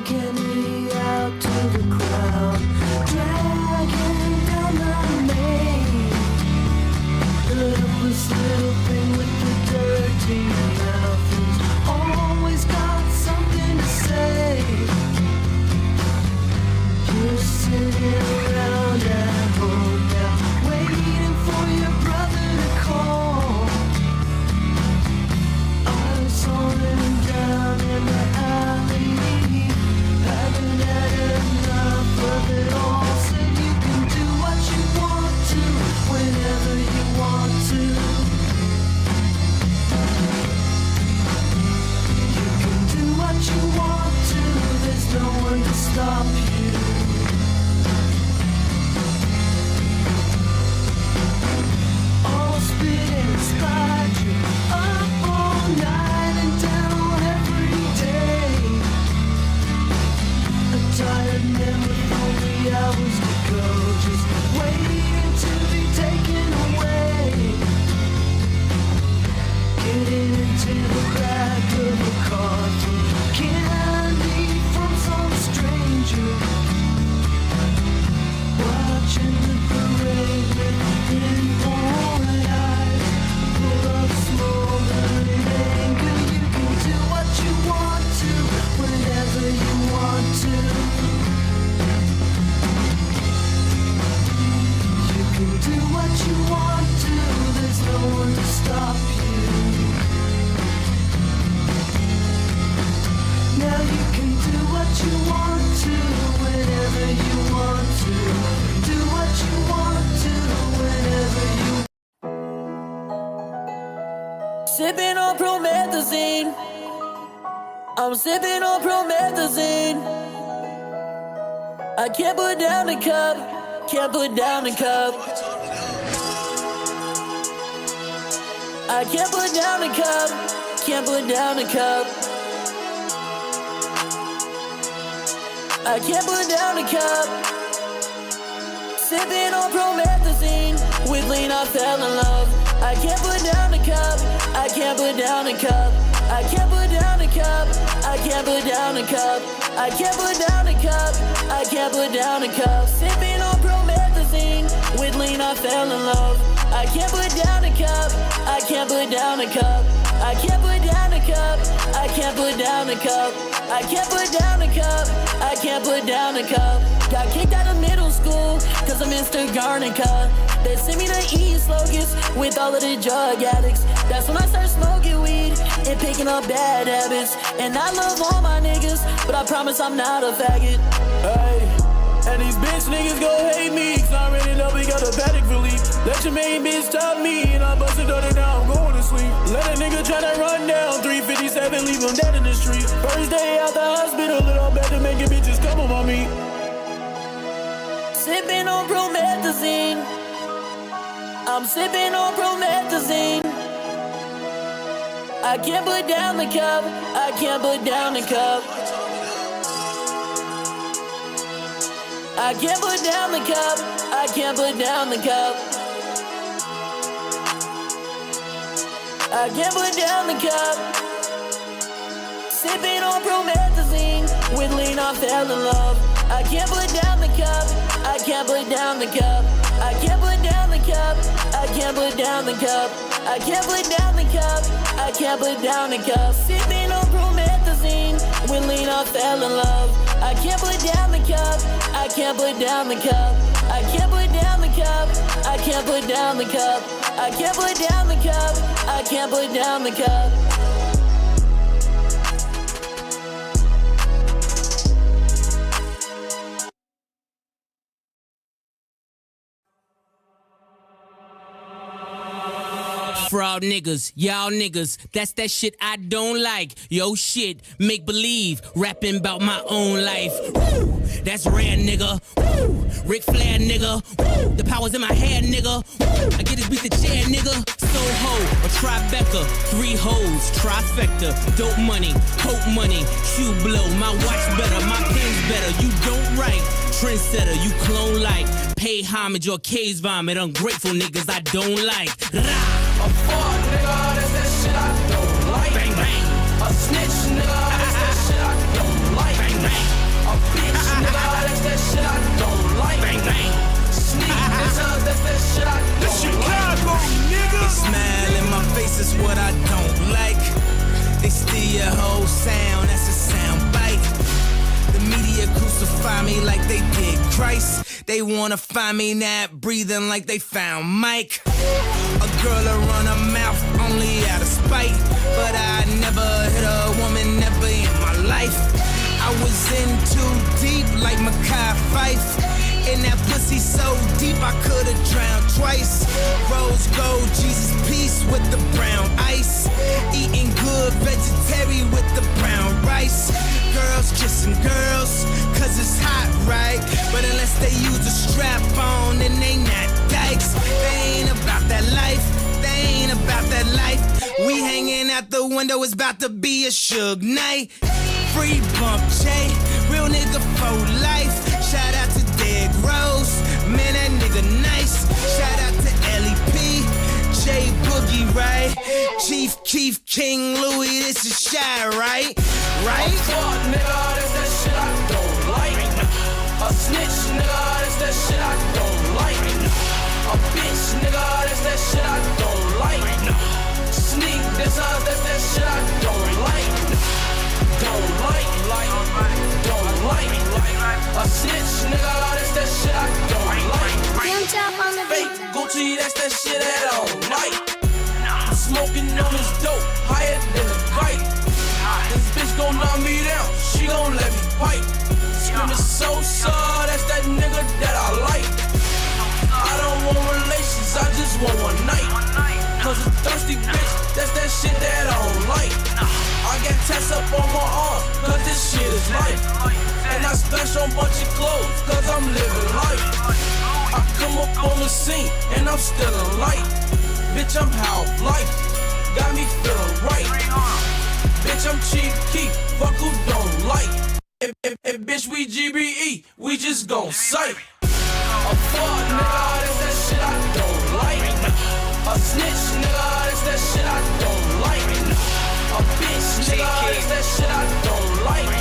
Kenny out to the crowd, dragging down the main. The helpless little thing with the dirty mouth who's always got something to say. You're sitting around at home now, waiting for your brother to call. I saw him down in the alley, haven't had enough of it all. Said you can do what you want to, whenever you want to. You can do what you want to, there's no one to stop you. All spit and slide you up all night and down every day. A tired man with only hours to go, just waiting to be taken away. Getting into the back of a car, through candy from some stranger. Watching the parade with pinpoint eyes, full of smoldering anger. You can do what you want to, whenever you want to. You can do what you want to, there's no one to stop you. Now you can do what you want to, whenever you want to. Do what you want to, whenever you. Sipping on promethazine. I'm sipping on promethazine. I can't put down the cup, can't put down the cup. I can't put down the cup, can't put down the cup. I can't put down the cup. Sipping on promethazine, with lean I fell in love. I can't put down the cup, I can't put down the cup. I can't put down the cup, I can't put down the cup. I can't put down the cup, I can't put down the cup. Sipping on promethazine, with lean I fell in love. I can't put down the cup, I can't put down the cup. I can't put down the cup, I can't put down the cup. I can't put down the cup, I can't put down the cup. Got kicked out of middle school, cause of Mr. Garnica. They sent me to East Locust with all of the drug addicts. That's when I started smoking weed and picking up bad habits. And I love all my niggas, but I promise I'm not a faggot. Hey, and these bitch niggas gon' hate me, cause I already know we got a panic relief. Let your main bitch stop me, and I bust it down, I'm going to sleep. Let a nigga tryna run down 357, leave him dead in the street. First day out the hospital, little better making bitches come on me. Sipping on promethazine. I'm sipping on promethazine. I can't put down the cup, I can't put down the cup. I can't put down the cup, I can't put down the cup. I can't put down the cup. Sipping on promethazine, with lean I fell in love. I can't put down the cup, I can't put down the cup. I can't put down the cup, I can't put down the cup. I can't put down the cup, I can't put down the cup. Sipping on promethazine, with lean I fell in love. I can't put down the cup, I can't put down the cup. I can't put down the cup, I can't put down the cup. I can't put down the cup, I can't put down the cup. Fraud niggas, y'all niggas, that's that shit I don't like. Yo shit, make believe, rapping about my own life. Woo, that's rare nigga. Woo, Ric Flair nigga. Woo, the power's in my head nigga. Woo, I get this beat the chair nigga. Soho, a Tribeca, 3 hoes, trifecta, dope money, coke money, shoe blow, my watch better, my pen's better, you don't write. Trendsetter, you clone like, pay homage or case vomit, ungrateful niggas I don't like. Rah! A fuck nigga, that's that shit I don't like. Bang bang. A snitch nigga, that's that shit I don't like. Bang bang. Christ. They wanna find me now, breathing like they found Mike. A girl to run her mouth only out of spite, but I never hit a woman, never in my life. I was in too deep like Mekhi Phife. And that pussy so deep I could've drowned twice. Rose gold, Jesus peace with the brown ice. Eating good vegetarian with the brown rice. Girls kissing girls, cause it's hot, right? But unless they use a strap on, then they not dykes. They ain't about that life, they ain't about that life. We hanging out the window, it's about to be a Suge night. Free bump J, real nigga for life. Shout out to Derrick Rose, man that nigga nice. Shout out to LEP, J Boogie, right? Chief Keef, King Louis, this is shy, right? Right? Fuck, nigga, that's that shit I don't like. A snitch, nigga, that's that shit I don't like. A bitch, nigga, that's that shit I don't like. Sneak, that's that shit I don't like. Don't like, don't like. A snitch, nigga, that's that shit I don't like. Fake Gucci, that's that shit that I don't like. Smoking on this dope, higher than a kite. This bitch gon' knock me down, she gon' let me fight. Screaming so, that's that nigga that I like. I don't want relations, I just want one night. Cause a thirsty bitch, that's that shit that I don't like. I got tats up on my arm, cause this shit is life. And I splash on bunch of clothes, cause I'm living life. I come up on the scene, and I'm still alight. Bitch, I'm half life, got me feeling right. Bitch, I'm Chief Keef, fuck who don't like. If bitch, we GBE, we just gon' sight. A fuck, nigga, that's that shit I don't like. A snitch, nigga, that's that shit I don't like. A bitch, nigga, that's that shit I don't like.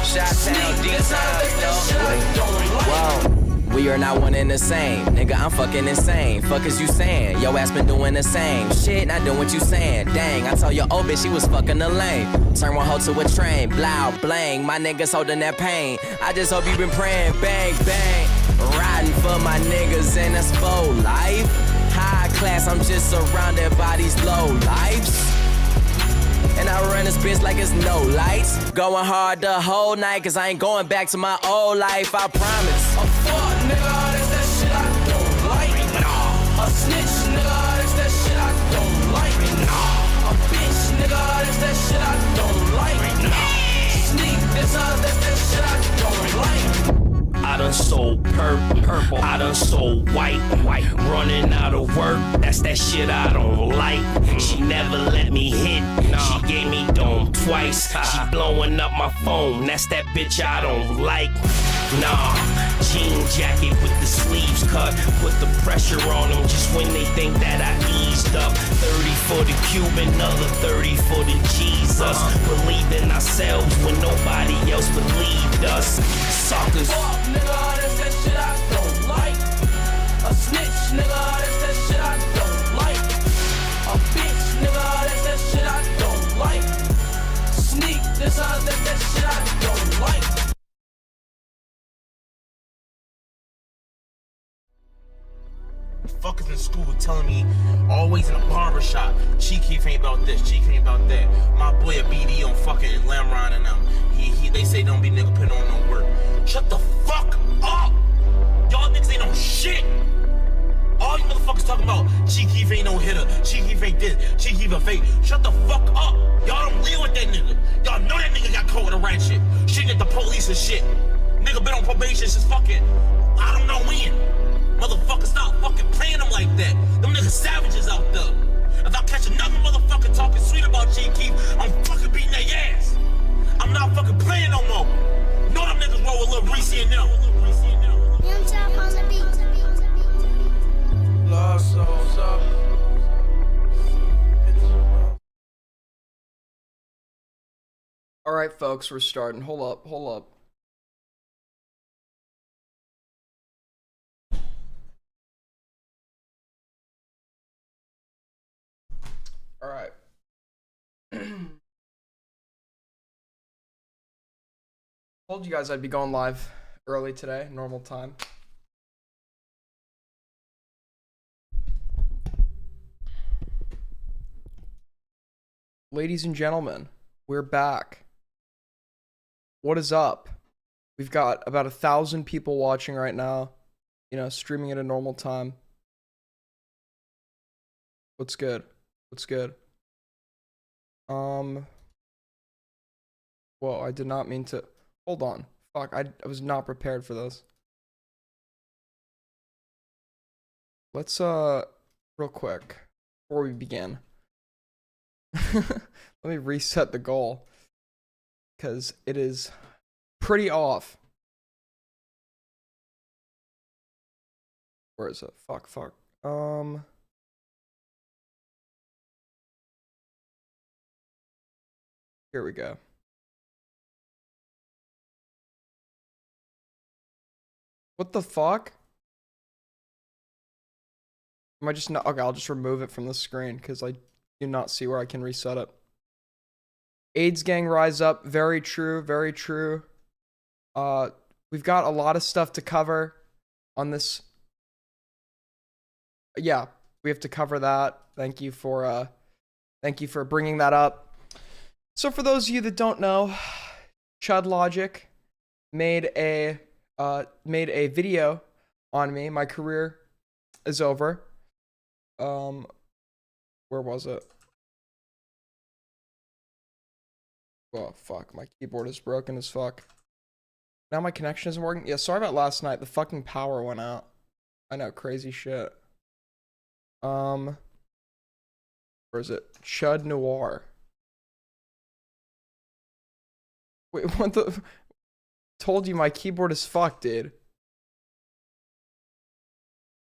Sneak, that's that shit I don't like. Whoa. We are not one and the same. Nigga, I'm fucking insane. Fuck is you saying? Yo ass been doing the same shit, not doing what you saying. Dang, I told your old bitch she was fucking the lane. Turn one hoe to a train. Blow, blang. My niggas holding that pain. I just hope you been praying. Bang, bang. Riding for my niggas and that's full life. High class, I'm just surrounded by these low lives. And I run this bitch like it's no lights. Going hard the whole night, cause I ain't going back to my old life, I promise. A fuck, nigga, that's that shit I don't like. A snitch, nigga, that's that shit I don't like. A bitch, nigga, that's that shit I don't like. Sneak, that's that shit I don't like. I done sold purple, I done sold white, running out of work, that's that shit I don't like. She never let me hit, she gave me dome twice. She blowing up my phone, that's that bitch I don't like. Nah, jean jacket with the sleeves cut, put the pressure on them just when they think that I eased up. 30 for the Cuban, another 30 for the Jesus. Believe in ourselves when nobody else believed us. Suckers. Fuck, nigga, that's that shit I don't like. A snitch, nigga, that's that shit I don't like. A bitch, nigga, that's that shit I don't like. Sneak, that's that shit I don't like. Fuckers in school telling me always in a barber shop. Chief Keef ain't about this, Chief ain't about that. My boy a BD on fucking Lamron and them. They say don't be nigga putting on no work. Shut the fuck up! Y'all niggas ain't no shit! All you motherfuckers talking about Chief Keef ain't no hitter, Chief Keef ain't this, Chief Keef a fake. Shut the fuck up! Y'all don't deal with that nigga. Y'all know that nigga got caught with a rat shit. Shooting at the police and shit. Nigga been on probation since fucking, I don't know when. Motherfucker, stop fucking playing them like that. Them niggas savages out there. If I catch another motherfucker talking sweet about Chief Keef, I'm fucking beating their ass. I'm not fucking playing no more. Know them niggas roll with Lil Reese and them. Young Chop on the beat. Lost souls up. All right, folks, we're starting. Hold up. All right. Told you guys I'd be going live. early today, normal time. Ladies and gentlemen, we're back. What is up? We've got about 1,000 people watching right now, you know, streaming at a normal time. What's good? What's good? Whoa, I did not mean to. Hold on. Fuck, I was not prepared for this. Let's, real quick, before we begin. Let me reset the goal. Because it is pretty off. Where is it? Fuck. Here we go. What the fuck? Am I just not? Okay, I'll just remove it from the screen because I do not see where I can reset it. AIDS gang rise up. Very true. Very true. We've got a lot of stuff to cover on this. Yeah, we have to cover that. Thank you for bringing that up. So for those of you that don't know, Chud Logic made a video on me. My career is over. Where was it? Oh, fuck. My keyboard is broken as fuck. Now my connection isn't working. Yeah, sorry about last night. The fucking power went out. I know, crazy shit. Where is it? Chud Noir. Wait, what the... Told you my keyboard is fucked, dude.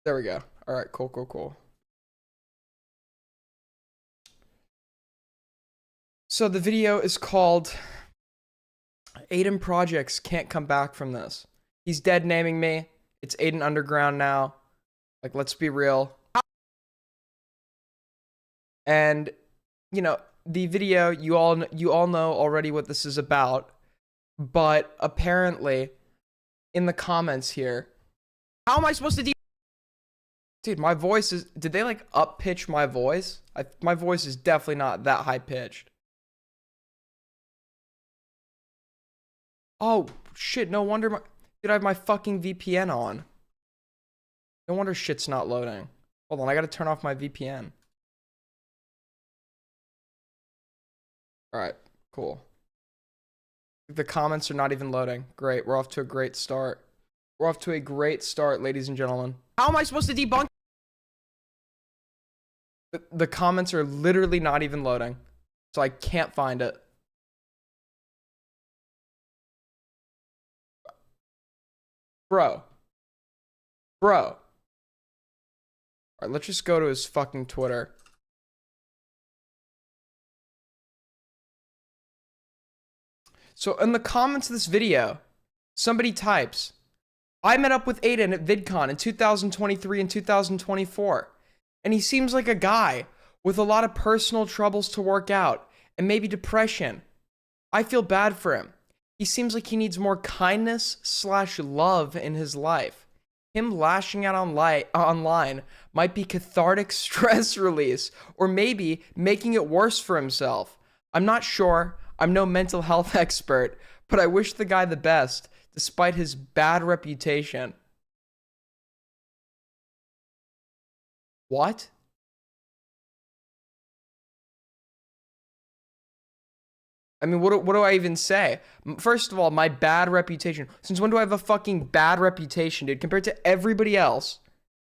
There we go. Alright, cool. So the video is called Aiden Projects Can't Come Back From This. He's dead naming me. It's Aiden Underground now. Like, let's be real. And, you know, the video, you all know already what this is about. But apparently, in the comments here, how am I supposed to Dude, my voice is... Did they, like, up-pitch my voice? My voice is definitely not that high-pitched. Oh, shit, no wonder Dude, I have my fucking VPN on. No wonder shit's not loading. Hold on, I gotta turn off my VPN. Alright, cool. The comments are not even loading. Great, we're off to a great start. We're off to a great start, ladies and gentlemen. How am I supposed to debunk? The comments are literally not even loading. So I can't find it. Bro. Alright, let's just go to his fucking Twitter. So in the comments of this video, somebody types, I met up with Aiden at VidCon in 2023 and 2024, and he seems like a guy with a lot of personal troubles to work out, and maybe depression. I feel bad for him. He seems like he needs more kindness/love in his life. Him lashing out online might be cathartic stress release, or maybe making it worse for himself. I'm not sure. I'm no mental health expert, but I wish the guy the best, despite his bad reputation. What? I mean, what do I even say? First of all, my bad reputation. Since when do I have a fucking bad reputation, dude? Compared to everybody else.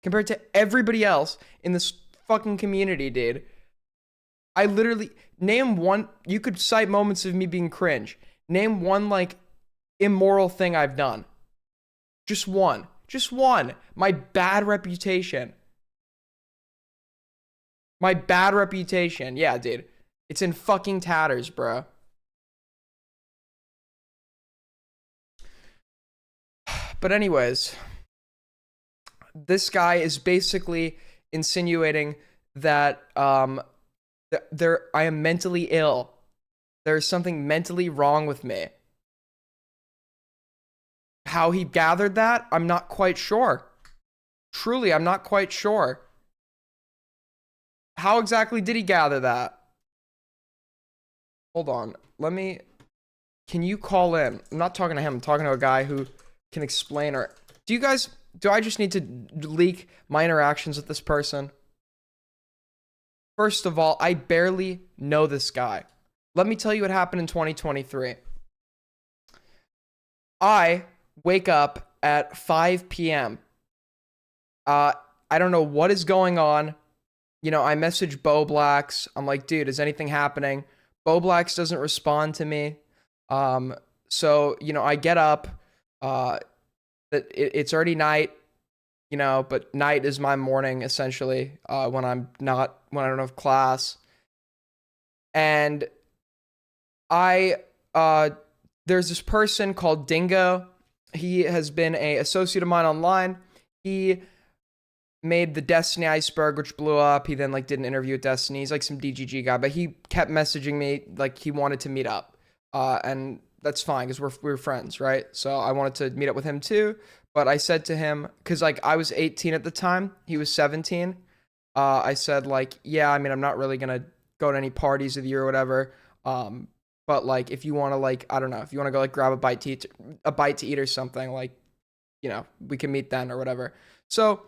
Compared to everybody else in this fucking community, dude. I literally... Name one... You could cite moments of me being cringe. Name one, like, immoral thing I've done. Just one. Just one. My bad reputation. My bad reputation. Yeah, dude. It's in fucking tatters, bro. But anyways, this guy is basically insinuating that I am mentally ill. There is something mentally wrong with me. How he gathered that, I'm not quite sure. Truly, I'm not quite sure. How exactly did he gather that? Hold on. Can you call in? I'm not talking to him. I'm talking to a guy who can explain, or do I just need to leak my interactions with this person? First of all, I barely know this guy. Let me tell you what happened in 2023. I wake up at 5 p.m. I don't know what is going on. You know, I message Bo Blacks. I'm like, dude, is anything happening? Bo Blacks doesn't respond to me. So, you know, I get up. It's already night, you know, but night is my morning essentially, when I don't have class. And there's this person called Dingo. He has been an associate of mine online. He made the Destiny iceberg, which blew up. He then like did an interview with Destiny. He's like some DGG guy, but he kept messaging me like he wanted to meet up. And that's fine because we're friends, right? So I wanted to meet up with him too. But I said to him, because like I was 18 at the time, he was 17. I said like, yeah, I mean, I'm not really gonna go to any parties with you or whatever. But like, if you want to like, I don't know, if you want to go like grab a bite to eat or something, like, you know, we can meet then or whatever. So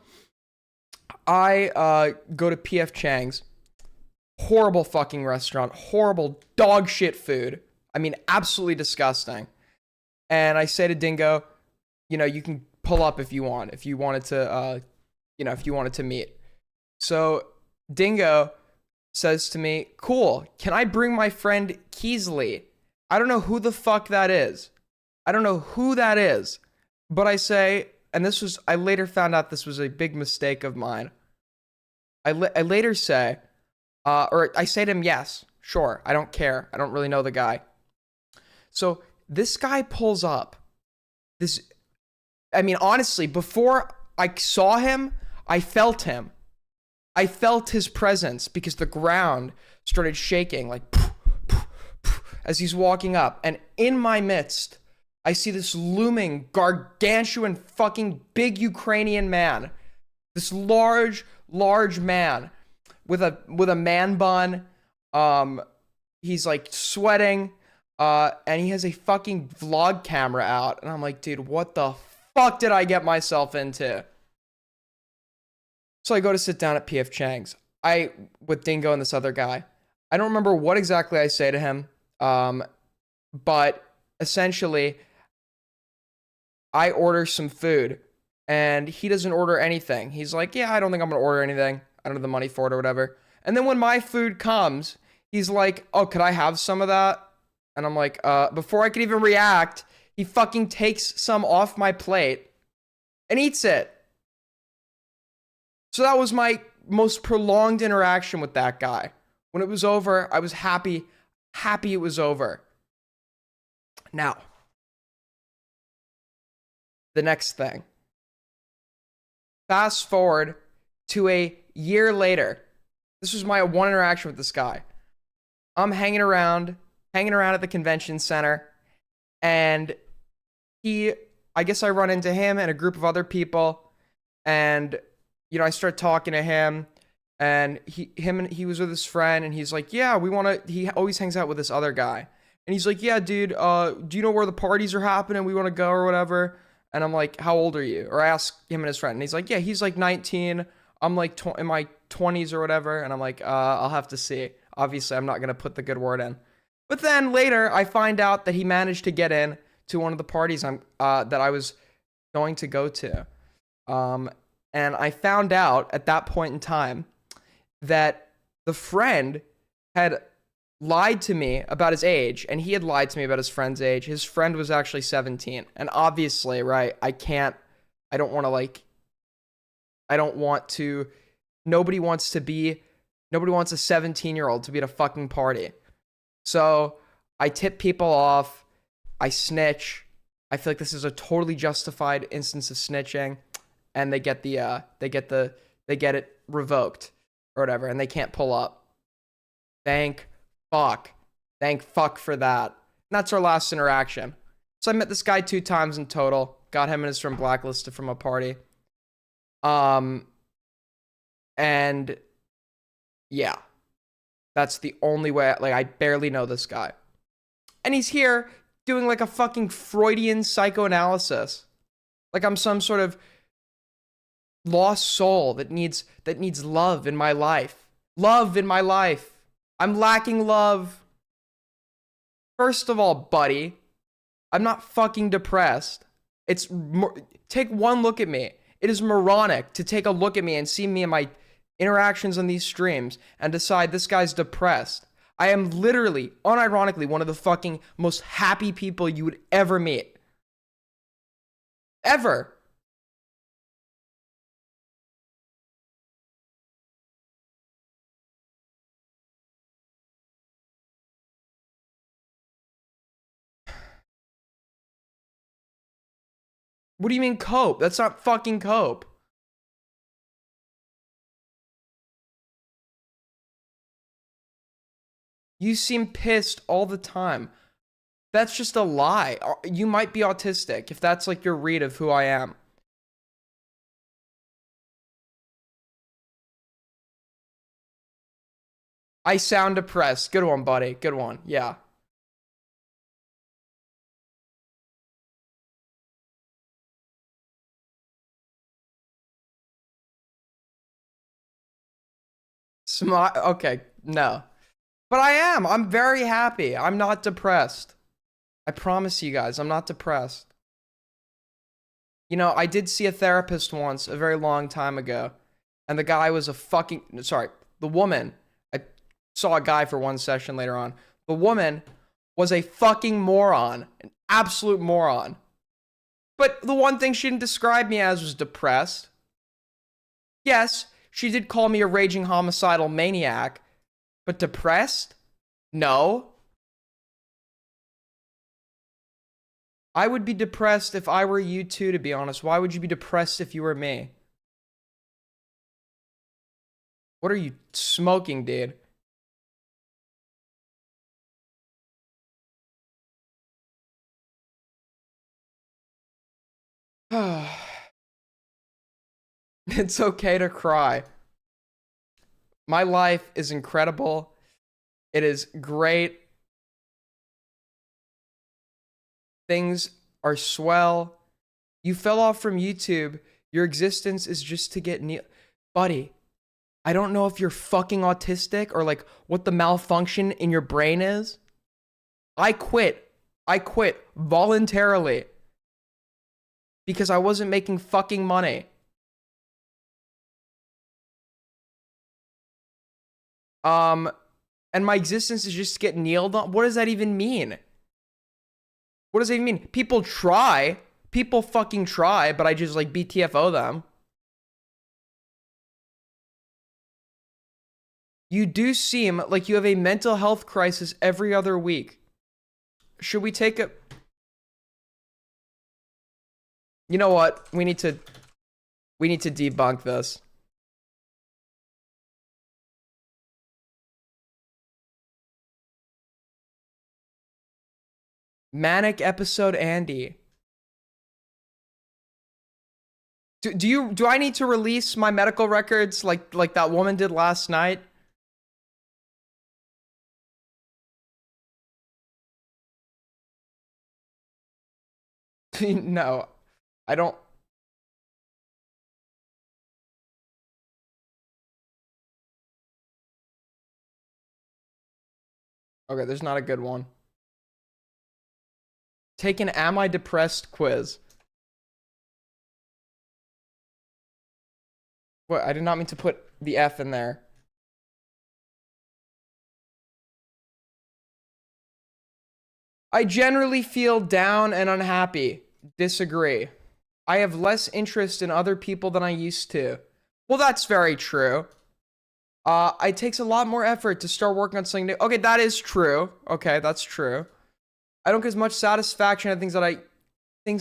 I go to PF Chang's. Horrible fucking restaurant. Horrible dog shit food. I mean, absolutely disgusting. And I say to Dingo, you know, you can pull up if you want, if you wanted to meet. So Dingo says to me, cool, can I bring my friend Keasley? I don't know who the fuck that is. But I say, and I later found out this was a big mistake of mine. I later say, or I say to him, yes, sure, I don't care. I don't really know the guy. So this guy pulls up. Honestly, before I saw him, I felt him. I felt his presence because the ground started shaking like as he's walking up. And in my midst, I see this looming, gargantuan, fucking big Ukrainian man. This large man with a man bun. He's like sweating. And he has a fucking vlog camera out. And I'm like, dude, what the fuck did I get myself into? So I go to sit down at PF Chang's. With Dingo and this other guy. I don't remember what exactly I say to him. But essentially, I order some food. And he doesn't order anything. He's like, yeah, I don't think I'm going to order anything. I don't have the money for it or whatever. And then when my food comes, he's like, oh, could I have some of that? And I'm like, before I could even react, he fucking takes some off my plate and eats it. So that was my most prolonged interaction with that guy. When it was over, I was happy it was over. Now, the next thing. Fast forward to a year later. This was my one interaction with this guy. I'm hanging around at the convention center, and I guess I run into him and a group of other people, and you know, I start talking to him, and he was with his friend, and he's like, yeah, he always hangs out with this other guy, and he's like, yeah, dude, do you know where the parties are happening? We want to go or whatever. And I'm like, how old are you? Or I ask him and his friend, and he's like, yeah, he's like 19. I'm like in my 20s or whatever. And I'm like, I'll have to see. Obviously, I'm not going to put the good word in. But then later, I find out that he managed to get in to one of the parties that I was going to go to. And I found out at that point in time that the friend had lied to me about his age, and he had lied to me about his friend's age. His friend was actually 17. And obviously, right, nobody wants a 17-year-old to be at a fucking party. So I tip people off. I snitch. I feel like this is a totally justified instance of snitching, and they get it revoked or whatever, and they can't pull up. Thank fuck for that. And that's our last interaction. So I met this guy 2 times in total. Got him and his friend blacklisted from a party. And yeah, that's the only way. Like, I barely know this guy, and he's here doing like a fucking Freudian psychoanalysis, like I'm some sort of lost soul that needs love in my life. Love in my life. I'm lacking love. First of all, buddy, I'm not fucking depressed. Take one look at me. It is moronic to take a look at me and see me in my interactions on these streams and decide this guy's depressed. I am literally, unironically, one of the fucking most happy people you would ever meet. Ever. What do you mean cope? That's not fucking cope. You seem pissed all the time. That's just a lie. You might be autistic if that's like your read of who I am. I sound depressed. Good one, buddy. Good one. Yeah. Smile. Okay, no. But I am. I'm very happy. I'm not depressed. I promise you guys, I'm not depressed. You know, I did see a therapist once a very long time ago, and the guy was the woman. I saw a guy for one session later on. The woman was a fucking moron, an absolute moron. But the one thing she didn't describe me as was depressed. Yes, she did call me a raging homicidal maniac, but depressed? No. I would be depressed if I were you too, to be honest. Why would you be depressed if you were me? What are you smoking, dude? It's okay to cry. My life is incredible. It is great. Things are swell. You fell off from YouTube. Your existence is just to get buddy, I don't know if you're fucking autistic or like what the malfunction in your brain is. I quit voluntarily because I wasn't making fucking money. And my existence is just to get kneeled on. What does that even mean? What does that even mean? People fucking try, but I just like BTFO them. You do seem like you have a mental health crisis every other week. Should we take a... You know what? We need to debunk this. Manic episode Andy. Do I need to release my medical records like that woman did last night? No, I don't. Okay, there's not a good one. Take an Am I Depressed quiz. What? I did not mean to put the F in there. I generally feel down and unhappy. Disagree. I have less interest in other people than I used to. Well, that's very true. It takes a lot more effort to start working on something new. Okay, that is true. Okay, that's true. I don't get as much satisfaction at things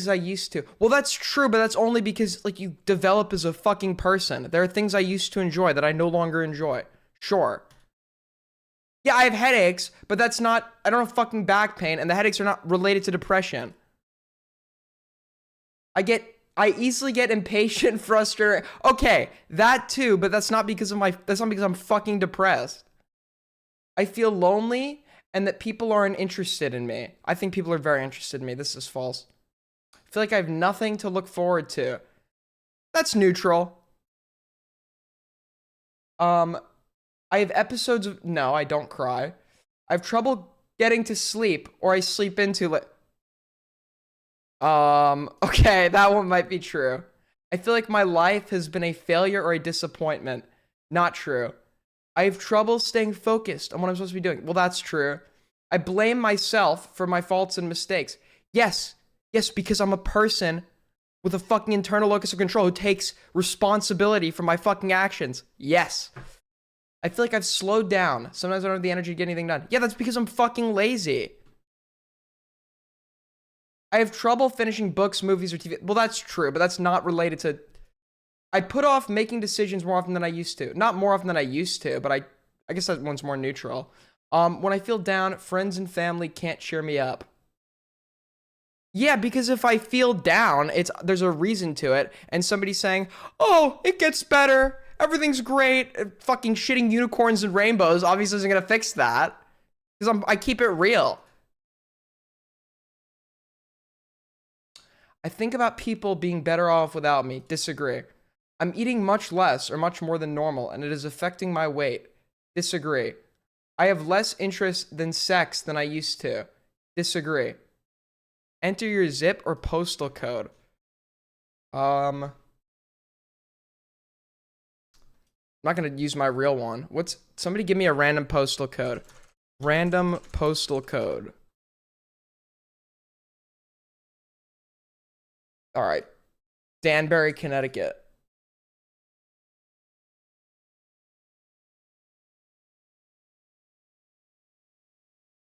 as I used to. Well, that's true, but that's only because like you develop as a fucking person. There are things I used to enjoy that I no longer enjoy. Sure. Yeah, I have headaches, but that's not, I don't have fucking back pain, and the headaches are not related to depression. I easily get impatient, frustrated. Okay, that too, but that's not because I'm fucking depressed. I feel lonely and that people aren't interested in me. I think people are very interested in me. This is false. I feel like I have nothing to look forward to. That's neutral. I have episodes of, no, I don't cry. I have trouble getting to sleep, or I sleep into it. Okay, that one might be true. I feel like my life has been a failure or a disappointment. Not true. I have trouble staying focused on what I'm supposed to be doing. Well, that's true. I blame myself for my faults and mistakes. Yes, because I'm a person with a fucking internal locus of control who takes responsibility for my fucking actions. Yes. I feel like I've slowed down. Sometimes I don't have the energy to get anything done. Yeah, that's because I'm fucking lazy. I have trouble finishing books, movies, or TV. Well, that's true, but that's not related to... I put off making decisions more often than I used to. Not more often than I used to, but I guess that one's more neutral. When I feel down, friends and family can't cheer me up. Yeah, because if I feel down, there's a reason to it, and somebody's saying, oh, it gets better, everything's great, fucking shitting unicorns and rainbows obviously isn't gonna fix that. Because I keep it real. I think about people being better off without me. Disagree. I'm eating much less or much more than normal, and it is affecting my weight. Disagree. I have less interest than sex than I used to. Disagree. Enter your zip or postal code. I'm not gonna use my real one. Somebody give me a random postal code. Random postal code. All right. Danbury, Connecticut.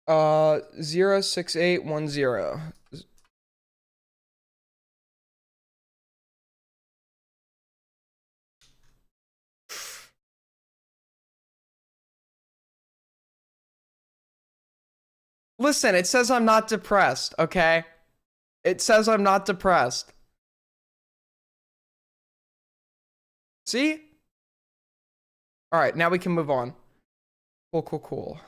Uh, 06810. Listen, it says I'm not depressed, okay? It says I'm not depressed. See? All right, now we can move on. Cool.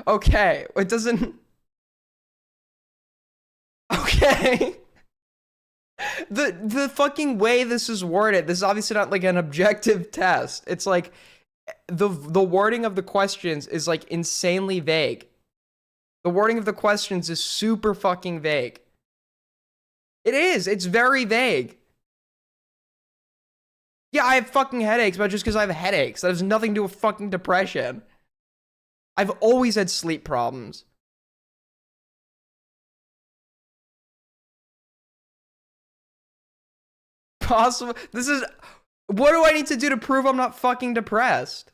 Okay, it doesn't... Okay. The fucking way this is worded, this is obviously not like an objective test. It's like the wording of the questions is like insanely vague. The wording of the questions is super fucking vague. It is. It's very vague. Yeah, I have fucking headaches, but just because I have headaches, that has nothing to do with fucking depression. I've always had sleep problems. Possible. This is... What do I need to do to prove I'm not fucking depressed?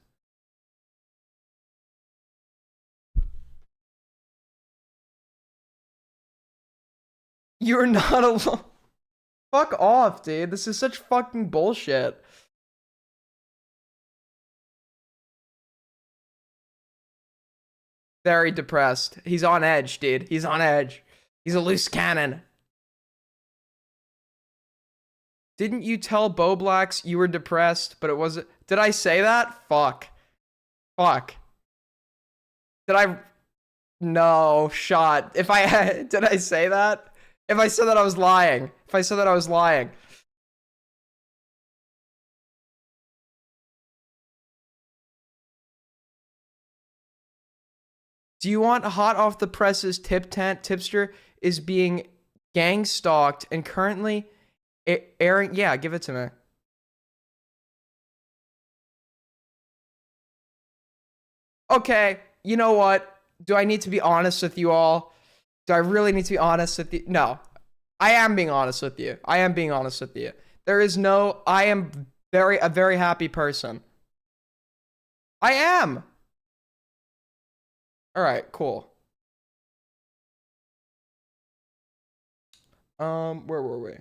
You're not alone. Fuck off, dude. This is such fucking bullshit. Very depressed. He's on edge, dude. He's on edge. He's a loose cannon. Didn't you tell Bo Blacks you were depressed, but it wasn't... Did I say that? Fuck. Did I... No, shot. If I... Did I say that? If I said that, I was lying. Do you want hot off the presses tipster is being gang stalked and currently airing... Yeah, give it to me. Okay, you know what? Do I need to be honest with you all? Do I really need to be honest with you? No. I am being honest with you. There is no... I am a very happy person. I am! Alright, cool. Where were we?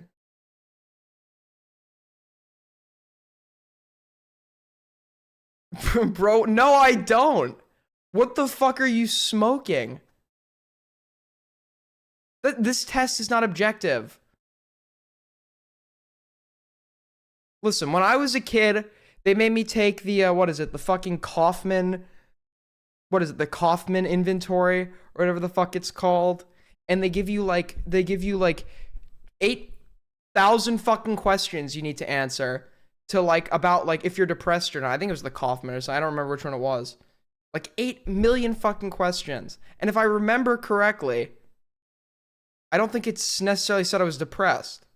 Bro, no, I don't. What the fuck are you smoking? This test is not objective. Listen, when I was a kid, they made me take the, what is it? The fucking Kaufman, what is it? The Kaufman inventory, or whatever the fuck it's called. And they give you like 8,000 fucking questions you need to answer to like, about like if you're depressed or not. I think it was the Kaufman or something. I don't remember which one it was. Like 8 million fucking questions. And if I remember correctly, I don't think it's necessarily said I was depressed.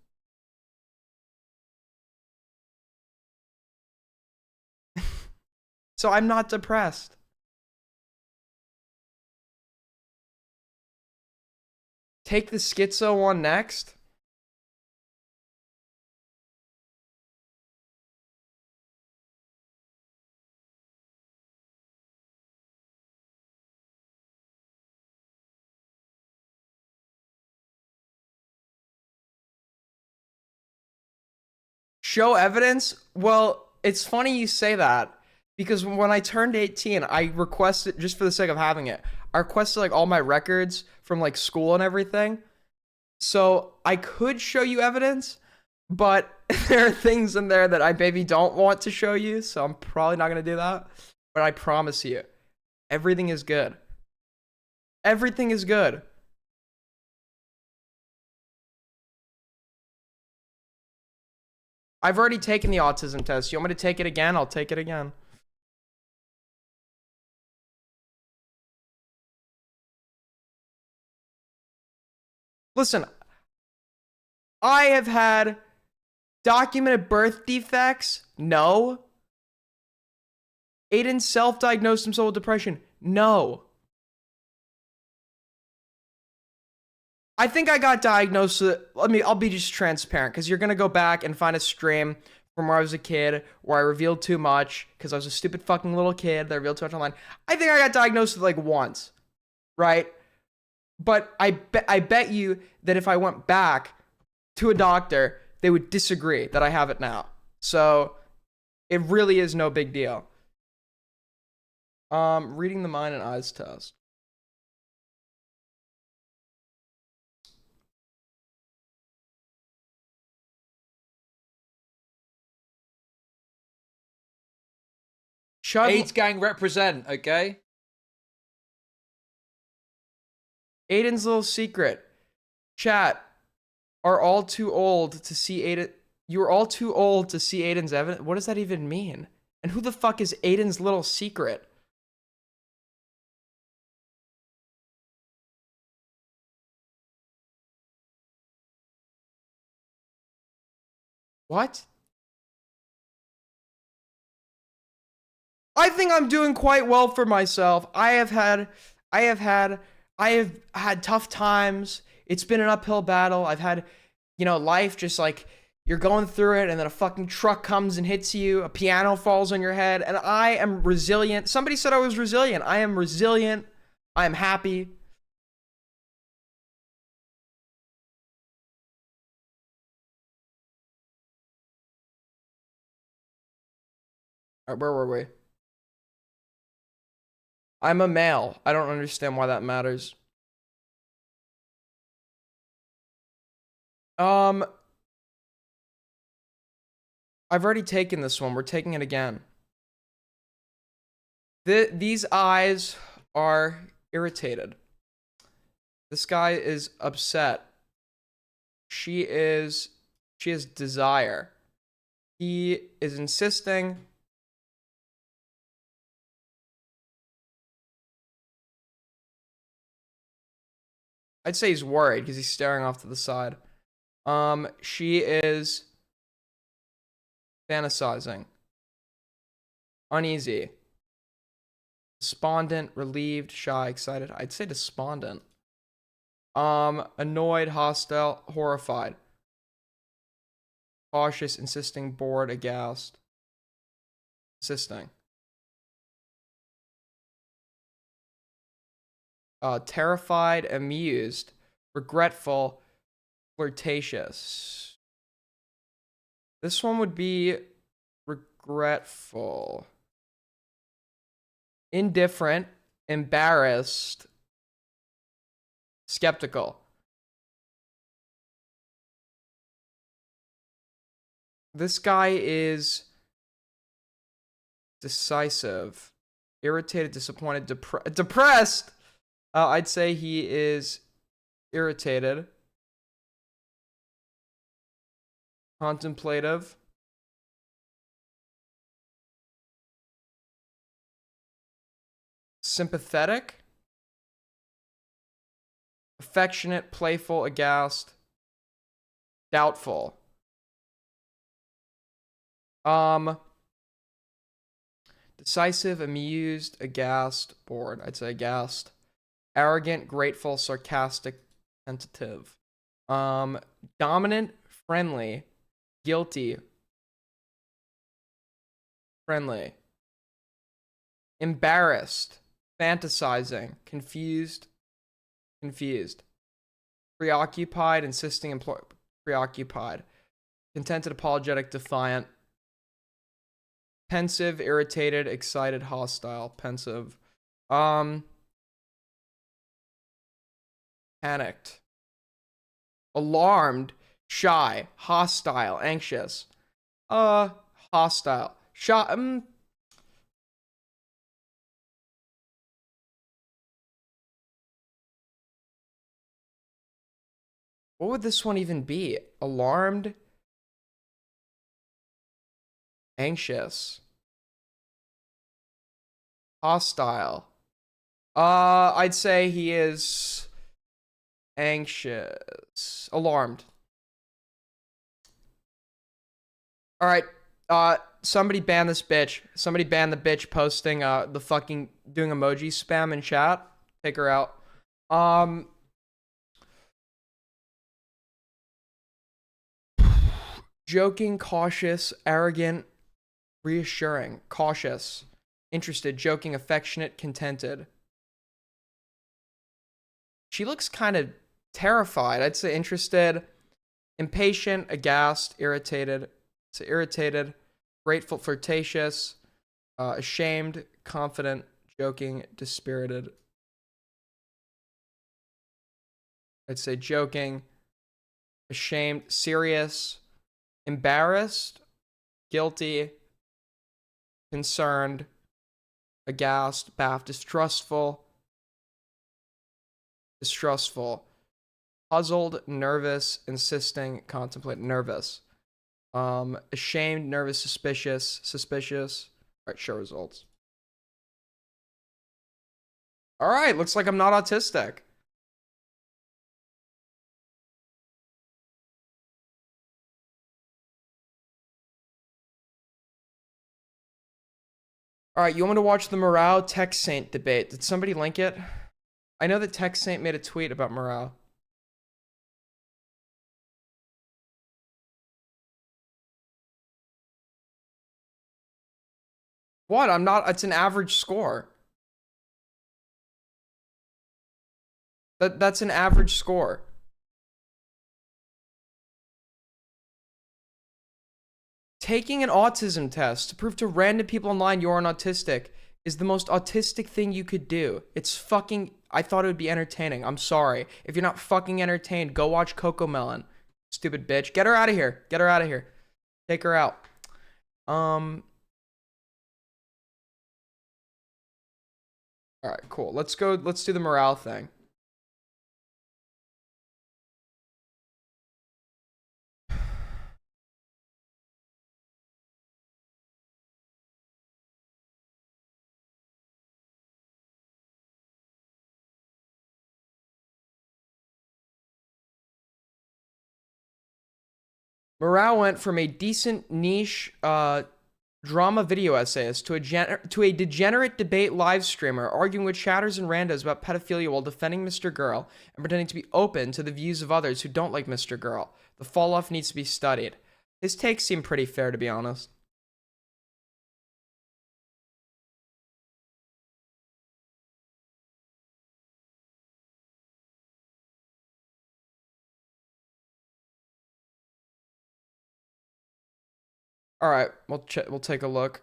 So I'm not depressed. Take the schizo one next. Show evidence? Well, it's funny you say that. Because when I turned 18, I requested, just for the sake of having it, I requested like all my records from like school and everything. So I could show you evidence, but there are things in there that I maybe don't want to show you. So I'm probably not going to do that. But I promise you, everything is good. Everything is good. I've already taken the autism test. You want me to take it again? I'll take it again. Listen, I have had documented birth defects. No. Aiden self-diagnosed himself with depression. No. I think I got diagnosed with, I'll be just transparent, because you're going to go back and find a stream from where I was a kid where I revealed too much because I was a stupid fucking little kid that revealed too much online. I think I got diagnosed with like once, right? But I bet you that if I went back to a doctor, they would disagree that I have it now. So it really is no big deal. Reading the mind and eyes test. AIDS gang represent, okay? Aiden's little secret. Chat are all too old to see Aiden. You are all too old to see Aiden's evidence. What does that even mean? And who the fuck is Aiden's little secret? What? I think I'm doing quite well for myself. I have had tough times. It's been an uphill battle. I've had, life just like you're going through it and then a fucking truck comes and hits you, a piano falls on your head, and I am resilient. Somebody said I was resilient. I am resilient. I am happy. All right, where were we? I'm a male. I don't understand why that matters. I've already taken this one. We're taking it again. These eyes are irritated. This guy is upset. She has desire. He is insisting. I'd say he's worried because he's staring off to the side. She is fantasizing. Uneasy. Despondent, relieved, shy, excited. I'd say despondent. Annoyed, hostile, horrified. Cautious, insisting, bored, aghast. Insisting. Terrified, amused, regretful, flirtatious. This one would be regretful. indifferent, embarrassed, skeptical. This guy is decisive, irritated, disappointed, depressed. I'd say he is irritated, contemplative, sympathetic, affectionate, playful, aghast, doubtful. Decisive, amused, aghast, bored. I'd say aghast. Arrogant, grateful, sarcastic, tentative. Dominant, friendly, guilty, friendly. Embarrassed, fantasizing, confused, confused. Preoccupied, insisting, preoccupied. Contented, apologetic, defiant. Pensive, irritated, excited, hostile, pensive. Panicked. Alarmed, shy, hostile, anxious. Hostile. Shy, what would this one even be? Alarmed, anxious, hostile. I'd say he is anxious, alarmed. All right. Somebody ban this bitch. Somebody ban the bitch posting the fucking doing emoji spam in chat. Take her out. Joking, cautious, arrogant, reassuring, cautious, interested, joking, affectionate, contented. She looks kind of terrified. I'd say interested, impatient, aghast, irritated. So irritated, grateful, flirtatious, ashamed, confident, joking, dispirited. I'd say joking, ashamed, serious, embarrassed, guilty, concerned, aghast, baffled, distrustful, puzzled, nervous, insisting, contemplate, nervous, ashamed, nervous, suspicious. All right, show results. All right, looks like I'm not autistic. All right, you want me to watch the Morale Tech Saint debate? Did somebody link it? I know that Tech Saint made a tweet about Morale. What? I'm not. It's an average score. That's an average score. Taking an autism test to prove to random people online you're an autistic is the most autistic thing you could do. It's fucking... I thought it would be entertaining. I'm sorry. If you're not fucking entertained, go watch Coco Melon. Stupid bitch. Get her out of here. Get her out of here. Take her out. Alright, cool. Let's go. Let's do the morale thing. Morale went from a decent niche drama video essayist to a degenerate debate live streamer arguing with chatters and randos about pedophilia while defending Mr. Girl and pretending to be open to the views of others who don't like Mr. Girl. The fall off needs to be studied. His takes seem pretty fair, to be honest. All right, we'll take a look.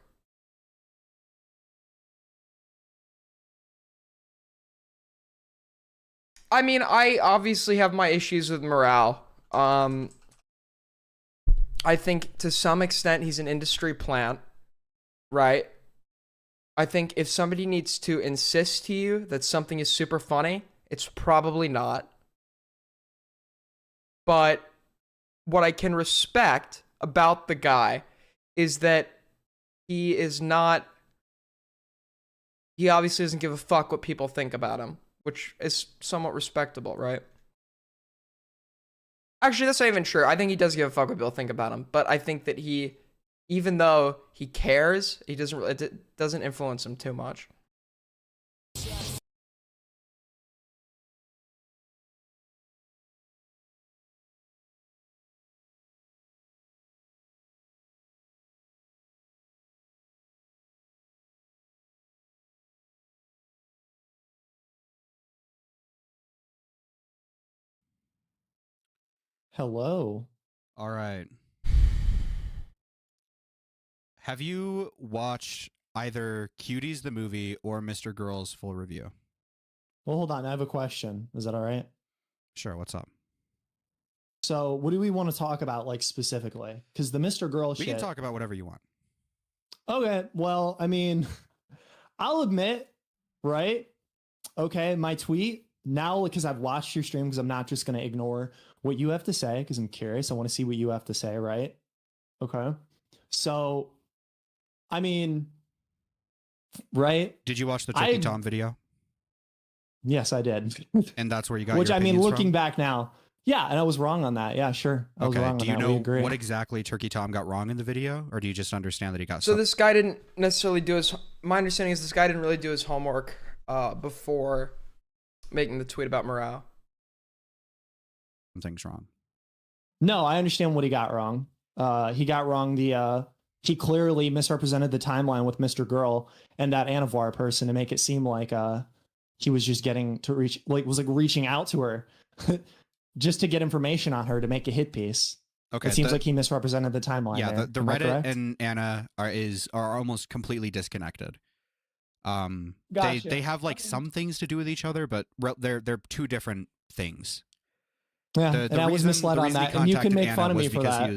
I mean, I obviously have my issues with morale. I think to some extent he's an industry plant, right? I think if somebody needs to insist to you that something is super funny, it's probably not. But what I can respect about the guy is that he obviously doesn't give a fuck what people think about him, which is somewhat respectable, right? Actually, that's not even true. I think he does give a fuck what people think about him, but I think that even though he cares, it doesn't influence him too much. Hello. All right. Have you watched either Cuties the movie or Mr. Girl's full review? Well, hold on. I have a question. Is that all right? Sure. What's up? So, what do we want to talk about, like, specifically? Because the Mr. Girl We shit. can talk about whatever you want. Okay. Well, I mean, I'll admit, right? Okay, my tweet now, because I've watched your stream, because I'm not just going to ignore what you have to say, because I'm curious. I want to see what you have to say, right? Okay. So, I mean, right? Did you watch the Turkey Tom video? Yes, I did. And that's where you got Which, your I mean, opinions looking from? back now, yeah, and I was wrong on that. Yeah, sure. I was wrong Do on you that. We know agree. what exactly Turkey Tom got wrong in the video? Or do you just understand that he got So this guy didn't necessarily do his... My understanding is this guy didn't really do his homework before making the tweet about morale. something's wrong? No, I understand what he got wrong. He got wrong he clearly misrepresented the timeline with Mr. Girl and that Anavar person to make it seem like he was just getting to reaching out to her just to get information on her to make a hit piece. Okay, it seems like he misrepresented the timeline. Yeah, there. the Am I Reddit correct? and Anna are almost completely disconnected. Gotcha. They have like some things to do with each other, but they're two different things. Yeah, and I was misled on that, and you can make fun of me for that.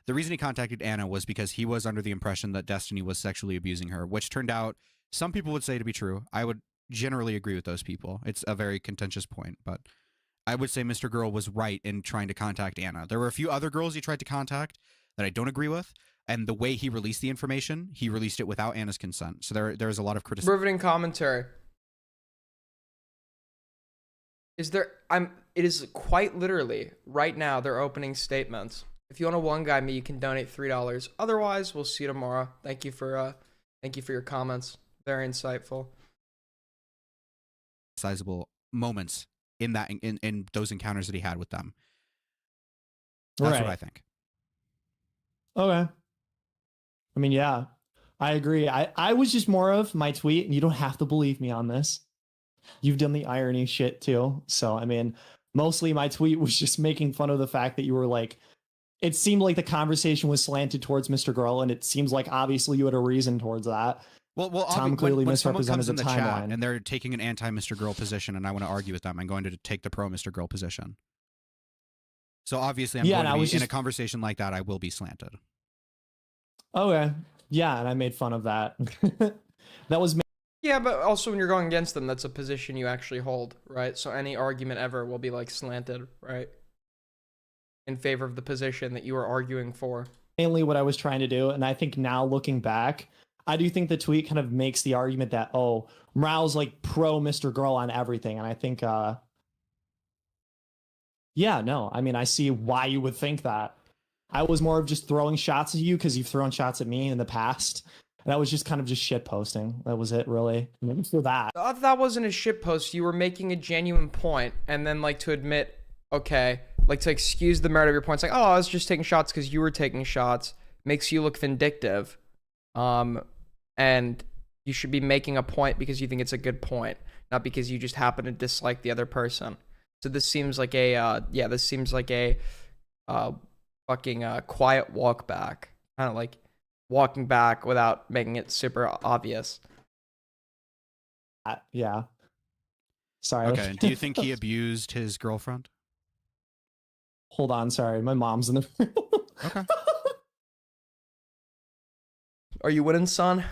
The reason he contacted Anna was because he was under the impression that Destiny was sexually abusing her, which turned out some people would say to be true. I would generally agree with those people. It's a very contentious point, but I would say Mr. Girl was right in trying to contact Anna. There were a few other girls he tried to contact that I don't agree with, and the way he released the information, he released it without Anna's consent. So there's a lot of criticism. Riveting commentary. It is quite literally right now they're opening statements. If you want to one guy me, you can donate $3. Otherwise, we'll see you tomorrow. Thank you for your comments. Very insightful. Sizable moments in that in those encounters that he had with them. Right. That's what I think. Okay. I mean, yeah, I agree. I was just more of my tweet, and you don't have to believe me on this. You've done the irony shit too. So, I mean, mostly my tweet was just making fun of the fact that you were like, it seemed like the conversation was slanted towards Mr. Girl, and it seems like obviously you had a reason towards that. Well, Tom clearly when someone misrepresented comes in the the chat timeline. and they're taking an anti-Mr. Girl position, and I want to argue with them, I'm going to take the pro-Mr. Girl position. So obviously, in a conversation like that, I will be slanted. Okay. Yeah, and I made fun of that. That was Yeah, but also when you're going against them, that's a position you actually hold, right? So any argument ever will be like slanted, right? In favor of the position that you are arguing for. mainly what I was trying to do. And I think now looking back, I do think the tweet kind of makes the argument that, oh, Morale's like pro Mr. Girl on everything. And I think, yeah, no, I mean, I see why you would think that. I was more of just throwing shots at you because you've thrown shots at me in the past. And I was just kind of just shit posting. That was it, really. Maybe for that. That wasn't a shit post. You were making a genuine point, and then like to admit, okay, like to excuse the merit of your points, like, oh, I was just taking shots because you were taking shots, makes you look vindictive, and you should be making a point because you think it's a good point, not because you just happen to dislike the other person. So this seems like a fucking quiet walk back, kind of like walking back without making it super obvious. Yeah. Sorry. Okay. Do you think he abused his girlfriend? Hold on. Sorry. My mom's in the room. Okay. Are you winning, son?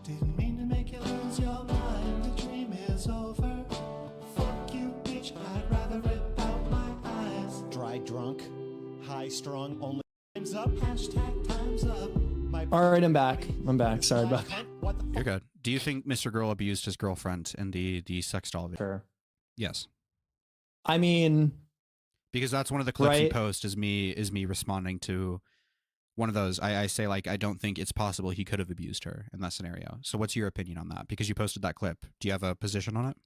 Didn't mean to make you lose your mind. The dream is over. Fuck you, bitch. I'd rather rip out my eyes. Dry drunk, high strung, only time's up. Hashtag time's up. My All right, I'm back. Sorry about that. What the You're good. Do you think Mr. Girl abused his girlfriend in the sex doll video? Sure. Yes. I mean, Because that's one of the clips you Right. post is me responding to one of those. I say like I don't think it's possible he could have abused her in that scenario. So what's your opinion on that? Because you posted that clip. Do you have a position on it?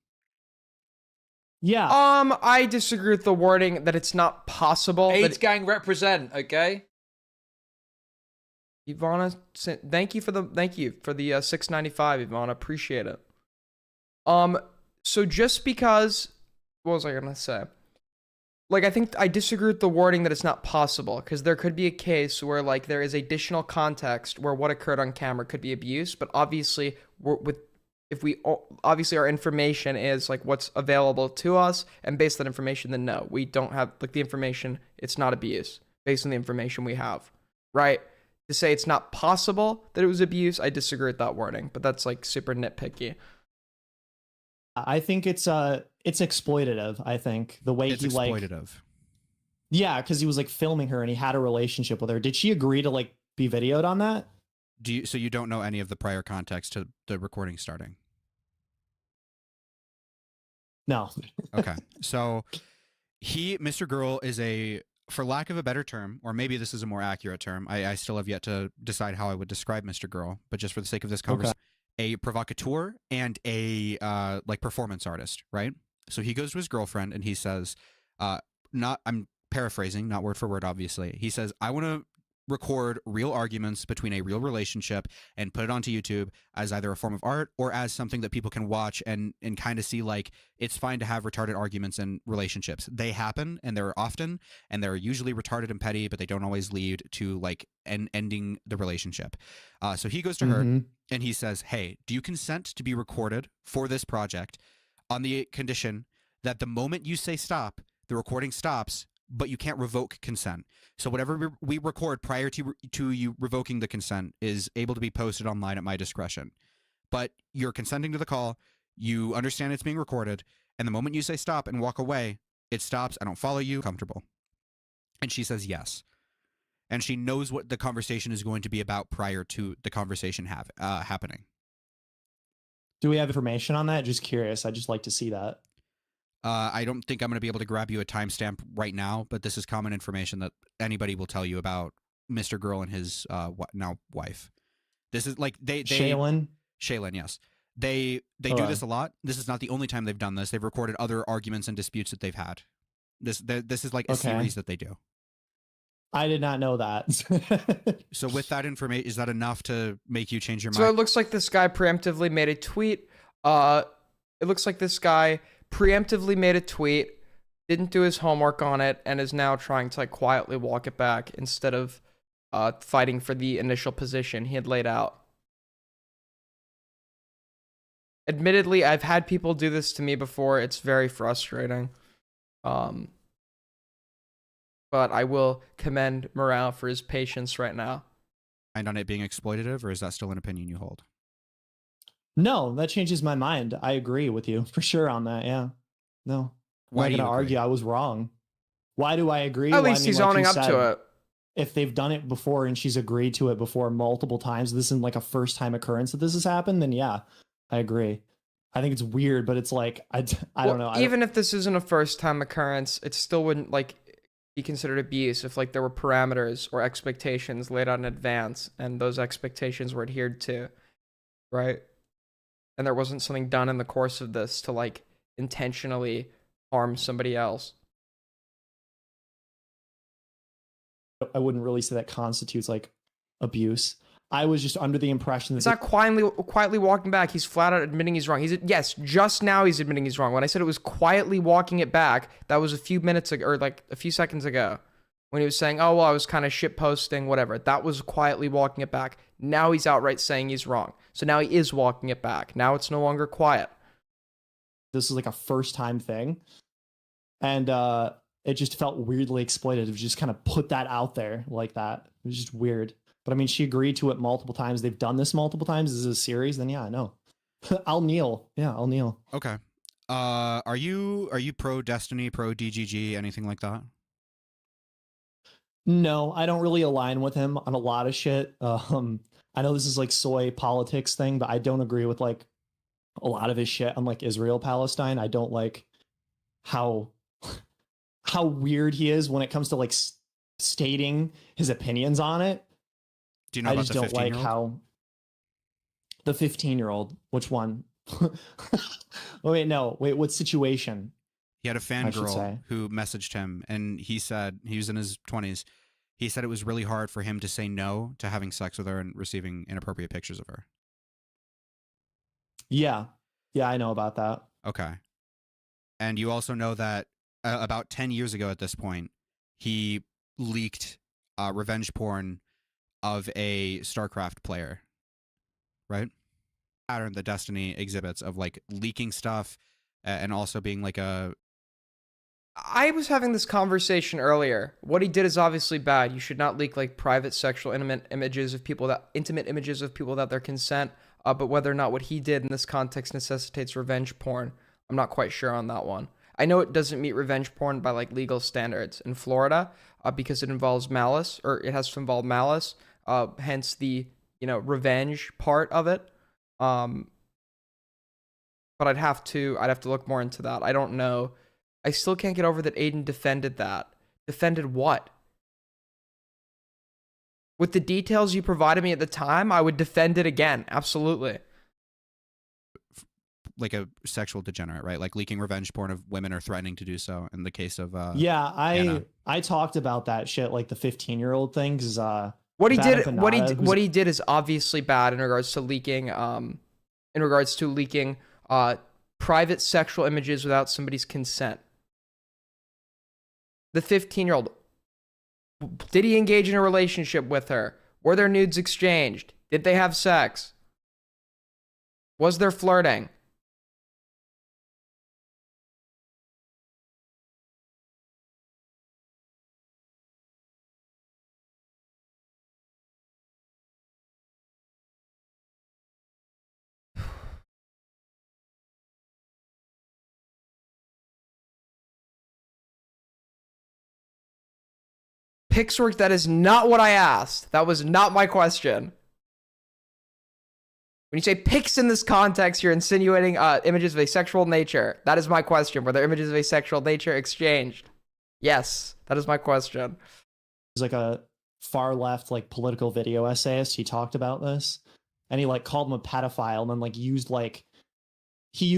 yeah. I disagree with the wording that it's not possible. AIDS That gang represent, okay? Ivana, thank you for the $6.95, Ivana. Appreciate it. So just because, what was I gonna say? Like, I think I disagree with the wording that it's not possible, because there could be a case where like there is additional context where what occurred on camera could be abuse, but obviously obviously our information is like what's available to us, and based on that information, then no, we don't have like the information. It's not abuse based on the information we have, right? To say it's not possible that it was abuse, I disagree with that wording, but that's like super nitpicky. I think it's exploitative. I think the way It's he like, exploitative. yeah, because he was like filming her and he had a relationship with her. Did she agree to like be videoed on that? So you don't know any of the prior context to the recording starting? No. Okay. So Mr. Girl is for lack of a better term, or maybe this is a more accurate term, I still have yet to decide how I would describe Mr. Girl, but just for the sake of this conversation, a provocateur and a like performance artist, right? So he goes to his girlfriend and he says, I'm paraphrasing, not word for word, obviously. He says, I want to record real arguments between a real relationship and put it onto YouTube as either a form of art or as something that people can watch and kind of see like it's fine to have retarded arguments in relationships. They happen and they're often and they're usually retarded and petty, but they don't always lead to like ending the relationship. So he goes to her and he says, hey, do you consent to be recorded for this project on the condition that the moment you say stop, the recording stops, but you can't revoke consent. So whatever we record prior to you revoking the consent is able to be posted online at my discretion. But you're consenting to the call, you understand it's being recorded, and the moment you say stop and walk away, it stops, I don't follow you, comfortable. And she says yes. And she knows what the conversation is going to be about prior to the conversation happening. Do we have information on that? Just curious. I'd just like to see that. I don't think I'm going to be able to grab you a timestamp right now, but this is common information that anybody will tell you about Mr. Girl and his now wife. This is like Shaylin, yes. They do this a lot. This is not the only time they've done this. They've recorded other arguments and disputes that they've had. This is like a series that they do. I did not know that. So with that information, is that enough to make you change your mind? So it looks like this guy preemptively made a tweet. It looks like this guy preemptively made a tweet, didn't do his homework on it, and is now trying to like quietly walk it back instead of fighting for the initial position he had laid out. Admittedly, I've had people do this to me before. It's very frustrating. But I will commend Morale for his patience right now. And on it being exploitative, or is that still an opinion you hold? No, that changes my mind. I agree with you for sure on that. Yeah. No. Why I'm do not you going to argue I was wrong. Why do I agree? At Well, least I mean, he's like owning you up said, to it. If they've done it before and she's agreed to it before multiple times, this isn't like a first time occurrence that this has happened, then yeah, I agree. I think it's weird, but it's like, I don't know. Even if this isn't a first time occurrence, it still wouldn't like be considered abuse if like there were parameters or expectations laid out in advance and those expectations were adhered to, right? And there wasn't something done in the course of this to like intentionally harm somebody else. I wouldn't really say that constitutes like abuse. I was just under the impression that It's not quietly walking back. He's flat out admitting he's wrong. Yes, just now he's admitting he's wrong. When I said it was quietly walking it back, that was a few minutes ago, or like a few seconds ago. when he was saying, oh, well, I was kind of shit posting, whatever. That was quietly walking it back. Now he's outright saying he's wrong. So now he is walking it back. Now it's no longer quiet. This is like a first time thing. And it just felt weirdly exploitative. Just kind of put that out there like that. It was just weird. But I mean, she agreed to it multiple times. They've done this multiple times. This is a series. Then yeah, I know. I'll kneel. Yeah, I'll kneel. Okay. Are you pro Destiny, pro DGG, anything like that? No, I don't really align with him on a lot of shit. I know this is like soy politics thing, but I don't agree with like a lot of his shit on like Israel Palestine. I don't like how weird he is when it comes to like stating his opinions on it. Do you know I about just the don't like 15-year-old? how the 15-year-old. Which one? Oh, wait, no. Wait, what situation? He had a I should fangirl say. who messaged him, and he said he was in his 20s. He said it was really hard for him to say no to having sex with her and receiving inappropriate pictures of her. Yeah. Yeah, I know about that. Okay. And you also know that about 10 years ago at this point, he leaked revenge porn of a StarCraft player, right? Pattern that Destiny exhibits of like leaking stuff and also being like a... I was having this conversation earlier. What he did is obviously bad. You should not leak like private sexual intimate images of people without their consent. But whether or not what he did in this context necessitates revenge porn, I'm not quite sure on that one. I know it doesn't meet revenge porn by like legal standards in Florida because it involves malice, or it has to involve malice. Hence the revenge part of it. But I'd have to look more into that. I don't know. I still can't get over that Aiden defended that. Defended what? With the details you provided me at the time, I would defend it again. Absolutely. Like a sexual degenerate, right? Like leaking revenge porn of women or threatening to do so in the case of yeah, Anna. I talked about that shit, like the 15-year-old thing, because what he did is obviously bad in regards to leaking private sexual images without somebody's consent. The 15-year-old, did he engage in a relationship with her? Were there nudes exchanged? Did they have sex? Was there flirting? Pixwork, that is not what I asked. That was not my question. When you say pics in this context, you're insinuating images of a sexual nature. That is my question. Were there images of a sexual nature exchanged? Yes, that is my question. He's like a far left, like political video essayist. He talked about this, and he like called him a pedophile, and then like used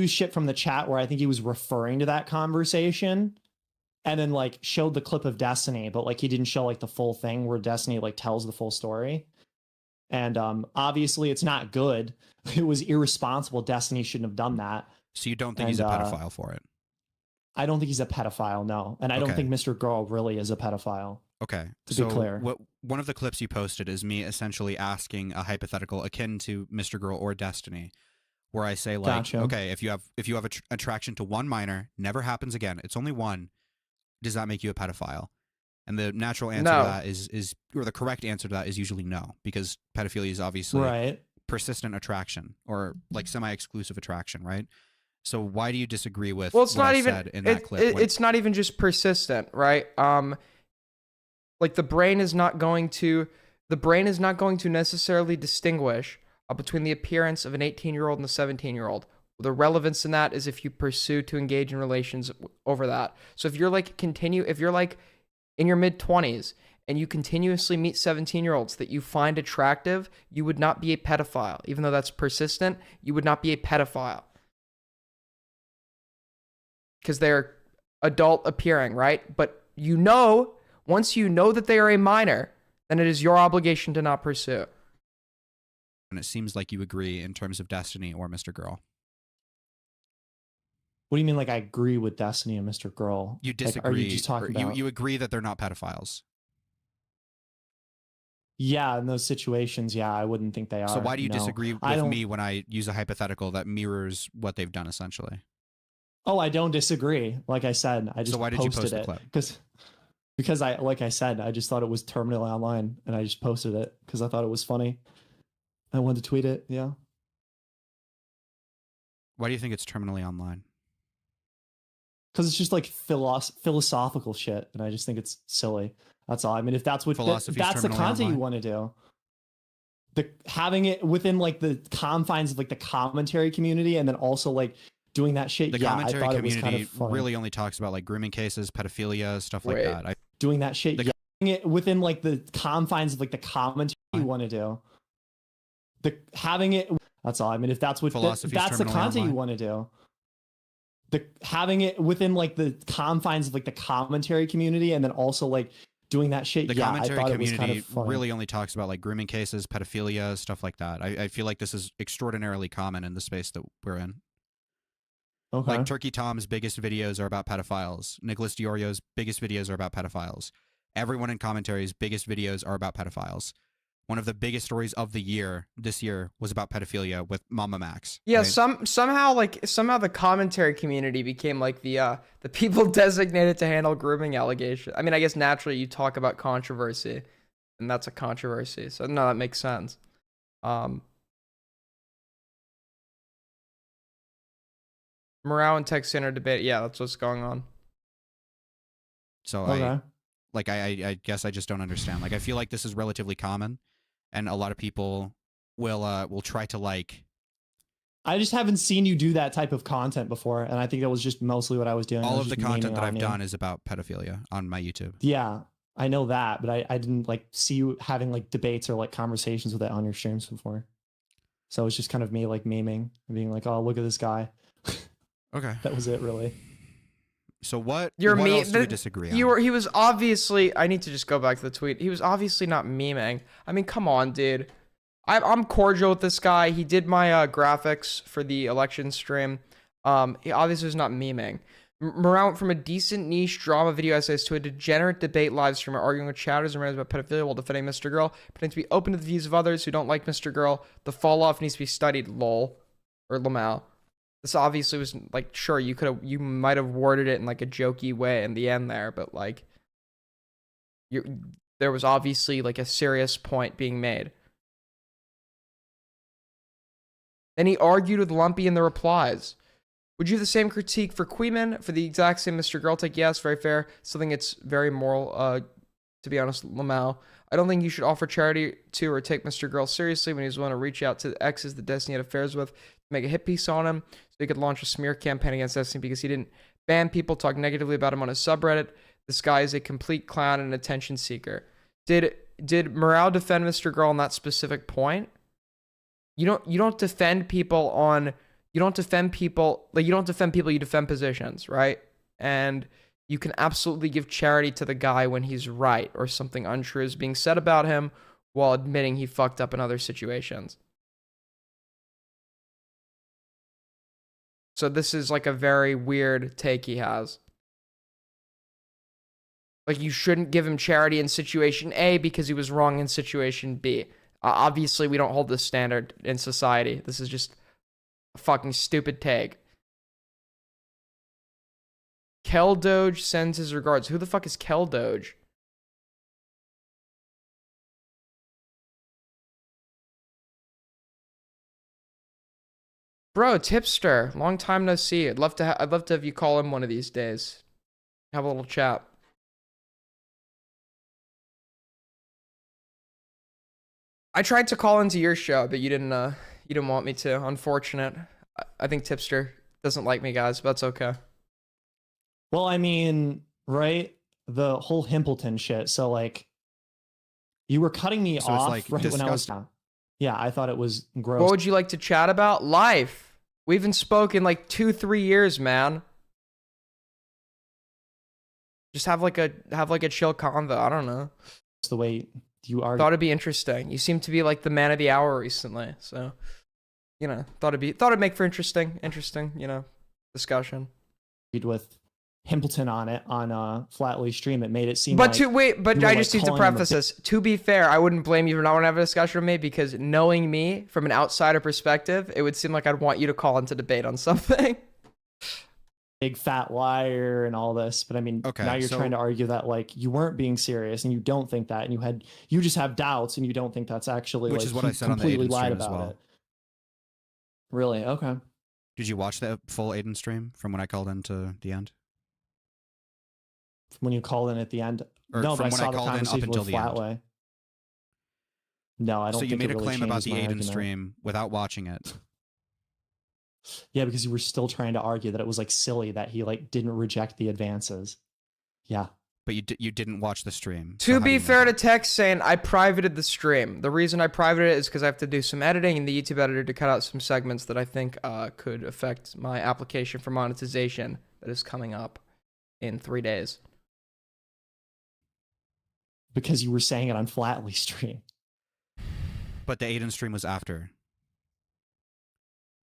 shit from the chat where I think he was referring to that conversation. And then like showed the clip of Destiny, but like he didn't show like the full thing where Destiny like tells the full story. And obviously it's not good. It was irresponsible. Destiny shouldn't have done that. So you don't think he's a pedophile for it? I don't think he's a pedophile, no. And I don't think Mr. Girl really is a pedophile. Okay. To be clear. One of the clips you posted is me essentially asking a hypothetical akin to Mr. Girl or Destiny, where I say like, Gotcha. okay, if you have attraction to one minor, never happens again. It's only one. Does that make you a pedophile? And the natural answer to that is, or the correct answer to that is usually no, because pedophilia is obviously persistent attraction or like semi-exclusive attraction, right? So why do you disagree with it's what not I even, said in that clip? It's not even just persistent, right? Like the brain is not going to necessarily distinguish between the appearance of an 18-year-old and a 17-year-old. The relevance in that is if you pursue to engage in relations over that. So if you're like in your mid-20s and you continuously meet 17-year-olds that you find attractive, you would not be a pedophile. Even though that's persistent, you would not be a pedophile. Because they're adult appearing, right? But once you know that they are a minor, then it is your obligation to not pursue. And it seems like you agree in terms of Destiny or Mr. Girl. What do you mean, like I agree with Destiny and Mr. Girl? You disagree. Like, are you just talking about... You agree that they're not pedophiles. Yeah, in those situations, yeah, I wouldn't think they are. So why do you no. disagree I with don't, me when I use a hypothetical that mirrors what they've done essentially? Oh, I don't disagree. Like I said, I just why did you posted post the it clip? because I, like I said, I just thought it was terminally online, and I just posted it because I thought it was funny. I wanted to tweet it. Yeah. Why do you think it's terminally online? Because it's just like philosophical shit, and I just think it's silly. That's all. I mean, if that's what Philosophy's that's the terminally content online? you want to do, having it within like the confines of like the commentary community, and then also like doing that shit. The yeah, I commentary thought it was community kind of funny. really only talks about like grooming cases, pedophilia, stuff like Wait. that. Doing that shit. The- Yeah, having it within like the confines of like the commentary you want to do. Having it. That's all. I mean, if that's what Philosophy's that's the terminally content you online? want to do. Having it within like the confines of like the commentary community, and then also like doing that shit. The yeah, I commentary thought it was community kind of funny. really only talks about like grooming cases, pedophilia, stuff like that. I feel like this is extraordinarily common in the space that we're in. Okay. Like Turkey Tom's biggest videos are about pedophiles. Nicholas Diorio's biggest videos are about pedophiles. Everyone in commentary's biggest videos are about pedophiles. One of the biggest stories of the year this year was about pedophilia with Mama Max. Yeah, right? somehow the commentary community became like the people designated to handle grooming allegations. I mean, I guess naturally you talk about controversy, and that's a controversy. So no, that makes sense. Morale and tech center debate. Yeah, that's what's going on. So Okay. I guess I just don't understand. Like I feel like this is relatively common, and a lot of people will try to like. I just haven't seen you do that type of content before, and I think that was just mostly what I was doing. I All was of the just content memeing that on I've you. done is about pedophilia on my YouTube. Yeah, I know that, but I didn't like see you having like debates or like conversations with it on your streams before. So it was just kind of me like memeing and being like, "Oh, look at this guy." Okay. That was it, really. So what? You're what me. else do we disagree on? He was obviously. I need to just go back to the tweet. He was obviously not memeing. I mean, come on, dude. I'm cordial with this guy. He did my graphics for the election stream. He obviously was not memeing. Morale went from a decent niche drama video essays to a degenerate debate live streamer arguing with chatters and rants about pedophilia while defending Mr. Girl, pretending to be open to the views of others who don't like Mr. Girl. The fall off needs to be studied. Lol, or Lamau. This obviously was like, sure, you might have worded it in like a jokey way in the end there, but like, there was obviously like a serious point being made. Then he argued with Lumpy in the replies. Would you have the same critique for Queeman for the exact same Mr. Girl take? Yes, very fair. Something it's very moral, to be honest, Lamau. I don't think you should offer charity to or take Mr. Girl seriously when he's willing to reach out to the exes that Destiny had affairs with, make a hit piece on him so he could launch a smear campaign against Destiny because he didn't ban people, talk negatively about him on his subreddit. This guy is a complete clown and attention seeker. Did Morale defend Mr. Girl on that specific point? You don't defend people, you defend people, you defend positions, right? And you can absolutely give charity to the guy when he's right or something untrue is being said about him while admitting he fucked up in other situations. So this is like a very weird take he has. Like, you shouldn't give him charity in situation A because he was wrong in situation B. Obviously, we don't hold this standard in society. This is just a fucking stupid take. Kel Doge sends his regards. Who the fuck is Kel Doge? Bro, Tipster, long time no see. I'd love to have you call him one of these days. Have a little chat. I tried to call into your show, but you didn't want me to. Unfortunate. I think Tipster doesn't like me, guys, but that's okay. Well, I mean, right? The whole Himpleton shit. So like, you were cutting me So it's, off like, right when I was. disgusting. Yeah, I thought it was gross. What would you like to chat about? Life. We haven't spoken like 2-3 years, man. Just have like a chill convo. I don't know. It's the way you are. Thought it'd be interesting. You seem to be like the man of the hour recently, so thought it'd make for interesting, discussion. With Himpleton on it on Flatly stream. It made it seem But like to wait, but you were, I like, just need to calling him a preface this. To be fair, I wouldn't blame you for not wanting to have a discussion with me, because knowing me from an outsider perspective, it would seem like I'd want you to call into debate on something. big fat liar and all this. But I mean, Okay, now you're so- trying to argue that like you weren't being serious and you don't think that, and you just have doubts and you don't think that's actually Which like is what he I said on the completely Aiden lied stream as about well. it. Really? Okay. Did you watch the full Aiden stream from when I called in to the end? When you called in at the end, Or no, from but I when I saw the called in up conversation until with the end? Flatway. No, I don't So you think made it a really claim about changes the my Aiden argument. stream without watching it. Yeah, because you were still trying to argue that it was like silly that he like didn't reject the advances. Yeah. But you didn't watch the stream. so To how do be you know fair that? to text saying I privated the stream. The reason I privated it is because I have to do some editing in the YouTube editor to cut out some segments that I think could affect my application for monetization that is coming up in 3 days. Because you were saying it on Flatly stream. But the Aiden stream was after.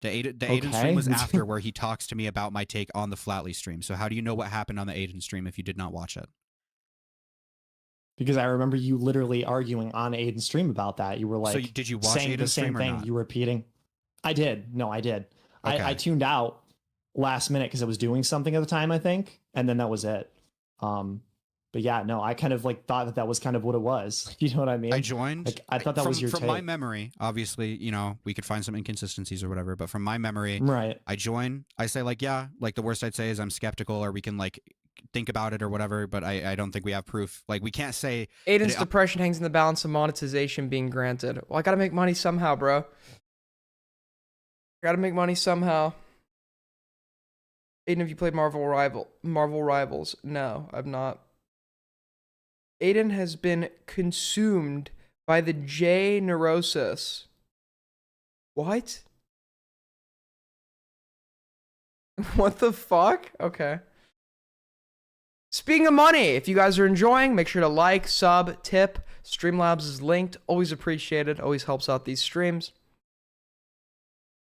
The Aiden stream Okay. was after, where he talks to me about my take on the Flatly stream. So how do you know what happened on the Aiden stream if you did not watch it? Because I remember you literally arguing on Aiden's stream about that. You were like, So did you watch saying the Aiden's same stream or thing. not? You were repeating. I did. No, I did. Okay. I tuned out last minute because I was doing something at the time, I think, and then that was it. But yeah, no, I kind of like thought that was kind of what it was. You know what I mean? I joined. Like, I thought that from, was your from take. my memory. Obviously, you know, we could find some inconsistencies or whatever. But from my memory, Right. I join. I say like, yeah, like the worst I'd say is I'm skeptical, or we can like think about it or whatever. But I don't think we have proof. Like we can't say Aiden's it- depression hangs in the balance of monetization being granted. Well, I gotta make money somehow, bro. I gotta make money somehow. Aiden, have you played Marvel Rivals? No, I've not. Aiden has been consumed by the J neurosis. What? What the fuck? Okay. Speaking of money, if you guys are enjoying, make sure to like, sub, tip. Streamlabs is linked. Always appreciated. Always helps out these streams.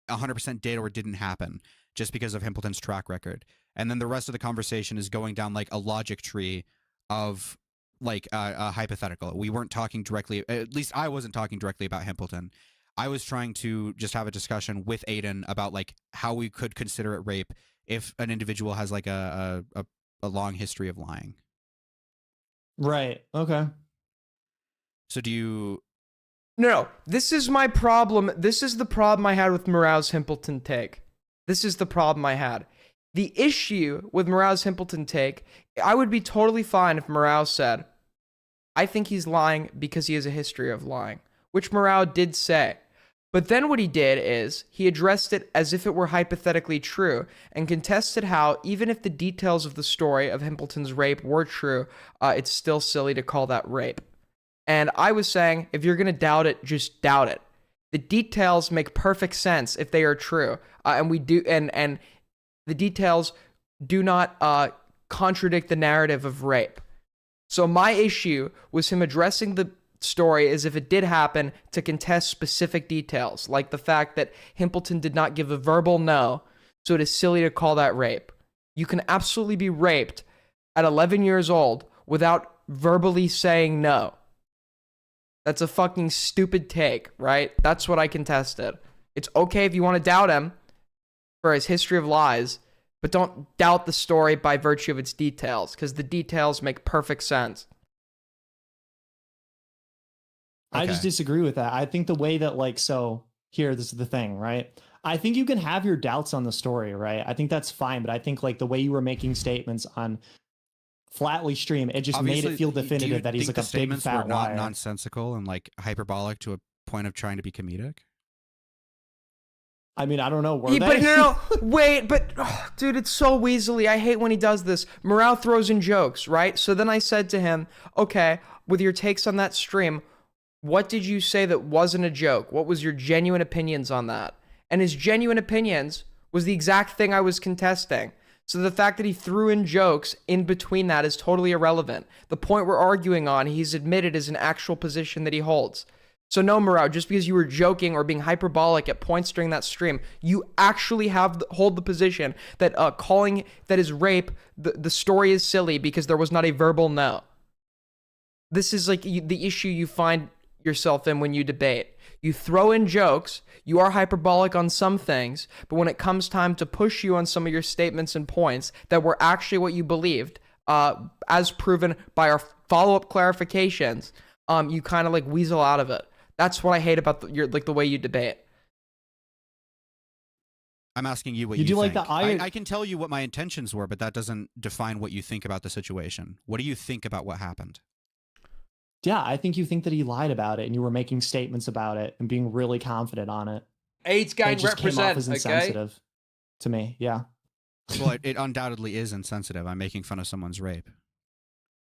100% did or didn't happen just because of Himpleton's track record. And then the rest of the conversation is going down like a logic tree of like a hypothetical. We weren't talking directly, at least I wasn't talking directly about Himpleton. I was trying to just have a discussion with Aiden about like how we could consider it rape if an individual has like a long history of lying. Right. Okay. So do you... No, this is my problem. This is the problem I had with Morale's Himpleton take. This is the problem I had. The issue with Morale's Himpleton take, I would be totally fine if Morale said, I think he's lying because he has a history of lying, which Morale did say. But then what he did is he addressed it as if it were hypothetically true and contested how, even if the details of the story of Himpleton's rape were true, it's still silly to call that rape. And I was saying, if you're going to doubt it, just doubt it. The details make perfect sense if they are true. And the details do not contradict the narrative of rape. So my issue was him addressing the story as if it did happen to contest specific details, like the fact that Himpleton did not give a verbal no, so it is silly to call that rape. You can absolutely be raped at 11 years old without verbally saying no. That's a fucking stupid take, right? That's what I contested. It's okay if you want to doubt him for his history of lies, but don't doubt the story by virtue of its details, because the details make perfect sense. I just disagree with that. I think the way that like, so here, this is the thing, right? I think you can have your doubts on the story, right? I think that's fine, but I think like the way you were making statements on Flatly stream, it just made it feel do you definitive that he's think like the a big statements fat were not liar. nonsensical and like hyperbolic to a point of trying to be comedic? I mean, I don't know. Were Yeah, they? but no, wait, but dude, it's so weaselly. I hate when he does this. Morale throws in jokes, right? So then I said to him, okay, with your takes on that stream, what did you say that wasn't a joke? What was your genuine opinions on that? And his genuine opinions was the exact thing I was contesting. So the fact that he threw in jokes in between that is totally irrelevant. The point we're arguing on, he's admitted is an actual position that he holds. So no, Morale, just because you were joking or being hyperbolic at points during that stream, you actually hold the position that calling that is rape, the story is silly because there was not a verbal no. This is like the issue you find yourself in when you debate. You throw in jokes, you are hyperbolic on some things, but when it comes time to push you on some of your statements and points that were actually what you believed, as proven by our follow-up clarifications, you kind of like weasel out of it. That's what I hate about the way you debate. I'm asking you what You you do think. like the iron- I can tell you what my intentions were, but that doesn't define what you think about the situation. What do you think about what happened? Yeah, I think you think that he lied about it and you were making statements about it and being really confident on it. AIDS And gang it just came off represent, as okay? insensitive to me. Yeah. Well, it undoubtedly is insensitive. I'm making fun of someone's rape.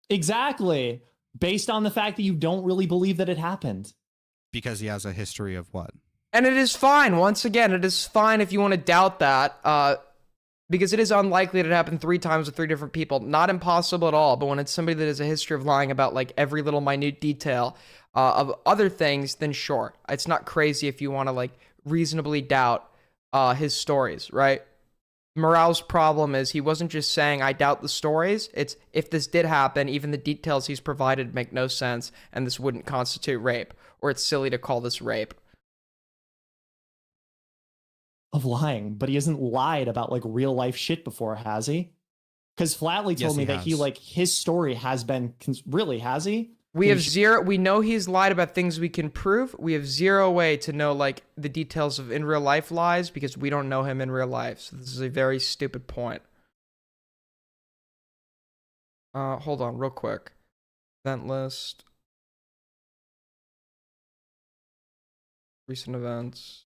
Exactly. Based on the fact that you don't really believe that it happened. Because he has a history of what? And it is fine. Once again, it is fine if you want to doubt that, because it is unlikely that it happened 3 times with 3 different people. Not impossible at all, but when it's somebody that has a history of lying about like every little minute detail of other things, then sure. It's not crazy if you want to like reasonably doubt his stories, right? Morale's problem is he wasn't just saying, I doubt the stories. It's, if this did happen, even the details he's provided make no sense, and this wouldn't constitute rape, or it's silly to call this rape. Of lying, but he hasn't lied about like real life shit before, has he? Because Flatly told Yes, me he that he has. like his story has been really, has he? We have He's- zero. We know he's lied about things we can prove. We have zero way to know like the details of in real life lies because we don't know him in real life. So this is a very stupid point. Hold on, real quick. Event list. Recent events.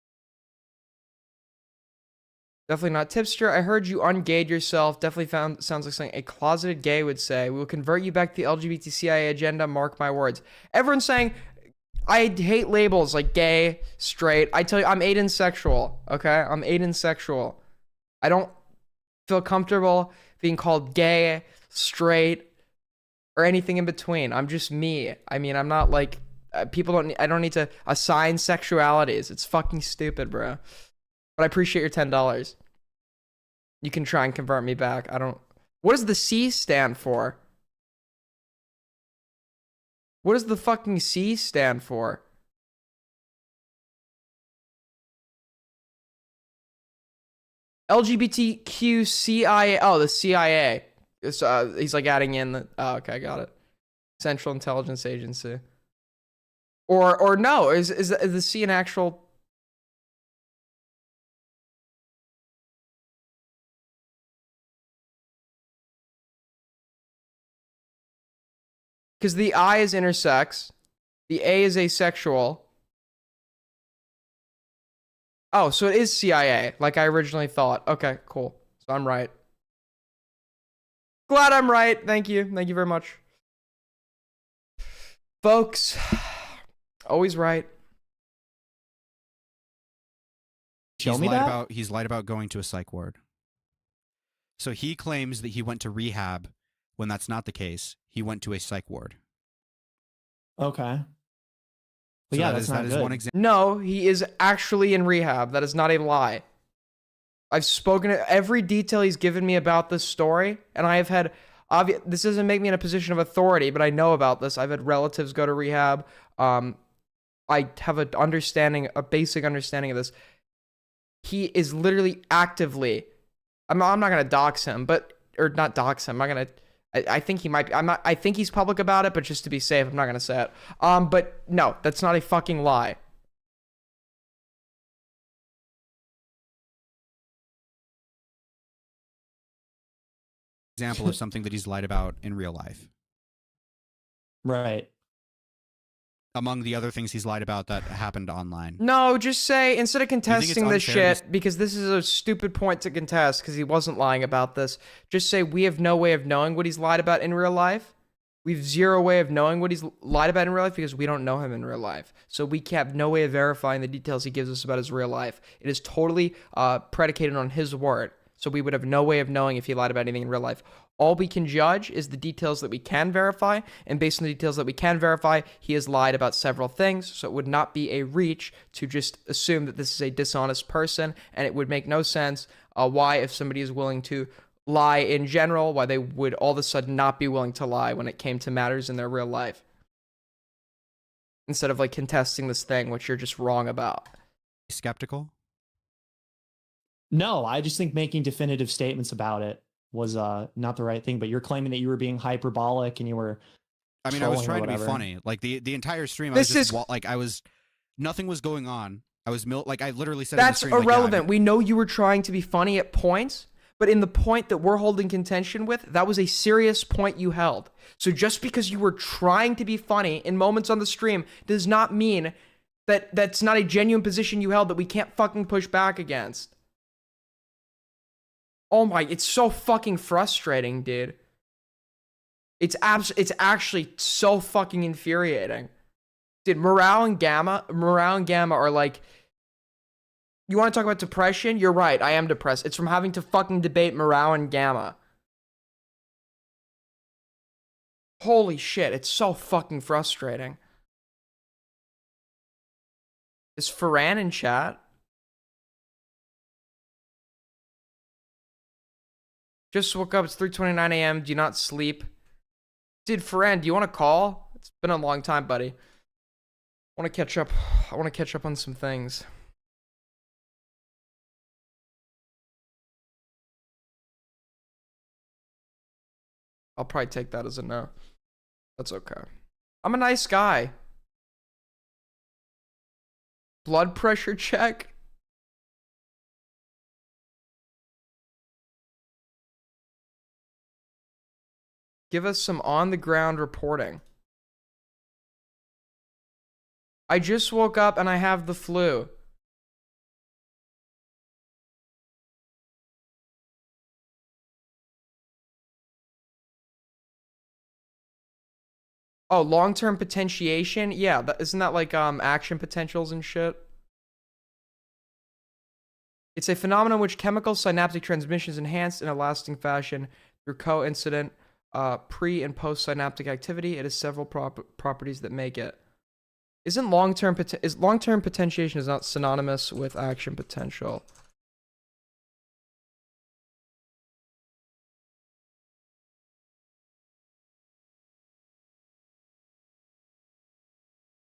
Definitely not tipster. I heard you ungayed yourself. Definitely sounds like something a closeted gay would say. We will convert you back to the LGBTQIA agenda. Mark my words. Everyone's saying I hate labels like gay, straight. I tell you, I'm Aiden sexual. Okay, I'm Aiden sexual. I don't feel comfortable being called gay, straight, or anything in between. I'm just me. I mean, I'm not like people don't. I don't need to assign sexualities. It's fucking stupid, bro. But I appreciate your $10. You can try and convert me back. I don't... What does the C stand for? What does the fucking C stand for? LGBTQCIA. Oh, the CIA. It's, he's like adding in the... Oh, okay, got it. Central Intelligence Agency. Or no, is the C an actual... Because the I is intersex, the A is asexual. Oh, so it is CIA, like I originally thought. Okay, cool. So I'm right. Glad I'm right. Thank you. Thank you very much. Folks, always right. Show me that? He's lied about going to a psych ward. So he claims that he went to rehab when that's not the case. He went to a psych ward. Okay. But So yeah, that that's is- not that is good. one example. No, he is actually in rehab. That is not a lie. I've spoken to every detail he's given me about this story, and I have had this doesn't make me in a position of authority, but I know about this. I've had relatives go to rehab. I have a basic understanding of this. He is literally actively. I'm not gonna dox him, or not dox him. I think he might be. I think he's public about it, but just to be safe, I'm not gonna say it. But no, that's not a fucking lie. Example of something that he's lied about in real life. Right. Among the other things he's lied about that happened online. No, just say, instead of contesting this unfair shit, because this is a stupid point to contest, because he wasn't lying about this, just say we have no way of knowing what he's lied about in real life. We have zero way of knowing what he's lied about in real life because we don't know him in real life. So we have no way of verifying the details he gives us about his real life. It is totally predicated on his word. So we would have no way of knowing if he lied about anything in real life. All we can judge is the details that we can verify, and based on the details that we can verify, he has lied about several things, so it would not be a reach to just assume that this is a dishonest person, and it would make no sense why, if somebody is willing to lie in general, why they would all of a sudden not be willing to lie when it came to matters in their real life. Instead of like contesting this thing, which you're just wrong about. Skeptical? No, I just think making definitive statements about it was not the right thing. But you're claiming that you were being hyperbolic and you were. I mean, I was trying to be whatever. funny. Like the entire stream, nothing was going on. I literally said. That's in the stream, irrelevant. We know you were trying to be funny at points, but in the point that we're holding contention with, that was a serious point you held. So just because you were trying to be funny in moments on the stream does not mean that that's not a genuine position you held that we can't fucking push back against. Oh my, it's so fucking frustrating, dude. It's actually so fucking infuriating. Dude, Morale and Gamma are like, you want to talk about depression? You're right, I am depressed. It's from having to fucking debate Morale and Gamma. Holy shit, it's so fucking frustrating. Is Ferran in chat? Just woke up, it's 3:29 a.m. Do you not sleep? Dude, Ferran, do you want to call? It's been a long time, buddy. I want to catch up. I want to catch up on some things. I'll probably take that as a no. That's okay. I'm a nice guy. Blood pressure check? Give us some on-the-ground reporting. I just woke up and I have the flu. Oh, long-term potentiation? Yeah, isn't that like action potentials and shit? It's a phenomenon in which chemical synaptic transmission is enhanced in a lasting fashion through coincident pre- and post-synaptic activity. It has several properties that make it. Isn't long-term potentiation is not synonymous with action potential?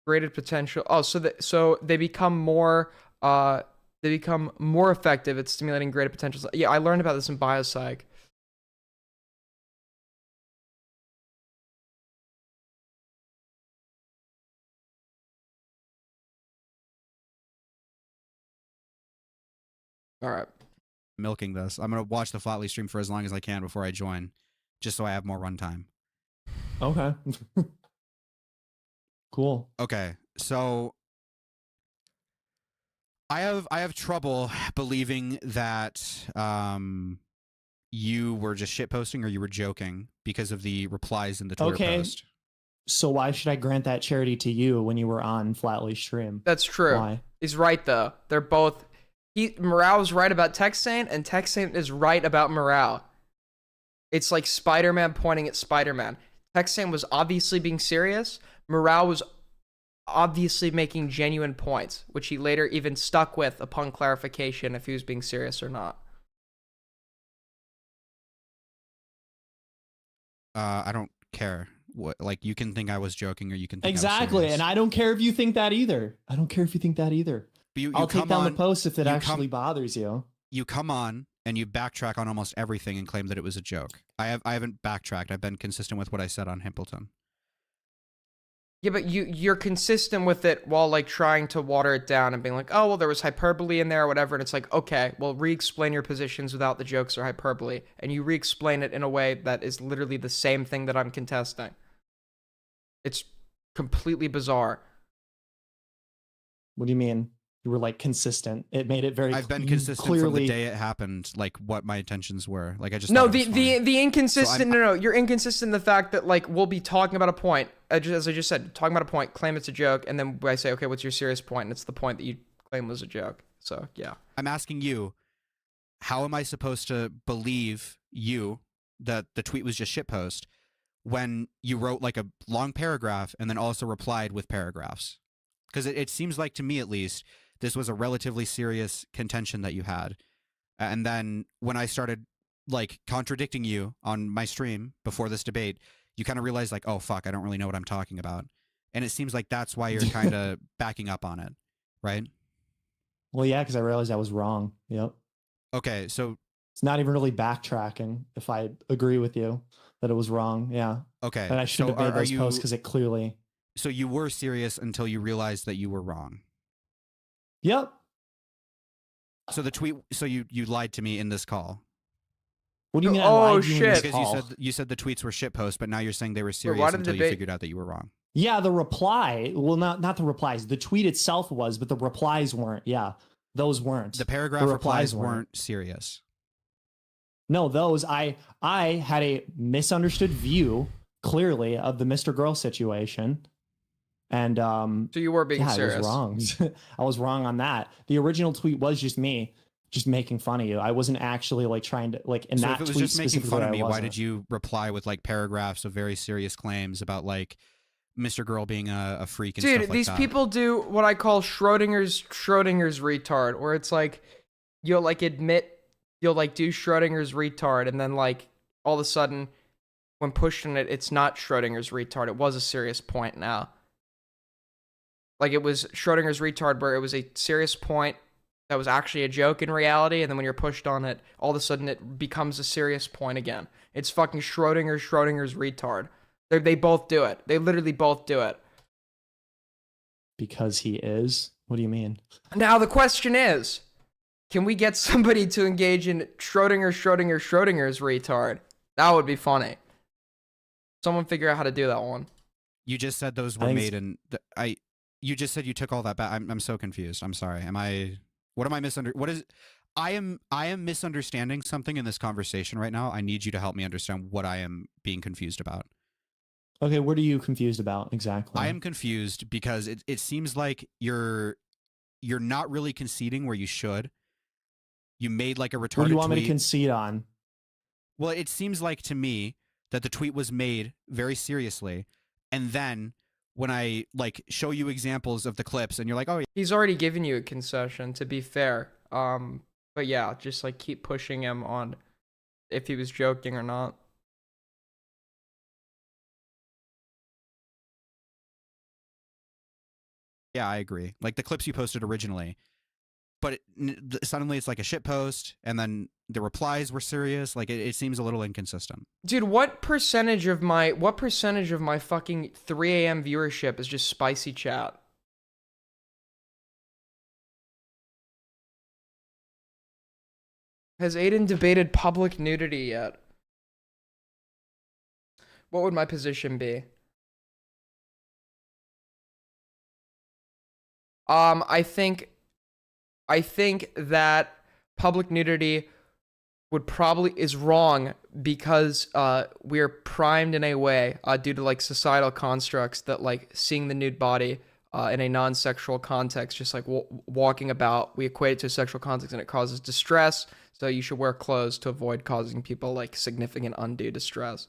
Graded potential. Oh, so they become more effective at stimulating graded potentials. Yeah, I learned about this in biopsych. All right. Milking this. I'm gonna watch the Flatly stream for as long as I can before I join, just so I have more runtime. Okay. Cool. Okay, so I have trouble believing that you were just shitposting or you were joking because of the replies in the Twitter post. So why should I grant that charity to you when you were on Flatly stream? That's true. Why? He's right though. They're both. Morale is right about Texane, and Texane is right about Morale. It's like Spider-Man pointing at Spider-Man. Texane was obviously being serious. Morale was obviously making genuine points, which he later even stuck with upon clarification if he was being serious or not. I don't care. What, like, you can think I was joking or you can think exactly, I was serious. And I don't care if you think that either. I don't care if you think that either. I'll take down the post if it actually bothers you. You come on and you backtrack on almost everything and claim that it was a joke. I haven't backtracked. I've been consistent with what I said on Himpleton. Yeah, but you're consistent with it while like trying to water it down and being like, oh well, there was hyperbole in there or whatever, and it's like, okay, well, re-explain your positions without the jokes or hyperbole, and you re-explain it in a way that is literally the same thing that I'm contesting. It's completely bizarre. What do you mean? You were like consistent. It made it very. I've been consistent clearly from the day it happened. Like what my intentions were. Like I just no the inconsistent. So no, you're inconsistent in the fact that like we'll be talking about a point, as I just said, talking about a point, claim it's a joke, and then I say, okay, what's your serious point? And it's the point that you claim was a joke. So yeah. I'm asking you, how am I supposed to believe you that the tweet was just shitpost when you wrote like a long paragraph and then also replied with paragraphs? Because it seems like, to me at least, this was a relatively serious contention that you had. And then when I started like contradicting you on my stream before this debate, you kind of realized like, oh fuck, I don't really know what I'm talking about. And it seems like that's why you're kind of backing up on it, right? Well, yeah, because I realized I was wrong. Yep. Okay, so it's not even really backtracking if I agree with you that it was wrong. Yeah. Okay. And I should have made those posts because it clearly. So you were serious until you realized that you were wrong. Yep. So the tweet. So you lied to me in this call. What do you mean? Oh shit! Because you said the tweets were shitposts, but now you're saying they were serious until you figured out that you were wrong. Yeah, the reply. Well, not the replies. The tweet itself was, but the replies weren't. Yeah, those weren't. The paragraph replies weren't serious. No, those I had a misunderstood view clearly of the Mr. Girl situation. And so you were being serious. I was wrong. I was wrong on that. The original tweet was just me just making fun of you. I wasn't actually like trying to like in so that if it was tweet just making fun of me, why did you you reply with like paragraphs of very serious claims about like Mr. Girl being a freak and stuff like that? Dude, these people do what I call Schrodinger's retard, where it's like you'll like admit you'll like do Schrodinger's retard, and then like all of a sudden when pushed in it, it's not Schrodinger's retard. It was a serious point now. Like it was Schrodinger's retard where it was a serious point that was actually a joke in reality, and then when you're pushed on it, all of a sudden it becomes a serious point again. It's fucking Schrodinger's retard. They both do it. They literally both do it. Because he is? What do you mean? Now the question is, can we get somebody to engage in Schrodinger's retard? That would be funny. Someone figure out how to do that one. You just said those were made in you just said you took all that back. I'm so confused. I'm sorry. What am I I am misunderstanding something in this conversation right now. I need you to help me understand what I am being confused about. Okay, what are you confused about exactly? I am confused because it seems like you're not really conceding where you should. You made like a retarded tweet. What do you want me to concede on? Well, it seems like to me that the tweet was made very seriously, and then when I like show you examples of the clips and you're like, oh yeah. He's already given you a concession, to be fair. But yeah, just like keep pushing him on if he was joking or not. Yeah, I agree. Like the clips you posted originally, but suddenly it's like a shit post, and then the replies were serious. Like it seems a little inconsistent. Dude, what percentage of my fucking 3 a.m. viewership is just spicy chat? Has Aiden debated public nudity yet? What would my position be? I think that public nudity is wrong because we're primed in a way due to like societal constructs that like seeing the nude body in a non-sexual context, just like walking about, we equate it to a sexual context, and it causes distress. So you should wear clothes to avoid causing people like significant undue distress.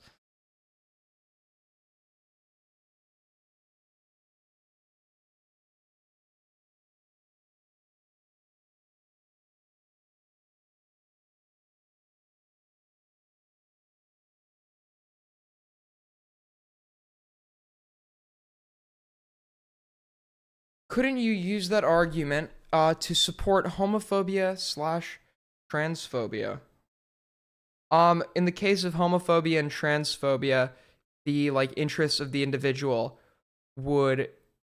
Couldn't you use that argument to support homophobia/transphobia? In the case of homophobia and transphobia, the like interests of the individual would,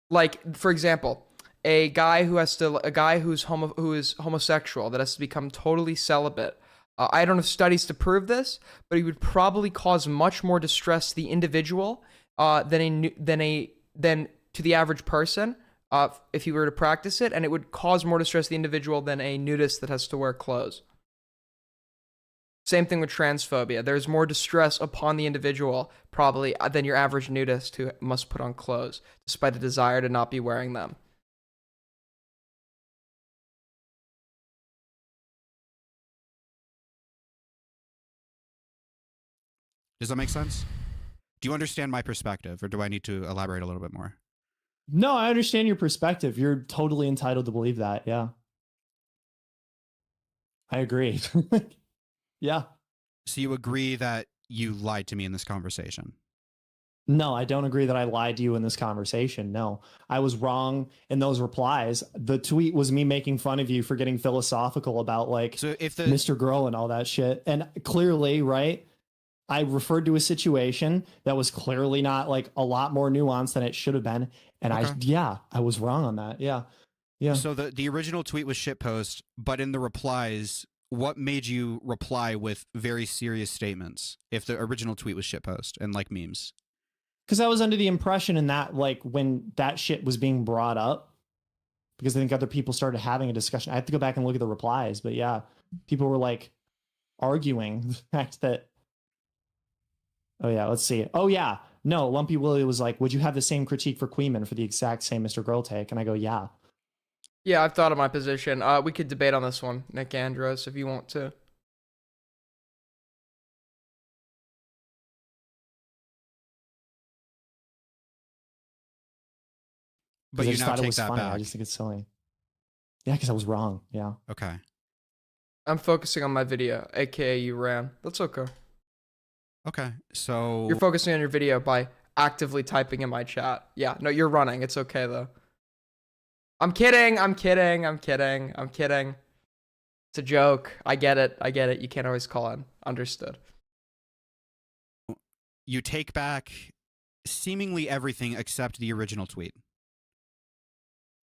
like, for example, a guy who is homosexual that has to become totally celibate. I don't have studies to prove this, but he would probably cause much more distress to the individual than to the average person. If he were to practice it, and it would cause more distress to the individual than a nudist that has to wear clothes. Same thing with transphobia. There's more distress upon the individual, probably, than your average nudist who must put on clothes, despite the desire to not be wearing them. Does that make sense? Do you understand my perspective, or do I need to elaborate a little bit more? No, I understand your perspective. You're totally entitled to believe that. Yeah. I agree. Yeah. So you agree that you lied to me in this conversation? No, I don't agree that I lied to you in this conversation. No, I was wrong in those replies. The tweet was me making fun of you for getting philosophical about like So if the Mr. Girl and all that shit. And clearly, right, I referred to a situation that was clearly not like a lot more nuanced than it should have been. And Okay. I was wrong on that. Yeah. Yeah. So the original tweet was shitpost, but in the replies, what made you reply with very serious statements if the original tweet was shitpost and like memes? Because I was under the impression in that, like, when that shit was being brought up, because I think other people started having a discussion. I have to go back and look at the replies, but yeah, people were like arguing the fact that, oh yeah, let's see. Oh yeah, no, Lumpy Willie was like, would you have the same critique for Queeman for the exact same Mr. Girl take? And I go, yeah. Yeah, I've thought of my position. We could debate on this one, Nick Andros, if you want to. But I you just now thought it take was that funny. I back. just think it's silly. Yeah, because I was wrong. Yeah. Okay. I'm focusing on my video, aka you ran. That's okay. Okay. So You're focusing on your video by actively typing in my chat. Yeah, no, you're running. It's okay though. I'm kidding. I'm kidding. I'm kidding. I'm kidding. It's a joke. I get it. I get it. You can't always call in. Understood. you take back seemingly everything except the original tweet.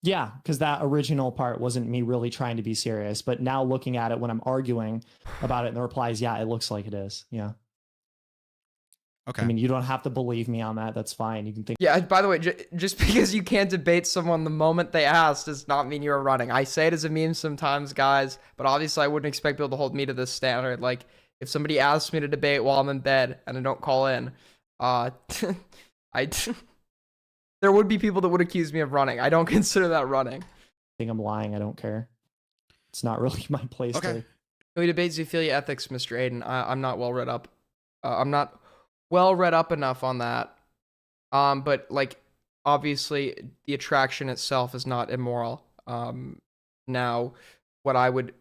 Yeah, because that original part wasn't me really trying to be serious. But now looking at it when I'm arguing about it in the replies, yeah, it looks like it is. Yeah. Okay. I mean, you don't have to believe me on that. That's fine. You can think. Yeah, by the way, just because you can't debate someone the moment they ask does not mean you're running. I say it as a meme sometimes, guys, but obviously I wouldn't expect people to hold me to this standard. Like, if somebody asks me to debate while I'm in bed and I don't call in, there would be people that would accuse me of running. I don't consider that running. I think I'm lying. I don't care. It's not really my place Okay. to. Can we debate zoophilia ethics, Mr. Aiden? I'm not well read up. I'm not well read up enough on that. But like, obviously, the attraction itself is not immoral. Now, what I would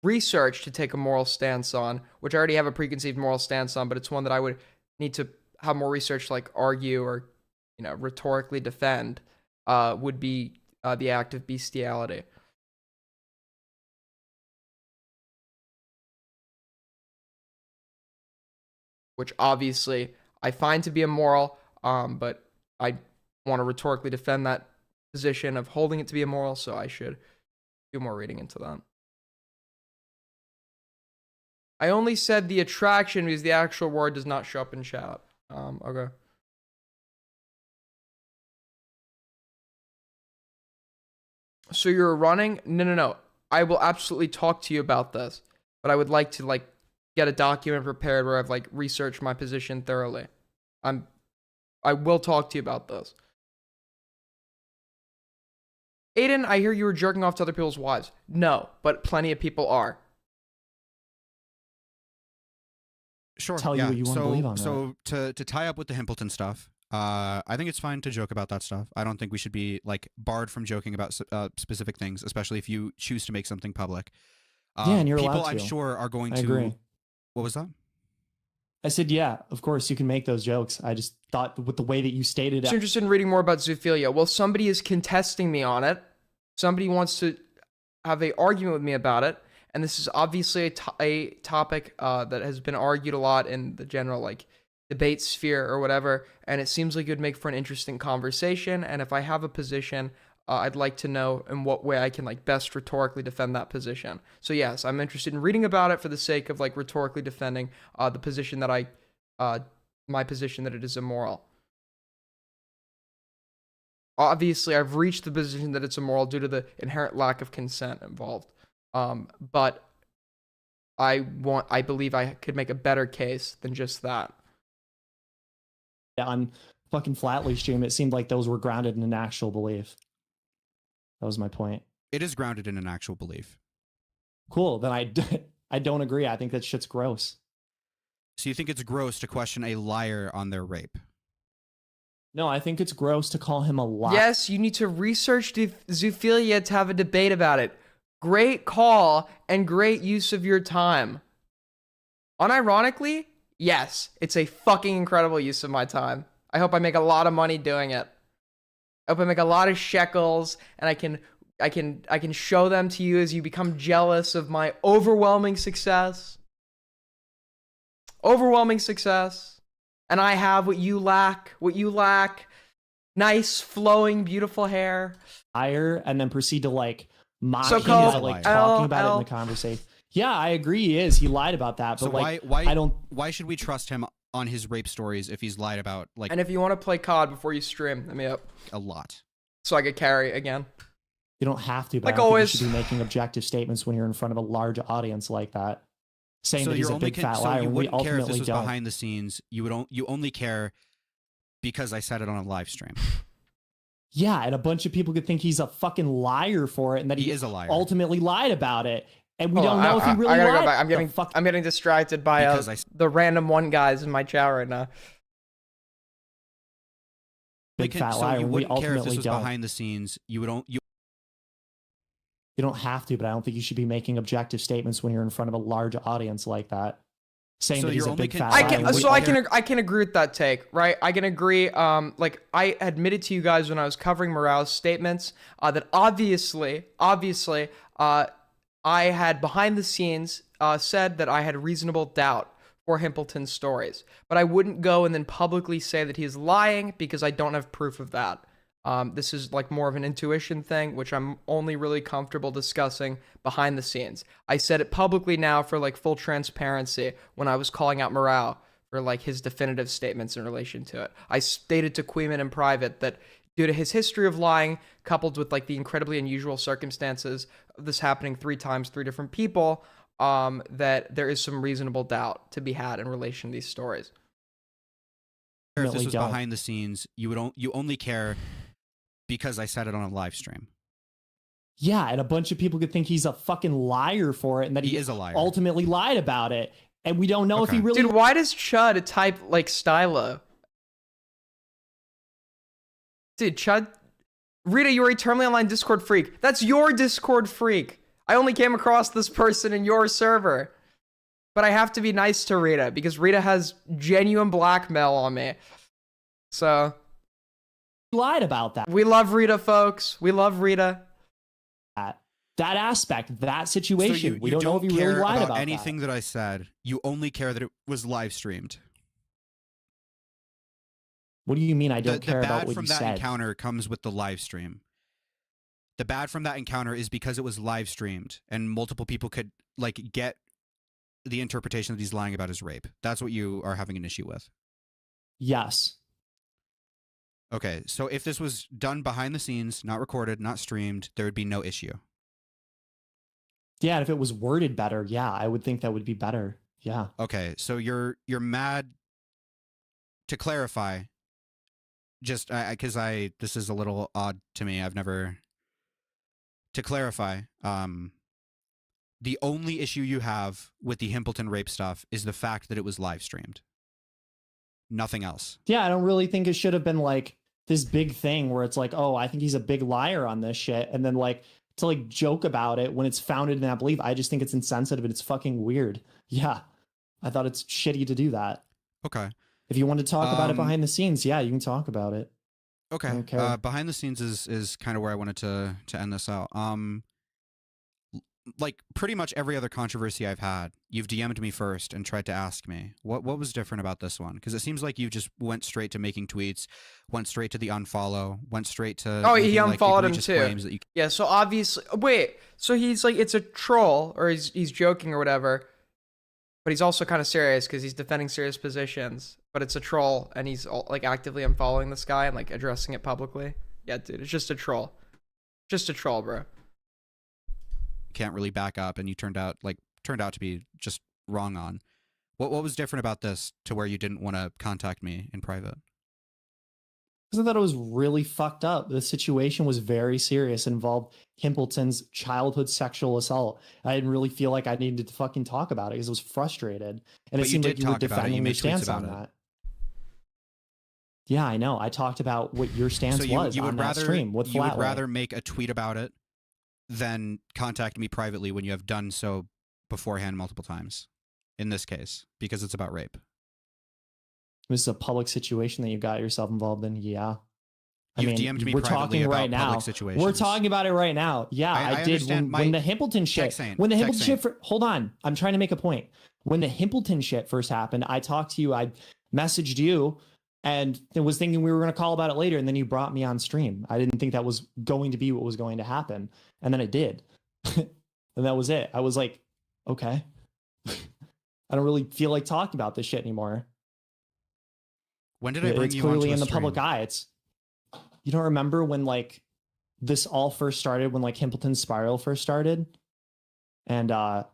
research to take a moral stance on, which I already have a preconceived moral stance on, but it's one that I would need to have more research, like argue or, you know, rhetorically defend, would be the act of bestiality. Which obviously I find to be immoral, but I want to rhetorically defend that position of holding it to be immoral, so I should do more reading into that. I only said the attraction because the actual word does not show up in chat. Okay. So you're running? No. I will absolutely talk to you about this, but I would like to like get a document prepared where I've like researched my position thoroughly. I will talk to you about this. Aiden, I hear you were jerking off to other people's wives. No, but plenty of people are. Sure. Tell you yeah. what you wanna so, believe on so to tie up with the Himpleton stuff, I think it's fine to joke about that stuff. I don't think we should be like barred from joking about specific things, especially if you choose to make something public. Yeah, and you're people, allowed to. I'm sure, are going I to. agree. What was that? I said, yeah, of course you can make those jokes. I just thought with the way that you stated I'm it. interested in reading more about zoophilia. Well, somebody is contesting me on it. Somebody wants to have an argument with me about it. And this is obviously a topic that has been argued a lot in the general like debate sphere or whatever. And it seems like it would make for an interesting conversation. And if I have a position, I'd like to know in what way I can like best rhetorically defend that position. So yes, I'm interested in reading about it for the sake of like rhetorically defending the position that my position that it is immoral. Obviously, I've reached the position that it's immoral due to the inherent lack of consent involved. But I believe I could make a better case than just that. On fucking Flatly stream, it seemed like those were grounded in an actual belief. That was my point. It is grounded in an actual belief. Cool. Then I don't agree. I think that shit's gross. So you think it's gross to question a liar on their rape? No, I think it's gross to call him a liar. Yes, you need to research zoophilia to have a debate about it. Great call and great use of your time. Unironically, yes, it's a fucking incredible use of my time. I hope I make a lot of money doing it. I hope I make a lot of shekels, and I can show them to you as you become jealous of my overwhelming success. Overwhelming success. And I have what you lack. What you lack. Nice, flowing, beautiful hair. And then proceed to like mock him So-called by like liar. talking about it in the conversation. Yeah, I agree. He is. He lied about that. But So like, why I don't. why should we trust him on his rape stories if he's lied about like And if you want to play COD before you stream, hit me up. a lot? So I could carry again. You don't have to. But Like I don't always. think you should be making objective statements when you're in front of a large audience like that, saying So that he's you're a only big fat liar. you And we wouldn't care if ultimately this was don't. behind the scenes. You only care because I said it on a live stream. Yeah, and a bunch of people could think he's a fucking liar for it, and that He is a liar. ultimately lied about it, and we Hold don't on, know if he really I gotta lied. go back. I'm getting distracted by Because the random one guys in my chat right now. big fat liar. So you and we wouldn't care if this ultimately was don't. behind the scenes. You don't have to, but I don't think you should be making objective statements when you're in front of a large audience like that, saying So that he's you're a only big fat I liar. can, and we so I ultimately- can I can agree with that take, right? I can agree. Like I admitted to you guys when I was covering Morale's statements that obviously, I had behind the scenes said that I had reasonable doubt for Himpleton's stories, but I wouldn't go and then publicly say that he's lying because I don't have proof of that. This is like more of an intuition thing, which I'm only really comfortable discussing behind the scenes. I said it publicly now for like full transparency when I was calling out Morale for like his definitive statements in relation to it. I stated to Queeman in private that due to his history of lying, coupled with like the incredibly unusual circumstances of this happening 3 times, 3 different people, that there is some reasonable doubt to be had in relation to these stories. if this Ultimately was don't. behind the scenes, you only care because I said it on a live stream. Yeah, and a bunch of people could think he's a fucking liar for it, and that He is a liar. ultimately lied about it, and we don't know if he Okay. really. Dude, why does Chud type like Stylo? Dude, Chud. Rita, you're eternally online Discord freak. That's your Discord freak. I only came across this person in your server. But I have to be nice to Rita because Rita has genuine blackmail on me. So, lied about that. we love Rita, folks. We love Rita. That aspect, that So situation. we don't know if he care really lied about anything that I said. You only care that it was live streamed. What do you mean I don't The care bad about what from you that said? encounter comes with the live stream. The bad from that encounter is because it was live streamed and multiple people could like get the interpretation that he's lying about his rape. That's what you are having an issue with. Yes. Okay, so if this was done behind the scenes, not recorded, not streamed, there would be no issue. Yeah, and if it was worded better, yeah, I would think that would be better. Yeah. Okay, so you're mad. To clarify, just because this is a little odd to me. I've never. To clarify, the only issue you have with the Himpleton rape stuff is the fact that it was live streamed. Nothing else. Yeah, I don't really think it should have been like this big thing where it's like, oh, I think he's a big liar on this shit. And then like to like joke about it when it's founded in that belief. I just think it's insensitive and it's fucking weird. Yeah. I thought it's shitty to do that. Okay. If you want to talk about it behind the scenes, yeah, you can talk about it. Okay. I don't care. Behind the scenes is kind of where I wanted to end this out. Like pretty much every other controversy I've had, you've DM'd me first and tried to ask me what was different about this one, because it seems like you just went straight to making tweets, went straight to the unfollow, went straight to Oh, he making, like, unfollowed him egregious too. claims that you Yeah, so obviously, wait, so he's like, it's a troll, or he's joking or whatever, but he's also kind of serious because he's defending serious positions, but it's a troll, and he's like actively unfollowing this guy and like addressing it publicly. Yeah, dude, it's just a troll. Just a troll, bro. can't really back up, and you turned out to be just wrong on. What was different about this to where you didn't want to contact me in private? Because I thought it was really fucked up. The situation was very serious, involved Himpleton's childhood sexual assault. I didn't really feel like I needed to fucking talk about it because I was frustrated. And But it you seemed did like you were talk about it. defending You your made tweets stance on about it. that. Yeah, I know. I talked about what your stance So you, was you would on that rather stream with you would Flatway. rather make a tweet about it than contact me privately when you have done so beforehand multiple times. In this case, because it's about rape. This is a public situation that you got yourself involved in. Yeah. You've DM'd me we're privately talking about right now. public situations. We're talking about it right now. Yeah, I did understand when my the Himpleton shit. Texane, When the Himpleton Texane. shit. Hold on, I'm trying to make a point. When the Himpleton shit first happened, I talked to you. I messaged you, and was thinking we were going to call about it later. And then you brought me on stream. I didn't think that was going to be what was going to happen, and then it did, and that was it. I was like, okay, I don't really feel like talking about this shit anymore. When did I bring It's you clearly onto a in the stream? public eye. You don't remember when like this all first started, when like Himpleton's spiral first started, and I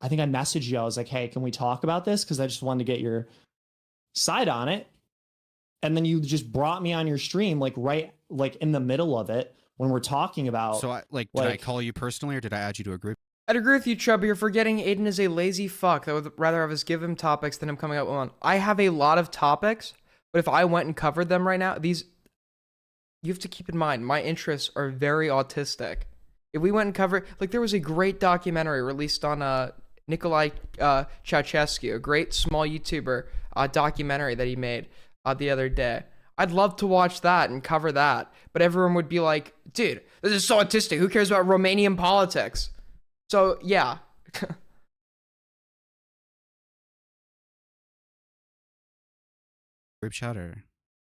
think I messaged you. I was like, hey, can we talk about this? Because I just wanted to get your side on it. And then you just brought me on your stream, like right like in the middle of it when we're talking about. So did I call you personally or did I add you to a group? I'd agree with you, Chubby. You're forgetting Aiden is a lazy fuck that would rather have us give him topics than him coming up with one. I have a lot of topics, but if I went and covered them right now, you have to keep in mind, my interests are very autistic. If we went and covered, like there was a great documentary released on Nikolai Ceausescu, a great small YouTuber documentary that he made the other day. I'd love to watch that and cover that, but everyone would be like, dude, this is so autistic. Who cares about Romanian politics? So, yeah. Group chat or?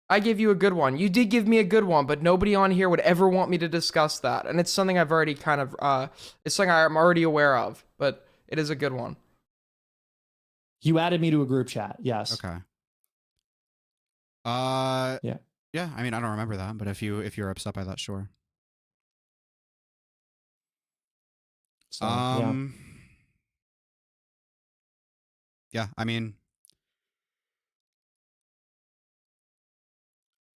I gave you a good one. You did give me a good one, but nobody on here would ever want me to discuss that. And it's something I've already kind of, it's something I'm already aware of, but it is a good one. You added me to a group chat. Yes. Okay. Yeah. Yeah, I mean, I don't remember that, but if you're upset by that, sure. So, yeah, I mean,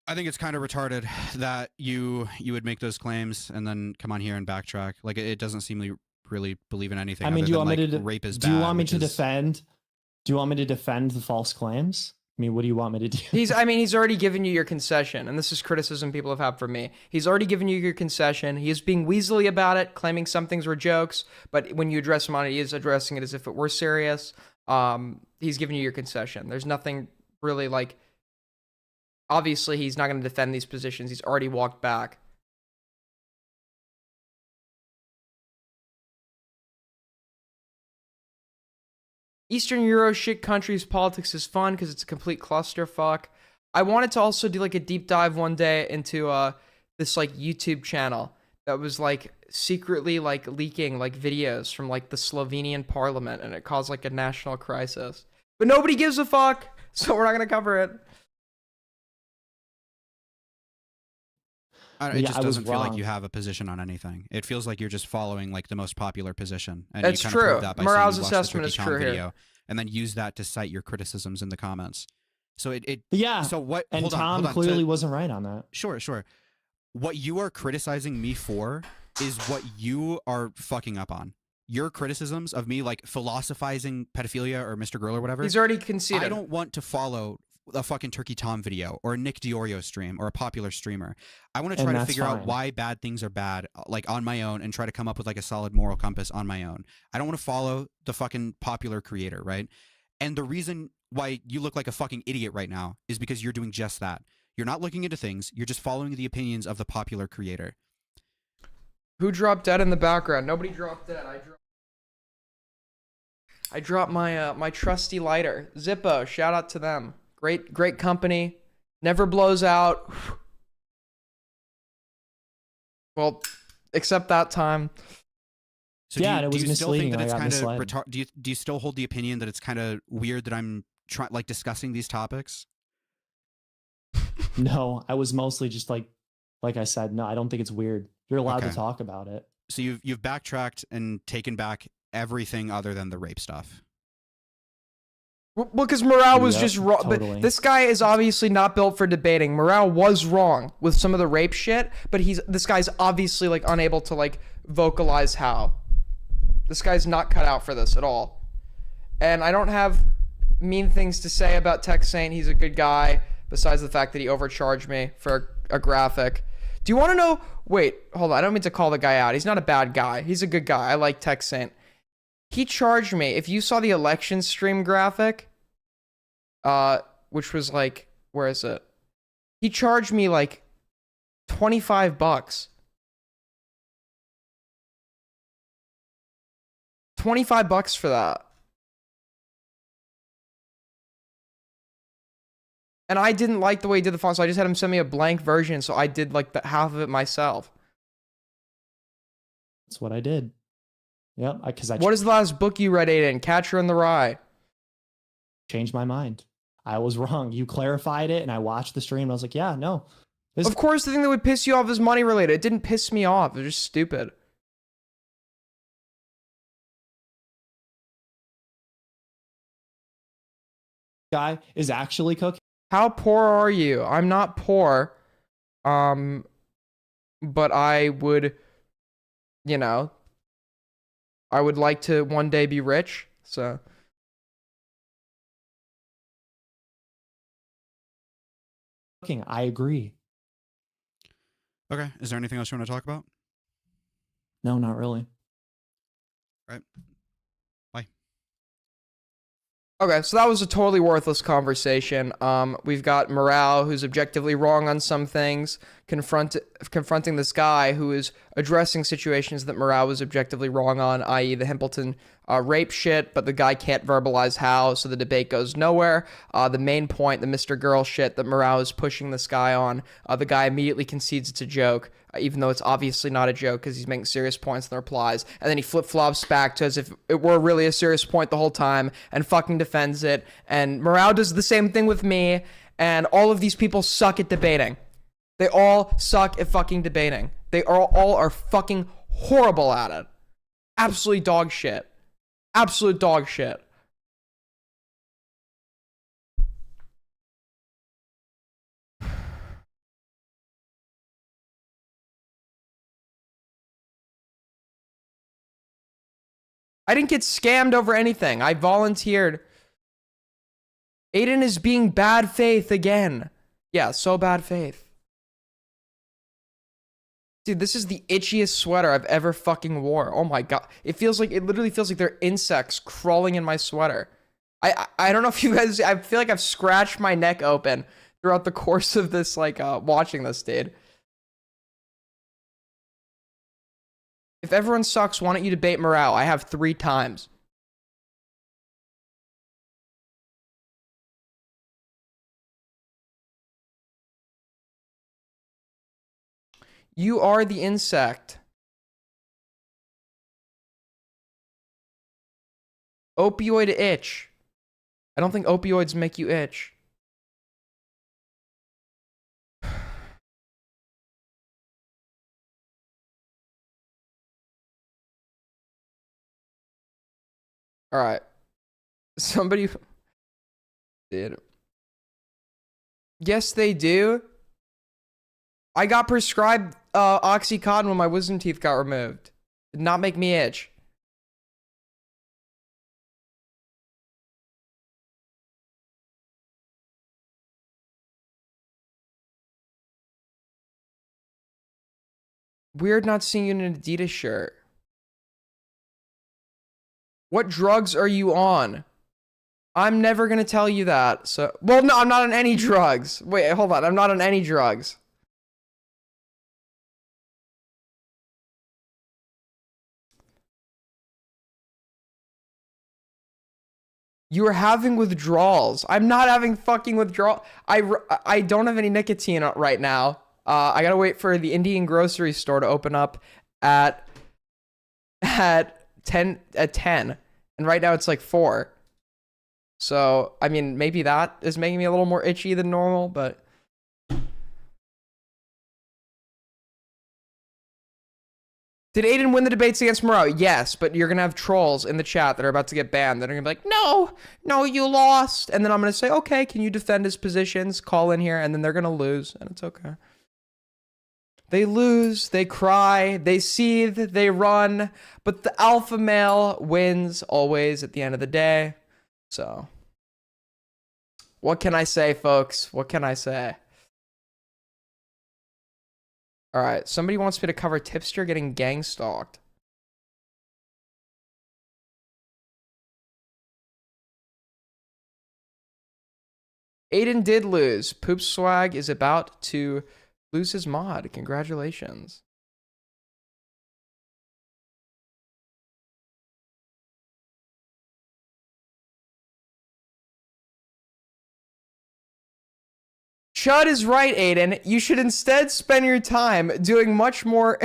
I think it's kind of retarded that you would make those claims and then come on here and backtrack. Like it doesn't seem to really believe in anything. I mean, other do you than, want me like, to rape is do you bad, want me which to is- defend? Do you want me to defend the false claims? I mean, what do you want me to do? He's already given you your concession, and this is criticism people have had for me. He's already given you your concession. He is being weaselly about it, claiming some things were jokes, but when you address him on it, he is addressing it as if it were serious. He's giving you your concession. There's nothing really like, obviously he's not going to defend these positions. He's already walked back. Eastern Euro shit countries politics is fun because it's a complete clusterfuck. I wanted to also do like a deep dive one day into this like YouTube channel that was like secretly like leaking like videos from like the Slovenian parliament, and it caused like a national crisis. But nobody gives a fuck, so we're not gonna cover it. It Yeah, just I was doesn't feel like wrong. you have a position on anything. It feels like you're just following like the most popular position. And That's you kind of true. prove that by Morale's saying you watched the assessment Turkey is Tom true here. video and then use that to cite your criticisms in the comments. So it Yeah. So what? And hold on, Tom hold on. clearly To- wasn't right on that. Sure. What you are criticizing me for is what you are fucking up on. Your criticisms of me like philosophizing pedophilia or Mr. Girl or whatever. He's already conceded. I don't want to follow a fucking Turkey Tom video or a Nick Diorio stream or a popular streamer. I want to And try to that's figure out fine. why bad things are bad, like on my own, and try to come up with like a solid moral compass on my own. I don't want to follow the fucking popular creator, right? And the reason why you look like a fucking idiot right now is because you're doing just that. You're not looking into things. You're just following the opinions of the popular creator. Who dropped dead in the background? Nobody dropped dead. I dropped my my trusty lighter. Zippo, shout out to them. Great company. Never blows out. Well, except that time. So Yeah, do and you, it was do you still think misleading. that I it's got kind of misled. do you still hold the opinion that it's kind of weird that I'm like discussing these topics? No, I was mostly just like I said, no, I don't think it's weird. You're allowed Okay. to talk about it. So you've backtracked and taken back everything other than the rape stuff. Well, because Morale was Yep, just wrong. totally. But this guy is obviously not built for debating. Morale was wrong with some of the rape shit, but this guy's obviously like unable to like vocalize how. This guy's not cut out for this at all. And I don't have mean things to say about Tech Saint. He's a good guy, besides the fact that he overcharged me for a graphic. Do you want to know? Wait, hold on. I don't mean to call the guy out. He's not a bad guy. He's a good guy. I like Tech Saint. He charged me, if you saw the election stream graphic, which was like, where is it? He charged me like $25. $25 for that. And I didn't like the way he did the font, so I just had him send me a blank version, so I did like the half of it myself. That's what I did. Yep, because I What is the last book you read, Aiden? Catcher in the Rye. changed my mind. I was wrong. You clarified it, and I watched the stream. And I was like, yeah, no. Of course, the thing that would piss you off is money related. It didn't piss me off. It was just stupid. Guy is actually cooking. How poor are you? I'm not poor. But I would, you know, I would like to one day be rich. So I agree. Okay. Is there anything else you want to talk about? No, not really. Right. Bye. okay, so that was a totally worthless conversation. We've got Morale, who's objectively wrong on some things, confronting this guy who is addressing situations that Morale was objectively wrong on, i.e. the Himpleton rape shit, but the guy can't verbalize how, so the debate goes nowhere. The main point, the Mr. Girl shit that Morale is pushing this guy on, the guy immediately concedes it's a joke, even though it's obviously not a joke because he's making serious points in the replies, and then he flip-flops back to as if it were really a serious point the whole time, and fucking defends it, and Morale does the same thing with me, and all of these people suck at debating. They all suck at fucking debating. They all are fucking horrible at it. Absolutely dog shit. Absolute dog shit. I didn't get scammed over anything. I volunteered. Aiden is being bad faith again. Yeah, so bad faith. Dude, this is the itchiest sweater I've ever fucking wore. Oh my god. It literally feels like there are insects crawling in my sweater. I don't know if you guys, I feel like I've scratched my neck open throughout the course of this, like, watching this, dude. If everyone sucks, why don't you debate Morale? I have 3 times. You are the insect. Opioid itch. I don't think opioids make you itch. All right. Somebody did. Yes, they do. I got prescribed Oxycontin when my wisdom teeth got removed. Did not make me itch. Weird not seeing you in an Adidas shirt. What drugs are you on? I'm never gonna tell you that. So, well, no, I'm not on any drugs. Wait, hold on. I'm not on any drugs. You are having withdrawals. I'm not having fucking withdrawal. I don't have any nicotine right now. I gotta wait for the Indian grocery store to open up at 10, and right now it's like 4. So I mean, maybe that is making me a little more itchy than normal, but Did Aiden win the debates against Moreau? Yes, but you're going to have trolls in the chat that are about to get banned. That are going to be like, no, you lost. And then I'm going to say, okay, can you defend his positions? Call in here. And then they're going to lose. And it's okay. They lose, they cry, they seethe, they run. But the alpha male wins always at the end of the day. So, what can I say, folks? What can I say? All right, somebody wants me to cover Tipster getting gang stalked. Aiden did lose. Poop Swag is about to lose his mod. Congratulations. Chud is right, Aiden. You should instead spend your time doing much more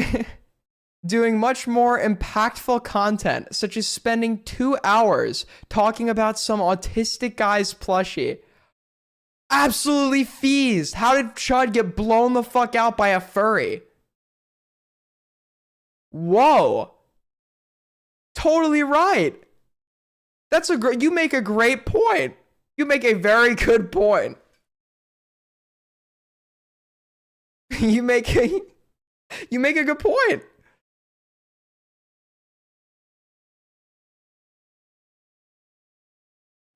impactful content, such as spending 2 hours talking about some autistic guy's plushie. Absolutely feased. How did Chud get blown the fuck out by a furry? Whoa. Totally right. You make a great point. You make a very good point. You make a good point.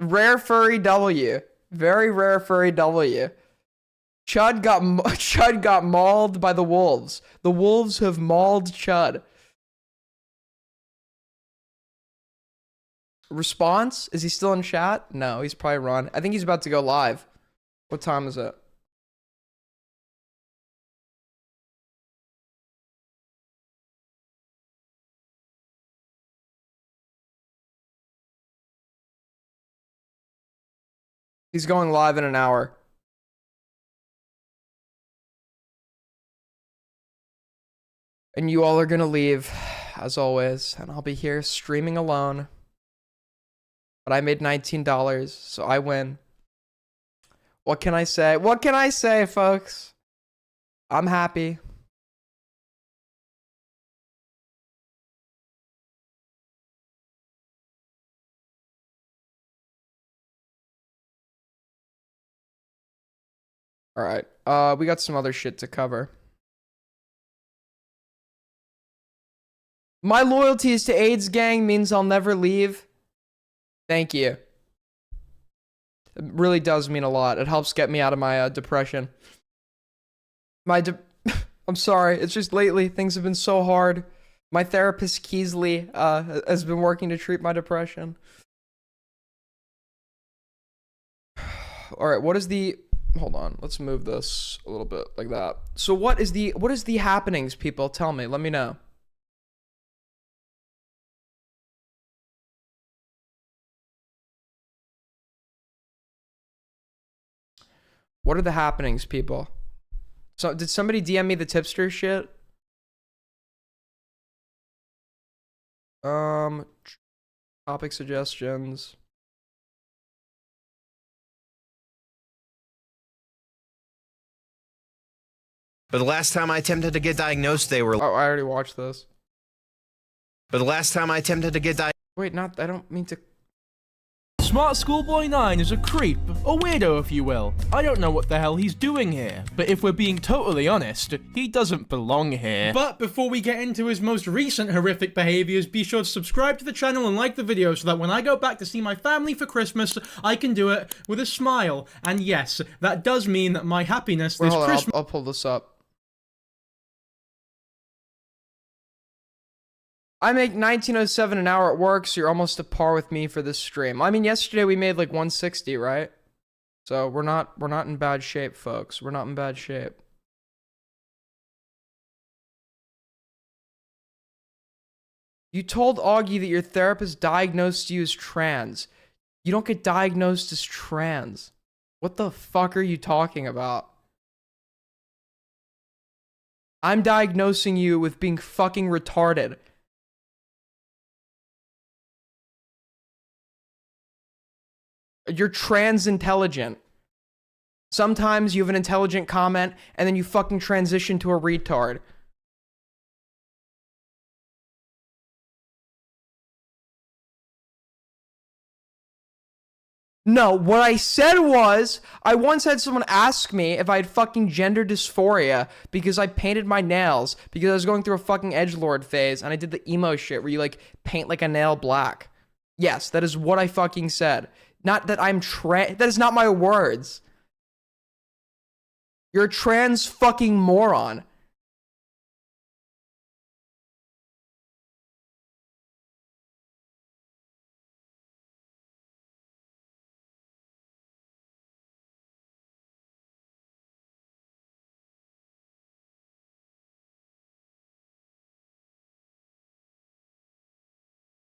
Rare furry W. Very rare furry W. Chud got mauled by the wolves. The wolves have mauled Chud. Response? Is he still in chat? No, he's probably run. I think he's about to go live. What time is it? He's going live in an hour. And you all are gonna leave, as always, and I'll be here streaming alone. But I made $19, so I win. What can I say? What can I say, folks? I'm happy. All right. We got some other shit to cover. My loyalties to AIDS gang means I'll never leave. Thank you. It really does mean a lot. It helps get me out of my depression. I'm sorry. It's just lately things have been so hard. My therapist Keesley has been working to treat my depression. All right. What is the... Hold on, let's move this a little bit like that. So what is the happenings, people? Tell me, let me know. What are the happenings, people? So did somebody DM me the tipster shit? Topic suggestions. But the last time I attempted to get diagnosed, they were... Oh, I already watched this. But the last time I attempted to get diagnosed... Wait, I don't mean to... Smart Schoolboy 9 is a creep, a weirdo if you will. I don't know what the hell he's doing here, but if we're being totally honest, he doesn't belong here. But before we get into his most recent horrific behaviors, be sure to subscribe to the channel and like the video so that when I go back to see my family for Christmas, I can do it with a smile. And yes, that does mean that my happiness this Christmas... I'll pull this up. I make $19.07 an hour at work, so you're almost at par with me for this stream. I mean, yesterday we made like $160, right? So we're not in bad shape, folks. We're not in bad shape. You told Augie that your therapist diagnosed you as trans. You don't get diagnosed as trans. What the fuck are you talking about? I'm diagnosing you with being fucking retarded. You're trans intelligent. Sometimes you have an intelligent comment and then you fucking transition to a retard. No, what I said was, I once had someone ask me if I had fucking gender dysphoria because I painted my nails because I was going through a fucking edgelord phase and I did the emo shit where you like paint like a nail black. Yes, that is what I fucking said. Not that I'm that is not my words. You're a trans fucking moron.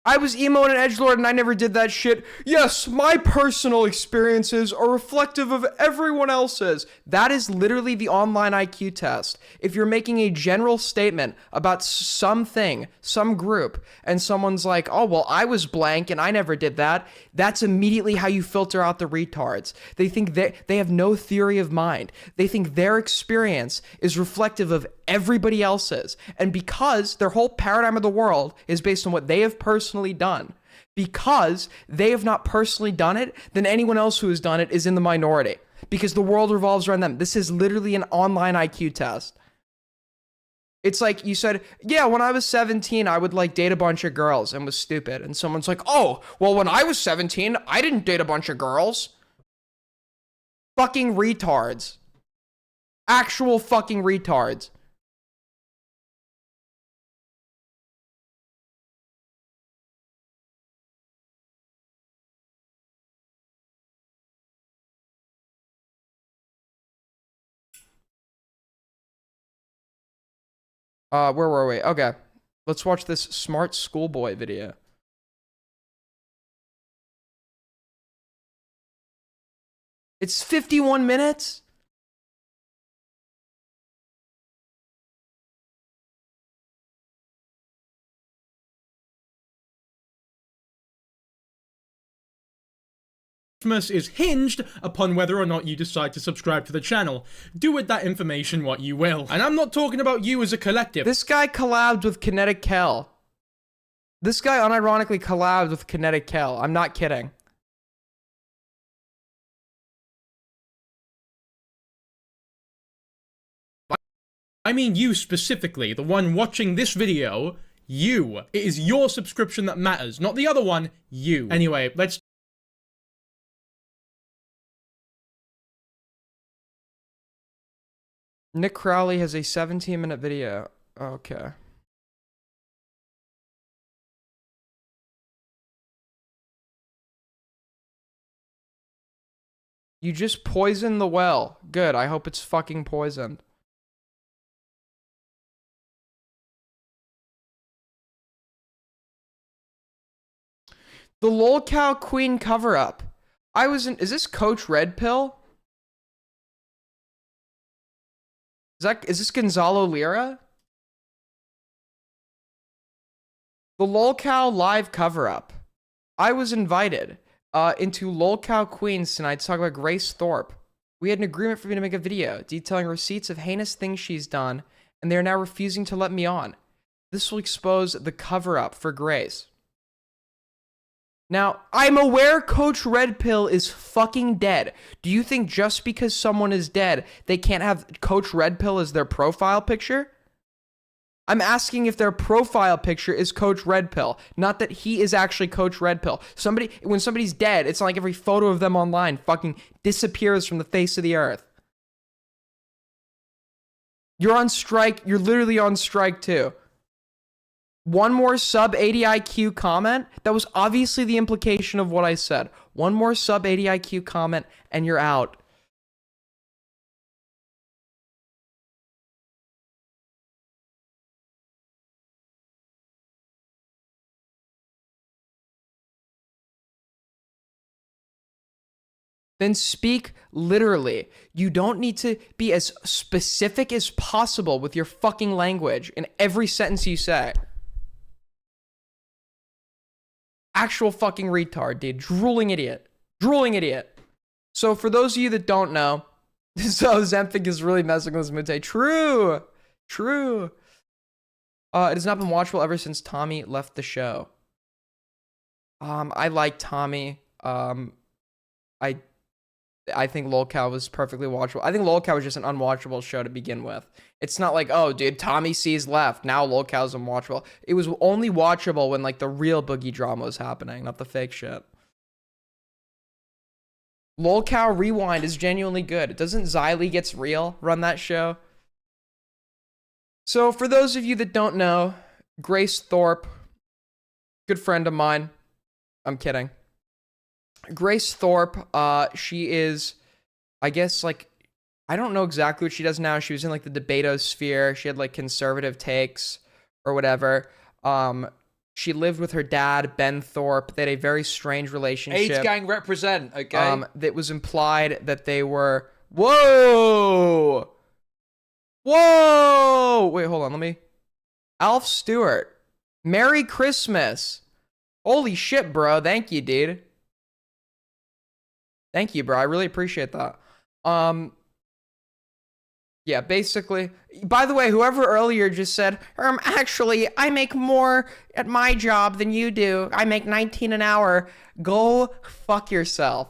I was emo and an edgelord and I never did that shit. Yes, my personal experiences are reflective of everyone else's. That is literally the online IQ test. If you're making a general statement about something, some group, and someone's like, oh, well, I was blank and I never did that, that's immediately how you filter out the retards. They think they have no theory of mind. They think their experience is reflective of everybody else's. And because their whole paradigm of the world is based on what they have personally done, because they have not personally done it, then anyone else who has done it is in the minority. Because the world revolves around them. This is literally an online IQ test. It's like you said, yeah, when I was 17, I would like date a bunch of girls and was stupid. And someone's like, oh, well, when I was 17, I didn't date a bunch of girls. Fucking retards. Actual fucking retards. Where were we? Okay. Let's watch this smart schoolboy video. It's 51 minutes? Christmas is hinged upon whether or not you decide to subscribe to the channel. Do with that information what you will. And I'm not talking about you as a collective. This guy collabed with Kinetic Kel. This guy unironically collabed with Kinetic Kel. I'm not kidding. I mean you specifically, the one watching this video, you. It is your subscription that matters, not the other one, you. Anyway, let's... Nick Crowley has a 17-minute video. Okay. You just poisoned the well. Good, I hope it's fucking poisoned. The Lolcow Queen cover-up. Is this Coach Red Pill? Is this Gonzalo Lira? The Lolcow live cover-up. I was invited into Lolcow Queens tonight to talk about Grace Thorpe. We had an agreement for me to make a video detailing receipts of heinous things she's done, and they are now refusing to let me on. This will expose the cover-up for Grace. Now, I'm aware Coach Red Pill is fucking dead. Do you think just because someone is dead, they can't have Coach Red Pill as their profile picture? I'm asking if their profile picture is Coach Red Pill, not that he is actually Coach Red Pill. When somebody's dead, it's not like every photo of them online fucking disappears from the face of the earth. You're on strike. You're literally on strike too. One more sub 80 IQ comment. That was obviously the implication of what I said. One more sub 80 IQ comment and you're out. Then speak literally. You don't need to be as specific as possible with your fucking language in every sentence you say. Actual fucking retard, dude. Drooling idiot. Drooling idiot. So for those of you that don't know, so Ozempic is really messing with Mute. True. True. It has not been watchable ever since Tommy left the show. I like Tommy. I I think LOLCOW was perfectly watchable. I think LOLCOW was just an unwatchable show to begin with. It's not like, oh, dude, Tommy C's left. Now LOLCOW's unwatchable. It was only watchable when, like, the real boogie drama was happening, not the fake shit. LOLCOW Rewind is genuinely good. Doesn't Xylee Gets Real run that show? So, for those of you that don't know, Grace Thorpe, good friend of mine. I'm kidding. Grace Thorpe, she is, I guess, like, I don't know exactly what she does now. She was in, like, the debatosphere. She had, like, conservative takes or whatever. She lived with her dad, Ben Thorpe. They had a very strange relationship. AIDS gang represent, okay? That was implied that they were... Whoa! Whoa! Wait, hold on, let me... Alf Stewart. Merry Christmas. Holy shit, bro. Thank you, dude. Thank you, bro. I really appreciate that. Yeah, basically. By the way, whoever earlier just said, actually, I make more at my job than you do. I make 19 an hour. Go fuck yourself.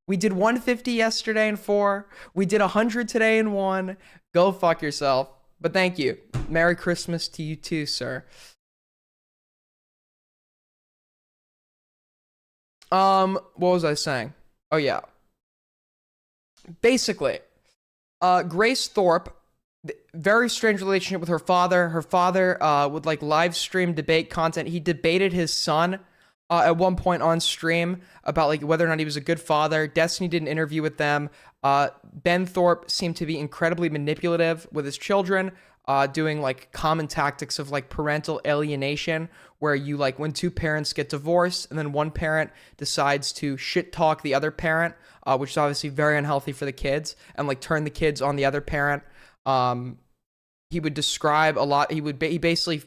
We did 150 yesterday in 4. We did 100 today in 1. Go fuck yourself. But thank you. Merry Christmas to you too, sir. What was I saying? Oh, yeah. Basically, Grace Thorpe, very strange relationship with her father. Her father would like live stream debate content. He debated his son at one point on stream about like whether or not he was a good father. Destiny did an interview with them. Ben Thorpe seemed to be incredibly manipulative with his children, doing like common tactics of like parental alienation, where you like when two parents get divorced and then one parent decides to shit talk the other parent, which is obviously very unhealthy for the kids, and like turn the kids on the other parent. He would describe a lot. He basically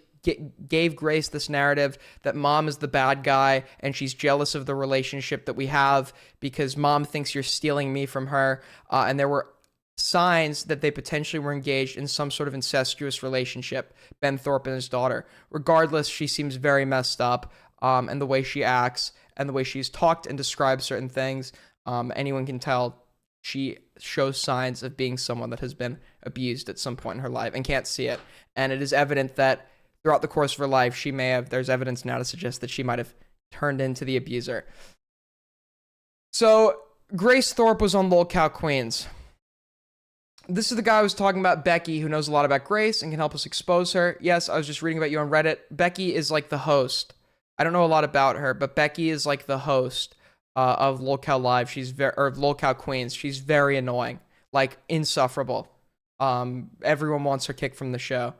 gave Grace this narrative that mom is the bad guy and she's jealous of the relationship that we have because mom thinks you're stealing me from her. And there were signs that they potentially were engaged in some sort of incestuous relationship, Ben Thorpe and his daughter. Regardless, she seems very messed up, and the way she acts and the way she's talked and described certain things, anyone can tell she shows signs of being someone that has been abused at some point in her life and can't see it. And it is evident that throughout the course of her life, there's evidence now to suggest that she might have turned into the abuser. So, Grace Thorpe was on LOLCOW Queens. This is the guy who was talking about Becky, who knows a lot about Grace and can help us expose her. Yes, I was just reading about you on Reddit. Becky is like the host. I don't know a lot about her, but Becky is like the host of LOLCOW Live. Or LOLCOW Queens. She's very annoying, like insufferable. Everyone wants her kicked from the show.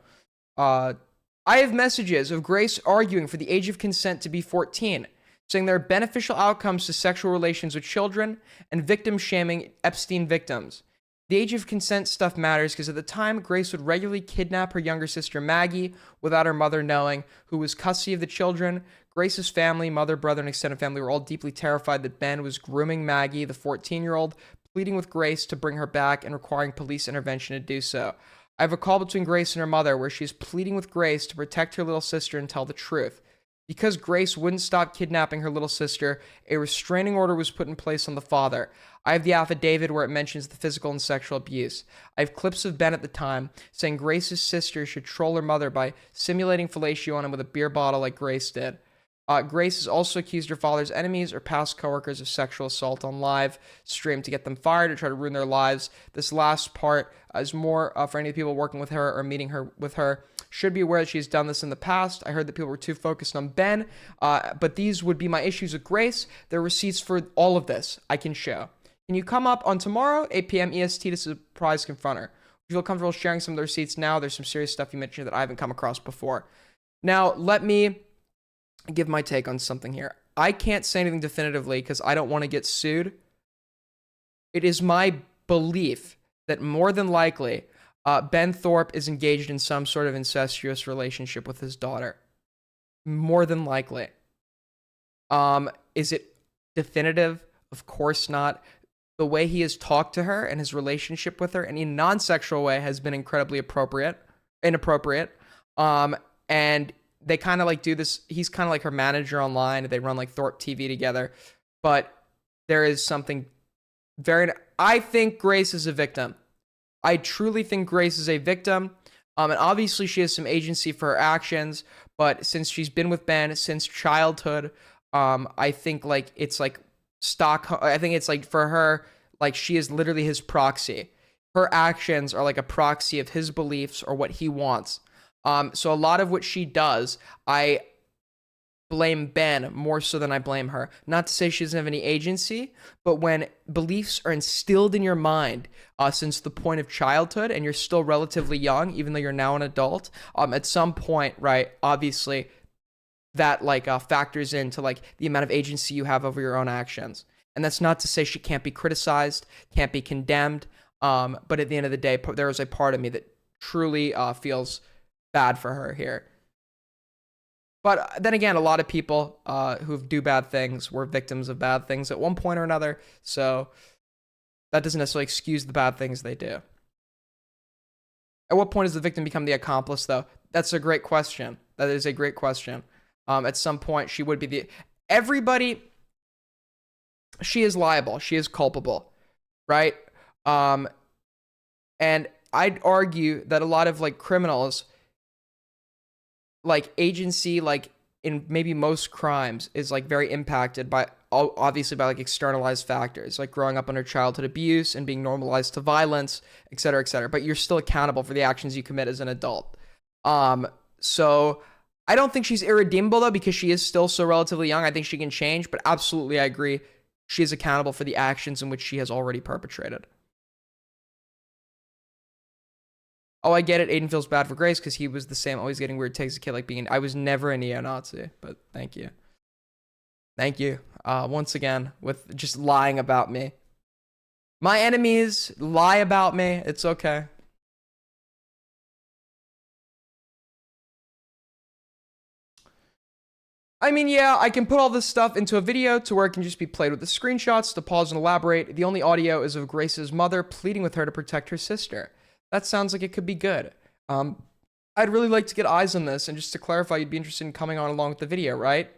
I have messages of Grace arguing for the age of consent to be 14, saying there are beneficial outcomes to sexual relations with children and victim shaming Epstein victims. The age of consent stuff matters because at the time, Grace would regularly kidnap her younger sister Maggie without her mother knowing, who was custody of the children. Grace's family, mother, brother, and extended family were all deeply terrified that Ben was grooming Maggie, the 14-year-old, pleading with Grace to bring her back and requiring police intervention to do so. I have a call between Grace and her mother where she is pleading with Grace to protect her little sister and tell the truth. Because Grace wouldn't stop kidnapping her little sister, a restraining order was put in place on the father. I have the affidavit where it mentions the physical and sexual abuse. I have clips of Ben at the time saying Grace's sister should troll her mother by simulating fellatio on him with a beer bottle like Grace did. Grace has also accused her father's enemies or past coworkers of sexual assault on live stream to get them fired or try to ruin their lives. This last part is more for any of the people working with her or meeting her with her. Should be aware that she's done this in the past. I heard that people were too focused on Ben, but these would be my issues with Grace. There are receipts for all of this I can show. Can you come up on tomorrow, 8 p.m. EST, to surprise confront her? If you feel comfortable sharing some of the receipts now, there's some serious stuff you mentioned that I haven't come across before. Now, let me give my take on something here. I can't say anything definitively because I don't want to get sued. It is my belief that more than likely, Ben Thorpe is engaged in some sort of incestuous relationship with his daughter. More than likely. Is it definitive? Of course not. The way he has talked to her and his relationship with her, and in a non-sexual way, has been incredibly inappropriate. And they kind of like do this. He's kind of like her manager online. They run like Thorpe TV together. But there is something I think Grace is a victim. I truly think Grace is a victim. And obviously she has some agency for her actions, but since she's been with Ben since childhood, I think like it's like I think it's like for her, like she is literally his proxy. Her actions are like a proxy of his beliefs or what he wants. So a lot of what she does, I blame Ben more so than I blame her. Not to say she doesn't have any agency, but when beliefs are instilled in your mind since the point of childhood and you're still relatively young, even though you're now an adult, at some point, right, obviously that like factors into like the amount of agency you have over your own actions. And that's not to say she can't be criticized, can't be condemned, but at the end of the day, there is a part of me that truly feels bad for her here. But then again, a lot of people who do bad things were victims of bad things at one point or another. So that doesn't necessarily excuse the bad things they do. At what point does the victim become the accomplice, though? That's a great question. That is a great question. At some point, she would be she is liable. She is culpable, right? And I'd argue that a lot of like criminals, like agency, like in maybe most crimes, is like very impacted by obviously by like externalized factors, like growing up under childhood abuse and being normalized to violence, et cetera, et cetera. But you're still accountable for the actions you commit as an adult. So I don't think she's irredeemable though, because she is still so relatively young. I think she can change, but absolutely I agree. She is accountable for the actions in which she has already perpetrated. Oh, I get it. Aiden feels bad for Grace because he was the same, always getting weird takes a kid like being. I was never a neo-Nazi, but thank you. Thank you. Once again, with just lying about me. My enemies lie about me. It's okay. I mean, yeah, I can put all this stuff into a video to where it can just be played with the screenshots to pause and elaborate. The only audio is of Grace's mother pleading with her to protect her sister. That sounds like it could be good. I'd really like to get eyes on this, and just to clarify, you'd be interested in coming on along with the video, right?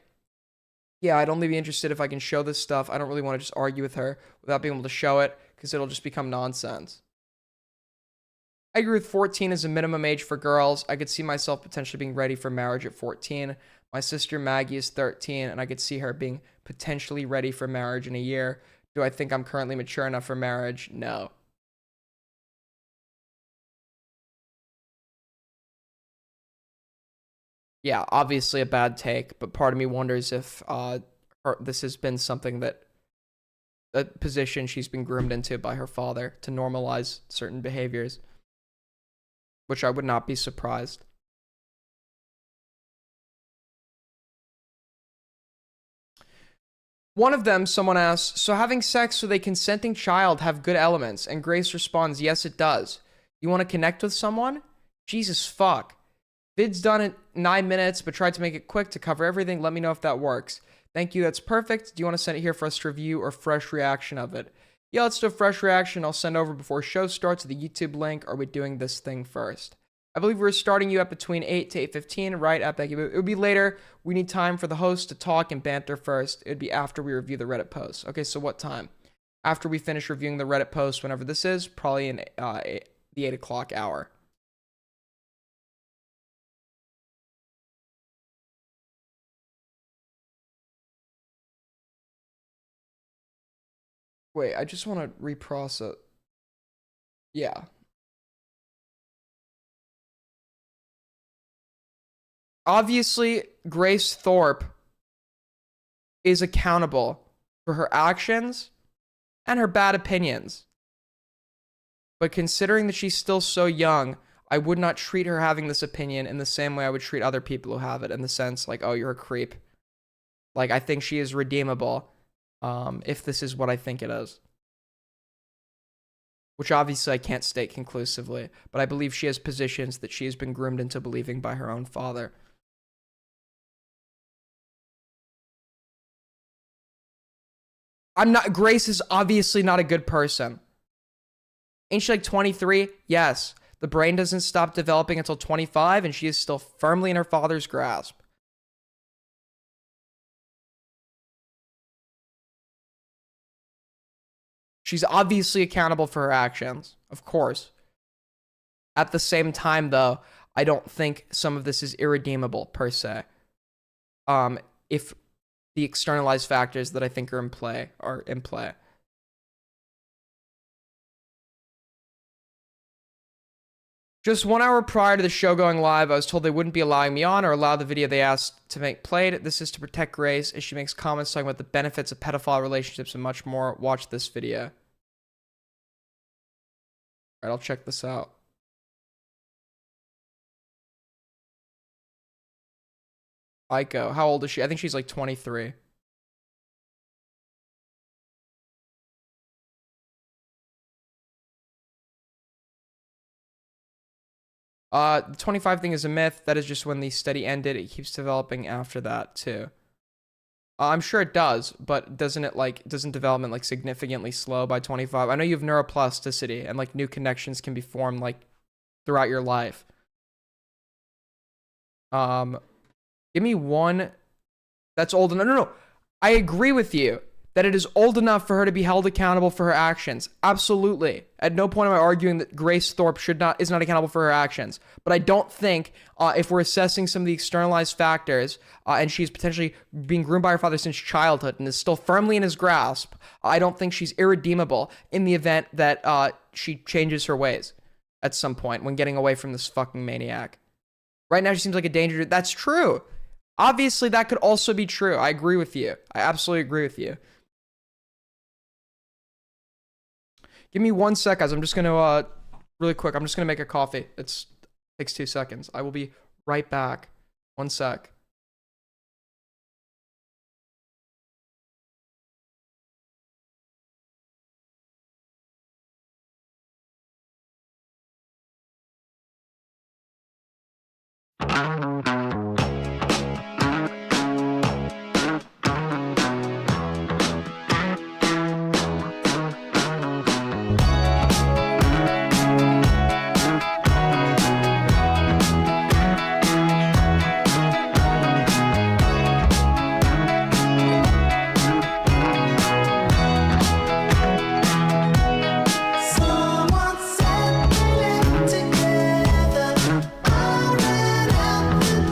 Yeah, I'd only be interested if I can show this stuff. I don't really want to just argue with her without being able to show it, because it'll just become nonsense. I agree with 14 as a minimum age for girls. I could see myself potentially being ready for marriage at 14. My sister Maggie is 13, and I could see her being potentially ready for marriage in a year. Do I think I'm currently mature enough for marriage? No. Yeah, obviously a bad take, but part of me wonders if this has been something that a position she's been groomed into by her father to normalize certain behaviors, which I would not be surprised. One of them, someone asks, so having sex with a consenting child have good elements? And Grace responds, yes, it does. You want to connect with someone? Jesus fuck. Vid's done in 9 minutes, but tried to make it quick to cover everything. Let me know if that works. Thank you, that's perfect. Do you want to send it here for us to review or fresh reaction of it? Yeah, let's do a fresh reaction. I'll send over before show starts the YouTube link. Are we doing this thing first? I believe we're starting you at between 8 to 8:15, right, at Becky? It would be later. We need time for the host to talk and banter first. It would be after we review the Reddit post. Okay, so what time? After we finish reviewing the Reddit post, whenever this is, probably in the 8 o'clock hour. Wait, I just want to reprocess. Yeah. Obviously, Grace Thorpe is accountable for her actions and her bad opinions. But considering that she's still so young, I would not treat her having this opinion in the same way I would treat other people who have it, in the sense like, oh, you're a creep. Like, I think she is redeemable, if this is what I think it is. Which obviously I can't state conclusively, but I believe she has positions that she has been groomed into believing by her own father. Grace is obviously not a good person. Ain't she like 23? Yes. The brain doesn't stop developing until 25, and she is still firmly in her father's grasp. She's obviously accountable for her actions, of course. At the same time, though, I don't think some of this is irredeemable, per se. If the externalized factors that I think are in play are in play. Just 1 hour prior to the show going live, I was told they wouldn't be allowing me on or allow the video they asked to make played. This is to protect Grace as she makes comments talking about the benefits of pedophile relationships and much more. Watch this video. Alright, I'll check this out. Aiko, how old is she? I think she's like 23. The 25 thing is a myth. That is just when the study ended. It keeps developing after that too. I'm sure it does, but doesn't development like significantly slow by 25? I know you have neuroplasticity and like new connections can be formed like throughout your life. Give me one that's old enough. No. I agree with you that it is old enough for her to be held accountable for her actions. Absolutely. At no point am I arguing that Grace Thorpe is not accountable for her actions. But I don't think if we're assessing some of the externalized factors and she's potentially being groomed by her father since childhood and is still firmly in his grasp, I don't think she's irredeemable in the event that she changes her ways at some point when getting away from this fucking maniac. Right now she seems like a danger. That's true. Obviously that could also be true. I agree with you. I absolutely agree with you. Give me 1 sec, guys. I'm just going to, really quick, I'm just going to make a coffee. It takes 2 seconds. I will be right back. 1 sec. Someone said we're together. I ran out the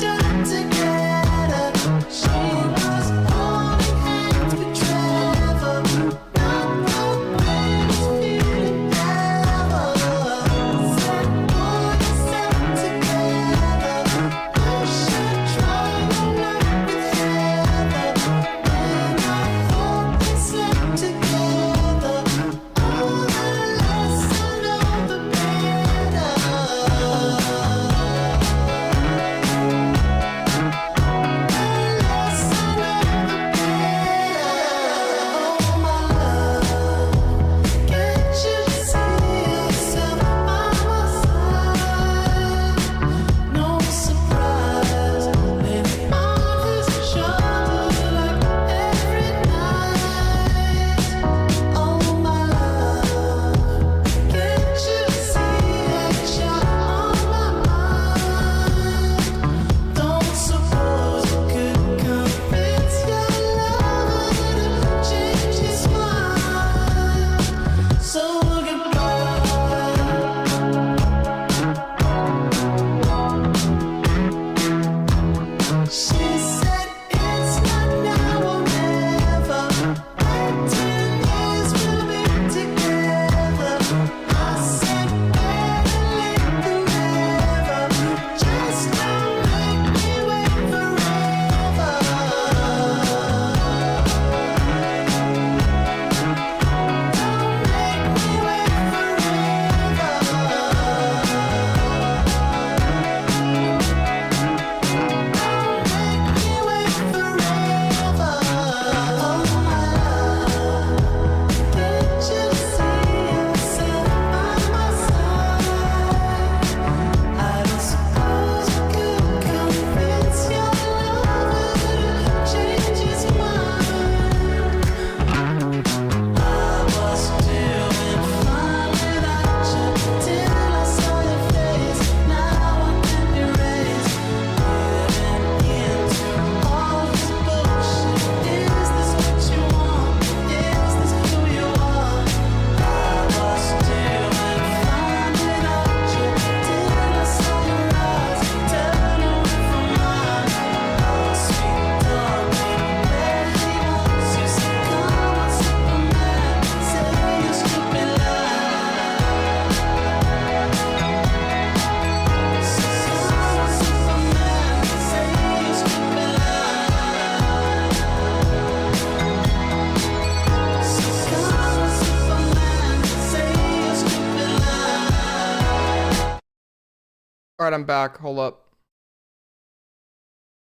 All right, I'm back. Hold up.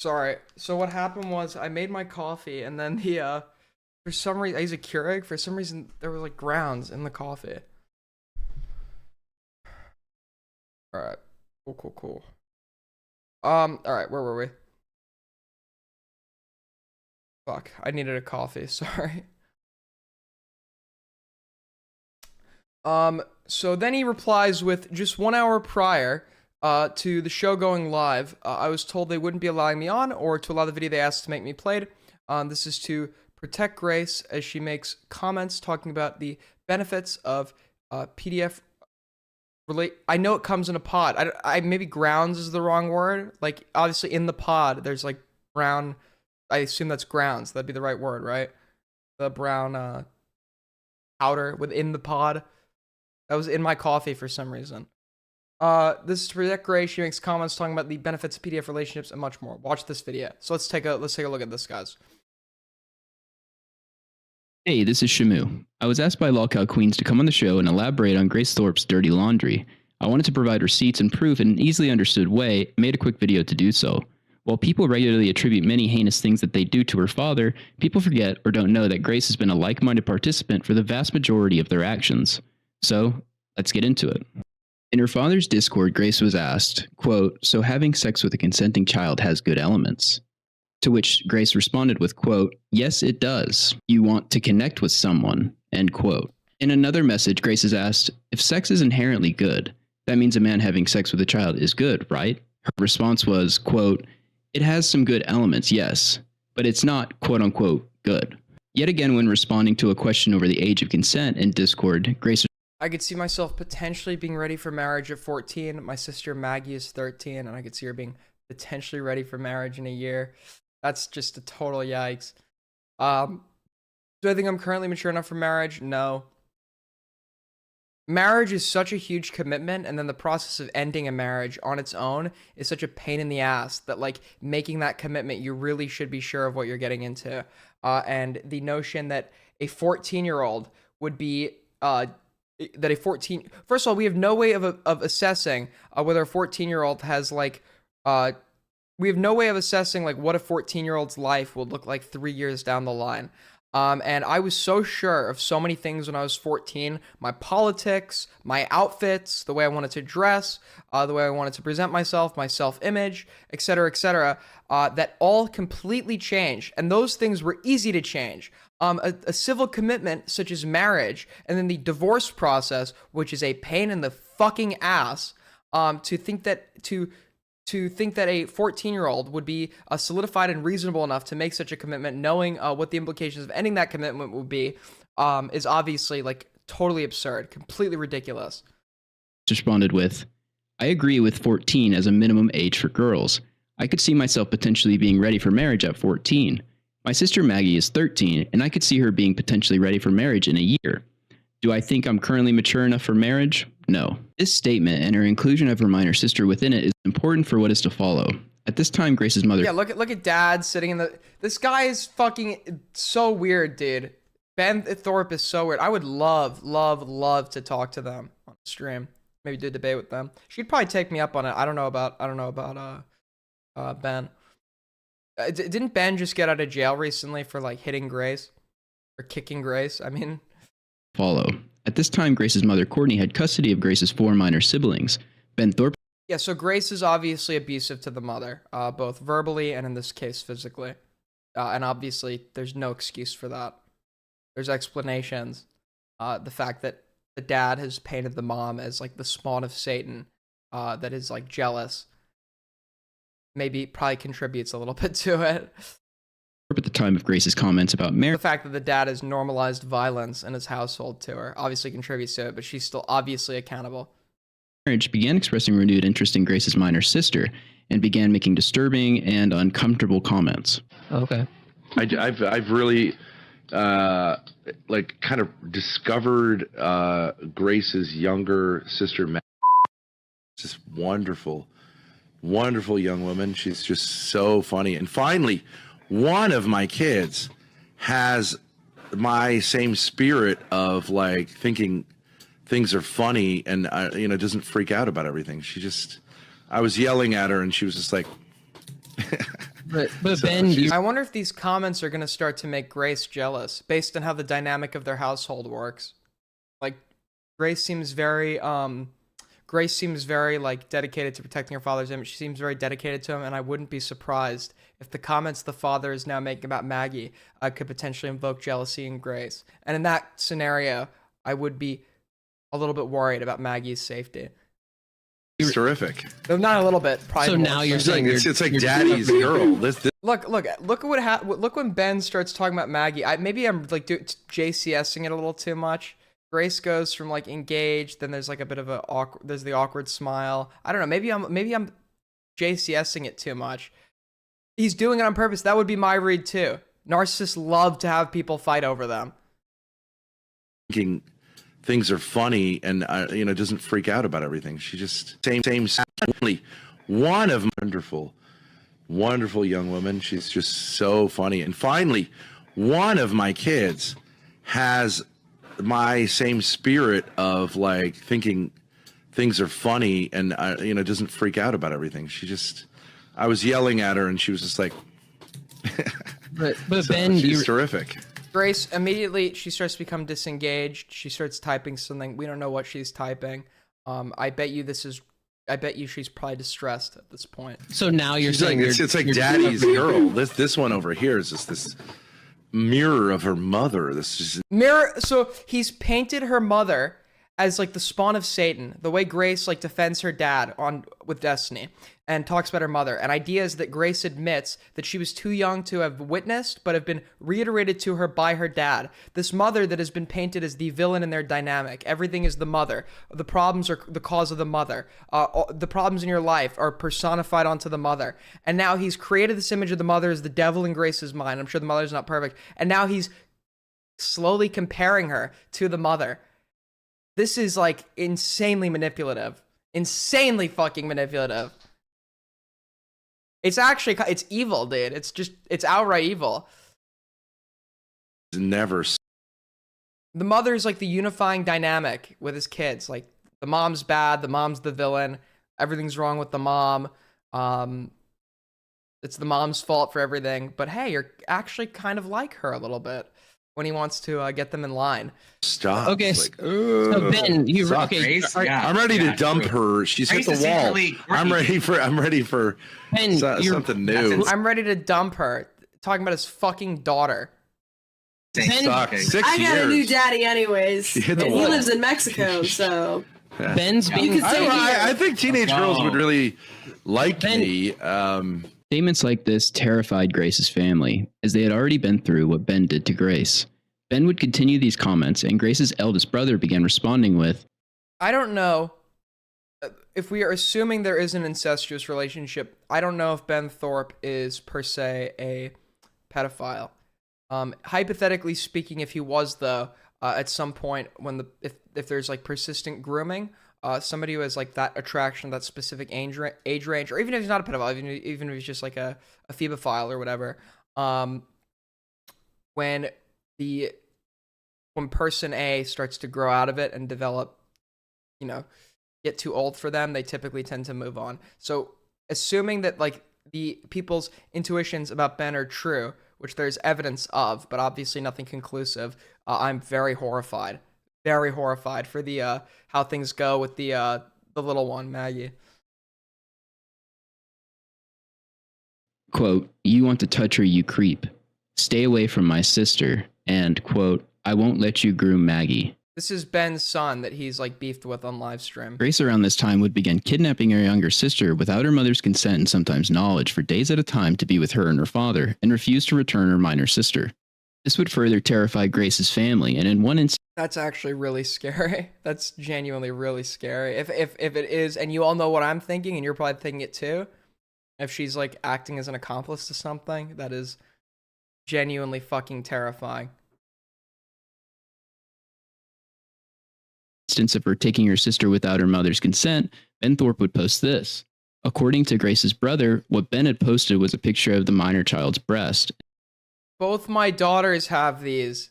Sorry. So what happened was I made my coffee and then the for some reason I used a Keurig. For some reason there were like grounds in the coffee. All right. Cool. All right. Where were we? Fuck. I needed a coffee. Sorry. So then he replies with, just 1 hour prior to the show going live, I was told they wouldn't be allowing me on or to allow the video they asked to make me played. This is to protect Grace as she makes comments talking about the benefits of PDF. I know it comes in a pod. I maybe grounds is the wrong word. Like, obviously in the pod, there's like brown. I assume that's grounds. That'd be the right word, right? The brown powder within the pod. That was in my coffee for some reason. This is to protect Grace. She makes comments talking about the benefits of PDF relationships and much more. Watch this video. So let's take a look at this, guys. Hey, this is Shamu. I was asked by Lolcow Queens to come on the show and elaborate on Grace Thorpe's dirty laundry. I wanted to provide receipts and proof in an easily understood way and made a quick video to do so. While people regularly attribute many heinous things that they do to her father, people forget or don't know that Grace has been a like-minded participant for the vast majority of their actions. So, let's get into it. In her father's Discord, Grace was asked, quote, "So having sex with a consenting child has good elements?" To which Grace responded with, quote, "Yes, it does. You want to connect with someone," end quote. In another message, Grace is asked, if sex is inherently good, that means a man having sex with a child is good, right? Her response was, quote, "It has some good elements, yes, but it's not, quote unquote, good." Yet again, when responding to a question over the age of consent in Discord, Grace I could see myself potentially being ready for marriage at 14. My sister Maggie is 13, and I could see her being potentially ready for marriage in a year. That's just a total yikes. Do I think I'm currently mature enough for marriage? No. Marriage is such a huge commitment, and then the process of ending a marriage on its own is such a pain in the ass that, like, making that commitment, you really should be sure of what you're getting into. And the notion that a 14-year-old would be first of all, we have no way of assessing whether a 14-year-old has like we have no way of assessing like what a 14-year-old's life will look like 3 years down the line. And I was so sure of so many things when I was 14, my politics, my outfits, the way I wanted to dress, the way I wanted to present myself, my self-image, etc., that all completely changed. And those things were easy to change. A civil commitment such as marriage, and then the divorce process, which is a pain in the fucking ass, to think that a 14-year-old would be solidified and reasonable enough to make such a commitment, knowing what the implications of ending that commitment would be, is obviously like totally absurd, completely ridiculous. Responded with, "I agree with 14 as a minimum age for girls. I could see myself potentially being ready for marriage at 14. My sister Maggie is 13, and I could see her being potentially ready for marriage in a year. Do I think I'm currently mature enough for marriage? No." This statement and her inclusion of her minor sister within it is important for what is to follow. At this time, Grace's mother... Yeah, look at Dad sitting in the... This guy is fucking so weird, dude. Ben Thorpe is so weird. I would love to talk to them on stream. Maybe do a debate with them. She'd probably take me up on it. I don't know about Ben. Didn't Ben just get out of jail recently for like hitting Grace or kicking Grace? I mean, follow. At this time, Grace's mother Courtney had custody of Grace's 4 minor siblings. Ben Thorpe. Yeah, so Grace is obviously abusive to the mother, both verbally and in this case physically, and obviously there's no excuse for that. There's explanations. The fact that the dad has painted the mom as like the spawn of Satan, that is like jealous. Maybe probably contributes a little bit to it. At the time of Grace's comments about marriage. The fact that the dad has normalized violence in his household to her obviously contributes to it, but she's still obviously accountable. Marriage began expressing renewed interest in Grace's minor sister and began making disturbing and uncomfortable comments. Okay. I've really like kind of discovered Grace's younger sister, just wonderful young woman. She's just so funny. And finally, one of my kids has my same spirit of like thinking things are funny and doesn't freak out about everything. She just I was yelling at her, and she was just like. But Ben, I wonder if these comments are gonna start to make Grace jealous, based on how the dynamic of their household works. Like, Grace seems very like dedicated to protecting her father's image. She seems very dedicated to him, and I wouldn't be surprised if the comments the father is now making about Maggie could potentially invoke jealousy in Grace. And in that scenario, I would be a little bit worried about Maggie's safety. It's terrific. No, not a little bit. Probably So more now you're It's saying like, it's like daddy's girl. This Look look when Ben starts talking about Maggie. Maybe I'm like JCSing it a little too much. Grace goes from like engaged, then there's like a bit of there's the awkward smile. I don't know. Maybe I'm JCSing it too much. He's doing it on purpose. That would be my read too. Narcissists love to have people fight over them. thinking things are funny and doesn't freak out about everything. She just same only one of wonderful young woman. She's just so funny. And finally, one of my kids has my same spirit of like thinking things are funny and doesn't freak out about everything. I was yelling at her and she was just like but so Ben, she's terrific. Grace, immediately she starts to become disengaged. She starts typing something. We don't know what she's typing. I bet you she's probably distressed at this point. So now you're She's saying like, it's like daddy's girl. This one over here is just this mirror of her mother. So he's painted her mother as like the spawn of Satan, the way Grace like defends her dad with Destiny and talks about her mother. And ideas that Grace admits that she was too young to have witnessed, but have been reiterated to her by her dad. This mother that has been painted as the villain in their dynamic. Everything is the mother. The problems are the cause of the mother. The problems in your life are personified onto the mother. And now he's created this image of the mother as the devil in Grace's mind. I'm sure the mother's not perfect. And now he's slowly comparing her to the mother. This is like insanely manipulative. Insanely fucking manipulative. It's evil, dude. It's outright evil. Never. The mother is like the unifying dynamic with his kids. Like the mom's bad, the mom's the villain. Everything's wrong with the mom. It's the mom's fault for everything. But hey, you're actually kind of like her a little bit when he wants to get them in line. Stop. Okay, so Ben, I'm ready to dump her. She's hit the wall. I'm ready for Ben, something new. I'm ready to dump her. Talking about his fucking daughter. Ben, 6 years. I got a new daddy anyways. She hit the And wall. he lives in Mexico, so Ben's being. I think teenage girls would really like me. Statements like this terrified Grace's family, as they had already been through what Ben did to Grace. Ben would continue these comments, and Grace's eldest brother began responding with, I don't know if we are assuming there is an incestuous relationship. I don't know if Ben Thorpe is per se a pedophile. Hypothetically speaking, if he was, though, at some point when if there's like persistent grooming, somebody who has like that attraction, that specific age range, or even if he's not a pedophile, even if he's just like a phebophile or whatever, when person A starts to grow out of it and develop, get too old for them, they typically tend to move on. So assuming that like the people's intuitions about Ben are true, which there's evidence of, but obviously nothing conclusive, I'm very horrified for the how things go with the little one, Maggie. quote, "You want to touch her, you creep. Stay away from my sister," and, quote, "I won't let you groom Maggie." This is Ben's son that he's like beefed with on live stream. Grace around this time would begin kidnapping her younger sister without her mother's consent and sometimes knowledge for days at a time to be with her and her father, and refuse to return her minor sister. This would further terrify Grace's family, and in one instance, That's actually really scary. That's genuinely really scary. If it is, and you all know what I'm thinking, and you're probably thinking it too, if she's like acting as an accomplice to something, that is genuinely fucking terrifying. Instance of her taking her sister without her mother's consent, Ben Thorpe would post this. According to Grace's brother, what Ben had posted was a picture of the minor child's breast. Both my daughters have these.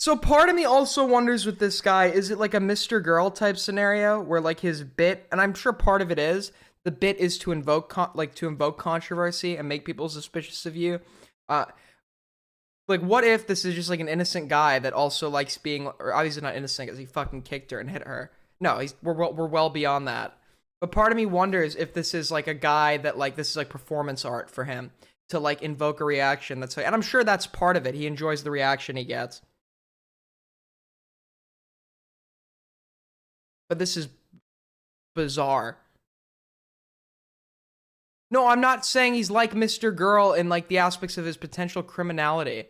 So part of me also wonders with this guy, is it like a Mr. Girl type scenario where like his bit, and I'm sure part of it is, the bit is to invoke controversy and make people suspicious of you. Like what if this is just like an innocent guy that also likes being, or obviously not innocent because he fucking kicked her and hit her. No, we're well beyond that. But part of me wonders if this is like a guy that like, this is like performance art for him to like invoke a reaction that's like, and I'm sure that's part of it. He enjoys the reaction he gets. But this is bizarre. No, I'm not saying he's like Mr. Girl in like the aspects of his potential criminality.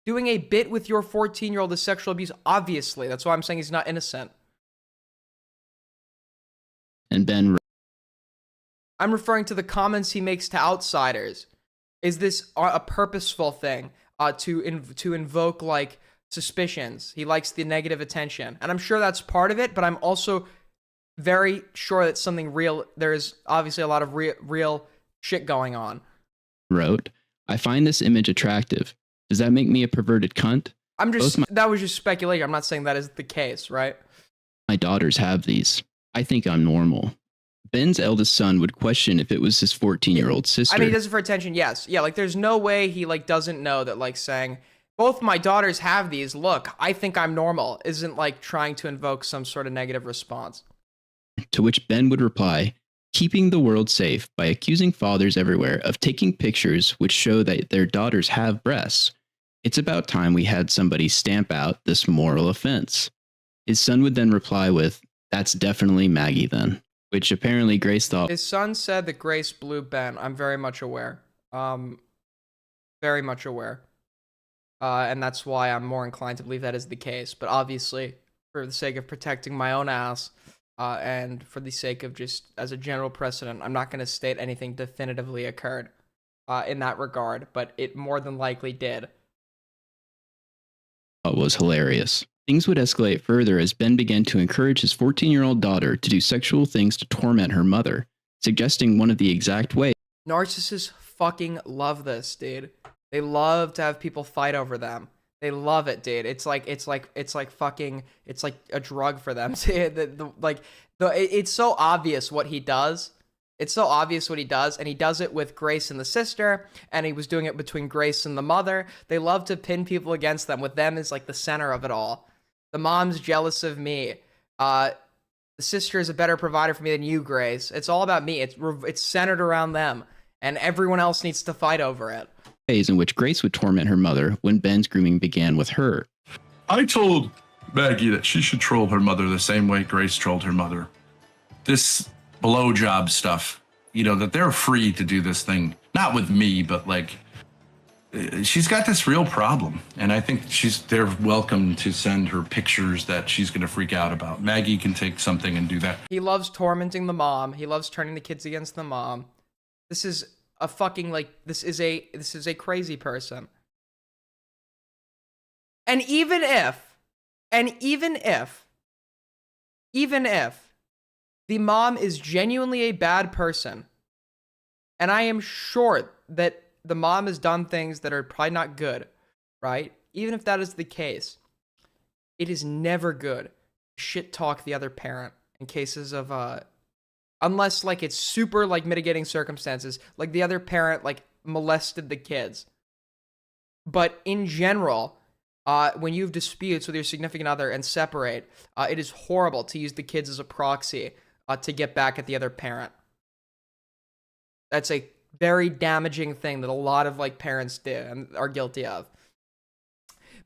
Doing a bit with your 14-year-old is sexual abuse, obviously. That's why I'm saying he's not innocent. And Ben, I'm referring to the comments he makes to outsiders. Is this a purposeful thing to invoke like suspicions? He likes the negative attention, and I'm sure that's part of it. But I'm also very sure that something real. There is obviously a lot of real shit going on. wrote, "I find this image attractive. Does that make me a perverted cunt? That was just speculation. I'm not saying that is the case, right? My daughters have these. I think I'm normal." Ben's eldest son would question if it was his 14-year-old sister. I mean, he does it for attention, yes. Yeah, like, there's no way he, like, doesn't know that, like, saying, both my daughters have these, look, I think I'm normal, isn't, like, trying to invoke some sort of negative response. To which Ben would reply, keeping the world safe by accusing fathers everywhere of taking pictures which show that their daughters have breasts. It's about time we had somebody stamp out this moral offense. His son would then reply with, "That's definitely Maggie then," which apparently Grace thought. His son said that Grace blew Ben. I'm very much aware. Very much aware. And that's why I'm more inclined to believe that is the case. But obviously, for the sake of protecting my own ass, and for the sake of just as a general precedent, I'm not going to state anything definitively occurred in that regard, but it more than likely did. Was hilarious. Things would escalate further as Ben began to encourage his 14-year-old daughter to do sexual things to torment her mother, suggesting one of the exact ways. Narcissists fucking love this, dude. They love to have people fight over them. They love it, dude. It's like fucking, it's like a drug for them. It's so obvious what he does. It's so obvious what he does, and he does it with Grace and the sister, and he was doing it between Grace and the mother. They love to pin people against them, with them as like the center of it all. The mom's jealous of me. The sister is a better provider for me than you, Grace. It's all about me. It's centered around them, and everyone else needs to fight over it. In which Grace would torment her mother when Ben's grooming began with her. I told Maggie that she should troll her mother the same way Grace trolled her mother. This blowjob stuff, you know, that they're free to do this thing, not with me, but like, she's got this real problem, and I think they're welcome to send her pictures that she's going to freak out about. Maggie can take something and do that. He loves tormenting the mom. He loves turning the kids against the mom. This is a fucking, like, this is a crazy person. And even if the mom is genuinely a bad person, and I am sure that the mom has done things that are probably not good, right? Even if that is the case, it is never good to shit talk the other parent in cases of, unless, like, it's super, like, mitigating circumstances, like the other parent, like, molested the kids. But in general, when you have disputes with your significant other and separate, it is horrible to use the kids as a proxy to get back at the other parent. That's a very damaging thing that a lot of, like, parents do and are guilty of.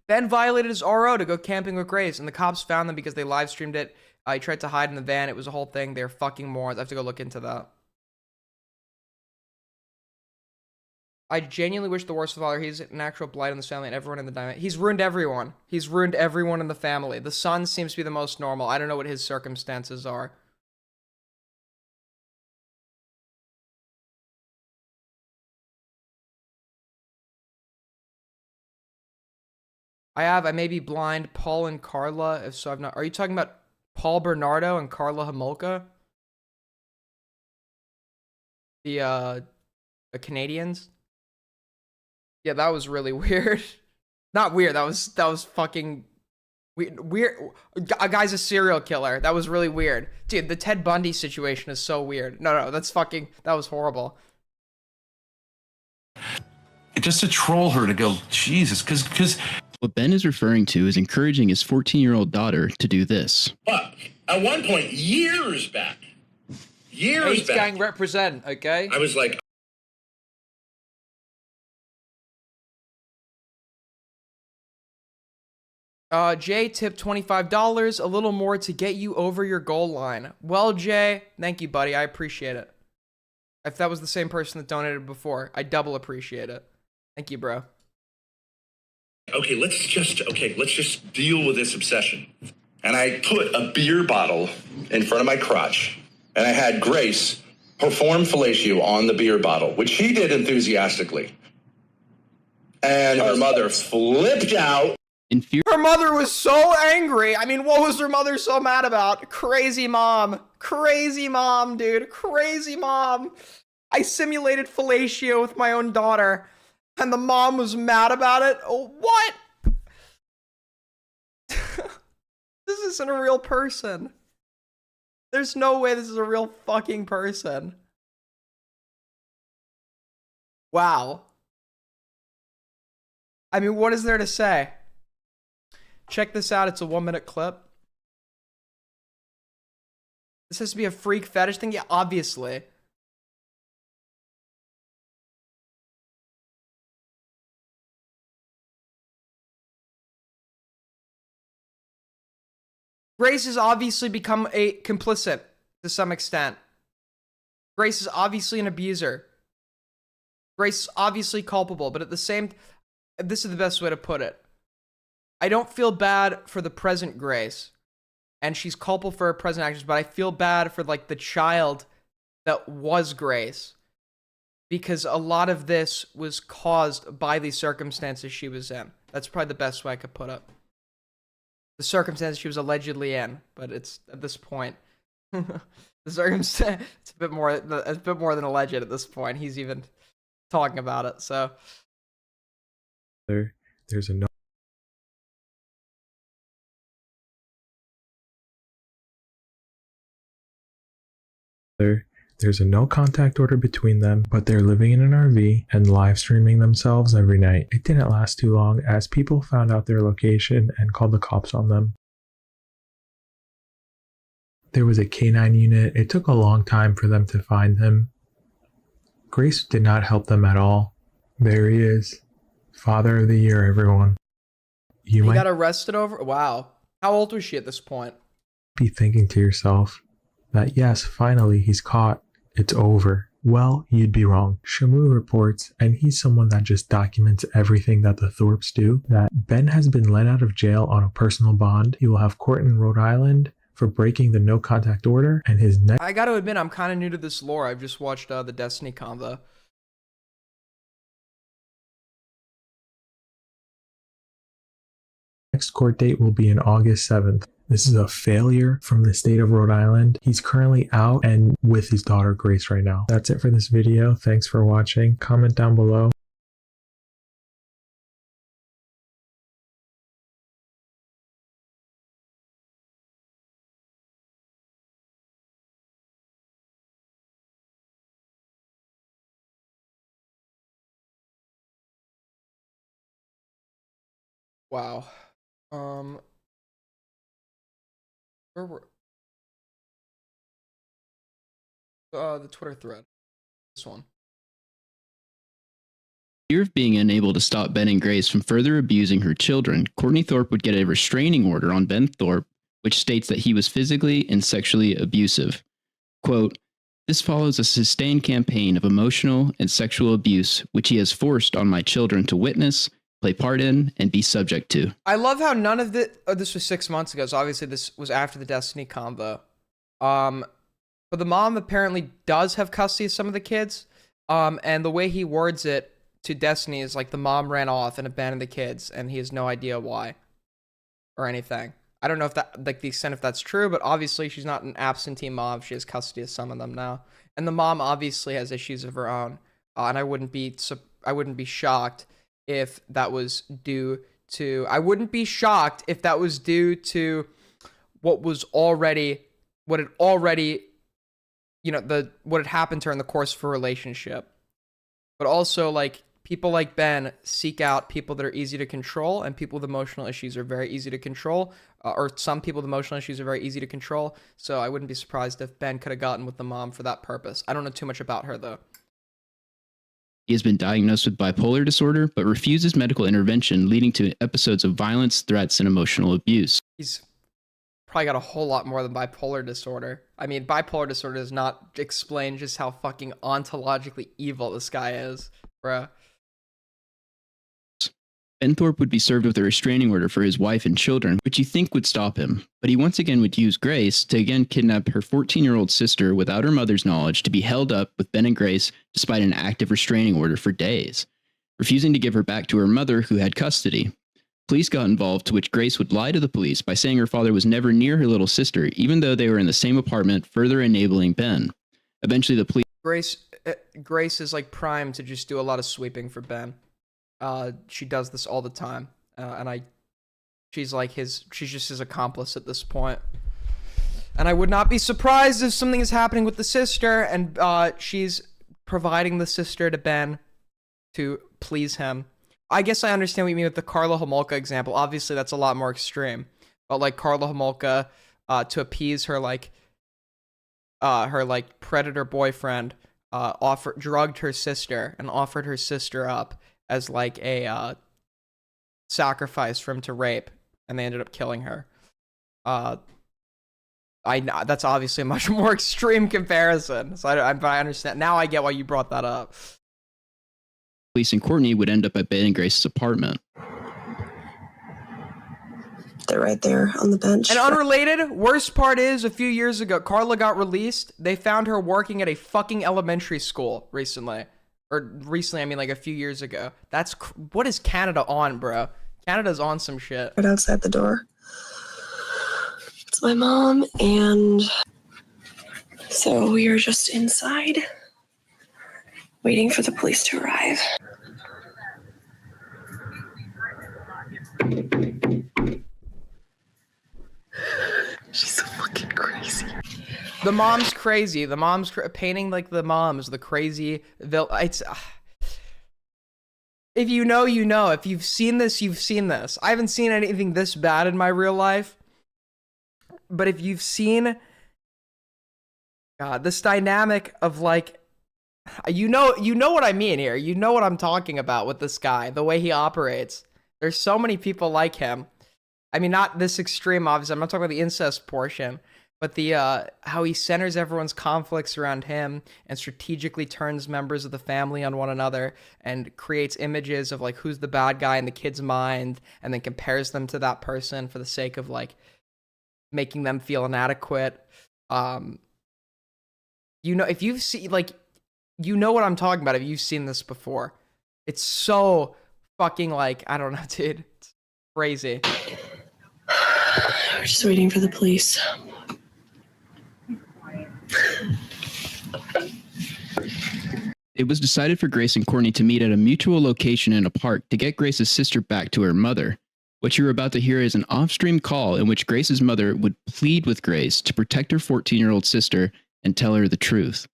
Ben violated his RO to go camping with Grace, and the cops found them because they live streamed it. He tried to hide in the van. It was a whole thing. They're fucking morons. I have to go look into that. I genuinely wish the worst father. He's an actual blight on this family and everyone in the dynamic. He's ruined everyone. He's ruined everyone in the family. The son seems to be the most normal. I don't know what his circumstances are. I may be blind. Paul and Carla, if so, I've not. Are you talking about Paul Bernardo and Carla Homolka? The Canadians? Yeah, that was really weird. Not weird. That was fucking weird. A guy's a serial killer. That was really weird. Dude, the Ted Bundy situation is so weird. No, that was horrible. Just to troll her, to go, Jesus, because what Ben is referring to is encouraging his 14-year-old daughter to do this. But at one point, years back, AIDS gang represent, okay? I was like, Jay tipped $25, a little more to get you over your goal line. Well, Jay, thank you, buddy. I appreciate it. If that was the same person that donated before, I double appreciate it. Thank you, bro. okay, let's just deal with this obsession. And I put a beer bottle in front of my crotch, and I had Grace perform fellatio on the beer bottle, which she did enthusiastically. And her mother flipped out. Her mother was so angry. I mean, what was her mother so mad about? Crazy mom. Crazy mom, dude. Crazy mom. I simulated fellatio with my own daughter, and the mom was mad about it? Oh, what? This isn't a real person. There's no way this is a real fucking person. Wow. I mean, what is there to say? Check this out. It's a 1-minute clip. This has to be a freak fetish thing? Yeah, obviously. Grace has obviously become a complicit to some extent. Grace is obviously an abuser. Grace is obviously culpable, but at the same... This is the best way to put it. I don't feel bad for the present Grace, and she's culpable for her present actions, but I feel bad for, like, the child that was Grace, because a lot of this was caused by the circumstances she was in. That's probably the best way I could put it. The circumstances she was allegedly in, but it's at this point, the circumstance, it's a bit more than alleged at this point. He's even talking about it, so. There's a no. There's a no contact order between them, but they're living in an RV and live streaming themselves every night. It didn't last too long as people found out their location and called the cops on them. There was a K9 unit. It took a long time for them to find him. Grace did not help them at all. There he is. Father of the year, everyone. He got arrested over? Wow. How old was she at this point? Be thinking to yourself that yes, finally he's caught. It's over. Well, you'd be wrong. Shamu reports, and he's someone that just documents everything that the Thorpes do, that Ben has been let out of jail on a personal bond. He will have court in Rhode Island for breaking the no contact order, and his next... I gotta admit, I'm kind of new to this lore. I've just watched the Destiny convo. Next court date will be in August 7th. This is a failure from the state of Rhode Island. He's currently out and with his daughter Grace right now. That's it for this video. Thanks for watching. Comment down below. Wow. Where were the Twitter thread? This one. Fear of being unable to stop Ben and Grace from further abusing her children, Courtney Thorpe would get a restraining order on Ben Thorpe, which states that he was physically and sexually abusive. Quote, "This follows a sustained campaign of emotional and sexual abuse, which he has forced on my children to witness, play part in, and be subject to." I love how none of this was 6 months ago, so obviously this was after the Destiny convo. But the mom apparently does have custody of some of the kids, and the way he words it to Destiny is like the mom ran off and abandoned the kids, and he has no idea why or anything. I don't know if that, like, the extent if that's true, but obviously she's not an absentee mom. She has custody of some of them now, and the mom obviously has issues of her own, and I wouldn't be shocked if that was due to, I wouldn't be shocked if that was due to what had already, you know, what had happened to her in the course of a relationship. But also, like, people like Ben seek out people that are easy to control, and people with emotional issues are very easy to control, or some people with emotional issues are very easy to control. So I wouldn't be surprised if Ben could have gotten with the mom for that purpose. I don't know too much about her, though. He has been diagnosed with bipolar disorder, but refuses medical intervention, leading to episodes of violence, threats, and emotional abuse. He's probably got a whole lot more than bipolar disorder. I mean, bipolar disorder does not explain just how fucking ontologically evil this guy is, bruh. Ben Thorpe would be served with a restraining order for his wife and children, which you think would stop him. But he once again would use Grace to again kidnap her 14-year-old sister without her mother's knowledge to be held up with Ben and Grace despite an active restraining order for days, refusing to give her back to her mother who had custody. Police got involved, to which Grace would lie to the police by saying her father was never near her little sister, even though they were in the same apartment, further enabling Ben. Eventually, the police... Grace is like primed to just do a lot of sweeping for Ben. She does this all the time, and she's just his accomplice at this point. And I would not be surprised if something is happening with the sister, and she's providing the sister to Ben to please him. I guess I understand what you mean with the Karla Homolka example. Obviously, that's a lot more extreme. But like Karla Homolka, to appease her predator boyfriend, drugged her sister and offered her sister up as like a sacrifice for him to rape, and they ended up killing her. That's obviously a much more extreme comparison. So I understand now. I get why you brought that up. Police and Courtney would end up at Ben and Grace's apartment. They're right there on the bench. And unrelated, worst part is, a few years ago, Karla got released. They found her working at a fucking elementary school recently. Or recently, I mean like a few years ago. What is Canada on, bro? Canada's on some shit. Right outside the door. It's my mom, and so we are just inside waiting for the police to arrive. She's so fucking crazy. The mom's crazy. The mom's painting like the mom's the crazy. It's if you know, you know. If you've seen this, you've seen this. I haven't seen anything this bad in my real life, but if you've seen, God, this dynamic of like, you know what I mean here. You know what I'm talking about with this guy, the way he operates. There's so many people like him. I mean, not this extreme, obviously. I'm not talking about the incest portion, but the how he centers everyone's conflicts around him and strategically turns members of the family on one another and creates images of like who's the bad guy in the kid's mind, and then compares them to that person for the sake of like making them feel inadequate. You know, if you've seen like, you know what I'm talking about if you've seen this before. It's so fucking like, I don't know, dude. It's crazy. We're just waiting for the police. It was decided for Grace and Courtney to meet at a mutual location in a park to get Grace's sister back to her mother. What you're about to hear is an off-stream call in which Grace's mother would plead with Grace to protect her 14-year-old sister and tell her the truth.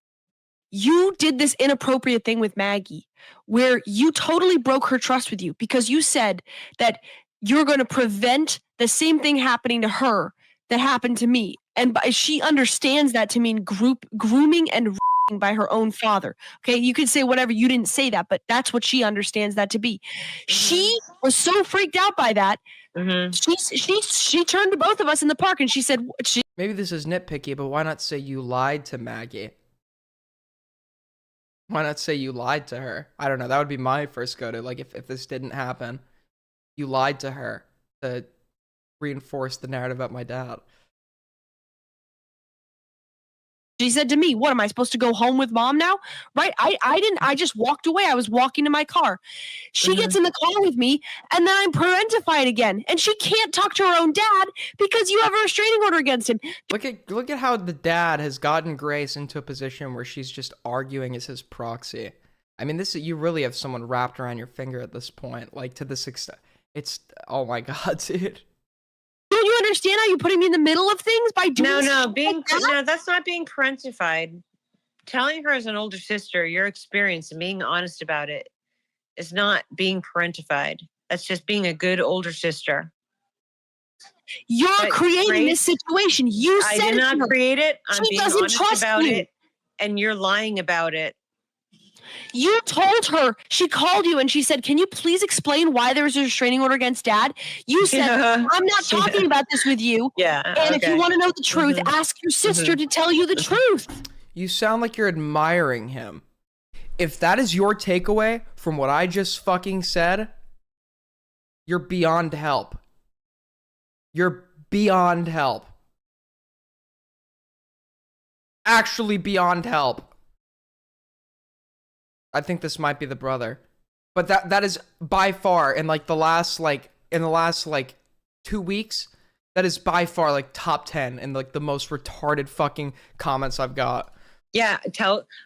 You did this inappropriate thing with Maggie where you totally broke her trust with you because you said that you're going to prevent the same thing happening to her that happened to me. And she understands that to mean grooming and by her own father. Okay, you could say whatever, you didn't say that, but that's what she understands that to be. She was so freaked out by that. She turned to both of us in the park and she said, maybe this is nitpicky, but why not say you lied to Maggie? Why not say you lied to her? I don't know. That would be my first go to. Like, if this didn't happen, you lied to her to reinforce the narrative about my dad. She said to me, what, am I supposed to go home with mom now? Right? I didn't. I just walked away. I was walking to my car. She gets in the car with me, and then I'm parentified again. And she can't talk to her own dad because you have a restraining order against him. Look at how the dad has gotten Grace into a position where she's just arguing as his proxy. I mean, you really have someone wrapped around your finger at this point, like to this extent. It's, oh my God, dude. Don't you understand how you're putting me in the middle of things by doing No, that's not being parentified. Telling her as an older sister your experience and being honest about it is not being parentified. That's just being a good older sister. You're But creating Grace, this situation. You I said did it not to her. create it. I'm She being doesn't honest trust about you. it, and you're lying about it. You told her, she called you and she said, can you please explain why there was a restraining order against dad? You said, Yeah. I'm not talking about this with you. Yeah. And if you okay. want to know the truth, Mhm. ask your sister to tell you the truth. You sound like you're admiring him. If that is your takeaway from what I just fucking said, you're beyond help. You're beyond help. Actually beyond help. I think this might be the brother. But that is by far in the last 2 weeks, that is by far top 10 in the most retarded fucking comments I've got. Yeah,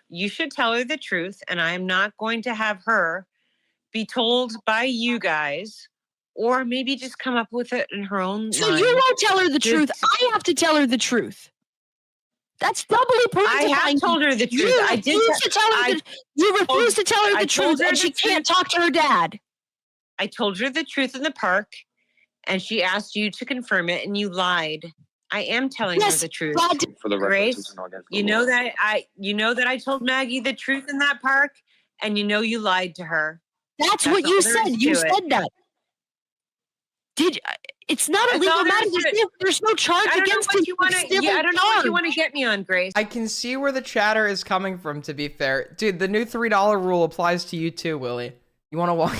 you should tell her the truth, and I am not going to have her be told by you guys, or maybe just come up with it in her own So mind. you won't tell her the Just- truth. I have to tell her the truth. That's doubly I have partifying. told her the truth. You I did refuse te- to tell her I the, you refuse told- to tell her I the told truth, her and the she can't truth. talk to her dad. I told her the truth in the park, and she asked you to confirm it, and you lied. I am telling her the truth. For the Grace, you know that I told Maggie the truth in that park, and you lied to her. That's what you all there said. is You to it. said that. It's not a That's legal all there matter. is to it. There's no charge I don't know against what him. you want to. He's Yeah, I don't know what you still want to get me on, Grace. I can see where the chatter is coming from, to be fair. Dude, the new $3 rule applies to you too, Willie. You want to walk?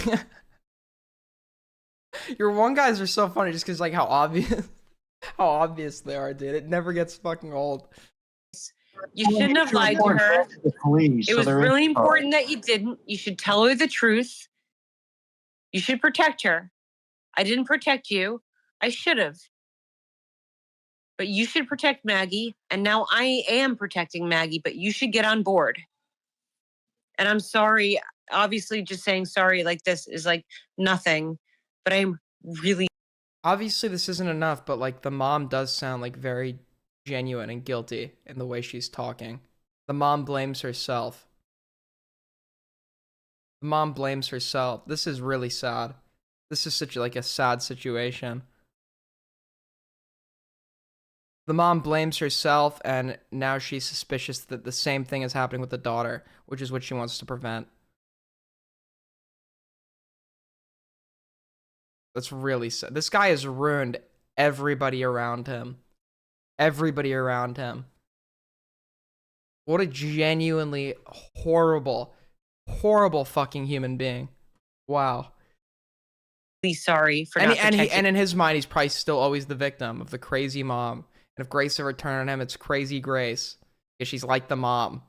Your one guys are so funny just because how obvious they are, dude. It never gets fucking old. You shouldn't have lied to her. It was really important that you didn't. You should tell her the truth. You should protect her. I didn't protect you. I should have. But you should protect Maggie. And now I am protecting Maggie, but you should get on board. And I'm sorry. Obviously, just saying sorry like this is nothing. But I'm really. Obviously, this isn't enough, but the mom does sound very genuine and guilty in the way she's talking. The mom blames herself. The mom blames herself. This is really sad. This is such a sad situation. The mom blames herself, and now she's suspicious that the same thing is happening with the daughter, which is what she wants to prevent. That's really sad. This guy has ruined everybody around him. Everybody around him. What a genuinely horrible fucking human being. Wow. Sorry for And, not protecting. and in his mind, he's probably still always the victim of the crazy mom. And if Grace ever turned on him, it's crazy Grace. Because she's like the mom.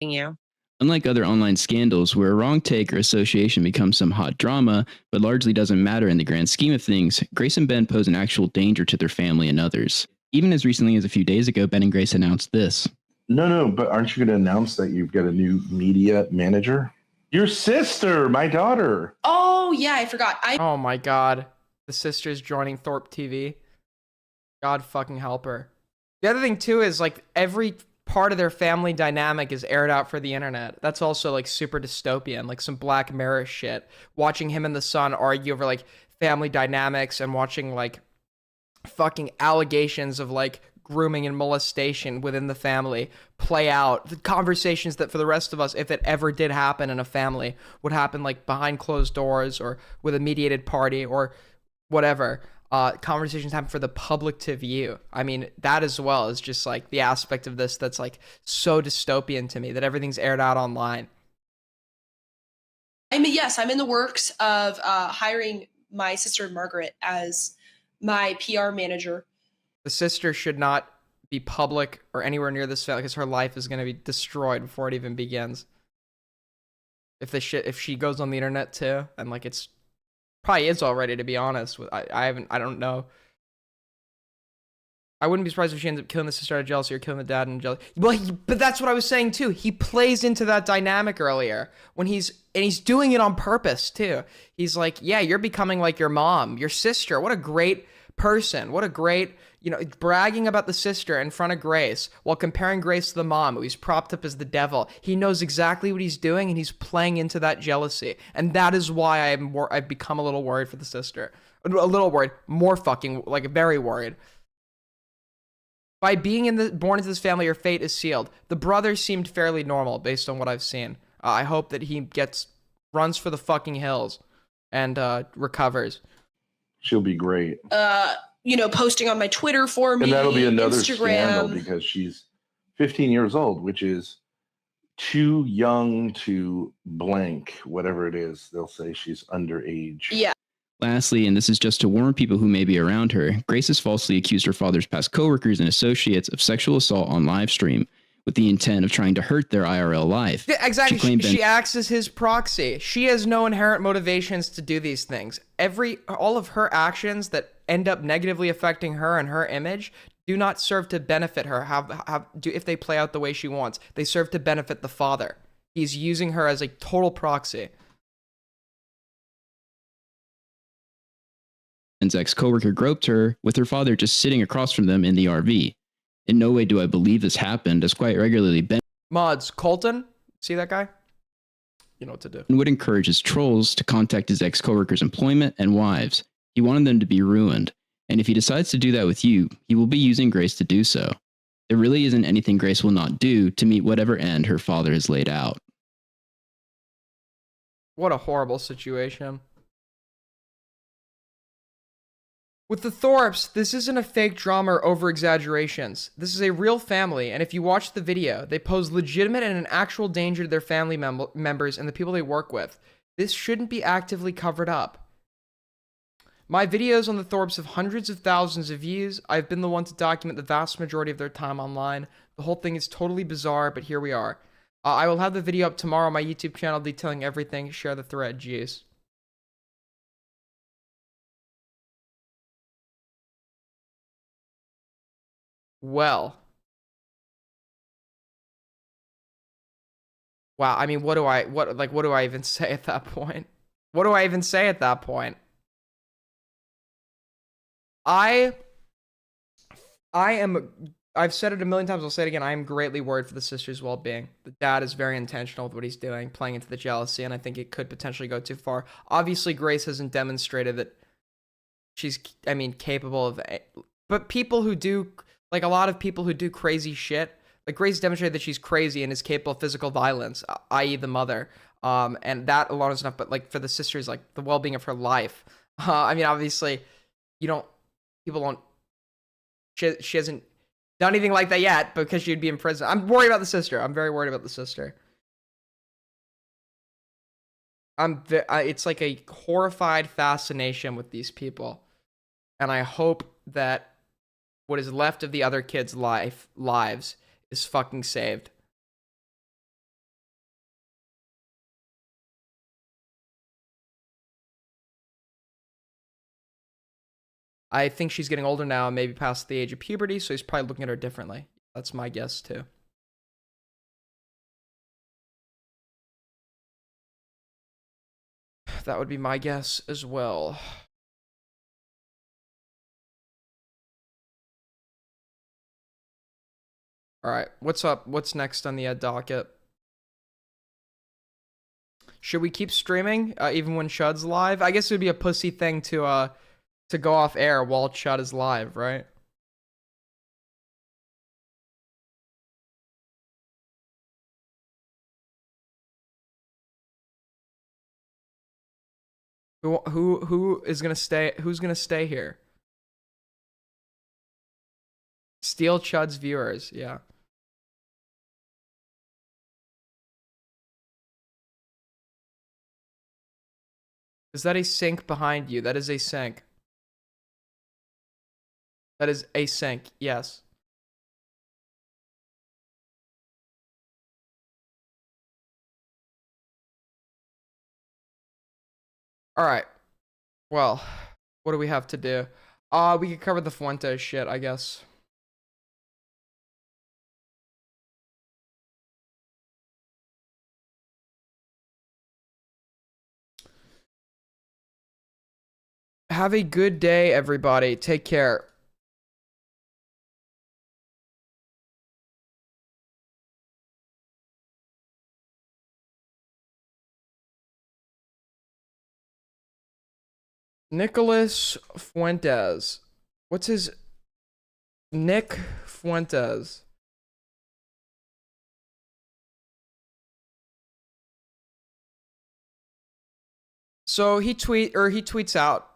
You. Unlike other online scandals where a wrong take or association becomes some hot drama, but largely doesn't matter in the grand scheme of things, Grace and Ben pose an actual danger to their family and others. Even as recently as a few days ago, Ben and Grace announced this. No, but aren't you going to announce that you've got a new media manager? Your sister, my daughter. Oh, yeah, I forgot. Oh my god. The sister's joining Thorpe TV. God fucking help her. The other thing too is every part of their family dynamic is aired out for the internet. That's also super dystopian, some Black Mirror shit. Watching him and the son argue over family dynamics and watching fucking allegations of grooming and molestation within the family play out. The conversations that for the rest of us, if it ever did happen in a family, would happen behind closed doors or with a mediated party or whatever. Conversations happen for the public to view. I mean, that as well is just the aspect of this that's so dystopian to me, that everything's aired out online. I'm in the works of hiring my sister Margaret as my PR manager. The sister should not be public or anywhere near this because her life is going to be destroyed before it even begins. If she goes on the internet too, and it's probably is already, to be honest. I don't know. I wouldn't be surprised if she ends up killing the sister out of jealousy or killing the dad in jealousy. Well, but that's what I was saying too. He plays into that dynamic earlier when he's doing it on purpose too. He's like, yeah, you're becoming like your mom, your sister. What a great person. What a great, bragging about the sister in front of Grace while comparing Grace to the mom who he's propped up as the devil. He knows exactly what he's doing and he's playing into that jealousy. And that is why I've become a little worried for the sister. A little worried, more fucking, like very worried. By being born into this family, your fate is sealed. The brother seemed fairly normal based on what I've seen. I hope that he runs for the fucking hills and recovers. She'll be great. Posting on my Twitter for me. And that'll be another Instagram. scandal because she's 15 years old, which is too young to blank, whatever it is. They'll say she's underage. Yeah. Lastly, and this is just to warn people who may be around her, Grace has falsely accused her father's past coworkers and associates of sexual assault on live stream with the intent of trying to hurt their IRL life. Yeah, exactly. She acts as his proxy. She has no inherent motivations to do these things. All of her actions that end up negatively affecting her and her image do not serve to benefit her. If they play out the way she wants, they serve to benefit the father. He's using her as a total proxy. Ex-coworker groped her with her father just sitting across from them in the RV. In no way do I believe this happened, as quite regularly Ben Mods, Colton, see that guy? You know what to do. Would encourage his trolls to contact his ex-coworkers' employment and wives. He wanted them to be ruined, and if he decides to do that with you, he will be using Grace to do so. There really isn't anything Grace will not do to meet whatever end her father has laid out. What a horrible situation. With the Thorpes, this isn't a fake drama or over-exaggerations. This is a real family, and if you watch the video, they pose legitimate and an actual danger to their family members and the people they work with. This shouldn't be actively covered up. My videos on the Thorpes have hundreds of thousands of views. I've been the one to document the vast majority of their time online. The whole thing is totally bizarre, but here we are. I will have the video up tomorrow on my YouTube channel detailing everything. Share the thread, jeez. Well. Wow, I mean, what do I even say at that point? What do I even say at that point? I've said it a million times, I'll say it again, I am greatly worried for the sister's well-being. The dad is very intentional with what he's doing, playing into the jealousy, and I think it could potentially go too far. Obviously, Grace hasn't demonstrated that she's, capable of... But people who do... Like, a lot of people who do crazy shit, like, Grace demonstrated that she's crazy and is capable of physical violence, i.e. the mother. And that alone is enough, but, like, for the sisters, like, the well-being of her life. Obviously, she hasn't done anything like that yet because she'd be in prison. I'm worried about the sister. I'm very worried about the sister. It's like a horrified fascination with these people. And I hope that what is left of the other kids' lives is fucking saved. I think she's getting older now, maybe past the age of puberty, so he's probably looking at her differently. That's my guess, too. That would be my guess as well. All right, what's up? What's next on the docket? Should we keep streaming even when Chud's live? I guess it would be a pussy thing to go off air while Chud is live, right? Who is gonna stay? Who's gonna stay here? Steal Chud's viewers, yeah. Is that a sink behind you? That is a sink. That is a sink, yes. Alright. Well, what do we have to do? We could cover the Fuentes shit, I guess. Have a good day, everybody. Take care. Nicholas Fuentes. What's his... Nick Fuentes. So he tweets out,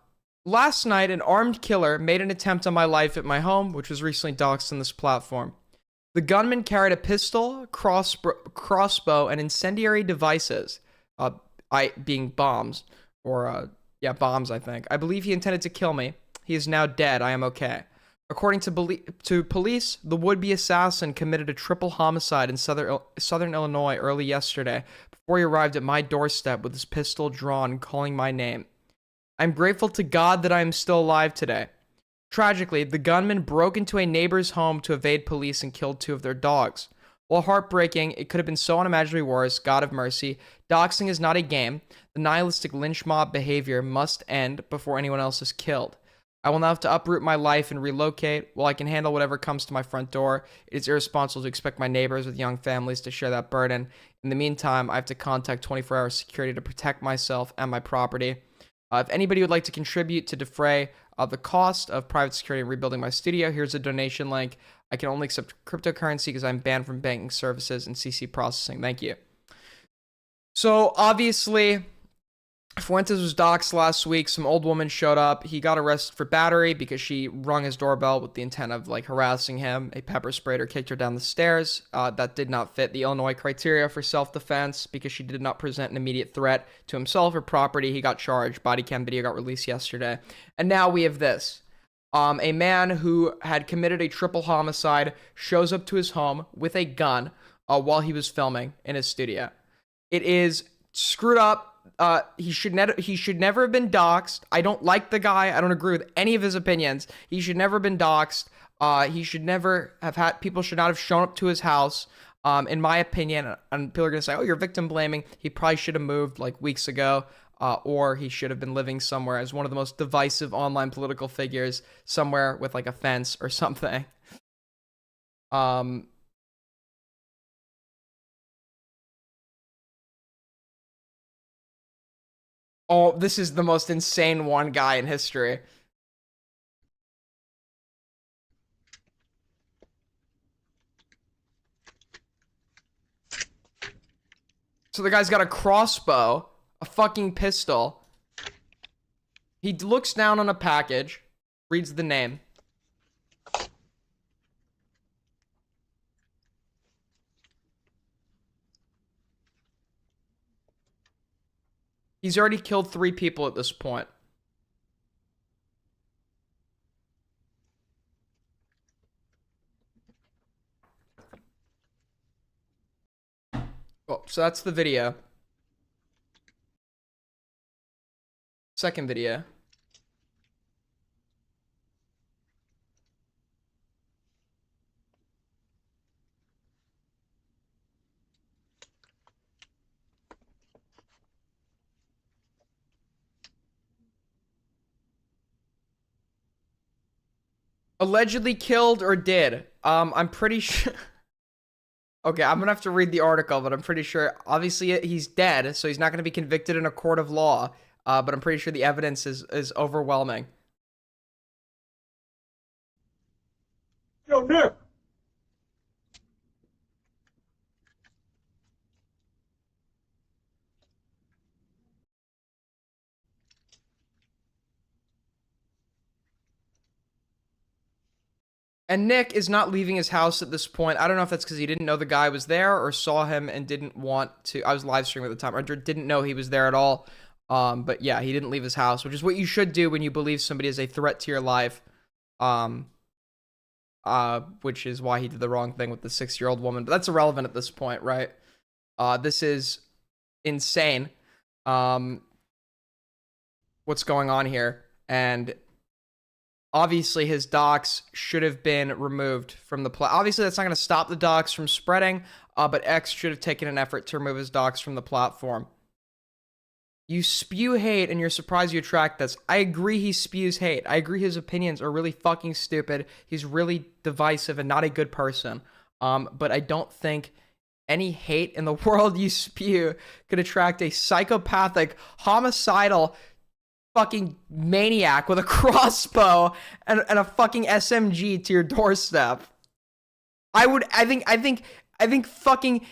last night an armed killer made an attempt on my life at my home, which was recently doxed on this platform. The gunman carried a pistol, crossbow, and incendiary devices, being bombs, or bombs, I think. I believe he intended to kill me. He is now dead. I am okay. According to police, the would-be assassin committed a triple homicide in southern Illinois early yesterday before he arrived at my doorstep with his pistol drawn, calling my name. I'm grateful to God that I am still alive today. Tragically, the gunman broke into a neighbor's home to evade police and killed 2 of their dogs. While heartbreaking, it could have been so unimaginably worse. God have mercy. Doxing is not a game. The nihilistic lynch mob behavior must end before anyone else is killed. I will now have to uproot my life and relocate. While I can handle whatever comes to my front door, it is irresponsible to expect my neighbors with young families to share that burden. In the meantime, I have to contact 24-hour security to protect myself and my property. If anybody would like to contribute to defray the cost of private security and rebuilding my studio, here's a donation link. I can only accept cryptocurrency because I'm banned from banking services and CC processing. Thank you. So obviously, Fuentes was doxxed last week. Some old woman showed up. He got arrested for battery because she rung his doorbell with the intent of harassing him. A pepper sprayed her, kicked her down the stairs. That did not fit the Illinois criteria for self-defense because she did not present an immediate threat to himself or property. He got charged. Body cam video got released yesterday. And now we have this. A man who had committed a triple homicide shows up to his home with a gun while he was filming in his studio. It is screwed up. He should never have been doxxed. I don't like the guy. I don't agree with any of his opinions. He should never have been doxxed. He should never have had, people should not have shown up to his house. In my opinion, and people are going to say, oh, you're victim blaming. He probably should have moved weeks ago, or he should have been living somewhere as one of the most divisive online political figures, somewhere with a fence or something. Oh, this is the most insane one guy in history. So the guy's got a crossbow, a fucking pistol. He looks down on a package, reads the name. He's already killed 3 people at this point. Oh, so that's the video. Second video. Allegedly killed or did. I'm pretty sure. Okay, I'm gonna have to read the article, but I'm pretty sure. Obviously, he's dead, so he's not gonna be convicted in a court of law. But I'm pretty sure the evidence is overwhelming. Yo, Nick. And Nick is not leaving his house at this point. I don't know if that's because he didn't know the guy was there or saw him and didn't want to. I was live streaming at the time. Or didn't know he was there at all. But yeah, he didn't leave his house, which is what you should do when you believe somebody is a threat to your life. Which is why he did the wrong thing with the 6-year-old woman. But that's irrelevant at this point, right? This is insane. What's going on here? And obviously, his docs should have been removed from the obviously, that's not going to stop the docs from spreading, but X should have taken an effort to remove his docs from the platform. You spew hate and you're surprised you attract this. I agree he spews hate. I agree his opinions are really fucking stupid. He's really divisive and not a good person. But I don't think any hate in the world you spew could attract a psychopathic, homicidal, fucking maniac with a crossbow and a fucking SMG to your doorstep. I think fucking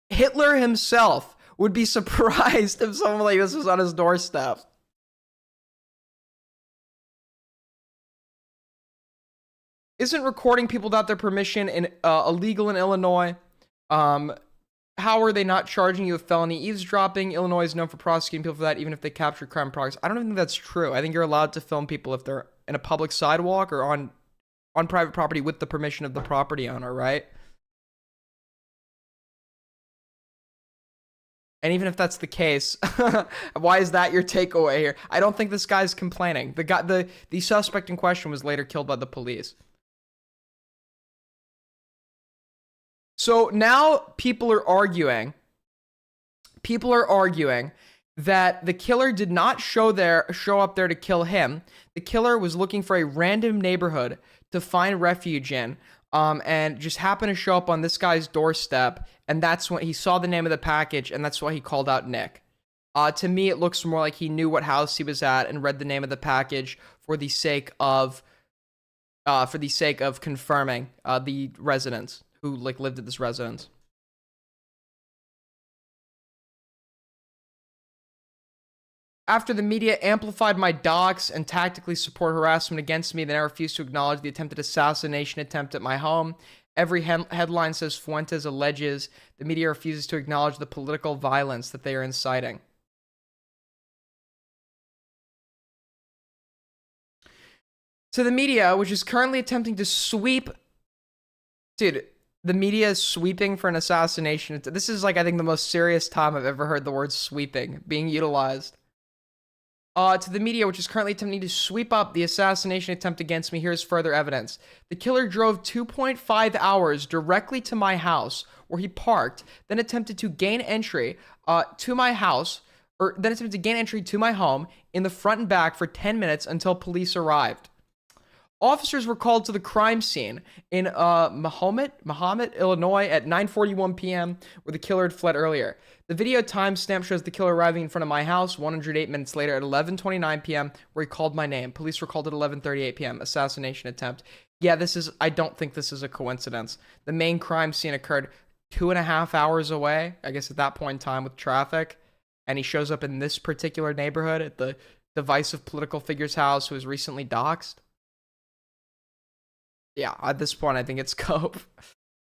Hitler himself would be surprised if someone like this was on his doorstep. Isn't recording people without their permission illegal in Illinois? How are they not charging you with felony eavesdropping? Illinois is known for prosecuting people for that, even if they capture crime products. I don't even think that's true. I think you're allowed to film people if they're in a public sidewalk or on private property with the permission of the property owner, right? And even if that's the case, why is that your takeaway here? I don't think this guy's complaining. The suspect in question was later killed by the police. So now people are arguing that the killer did not show up there to kill him. The killer was looking for a random neighborhood to find refuge in, and just happened to show up on this guy's doorstep, and that's when he saw the name of the package, and that's why he called out Nick. To me, it looks more like he knew what house he was at and read the name of the package for the sake of confirming the residents who lived at this residence. After the media amplified my docs and tactically support harassment against me, then I refused to acknowledge the attempted assassination attempt at my home. Every headline says Fuentes alleges. The media refuses to acknowledge the political violence that they are inciting. So the media, which is currently attempting to sweep... Dude, the media is sweeping for an assassination. This is I think the most serious time I've ever heard the word sweeping being utilized. To the media, which is currently attempting to sweep up the assassination attempt against me, here's further evidence. The killer drove 2.5 hours directly to my house, where he parked, then attempted to gain entry to my house, or then attempted to gain entry to my home in the front and back for 10 minutes until police arrived. Officers were called to the crime scene in Mahomet, Illinois at 9:41 p.m., where the killer had fled earlier. The video timestamp shows the killer arriving in front of my house 108 minutes later at 11:29 p.m., where he called my name. Police were called at 11:38 p.m. Assassination attempt. Yeah, I don't think this is a coincidence. The main crime scene occurred 2.5 hours away, I guess at that point in time with traffic, and he shows up in this particular neighborhood at the divisive political figure's house who was recently doxxed. Yeah, at this point, I think it's cope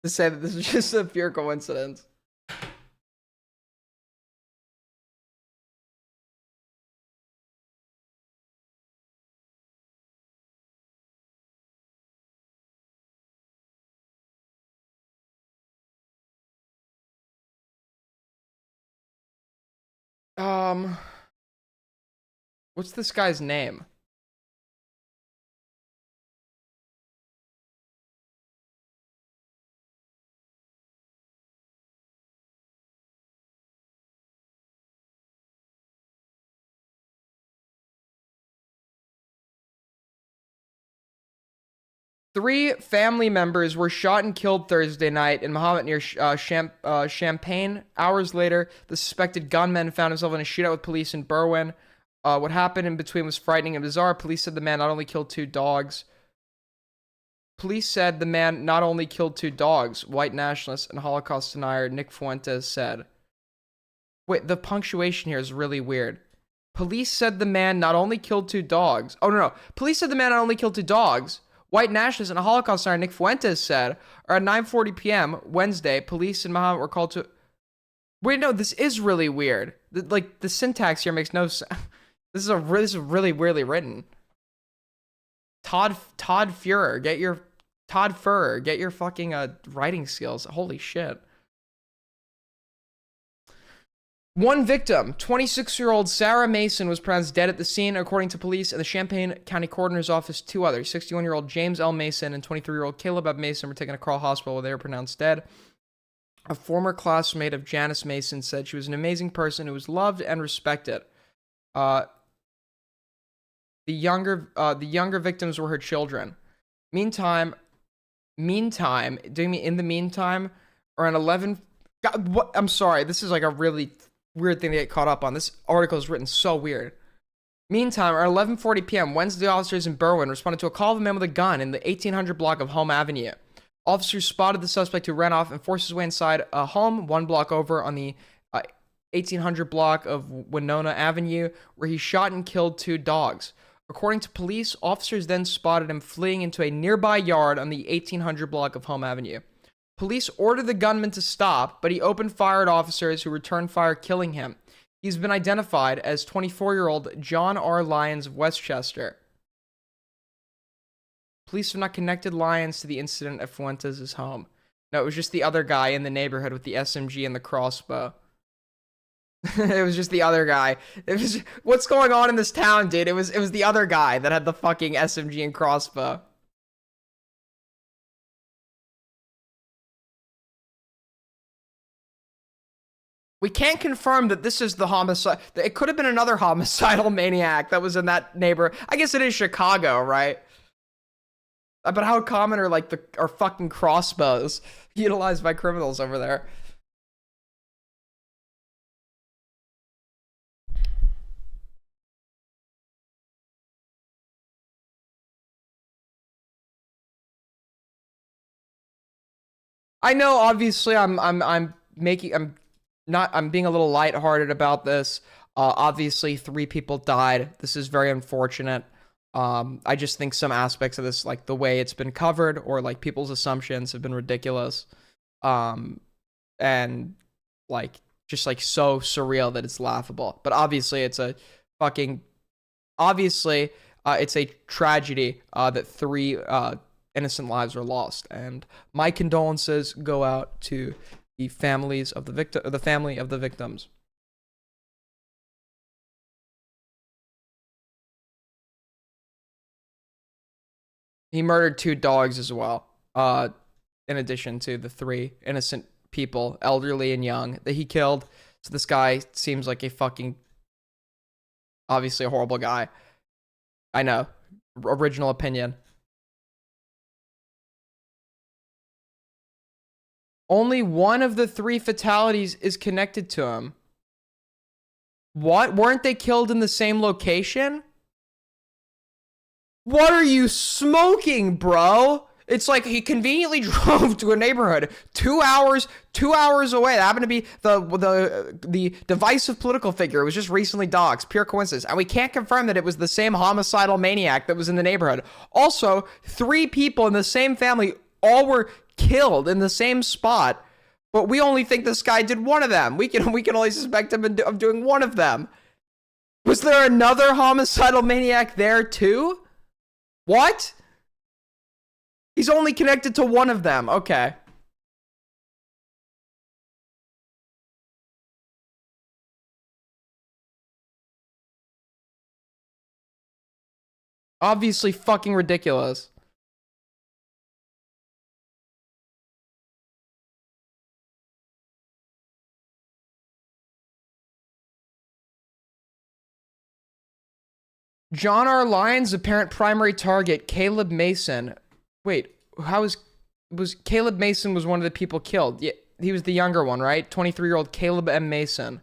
to say that this is just a pure coincidence. What's this guy's name? Three family members were shot and killed Thursday night in Mahomet near Champaign. Hours later, the suspected gunman found himself in a shootout with police in Berwyn. What happened in between was frightening and bizarre. Police said the man not only killed two dogs. White nationalist and Holocaust denier Nick Fuentes said. Wait, the punctuation here is really weird. Police said the man not only killed two dogs. Oh, no. Police said the man not only killed two dogs. White nationalist and a Holocaust denier Nick Fuentes said, or at 9:40 p.m. Wednesday, police in Mahomet were called to... Wait, no, this is really weird. The syntax here makes no sense. This is really weirdly written. Todd Furrer, get your fucking writing skills. Holy shit. One victim, 26-year-old Sarah Mason, was pronounced dead at the scene, according to police and the Champaign County Coroner's Office. Two others, 61-year-old James L. Mason and 23-year-old Caleb F. Mason, were taken to Carle Hospital where they were pronounced dead. A former classmate of Janice Mason said she was an amazing person who was loved and respected. The younger victims were her children. Meantime, do you mean in the meantime, around 11? God, what? I'm sorry. This is like a really weird thing to get caught up on. This article is written so weird. Meantime, around 11:40 p.m., Wednesday, officers in Berwyn responded to a call of a man with a gun in the 1800 block of Home Avenue. Officers spotted the suspect who ran off and forced his way inside a home 1 block over on the 1800 block of Winona Avenue, where he shot and killed 2 dogs. According to police, officers then spotted him fleeing into a nearby yard on the 1800 block of Home Avenue. Police ordered the gunman to stop, but he opened fire at officers who returned fire, killing him. He's been identified as 24-year-old John R. Lyons of Westchester. Police have not connected Lyons to the incident at Fuentes' home. No, it was just the other guy in the neighborhood with the SMG and the crossbow. It was just the other guy. It was, what's going on in this town, dude? It was the other guy that had the fucking SMG and crossbow. We can't confirm that this is the homicide. It could have been another homicidal maniac that was in that neighborhood. I guess it is Chicago, right? But how common are like are fucking crossbows utilized by criminals over there? I know, obviously, I'm being a little lighthearted about this. Obviously, 3 people died. This is very unfortunate. I just think some aspects of this, like the way it's been covered or like people's assumptions have been ridiculous. And like, just like so surreal that it's laughable. But obviously it's a tragedy that 3 innocent lives were lost. And my condolences go out to the families of the family of the victims. He murdered 2 dogs as well, in addition to the 3 innocent people, elderly and young, that he killed. So this guy seems like a fucking, obviously a horrible guy. I know, original opinion. Only 1 of the 3 fatalities is connected to him. What? Weren't they killed in the same location? What are you smoking, bro? It's like he conveniently drove to a neighborhood 2 hours away. That happened to be the divisive political figure. It was just recently doxxed. Pure coincidence. And we can't confirm that it was the same homicidal maniac that was in the neighborhood. Also, 3 people in the same family all were killed in the same spot, but we only think this guy did 1 of them. We can only suspect him of doing 1 of them. Was there another homicidal maniac there too? What? He's only connected to 1 of them. Okay. Obviously fucking ridiculous. John R. Lyons' apparent primary target, Caleb Mason. Wait, was Caleb Mason was one of the people killed? Yeah, he was the younger one, right? 23-year-old Caleb M. Mason.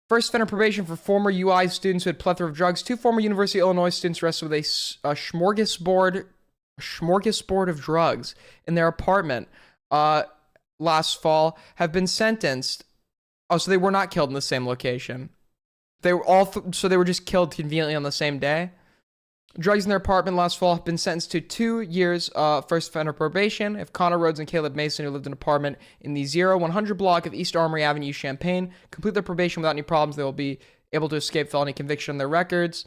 First offender probation for former UI students who had plethora of drugs. 2 former University of Illinois students arrested with a smorgasbord of drugs in their apartment last fall have been sentenced. Oh, so they were not killed in the same location. They were all so they were just killed conveniently on the same day. Drugs in their apartment last fall have been sentenced to 2 years first offender probation. If Connor Rhodes and Caleb Mason, who lived in an apartment in the 0100 block of East Armory Avenue, Champaign, complete their probation without any problems, they will be able to escape felony conviction on their records.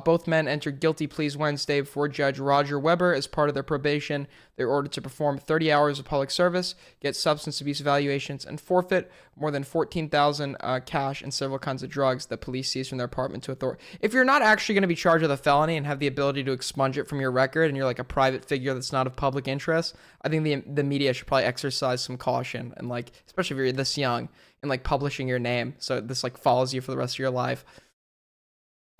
Both men entered guilty pleas Wednesday before Judge Roger Weber. As part of their probation, they were ordered to perform 30 hours of public service, get substance abuse evaluations, and forfeit more than $14,000 cash and several kinds of drugs that police seized from their apartment to authority. If you're not actually going to be charged with a felony and have the ability to expunge it from your record, and you're like a private figure that's not of public interest, I think the media should probably exercise some caution, and like, especially if you're this young, and like publishing your name so this like follows you for the rest of your life.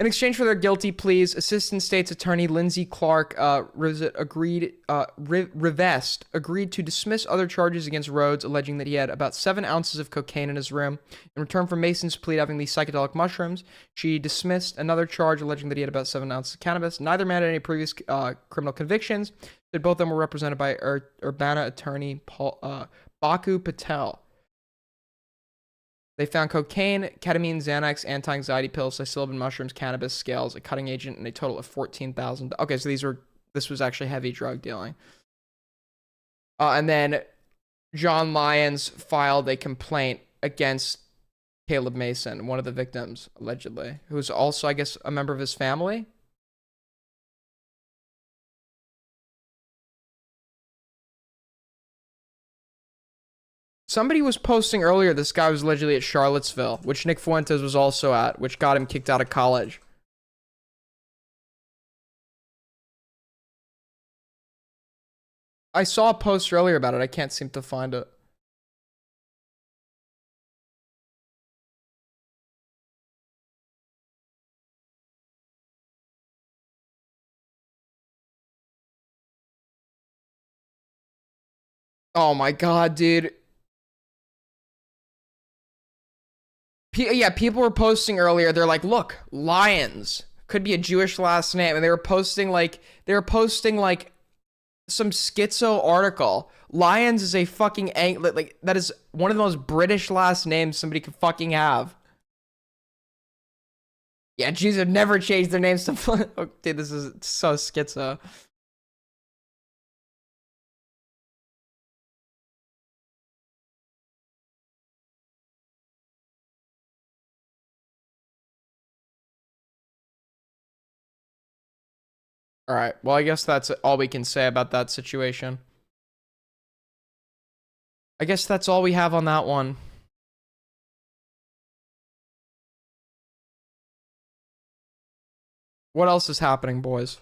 In exchange for their guilty pleas, Assistant State's Attorney Lindsay Clark agreed to dismiss other charges against Rhodes, alleging that he had about 7 ounces of cocaine in his room. In return for Mason's plea having these psychedelic mushrooms, she dismissed another charge alleging that he had about 7 ounces of cannabis. Neither man had any previous criminal convictions, but both of them were represented by Urbana attorney Baku Patel. They found cocaine, ketamine, Xanax, anti-anxiety pills, psilocybin mushrooms, cannabis, scales, a cutting agent, and a total of $14,000. Okay, so this was actually heavy drug dealing. And then John Lyons filed a complaint against Caleb Mason, one of the victims, allegedly, who's also, I guess, a member of his family. Somebody was posting earlier this guy was allegedly at Charlottesville, which Nick Fuentes was also at, which got him kicked out of college. I saw a post earlier about it. I can't seem to find it. Oh my god, dude. Yeah, people were posting earlier. They're like, look, Lyons could be a Jewish last name. And they were posting like some schizo article. Lyons is a fucking, like, that is one of the most British last names somebody could fucking have. Yeah, Jews have never changed their names to, oh, dude, this is so schizo. All right. Well, I guess that's all we can say about that situation. I guess that's all we have on that one. What else is happening, boys?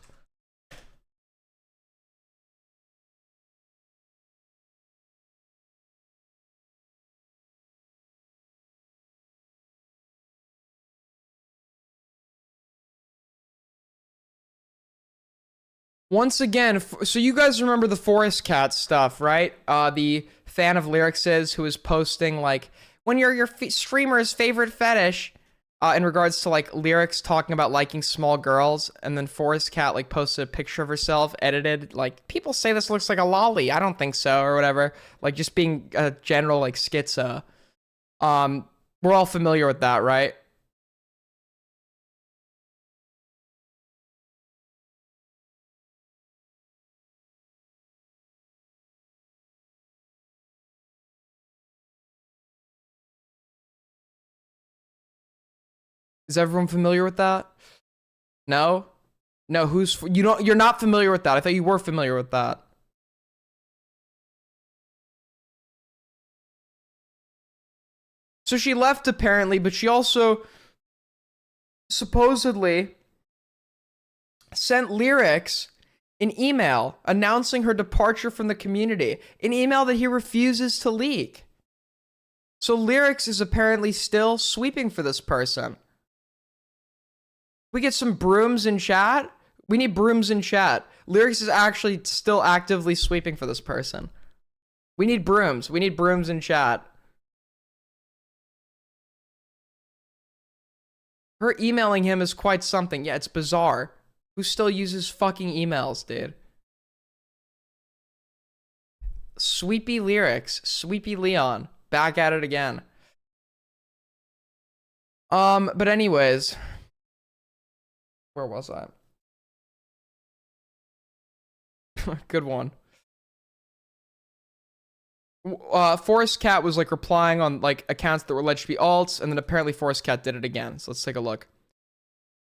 Once again, so you guys remember the Forest Cat stuff, right? The fan of lyrics who was posting like, when your streamer's favorite fetish, in regards to like lyrics talking about liking small girls, and then Forest Cat like posted a picture of herself edited, like, people say this looks like a lolly, I don't think so, or whatever, like just being a general like schizo. We're all familiar with that, right? Is everyone familiar with that? No? No, you're not familiar with that. I thought you were familiar with that. So she left apparently, but she also supposedly sent Lyrics an email announcing her departure from the community, an email that he refuses to leak. So Lyrics is apparently still sweeping for this person. We get some brooms in chat. We need brooms in chat. Lyrics is actually still actively sweeping for this person. We need brooms. We need brooms in chat. Her emailing him is quite something. Yeah, it's bizarre. Who still uses fucking emails, dude? Sweepy Lyrics. Sweepy Leon. Back at it again. But anyways... Where was I? Good one. Forest Cat was like replying on like accounts that were alleged to be alts, and then apparently Forest Cat did it again. So let's take a look.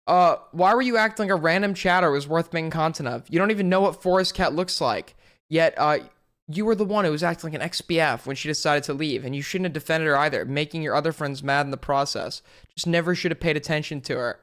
Why were you acting like a random chatter was worth making content of? You don't even know what Forest Cat looks like. Yet, you were the one who was acting like an XBF when she decided to leave, and you shouldn't have defended her either, making your other friends mad in the process. Just never should have paid attention to her.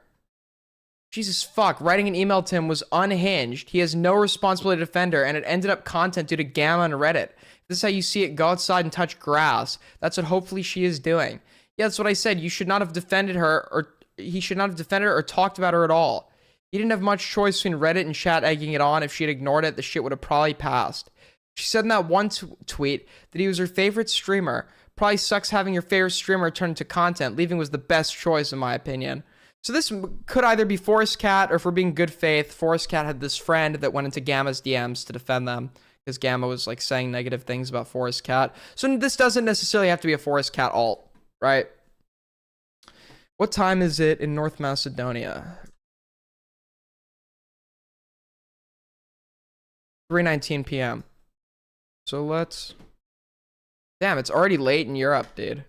Jesus fuck, writing an email to him was unhinged. He has no responsibility to defend her, and it ended up content due to Gamma and Reddit. If this is how you see it, go outside and touch grass. That's what hopefully she is doing. Yeah, that's what I said. You should not have defended her, or he should not have defended her or talked about her at all. He didn't have much choice between Reddit and chat egging it on. If she had ignored it, the shit would have probably passed. She said in that one tweet that he was her favorite streamer. Probably sucks having your favorite streamer turn into content. Leaving was the best choice in my opinion. So this could either be Forest Cat, or if we're being good faith, Forest Cat had this friend that went into Gamma's DMs to defend them, because Gamma was like saying negative things about Forest Cat. So this doesn't necessarily have to be a Forest Cat alt, right? What time is it in North Macedonia? 3:19 p.m. So let's... Damn, it's already late in Europe, dude.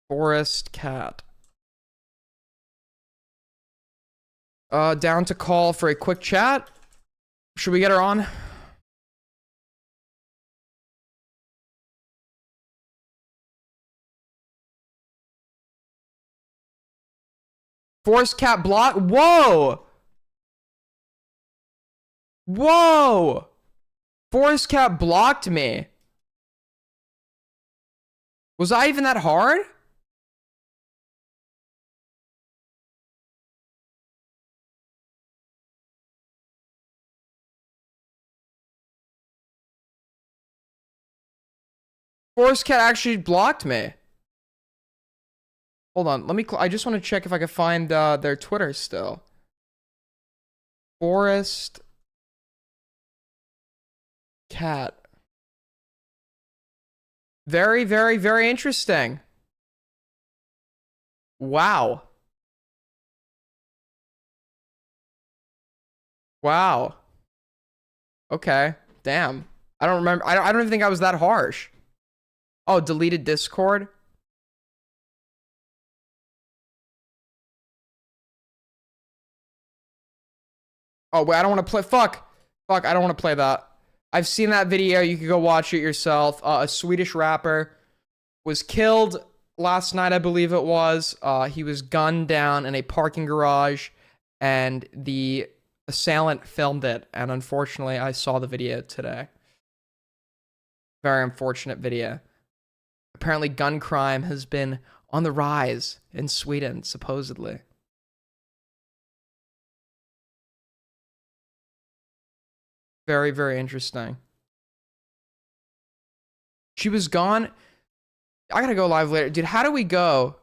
Forest Cat. Down to call for a quick chat. Should we get her on? Forest Cat block. Whoa! Whoa! Forest Cat blocked me. Was I even that hard? Forest Cat actually blocked me. Hold on, let me. I just want to check if I can find their Twitter still. Forest Cat. Very, very, very interesting. Wow. Wow. Okay. Damn. I don't remember. I don't even think I was that harsh. Oh, deleted Discord. Oh, wait, I don't want to play. Fuck. Fuck, I don't want to play that. I've seen that video. You can go watch it yourself. A Swedish rapper was killed last night, I believe it was. He was gunned down in a parking garage, and the assailant filmed it. And unfortunately, I saw the video today. Very unfortunate video. Apparently, gun crime has been on the rise in Sweden, supposedly. Very, very interesting. She was gone. I gotta go live later. Dude, how do we go?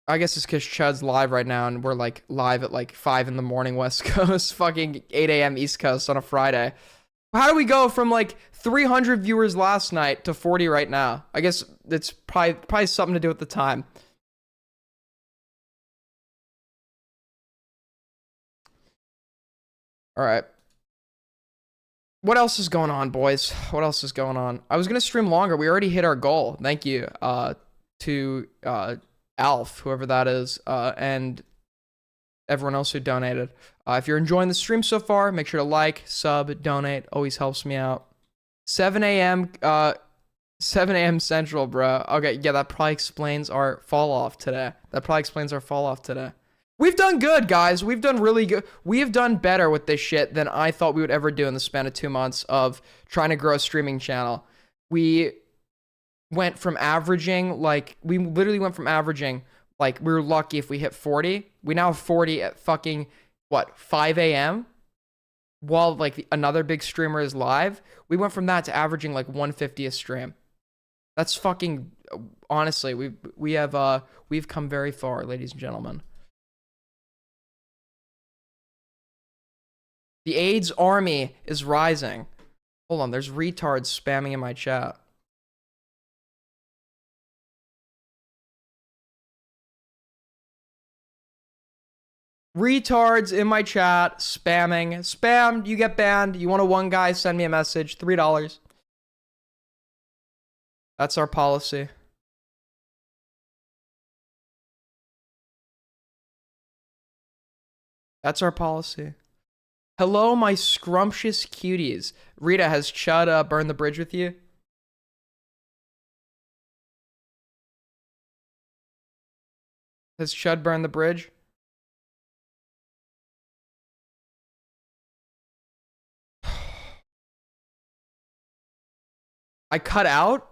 I guess it's because Chud's live right now, and we're like live at like 5 in the morning West Coast, fucking 8 a.m. East Coast on a Friday. How do we go from like 300 viewers last night to 40 right now? I guess it's probably something to do with the time. All right. What else is going on, boys? What else is going on? I was going to stream longer. We already hit our goal. Thank you to Alf, whoever that is, and everyone else who donated. If you're enjoying the stream so far, make sure to like, sub, donate. Always helps me out. 7 a.m. 7 a.m. Central, bro. Okay, yeah, that probably explains our fall off today. We've done good, guys. We've done really good. We have done better with this shit than I thought we would ever do in the span of 2 months of trying to grow a streaming channel. We went from averaging, like, we literally went from averaging, like, we were lucky if we hit 40. We now have 40 at fucking, what, 5 a.m.? While, like, another big streamer is live. We went from that to averaging, like, 150 a stream. That's fucking, honestly, we've come very far, ladies and gentlemen. The AIDS army is rising. Hold on, there's retards spamming in my chat. Retards in my chat, spamming. Spam, you get banned. You want a one guy, send me a message. $3. That's our policy. That's our policy. Hello, my scrumptious cuties. Rita, has Chud burned the bridge with you? Has Chud burned the bridge? I cut out?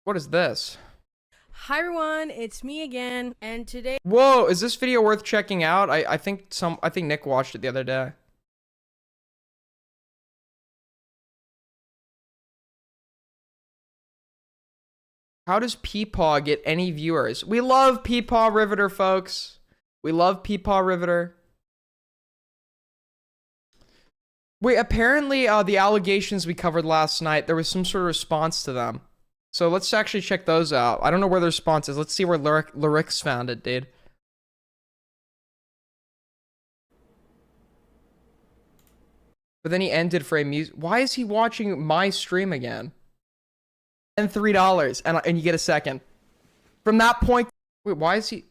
What is this? Hi everyone, it's me again, and today. Whoa, is this video worth checking out? I think Nick watched it the other day. How does Peepaw get any viewers? We love Peepaw Riveter, folks. We love Peepaw Riveter. Wait, apparently the allegations we covered last night, there was some sort of response to them. So let's actually check those out. I don't know where the response is. Let's see where Lyrics found it, dude. But then he ended for a music. Why is he watching my stream again? And $3, and you get a second. From that point, wait, why is he?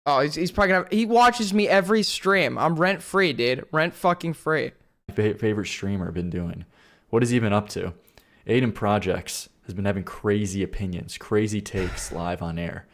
Oh, he's probably gonna. He watches me every stream. I'm rent free, dude. Rent fucking free. Favorite streamer been doing? What has he been up to? Aiden Projects has been having crazy opinions, crazy takes live on air.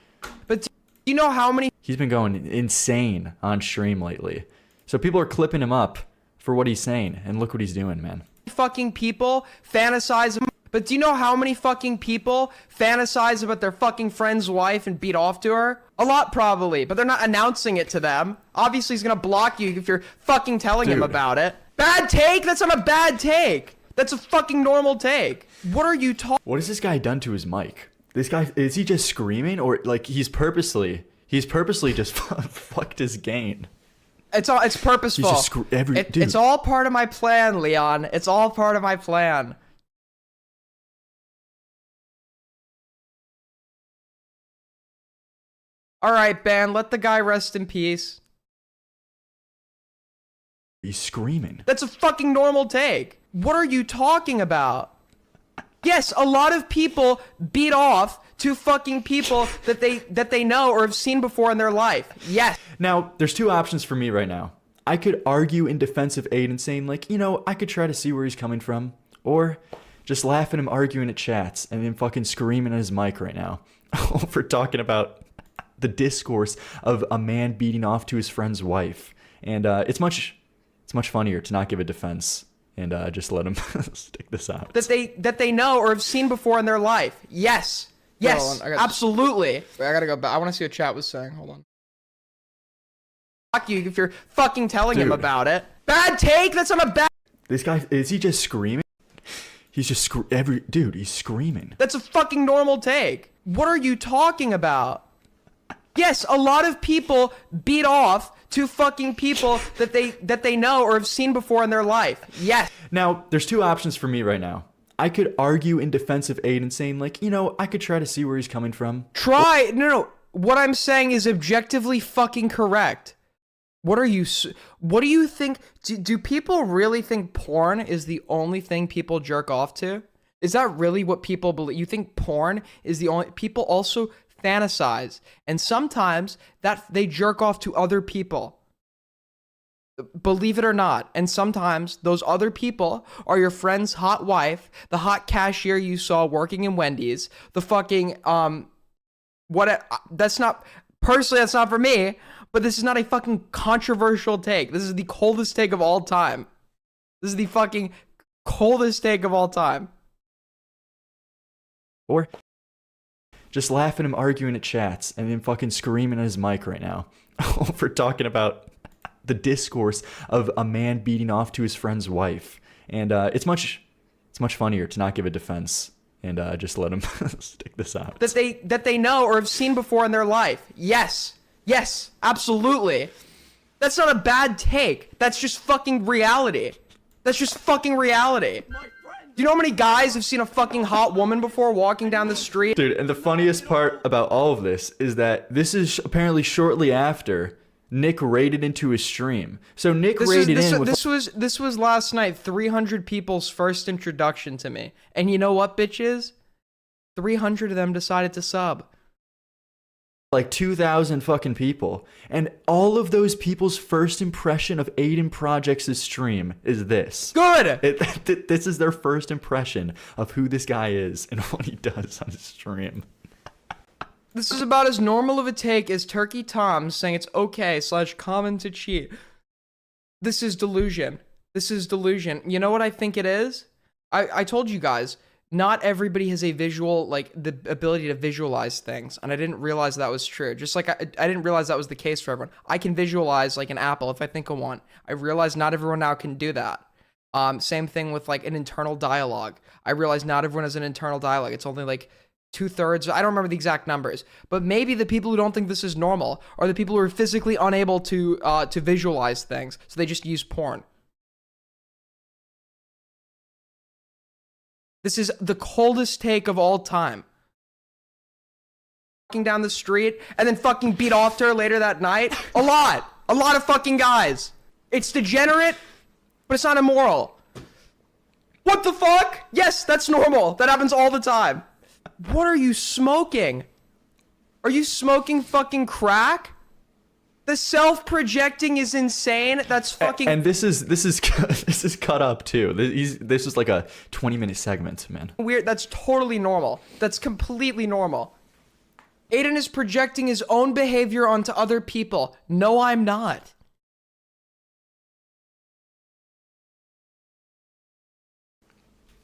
But do you know how many? He's been going insane on stream lately. So people are clipping him up for what he's saying, and look what he's doing, man. Fucking people fantasize. But do you know how many fucking people fantasize about their fucking friend's wife and beat off to her? A lot, probably, but they're not announcing it to them. Obviously, he's gonna block you if you're fucking telling him about it. Bad take? That's not a bad take. That's a fucking normal take. What are you talking? What has this guy done to his mic? This guy, is he just screaming, or like he's purposely just fucked his gain? It's purposeful. He's just it's all part of my plan, Leon. It's all part of my plan. All right, Ben, let the guy rest in peace. He's screaming. That's a fucking normal take. What are you talking about? Yes, a lot of people beat off to fucking people that they know or have seen before in their life. Yes. Now, there's two options for me right now. I could argue in defense of Aiden, saying like, you know, I could try to see where he's coming from, or just laugh at him arguing at chats and then fucking screaming at his mic right now for talking about the discourse of a man beating off to his friend's wife. And it's much funnier to not give a defense and just let him stick this out. That they know or have seen before in their life. Yes. Yes. Absolutely. Wait, I gotta go back. I want to see what chat was saying. Hold on. Fuck you if you're fucking telling him about it. Bad take? That's not a bad. This guy, is he just screaming? He's just he's screaming. That's a fucking normal take. What are you talking about? Yes, a lot of people beat off to fucking people that they know or have seen before in their life. Yes. Now, there's two options for me right now. I could argue in defense of Aiden, saying like, you know, I could try to see where he's coming from. No. What I'm saying is objectively fucking correct. What do you think? Do people really think porn is the only thing people jerk off to? Is that really what people believe? You think porn is the only... People also fantasize, and sometimes that they jerk off to other people. Believe it or not. And sometimes those other people are your friend's hot wife, the hot cashier you saw working in Wendy's, the fucking that's not personally, that's not for me, but this is not a fucking controversial take. This is the coldest take of all time. This is the fucking coldest take of all time. Or just laugh at him arguing at chats and then fucking screaming at his mic right now for talking about the discourse of a man beating off to his friend's wife. And it's much funnier to not give a defense and just let him stick this out. That they know or have seen before in their life. Yes. Yes, absolutely. That's not a bad take. That's just fucking reality. That's just fucking reality. Do you know how many guys have seen a fucking hot woman before walking down the street? Dude, and the funniest part about all of this is that this is apparently shortly after Nick raided into his stream. So Nick This was last night 300 people's first introduction to me. And you know what, bitches? 300 of them decided to sub. Like 2,000 fucking people. And all of those people's first impression of Aiden Projects' stream is this. Good! This is their first impression of who this guy is and what he does on his stream. This is about as normal of a take as Turkey Tom saying it's okay / common to cheat. This is delusion. This is delusion. You know what I think it is? I told you guys, not everybody has a visual, like the ability to visualize things. And I didn't realize that was true. Just like I didn't realize that was the case for everyone. I can visualize like an apple if I think of one. I realize not everyone now can do that. Same thing with like an internal dialogue. I realize not everyone has an internal dialogue. It's only like 2/3. I don't remember the exact numbers, but maybe the people who don't think this is normal are the people who are physically unable to visualize things. So they just use porn. This is the coldest take of all time. Walking down the street and then fucking beat off to her later that night. A lot of fucking guys. It's degenerate, but it's not immoral. What the fuck? Yes, that's normal. That happens all the time. What are you smoking? Are you smoking fucking crack? The self-projecting is insane. That's fucking. And this is this is cut up too. This is like a 20-minute segment, man. Weird. That's totally normal. That's completely normal. Aiden is projecting his own behavior onto other people. No, I'm not.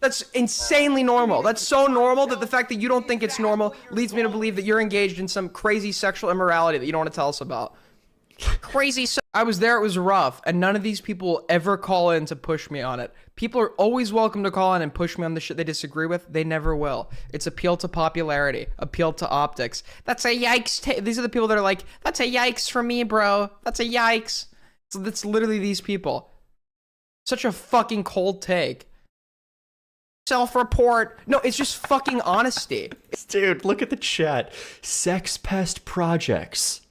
That's insanely normal. That's so normal that the fact that you don't think it's normal leads me to believe that you're engaged in some crazy sexual immorality that you don't want to tell us about. Crazy. I was there, it was rough, and none of these people will ever call in to push me on it. People are always welcome to call in and push me on the shit they disagree with. They never will. It's appeal to popularity, appeal to optics. That's a yikes. These are the people that are like, that's a yikes for me, bro. That's a yikes. So that's literally these people. Such a fucking cold take. Self-report. No, it's just fucking honesty. Dude, look at the chat. Sex pest projects.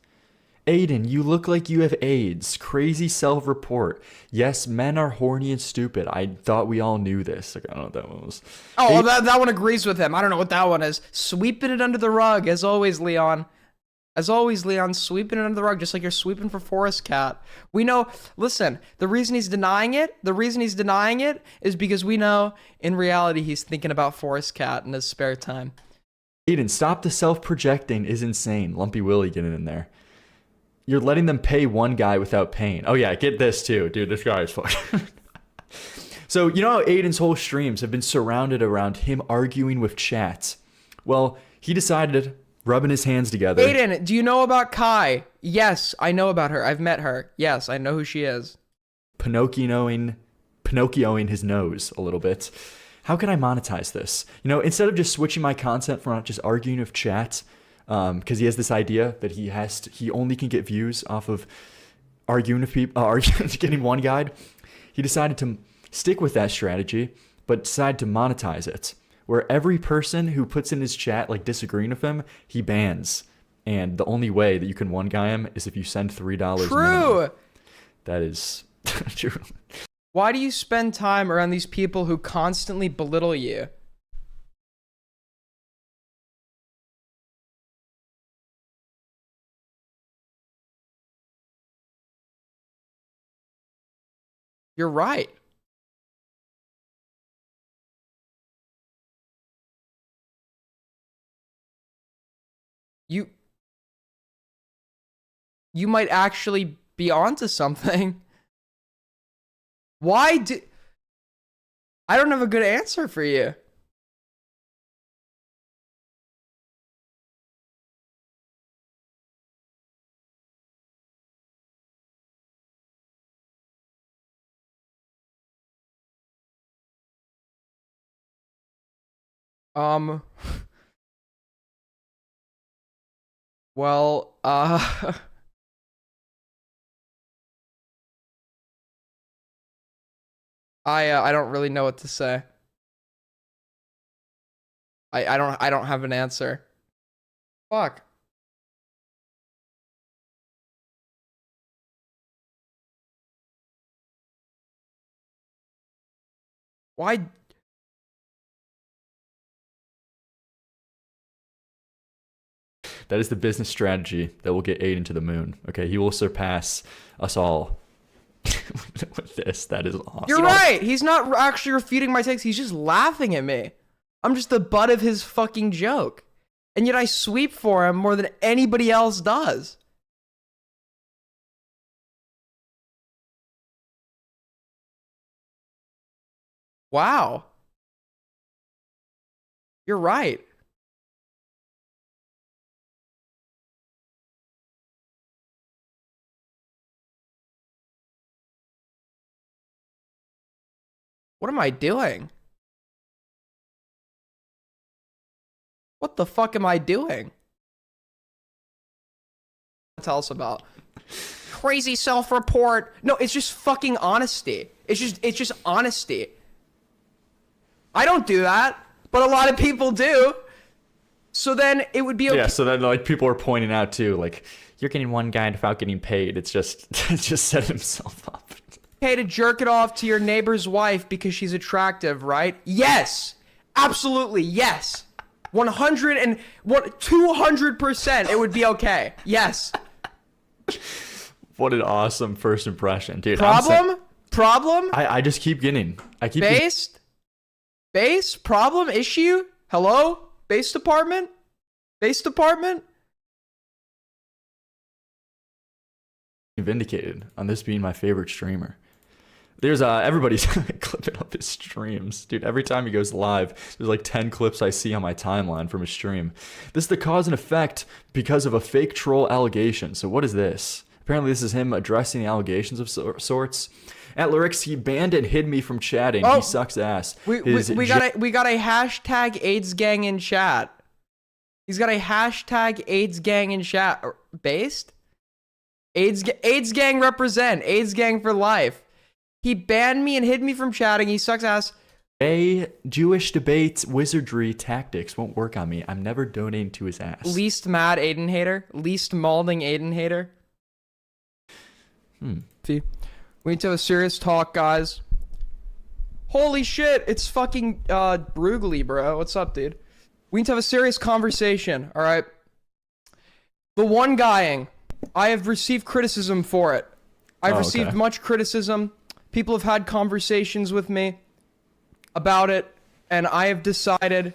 Aiden, you look like you have AIDS. Crazy self-report. Yes, men are horny and stupid. I thought we all knew this. Like, I don't know what that one was. Oh, well, that one agrees with him. I don't know what that one is. Sweeping it under the rug, as always, Leon. As always, Leon, sweeping it under the rug, just like you're sweeping for Forest Cat. We know, listen, the reason he's denying it is because we know, in reality, he's thinking about Forest Cat in his spare time. Aiden, stop the self-projecting is insane. Lumpy Willie getting in there. You're letting them pay one guy without paying. Oh yeah, get this too. Dude, this guy is fucking... So, you know how Aiden's whole streams have been surrounded around him arguing with chats? Well, he decided, rubbing his hands together... Aiden, do you know about Kai? Yes, I know about her. I've met her. Yes, I know who she is. Pinocchioing his nose a little bit. How can I monetize this? You know, instead of just switching my content from just arguing with chats... because he has this idea that he only can get views off of arguing with people, getting one guide. He decided to stick with that strategy, but decided to monetize it, where every person who puts in his chat like disagreeing with him, he bans. And the only way that you can one guy him is if you send $3. True. Minimum. That is true. Why do you spend time around these people who constantly belittle you? You're right. You might actually be onto something. I don't have a good answer for you. Well, I don't really know what to say. I don't have an answer. Fuck. Why? That is the business strategy that will get Aiden to the moon. Okay, he will surpass us all with this. That is awesome. You're right. He's not actually refuting my takes. He's just laughing at me. I'm just the butt of his fucking joke. And yet I sweep for him more than anybody else does. Wow. You're right. What am I doing? What the fuck am I doing? Tell us about crazy self-report. No, it's just fucking honesty. It's just honesty. I don't do that, but a lot of people do. So then it would be okay. Yeah, so then like people are pointing out too, like, you're getting one guy without getting paid. It's just set himself up. Okay to jerk it off to your neighbor's wife because she's attractive, right? Yes. Absolutely, yes. 200% it would be okay. Yes. What an awesome first impression, dude. Problem? I just keep getting. Base? Problem? Issue? Hello? Base department? Vindicated on this being my favorite streamer. There's everybody's clipping up his streams. Dude, every time he goes live, there's like 10 clips I see on my timeline from his stream. This is the cause and effect because of a fake troll allegation. So what is this? Apparently this is him addressing the allegations of sorts. At Lyrics, he banned and hid me from chatting. He sucks ass. We got a hashtag AIDS gang in chat. He's got a hashtag AIDS gang in chat. Based? AIDS gang represent. AIDS gang for life. He banned me and hid me from chatting. He sucks ass. Jewish debates, wizardry, tactics won't work on me. I'm never donating to his ass. Least mad Aiden hater. Least malding Aiden hater. See? We need to have a serious talk, guys. Holy shit, it's fucking Brugly, bro. What's up, dude? We need to have a serious conversation, alright? The one guying. I have received criticism for it. I've received much criticism. People have had conversations with me about it, and I have decided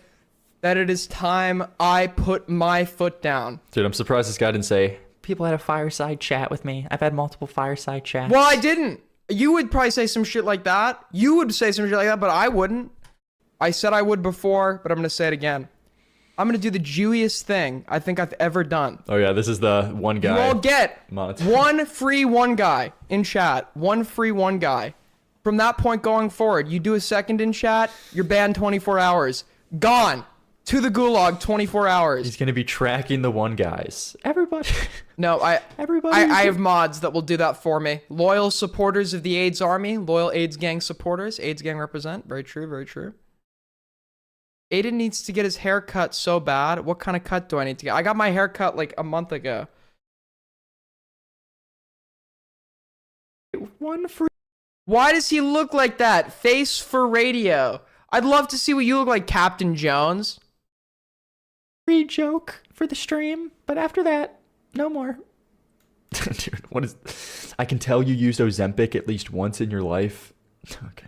that it is time I put my foot down. Dude, I'm surprised this guy didn't say, people had a fireside chat with me. I've had multiple fireside chats. Well, I didn't. You would probably say some shit like that. You would say some shit like that, but I wouldn't. I said I would before, but I'm going to say it again. I'm going to do the Jewiest thing I think I've ever done. Oh, yeah, this is the one guy. You all get one free one guy in chat. One free one guy. From that point going forward, you do a second in chat, you're banned 24 hours. Gone. To the gulag 24 hours. He's going to be tracking the one guys. Everybody. No, I have mods that will do that for me. Loyal supporters of the AIDS army. Loyal AIDS gang supporters. AIDS gang represent. Very true, very true. Aiden needs to get his hair cut so bad. What kind of cut do I need to get? I got my hair cut like a month ago. One free. Why does he look like that? Face for radio. I'd love to see what you look like, Captain Jones. Free joke for the stream, but after that, no more. Dude, what is... I can tell you used Ozempic at least once in your life. Okay.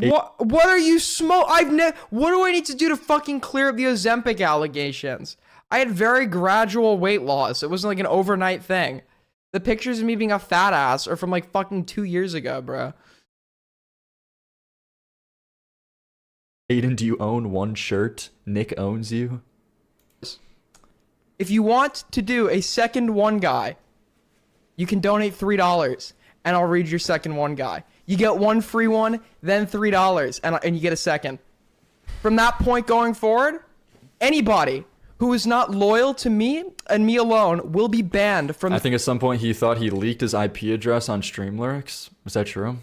What are you what do I need to do to fucking clear up the Ozempic allegations? I had very gradual weight loss. It wasn't like an overnight thing. The pictures of me being a fat ass are from like fucking 2 years ago, bro. Aiden, do you own one shirt? Nick owns you? If you want to do a second one guy, you can donate $3 and I'll read your second one guy. You get one free one, then $3 and you get a second. From that point going forward, anybody who is not loyal to me and me alone will be banned from... I think at some point he thought he leaked his IP address on Stream Lyrics. Was that true?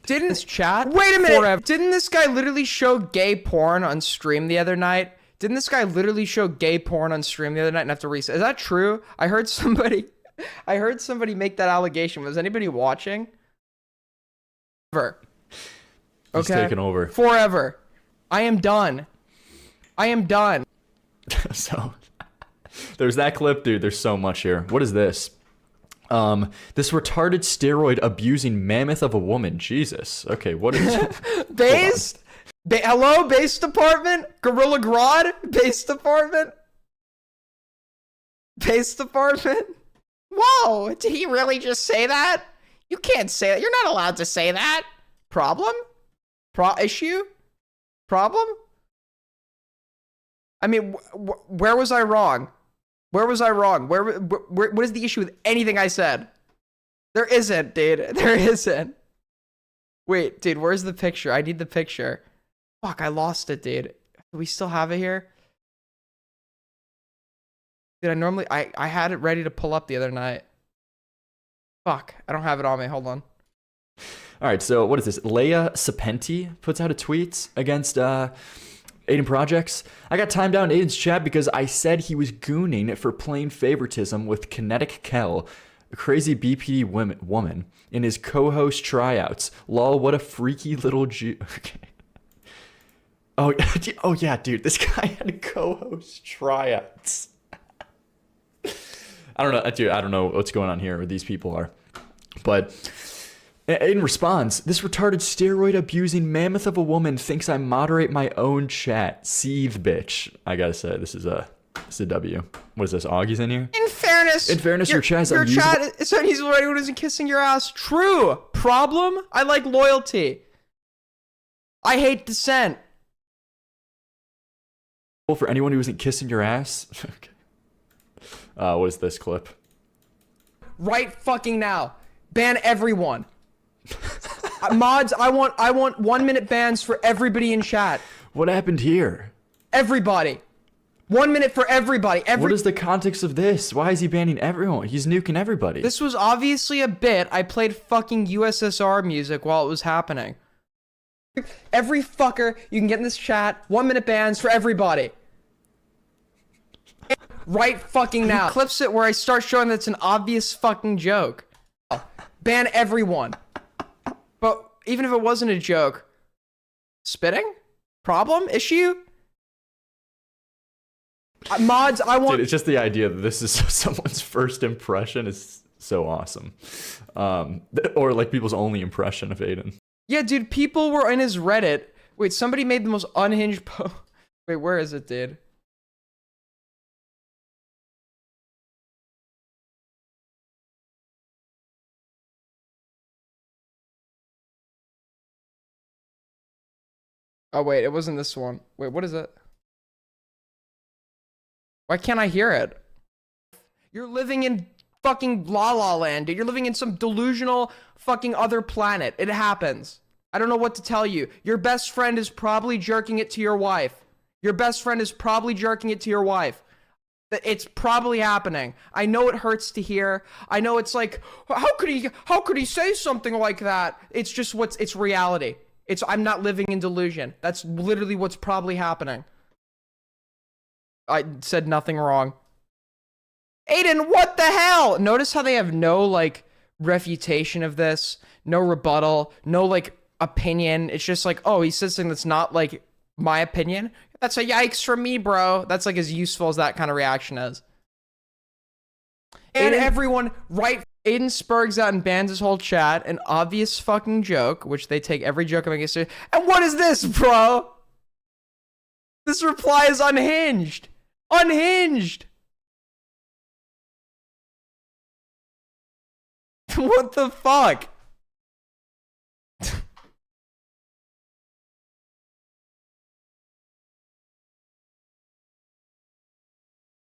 Didn't this chat? Wait a minute. Didn't this guy literally show gay porn on stream the other night? Didn't this guy literally show gay porn on stream the other night and have to reset? Is that true? I heard somebody make that allegation. Was anybody watching? Forever. He's taken over. Forever. I am done. So, there's that clip, dude. There's so much here. What is this? This retarded steroid abusing mammoth of a woman. Jesus. Okay, what is Base? Hello, base department? Gorilla Grodd? Base department? Base department? Whoa, did he really just say that? You can't say that. You're not allowed to say that. Problem? Issue? Problem? I mean, where was I wrong? Where was I wrong? What is the issue with anything I said? There isn't, dude. There isn't. Wait, dude, where's the picture? I need the picture. Fuck, I lost it, dude. Do we still have it here? Dude, I had it ready to pull up the other night. Fuck, I don't have it on me. Hold on. All right, so what is this? Leia Sapenti puts out a tweet against Aiden Projects. I got timed out in Aiden's chat because I said he was gooning for plain favoritism with Kinetic Kel, a crazy BPD woman, in his co-host tryouts. Lol, what a freaky little Jew. Okay. Oh yeah, dude, this guy had co-host tryouts. I don't know, dude. I don't know what's going on here, or these people are, but Aiden responds, "This retarded steroid abusing mammoth of a woman thinks I moderate my own chat. Seethe, bitch." I gotta say, this is a W. What is this? Augie's in here. In fairness, your chat is your unusable. chat is unusable. Anyone who isn't kissing your ass. True. Problem? I like loyalty. I hate dissent. For anyone who isn't kissing your ass. Okay. What is this clip? Right fucking now. Ban everyone. Mods, I want 1 minute bans for everybody in chat. What happened here? Everybody. 1 minute for everybody. What is the context of this? Why is he banning everyone? He's nuking everybody. This was obviously a bit. I played fucking USSR music while it was happening. Every fucker you can get in this chat, 1 minute bans for everybody. Right fucking now. He clips it where I start showing that's an obvious fucking joke. Ban everyone. But even if it wasn't a joke, spitting? Problem? Issue? Mods, I want... Dude, it's just the idea that this is someone's first impression is so awesome. Or like people's only impression of Aiden. Yeah, dude, people were in his Reddit. Wait, somebody made the most unhinged Wait, where is it, dude? Oh, wait, it wasn't this one. Wait, what is it? Why can't I hear it? You're living in fucking La La Land, dude. You're living in some delusional fucking other planet. It happens. I don't know what to tell you. Your best friend is probably jerking it to your wife. Your best friend is probably jerking it to your wife. It's probably happening. I know it hurts to hear. I know it's like, how could he say something like that? It's just it's reality. I'm not living in delusion. That's literally what's probably happening. I said nothing wrong. Aiden, what the hell? Notice how they have no, like, refutation of this, no rebuttal, no, like, opinion. It's just like, oh, he says something that's not, like, my opinion. That's a yikes from me, bro. That's, like, as useful as that kind of reaction is. And everyone, right... Aiden spurgs out and bans his whole chat. An obvious fucking joke, which they take every joke I make seriously. And what is this, bro? This reply is unhinged. Unhinged. What the fuck?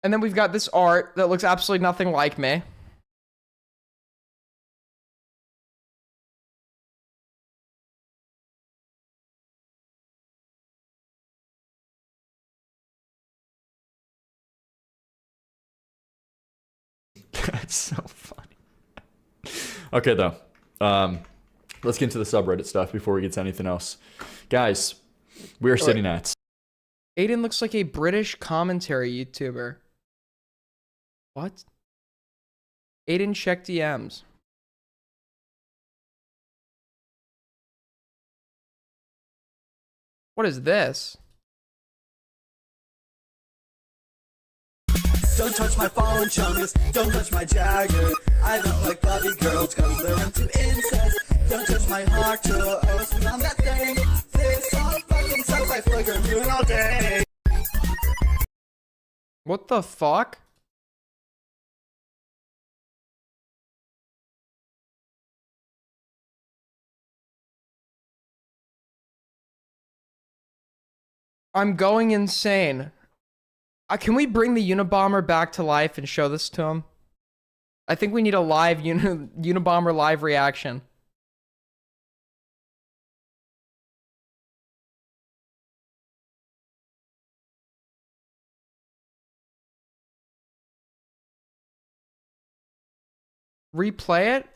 And then we've got this art that looks absolutely nothing like me. That's so funny. Okay, though. Let's get into the subreddit stuff before we get to anything else. Guys, we are sitting at... Aiden looks like a British commentary YouTuber. What? Aiden, check DMs. What is this? Don't touch my phone, chungus. Don't touch my Jagger. I don't like Bobby girls, cause they're into incest. Don't touch my heart till I was on that thing. This all fucking sucks, I feel like I'm doing all day. What the fuck? I'm going insane. Can we bring the Unabomber back to life and show this to him? I think we need a live Unabomber live reaction. Replay it?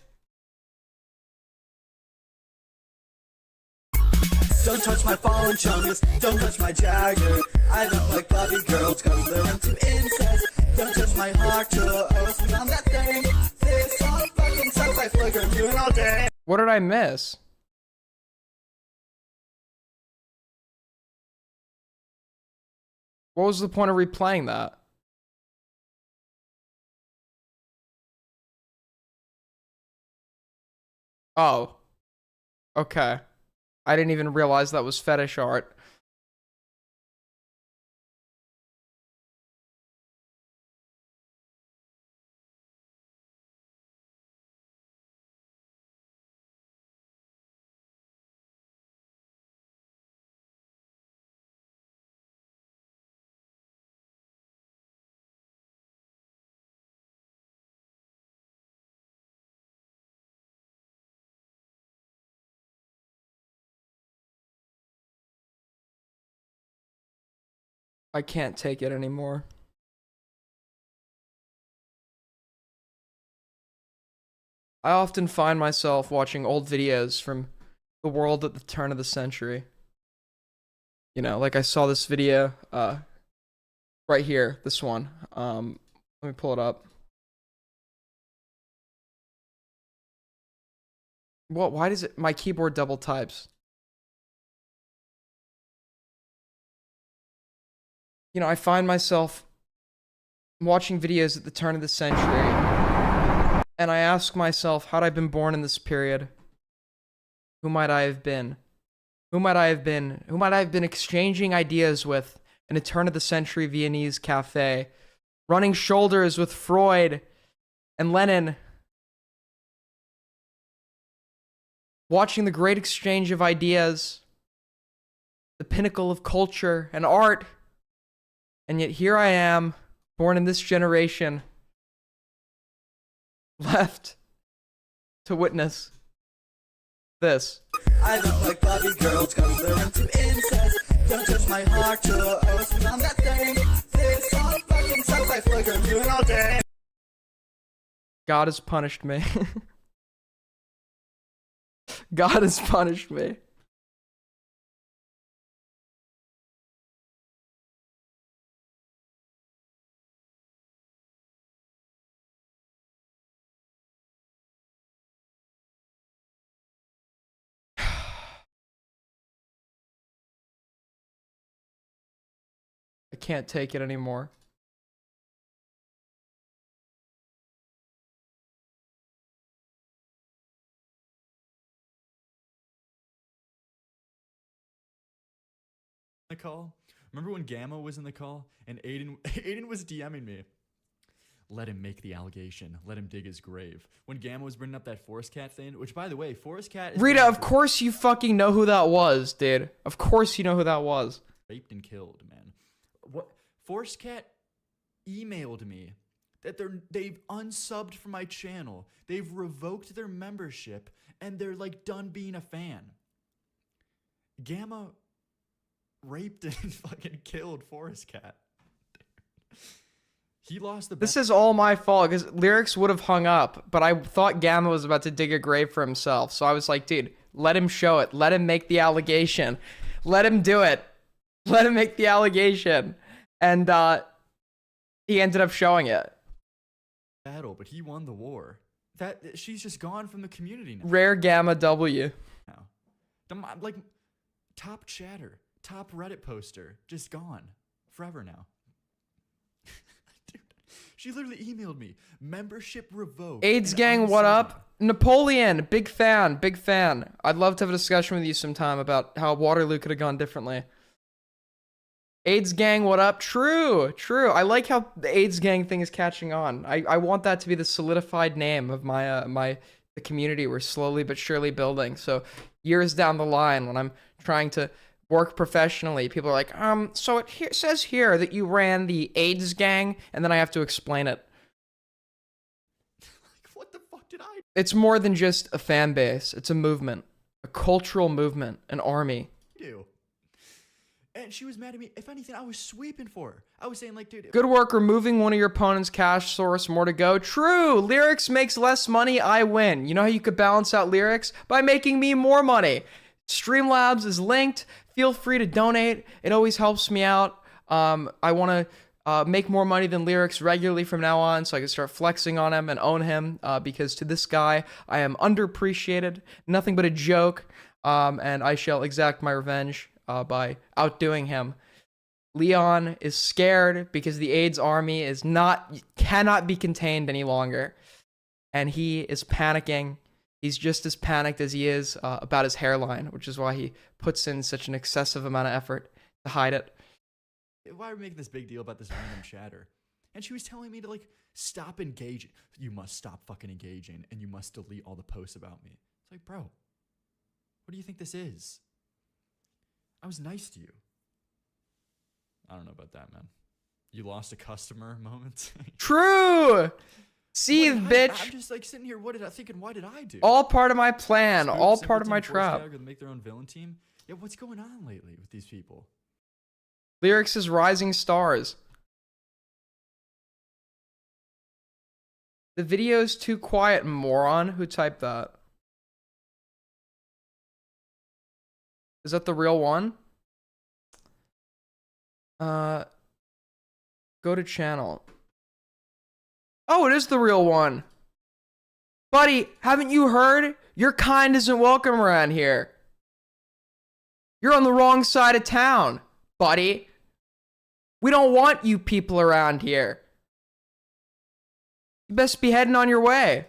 Don't touch my phone, chummies. Don't touch my Jagger. I don't like Bobby girls cause they're into incest. Don't touch my heart to ocean on that thing. This song fucking sucks. I flicker doing all day. What did I miss? What was the point of replaying that? Oh. Okay. I didn't even realize that was fetish art. I can't take it anymore. I often find myself watching old videos from the world at the turn of the century. You know, like I saw this video, right here, this one. Let me pull it up. What? Why does it? My keyboard double types. You know, I find myself watching videos at the turn of the century, and I ask myself, had I been born in this period, who might I have been? Who might I have been? Who might I have been exchanging ideas with in a turn of the century Viennese cafe, running shoulders with Freud and Lenin, watching the great exchange of ideas, the pinnacle of culture and art. And yet here I am, born in this generation, left to witness this. I don't like Bobby girls cause they're into incest. Don't touch my heart to ocean on that thing. This song fucking sucks. I flicker doing all day. God has punished me. God has punished me. I can't take it anymore. The call. Remember when Gamma was in the call and Aiden was DMing me. Let him make the allegation. Let him dig his grave. When Gamma was bringing up that Forest Cat thing, which by the way, Forest Cat is Rita, of course you fucking know who that was, dude. Of course you know who that was. Raped and killed, man. What? Forest Cat emailed me that they've unsubbed from my channel. They've revoked their membership and they're like done being a fan. Gamma raped and fucking killed Forest Cat. He lost the. This is all my fault because Lyrics would have hung up, but I thought Gamma was about to dig a grave for himself. So I was like, dude, let him show it. Let him make the allegation. Let him do it. Let him make the allegation. And he ended up showing it. Battle, but he won the war. That she's just gone from the community now. Rare Gamma W. Like top chatter, top Reddit poster, just gone forever now. Dude, she literally emailed me membership revoked. AIDS gang, what up? Napoleon, big fan, big fan. I'd love to have a discussion with you sometime about how Waterloo could have gone differently. AIDS gang, what up? True. I like how the AIDS gang thing is catching on. I want that to be the solidified name of my the community we're slowly but surely building. So years down the line, when I'm trying to work professionally. People are like, so it says here that you ran the AIDS gang, and then I have to explain it. What the fuck did I? It's more than just a fan base. It's a movement, a cultural movement, an army. do? And she was mad at me. If anything, I was sweeping for her. I was saying, like, dude. Good work removing one of your opponent's cash source. More to go. True. Lyrics makes less money. I win. You know how you could balance out Lyrics? By making me more money. Streamlabs is linked. Feel free to donate. It always helps me out. I want to make more money than Lyrics regularly from now on, so I can start flexing on him and own him, because to this guy, I am underappreciated. Nothing but a joke. And I shall exact my revenge by outdoing him. Leon is scared because the AIDS army cannot be contained any longer. And he is panicking. He's just as panicked as he is about his hairline, which is why he puts in such an excessive amount of effort to hide it. Why are we making this big deal about this random chatter? And she was telling me to, like, stop engaging. You must stop fucking engaging, and you must delete all the posts about me. It's like, bro, what do you think this is? I was nice to you. I don't know about that, man. You lost a customer moment. True! See, bitch. I'm just, like, sitting here, what did I do? All part of my plan. Screw All the part of my Simpleton Force trap. Tag or make their own villain team? Yeah, what's going on lately with these people? Lyrics is rising stars. The video's too quiet, moron. Who typed that? Is that the real one? Go to channel. Oh, it is the real one. Buddy, haven't you heard? Your kind isn't welcome around here. You're on the wrong side of town, buddy. We don't want you people around here. You best be heading on your way.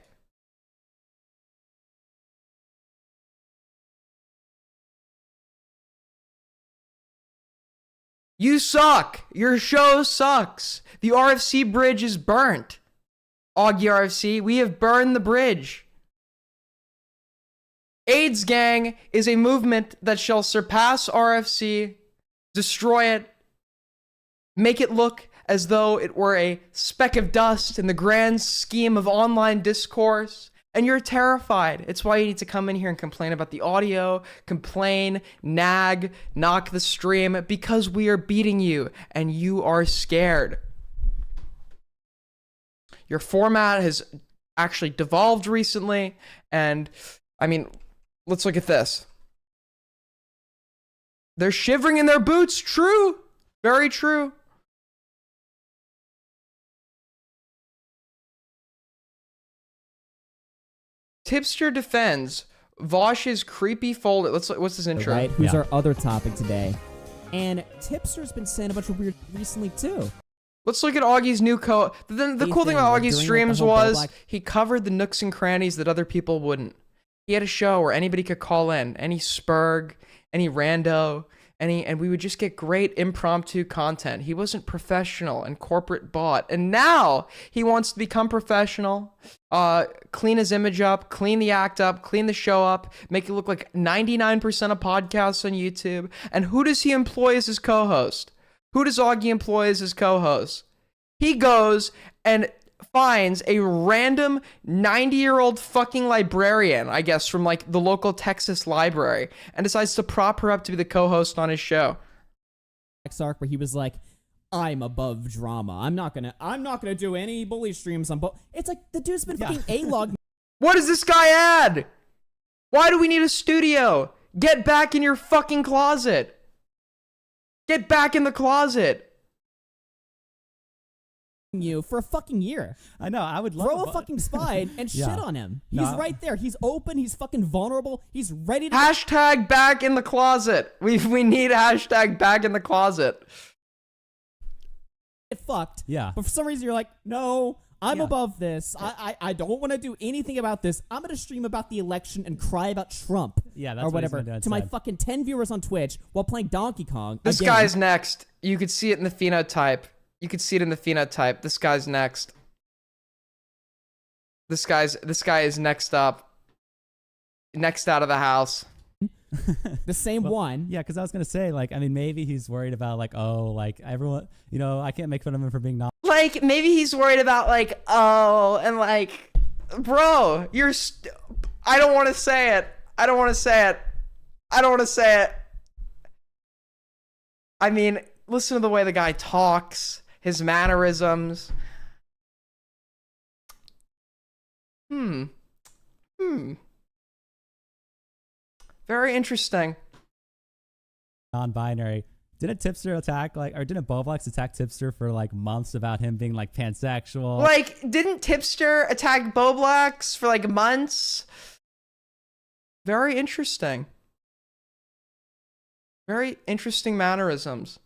You suck. Your show sucks. The RFC bridge is burnt. Augie RFC, we have burned the bridge. AIDS Gang is a movement that shall surpass RFC, destroy it, make it look as though it were a speck of dust in the grand scheme of online discourse, and you're terrified. It's why you need to come in here and complain about the audio, complain, nag, knock the stream, because we are beating you, and you are scared. Your format has actually devolved recently, and, I mean, let's look at this. They're shivering in their boots. True. Very true. Tipster defends Vosh's creepy folder. What's this intro? Right? Who's our other topic today? And Tipster's been saying a bunch of weird recently too. Let's look at Augie's new the cool thing about Augie's streams was he covered the nooks and crannies that other people wouldn't. He had a show where anybody could call in, any Spurg, any rando, and we would just get great impromptu content. He wasn't professional and corporate bought, and now he wants to become professional, clean his image up, clean the act up, clean the show up, make it look like 99% of podcasts on YouTube. And who does he employ as his co-host? Who does Augie employ as his co-host? He goes and finds a random 90-year-old fucking librarian, I guess, from like the local Texas library, and decides to prop her up to be the co-host on his show. Arc where he was like, I'm above drama. I'm not gonna do any bully streams on It's like the dude's been fucking A-log. What does this guy add? Why do we need a studio? Get back in your fucking closet. Get back in the closet. You for a fucking year. I know. I would love throw a fucking spine and Yeah. shit on him. No, He's right there. He's open. He's fucking vulnerable. He's ready to. Hashtag back in the closet. We need hashtag back in the closet. Get fucked. Yeah. But for some reason you're like, no, I'm above this. I don't want to do anything about this. I'm gonna stream about the election and cry about Trump. Yeah, that's or what he's whatever gonna do to my outside. fucking 10 viewers on Twitch while playing Donkey Kong. This again. guy's next. You could see it in the phenotype. You could see it in the phenotype. This guy's next. This guy is next up. Next out of the house. The same one. Yeah, because I was gonna say, like, I mean, maybe he's worried about, like, oh, like everyone, you know, I can't make fun of him for being not. Like, maybe he's worried about, like, oh, and like, bro, I don't want to say it. I don't want to say it. I don't want to say it. I mean, listen to the way the guy talks, his mannerisms. Very interesting. Non-binary. Didn't Tipster attack, like, or didn't Boblox attack Tipster for, like, months about him being, like, pansexual? Like, didn't Tipster attack Boblox for, like, months? Very interesting. Very interesting mannerisms.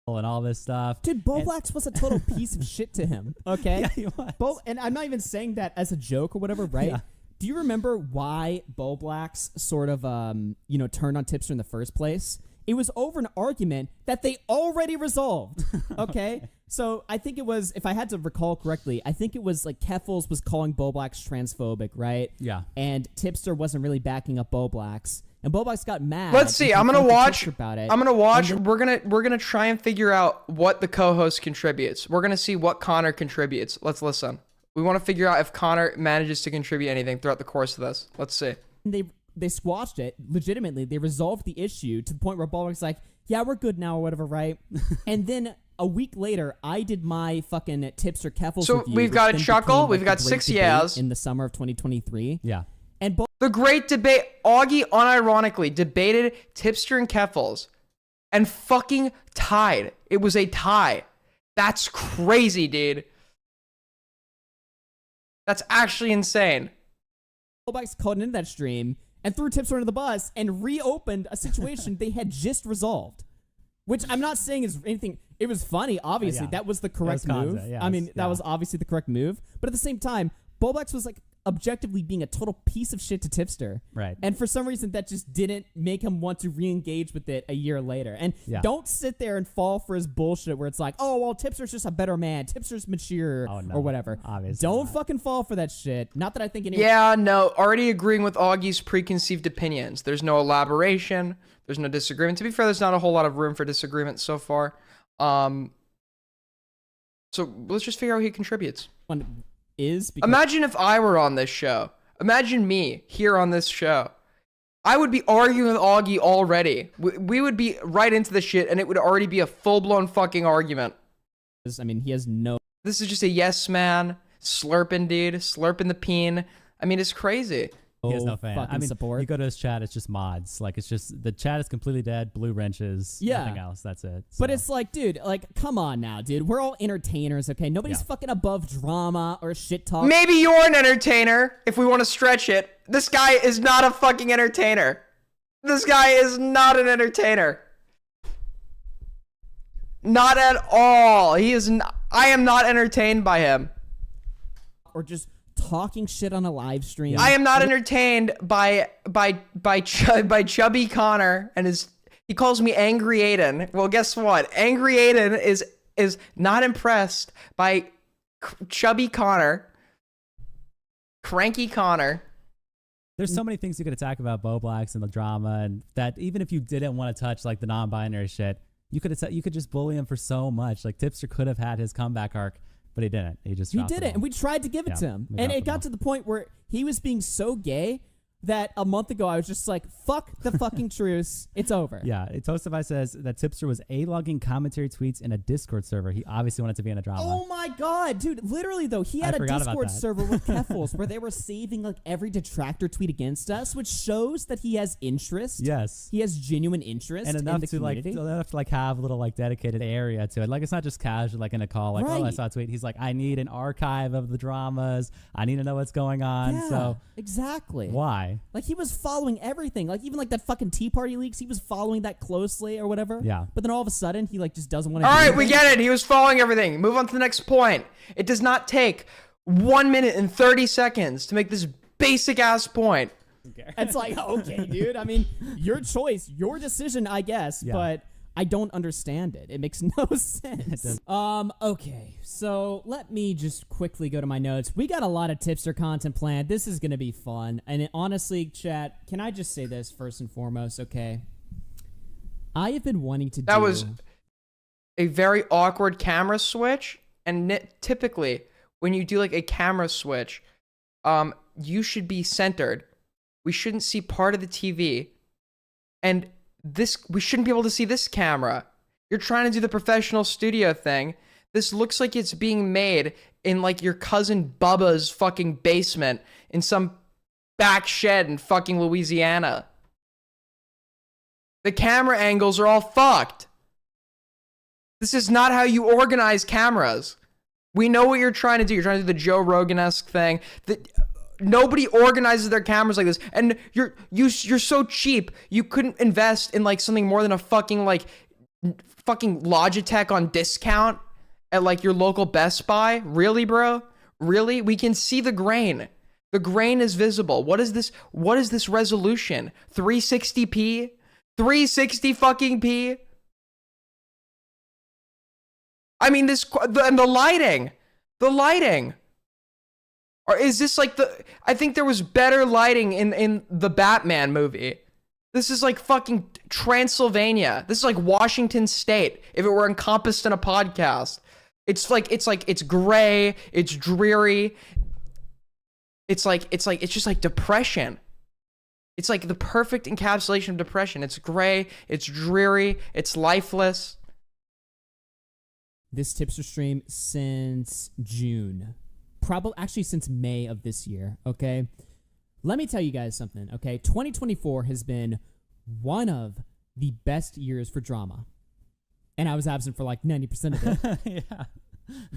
And all this stuff. Dude, Boblox was a total piece of shit to him. Okay? Yeah, he was. And I'm not even saying that as a joke or whatever, right? Yeah. Do you remember why Boblox sort of, you know, turned on Tipster in the first place? It was over an argument that they already resolved. Okay? So I think it was, if I had to recall correctly, I think it was like Keffels was calling Boblox transphobic, right? Yeah. And Tipster wasn't really backing up Boblox. And Boblox got mad. Let's see. I'm gonna watch. About it. I'm gonna watch. We're gonna try and figure out what the co-host contributes. We're gonna see what Connor contributes. Let's listen. We want to figure out if Connor manages to contribute anything throughout the course of this. Let's see. They squashed it legitimately. They resolved the issue to the point where Boblox's like, "Yeah, we're good now," or whatever, right? And then a week later, I did my fucking Tipster Keffels So review, we've got a which then chuckle. became, We've like, got the great 6 debate yeahs in the summer of 2023. Yeah. And the great debate. Augie unironically debated Tipster and Keffels and fucking tied. It was a tie. That's crazy, dude. That's actually insane. Boblox called into that stream and threw Tipster under the bus and reopened a situation they had just resolved. Which I'm not saying is anything. It was funny, obviously. Yeah. That was the correct move. Yeah, I mean, that was obviously the correct move. But at the same time, Boblox was like objectively being a total piece of shit to Tipster. Right. And for some reason, that just didn't make him want to re-engage with it a year later. And don't sit there and fall for his bullshit where it's like, oh, well, Tipster's just a better man. Tipster's mature or whatever. Obviously don't fucking fall for that shit. Not that I think anyone... Yeah, no. Already agreeing with Augie's preconceived opinions. There's no elaboration. There's no disagreement. To be fair, there's not a whole lot of room for disagreement so far. So let's just figure out how he contributes. Imagine if I were on this show. Imagine me here on this show. I would be arguing with Augie already. We would be right into the shit, and it would already be a full-blown fucking argument. I mean, he has no... This is just a yes man, slurping dude, slurping the peen. I mean, it's crazy. He has no fan. fucking I mean, support. you go to his chat, it's just mods. Like, it's just, the chat is completely dead, blue wrenches, nothing else. That's it. But it's like, dude, like, come on now, dude. We're all entertainers, okay? Nobody's fucking above drama or shit talk. Maybe you're an entertainer, if we want to stretch it. This guy is not a fucking entertainer. This guy is not an entertainer. Not at all. He is. I am not entertained by him. Or just talking shit on a live stream. I am not entertained by Chubby Connor and his. He calls me Angry Aiden. Well, guess what? Angry Aiden is not impressed by Chubby Connor. Cranky Connor. There's so many things you could attack about Boblox and the drama, and that even if you didn't want to touch like the non-binary shit, you could just bully him for so much. Like Tipster could have had his comeback arc, but he didn't. He didn't, and we tried to give it to him, and it got to the point where he was being so gay that a month ago I was just like, fuck the fucking truce. It's over. Yeah. Toastify says that Tipster was A-logging commentary tweets in a Discord server. He obviously wanted to be in a drama. Oh my god, dude. Literally though, he had a Discord server with Keffels where they were saving like every detractor tweet against us, which shows that he has interest. Yes. He has genuine interest and enough in the to community. enough to like have a little like dedicated area to it. Like it's not just casual like in a call like, oh, I saw a tweet. He's like, I need an archive of the dramas. I need to know what's going on. Yeah, so exactly. Why? Like he was following everything. Like even like that fucking Tea Party leaks, he was following that closely or whatever. Yeah. But then all of a sudden he like just doesn't want to. All right, we get it. He was following everything. Move on to the next point. It does not take 1 minute and 30 seconds to make this basic ass point. It's like, okay, dude. I mean, your choice, your decision, I guess. Yeah. But I don't understand it. It makes no sense. Okay, so let me just quickly go to my notes. We got a lot of tipster content planned. This is going to be fun. And honestly, chat, can I just say this first and foremost, okay? I have been wanting to do... That was a very awkward camera switch. And typically, when you do like a camera switch, you should be centered. We shouldn't see part of the TV. And we shouldn't be able to see this camera. You're trying to do the professional studio thing. This looks like it's being made in like your cousin Bubba's fucking basement in some back shed in fucking Louisiana. The camera angles are all fucked. This is not how you organize cameras. We know what you're trying to do. You're trying to do the Joe Rogan-esque thing. Nobody organizes their cameras like this, and you're so cheap. You couldn't invest in like something more than a fucking Logitech on discount at like your local Best Buy. Really, bro? Really? We can see the grain. The grain is visible. What is this? What is this resolution? 360p? 360 fucking p? I mean, the lighting. The lighting. Or is this like I think there was better lighting in the Batman movie. This is like fucking Transylvania. This is like Washington State if it were encompassed in a podcast. It's gray, it's dreary. It's just like depression. It's like the perfect encapsulation of depression. It's gray, it's dreary, it's lifeless. This tipster stream since June. Probably actually since May of this year, okay? Let me tell you guys something, okay? 2024 has been one of the best years for drama. And I was absent for like 90% of it. Yeah.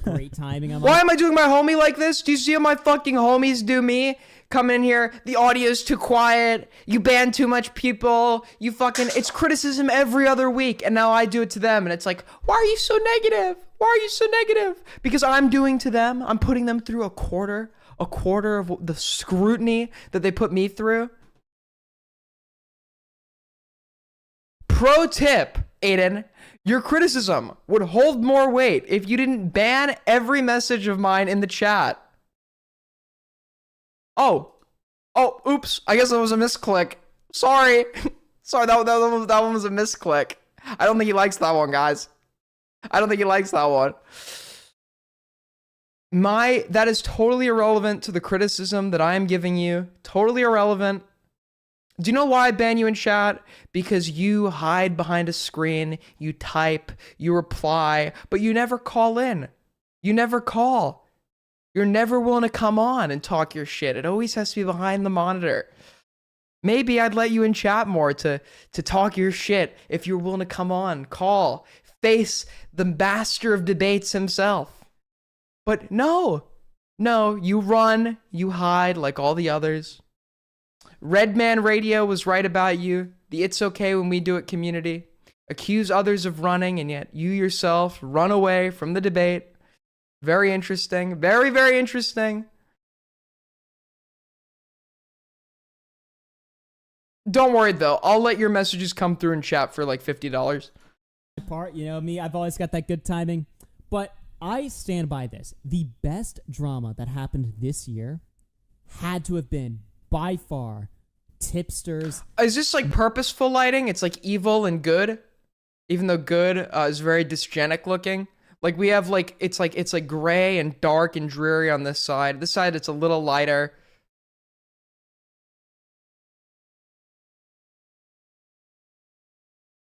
Great timing. Why am I doing my homie like this? Do you see how my fucking homies do me? Come in here, the audio's too quiet, you ban too much people, you fucking, it's criticism every other week, and now I do it to them, and it's like, why are you so negative? Why are you so negative? Because I'm doing to them, I'm putting them through a quarter of the scrutiny that they put me through. Pro tip, Aiden, your criticism would hold more weight if you didn't ban every message of mine in the chat. Oh, oops. I guess that was a misclick. Sorry. Sorry, that one was a misclick. I don't think he likes that one, guys. I don't think he likes that one. That is totally irrelevant to the criticism that I am giving you. Totally irrelevant. Do you know why I ban you in chat? Because you hide behind a screen, you type, you reply, but you never call in. You never call. You're never willing to come on and talk your shit. It always has to be behind the monitor. Maybe I'd let you in chat more to talk your shit if you're willing to come on, call, face the master of debates himself. But no, you run, you hide like all the others. Redman Radio was right about you. The It's Okay When We Do It community. Accuse others of running, and yet you yourself run away from the debate. Very interesting. Very, very interesting. Don't worry, though. I'll let your messages come through in chat for like $50. Part, you know me, I've always got that good timing. But I stand by this. The best drama that happened this year had to have been, by far, tipsters. Is this like purposeful lighting? It's like evil and good? Even though good is very dysgenic looking? Like we have like it's like gray and dark and dreary on this side. This side it's a little lighter.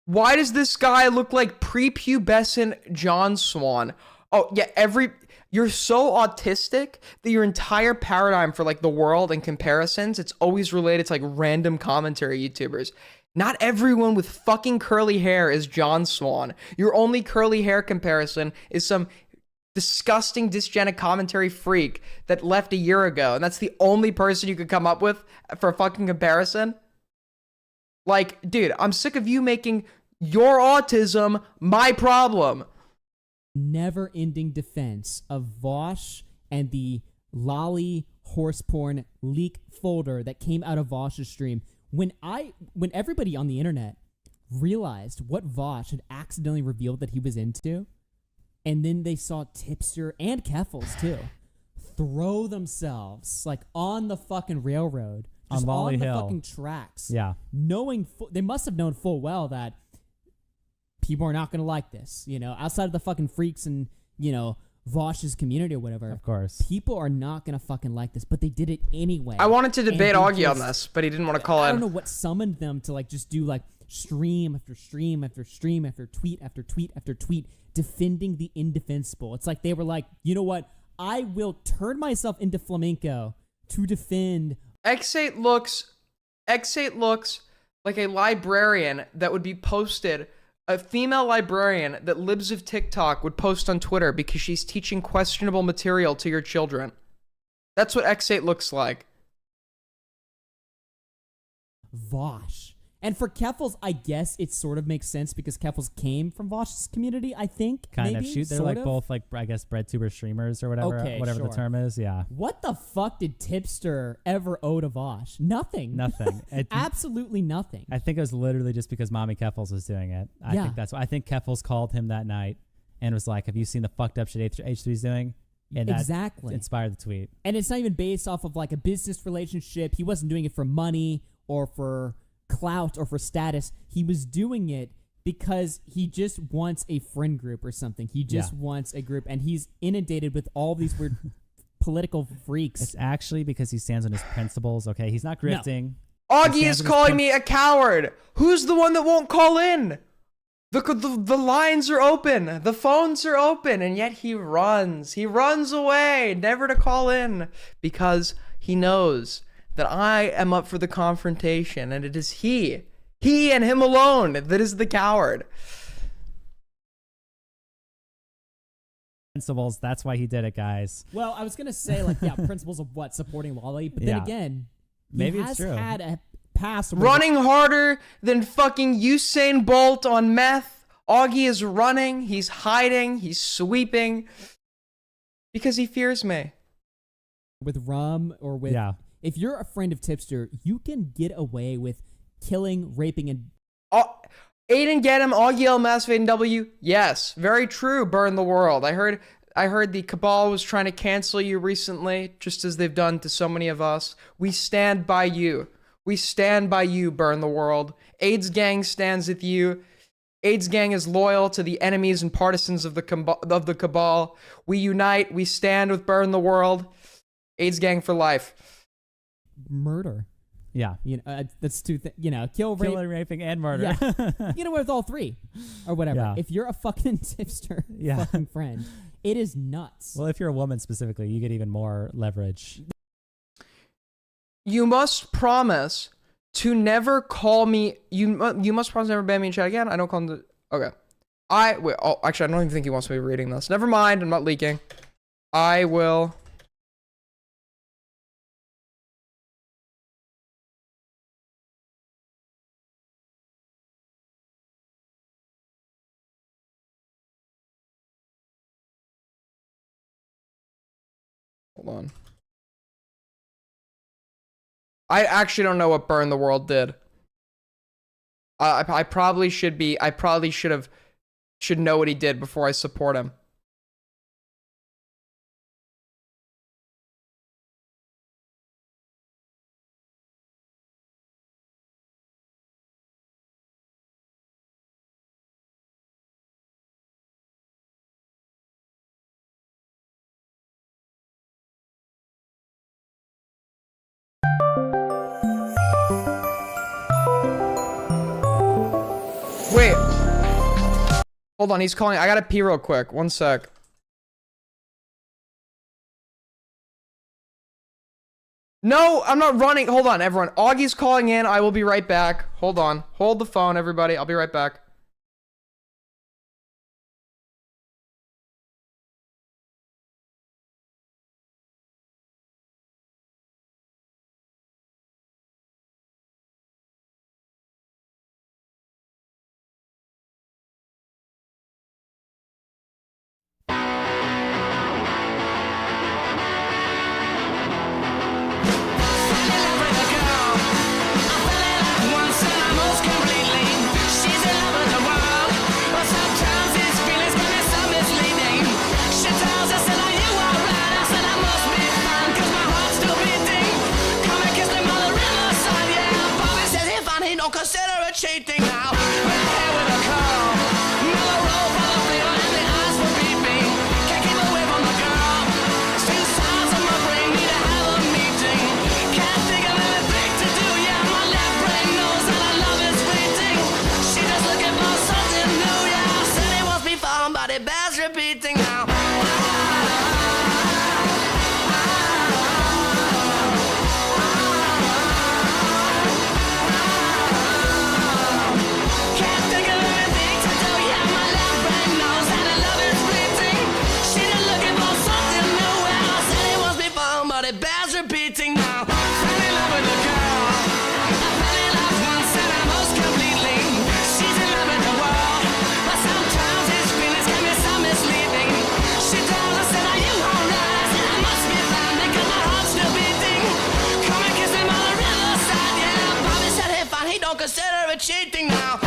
Why does this guy look like prepubescent John Swan? Oh yeah, you're so autistic that your entire paradigm for like the world and comparisons, it's always related to like random commentary YouTubers. Not everyone with fucking curly hair is John Swan. Your only curly hair comparison is some disgusting dysgenic commentary freak that left a year ago, and that's the only person you could come up with for a fucking comparison? Like, dude, I'm sick of you making your autism my problem. Never-ending defense of Vosh and the lolly horse porn leak folder that came out of Vosh's stream. When everybody on the internet realized what Vosh had accidentally revealed that he was into, and then they saw Tipster and Keffals too throw themselves like on the fucking railroad, just On Molly the Hill. fucking tracks. Yeah. Knowing they must have known full well that people are not going to like this, you know, outside of the fucking freaks and, you know, Vosh's community or whatever. Of course. People are not going to fucking like this, but they did it anyway. I wanted to And debate they Augie on just- this, but he didn't want to call I in. don't know what summoned them to like just do like stream after stream after stream after tweet after tweet after tweet defending the indefensible. It's like they were like, you know what? I will turn myself into flamenco to defend. X8 looks like a librarian that would be posted. A female librarian that lives of TikTok would post on Twitter because she's teaching questionable material to your children. That's what X8 looks like. Vosh. And for Keffals, I guess it sort of makes sense because Keffals came from Vosh's community, I think. Kind maybe, of shoot. They're sort like of. both like I guess breadtuber streamers or whatever, Okay, whatever sure. the term is. Yeah. What the fuck did Tipster ever owe to Vosh? Nothing. Nothing. Absolutely nothing. I think it was literally just because Mommy Keffals was doing it. I Yeah. think that's why. I think Keffals called him that night and was like, "Have you seen the fucked up shit H3's doing?" And that Exactly. inspired the tweet. And it's not even based off of like a business relationship. He wasn't doing it for money or for clout or for status. He was doing it because he just wants a friend group or something. He just wants a group, and he's inundated with all these weird political freaks. It's actually because he stands on his principles. Okay, he's not grifting. Augie is calling me a coward. Who's the one that won't call in? The lines are open. The phones are open. And yet he runs. He runs away, never to call in. Because he knows that I am up for the confrontation. And it is he and him alone that is the coward. Principles. That's why he did it, guys. Well, I was gonna say like principles of what supporting Lolly, but then Yeah. again, Maybe he it's has true. had a past where- Running harder than fucking Usain Bolt on meth. Augie is running. He's hiding. He's sweeping. Because he fears me. with rum or with. Yeah. If you're a friend of Tipster, you can get away with killing, raping, and Aiden get him, Augie L Masfade W. Yes, very true. Burn the world. I heard the Cabal was trying to cancel you recently, just as they've done to so many of us. We stand by you. We stand by you, Burn the World. AIDS Gang stands with you. AIDS Gang is loyal to the enemies and partisans of the Cabal. We unite. We stand with Burn the World. AIDS Gang for life. murder. Yeah. You know, that's two things. You know, Killing, raping, and murder. Yeah. You know, with all three or whatever. Yeah. If you're a fucking Tipster fucking friend, it is nuts. Well, if you're a woman specifically, you get even more leverage. You must promise to never call me. You must promise to never ban me in chat again. I don't call him the. Okay. Wait. Oh, actually, I don't even think he wants me reading this. Never mind. I'm not leaking. I will. Hold on. I actually don't know what Burn the World did. I probably should be. I probably should know what he did before I support him. Wait. Hold on, he's calling. I gotta pee real quick. One sec. No, I'm not running. Hold on, everyone. Augie's calling in. I will be right back. Hold on. Hold the phone, everybody. I'll be right back. She's consider it cheating now. We're here with a girl. Mellow roll for the flavor and the eyes will beat me. Can't keep away from the girl. Still sides of my brain need to have a meeting. Can't think of anything to do, yeah, my left brain knows that our love is fleeting. She just looking for something new, yeah. Said it wants me falling, but it bears repeating now. Can't think of anything to do, yeah, my left brain knows that our love is fleeting. She just looking for something new, yeah. Said it wants me falling, but it bears repeating now. Fell in love with a girl. I fell in love once and I most completely. She's in love with the world, but sometimes his feelings can be so misleading. She tells us that you won't rise, and I must be fine because my heart's still beating. Come and kiss him on the riverside, yeah. Bobby said hey fine, he don't consider it cheating now.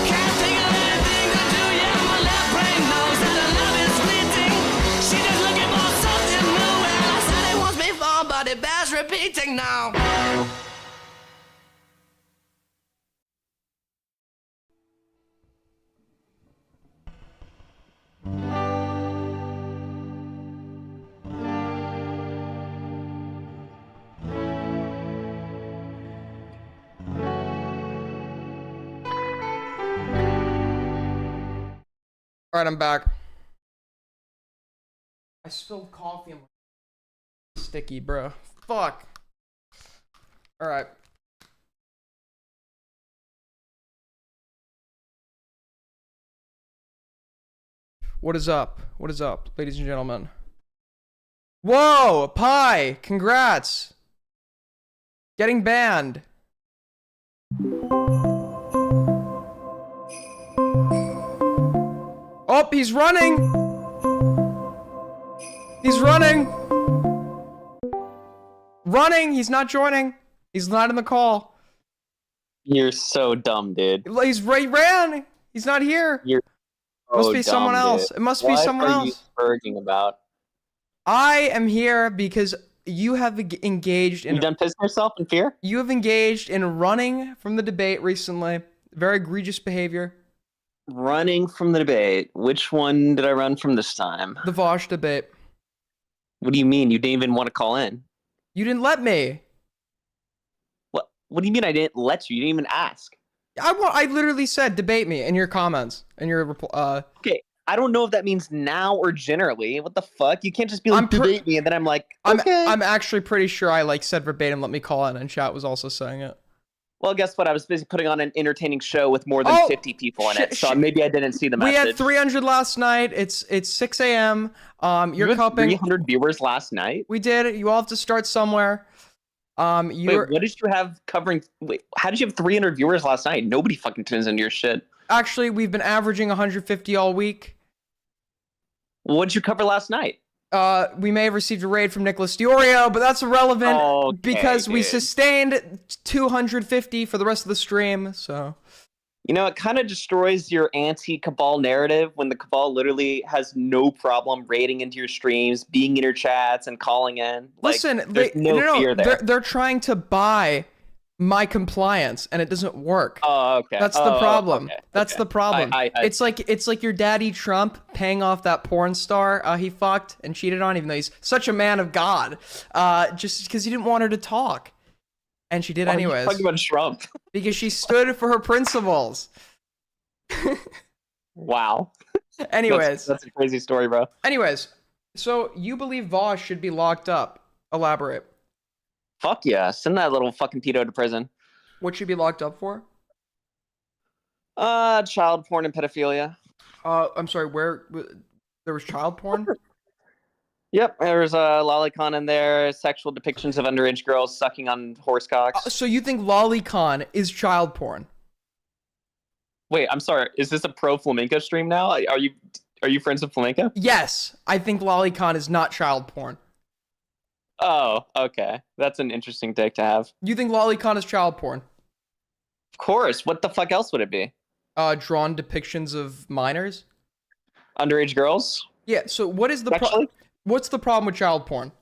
Can't think of anything to do, yeah, my left brain knows that our love is fleeting. She just looking for something new, and I said it wants me fall, but it bears repeating now. All right, I'm back. I spilled coffee on my sticky, bro. Fuck. All right. What is up? What is up, ladies and gentlemen? Whoa, Pie! Congrats! Getting banned. Oh, he's running! He's running! Running! He's not joining. He's not in the call. You're so dumb, dude. He ran! He's not here. You're Must so be someone dumb, else. dude. It must be someone What are you else. spurging about? I am here because you have engaged in. You done pissing yourself in fear? You have engaged in running from the debate recently. Very egregious behavior. Running from the debate. Which one did I run from this time? The Vosh debate. What do you mean? You didn't even want to call in? You didn't let me. What do you mean I didn't let you? You didn't even ask. I literally said debate me in your comments in your Okay, I don't know if that means now or generally. What the fuck? You can't just be like debate me and then I'm like, okay. I'm actually pretty sure I said verbatim. Let me call in, and chat was also saying it. Well, guess what? I was busy putting on an entertaining show with more than 50 people in it, so maybe I didn't see the message. We had 300 last night. It's 6 a.m. You're you had cupping 300 viewers last night. We did. You all have to start somewhere. Wait, what did you have covering? Wait, how did you have 300 viewers last night? Nobody fucking tunes into your shit. Actually, we've been averaging 150 all week. What did you cover last night? We may have received a raid from Nicholas Diorio, but that's irrelevant because we sustained 250 for the rest of the stream, so. You know, it kind of destroys your anti-Cabal narrative when the Cabal literally has no problem raiding into your streams, being in your chats, and calling in. Listen, there's no fear there. They're trying to buy my compliance, and it doesn't work. Oh, okay. That's the problem. Okay. That's the problem. It's like your daddy Trump paying off that porn star he fucked and cheated on, even though he's such a man of God, just because he didn't want her to talk. And she did anyways. Why are you talking about Trump? Because she stood for her principles. Wow. Anyways. That's a crazy story, bro. Anyways, so you believe Vosh should be locked up. Elaborate. Fuck yeah. Send that little fucking pedo to prison. What should be locked up for? Child porn and pedophilia. I'm sorry, where there was child porn? Yep, there was a lolicon in there, sexual depictions of underage girls sucking on horse cocks. So you think lolicon is child porn? Wait, I'm sorry. Is this a pro flamenco stream now? Are you friends with flamenco? Yes, I think lolicon is not child porn. Oh, okay. That's an interesting take to have. You think lolicon is child porn? Of course. What the fuck else would it be? Drawn depictions of minors. Underage girls? Yeah. So what is the what's the problem with child porn?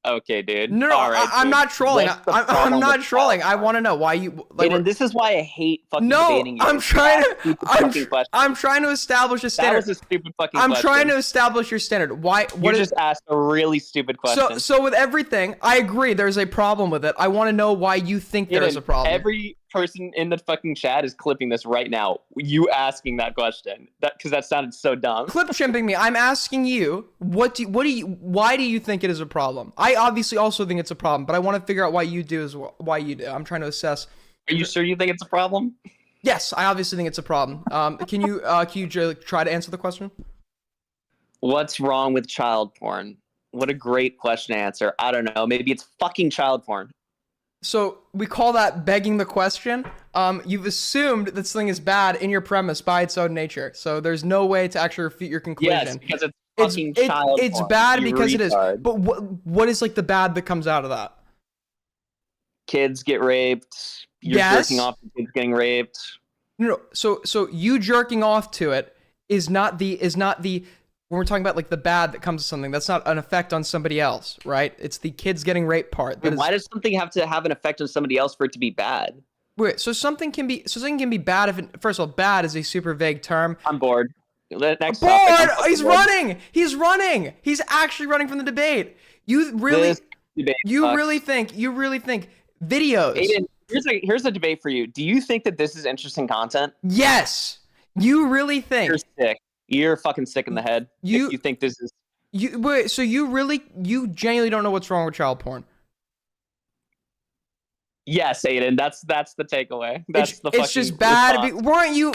Okay, dude. No, All right, I'm dude. not trolling. What's the I'm problem not with trolling. I want to know why you. Like, Aiden, this is why I hate fucking no, debating you. I'm trying to. Stupid I'm trying to establish a standard. That was a stupid fucking I'm question. trying to establish your standard. Why? You just asked a really stupid question. So with everything, I agree. There's a problem with it. I want to know why you think there is a problem. Every person in the fucking chat is clipping this right now. You asking that question, because that sounded so dumb. Clip chimping me. I'm asking you, why do you think it is a problem? I obviously also think it's a problem, but I want to figure out why you do as well. Why you do? I'm trying to assess. Are you sure you think it's a problem? Yes, I obviously think it's a problem. Can you try to answer the question? What's wrong with child porn? What a great question to answer. I don't know. Maybe it's fucking child porn. So we call that begging the question. You've assumed that something is bad in your premise by its own nature. So there's no way to actually refute your conclusion. Yes, because it's fucking child It's porn. bad You because it is. retard. But what is like the bad that comes out of that? Kids get raped. You're Yes. jerking off to kids getting raped. No. So you jerking off to it is not the when we're talking about like the bad that comes to something, that's not an effect on somebody else, right? It's the kids getting raped part. Wait, why does something have to have an effect on somebody else for it to be bad? Wait, so something can be bad if first of all, bad is a super vague term. I'm bored. Next bored. topic. He's running. He's running. He's actually running from the debate. You really This debate you sucks. really think videos. Aiden, here's a debate for you. Do you think that this is interesting content? Yes. You really think You're sick. You're fucking sick in the head. If you think this is wait, so you genuinely don't know what's wrong with child porn? Yes, Aiden. That's the takeaway. That's the fucking It's just bad. response. Weren't you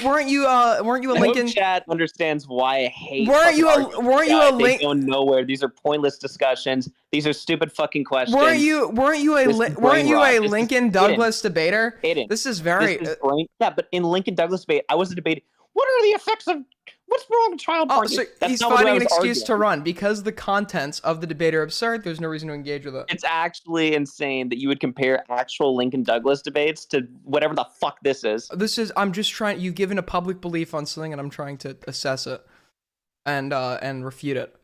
a I Lincoln? hope chat understands why I hate. Weren't you fucking a- arguments, weren't you a guys. They Lin- go nowhere. These are pointless discussions. These are stupid fucking questions. Weren't you a This is Lincoln brain rot. This is- Lincoln Douglas debater? Aiden, This is very yeah, but in Lincoln Douglas debate, I wasn't debating. What are the effects of what's wrong with child porn? so That's he's not what I finding an was excuse arguing. to run because the contents of the debate are absurd. There's no reason to engage with it. It's actually insane that you would compare actual Lincoln Douglas debates to whatever the fuck this is. I'm just trying. You've given a public belief on something, and I'm trying to assess it and refute it.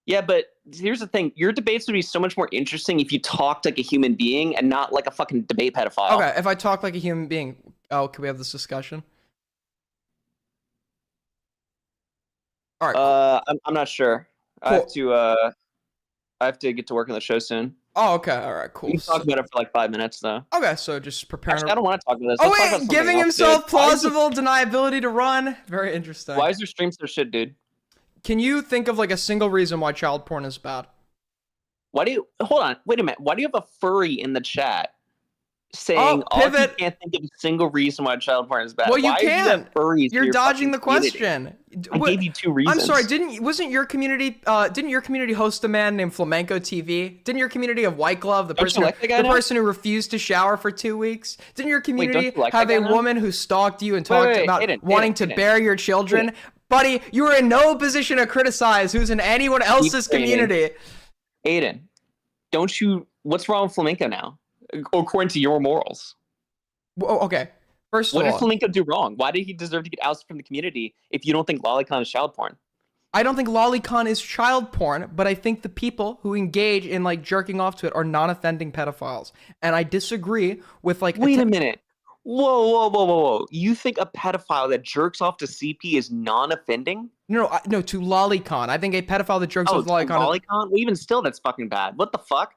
Yeah, but here's the thing. Your debates would be so much more interesting if you talked like a human being and not like a fucking debate pedophile. Okay, if I talk like a human being, can we have this discussion? All right. I'm not sure. I have to get to work on the show soon. Oh, okay. All right. Cool. We can talk about it for like 5 minutes though. Okay, so just preparing. Actually, I don't want to talk about this. Oh Let's talk about wait, something giving else, himself dude. Why is plausible deniability to run. Very interesting. Why is your stream so shit, dude? Can you think of like a single reason why child porn is bad? Why do you hold on? Wait a minute. Why do you have a furry in the chat saying pivot. you can't think of a single reason why child porn is bad? Well, you Why do can. have furries in You're your dodging the fucking community? question. I gave you 2 reasons. I'm sorry. Didn't your community host a man named Flamenco TV? Didn't your community have White Glove, the Don't you person like that guy now? person who refused to shower for 2 weeks? Didn't your don't community you like have that a guy now? woman who stalked you and talked wait, about Aiden, wanting Aiden, to Aiden. bury your children? Buddy, you are in no position to criticize who's in anyone else's saying. community. Aiden, don't you? What's wrong with flamenco now? According to your morals, Well, okay. First what of did all, flamenco do wrong? Why did he deserve to get ousted from the community if you don't think lolicon is child porn? I don't think lolicon is child porn, but I think the people who engage in like jerking off to it are non-offending pedophiles, and I disagree with like. Wait a minute. Whoa. You think a pedophile that jerks off to CP is non-offending? No, to lolicon. I think a pedophile that jerks off to to lolicon. lolicon? Well, even still, that's fucking bad. What the fuck?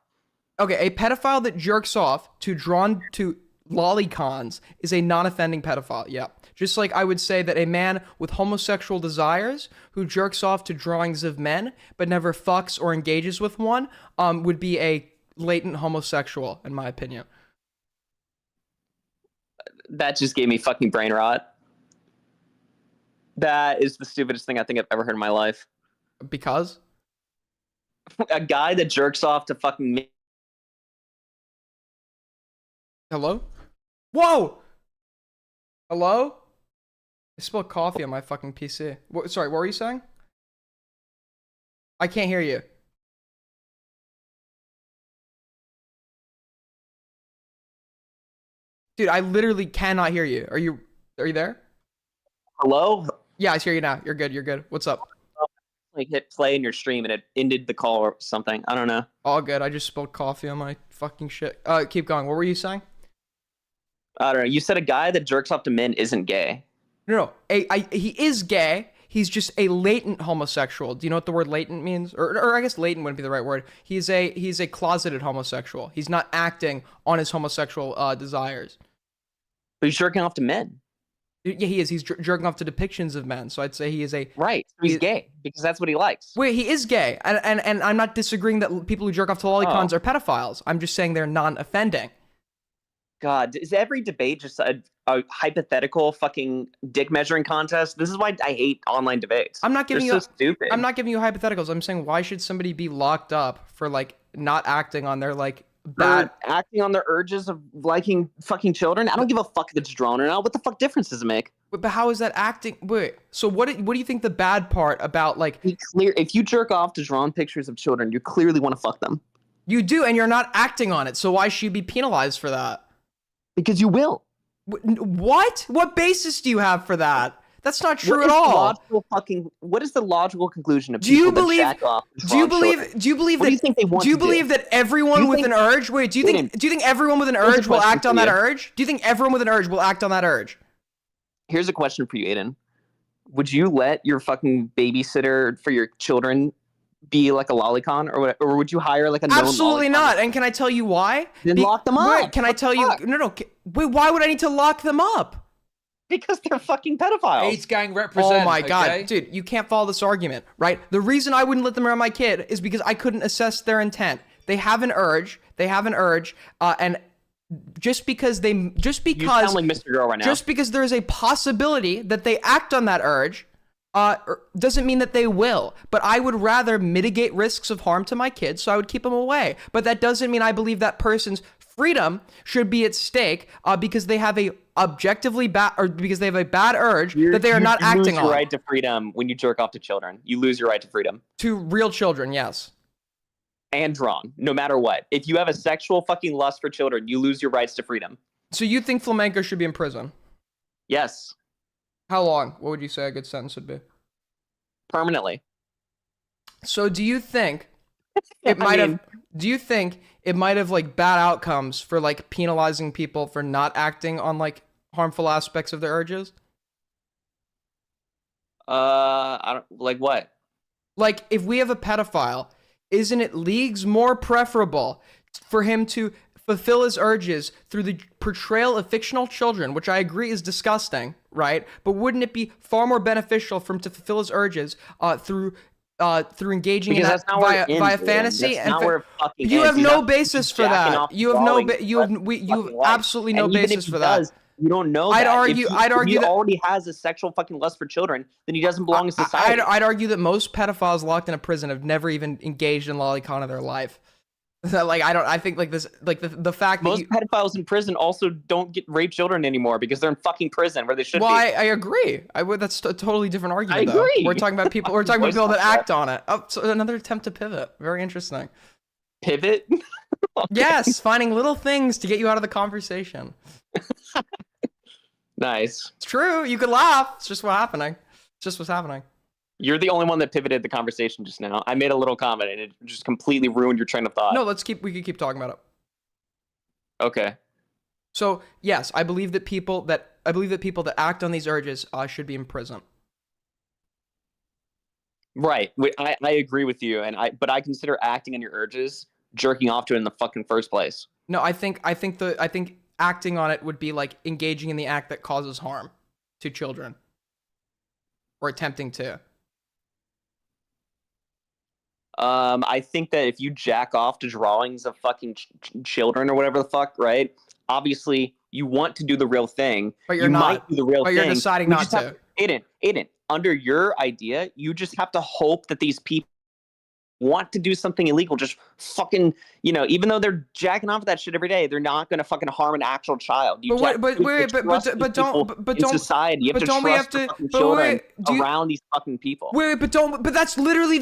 Okay, a pedophile that jerks off to drawn to lolicons is a non-offending pedophile. Yeah. Just like I would say that a man with homosexual desires who jerks off to drawings of men but never fucks or engages with one would be a latent homosexual, in my opinion. That just gave me fucking brain rot. That is the stupidest thing I think I've ever heard in my life. Because? A guy that jerks off to fucking... Hello? Whoa! Hello? I spilled coffee on my fucking PC. Sorry, what were you saying? I can't hear you. Dude, I literally cannot hear you. Are you there? Hello? Yeah, I hear you now. You're good. You're good. What's up? Like hit play in your stream and it ended the call or something. I don't know. All good. I just spilled coffee on my fucking shit. Keep going. What were you saying? I don't know. You said a guy that jerks off to men isn't gay. No. He is gay. He's just a latent homosexual. Do you know what the word latent means? Or I guess latent wouldn't be the right word. He's a closeted homosexual. He's not acting on his homosexual desires. But he's jerking off to men. Yeah, he is. He's jerking off to depictions of men. So I'd say he is a... Right. So he's gay because that's what he likes. Wait, he is gay. And I'm not disagreeing that people who jerk off to lolicons are pedophiles. I'm just saying they're non-offending. God, is every debate just a hypothetical fucking dick measuring contest? This is why I hate online debates. I'm not giving They're you... so stupid. I'm not giving you hypotheticals. I'm saying why should somebody be locked up for, like, not acting on their, like... bad acting on their urges of liking fucking children. I don't give a fuck if it's drawn or not. What the fuck difference does it make? But how is that acting? Wait, so what do you think the bad part about, like, if you jerk off to drawn pictures of children, you clearly want to fuck them. You do, and you're not acting on it. So why should you be penalized for that? Because you will. What? What basis do you have for that? That's not true at all. What is the logical conclusion of do you people believe? that jack off to Do you drawn believe? children? Do you believe What that? do you think they want do you to do? believe that everyone Do you with think- an urge? Wait, do you think? Do you think everyone with an Here's a urge will question act on for that you. urge? Do you think everyone with an urge will act on that urge? Here's a question for you, Aiden. Would you let your fucking babysitter for your children be like a lolicon, or would you hire like a known Absolutely lolicon? not. And can I tell you why? Then lock them up. Wait, can I tell you? No. Wait, why would I need to lock them up? Because they're fucking pedophiles. AIDS gang represent. Oh my god, okay? dude, you can't follow this argument, right? The reason I wouldn't let them around my kid is because I couldn't assess their intent. They have an urge, and just because You sound like Mr. Girl right now. just because there is a possibility that they act on that urge, doesn't mean that they will. But I would rather mitigate risks of harm to my kids, so I would keep them away. But that doesn't mean I believe that person's freedom should be at stake because they have a objectively bad, or because they have a bad urge that they are not you acting lose your on. right to freedom when you jerk off to children. You lose your right to freedom. To real children, yes. And drawn, no matter what. If you have a sexual fucking lust for children, you lose your rights to freedom. So you think Flamenco should be in prison? Yes. How long? What would you say a good sentence would be? Permanently. So do you think it might have? Do you think it might have like bad outcomes for like penalizing people for not acting on like harmful aspects of their urges? I don't like what? Like if we have a pedophile, isn't it leagues more preferable for him to fulfill his urges through the portrayal of fictional children, which I agree is disgusting, right? But wouldn't it be far more beneficial for him to fulfill his urges through engaging Because in that's that not where it via ends, fantasy? That's not where it fucking you ends. have He's no not basis for jacking that. off You have no drawing you have fucking you have life. absolutely no And even if basis he for that. does, you don't know I'd that. argue- If I'd argue he that- already has a sexual fucking lust for children, then he doesn't belong in society. I'd argue that most pedophiles locked in a prison have never even engaged in lolicon in their life. I think like this, like the fact Most that pedophiles in prison also don't get rape children anymore because they're in fucking prison where they should well, be. I agree. That's a totally different argument. I though. agree. We're talking about people. We're talking about Voice people that contact. act on it. Oh, so another attempt to pivot. Very interesting. Pivot? Yes, finding little things to get you out of the conversation. Nice. It's true. You could laugh. It's just what's happening. It's just what's happening. You're the only one that pivoted the conversation just now. I made a little comment and it just completely ruined your train of thought. No, we could keep talking about it. Okay. So yes, I believe that people that act on these urges should be in prison. Right. I agree with you, but I consider acting on your urges jerking off to it in the fucking first place. No, I think acting on it would be like engaging in the act that causes harm to children or attempting to. I think that if you jack off to drawings of fucking children or whatever the fuck, right? Obviously, you want to do the real thing. But you're you not. might do the real But thing. you're deciding You not just have to. Aiden, under your idea, you just have to hope that these people want to do something illegal. Just fucking, even though they're jacking off that shit every day, they're not going to fucking harm an actual child. You But have wait, to but trust these don't, people but in don't, society. You have but to don't trust we have the to? fucking But children wait, do you, around these fucking people. Wait, but that's literally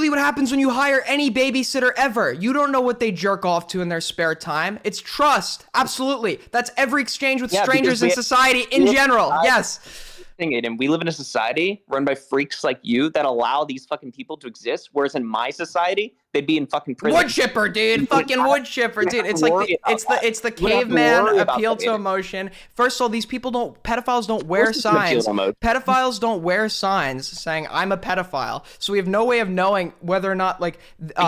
what happens when you hire any babysitter ever. You don't know what they jerk off to in their spare time. It's trust. Absolutely. That's every exchange with Yeah, strangers in because society in general. Yes. thing, Aiden. We live in a society run by freaks like you that allow these fucking people to exist. Whereas in my society, they'd be in fucking prison. Wood chipper, dude. Fucking wood chipper, dude. It's like it's the caveman appeal to emotion. First of all, these pedophiles don't wear signs. Pedophiles don't wear signs saying I'm a pedophile. So we have no way of knowing whether or not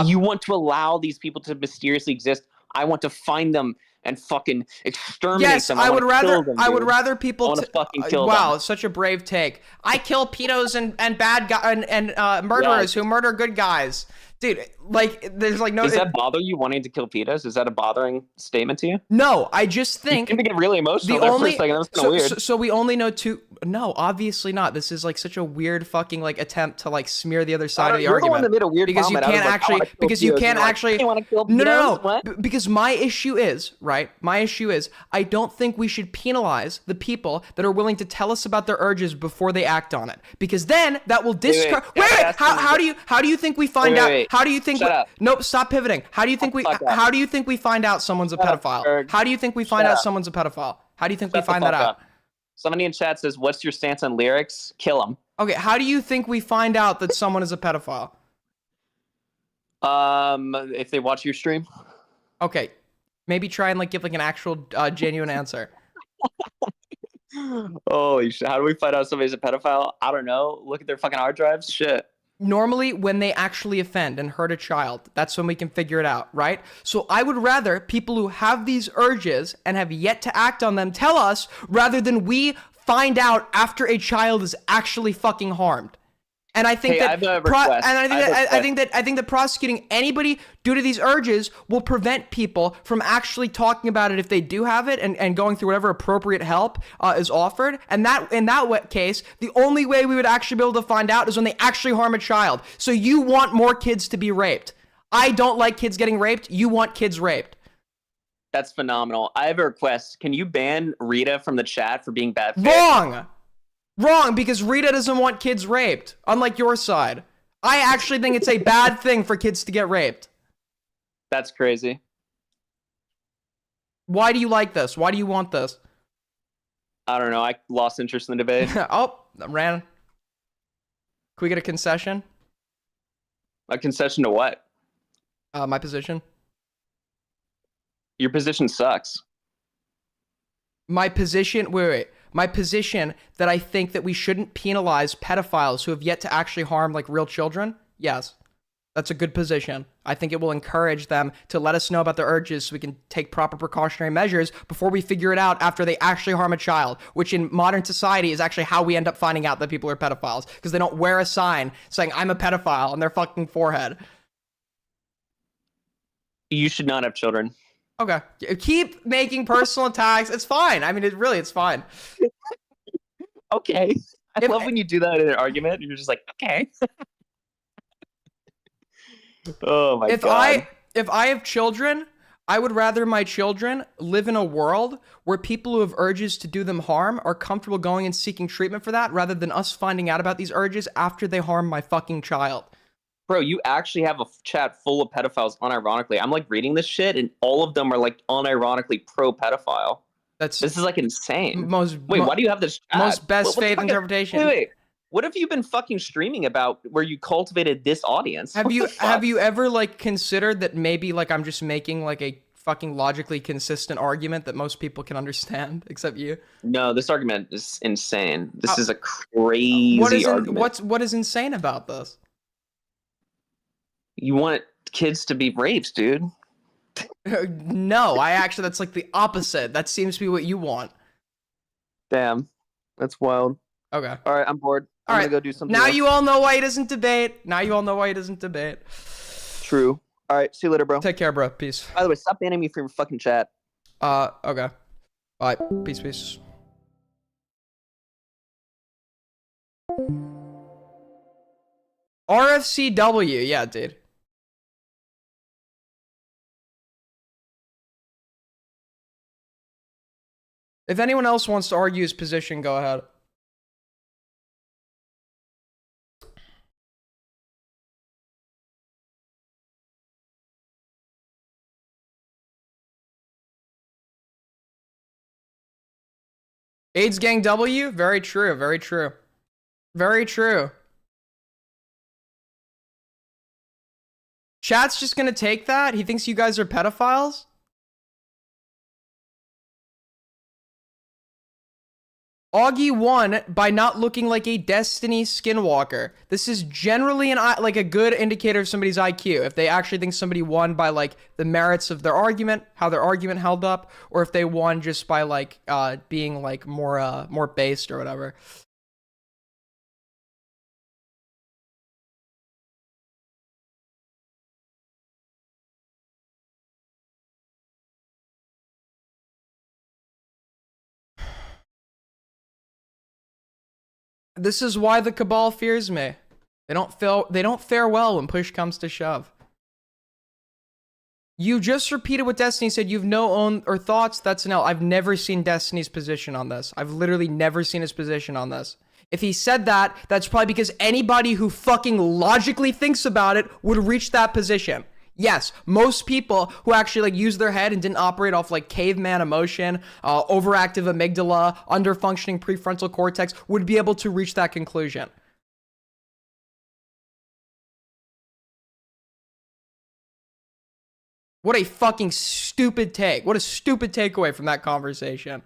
you want to allow these people to mysteriously exist. I want to find them and fucking exterminate them. I would rather people fucking kill wow, them. Such a brave take. I kill pedos and bad guys and murderers who murder good guys. Dude, like, there's like no. Does that bother you wanting to kill pedos? Is that a bothering statement to you? No, I just think. You can get really emotional there for a second. That's kind of weird. So we only know two. No, obviously not. This is like such a weird fucking like attempt to like smear the other side of the argument. You're the one that made a weird because comment. You can't actually. Because you can't actually. No. Because my issue is right. My issue is I don't think we should penalize the people that are willing to tell us about their urges before they act on it. Because then that will discourage. Wait. How do you think we find out? How do you think? Nope. Stop pivoting. How do you think we find out someone's a pedophile? How do you think we find out someone's a pedophile? How do you think we find that out? Somebody in chat says, "What's your stance on lyrics? Kill them." Okay. How do you think we find out that someone is a pedophile? If they watch your stream. Okay. Maybe try and like give like an actual genuine answer. Holy shit! How do we find out somebody's a pedophile? I don't know. Look at their fucking hard drives. Shit. Normally, when they actually offend and hurt a child, that's when we can figure it out, right? So I would rather people who have these urges and have yet to act on them tell us, rather than we find out after a child is actually fucking harmed. And I think I think that prosecuting anybody due to these urges will prevent people from actually talking about it if they do have it and going through whatever appropriate help is offered. And that in that case, the only way we would actually be able to find out is when they actually harm a child. So you want more kids to be raped. I don't like kids getting raped. You want kids raped. That's phenomenal. I have a request. Can you ban Rita from the chat for being bad? Wrong, because Rita doesn't want kids raped, unlike your side. I actually think it's a bad thing for kids to get raped. That's crazy. Why do you like this? Why do you want this? I don't know. I lost interest in the debate. Oh, ran. Can we get a concession? A concession to what? My position. Your position sucks. My position, wait. My position that I think that we shouldn't penalize pedophiles who have yet to actually harm like real children. Yes, that's a good position. I think it will encourage them to let us know about their urges so we can take proper precautionary measures before we figure it out after they actually harm a child, which in modern society is actually how we end up finding out that people are pedophiles, because they don't wear a sign saying I'm a pedophile on their fucking forehead. You should not have children. Okay. Keep making personal attacks. It's fine. I mean, it's fine. Okay. I love when you do that in an argument. You're just like, okay. Oh my God. If I have children, I would rather my children live in a world where people who have urges to do them harm are comfortable going and seeking treatment for that, rather than us finding out about these urges after they harm my fucking child. Bro, you actually have a chat full of pedophiles unironically. I'm like reading this shit and all of them are like unironically pro-pedophile. This is like insane. Why do you have this chat? Most best faith interpretation. Wait. What have you been fucking streaming about where you cultivated this audience? Have you ever like considered that maybe like I'm just making like a fucking logically consistent argument that most people can understand except you? No, this argument is insane. This is a crazy argument. What is insane about this? You want kids to be raped, dude. No, that's like the opposite. That seems to be what you want. Damn. That's wild. Okay. All right, I'm bored. I'm gonna go do something Now else. you all know why he doesn't debate. True. All right, see you later, bro. Take care, bro. Peace. By the way, stop banning me from your fucking chat. Okay. Bye. Peace. RFCW, yeah, dude. If anyone else wants to argue his position, go ahead. AIDS Gang W? Very true, very true. Very true. Chat's just gonna take that? He thinks you guys are pedophiles? Augie won by not looking like a Destiny skinwalker. This is generally like a good indicator of somebody's IQ. If they actually think somebody won by like the merits of their argument, how their argument held up, or if they won just by like being like more based or whatever. This is why the Cabal fears me. They don't fare well when push comes to shove. You just repeated what Destiny said. You've no own or thoughts. That's an L. I've never seen Destiny's position on this. I've literally never seen his position on this. If he said that, that's probably because anybody who fucking logically thinks about it would reach that position. Yes, most people who actually like use their head and didn't operate off like caveman emotion, overactive amygdala, underfunctioning prefrontal cortex would be able to reach that conclusion. What a fucking stupid take. What a stupid takeaway from that conversation.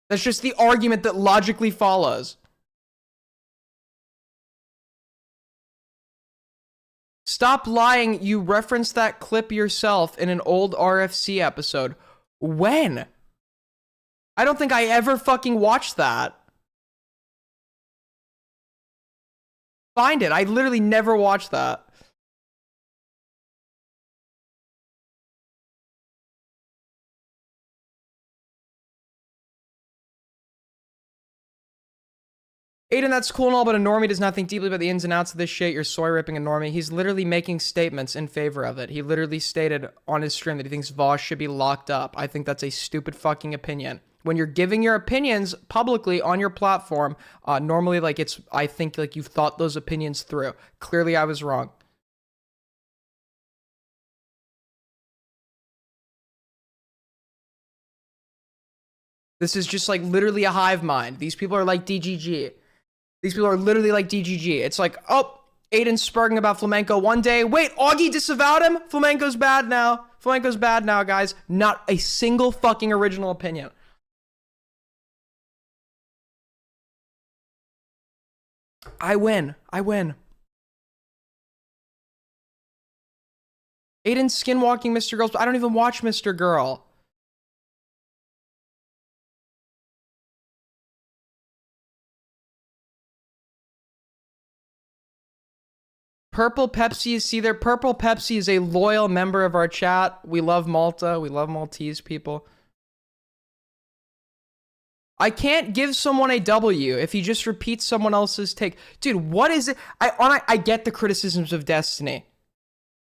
That's just the argument that logically follows. Stop lying. You referenced that clip yourself in an old RFC episode. When? I don't think I ever fucking watched that. Find it. I literally never watched that. Aiden, that's cool and all, but a normie does not think deeply about the ins and outs of this shit. You're soy ripping a normie. He's literally making statements in favor of it. He literally stated on his stream that he thinks Voss should be locked up. I think that's a stupid fucking opinion. When you're giving your opinions publicly on your platform, normally like I think like you've thought those opinions through. Clearly I was wrong. This is just like literally a hive mind. These people are like DGG. These people are literally like DGG. It's like, oh, Aiden's sparking about Flamenco one day. Wait, Augie disavowed him? Flamenco's bad now. Flamenco's bad now, guys. Not a single fucking original opinion. I win. I win. Aiden's skinwalking Mr. Girls, but I don't even watch Mr. Girl. Purple Pepsi is, see there, Purple Pepsi is a loyal member of our chat. We love Malta. We love Maltese people. I can't give someone a W if he just repeats someone else's take. Dude, what is it? I get the criticisms of Destiny.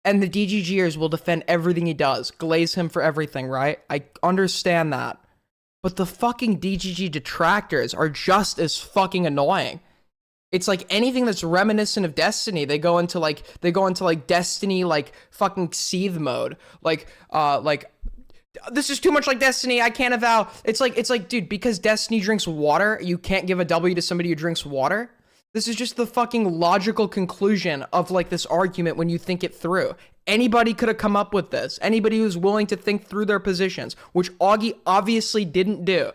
And the DGGers will defend everything he does. Glaze him for everything, right? I understand that. But the fucking DGG detractors are just as fucking annoying. It's like anything that's reminiscent of Destiny, they go into like Destiny like fucking seethe mode. Like this is too much like Destiny, I can't avow. It's like dude, because Destiny drinks water, you can't give a W to somebody who drinks water? This is just the fucking logical conclusion of like this argument when you think it through. Anybody could have come up with this. Anybody who's willing to think through their positions, which Augie obviously didn't do.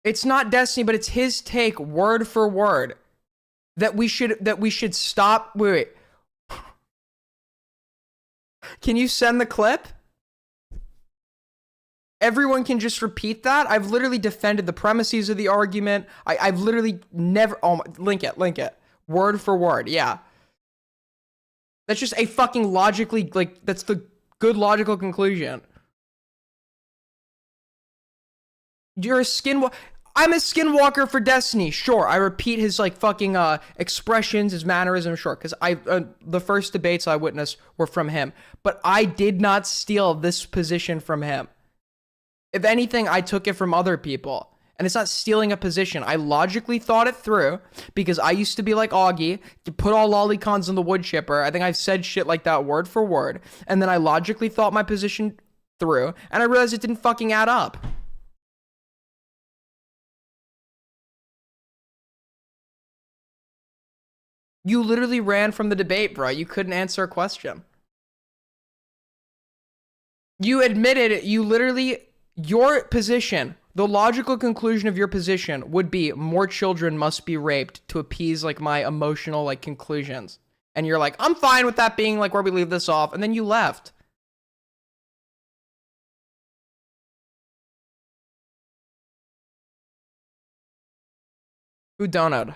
It's not Destiny, but it's his take word for word that we should stop. Wait. Can you send the clip? Everyone can just repeat that. I've literally defended the premises of the argument. I've literally never. Oh, link it. Word for word. Yeah. That's just a fucking logically, like, that's the good logical conclusion. You're a I'm a skinwalker for Destiny. Sure, I repeat his like fucking expressions, his mannerisms. Sure, because the first debates I witnessed were from him, but I did not steal this position from him. If anything, I took it from other people, And it's not stealing a position. I logically thought it through because I used to be like Augie, to put all lolicons in the wood chipper. I think I've said shit like that word for word. And then I logically thought my position through, and I realized it didn't fucking add up. You literally ran from the debate, bro. You couldn't answer a question. You admitted it. You literally, your position, the logical conclusion of your position would be more children must be raped to appease like my emotional like conclusions. And you're like, I'm fine with that being like where we leave this off. And then you left. Who donut?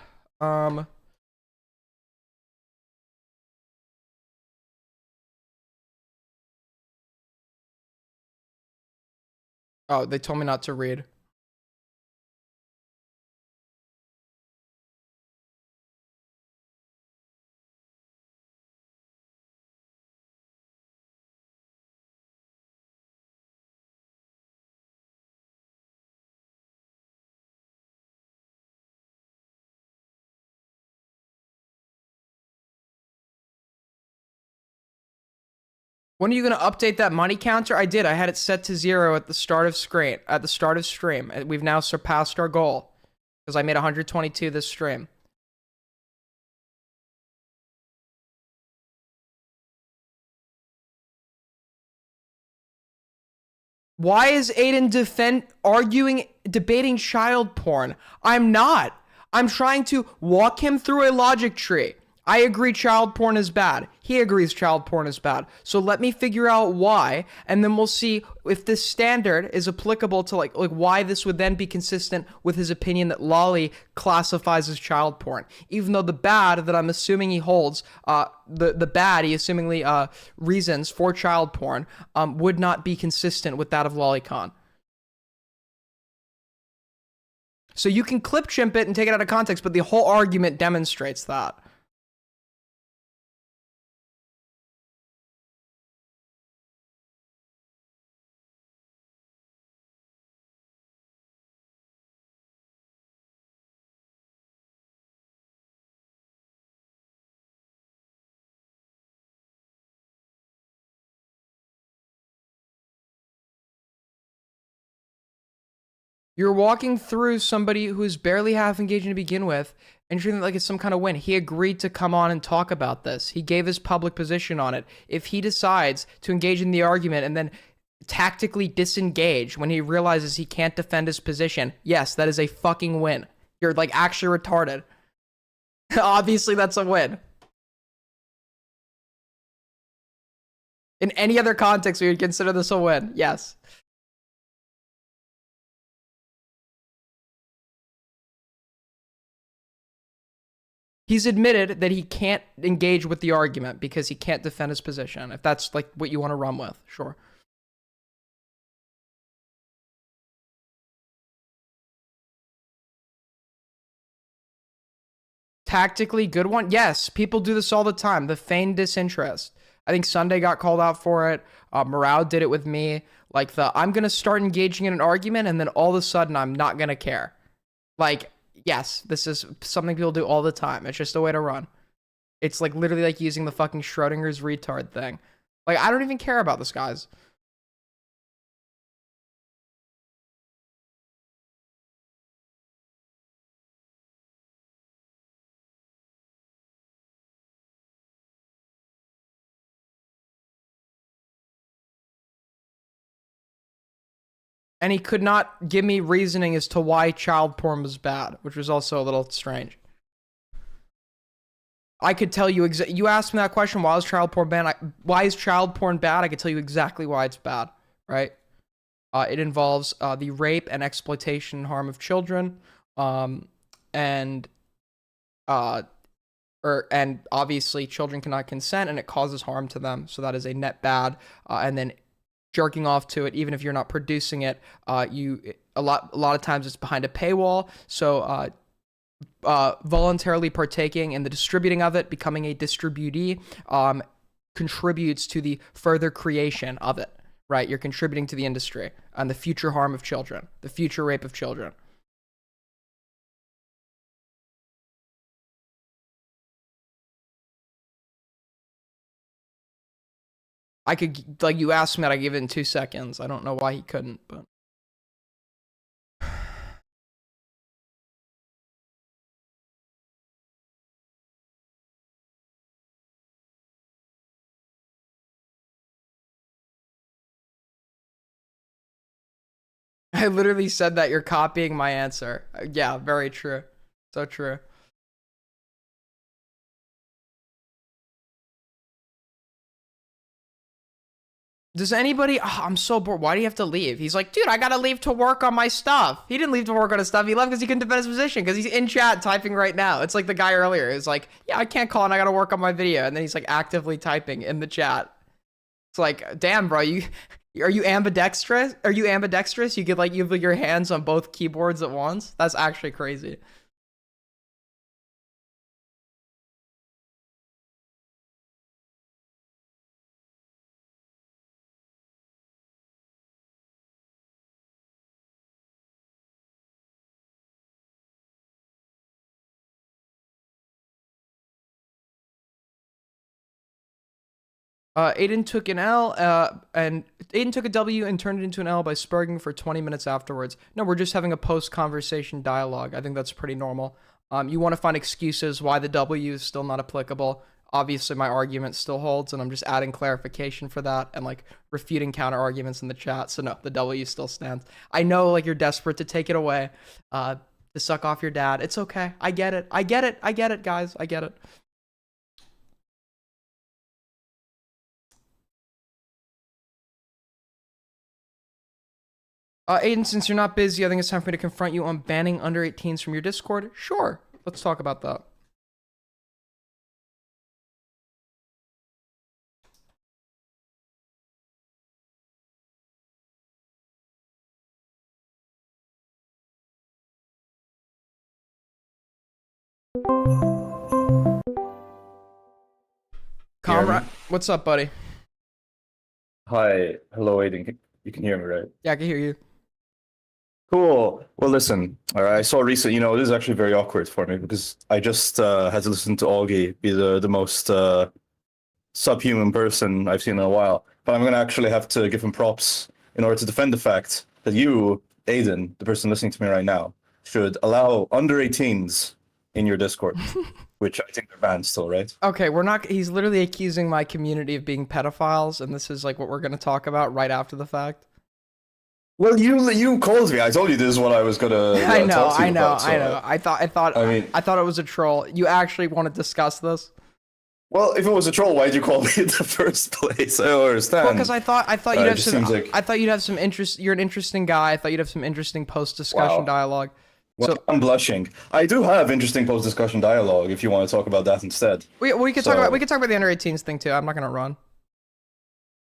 Oh, they told me not to read. When are you going to update that money counter? I did. I had it set to 0 at the start of stream. We've now surpassed our goal because I made 122 this stream. Why is Aiden debating child porn? I'm not. I'm trying to walk him through a logic tree. I agree child porn is bad. He agrees child porn is bad. So let me figure out why, and then we'll see if this standard is applicable to like why this would then be consistent with his opinion that Lolly classifies as child porn. Even though the bad that I'm assuming he holds, the bad he assumingly reasons for child porn would not be consistent with that of Lolicon. So you can clip chimp it and take it out of context, but the whole argument demonstrates that. You're walking through somebody who's barely half engaging to begin with and treating it like it's some kind of win. He agreed to come on and talk about this. He gave his public position on it. If he decides to engage in the argument and then tactically disengage when he realizes he can't defend his position, yes, that is a fucking win. You're like actually retarded. Obviously, that's a win. In any other context, we would consider this a win. Yes. He's admitted that he can't engage with the argument because he can't defend his position. If that's like what you want to run with, sure. Tactically good one? Yes, people do this all the time. The feigned disinterest. I think Sunday got called out for it. Morale did it with me. Like I'm going to start engaging in an argument and then all of a sudden I'm not going to care. Like, yes, this is something people do all the time. It's just a way to run. It's like literally like using the fucking Schrodinger's retard thing. Like, I don't even care about this, guys. And he could not give me reasoning as to why child porn was bad, which was also a little strange. I could tell you you asked me that question, why is child porn bad? Why is child porn bad? I could tell you exactly why it's bad, right? It involves the rape and exploitation and harm of children, and obviously children cannot consent, and it causes harm to them. So that is a net bad. And then jerking off to it, even if you're not producing it, a lot of times it's behind a paywall. So voluntarily partaking in the distributing of it, becoming a distributee, contributes to the further creation of it, right? You're contributing to the industry and the future harm of children, the future rape of children. I could, like, you asked me that, I give it in 2 seconds. I don't know why he couldn't, but. I literally said that you're copying my answer. Yeah, very true. So true. Does anybody... Oh, I'm so bored. Why do you have to leave? He's like, dude, I gotta leave to work on my stuff. He didn't leave to work on his stuff. He left because he couldn't defend his position because he's in chat typing right now. It's like the guy earlier. It's like, yeah, I can't call and I gotta work on my video. And then he's like actively typing in the chat. It's like, damn, bro, are you ambidextrous? Are you ambidextrous? You could you have your hands on both keyboards at once? That's actually crazy. Aiden took an L, and Aiden took a W and turned it into an L by spurging for 20 minutes afterwards. No, we're just having a post-conversation dialogue. I think that's pretty normal. You want to find excuses why the W is still not applicable. Obviously, my argument still holds, and I'm just adding clarification for that and, refuting counter-arguments in the chat. So, no, the W still stands. I know, you're desperate to take it away, to suck off your dad. It's okay. I get it. I get it. I get it, guys. I get it. Aiden, since you're not busy, I think it's time for me to confront you on banning under 18s from your Discord. Sure, let's talk about that. Comrade, what's up, buddy? Hi, hello, Aiden. You can hear me, right? Yeah, I can hear you. Cool. Well, listen, I saw recently, this is actually very awkward for me because I just had to listen to Augie be the most subhuman person I've seen in a while. But I'm going to actually have to give him props in order to defend the fact that you, Aiden, the person listening to me right now, should allow under 18s in your Discord, which I think they're banned still, right? Okay, he's literally accusing my community of being pedophiles, and this is what we're going to talk about right after the fact. Well, you called me. I told you this is what I was gonna. I know. I thought it was a troll. You actually want to discuss this? Well, if it was a troll, why'd you call me in the first place? I don't understand. Well, because I thought you'd have some. I thought you'd have some interest. You're an interesting guy. I thought you'd have some interesting post-discussion dialogue. Well, so I'm blushing. I do have interesting post-discussion dialogue. If you want to talk about that instead, we could talk about the under 18s thing too. I'm not gonna run.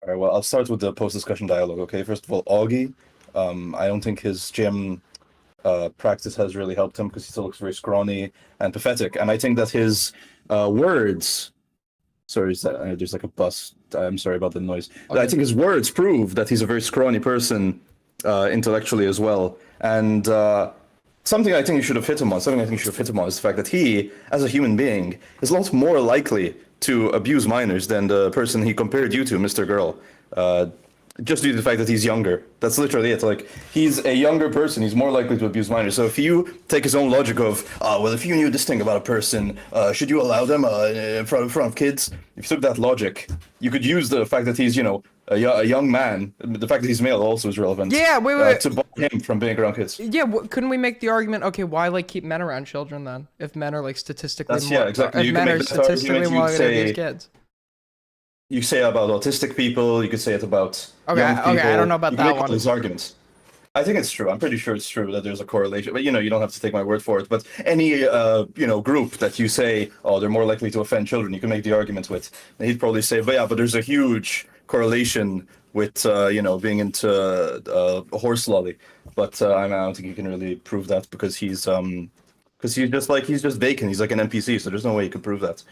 All right. Well, I'll start with the post-discussion dialogue. Okay. First of all, Augie. I don't think his gym practice has really helped him because he still looks very scrawny and pathetic. And I think that his words... Sorry, there's a bus. I'm sorry about the noise. Okay. I think his words prove that he's a very scrawny person intellectually as well. And something I think you should have hit him on, is the fact that he, as a human being, is a lot more likely to abuse minors than the person he compared you to, Mr. Girl. Just due to the fact that he's younger. That's literally it. He's a younger person. He's more likely to abuse minors. So if you take his own logic of, well, if you knew this thing about a person, should you allow them in front of kids? If you took that logic, you could use the fact that he's, a young man. The fact that he's male also is relevant. Yeah, wait. To bar him from being around kids. Yeah, couldn't we make the argument? Okay, why keep men around children then? If men are statistically more, yeah, exactly. If men are statistically more likely to abuse kids. You say about autistic people. You could say it about young people. Okay, I don't know about that one. These arguments. I think it's true. I'm pretty sure it's true that there's a correlation. But you don't have to take my word for it. But any group that you say, oh, they're more likely to offend children, you can make the argument with. And he'd probably say, but there's a huge correlation with being into a horse lolly. But I don't think you can really prove that because he's just vacant. He's like an NPC, so there's no way you can prove that.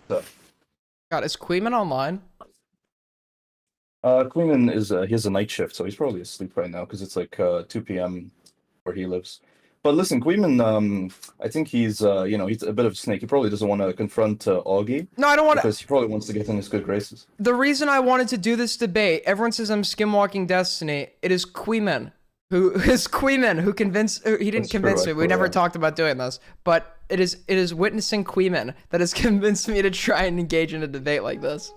So. God, is Queeman online? Queeman he has a night shift, so he's probably asleep right now because it's 2 p.m. where he lives. But listen, Queeman, I think he's he's a bit of a snake. He probably doesn't want to confront Augie. No, I don't want to. Because he probably wants to get in his good graces. The reason I wanted to do this debate, everyone says I'm skinwalking Destiny. It is Queeman who convinced. He didn't convince me. We never talked about doing this, but it is witnessing Queeman that has convinced me to try and engage in a debate like this.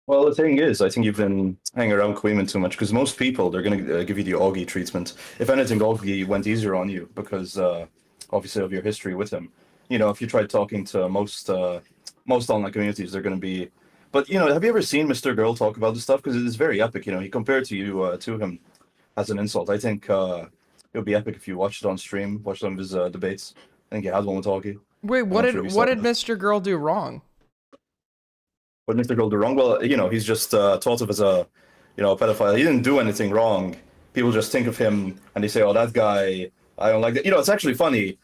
Well, the thing is, I think you've been hanging around Queeman too much because most people, they're going to give you the Augie treatment. If anything, Augie went easier on you because obviously of your history with him. You know, if you tried talking to most online communities, they're going to be... But, you know, have you ever seen Mr. Girl talk about this stuff? Because it is very epic, you know. He compared to you to him as an insult. I think it would be epic if you watched it on stream, watched some of his debates. I think you had one with Augie. Wait, what did Mr. Girl do wrong? What did Mr. Girl do wrong? Well, you know, he's just thought of as a, a pedophile. He didn't do anything wrong. People just think of him and they say, oh, that guy, I don't like that. You know, it's actually funny.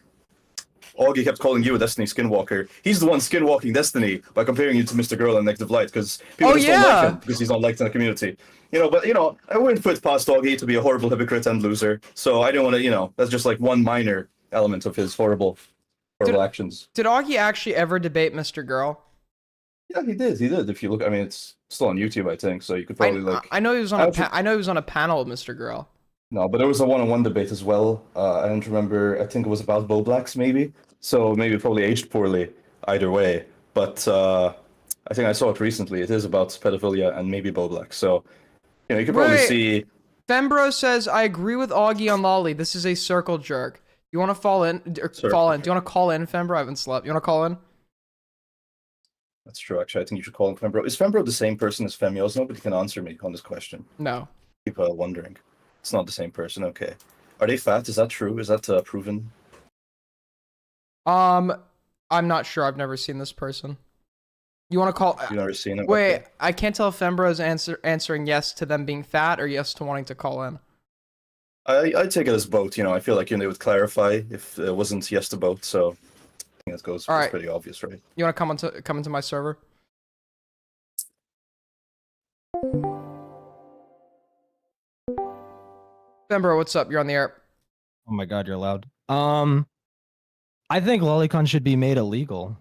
Augie kept calling you a Destiny skinwalker. He's the one skinwalking Destiny by comparing you to Mr. Girl in Negative Light because people just don't like him because he's not liked in the community. You know, but, I wouldn't put past Augie to be a horrible hypocrite and loser. So I don't want to, that's just like one minor element of his horrible actions. Did Augie actually ever debate Mr. Girl? Yeah, he did. He did. If you look, I mean, it's still on YouTube, I think. So you could probably I know he was on I know he was on a panel with Mr. Girl. No, but there was a one-on-one debate as well. I don't remember. I think it was about Bo Blacks, maybe. So maybe probably aged poorly either way. But I think I saw it recently. It is about pedophilia and maybe Bo Blacks. So you could probably see. Fembro says, "I agree with Augie on Lolly. This is a circle jerk. You want to fall in? Do you want to call in, Fembro? I haven't slept. You want to call in?" That's true, actually. I think you should call him Fembro. Is Fembro the same person as Femios? Nobody can answer me on this question. No. Keep wondering. It's not the same person, okay. Are they fat? Is that true? Is that proven? I'm not sure. I've never seen this person. You want to call... You've never seen it? Wait, okay. I can't tell if Fembro's answering yes to them being fat or yes to wanting to call in. I take it as both, I feel like they would clarify if it wasn't yes to both, so... That goes. It's pretty obvious, right? You want to come into my server? Fembro, what's up? You're on the air. Oh my god, you're loud. I think lolicon should be made illegal,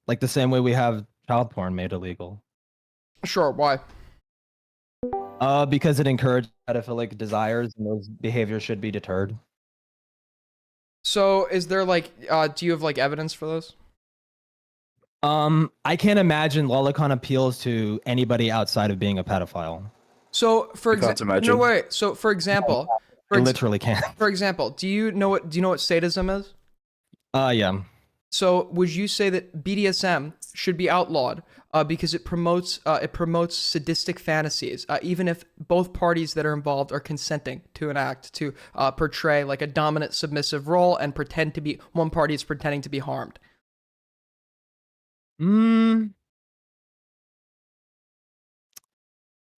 like the same way we have child porn made illegal. Sure. Why? Because it encourages pedophilic desires, and those behaviors should be deterred. So, is there do you have evidence for this? I can't imagine lolicon appeals to anybody outside of being a pedophile. So, for example, no wait. So, for example, I literally can't. For example, do you know what sadism is? Yeah. So, would you say that BDSM should be outlawed because it promotes sadistic fantasies, even if both parties that are involved are consenting to an act to portray like a dominant submissive role and pretend to be one party is pretending to be harmed?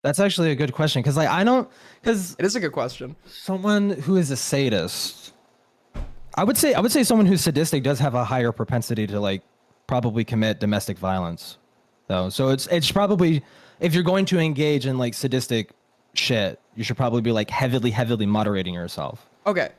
That's actually a good question because it is a good question. Someone who is a sadist, I would say someone who's sadistic does have a higher propensity to probably commit domestic violence, though. So it's probably, if you're going to engage in sadistic shit, you should probably be heavily moderating yourself. Okay,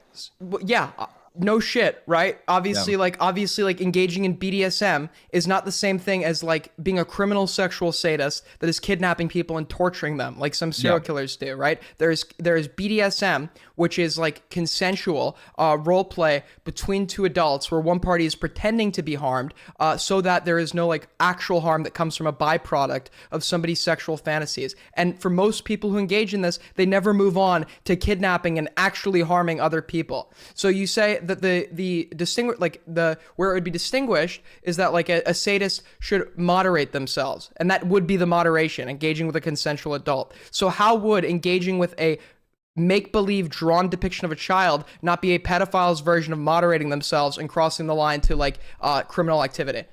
yeah. No shit, right? Obviously, engaging in BDSM is not the same thing as being a criminal sexual sadist that is kidnapping people and torturing them like some serial killers do, right? There is BDSM, which is consensual role play between two adults where one party is pretending to be harmed so that there is no actual harm that comes from a byproduct of somebody's sexual fantasies. And for most people who engage in this, they never move on to kidnapping and actually harming other people. So you say that the distinguish where it would be distinguished is that a sadist should moderate themselves, and that would be the moderation, engaging with a consensual adult. So how would engaging with a make-believe drawn depiction of a child not be a pedophile's version of moderating themselves and crossing the line to criminal activity?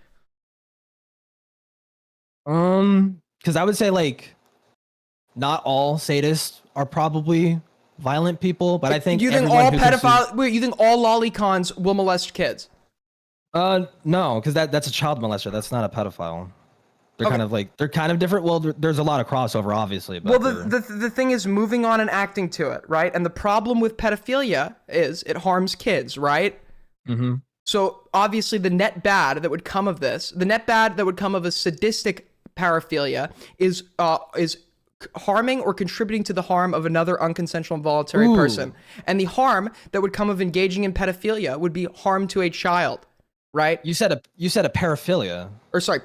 Because I would say not all sadists are probably violent people, but I think you think all pedophiles. Wait, you think all lolicons will molest kids? No, because that's a child molester. That's not a pedophile. They're kind of different. Well, there's a lot of crossover, obviously. But Well, the thing is moving on and acting to it, right? And the problem with pedophilia is it harms kids, right? Mm-hmm. So obviously the net bad that would come of this, the net bad that would come of a sadistic paraphilia is harming or contributing to the harm of another unconsensual involuntary person. And the harm that would come of engaging in pedophilia would be harm to a child, right? You said a paraphilia. Or sorry,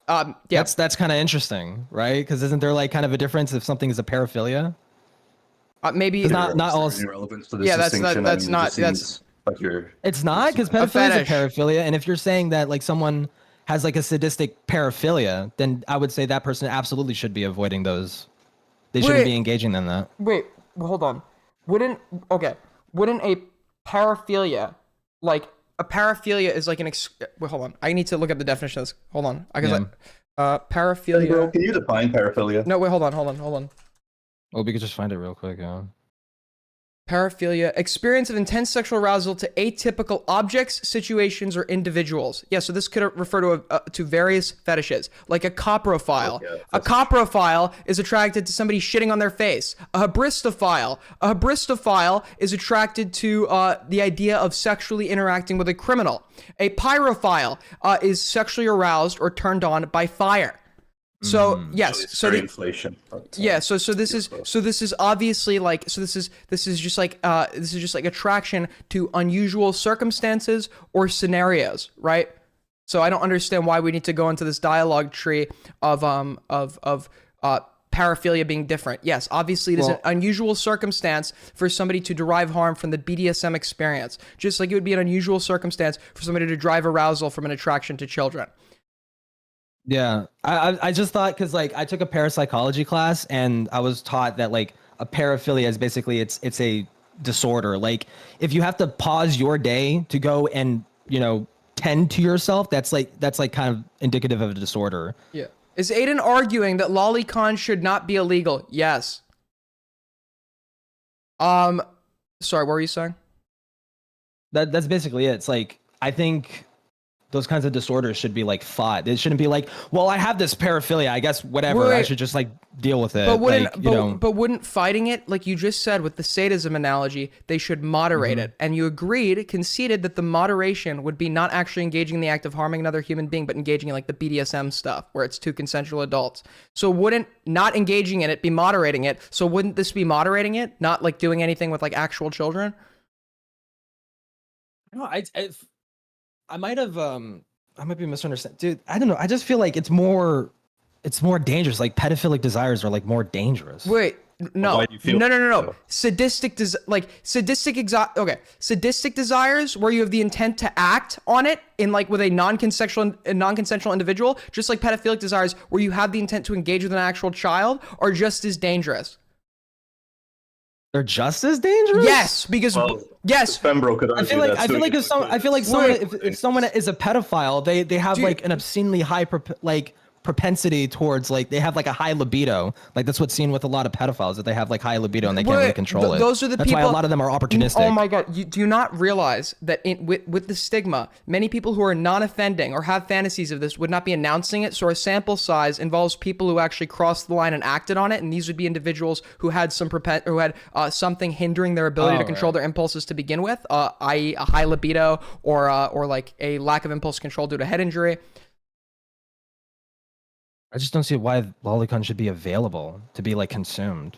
yeah. That's kind of interesting, right? Because isn't there like kind of a difference if something is a paraphilia? Maybe not all. Relevance to this Yeah, that's distinction. not. That's I mean, it not. just That's seems like you're. It's not, because pedophilia is a paraphilia, and if you're saying that like someone has like a sadistic paraphilia, then I would say that person absolutely should be avoiding those. They shouldn't be engaging in that. Wait, hold on. Wouldn't a paraphilia, like a paraphilia is like wait, hold on. I need to look up the definition of this. Hold on. Paraphilia. Bro, can you define paraphilia? No, wait, hold on. Well, we could just find it real quick, yeah. Paraphilia, experience of intense sexual arousal to atypical objects, situations, or individuals. Yeah, so this could refer to various fetishes, like a coprophile. A coprophile is attracted to somebody shitting on their face. A hybristophile is attracted to the idea of sexually interacting with a criminal. A pyrophile is sexually aroused or turned on by fire. So yes, so inflation. Yeah, so this is obviously like this is just like attraction to unusual circumstances or scenarios, right? So I don't understand why we need to go into this dialogue tree of paraphilia being different. Yes, obviously it is an unusual circumstance for somebody to derive harm from the BDSM experience, just like it would be an unusual circumstance for somebody to derive arousal from an attraction to children. Yeah, I just thought, because like I took a parapsychology class and I was taught that like a paraphilia is basically it's a disorder. Like if you have to pause your day to go and tend to yourself, that's like kind of indicative of a disorder. Yeah. Is Aiden arguing that lolicon should not be illegal? Yes. Sorry, what were you saying? That's basically it. It's like I think those kinds of disorders should be like fought. It shouldn't be like, well, I have this paraphilia, I guess whatever. I should just like deal with it. But wouldn't fighting it, like you just said with the sadism analogy, they should moderate it. And you conceded that the moderation would be not actually engaging in the act of harming another human being, but engaging in like the BDSM stuff where it's two consensual adults. So wouldn't not engaging in it be moderating it? So wouldn't this be moderating it? Not like doing anything with like actual children? No, I might have I might be misunderstanding. Dude, I don't know. I just feel like it's more dangerous. Like pedophilic desires are like more dangerous. Wait, no. No. Sadistic desires where you have the intent to act on it in like with a non-consensual individual, just like pedophilic desires where you have the intent to engage with an actual child, are just as dangerous. They're just as dangerous? Yes, because yes. Fembro could argue I feel like if someone is a pedophile, they have like an obscenely high propensity towards like they have like a high libido. Like that's what's seen with a lot of pedophiles, that they have like high libido and they can't really control it. Those are the That's people. why a lot of them are opportunistic. Oh my god, you do not realize that with the stigma, many people who are non-offending or have fantasies of this would not be announcing it. So our sample size involves people who actually crossed the line and acted on it, and these would be individuals who had something hindering their ability to control their impulses to begin with, i.e. a high libido or like a lack of impulse control due to head injury. I just don't see why lolicon should be available to be like consumed.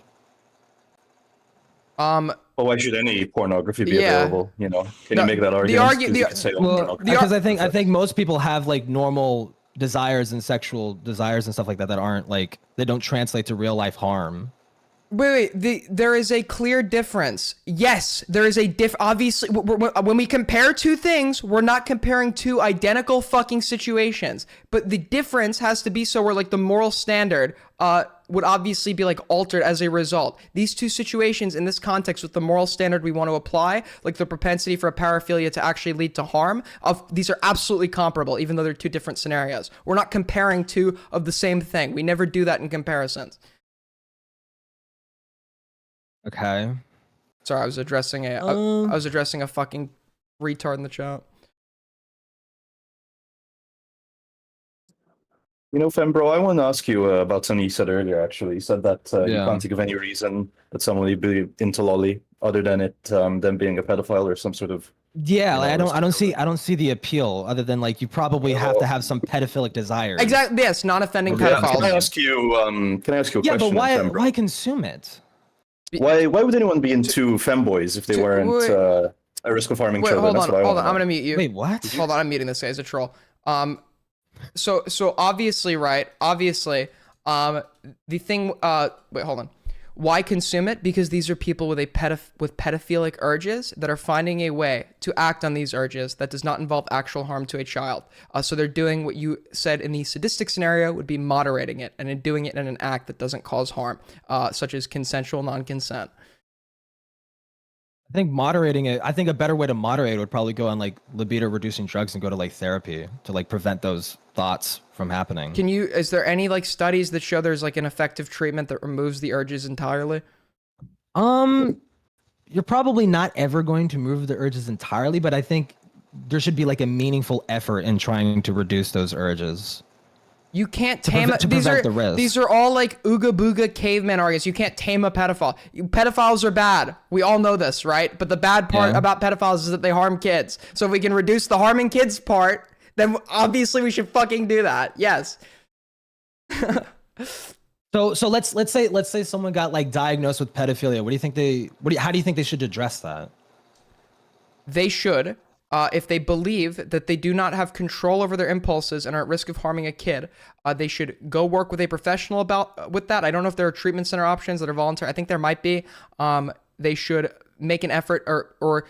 Well, why should any pornography be available? Can you make that argument? Because I think most people have like normal desires and sexual desires and stuff like that aren't like, they don't translate to real life harm. Wait. There is a clear difference. Yes, there is a obviously, when we compare two things, we're not comparing two identical fucking situations. But the difference has to be so where like the moral standard would obviously be like altered as a result. These two situations in this context with the moral standard we want to apply, like the propensity for a paraphilia to actually lead to harm, these are absolutely comparable, even though they're two different scenarios. We're not comparing two of the same thing. We never do that in comparisons. Okay. Sorry, I was addressing a fucking retard in the chat. You know, Fembro, I want to ask you about something you said earlier, actually. You said that you Yeah. can't think of any reason that someone would be into lolly other than them being a pedophile or some sort of. Yeah, you like, know, I don't see the appeal other than like you probably have to have some pedophilic desire. Exactly. Yes, non-offending Yeah, pedophiles. Can I ask you a Yeah, question? but why Fembro? why consume it? Why would anyone be into femboys if they weren't wait. at risk of harming Wait, children? hold That's on, what I hold want on. I'm gonna mute you. Wait, what? Hold on, I'm muting this guy. He's a troll. So obviously, right? Obviously, the thing. Wait, hold on. Why consume it? Because these are people with pedophilic urges that are finding a way to act on these urges that does not involve actual harm to a child. So they're doing what you said in the sadistic scenario would be moderating it and in doing it in an act that doesn't cause harm, such as consensual non-consent. I think moderating it. I think a better way to moderate would probably go on like libido reducing drugs and go to like therapy to like prevent those thoughts from happening. Is there any like studies that show there's like an effective treatment that removes the urges entirely? You're probably not ever going to remove the urges entirely, but I think there should be like a meaningful effort in trying to reduce those urges. You can't To tame prevent- to these prevent are the risk. these are all like ooga booga caveman arguments. You can't tame a pedophile. Pedophiles are bad. We all know this, right? But the bad part Yeah. about pedophiles is that they harm kids. So if we can reduce the harming kids part, then obviously we should fucking do that. Yes. So let's say someone got like diagnosed with pedophilia. What do you think how do you think they should address that? They should, if they believe that they do not have control over their impulses and are at risk of harming a kid, they should go work with a professional with that. I don't know if there are treatment center options that are voluntary. I think there might be. They should make an effort or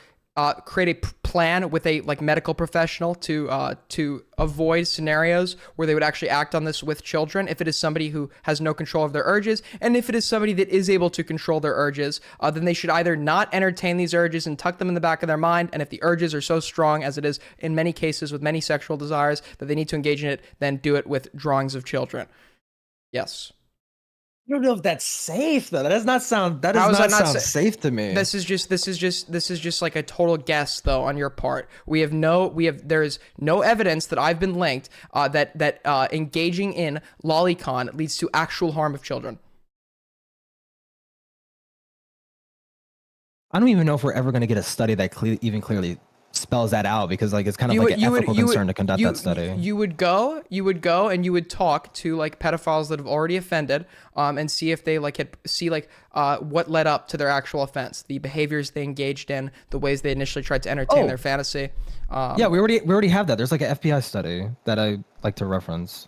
create a plan with a like medical professional to avoid scenarios where they would actually act on this with children. If it is somebody who has no control of their urges, and if it is somebody that is able to control their urges, then they should either not entertain these urges and tuck them in the back of their mind. And if the urges are so strong, as it is in many cases with many sexual desires, that they need to engage in it, then do it with drawings of children. Yes. I don't know if that's safe though. That does not sound safe to me. This is just like a total guess though on your part. There is no evidence that I've been linked that engaging in lolicon leads to actual harm of children. I don't even know if we're ever going to get a study that even clearly spells that out, because like it's kind of like an ethical concern to conduct that study. You would go and you would talk to like pedophiles that have already offended, and see if they what led up to their actual offense, the behaviors they engaged in, the ways they initially tried to entertain their fantasy. Yeah, we already have that. There's like an FBI study that I like to reference.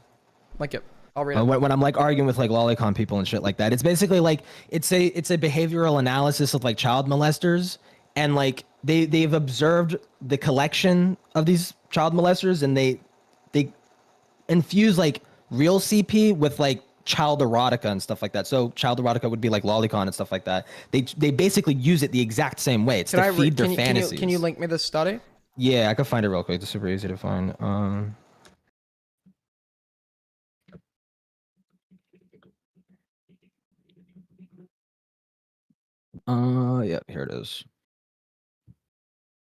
Like it. I'll read it. When I'm like arguing with like lolicon people and shit like that, it's basically like it's a behavioral analysis of like child molesters, and like they've observed the collection of these child molesters, and they infuse like real CP with like child erotica and stuff like that. So child erotica would be like lolicon and stuff like that. They basically use it the exact same way. It's to feed their fantasies. Can you link me this study? Yeah, I could find it real quick. It's super easy to find. Yeah, here it is.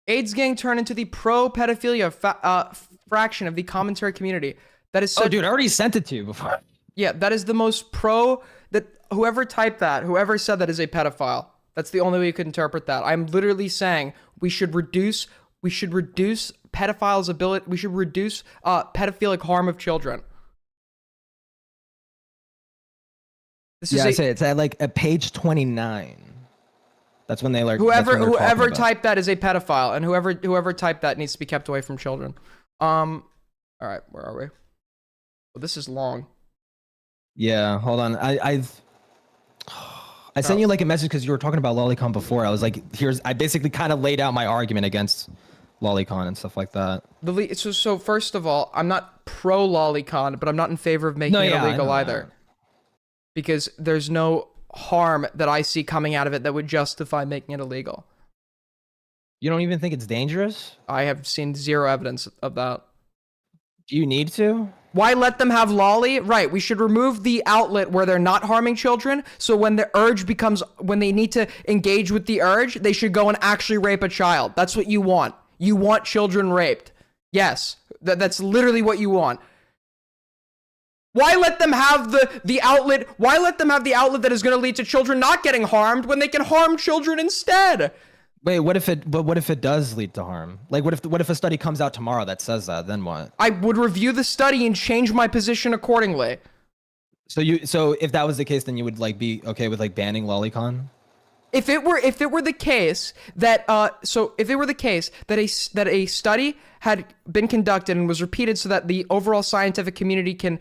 AIDS gang turned into the pro-pedophilia fraction of the commentary community. That is Oh, dude, I already sent it to you before. Yeah, that is the most that whoever typed that, whoever said that is a pedophile. That's the only way you could interpret that. I'm literally saying we should reduce pedophiles' ability, we should reduce pedophilic harm of children. I say it's at like at page 29. That's when they like whoever typed that is a pedophile, and whoever typed that needs to be kept away from children. All right, where are we? Well, this is long. Yeah, hold on. I sent you like a message because you were talking about lolicon before. I was like, I basically kind of laid out my argument against lolicon and stuff like that. So first of all, I'm not pro lolicon, but I'm not in favor of making it illegal either. Because there's no harm that I see coming out of it that would justify making it illegal. You don't even think it's dangerous? I have seen zero evidence of that. Do you need to? Why let them have lolly? Right, we should remove the outlet where they're not harming children, so when they need to engage with the urge, they should go and actually rape a child. That's what you want. You want children raped. Yes, that's literally what you want. Why let them have the outlet? Why let them have the outlet that is going to lead to children not getting harmed when they can harm children instead? Wait, what if it does lead to harm? Like, what if a study comes out tomorrow that says that? Then what? I would review the study and change my position accordingly. So if that was the case, then you would like be okay with like banning lolicon? If it were the case that a study had been conducted and was repeated so that the overall scientific community can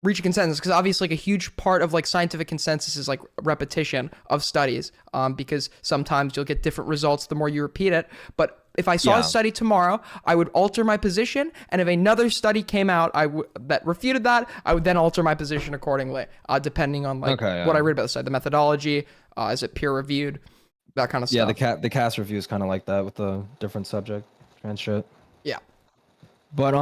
reach a consensus, because obviously like a huge part of like scientific consensus is like repetition of studies, because sometimes you'll get different results the more you repeat it. But if I saw a study tomorrow, I would alter my position, and if another study came out that refuted that, I would then alter my position accordingly, depending on like what I read about the study, the methodology, is it peer reviewed, that kind of stuff. Yeah, the CAS review is kind of like that with the different subject trans shit. Yeah. But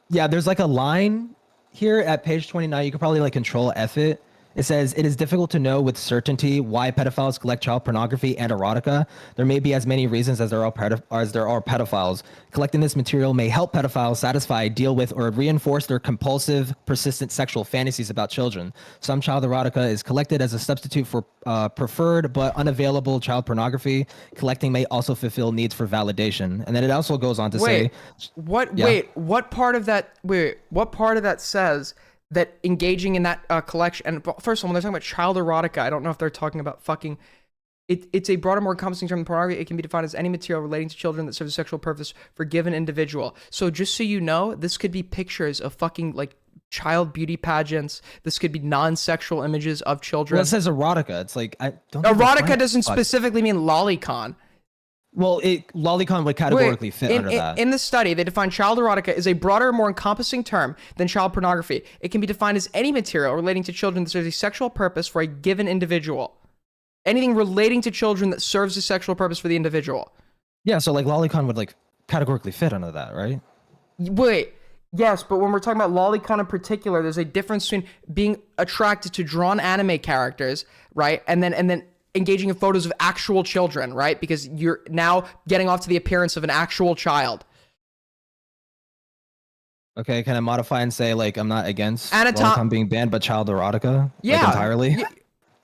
yeah, there's like a line here at page 29. You could probably like control F it. It says, it is difficult to know with certainty why pedophiles collect child pornography and erotica. There may be as many reasons as there are pedophiles. Collecting this material may help pedophiles satisfy, deal with, or reinforce their compulsive, persistent sexual fantasies about children. Some child erotica is collected as a substitute for preferred but unavailable child pornography. Collecting may also fulfill needs for validation. And then it also goes on to say... What part of that says that engaging in that collection, and first of all, when they're talking about child erotica, I don't know if they're talking about fucking, it's a broader, more encompassing term than pornography. It can be defined as any material relating to children that serves a sexual purpose for a given individual. So just so you know, this could be pictures of fucking like child beauty pageants. This could be non-sexual images of children. Well, it says erotica. It's like, I don't erotica doesn't specifically mean lolicon. Well, lolicon would categorically fit under that. In the study, they define child erotica as a broader, more encompassing term than child pornography. It can be defined as any material relating to children that serves a sexual purpose for a given individual. Anything relating to children that serves a sexual purpose for the individual. Yeah, so like lolicon would like categorically fit under that, right? Wait, yes, but when we're talking about lolicon in particular, there's a difference between being attracted to drawn anime characters, right, and then engaging in photos of actual children, right? Because you're now getting off to the appearance of an actual child. Okay, can I modify and say like I'm not against lolicon being banned, but child erotica? Yeah, like, entirely. Yeah.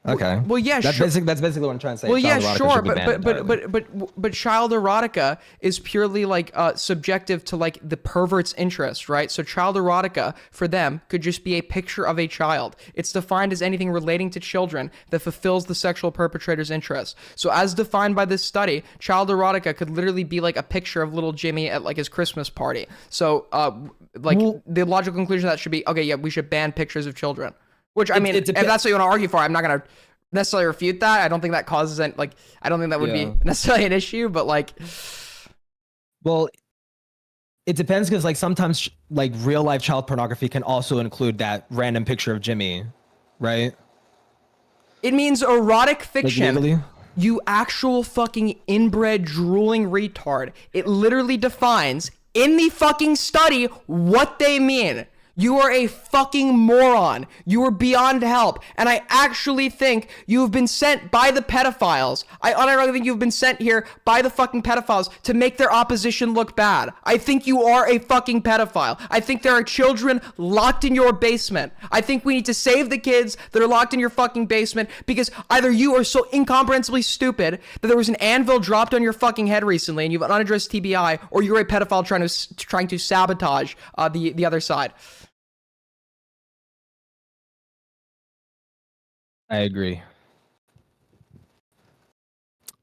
Okay. Well, yeah, that's sure. basically what I'm trying to say. Well, child yeah, erotica sure, should be banned entirely. but child erotica is purely like subjective to like the pervert's interest, right? So child erotica for them could just be a picture of a child. It's defined as anything relating to children that fulfills the sexual perpetrator's interest. So as defined by this study, child erotica could literally be like a picture of little Jimmy at like his Christmas party. So the logical conclusion of that should be, okay, yeah, we should ban pictures of children. Which, I mean, if that's what you want to argue for, I'm not going to necessarily refute that. I don't think that causes any, like, I don't think that would be necessarily an issue, but like... Well, it depends, because like sometimes like real life child pornography can also include that random picture of Jimmy, right? It means erotic fiction. Like, you actual fucking inbred drooling retard. It literally defines in the fucking study what they mean. You are a fucking moron. You are beyond help. And I actually think you have been sent by the pedophiles. I unironically think you've been sent here by the fucking pedophiles to make their opposition look bad. I think you are a fucking pedophile. I think there are children locked in your basement. I think we need to save the kids that are locked in your fucking basement, because either you are so incomprehensibly stupid that there was an anvil dropped on your fucking head recently and you have an unaddressed TBI, or you're a pedophile trying to sabotage the other side. I agree.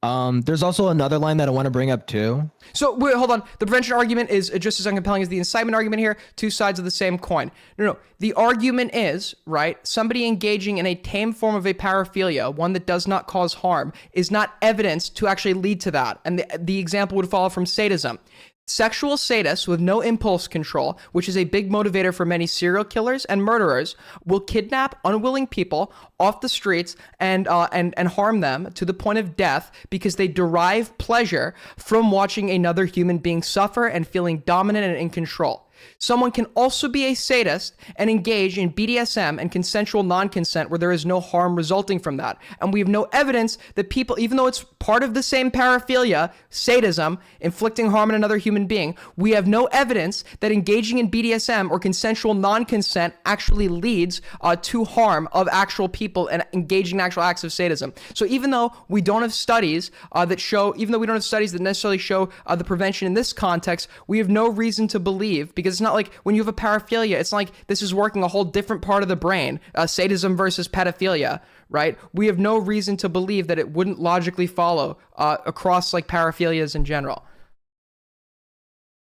There's also another line that I want to bring up too. So wait, hold on. The prevention argument is just as uncompelling as the incitement argument here. Two sides of the same coin. No. The argument is, right, somebody engaging in a tame form of a paraphilia, one that does not cause harm, is not evidence to actually lead to that. And the example would follow from sadism. Sexual sadists with no impulse control, which is a big motivator for many serial killers and murderers, will kidnap unwilling people off the streets and harm them to the point of death because they derive pleasure from watching another human being suffer and feeling dominant and in control. Someone can also be a sadist and engage in BDSM and consensual non-consent where there is no harm resulting from that. And we have no evidence that people, even though it's part of the same paraphilia, sadism, inflicting harm on another human being, we have no evidence that engaging in BDSM or consensual non-consent actually leads to harm of actual people and engaging in actual acts of sadism. So even though we don't have studies that show, even though we don't have studies that necessarily show the prevention in this context, we have no reason to believe, because it's not like when you have a paraphilia, it's not like this is working a whole different part of the brain, sadism versus pedophilia, right? We have no reason to believe that it wouldn't logically follow across like paraphilias in general.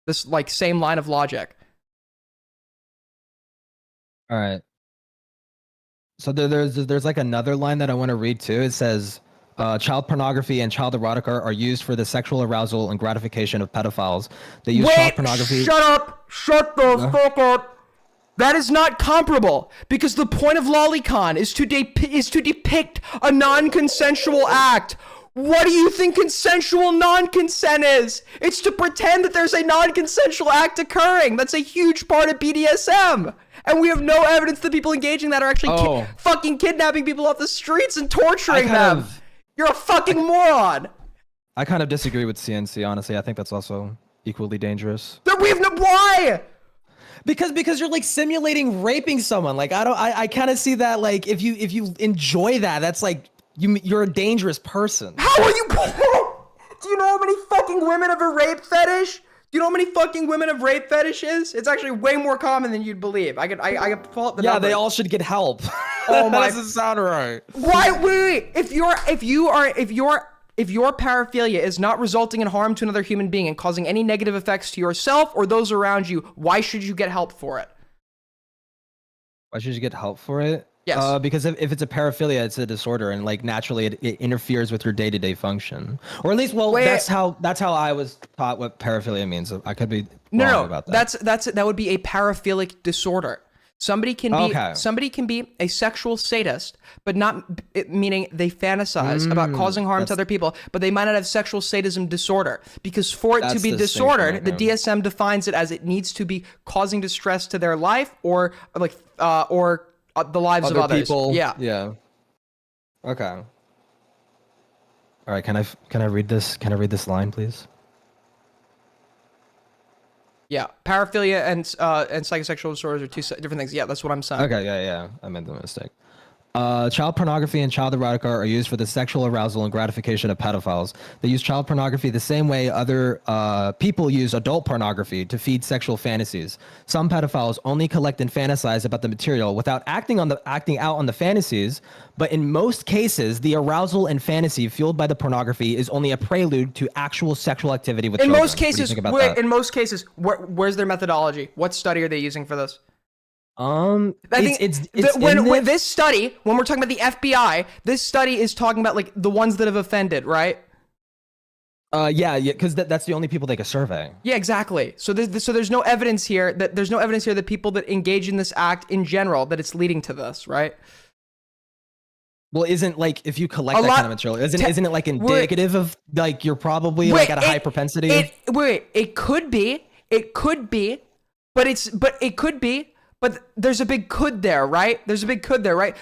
This like same line of logic. All right. So there's like another line that I want to read too. It says, child pornography and child erotica are used for the sexual arousal and gratification of pedophiles. They use child pornography. Shut up! Shut the fuck up! That is not comparable, because the point of lolicon is to depict a non-consensual act. What do you think consensual non-consent is? It's to pretend that there's a non-consensual act occurring. That's a huge part of BDSM. And we have no evidence that people engaging that are actually fucking kidnapping people off the streets and torturing them. You're a fucking moron. I kind of disagree with CNC, honestly. I think that's also equally dangerous. We have no why. Because you're like simulating raping someone. Like I kind of see that, like if you enjoy that, that's like you're a dangerous person. How are you? Do you know how many fucking women have a rape fetish? Do you know how many fucking women have rape fetishes? It's actually way more common than you'd believe. I could pull up the numbers. They all should get help. Oh my! That doesn't sound right. Why? Wait. If your paraphilia is not resulting in harm to another human being and causing any negative effects to yourself or those around you, why should you get help for it? Why should you get help for it? Yes. Because if it's a paraphilia, it's a disorder, and like naturally it interferes with your day-to-day function. Or at least, that's how I was taught what paraphilia means. I could be wrong about that. That would be a paraphilic disorder. Somebody can be a sexual sadist, but not meaning they fantasize about causing harm to other people, but they might not have sexual sadism disorder, because for it to be disordered, the DSM defines it as it needs to be causing distress to their life or the lives of others. People. Yeah. Yeah. Okay. All right. Can I read this? Can I read this line, please? Yeah. Paraphilia and psychosexual disorders are two different things. Yeah, that's what I'm saying. Okay. Yeah. I made the mistake. Child pornography and child erotica are used for the sexual arousal and gratification of pedophiles. They use child pornography the same way other people use adult pornography to feed sexual fantasies. Some pedophiles only collect and fantasize about the material without acting out on the fantasies, but in most cases, the arousal and fantasy fueled by the pornography is only a prelude to actual sexual activity with children. Most cases, in most cases, where's their methodology? What study are they using for this? When this study, when we're talking about the FBI, this study is talking about like the ones that have offended, right? Yeah, because that's the only people they could survey. Yeah, exactly. So there's no evidence here that people that engage in this act in general that it's leading to this, right? Well, isn't like if you collect that kind of material, isn't it like indicative of like you're probably like at a high propensity? It could be, but there's a big could there, right?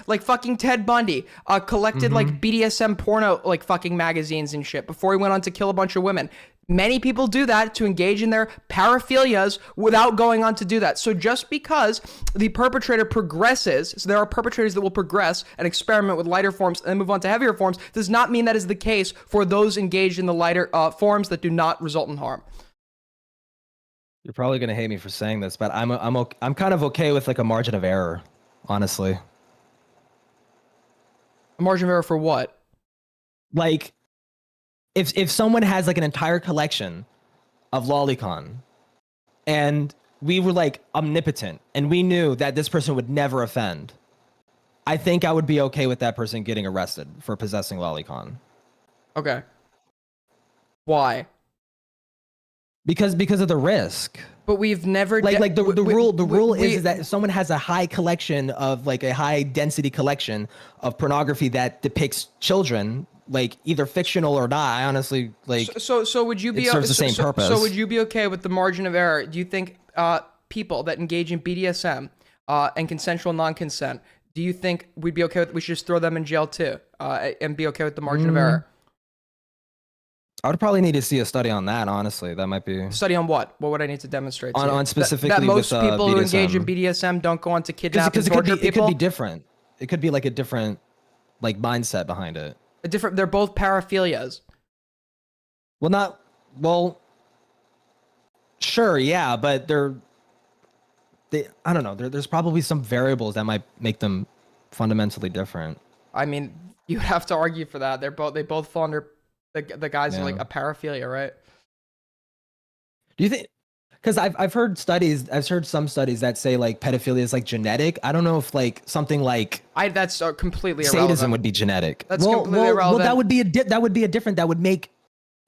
Like fucking Ted Bundy collected like BDSM porno like fucking magazines and shit before he went on to kill a bunch of women. Many people do that to engage in their paraphilias without going on to do that. So just because the perpetrator progresses, so there are perpetrators that will progress and experiment with lighter forms and then move on to heavier forms, does not mean that is the case for those engaged in the lighter forms that do not result in harm. You're probably gonna hate me for saying this, but I'm kind of okay with like a margin of error, honestly. A margin of error for what? Like, if someone has like an entire collection of lolicon, and we were like omnipotent, and we knew that this person would never offend, I think I would be okay with that person getting arrested for possessing lolicon. Okay. Why? Because of the risk. But we've never the rule is that if someone has a high collection of like a high density collection of pornography that depicts children, like either fictional or not, I honestly like. So would you be? It serves the same purpose. So would you be okay with the margin of error? Do you think people that engage in BDSM and consensual non-consent, do you think we'd be okay with, we should just throw them in jail too and be okay with the margin of error? I would probably need to see a study on that, honestly. That might be... Study on what? What would I need to demonstrate to you? On specifically that most with, people who engage in BDSM. BDSM don't go on to kidnap and Because torture people? it could be different. It could be like a different like mindset behind it. They're both paraphilias. Sure, yeah, but I don't know. There's probably some variables that might make them fundamentally different. I mean, you would have to argue for that. They both fall under the guys are like a paraphilia, right? Do you think? Because I've heard some studies that say like pedophilia is like genetic. I don't know if like something like that's completely irrelevant. Sadism would be genetic. That's completely irrelevant. Well, that would be a different. That would make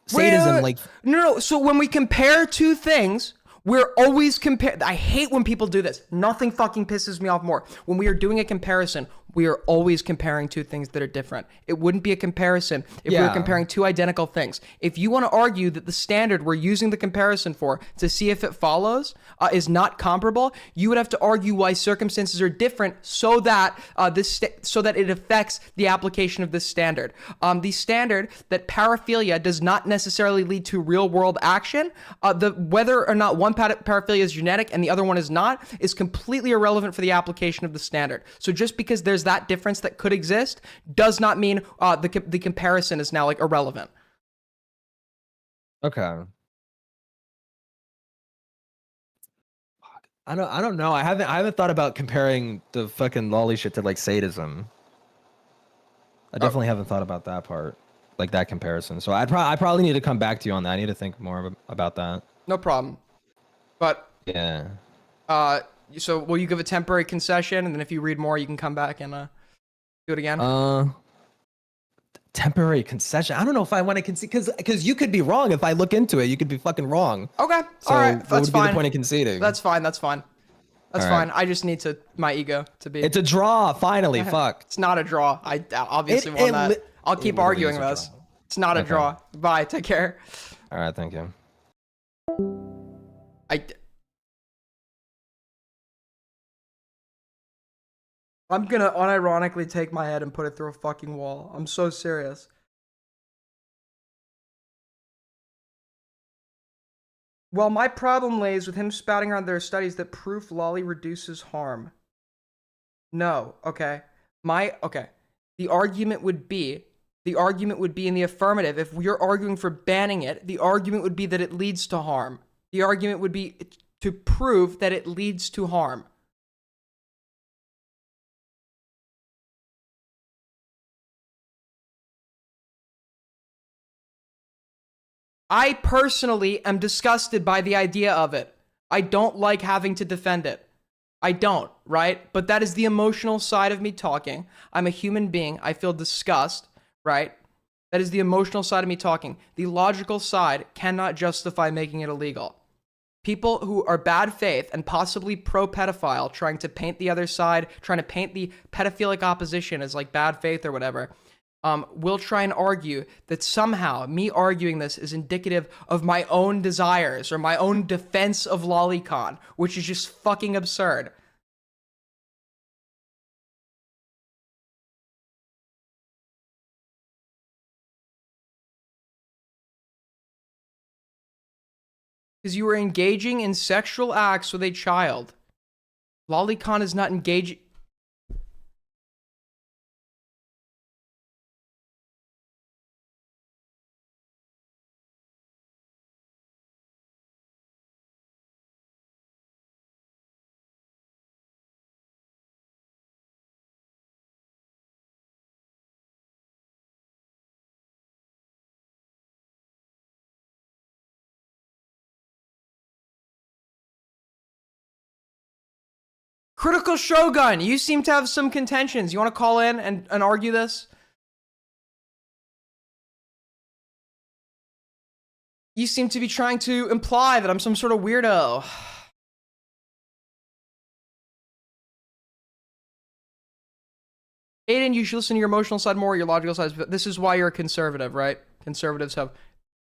sadism like no. So when we compare two things, we're always I hate when people do this. Nothing fucking pisses me off more. When we are doing a comparison, we are always comparing two things that are different. It wouldn't be a comparison if we were comparing two identical things. If you want to argue that the standard we're using the comparison for to see if it follows is not comparable, you would have to argue why circumstances are different so that it affects the application of this standard. The standard that paraphilia does not necessarily lead to real world action, whether or not one paraphilia is genetic and the other one is not, is completely irrelevant for the application of the standard. So just because there's that difference that could exist does not mean the comparison is now like irrelevant. Okay. I don't know. I haven't thought about comparing the fucking lolly shit to like sadism. I definitely haven't thought about that part, like that comparison. So I probably need to come back to you on that. I need to think more about that. No problem. But yeah. So will you give a temporary concession, and then if you read more, you can come back and do it again? Temporary concession. I don't know if I want to concede because you could be wrong. If I look into it, you could be fucking wrong. Okay. So all right. what That's would fine. be the point of conceding? That's fine. That's fine. That's All fine. right. I just need my ego to be. It's a draw. Finally. Fuck. It's not a draw. I obviously won that. I'll keep arguing this. It's not a draw. Bye. Take care. All right. Thank you. I'm gonna unironically take my head and put it through a fucking wall. I'm so serious. Well, my problem lays with him spouting around their studies that proof lolly reduces harm. No, okay. The argument would be in the affirmative. If you're arguing for banning it, the argument would be that it leads to harm. The argument would be to prove that it leads to harm. I personally am disgusted by the idea of it. I don't like having to defend it. I don't, right? But that is the emotional side of me talking. I'm a human being. I feel disgust, right? That is the emotional side of me talking. The logical side cannot justify making it illegal. People who are bad faith and possibly pro-pedophile, trying to paint the other side, trying to paint the pedophilic opposition as like bad faith or whatever, will try and argue that somehow me arguing this is indicative of my own desires or my own defense of lolicon, which is just fucking absurd. Because you were engaging in sexual acts with a child. Lolicon is not engaging. Critical Shogun, you seem to have some contentions. You want to call in and argue this? You seem to be trying to imply that I'm some sort of weirdo. Aiden, you should listen to your emotional side more, your logical side. This is why you're a conservative, right? Conservatives have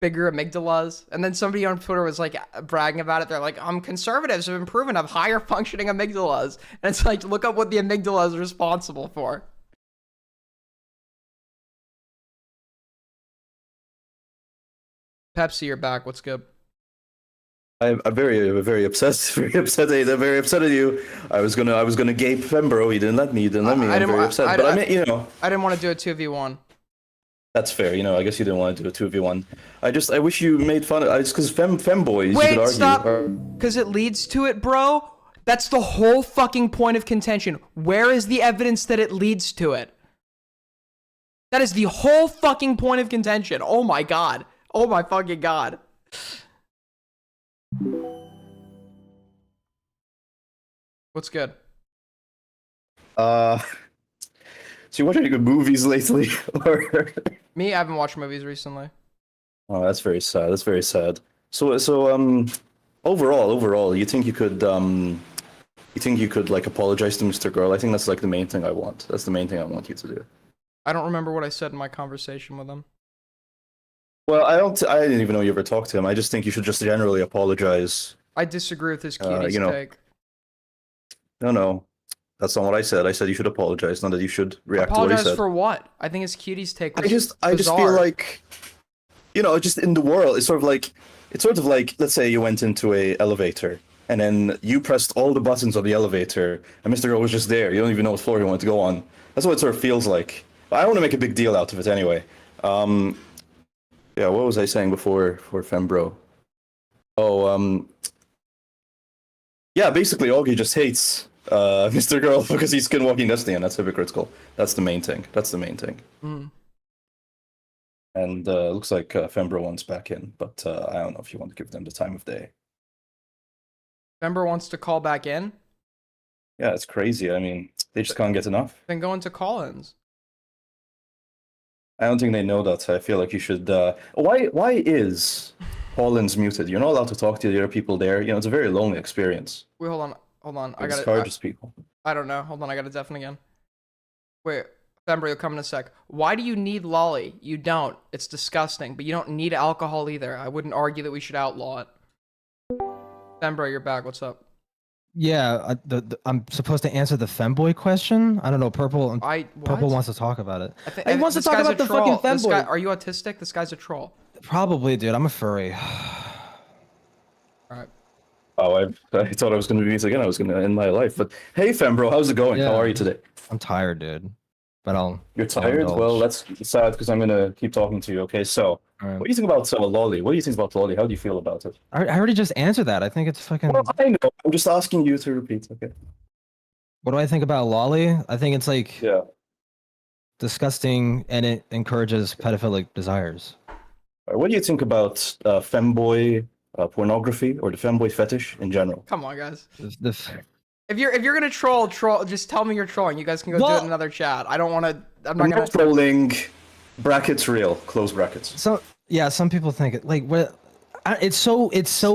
bigger amygdalas. And then somebody on Twitter was like bragging about it. They're like, conservatives have been proven to have higher functioning amygdalas. And it's like, look up what the amygdala is responsible for. Pepsi, you're back. What's good? I'm very upset. Very upset. I'm very upset at you. I was gonna gape Fembro. He didn't let me. I'm very upset. But I mean, I didn't want to do a 2v1. That's fair. I guess you didn't want to do a 2v1. I wish you made fun of. It's because femboys. Wait, you could stop. argue. Because it leads to it, bro. That's the whole fucking point of contention. Where is the evidence that it leads to it? That is the whole fucking point of contention. Oh my god. Oh my fucking god. What's good? So you watch any good movies lately? Or... Me, I haven't watched movies recently. Oh, that's very sad. That's very sad. So overall, you think you could like apologize to Mr. Girl? I think that's like the main thing I want. That's the main thing I want you to do. I don't remember what I said in my conversation with him. Well, I didn't even know you ever talked to him. I just think you should just generally apologize. I disagree with his cuties take. No, that's not what I said. I said you should apologize, not that you should react to what he Apologize said. for what? I think his cuties take was I just feel bizarre. like, just in the world, it's sort of like, let's say you went into a elevator and then you pressed all the buttons of the elevator and Mr. Girl was just there. You don't even know what floor you wanted to go on. That's what it sort of feels like. But I don't want to make a big deal out of it anyway. Yeah, what was I saying before for Fembro? Oh, yeah, basically Augie just hates Mr. Girl because he's skinwalking Destiny, and that's hypocritical. That's the main thing. Mm. And looks like Fembro wants back in, but I don't know if you want to give them the time of day. Member wants to call back in? Yeah, it's crazy. I mean, they just can't get enough. Then go into call-ins. I don't think they know that. I feel like you should. Why is Collins muted? You're not allowed to talk to the other people there. It's a very lonely experience. Wait, hold on. It discourages people. I don't know. Hold on, I gotta deafen again. Wait, Fember, you'll come in a sec. Why do you need lolly? You don't. It's disgusting, but you don't need alcohol either. I wouldn't argue that we should outlaw it. Fember, you're back. What's up? Yeah, I'm supposed to answer the femboy question. I don't know. Purple wants to talk about it. He wants to talk about the fucking femboy. Are you autistic? This guy's a troll. Probably, dude. I'm a furry. Alright. Oh, I thought I was going to do this again. I was going to end my life. But hey, Fembro, how's it going? Yeah. How are you today? I'm tired, dude. But You're tired? Well, that's sad because I'm going to keep talking to you. Okay, so what do you think about Lolly? What do you think about Lolly? How do you feel about it? I already just answered that. I think it's fucking. Well, I know. I'm just asking you to repeat. Okay. What do I think about Lolly? I think it's like disgusting, and it encourages pedophilic desires. What do you think about femboy pornography or the femboy fetish in general? Come on, guys. If you're gonna troll, just tell me you're trolling. You guys can go do it in another chat. I don't want to. I'm not gonna. Trolling. Brackets real. Close brackets. So yeah, some people think it like what. It's so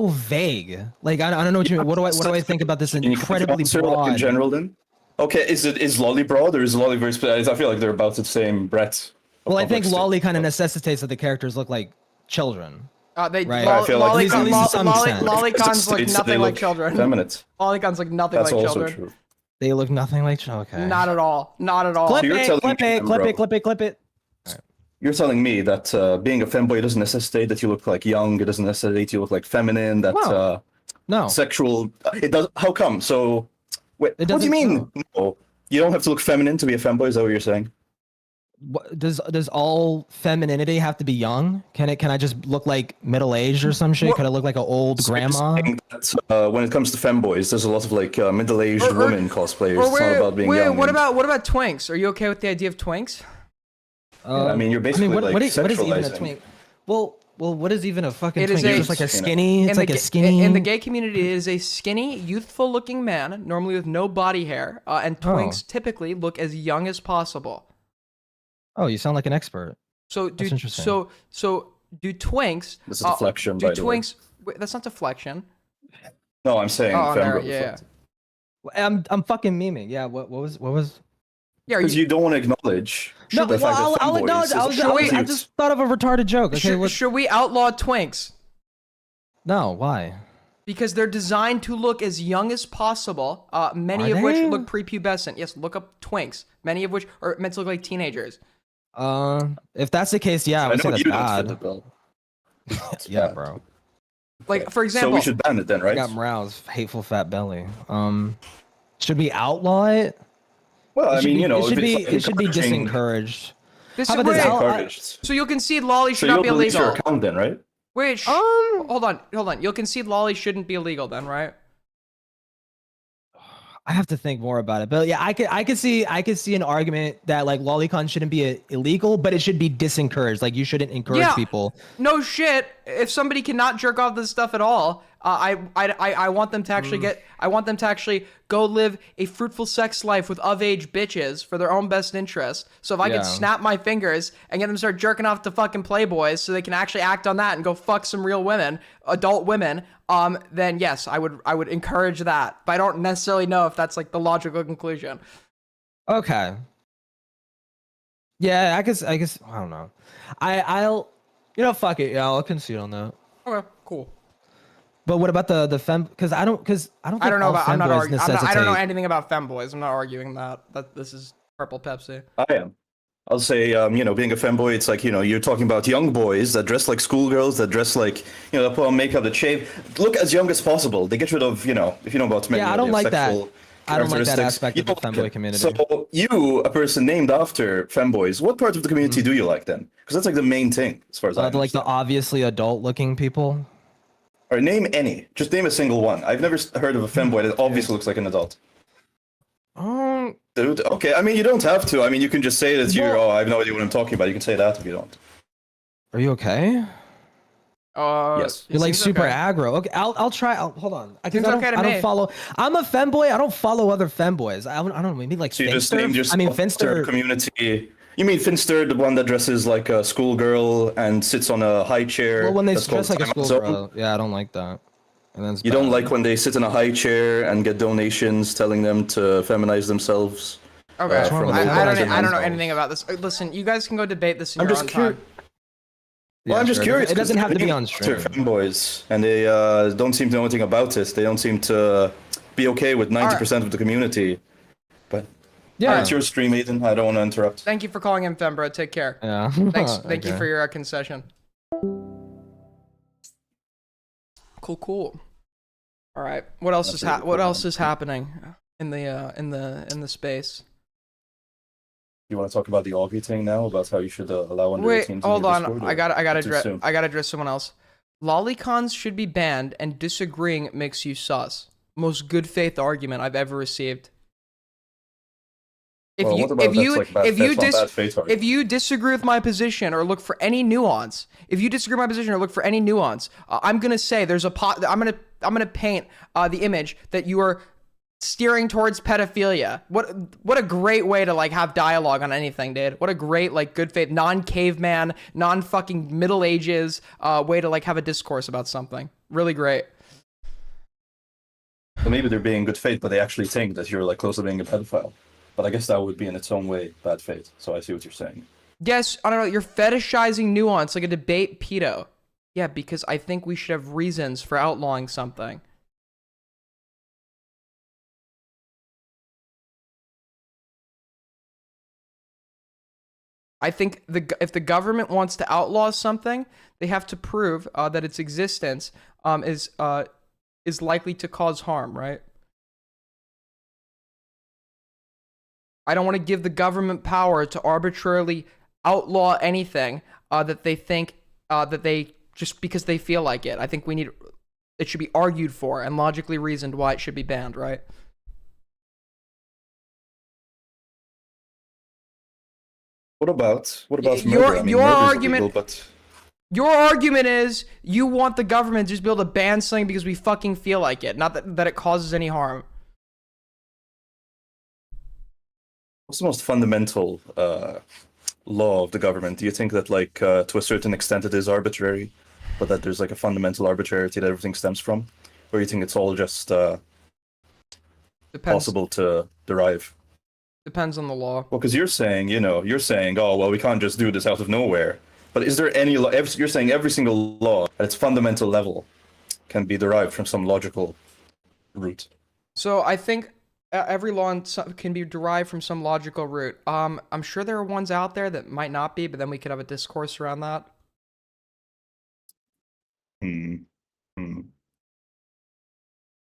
vague. Like I don't know what you mean. What do I think about this incredibly broad? In general, then. Okay, is Lolly broad or is Lolly very specific? I feel like they're about the same breadth. Well, I think Lolly kind of necessitates that the characters look like children. Right. I feel like Lollicons look nothing like children. Feminine. Lollicons look nothing like children. That's also true. They look nothing like children. Okay. Not at all. Not at all. Clip it. You're telling me that being a femboy doesn't necessitate that you look like young. It doesn't necessitate you look like feminine. That no. Sexual. It does. How come? So, wait. What do you mean? No. You don't have to look feminine to be a femboy. Is that what you're saying? Does all femininity have to be young? Can I just look like middle aged or some shit? Could I look like an old grandma? When it comes to femboys, there's a lot of like middle aged women cosplayers. It's not about being young. What about twinks? Are you okay with the idea of twinks? I mean, you're basically what is even a twink? Well, what is even a fucking twink? It's just like a skinny. It's like a skinny. In the gay community, it is a skinny, youthful-looking man, normally with no body hair, and twinks typically look as young as possible. Oh, you sound like an expert. So do twinks? This is deflection. Do twinks? Wait, that's not deflection. No, I'm saying. Yeah. I'm fucking memeing. Yeah. What was? Yeah, Because you don't want to acknowledge No, the fact well, that I'll femboys acknowledge. is I just thought of a retarded joke. Okay, should we outlaw twinks? No, why? Because they're designed to look as young as possible. Many Are of which they? look prepubescent. Yes, look up twinks. Many of which are meant to look like teenagers. If that's the case, yeah, I would say know that's you don't fit the bad. bill. Yeah, bro. Like for example, So we should ban it then, right? Got Morales, hateful fat belly. Should we outlaw it? Well, It I should mean, be- you know, it should if be it's it should be encouraging- disencouraged. This How is about this? wait, encouraged. so you'll concede lolly So should you not don't be delete your illegal. account then, right? Wait, hold on. You'll concede lolly shouldn't be illegal then, right? I have to think more about it, but yeah, I could see an argument that like lolicon shouldn't be illegal, but it should be disencouraged. Like you shouldn't encourage Yeah. people. No shit. If somebody cannot jerk off this stuff at all, I want them to actually get. I want them to actually go live a fruitful sex life with of age bitches for their own best interest. So if I Yeah. could snap my fingers and get them to start jerking off to fucking playboys, so they can actually act on that and go fuck some real women, adult women, then yes, I would encourage that. But I don't necessarily know if that's like the logical conclusion. Okay. Yeah, I guess I don't know. I'll fuck it. Yeah, I'll concede on that. Okay, cool. But what about the fem? Because I don't think I don't know all about. I'm not femboys arguing. I don't know necessitate- anything about femboys. I'm not arguing that. That this is purple Pepsi. I am. I'll say, being a femboy, it's like, you're talking about young boys that dress like schoolgirls, that dress like, that put on makeup, that shave. Look as young as possible. They get rid of, if you know about men. Yeah, I don't like that. sexual I don't like that characteristics. aspect You of the don't like femboy it. community. So you, a person named after femboys, what part of the community do you like then? Because that's like the main thing, as far as I like the obviously adult-looking people. Or name any. Just name a single one. I've never heard of a femboy that obviously looks like an adult. Dude, okay. I mean, you don't have to. I mean, you can just say that I have no idea what I'm talking about. You can say that if you don't. Are you okay? Yes. You're like seems super okay. aggro. Okay, I'll try. Hold on. Seems okay to I me. don't follow. I'm a femboy. I don't follow other femboys. I don't know. Maybe like So you just Finster? named yourself I mean, after Finster. community. You mean Finster, the one that dresses like a schoolgirl and sits on a high chair? Well, when they that's dress called like a Time Out Zone? schoolgirl, yeah, I don't like that. And then You don't like when they sit in a high chair and get donations telling them to feminize themselves? Okay, from I local don't know organizations? anything about this. Listen, you guys can go debate this in I'm your just own curious. time. Well, I'm just curious. It doesn't 'cause have to be they're on after stream. femboys, and they don't seem to know anything about it. They don't seem to be okay with 90% of the community. But Yeah. it's your stream, Ethan. I don't want to interrupt. Thank you for calling in, Fembro. Take care. Yeah. Thanks. Thank you Okay. for your concession. Cool. All right. What else is what else is happening in the space? You want to talk about the Augie thing now? About how you should allow under Wait, 18s hold in your on. Discord, I or gotta too address. soon? I gotta address someone else. Lolicons should be banned, and disagreeing makes you sus. Most good faith argument I've ever received. If Well, you what about if you that's like bad if you faith on dis bad faith argument? if you disagree with my position or look for any nuance, if you disagree with my position or look for any nuance, I'm gonna say there's a pot. I'm gonna paint the image that you are steering towards pedophilia. What a great way to like have dialogue on anything, dude. What a great like good faith, non-caveman, non-fucking Middle Ages way to like have a discourse about something. Really great. So maybe they're being good faith, but they actually think that you're like close to being a pedophile. But I guess that would be in its own way bad faith. So I see what you're saying. Yes, I don't know. You're fetishizing nuance like a debate pedo. Yeah, because I think we should have reasons for outlawing something. I think if the government wants to outlaw something, they have to prove that its existence is likely to cause harm, right? I don't want to give the government power to arbitrarily outlaw anything that they think that they just because they feel like it. I think it should be argued for and logically reasoned why it should be banned, right? What about Your- murder? I mean, your murder's argument- illegal, but Your argument is you want the government to just be able to ban something because we fucking feel like it, not that it causes any harm. what's the most fundamental law of the government? Do you think that, like, to a certain extent, it is arbitrary, but that there's like a fundamental arbitrarity that everything stems from, or you think it's all just Depends. possible to derive? Depends on the law. Well, because you're saying, oh, well, we can't just do this out of nowhere. But is there any law? You're saying every single law at its fundamental level can be derived from some logical root. So I think every law can be derived from some logical root. I'm sure there are ones out there that might not be, but then we could have a discourse around that.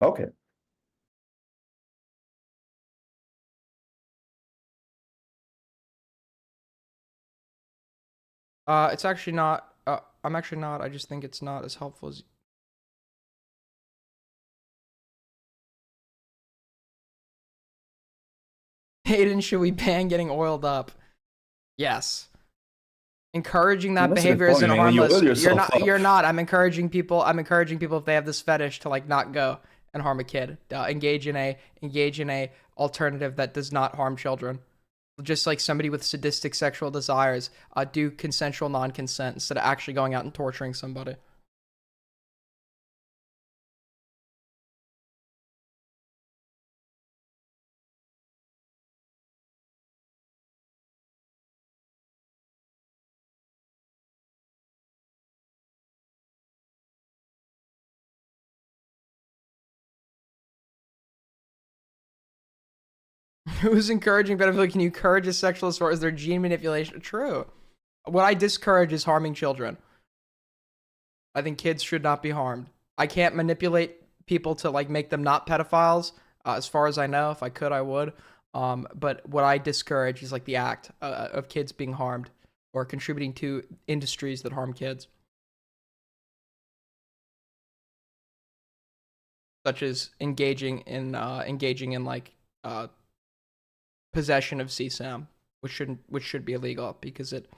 Okay. It's actually not. I'm actually not. I just think it's not as helpful as. Hayden, should we ban getting oiled up? Yes. Encouraging that behavior isn't harmless. You're not. I'm encouraging people if they have this fetish to like not go and harm a kid. Engage in a alternative that does not harm children. Just like somebody with sadistic sexual desires, do consensual non-consent instead of actually going out and torturing somebody. Who's encouraging pedophilia? Can you encourage a sexual assault? Is there gene manipulation? True. What I discourage is harming children. I think kids should not be harmed. I can't manipulate people to like make them not pedophiles. As far as I know, if I could, I would. But what I discourage is like the act of kids being harmed or contributing to industries that harm kids, such as engaging in like possession of CSAM, which should be illegal because it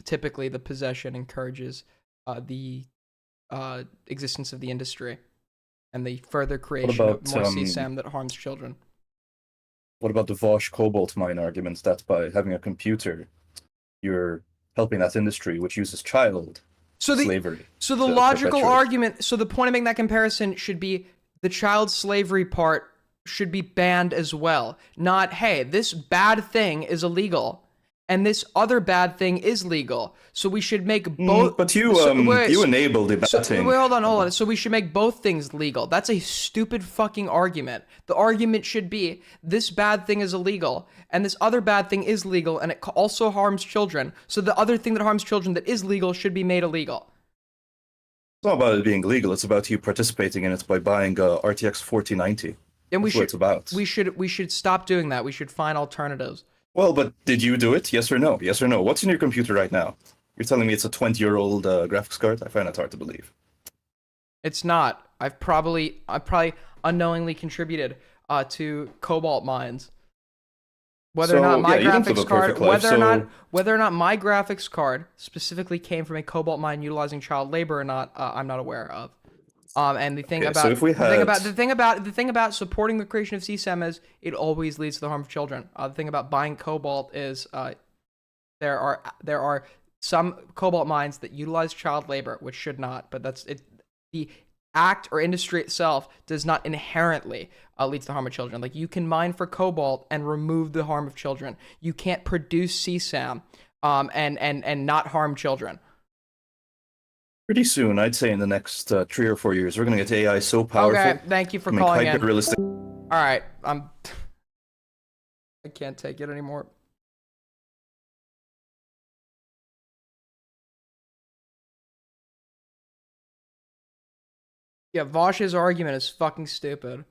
typically the possession encourages the existence of the industry and the further creation of more CSAM that harms children. What about the Vosh cobalt mine arguments that by having a computer, you're helping that industry which uses child slavery? So the logical argument, so the point of making that comparison should be the child slavery part should be banned as well. Not, hey, this bad thing is illegal and this other bad thing is legal. So we should make both. But you enable the bad thing. Wait, hold on. So we should make both things legal. That's a stupid fucking argument. The argument should be this bad thing is illegal and this other bad thing is legal and it also harms children. So the other thing that harms children that is legal should be made illegal. It's not about it being legal. It's about you participating in it by buying RTX 4090. And That's what it's about. We should stop doing that. We should find alternatives. Well, but did you do it? Yes or no? Yes or no? What's in your computer right now? You're telling me it's a 20-year-old graphics card? I find that hard to believe. It's not. I probably unknowingly contributed to cobalt mines. Whether or not my graphics card, whether or not my graphics card specifically came from a cobalt mine utilizing child labor or not, I'm not aware of. And the thing the thing about supporting the creation of CSAM is it always leads to the harm of children. The thing about buying cobalt is there are some cobalt mines that utilize child labor, which should not. But that's it. The act or industry itself does not inherently lead to the harm of children. Like you can mine for cobalt and remove the harm of children. You can't produce CSAM and not harm children. Pretty soon, I'd say in the next 3 or 4 years, we're going to get AI so powerful. Okay, thank you for calling in. Realistic. All right, I can't take it anymore. Yeah, Vosh's argument is fucking stupid.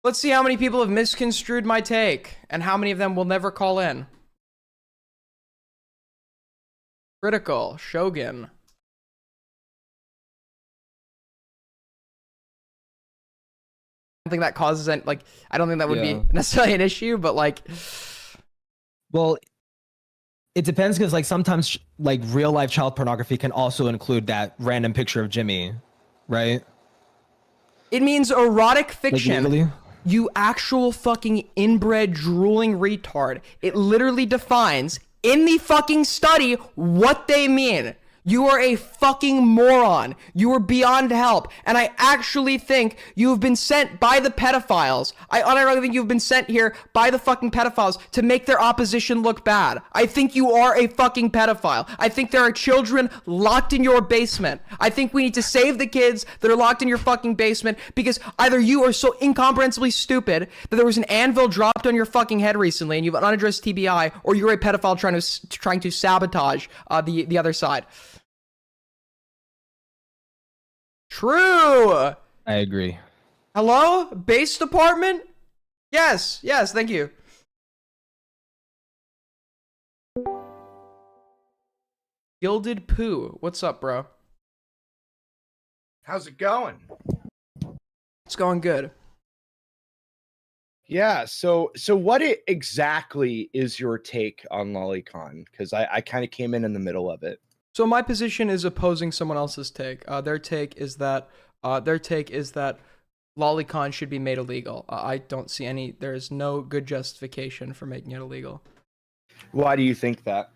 Let's see how many people have misconstrued my take, and how many of them will never call in. Critical, Shogun. I don't think that causes any, like, I don't think that would be necessarily an issue, but like, well, it depends because like sometimes like real life child pornography can also include that random picture of Jimmy, right? It means erotic fiction. Like, you actual fucking inbred drooling retard. It literally defines in the fucking study what they mean. You are a fucking moron. You are beyond help. And I actually think you have been sent by the pedophiles. I unironically think you've been sent here by the fucking pedophiles to make their opposition look bad. I think you are a fucking pedophile. I think there are children locked in your basement. I think we need to save the kids that are locked in your fucking basement because either you are so incomprehensibly stupid that there was an anvil dropped on your fucking head recently and you have an unaddressed TBI, or you're a pedophile trying to sabotage the other side. True. I agree. Hello? Base department? Yes, thank you. Gilded Poo. What's up, bro? How's it going? It's going good. Yeah, so what exactly is your take on Lolicon? Because I kind of came in the middle of it. So my position is opposing someone else's take. Their take is that Lolicon should be made illegal. I don't see any. There is no good justification for making it illegal. Why do you think that?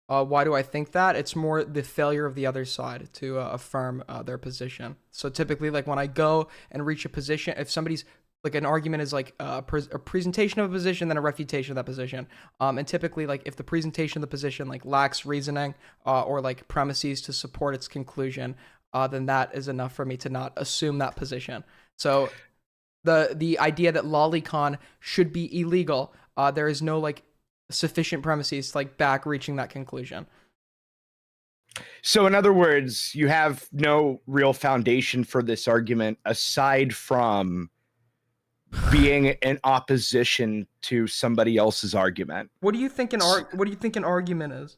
Why do I think that? It's more the failure of the other side to affirm their position. So typically, like when I go and reach a position, if somebody's like an argument is like a presentation of a position, then a refutation of that position. And typically, like if the presentation of the position like lacks reasoning or like premises to support its conclusion, then that is enough for me to not assume that position. So the idea that Lolicon should be illegal, there is no like sufficient premises to like back reaching that conclusion. So in other words, you have no real foundation for this argument aside from being in opposition to somebody else's argument. What do you think an argument is?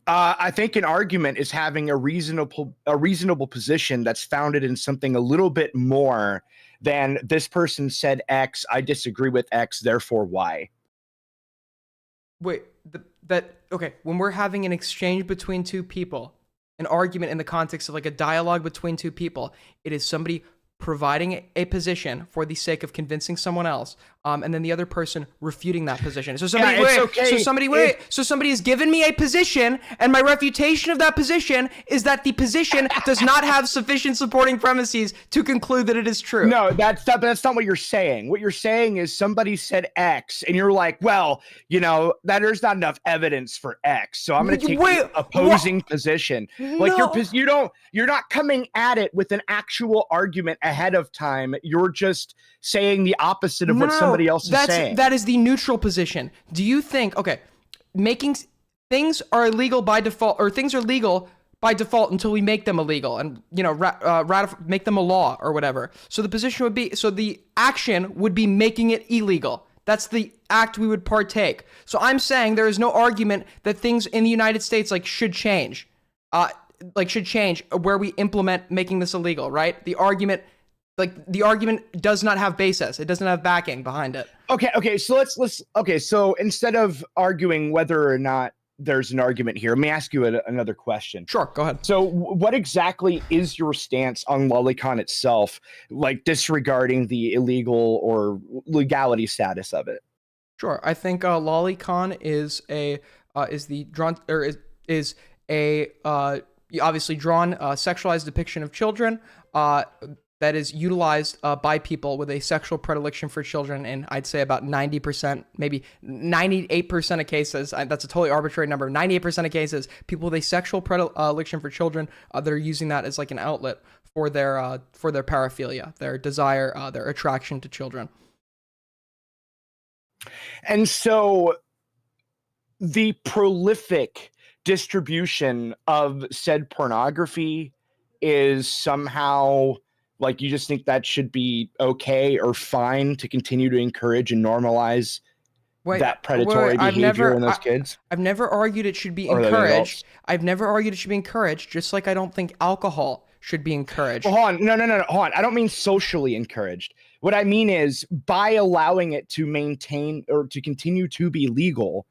I think an argument is having a reasonable position that's founded in something a little bit more than this person said X, I disagree with X, therefore Y. Wait, okay, when we're having an exchange between two people, an argument in the context of like a dialogue between two people, it is somebody providing a position for the sake of convincing someone else, and then the other person refuting that position. So somebody, so somebody has given me a position, and my refutation of that position is that the position does not have sufficient supporting premises to conclude that it is true. No, that's not what you're saying. What you're saying is somebody said X, and you're like, well, you know, that there's not enough evidence for X, so I'm going to take the opposing position. Like you're not coming at it with an actual argument ahead of time. You're just saying the opposite of what somebody else is saying. That is the neutral position. Do you think, okay, making things are illegal by default, or things are legal by default until we make them illegal and, you know, make them a law or whatever. So the position would be, so the action would be making it illegal. That's the act we would partake. So I'm saying there is no argument that things in the United States should change where we implement making this illegal, right? The argument does not have basis. It doesn't have backing behind it. Okay. So so instead of arguing whether or not there's an argument here, let me ask you another question. Sure, go ahead. So what exactly is your stance on Lolicon itself, like disregarding the illegal or legality status of it? Sure. I think Lolicon is a obviously drawn sexualized depiction of children that is utilized by people with a sexual predilection for children in, I'd say, about 90%, maybe 98% of cases. That's a totally arbitrary number. 98% of cases, people with a sexual predilection for children that are using that as like an outlet for their paraphilia, their desire, their attraction to children. And so the prolific distribution of said pornography is somehow, like, you just think that should be okay or fine to continue to encourage and normalize that predatory behavior in those kids? I've never argued it should be encouraged. I've never argued it should be encouraged, just like I don't think alcohol should be encouraged. Well, hold on. No. Hold on. I don't mean socially encouraged. What I mean is by allowing it to maintain or to continue to be legal,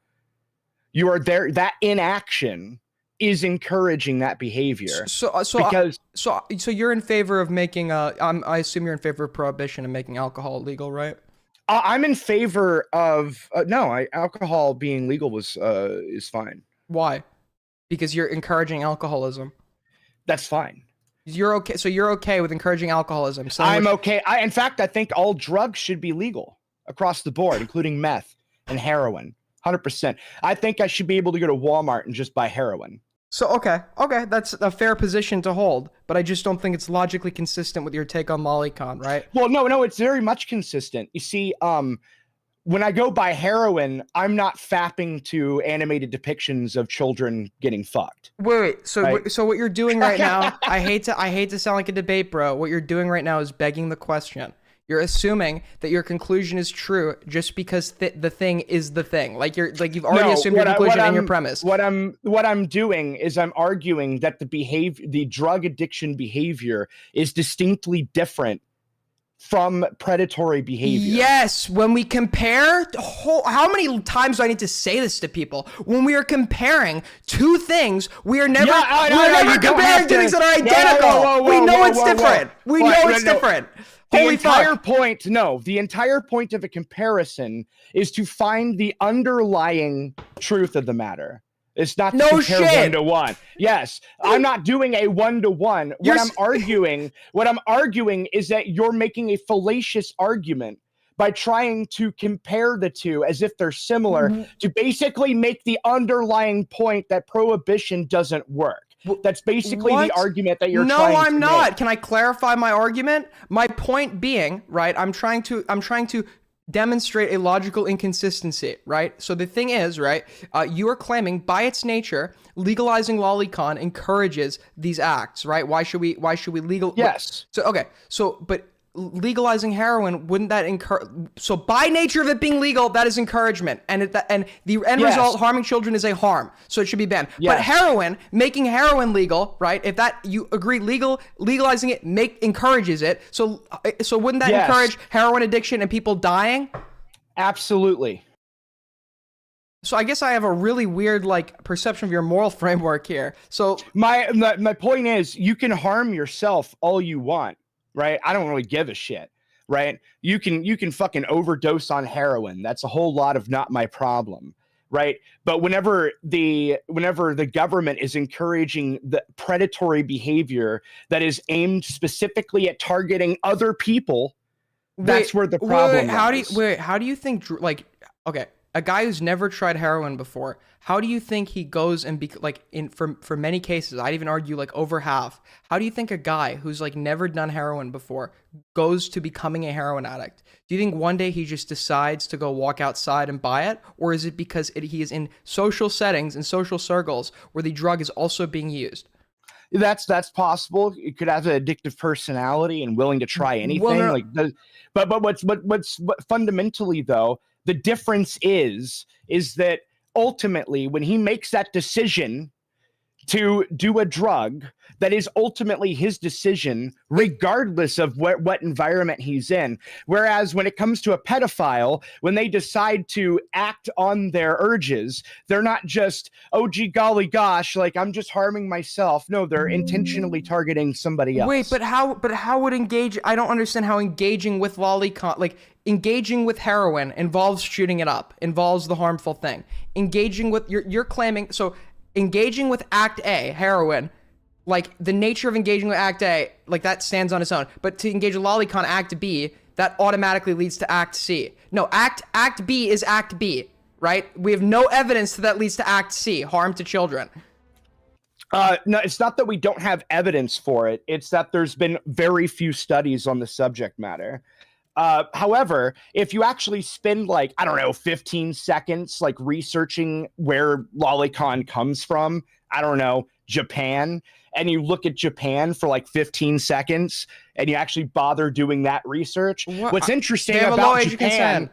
you are there. That inaction is encouraging that behavior. So you're in favor of making I assume you're in favor of prohibition and making alcohol legal, right? I'm in favor of alcohol being legal is fine. Why? because you're encouraging alcoholism. That's fine. You're okay. So you're okay with encouraging alcoholism. I'm okay. In fact, I think all drugs should be legal across the board, including meth and heroin. 100%. I think I should be able to go to Walmart and just buy heroin. So, okay, that's a fair position to hold, but I just don't think it's logically consistent with your take on lolicon, right? Well, no, it's very much consistent. You see, when I go buy heroin, I'm not fapping to animated depictions of children getting fucked. Wait. So, Right. so what you're doing right now, I hate to sound like a debate, bro. What you're doing right now is begging the question. You're assuming that your conclusion is true just because the thing is the thing. Like you've already assumed your conclusion in your premise. What I'm doing is I'm arguing that the drug addiction behavior is distinctly different from predatory behavior. Yes, when we compare, how many times do I need to say this to people? When we are comparing two things, we are never comparing two things that are identical. We know it's different. We know it's different. The entire point of a comparison is to find the underlying truth of the matter. It's not to compare 1-to-1. Yes, I'm not doing a 1-to-1. What I'm arguing is that you're making a fallacious argument by trying to compare the two as if they're similar to basically make the underlying point that prohibition doesn't work. That's basically the argument that you're trying to make. No, I'm not. Can I clarify my argument? My point being, right, I'm trying to demonstrate a logical inconsistency, right? So the thing is, right, you are claiming by its nature, legalizing lolicon encourages these acts, right? Why should we legal? Yes. So, okay. So, but legalizing heroin, wouldn't that encourage? So by nature of it being legal, that is encouragement, and the end result, harming children, is a harm, so it should be banned. But heroin, making heroin legal, right? If that you agree, legalizing it encourages it. So wouldn't that encourage heroin addiction and people dying? Absolutely. So I guess I have a really weird perception of your moral framework here. So my point is, you can harm yourself all you want. Right? I don't really give a shit, right? You can fucking overdose on heroin. That's a whole lot of not my problem, right? But whenever the government is encouraging the predatory behavior that is aimed specifically at targeting other people, that's where the problem is. How do you think, okay, a guy who's never tried heroin before, how do you think he goes and for many cases, I'd even argue over half, how do you think a guy who's never done heroin before goes to becoming a heroin addict? Do you think one day he just decides to go walk outside and buy it? Or is it because he is in social settings and social circles where the drug is also being used? That's possible. It could have an addictive personality and willing to try anything. But what's fundamentally though, the difference is that ultimately when he makes that decision to do a drug, that is ultimately his decision, regardless of what environment he's in. Whereas when it comes to a pedophile, when they decide to act on their urges, they're not just, oh, gee, golly gosh, I'm just harming myself. No, they're intentionally targeting somebody else. Wait, but how would engage? I don't understand how engaging with lolicon, engaging with heroin involves shooting it up, involves the harmful thing. Engaging with, you're claiming, so engaging with Act A, heroin, the nature of engaging with Act A, that stands on its own. But to engage with lolicon, Act B, that automatically leads to Act C. No, Act B is Act B, right? We have no evidence that leads to Act C, harm to children. No, it's not that we don't have evidence for it. It's that there's been very few studies on the subject matter. However, if you actually spend 15 seconds researching where lolicon comes from, Japan, and you look at Japan for 15 seconds and you actually bother doing that research. What's interesting about Japan,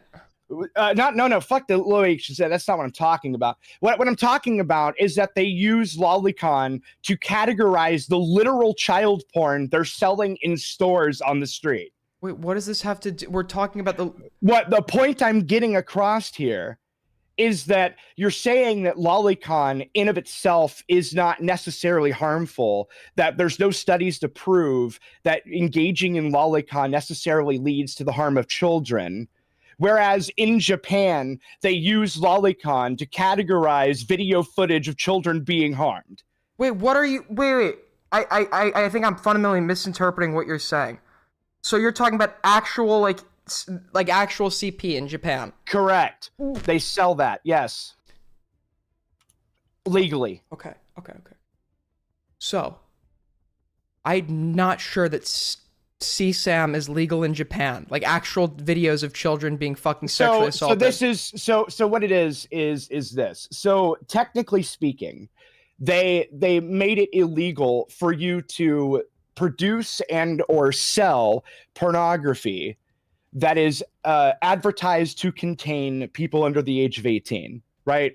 fuck the low age consent. That's not what I'm talking about. What I'm talking about is that they use lolicon to categorize the literal child porn they're selling in stores on the street. Wait, what does this have to do? We're talking about the point I'm getting across here is that you're saying that lolicon in of itself is not necessarily harmful, that there's no studies to prove that engaging in lolicon necessarily leads to the harm of children, Whereas in Japan, they use lolicon to categorize video footage of children being harmed. Wait, what are you? Wait. I think I'm fundamentally misinterpreting what you're saying. So you're talking about actual like actual CP in Japan? Correct. They sell that. Yes. Legally. Okay. So, I'm not sure that CSAM is legal in Japan. Like actual videos of children being fucking sexually assaulted. So this is so what it is this. So technically speaking, they made it illegal for you to produce and or sell pornography that is advertised to contain people under the age of 18, right?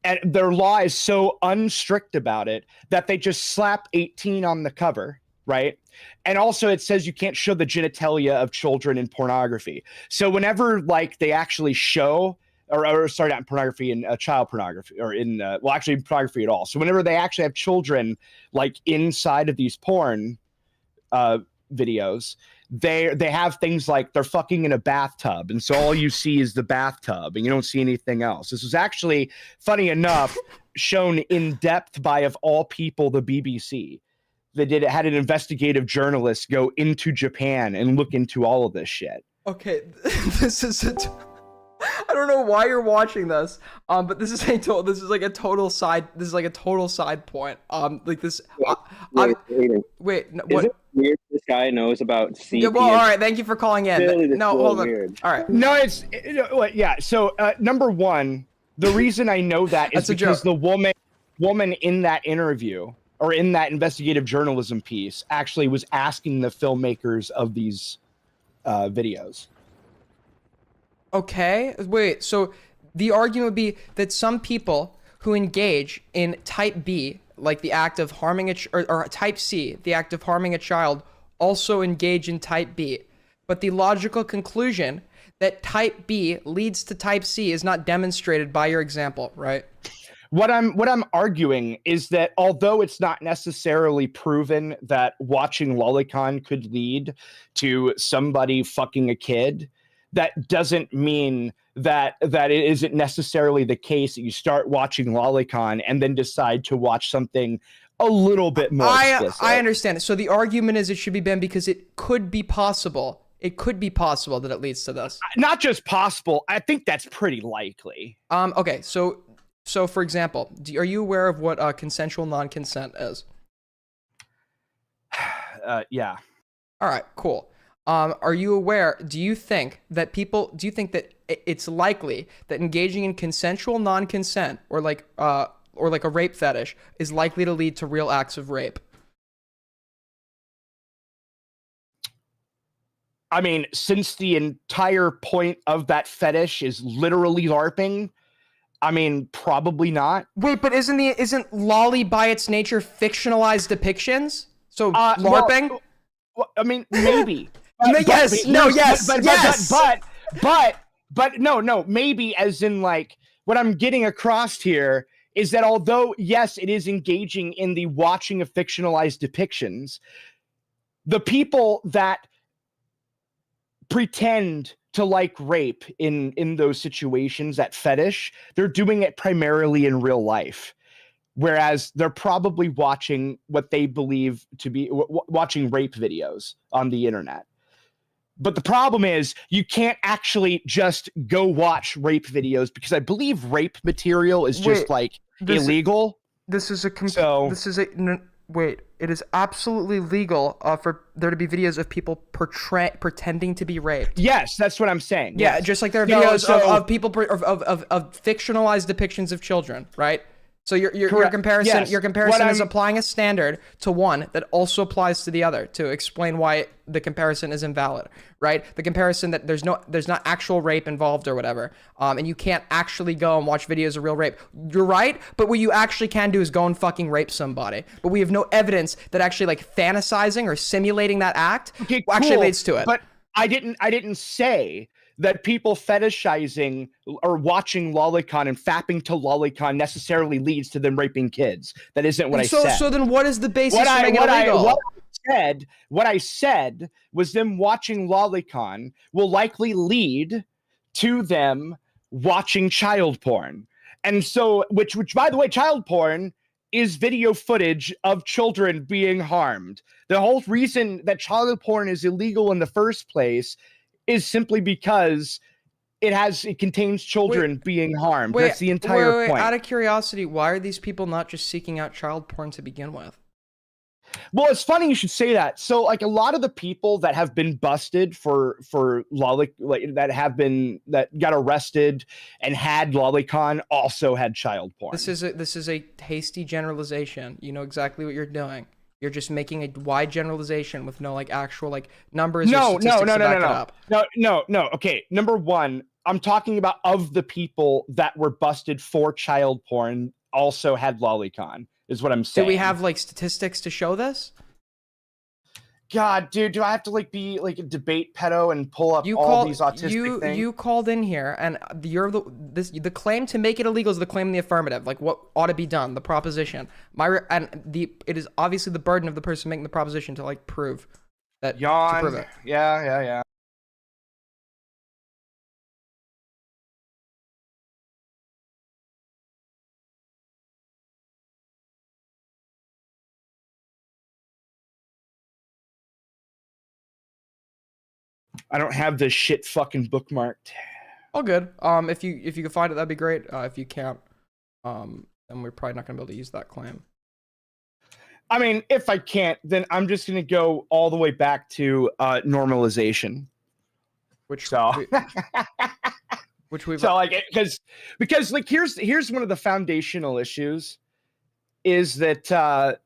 And their law is so unstrict about it that they just slap 18 on the cover, right? And also it says you can't show the genitalia of children in pornography. So whenever like they actually show or sorry, not in pornography, in child pornography, or in well, actually pornography at all. So whenever they actually have children like inside of these porn videos, they have things like they're fucking in a bathtub, and so all you see is the bathtub, and you don't see anything else. This was actually, funny enough, shown in depth by, of all people, the BBC. They had an investigative journalist go into Japan and look into all of this shit. Okay, this is I don't know why you're watching this, but this is a total side point. Like this. Wait, no, what? Is it weird this guy knows about CP? Yeah, well, all right. Thank you for calling in. Really, No, hold on. weird. All right. No, yeah. So number one, the reason I know that is because the woman in that interview or in that investigative journalism piece actually was asking the filmmakers of these videos. Okay, wait, so the argument would be that some people who engage in type B, like the act of harming or type C, the act of harming a child, also engage in type B. But the logical conclusion that type B leads to type C is not demonstrated by your example, right? What I'm arguing is that although it's not necessarily proven that watching lolicon could lead to somebody fucking a kid, that doesn't mean that it isn't necessarily the case that you start watching lolicon and then decide to watch something a little bit more explicit. I understand it. So the argument is it should be banned because it could be possible. It could be possible that it leads to this. Not just possible. I think that's pretty likely. Okay. So for example, are you aware of what consensual non-consent is? Yeah. All right. Cool. Are you aware, do you think that it's likely that engaging in consensual non-consent or like a rape fetish is likely to lead to real acts of rape? I mean, since the entire point of that fetish is literally LARPing, I mean, probably not. Wait, but isn't lolly by its nature fictionalized depictions? So LARPing? Well, I mean, maybe. But no, maybe as in like what I'm getting across here is that although, yes, it is engaging in the watching of fictionalized depictions, the people that pretend to like rape in those situations, that fetish, they're doing it primarily in real life. Whereas they're probably watching what they believe to be watching rape videos on the internet. But the problem is you can't actually just go watch rape videos because I believe rape material is just illegal. It is absolutely legal for there to be videos of people pretending to be raped. Yes, that's what I'm saying. Yeah, yes. just like there are videos of people of fictionalized depictions of children, right? So your comparison is applying a standard to one that also applies to the other to explain why the comparison is invalid, right? The comparison that there's not actual rape involved or whatever, and you can't actually go and watch videos of real rape. You're right, but what you actually can do is go and fucking rape somebody. But we have no evidence that actually like fantasizing or simulating that act actually leads to it. But I didn't say that people fetishizing or watching lolicon and fapping to lolicon necessarily leads to them raping kids. That isn't what I said. So then what is the basis for making it illegal? What I said was them watching lolicon will likely lead to them watching child porn. And so, which by the way, child porn is video footage of children being harmed. The whole reason that child porn is illegal in the first place is simply because it contains children being harmed. That's the entire point. Out of curiosity, why are these people not just seeking out child porn to begin with? Well, it's funny you should say that. So, like, a lot of the people that have been busted for that got arrested and had Lolicon also had child porn. This is a hasty generalization. You know exactly what you're doing. You're just making a wide generalization with no like actual like numbers. No. No. Okay, number one, I'm talking about of the people that were busted for child porn also had Lolicon. Is what I'm saying. Do we have like statistics to show this? God, dude, do I have to like be like a debate pedo and pull up these autistic things? You called in here, and the claim to make it illegal is the claim in the affirmative, like what ought to be done, the proposition. It is obviously the burden of the person making the proposition to like prove that. Yawn. To prove it. Yeah. I don't have this shit fucking bookmarked. All good. If you can find it, that'd be great. If you can't, then we're probably not gonna be able to use that claim. I mean, if I can't, then I'm just gonna go all the way back to normalization. Which like because like here's one of the foundational issues is that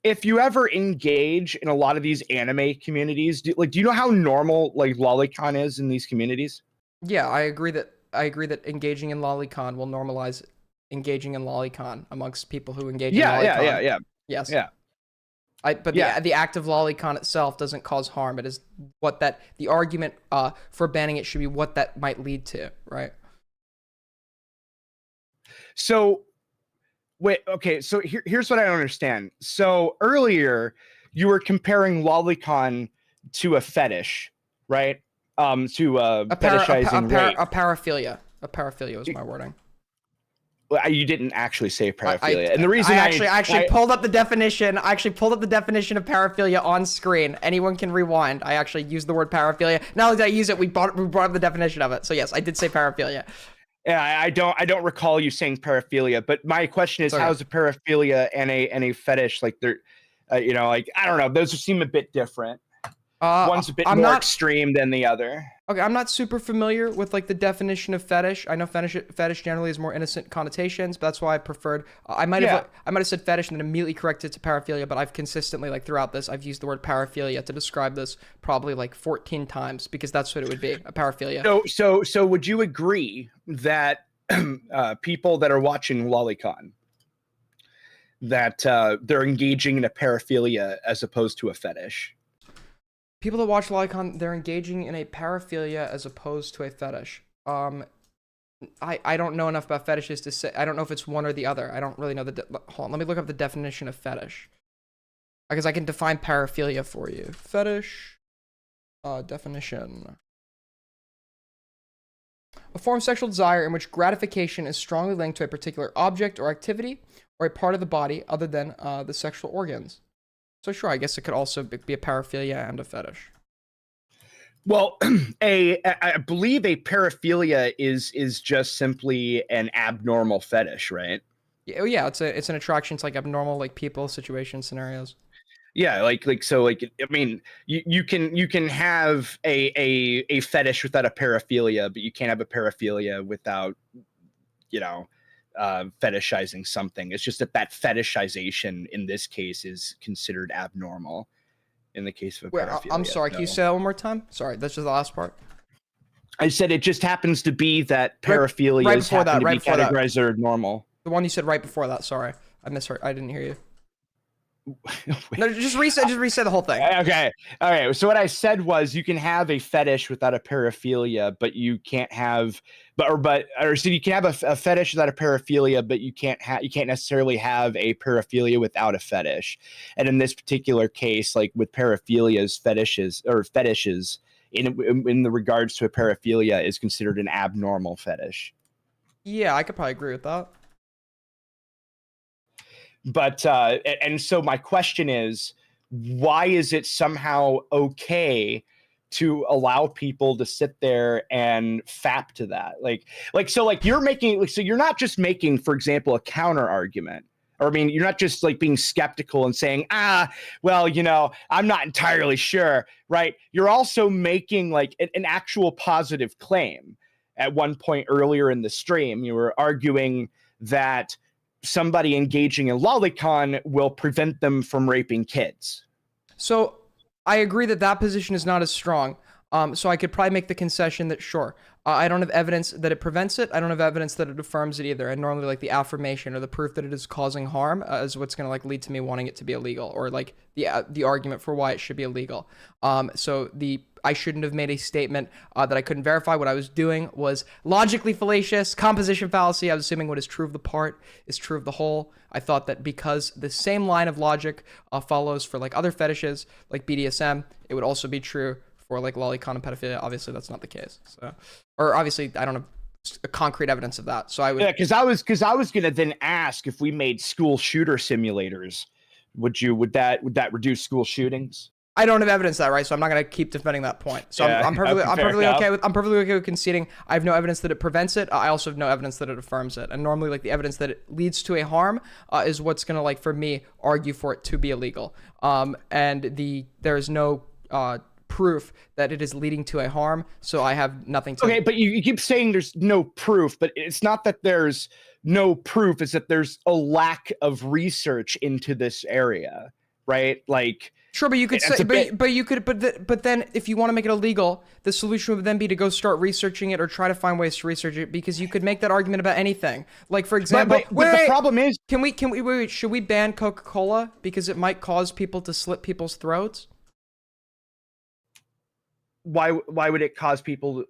if you ever engage in a lot of these anime communities, do you know how normal like Lolicon is in these communities? Yeah, I agree that engaging in Lolicon will normalize engaging in Lolicon amongst people who engage in Lolicon. Yeah. Yes. Yeah. The act of Lolicon itself doesn't cause harm. It is what the argument for banning it should be what that might lead to, right? So wait, okay, so here's what I don't understand. So earlier you were comparing Lolicon to a fetish, right? Fetishizing rape. A paraphilia. A paraphilia was my wording. Well, you didn't actually say paraphilia. And the reason I actually pulled up the definition. I actually pulled up the definition of paraphilia on screen. Anyone can rewind. I actually used the word paraphilia. Not only did I use it, we brought up the definition of it. So yes, I did say paraphilia. Yeah, I don't recall you saying paraphilia, but my question is, how is a paraphilia and a fetish like they're, like I don't know, those seem a bit different. One's a bit more extreme than the other. Okay, I'm not super familiar with like the definition of fetish. I know fetish generally has more innocent connotations, but that's why I preferred. I might have said fetish and then immediately corrected to paraphilia, but I've consistently like throughout this I've used the word paraphilia to describe this probably like 14 times because that's what it would be, a paraphilia. So would you agree that people that are watching Lolicon that they're engaging in a paraphilia as opposed to a fetish? People that watch Lolicon, they're engaging in a paraphilia as opposed to a fetish. I don't know enough about fetishes to say. I don't know if it's one or the other. I don't really know hold on, let me look up the definition of fetish. Because I can define paraphilia for you. Fetish definition. A form of sexual desire in which gratification is strongly linked to a particular object or activity or a part of the body other than the sexual organs. So sure, I guess it could also be a paraphilia and a fetish. Well, I believe a paraphilia is just simply an abnormal fetish, right? Yeah, it's an attraction to like abnormal like people, situations, scenarios. Yeah, so I mean, you can have a fetish without a paraphilia, but you can't have a paraphilia without, fetishizing something. It's just that fetishization in this case is considered abnormal in the case of a paraphilia. I'm sorry, can you say that one more time? Sorry, that's just the last part. I said it just happens to be that paraphilia happen to be categorized as normal. The one you said right before that, sorry. I misheard. I didn't hear you. No, just reset the whole thing. Okay. All right. So what I said was you can have a fetish without a paraphilia, but you can't have so you can have a fetish without a paraphilia, but you can't necessarily have a paraphilia without a fetish. And in this particular case, like with paraphilias, fetishes, in the regards to a paraphilia is considered an abnormal fetish. Yeah, I could probably agree with that. But and so my question is, why is it somehow okay to allow people to sit there and fap to that? So you're making, so you're not just making, for example, a counter argument. Or I mean, you're not just like being skeptical and saying, well, I'm not entirely sure, right? You're also making like an actual positive claim. At one point earlier in the stream, you were arguing that somebody engaging in lolicon will prevent them from raping kids. So I agree that position is not as strong. So I could probably make the concession that sure, I don't have evidence that it prevents it. I don't have evidence that it affirms it either. And normally like the affirmation or the proof that it is causing harm is what's going to like lead to me wanting it to be illegal, or like the argument for why it should be illegal. So I shouldn't have made a statement that I couldn't verify. What I was doing was logically fallacious, composition fallacy. I was assuming what is true of the part is true of the whole. I thought that because the same line of logic follows for like other fetishes like BDSM, it would also be true for like lolicon and pedophilia. Obviously, that's not the case. So, or obviously, I don't have concrete evidence of that. So I would. Yeah, because I was gonna then ask if we made school shooter simulators, would that reduce school shootings? I don't have evidence of that, right? So I'm not gonna keep defending that point. So yeah, I'm perfectly okay with conceding. I have no evidence that it prevents it. I also have no evidence that it affirms it. And normally, like the evidence that it leads to a harm is what's gonna like for me argue for it to be illegal. And there is no proof that it is leading to a harm, so I have nothing to. Okay, but you keep saying there's no proof, but it's not that there's no proof, it's that there's a lack of research into this area, right? Like, sure, but you could say, but then if you want to make it illegal, the solution would then be to go start researching it or try to find ways to research it, because you could make that argument about anything. Like for example, but the problem is, should we ban Coca-Cola because it might cause people to slit people's throats? Why would it cause people?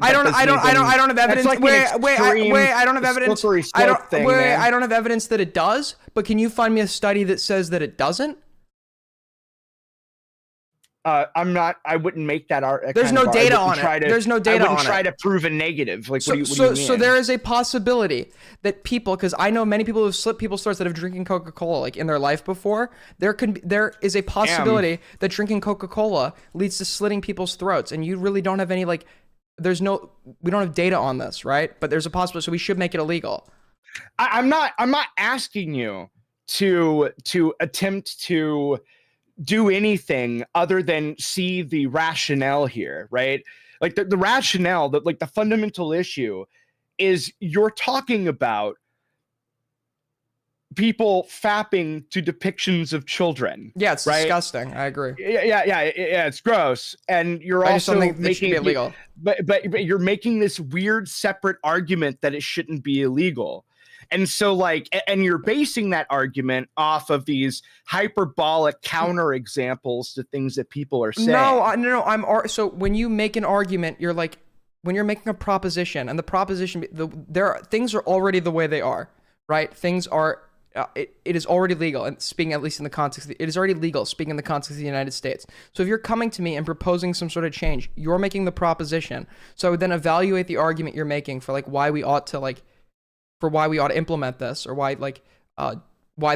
I don't have evidence. Like wait, I don't have evidence. I don't have evidence that it does. But can you find me a study that says that it doesn't? I wouldn't make that argument. There's no data on it. There's no data on it. I wouldn't try to prove a negative. Like, what do you mean? So there is a possibility that people, because I know many people who've slit people's throats that have drinking Coca-Cola like in their life before. There is a possibility that drinking Coca-Cola leads to slitting people's throats, and you really don't have any like. We don't have data on this, right? But there's a possibility, so we should make it illegal. I'm not asking you to attempt to do anything other than see the rationale here, right? Like the rationale, like the fundamental issue is you're talking about people fapping to depictions of children. Yeah, it's right? disgusting. I agree. Yeah, it's gross. And you're also making it should be illegal. But you're making this weird separate argument that it shouldn't be illegal. And so like, and you're basing that argument off of these hyperbolic counter examples to things that people are saying. No. So when you make an argument, you're like, when you're making a proposition, and the proposition, things are already the way they are, right? Things are, it is already legal, and speaking at least in the context, it is already legal, speaking in the context of the United States. So if you're coming to me and proposing some sort of change, you're making the proposition. So I would then evaluate the argument you're making for like why we ought to implement this, or why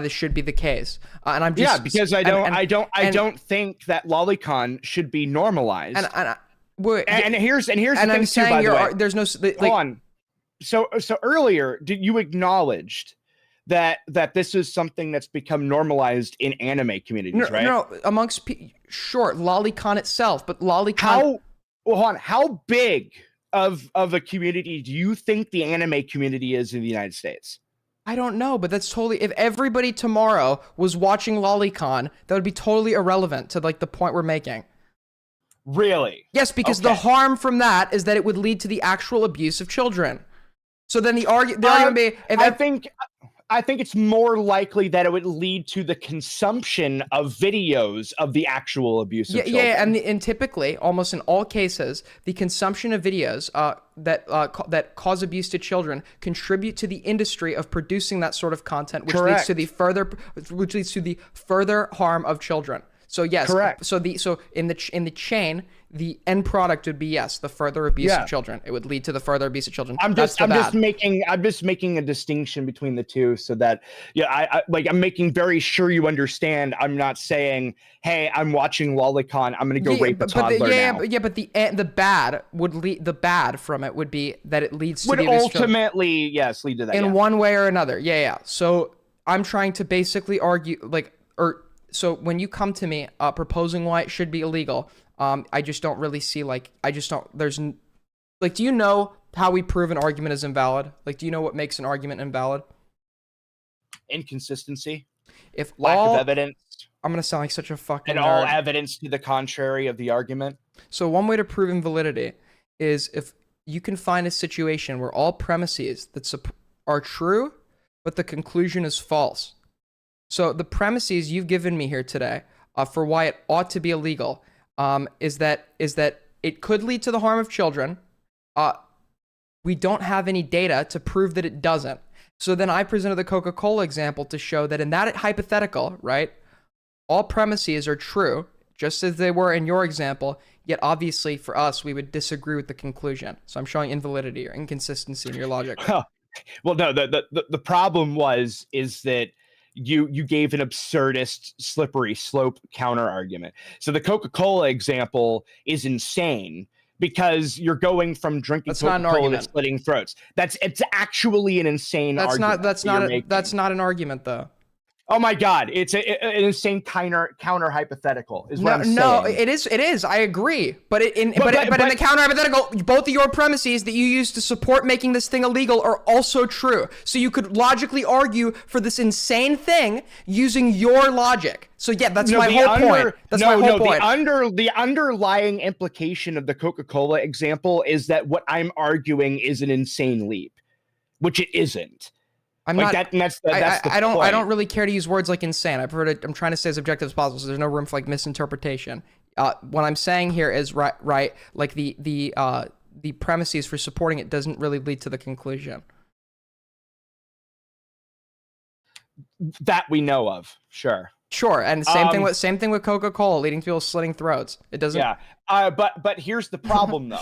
this should be the case. And I'm just because I don't think that lolicon should be normalized. And here's the thing I'm too, by the way. There's no hold on. So earlier, did you acknowledged that this is something that's become normalized in anime communities, right? No, amongst sure, lolicon itself, but lolicon. How big of a community do you think the anime community is in the United States? I don't know, but that's totally, if everybody tomorrow was watching lolicon, that would be totally irrelevant to like the point we're making. Really? Yes, because the harm from that is that it would lead to the actual abuse of children. So then the argument would be, I think it's more likely that it would lead to the consumption of videos of the actual abuse of children. Yeah, and typically, almost in all cases, the consumption of videos that cause abuse to children contribute to the industry of producing that sort of content, which leads to the further harm of children. So yes, Correct. So in the chain, the end product would be yes, the further abuse of children. It would lead to the further abuse of children. I'm just making a distinction between the two, so that I'm making very sure you understand. I'm not saying, hey, I'm watching Lolicon, I'm gonna go rape a toddler now. But the bad would lead. The bad from it would be that it leads to would the abuse of children. ultimately lead to that In one way or another. Yeah. So I'm trying to basically argue so when you come to me proposing why it should be illegal, I just don't really see do you know how we prove an argument is invalid? Like, do you know what makes an argument invalid? Inconsistency. If lack of evidence. I'm gonna sound like such a fucking and nerd. all evidence to the contrary of the argument. So one way to prove invalidity is if you can find a situation where all premises that are true, but the conclusion is false. So the premises you've given me here today for why it ought to be illegal is that it could lead to the harm of children. We don't have any data to prove that it doesn't. So then I presented the Coca-Cola example to show that in that hypothetical, right, all premises are true, just as they were in your example, yet obviously for us, we would disagree with the conclusion. So I'm showing invalidity or inconsistency in your logic. Well, no, the problem is that you gave an absurdist slippery slope counter argument. So the Coca-Cola example is insane because you're going from drinking Coca-Cola to slitting throats. It's actually an insane argument. That's not an argument though. Oh my God, it's an insane counter hypothetical. Is what I'm saying. No, it is. I agree. But in the counter hypothetical, both of your premises that you use to support making this thing illegal are also true. So you could logically argue for this insane thing using your logic. So yeah, that's my whole point. That's my whole point. The underlying implication of the Coca-Cola example is that what I'm arguing is an insane leap, which it isn't. I don't really care to use words like insane. I'm trying to stay as objective as possible, so there's no room for like misinterpretation. What I'm saying here is right. Like the premises for supporting it doesn't really lead to the conclusion that we know of. Sure, and same thing with Coca-Cola leading to people slitting throats. It doesn't. Yeah, but here's the problem though.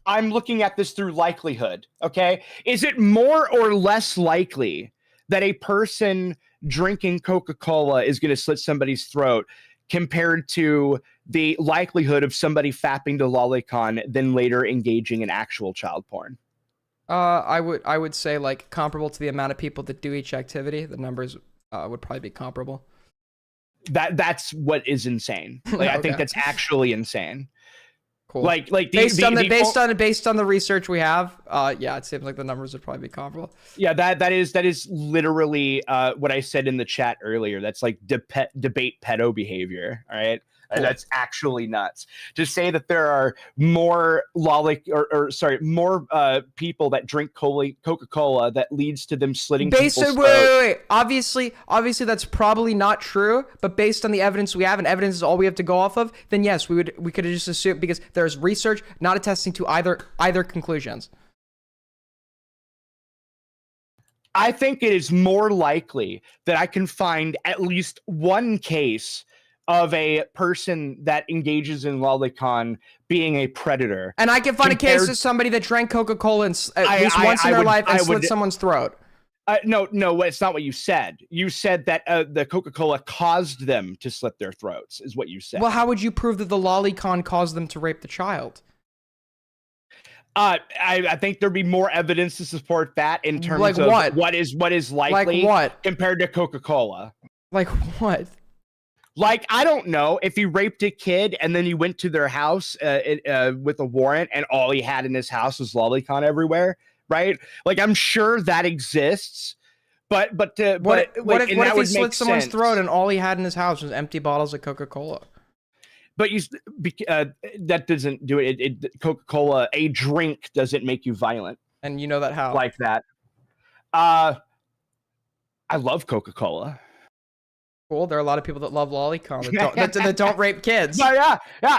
I'm looking at this through likelihood, okay? Is it more or less likely that a person drinking Coca-Cola is going to slit somebody's throat compared to the likelihood of somebody fapping to Lolicon then later engaging in actual child porn? I would say like comparable to the amount of people that do each activity. The numbers would probably be comparable. That's what is insane. Like, I think that's actually insane. Cool. Like based on the research we have, it seems like the numbers would probably be comparable. Yeah, that is literally what I said in the chat earlier. That's like debate pedo behavior. All right. Cool. That's actually nuts. To say that there are more more people that drink Coca-Cola that leads to them slitting people's throats. Wait. Obviously that's probably not true. But based on the evidence we have, and evidence is all we have to go off of, then yes, we could just assume, because there's research not attesting to either conclusions. I think it is more likely that I can find at least one case of a person that engages in Lolicon being a predator. And I can find a case of somebody that drank Coca-Cola at least once in their life and slit someone's throat. No, it's not what you said. You said that the Coca-Cola caused them to slit their throats, is what you said. Well, how would you prove that the Lolicon caused them to rape the child? I think there'd be more evidence to support that in terms like of what is likely like what? Compared to Coca-Cola. Like what? Like, I don't know, if he raped a kid and then he went to their house with a warrant and all he had in his house was Lolicon everywhere, right? Like, I'm sure that exists, but what if he slit someone's throat and all he had in his house was empty bottles of Coca-Cola? But that doesn't do it. Coca-Cola, a drink, doesn't make you violent. And you know that how? Like that. I love Coca-Cola. Cool. There are a lot of people that love Lolicon that don't rape kids. Yeah.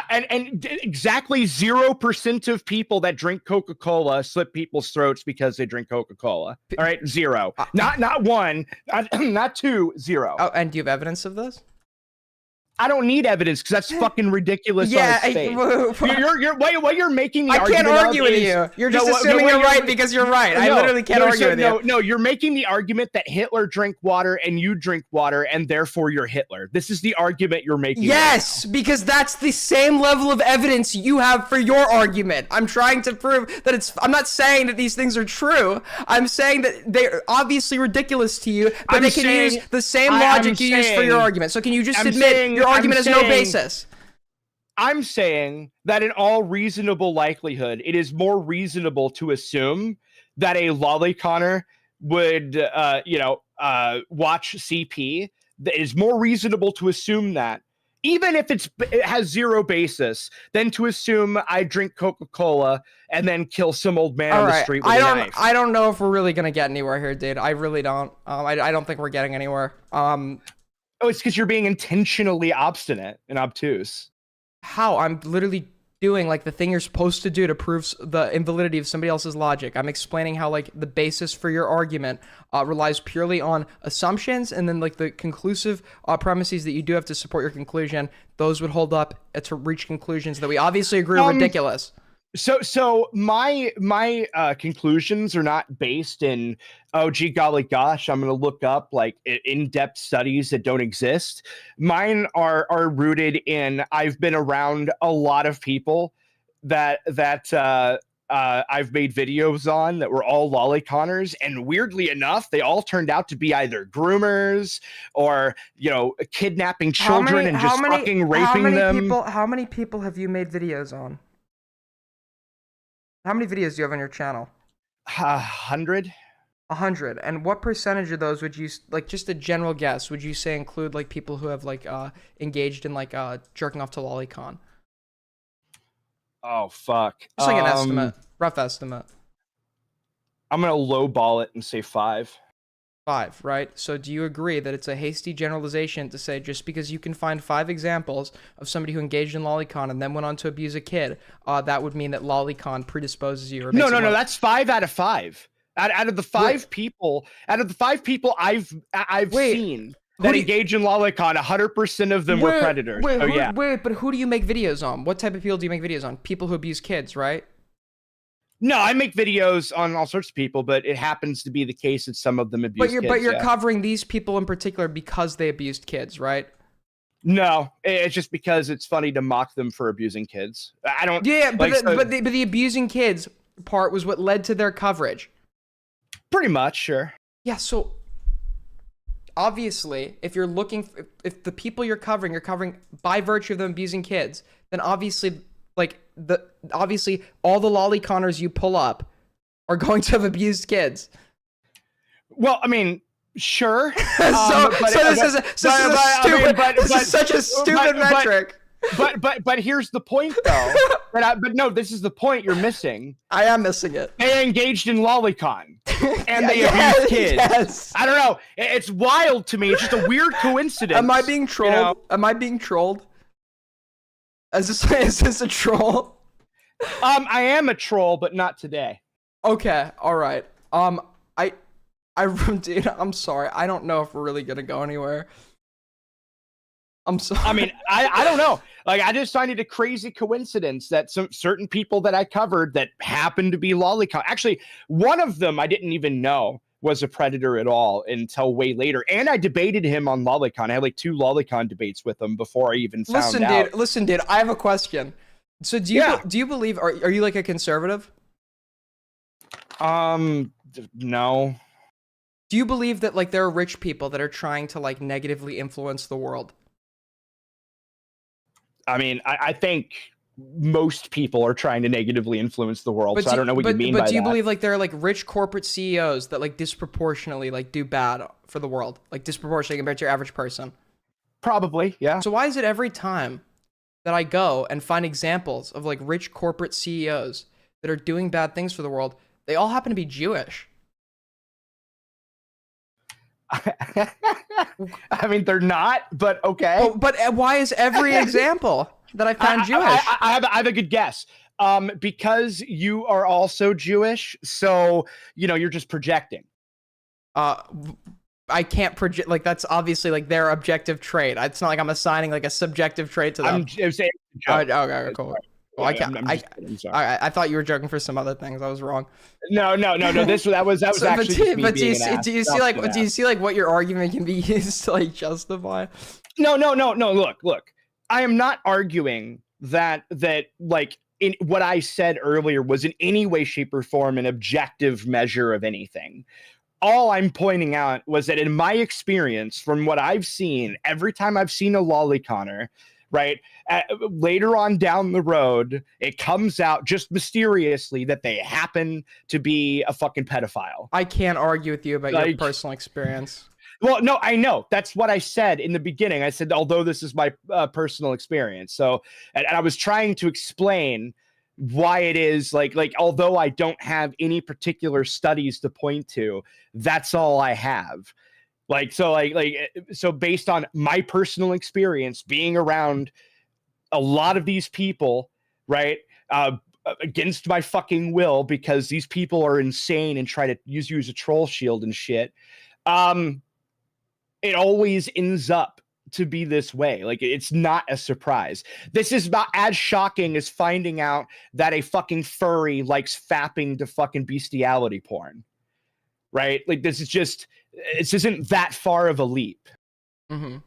And exactly 0% of people that drink Coca-Cola slit people's throats because they drink Coca-Cola. All right, 0. Not 1, not 2, 0. Oh, and do you have evidence of this? I don't need evidence because that's fucking ridiculous. Yeah, on its face. What you're making the I argument can't argue of with is- you. You're just what- assuming what you're right because you're right. I literally can't argue with you. No, you're making the argument that Hitler drank water and you drink water and therefore you're Hitler. This is the argument you're making. Yes, because that's the same level of evidence you have for your argument. I'm trying to prove that it's. I'm not saying that these things are true. I'm saying that they're obviously ridiculous to you, but they can use the same logic you use for your argument. So can you just admit your argument has no basis? I'm saying that in all reasonable likelihood, it is more reasonable to assume that a lollyconner would, watch CP. It is more reasonable to assume that, even if it has zero basis, than to assume I drink Coca-Cola and then kill some old man on the street with a knife. I don't know if we're really gonna get anywhere here, dude. I really don't. I don't think we're getting anywhere. Oh, it's because you're being intentionally obstinate and obtuse. How? I'm literally doing like the thing you're supposed to do to prove the invalidity of somebody else's logic. I'm explaining how like the basis for your argument relies purely on assumptions, and then like the conclusive premises that you do have to support your conclusion, those would hold up to reach conclusions that we obviously agree are ridiculous. So my conclusions are not based in, oh gee golly gosh, I'm gonna look up like in-depth studies that don't exist. Mine are rooted in, I've been around a lot of people that I've made videos on that were all lollyconners, and weirdly enough, they all turned out to be either groomers or kidnapping children and just fucking raping them. How many people have you made videos on? How many videos do you have on your channel? 100. 100. And what percentage of those would you, like, just a general guess, would you say include like people who have like engaged in like jerking off to lolicon? Oh fuck. Just like an estimate, rough estimate. I'm gonna lowball it and say 5. 5, right? So do you agree that it's a hasty generalization to say just because you can find 5 examples of somebody who engaged in lolicon and then went on to abuse a kid, that would mean that lolicon predisposes you? Or No, that's 5 out of 5. Out of the 5 people, I've seen that engage in lolicon, 100% of them were predators. Wait, but who do you make videos on? What type of people do you make videos on? People who abuse kids, right? No, I make videos on all sorts of people, but it happens to be the case that some of them abuse kids. But you're covering these people in particular because they abused kids, right? No, it's just because it's funny to mock them for abusing kids. I don't. Yeah, but the abusing kids part was what led to their coverage. Pretty much, sure. Yeah, so obviously, if you're looking, if the people you're covering by virtue of them abusing kids, then obviously, obviously all the loliconners you pull up are going to have abused kids. Well, I mean, sure. This is such a stupid metric. But here's the point, though. No, this is the point you're missing. I am missing it. They engaged in lolicon, and they abused kids. Yes. I don't know. It's wild to me. It's just a weird coincidence. Am I being trolled? Am I being trolled? Is this a troll? I am a troll, but not today. Okay, all right. Dude, I'm sorry. I don't know if we're really gonna go anywhere. I'm sorry. I mean, I don't know. Like, I just find it a crazy coincidence that some certain people that I covered that happened to be lolicon. Actually, one of them I didn't even know was a predator at all until way later. And I debated him on lolicon. I had like 2 lolicon debates with him before I even found out. Listen, dude, I have a question. So do you believe, are you like a conservative? No. Do you believe that like there are rich people that are trying to like negatively influence the world? I mean, I think most people are trying to negatively influence the world, so I don't know what you mean by that. But do you believe like there are like rich corporate CEOs that like disproportionately like do bad for the world, like disproportionately compared to your average person? Probably, yeah. So why is it every time that I go and find examples of like rich corporate CEOs that are doing bad things for the world, they all happen to be Jewish? I mean, they're not, but okay. But why is every example that I found Jewish? I have a good guess. Because you are also Jewish, so you're just projecting. I can't project, like, that's obviously like their objective trait. It's not like I'm assigning like a subjective trait to them. I'm saying. Okay, cool. Well, I'm sorry. I thought you were joking for some other things. I was wrong. No. That was actually just me but being an ass. do you see like what your argument can be used to like justify? No. Look. I am not arguing that like in what I said earlier was in any way, shape, or form an objective measure of anything. All I'm pointing out was that in my experience, from what I've seen, every time I've seen a lolicon, right, later on down the road, it comes out just mysteriously that they happen to be a fucking pedophile. I can't argue with you about your personal experience. Well, no, I know. That's what I said in the beginning. I said, although this is my personal experience. So, and I was trying to explain why it is like although I don't have any particular studies to point to, that's all I have. So based on my personal experience being around a lot of these people, right, against my fucking will, because these people are insane and try to use you as a troll shield and shit, it always ends up to be this way. Like, it's not a surprise. This is not as shocking as finding out that a fucking furry likes fapping to fucking bestiality porn, right? Like, this isn't that far of a leap. Mm-hmm.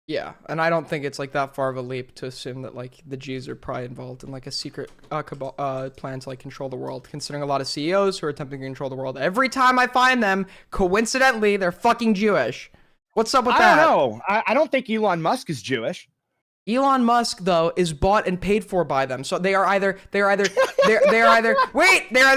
Yeah, and I don't think it's like that far of a leap to assume that like the Jews are probably involved in like a secret plan to like control the world, considering a lot of CEOs who are attempting to control the world. Every time I find them, coincidentally, they're fucking Jewish. What's up with that? I don't know. I don't think Elon Musk is Jewish. Elon Musk, though, is bought and paid for by them. So they're either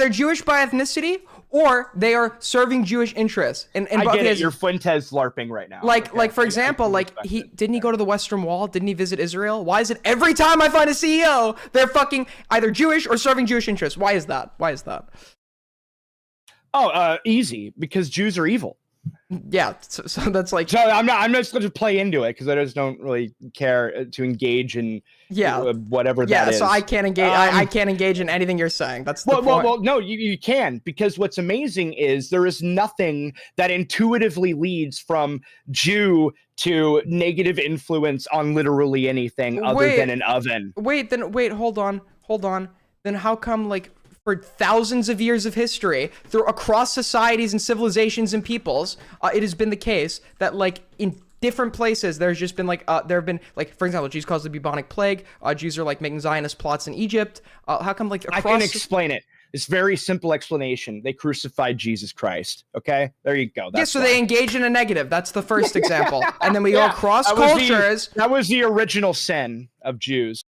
Jewish by ethnicity, or they are serving Jewish interests. And I get it. You're Fuentes LARPing right now. Like for example, like didn't he go to the Western Wall? Didn't he visit Israel? Why is it every time I find a CEO, they're fucking either Jewish or serving Jewish interests? Why is that? Oh, easy, because Jews are evil. Yeah, so that's like. So I'm not just going to play into it because I just don't really care to engage in whatever that is. Yeah, so I can't engage. I can't engage in anything you're saying. That's the point. Well, no, you can, because what's amazing is there is nothing that intuitively leads from Jew to negative influence on literally anything other than an oven. Wait, hold on. Then how come like? For thousands of years of history, across societies and civilizations and peoples, it has been the case that, like, in different places, there's just been, like, there have been, like, for example, Jews caused the bubonic plague. Jews are, like, making Zionist plots in Egypt. How come, like, across... I can explain it. It's very simple explanation. They crucified Jesus Christ. Okay? There you go. That's they engage in a negative. That's the first example. And then we go across cultures. That was the original sin of Jews.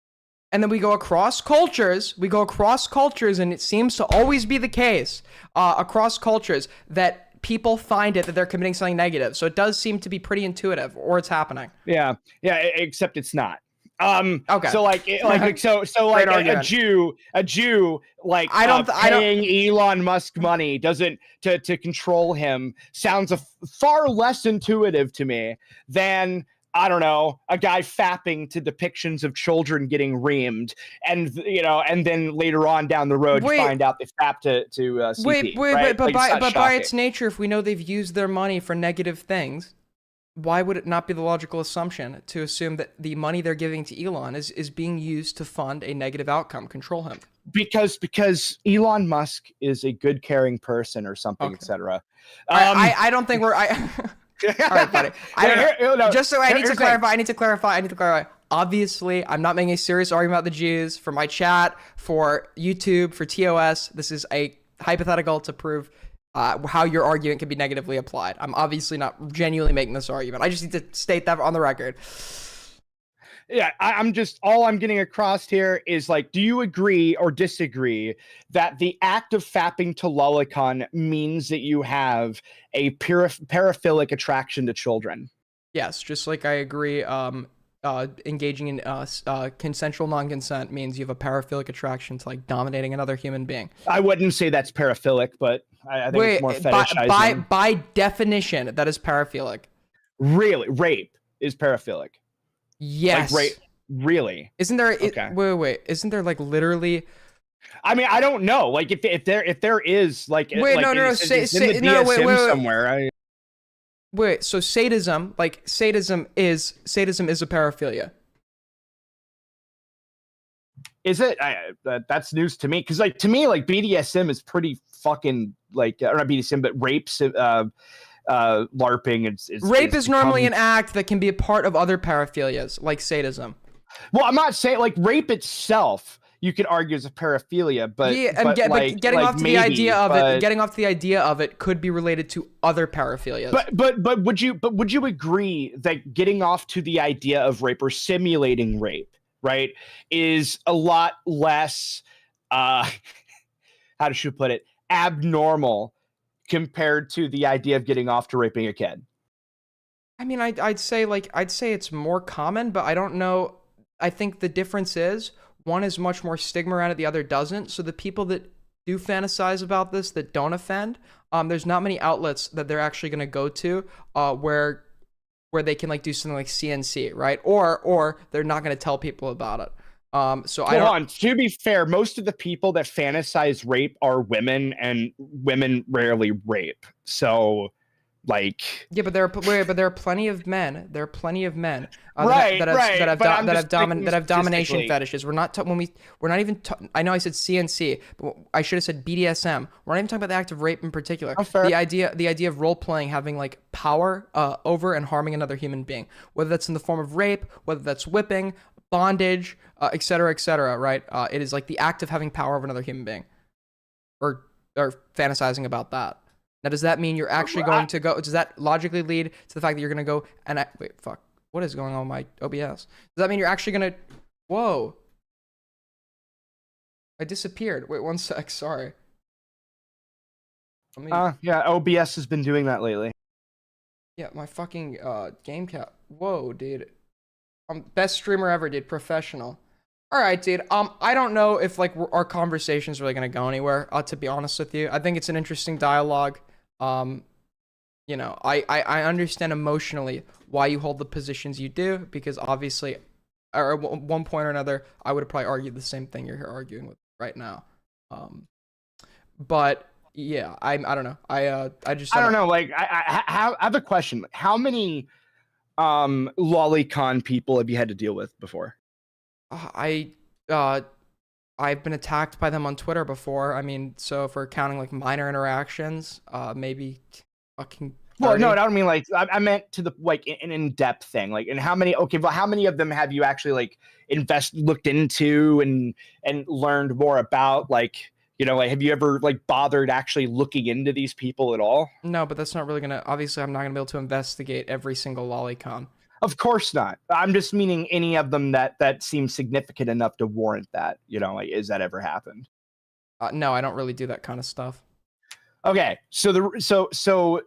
And then we go across cultures, and it seems to always be the case across cultures that people find it that they're committing something negative. So it does seem to be pretty intuitive, or it's happening. Yeah, except it's not. Okay. So like a Jew like paying Elon Musk money doesn't to control him sounds far less intuitive to me than, I don't know, a guy fapping to depictions of children getting reamed, and then later on down the road you find out they fap to CP. Right? But by its nature, if we know they've used their money for negative things, why would it not be the logical assumption to assume that the money they're giving to Elon is being used to fund a negative outcome, control him? Because Elon Musk is a good, caring person or something, etc. I don't think we're. All right, buddy. I need to clarify. Obviously, I'm not making a serious argument about the Jews for my chat, for YouTube, for TOS. This is a hypothetical to prove how your argument can be negatively applied. I'm obviously not genuinely making this argument. I just need to state that on the record. Yeah, all I'm getting across here is, like, do you agree or disagree that the act of fapping to lolicon means that you have a paraphilic attraction to children? Yes, just like I agree, engaging in consensual non-consent means you have a paraphilic attraction to, like, dominating another human being. I wouldn't say that's paraphilic, but I think it's more fetishizing. By definition, that is paraphilic. Really? Rape is paraphilic? Yes. Like, right? Really? Isn't there? Okay. Wait. Isn't there, like, literally? I mean, I don't know. Like, if there is, like, wait, like, no. Say, somewhere. Wait, so sadism is a paraphilia. Is it? That's news to me, because like to me, like BDSM is pretty fucking like, or not BDSM, but rapes, LARPing. Rape is normally an act that can be a part of other paraphilias, like sadism. Well, I'm not saying like rape itself, you could argue is a paraphilia, but yeah, and getting off to the idea of it could be related to other paraphilias. But would you agree that getting off to the idea of rape or simulating rape, right, is a lot less how should you put it, abnormal compared to the idea of getting off to raping a kid? I mean, I'd say it's more common, but I don't know. I think the difference is one is much more stigma around it, the other doesn't. So the people that do fantasize about this that don't offend, there's not many outlets that they're actually going to go to where they can like do something like CNC, right? Or they're not going to tell people about it. So Hold on. To be fair, most of the people that fantasize rape are women, and women rarely rape. So, like, yeah, but there are plenty of men. There are plenty of men that have domination fetishes. We're not even. I know I said CNC, but I should have said BDSM. We're not even talking about the act of rape in particular. The idea of role playing, having like power over and harming another human being, whether that's in the form of rape, whether that's whipping, bondage, etc., right? It is like the act of having power over another human being, or fantasizing about that. Now, does that mean you're actually going to go? Does that logically lead to the fact that you're going to go and wait? Fuck! What is going on with my OBS? Does that mean you're actually going to? Whoa! I disappeared. Wait 1 sec. Sorry. Yeah, OBS has been doing that lately. Yeah, my fucking game cap. Whoa, dude. Best streamer ever, dude. Professional. All right, dude. I don't know if like our conversation's really gonna go anywhere. To be honest with you, I think it's an interesting dialogue. You know, I understand emotionally why you hold the positions you do, because obviously, or at one point or another, I would have probably argued the same thing you're here arguing with right now. But yeah, I don't know. I don't know. Like, I have a question. How many lolicon people have you had to deal with before? I've been attacked by them on Twitter before. I mean, so if we're counting like minor interactions, maybe fucking 30. Well, no, I don't mean like, I meant to the like an in-depth thing. Like, and how many? Okay, well, how many of them have you actually like looked into and learned more about? Like, you know, like, have you ever like bothered actually looking into these people at all? No, but that's not really gonna. Obviously, I'm not gonna be able to investigate every single lolicon. Of course not. I'm just meaning any of them that seem significant enough to warrant that. You know, like, has that ever happened? No, I don't really do that kind of stuff. Okay, so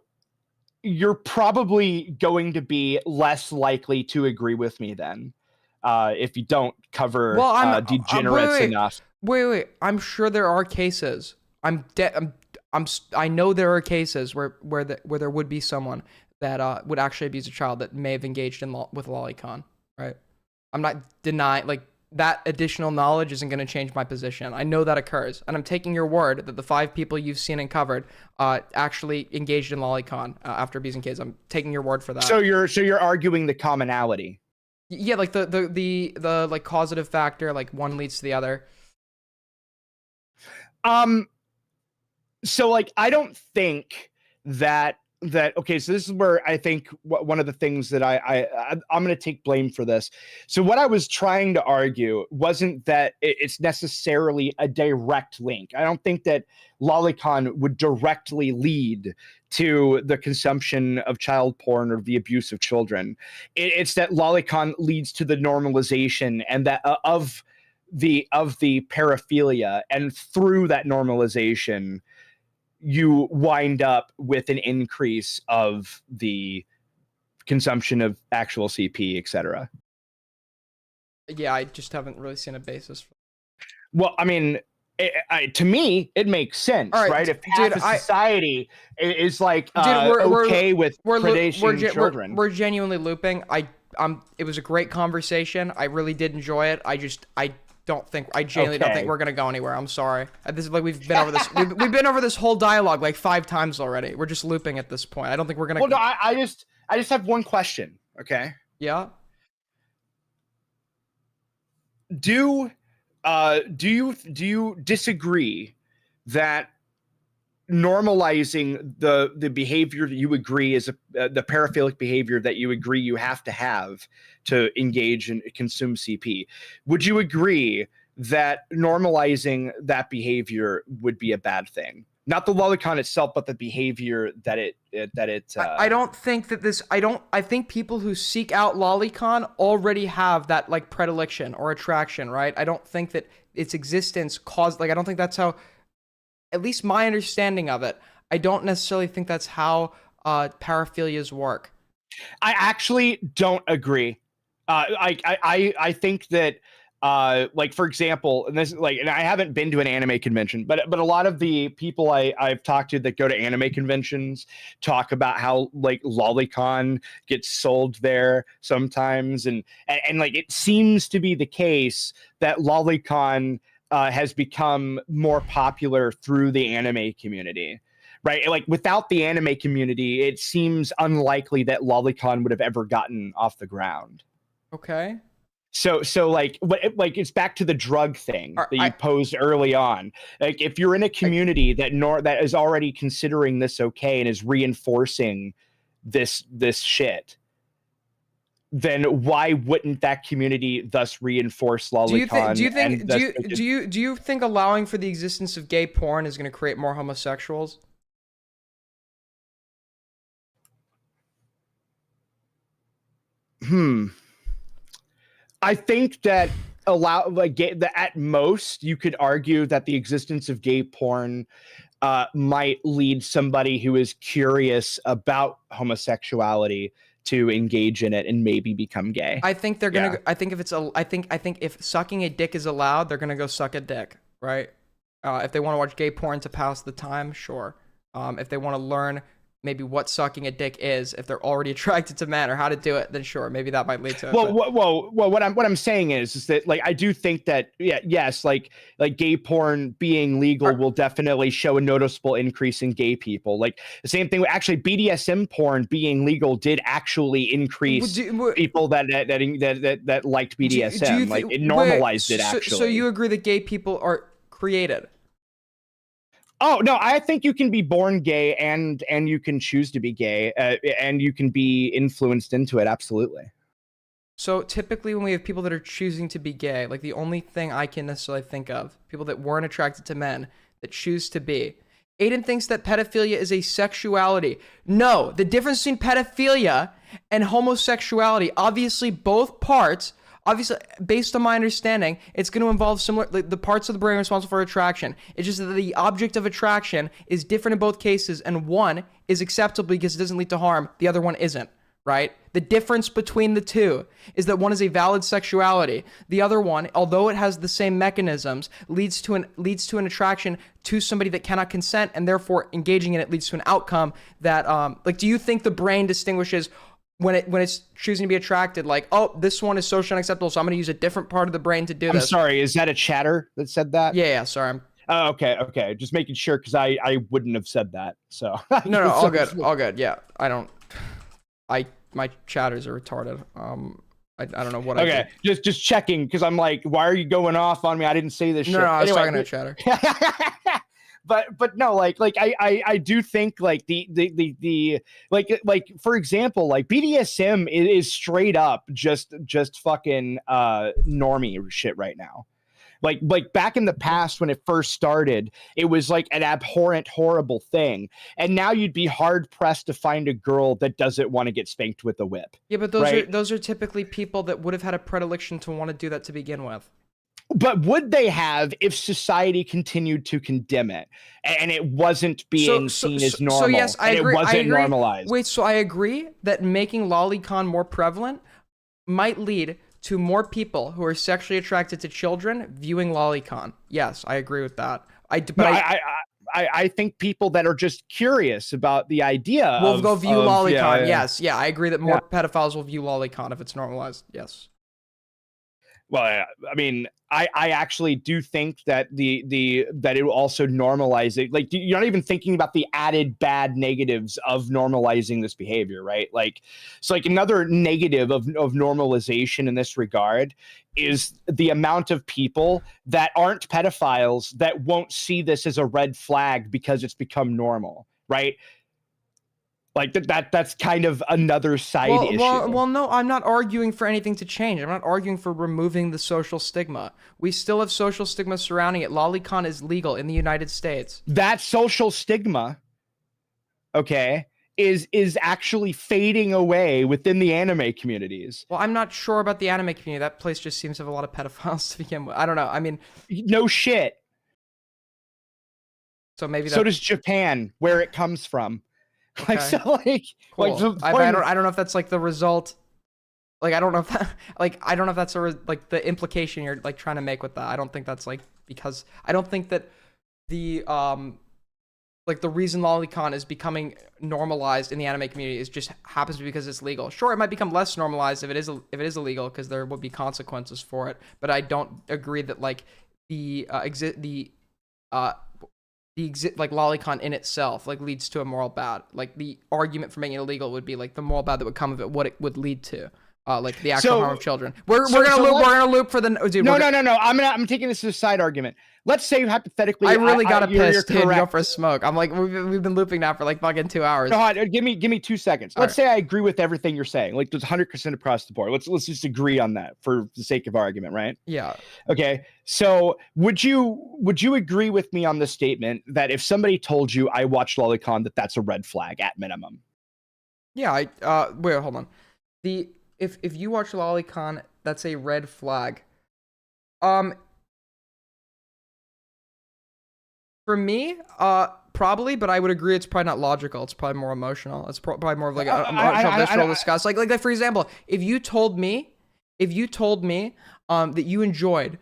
you're probably going to be less likely to agree with me then, if you don't cover degenerates enough. Wait. I'm sure there are cases. I know there are cases where there would be someone that would actually abuse a child that may have engaged with lolicon, right? I'm not denying, like, that additional knowledge isn't going to change my position. I know that occurs, and I'm taking your word that the 5 people you've seen and covered actually engaged in lolicon after abusing kids. I'm taking your word for that. So you're arguing the commonality. Yeah, like the like causative factor, like one leads to the other. So like, I don't think that okay, so this is where I think one of the things that I'm going to take blame for this. So what I was trying to argue wasn't that it's necessarily a direct link. I don't think that lolicon would directly lead to the consumption of child porn or the abuse of children. It's that lolicon leads to the normalization and that of the paraphilia, and through that normalization you wind up with an increase of the consumption of actual CP, etc. Yeah, I just haven't really seen a basis for that. Well, I mean, to me, it makes sense, right? If half of society is like okay with predation children. We're genuinely looping. It was a great conversation. I really did enjoy it. I genuinely don't think we're gonna go anywhere. I'm sorry. This is like we've been over this. We've been over this whole dialogue like 5 times already. We're just looping at this point. I don't think we're gonna. Well, no, I just have one question. Okay. Yeah. Do you disagree that normalizing the behavior that you agree is the paraphilic behavior that you agree you have to engage and consume CP? Would you agree that normalizing that behavior would be a bad thing? Not the lolicon itself, but the behavior that it. I don't think that this. I think people who seek out lolicon already have that like predilection or attraction, right? I don't think that its existence caused. Like, I don't think that's how. At least my understanding of it, I don't necessarily think that's how paraphilias work. I actually don't agree. I think that like, for example, and I haven't been to an anime convention, but a lot of the people I've talked to that go to anime conventions talk about how like lolicon gets sold there sometimes, and like it seems to be the case that lolicon has become more popular through the anime community, right? Like without the anime community, it seems unlikely that lolicon would have ever gotten off the ground. Okay. So like it's back to the drug thing that you posed early on. Like if you're in a community that is already considering this okay and is reinforcing this shit, then why wouldn't that community thus reinforce lolicon? Do you think allowing for the existence of gay porn is going to create more homosexuals? I think that at most you could argue that the existence of gay porn might lead somebody who is curious about homosexuality to engage in it and maybe become gay. I think they're gonna. I think if sucking a dick is allowed, they're gonna go suck a dick, right? If they want to watch gay porn to pass the time, sure. If they want to learn maybe what sucking a dick is, if they're already attracted to men or how to do it, then sure, maybe that might lead to. Well, what I'm saying is that like I do think that yes, like gay porn being legal will definitely show a noticeable increase in gay people. Like the same thing, actually, BDSM porn being legal did actually increase people that liked BDSM. It normalized it actually. So you agree that gay people are created? Oh no, I think you can be born gay and you can choose to be gay and you can be influenced into it. Absolutely. So typically when we have people that are choosing to be gay, like the only thing I can necessarily think of, people that weren't attracted to men that choose to be. Aiden thinks that pedophilia is a sexuality. No, the difference between pedophilia and homosexuality, obviously both parts, obviously, based on my understanding, it's going to involve similar, like the parts of the brain responsible for attraction. It's just that the object of attraction is different in both cases, and one is acceptable because it doesn't lead to harm. The other one isn't, right? The difference between the two is that one is a valid sexuality. The other one, although it has the same mechanisms, leads to an attraction to somebody that cannot consent, and therefore engaging in it leads to an outcome that, like, do you think the brain distinguishes when it's choosing to be attracted, like, oh, this one is socially unacceptable, so I'm going to use a different part of the brain to do this? I'm sorry, is that a chatter that said that? Yeah, sorry. Oh, okay. Just making sure, because I wouldn't have said that. So no, all good. Yeah, my chatters are retarded. I don't know what. Okay, just checking, because I'm like, why are you going off on me? I didn't say this shit. No, I was talking to a chatter. But no, like I do think like the like for example, like BDSM is straight up just fucking normie shit right now. Like back in the past when it first started, it was like an abhorrent, horrible thing, and now you'd be hard pressed to find a girl that doesn't want to get spanked with a whip. Yeah, but those are typically people that would have had a predilection to want to do that to begin with. But would they have if society continued to condemn it and it wasn't being seen as normal? So yes, I agree. It wasn't normalized. Wait, so I agree that making lolicon more prevalent might lead to more people who are sexually attracted to children viewing lolicon. Yes, I agree with that. I think people that are just curious about the idea will go view lolicon. Yes, I agree that more pedophiles will view lolicon if it's normalized. Yes. Well, I mean, I actually do think that that it will also normalize it. Like, you're not even thinking about the added bad negatives of normalizing this behavior, right? Like, so like another negative of normalization in this regard is the amount of people that aren't pedophiles that won't see this as a red flag because it's become normal, right? Like that's kind of another side issue. Well, no, I'm not arguing for anything to change. I'm not arguing for removing the social stigma. We still have social stigma surrounding it. Lolicon is legal in the United States. That social stigma, okay, is actually fading away within the anime communities. Well, I'm not sure about the anime community. That place just seems to have a lot of pedophiles to begin with. I don't know. I mean, no shit. So maybe so does Japan, where it comes from. Like, Okay. so like, Cool. like I don't know if that's like the result. Like, I don't know if that, like, I don't know if that's like the implication you're like trying to make with that. I don't think that's like, because I don't think that the like the reason Lolicon is becoming normalized in the anime community is just happens to be because it's legal. Sure, it might become less normalized if it is illegal, because there will be consequences for it. But I don't agree that like like Lolicon in itself like leads to a moral bad. Like, the argument for making it illegal would be like the moral bad that would come of it, what it would lead to. Like the actual harm of children. We're gonna loop for the dude. No. I'm taking this as a side argument. Let's say hypothetically, I really gotta piss, dude. correct. Go for a smoke. I'm like, we've been looping now for like fucking 2 hours. No, give me 2 seconds. Let's say I agree with everything you're saying. Like, there's 100% across the board. Let's just agree on that for the sake of argument, right? Yeah. Okay. So would you agree with me on the statement that if somebody told you I watched Lolicon, that's a red flag at minimum? Yeah. Wait, hold on. If you watch Lolicon, that's a red flag. For me, probably, but I would agree it's probably not logical. It's probably more emotional. It's probably more of like a emotional, visceral disgust. Like for example, if you told me that you enjoyed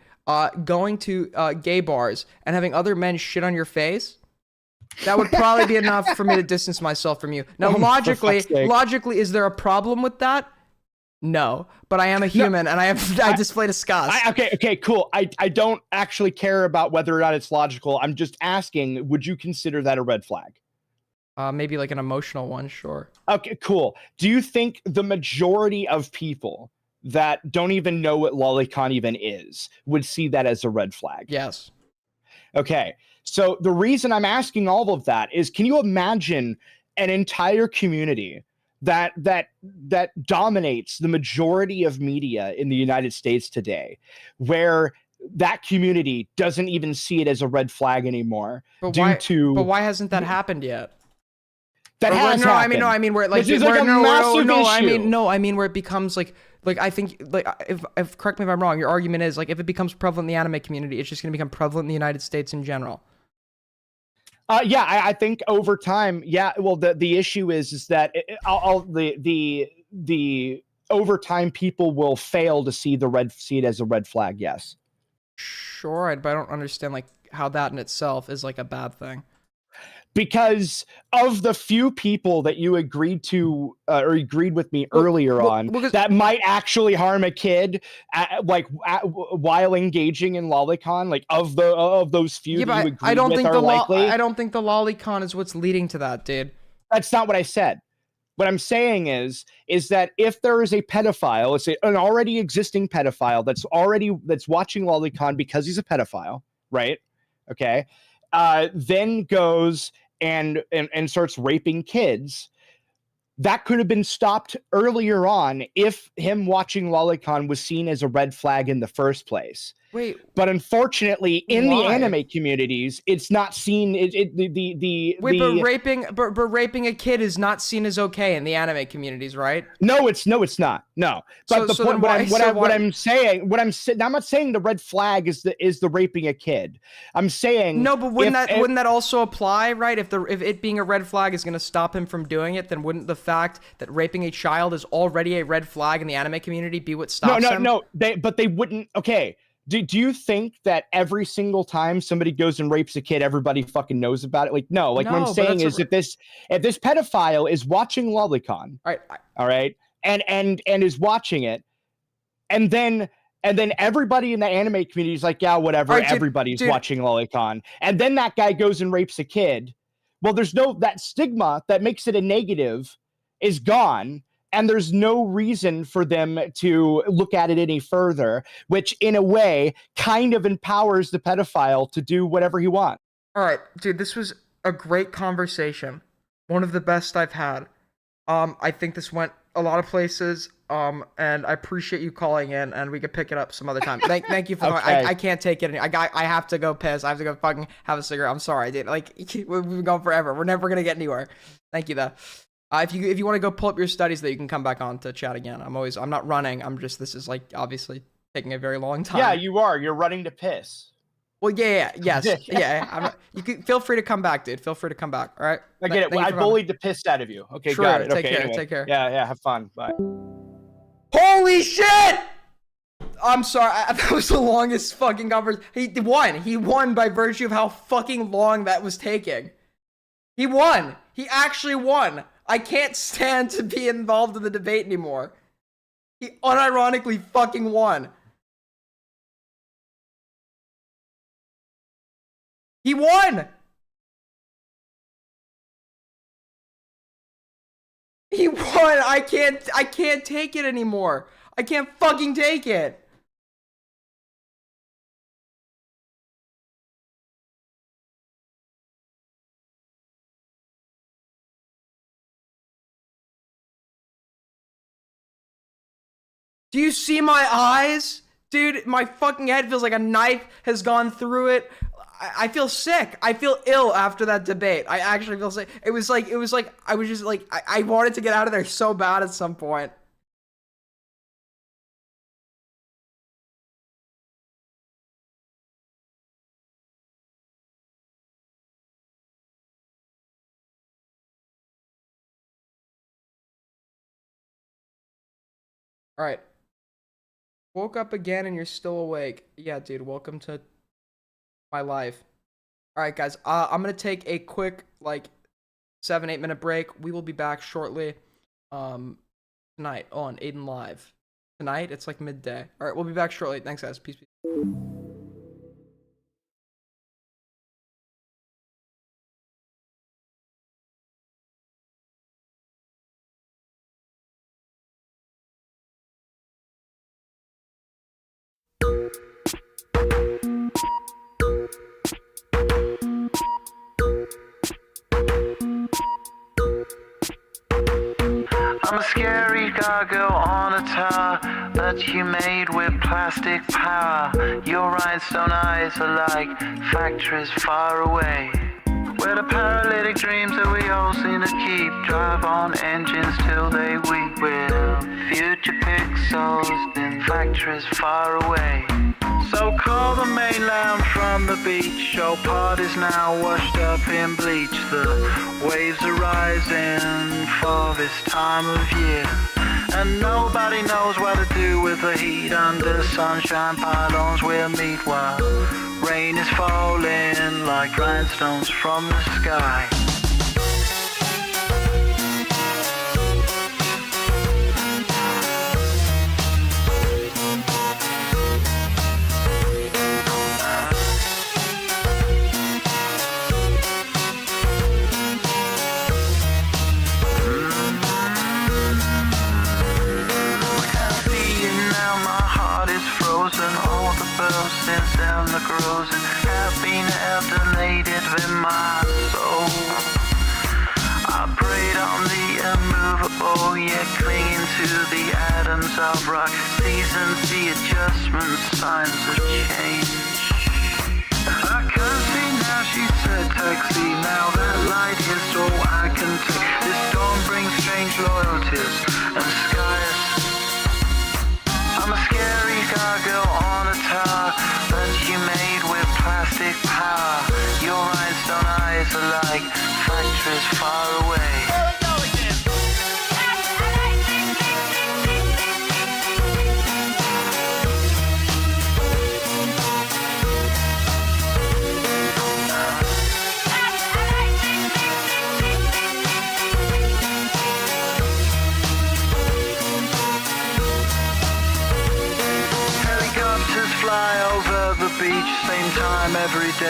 going to gay bars and having other men shit on your face, that would probably be enough for me to distance myself from you. Now, logically, is there a problem with that? No, but I am a human, and I display disgust. Okay, cool. I don't actually care about whether or not it's logical. I'm just asking, would you consider that a red flag? Maybe like an emotional one, sure. Okay, cool. Do you think the majority of people that don't even know what Lolicon even is would see that as a red flag? Yes. Okay, so the reason I'm asking all of that is, can you imagine an entire community that dominates the majority of media in the United States today, where that community doesn't even see it as a red flag anymore? But why hasn't that happened yet? That has happened. I mean where like this is like a massive issue. I mean where it becomes like I think, like, if correct me if I'm wrong, your argument is like if it becomes prevalent in the anime community, it's just going to become prevalent in the United States in general. Yeah, I think over time, yeah. Well, the issue is that the over time people will fail to see it as a red flag. Yes. Sure, but I don't understand like how that in itself is like a bad thing. Because of the few people that you agreed to or agreed with me earlier on that might actually harm a kid, while engaging in Lolicon, like of those few that you agreed I don't with think are likely. I don't think the Lolicon is what's leading to that, dude. That's not what I said. What I'm saying is that if there is a pedophile, let's say an already existing pedophile that's watching Lolicon because he's a pedophile, right? Okay, then goes and starts raping kids, that could have been stopped earlier on if him watching Lolicon was seen as a red flag in the first place. Wait, but unfortunately, in the anime communities, it's not seen. But raping a kid is not seen as okay in the anime communities, right? No, it's not. No, but I'm not saying the red flag is the raping a kid. I'm saying no, but wouldn't that also apply, right? If it being a red flag is going to stop him from doing it, then wouldn't the fact that raping a child is already a red flag in the anime community be what stops him? No, they wouldn't. Okay. Do you think that every single time somebody goes and rapes a kid, everybody fucking knows about it? Like, no. Like, what I'm saying is, if this pedophile is watching Lolicon, all right, and is watching it, and then And then everybody in the anime community is like, yeah, whatever. All right, dude, Everybody's dude. watching Lolicon. And then that guy goes and rapes a kid. Well, that stigma that makes it a negative is gone. And there's no reason for them to look at it any further, which in a way kind of empowers the pedophile to do whatever he wants. All right, dude, this was a great conversation. One of the best I've had. I think this went a lot of places. And I appreciate you calling in, and we could pick it up some other time. Thank you for Okay. I can't take it anymore. I have to go piss. I have to go fucking have a cigarette. I'm sorry, dude. Like, we've been going forever. We're never gonna get anywhere. Thank you though. If you want to go pull up your studies, that you can come back on to chat again. I'm not running. This is like obviously taking a very long time. Yeah, you are. You're running to piss. Well, yes, yeah. You can feel free to come back, dude. Feel free to come back. All right. I get it. Thank you I for bullied the piss out of you. Okay, Sure, got it. take Okay, care, anyway. take care. Yeah, have fun. Bye. Holy shit! I'm sorry. That was the longest fucking conversation. He won. He won by virtue of how fucking long that was taking. He won. He actually won. I can't stand to be involved in the debate anymore. He unironically fucking won. He won! He won! I can't take it anymore. I can't fucking take it. Do you see my eyes? Dude, my fucking head feels like a knife has gone through it. I feel sick. I feel ill after that debate. I actually feel sick. It was like I was just like I wanted to get out of there so bad at some point. All right. Woke up again and you're still awake. Yeah, dude, welcome to my life. All right, guys, I'm going to take a quick, 7-8 minute break. We will be back shortly tonight on Aiden Live. Tonight, it's like midday. All right, we'll be back shortly. Thanks, guys. Peace. I'm a scary gargoyle on a tower that you made with plastic power. Your rhinestone eyes are like factories far away, where the paralytic dreams that we all seem to keep drive on engines till they weep. With future pixels in factories far away. So call the mainland from the beach. Your part is now washed up in bleach. The waves are rising for this time of year, and nobody knows what to do with the heat. Under sunshine pylons we'll meet while rain is falling like rhinestones from the sky. Since the grows and have been alternated with my soul. I prayed on the immovable, yet clinging to the atoms of rock. Seasons, the adjustments, signs of change. I can see now, she said, taxi. Now that light is all I can take. This storm brings strange loyalties and skies. I'm a scary gargoyle on a tower that you made with plastic power. Your rhinestone eyes are like factories far away.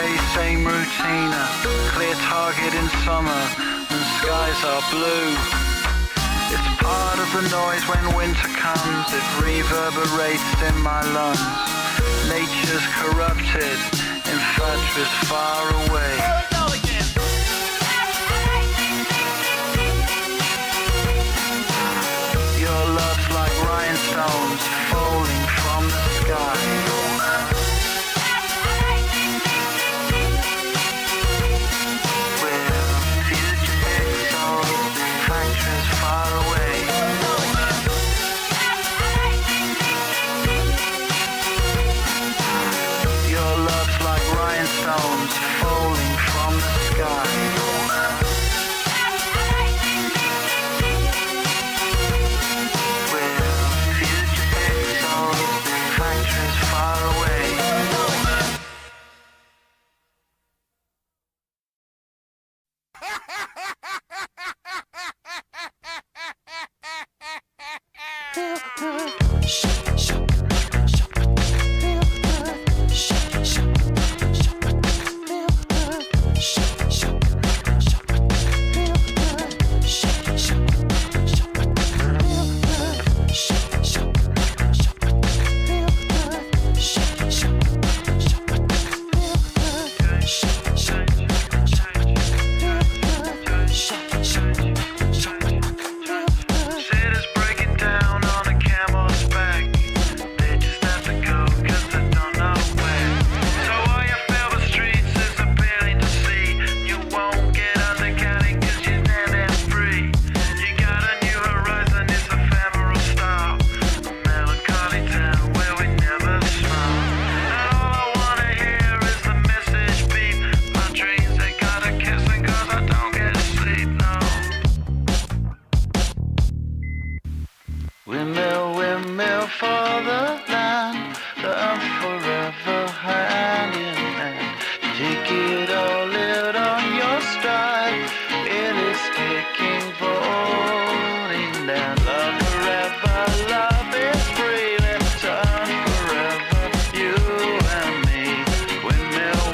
day, same routine. Clear target in summer, and skies are blue. It's part of the noise when winter comes. It reverberates in my lungs. Nature's corrupted, infatuous far away. Your love's like rhinestones falling from the sky. Falling from the sky. We're future pixels, factories far away. Windmill for the land, the earth forever hand in hand. Take it all out on your stride, it is taking falling down. Love forever, love is free, let's turn forever, you and me. Windmill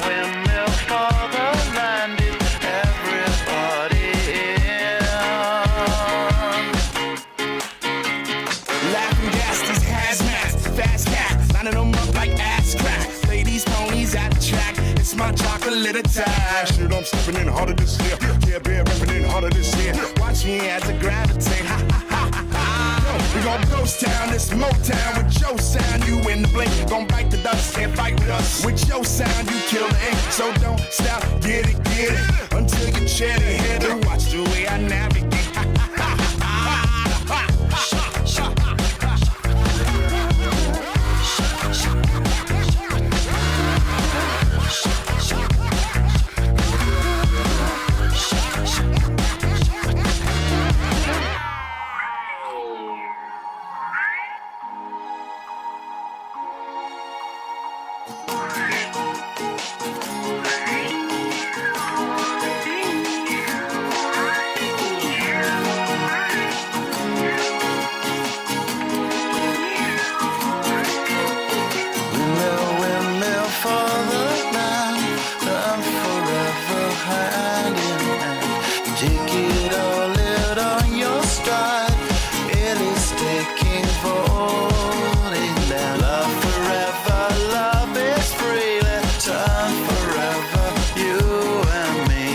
for the land, is everybody in. Laughing gas, these hazmats, fast cats, lining them up like ass crack. Play these ponies at the track, it's my chocolate attack. Shit, I'm stepping in harder this year. Yeah, bear repping in harder this year. Watch me as I gravitate. Ha ha ha ha ha. We gon' ghost town, this Motown with your sound. You in the blink, gon' bite the dust, can't fight with us. With your sound, you kill the ink. So don't stop, get it, until you chat it, hit it. Watch the way I navigate. Ha ha ha ha ha. Windmill for the land, I'm forever hand in hand. Take it all out on your stride, it is taking falling down. Love forever, love is free, let's turn forever, you and me.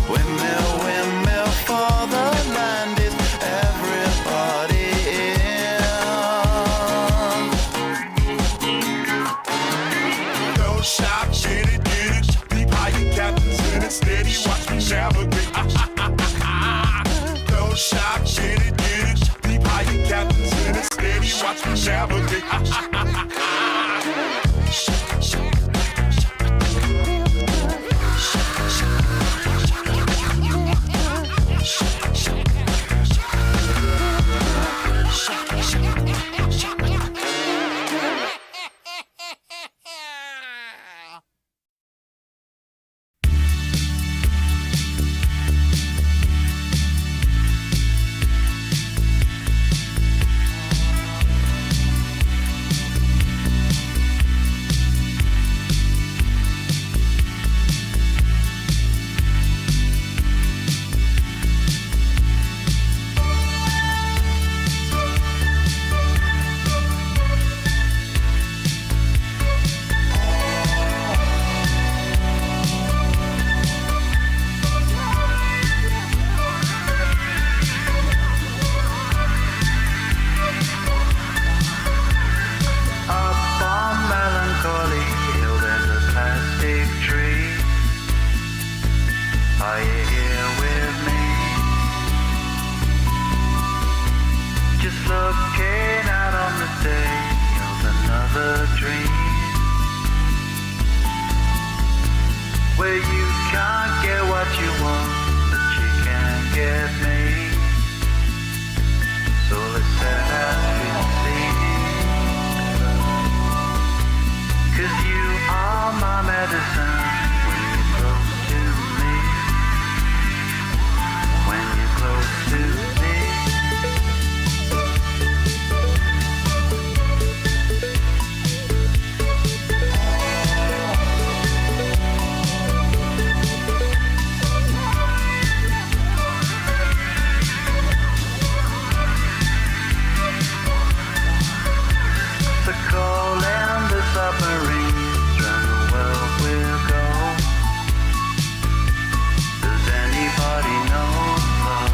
Windmill for the land, is everybody in. Don't shop, get it, deep higher captains in it, steady, watch me navigate. Don't shop, get it, deep higher captains in it, steady, watch me navigate. what you want, but you can't get me. So let's set out to sea. 'Cause you are my medicine when you're close to me. When you're close to me. The call and the submarines round the world will go. Does anybody know love?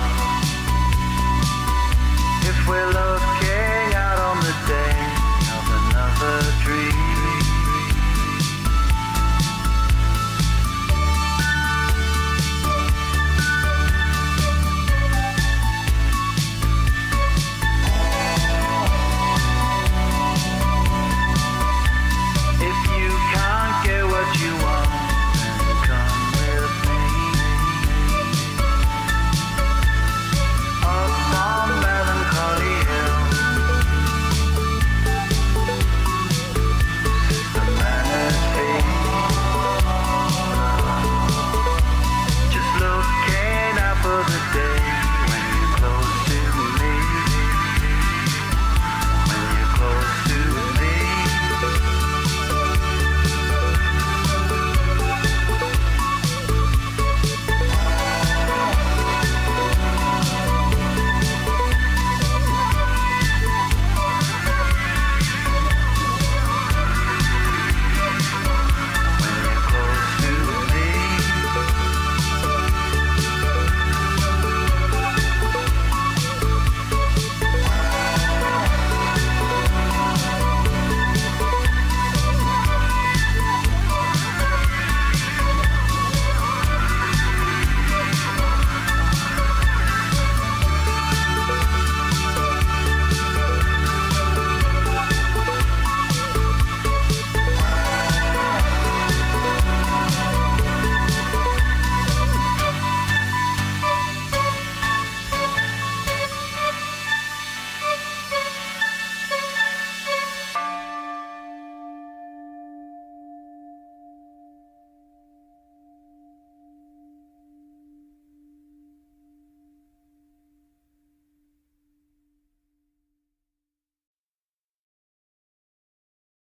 If we're looking out on the day of another dream. If you can't get what you want, then come with me. Up on Melancholy Hill, Sister Manatee. Just looking out for the day when you're close to me. When you're close to me.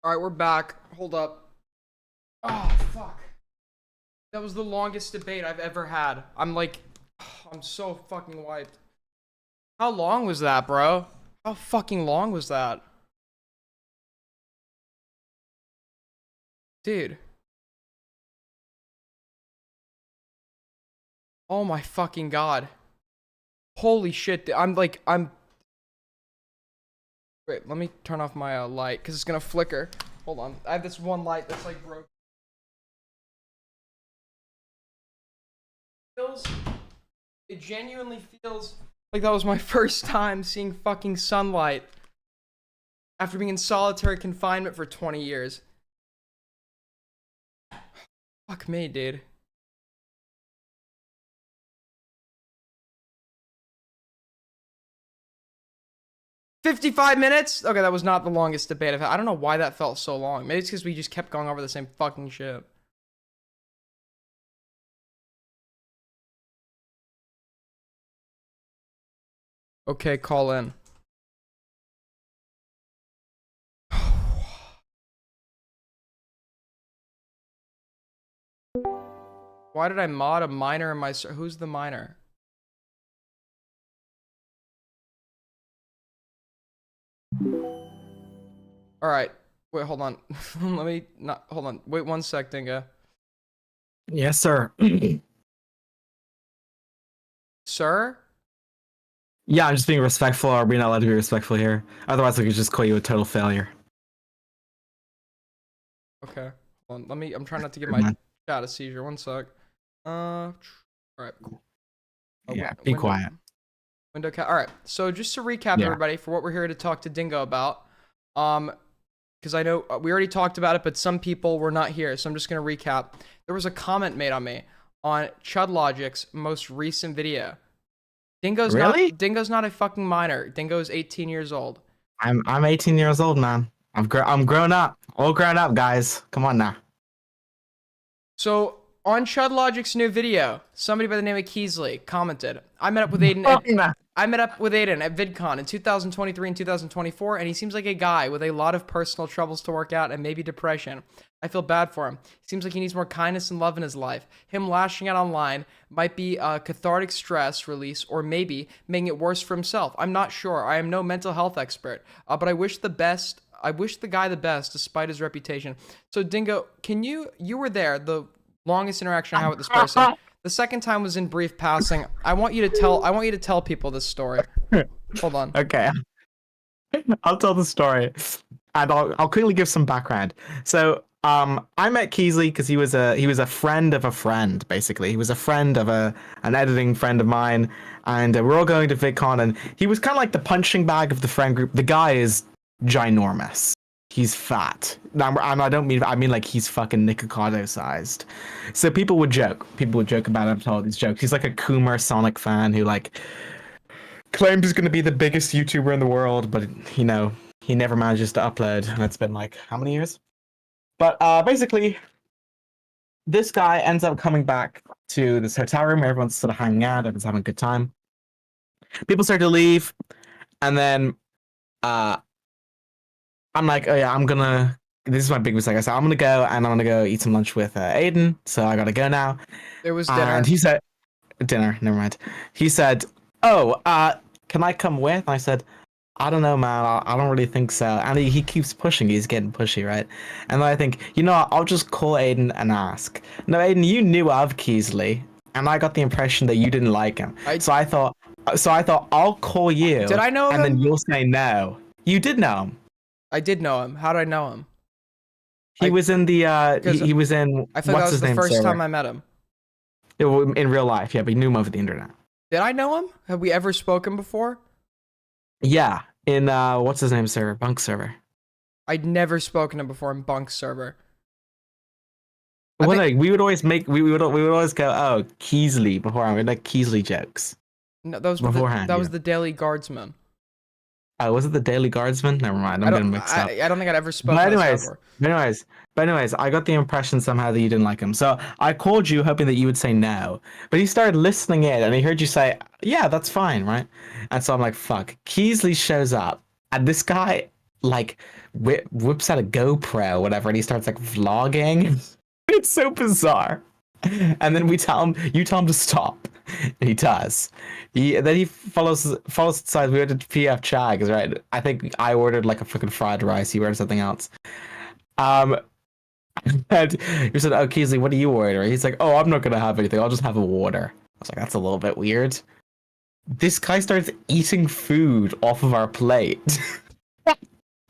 All right, we're back. Hold up. Oh, fuck. That was the longest debate I've ever had. I'm like, I'm so fucking wiped. How long was that, bro? How fucking long was that? Dude. Oh my fucking god. Holy shit. I'm... Wait, let me turn off my light, because it's going to flicker. Hold on. I have this one light that's like broken. It genuinely feels like that was my first time seeing fucking sunlight after being in solitary confinement for 20 years. Fuck me, dude. $55 Okay, that was not the longest debate I've had. I don't know why that felt so long. Maybe it's because we just kept going over the same fucking shit. Okay, call in. Why did I mod a minor in my... Who's the minor? Alright. Wait, hold on. Let me not... Hold on. Wait 1 sec, Dingo. Yes, sir. Sir? Yeah, I'm just being respectful. Are we not allowed to be respectful here? Otherwise, I could just call you a total failure. Okay. Hold on. Let me... I'm trying not to give my chat a seizure. 1 sec. Alright, cool. Yeah, be quiet. Window cat. Alright, so just to recap, everybody, for what we're here to talk to Dingo about. Because I know we already talked about it, but some people were not here, so I'm just going to recap. There was a comment made on me on Chud Logic's most recent video. Dingo's Really? Dingo's not a fucking minor. Dingo's 18 years old. I'm 18 years old, man. I'm grown up. All grown up, guys. Come on now. So on Chud Logic's new video, somebody by the name of Keesley commented, I met up with Aiden at VidCon in 2023 and 2024, and he seems like a guy with a lot of personal troubles to work out and maybe depression. I feel bad for him. Seems like he needs more kindness and love in his life. Him lashing out online might be a cathartic stress release, or maybe making it worse for himself. I'm not sure. I am no mental health expert, but I wish the best. I wish the guy the best, despite his reputation. So Dingo, you were there, the longest interaction I had with this person. The second time was in brief passing. I want you to tell people this story. Hold on. Okay. I'll tell the story, and I'll quickly give some background. So, I met Keesley because he was a friend of a friend. Basically, he was a friend of an editing friend of mine, and we're all going to VidCon, and he was kind of like the punching bag of the friend group. The guy is ginormous. He's fat. I mean like he's fucking Nikocado sized. So people would joke about him, tell all these jokes. He's like a Coomer Sonic fan who like claims he's going to be the biggest YouTuber in the world, but he never manages to upload, and it's been like how many years? But basically, this guy ends up coming back to this hotel room. Everyone's sort of hanging out, everyone's having a good time. People start to leave, and then I'm like, oh yeah, this is my big mistake. I said, I'm gonna go and I'm gonna go eat some lunch with Aiden. So I gotta go now. There was dinner. And he said, dinner, never mind. He said, oh, can I come with? And I said, I don't know, man. I don't really think so. And he keeps pushing. He's getting pushy, right? And then I think, I'll just call Aiden and ask. No, Aiden, you knew of Keesley, and I got the impression that you didn't like him. So I thought I'll call you. Did I know him? And then you'll say no. You did know him. I did know him. How did I know him? He was in the he was in I thought that was the first time I met him. In real life, yeah, but you knew him over the internet. Did I know him? Have we ever spoken before? Yeah, in what's his name server? Bunk server. I'd never spoken to him before in Bunk server. We would always go, oh, Keesley beforehand. We'd like Keesley jokes. No, that was beforehand. That was the Daily Guardsman. Oh, was it the Daily Guardsman? Never mind, I'm getting mixed up. I don't think I'd ever spoken to him before. But anyways, I got the impression somehow that you didn't like him. So I called you hoping that you would say no. But he started listening in and he heard you say, yeah, that's fine, right? And so I'm like, fuck. Keesley shows up and this guy like whips out a GoPro or whatever and he starts like vlogging. It's so bizarre. And then you tell him to stop. And he does. Then he follows aside. We ordered PF Chag's, right? I think I ordered like a freaking fried rice. He ordered something else. And he said, "Oh, Keesley, what do you order?" He's like, "Oh, I'm not gonna have anything. I'll just have a water." I was like, "That's a little bit weird." This guy starts eating food off of our plate.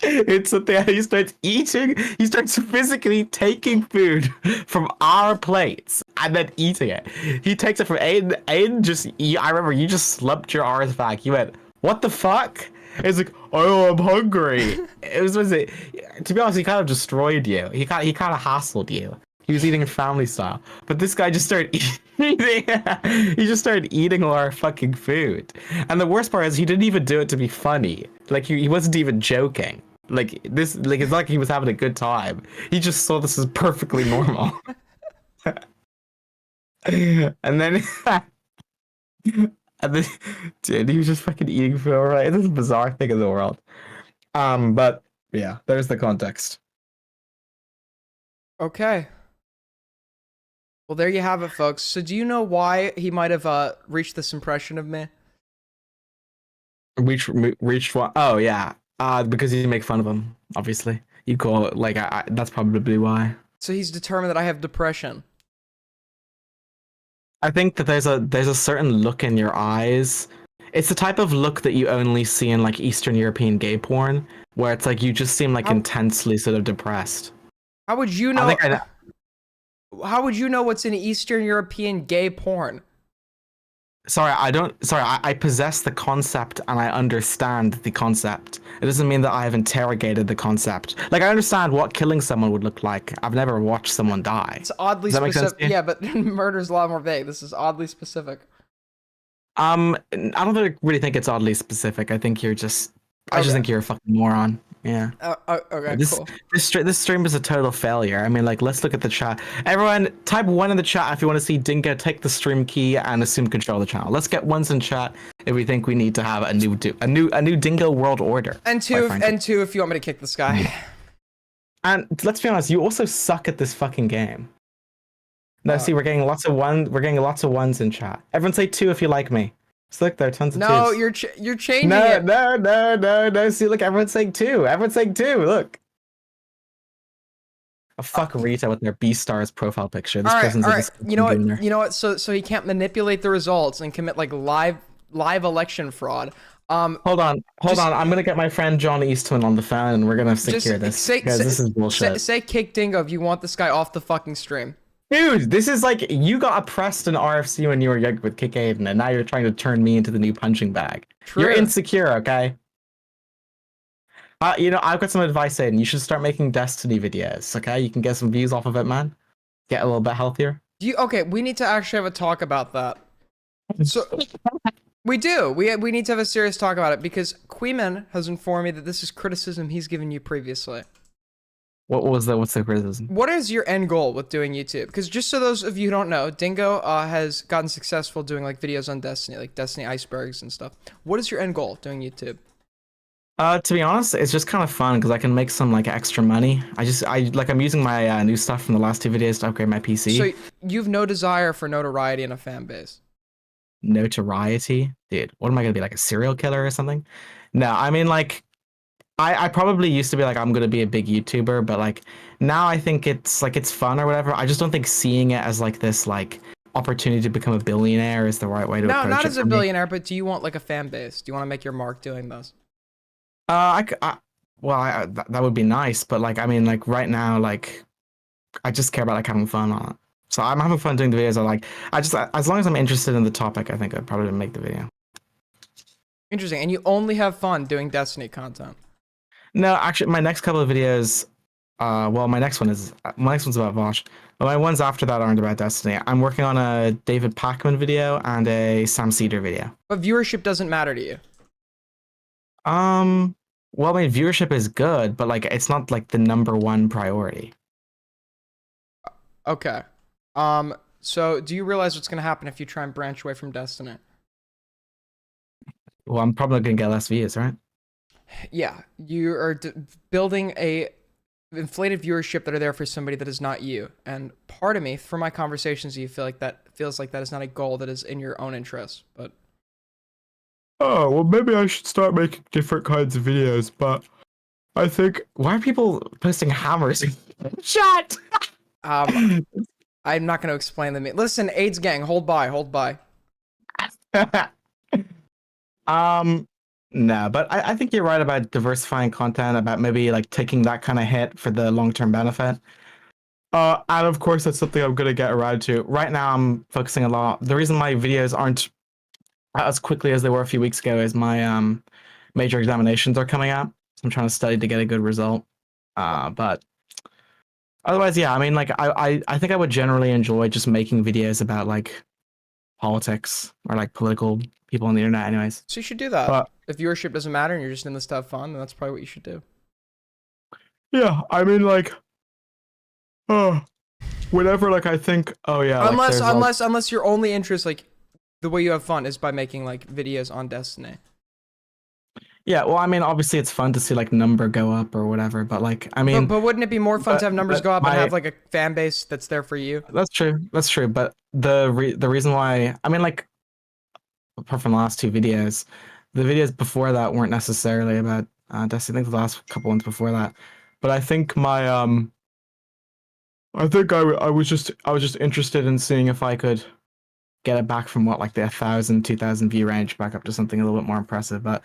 It's a thing. He starts eating. He starts physically taking food from our plates and then eating it. He takes it from Aiden. Aiden I remember you just slumped your arms back. You went, "What the fuck?" It's like, "Oh, I'm hungry." To be honest, he kind of destroyed you. He kind of hassled you. He was eating family style, but this guy just started eating. He just started eating all our fucking food. And the worst part is he didn't even do it to be funny. Like he wasn't even joking. Like it's not like he was having a good time. He just saw this as perfectly normal. and then dude, he was just fucking eating food. Right, this is a bizarre thing in the world. But yeah, there's the context. Okay. Well, there you have it, folks. So do you know why he might have reached this impression of me? Reached what? Oh yeah. Because you make fun of him, obviously. You call it, like, that's probably why. So he's determined that I have depression. I think that there's a certain look in your eyes. It's the type of look that you only see in, like, Eastern European gay porn, where it's like you just seem, like, intensely sort of depressed. How would you know? How would you know what's in Eastern European gay porn? Sorry, I don't. Sorry, I possess the concept and I understand the concept. It doesn't mean that I have interrogated the concept. Like, I understand what killing someone would look like. I've never watched someone die. It's oddly Does that make sense specific. to you? Yeah, but murder's a lot more vague. This is oddly specific. I don't really think it's oddly specific. I think you're just. I just think you're a fucking moron. Yeah. Okay, This, cool. this stream is a total failure. I mean, like, let's look at the chat. Everyone, type 1 in the chat if you want to see Dingo take the stream key and assume control of the channel. Let's get ones in chat if we think we need to have a new Dingo world order. And two, if you want me to kick this guy. And let's be honest, you also suck at this fucking game. No, see, we're getting lots of ones in chat. Everyone say 2 if you like me. So look, there are tons of No, twos. you're changing it. No. See, look, everyone's saying 2. Everyone's saying 2. Look. Oh, fuck Rita with their B-Stars profile picture. This person's all a right. disgusting You know what? gooner. You know what? So he can't manipulate the results and commit like live election fraud. Hold on. I'm gonna get my friend John Eastman on the phone, and we're gonna secure this because this is bullshit. Say kick Dingo if you want this guy off the fucking stream. Dude, this is like you got oppressed in RFC when you were young with Kick Aiden, and now you're trying to turn me into the new punching bag. True. You're insecure, okay? You know, I've got some advice, Aiden. You should start making Destiny videos, okay? You can get some views off of it, man. Get a little bit healthier. Okay, we need to actually have a talk about that. So we do. We need to have a serious talk about it because Queeman has informed me that this is criticism he's given you previously. What's the criticism? What is your end goal with doing YouTube? Because just so those of you who don't know, Dingo has gotten successful doing like videos on Destiny, like Destiny icebergs and stuff. What is your end goal doing YouTube? To be honest, it's just kind of fun because I can make some like extra money. I'm using my new stuff from the last 2 videos to upgrade my PC. So you've no desire for notoriety in a fan base. Notoriety? Dude, what am I gonna be, like a serial killer or something? No, I mean, like, I probably used to be like, I'm gonna be a big YouTuber, but like now I think it's fun or whatever. I just don't think seeing it as like this like opportunity to become a billionaire is the right way to approach it. No, not as a for me. billionaire, but do you want like a fan base? Do you want to make your mark doing this? That would be nice, but like, I mean, like right now, like, I just care about like having fun on it. So I'm having fun doing the videos I like. As long as I'm interested in the topic, I think I'd probably make the video. Interesting. And you only have fun doing Destiny content. No, actually, my next couple of videos, my next one's about Vosh. But my ones after that aren't about Destiny. I'm working on a David Pakman video and a Sam Cedar video. But viewership doesn't matter to you. Well, I mean, viewership is good, but like, it's not like the #1 priority. Okay. So do you realize what's gonna happen if you try and branch away from Destiny? Well, I'm probably gonna get less views, right? Yeah, you are building a inflated viewership that are there for somebody that is not you. And part of me, from my conversations, you feels like that is not a goal that is in your own interest. But oh, well, maybe I should start making different kinds of videos, but I think, why are people posting hammers in chat? I'm not going to explain them. Listen, AIDS gang, hold by. No, but I think you're right about diversifying content, about maybe like taking that kind of hit for the long-term benefit. And of course, that's something I'm going to get around to. Right now, I'm focusing a lot. The reason my videos aren't as quickly as they were a few weeks ago is my major examinations are coming out. So I'm trying to study to get a good result. But otherwise, yeah, I mean, like, I think I would generally enjoy just making videos about like politics or like political people on the internet anyways. So you should do that. If viewership doesn't matter and you're just in this to have fun, then that's probably what you should do. Yeah, I mean, like, whenever, like, I think, oh yeah, unless your only interest, like, the way you have fun is by making like videos on Destiny. Yeah, well, I mean, obviously it's fun to see like number go up or whatever, but like, I mean, but wouldn't it be more fun to have numbers go up and have like a fan base that's there for you? That's true. But the reason why, I mean, like, apart from the last 2 videos, the videos before that weren't necessarily about Destiny. I think the last couple ones before that, but I think my I think I was just interested in seeing if I could get it back from what, like the 1,000, 2,000 view range back up to something a little bit more impressive. But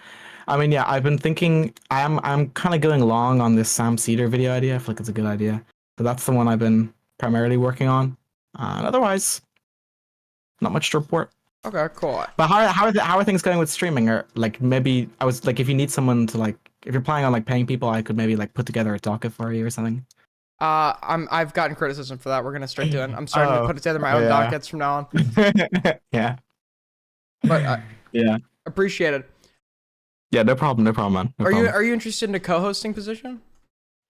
I mean, yeah, I've been thinking I'm kind of going along on this Sam Cedar video idea. I feel like it's a good idea. But that's the one I've been primarily working on. And otherwise, not much to report. Okay, cool. But how are things going with streaming? Or like maybe I was like, if you need someone to like, if you're planning on like paying people, I could maybe like put together a docket for you or something. I've gotten criticism for that. We're gonna start doing. I'm starting to put together my own dockets from now on. Yeah. But yeah. Appreciate it. Yeah, no problem, man. No Are problem. you interested in a co-hosting position?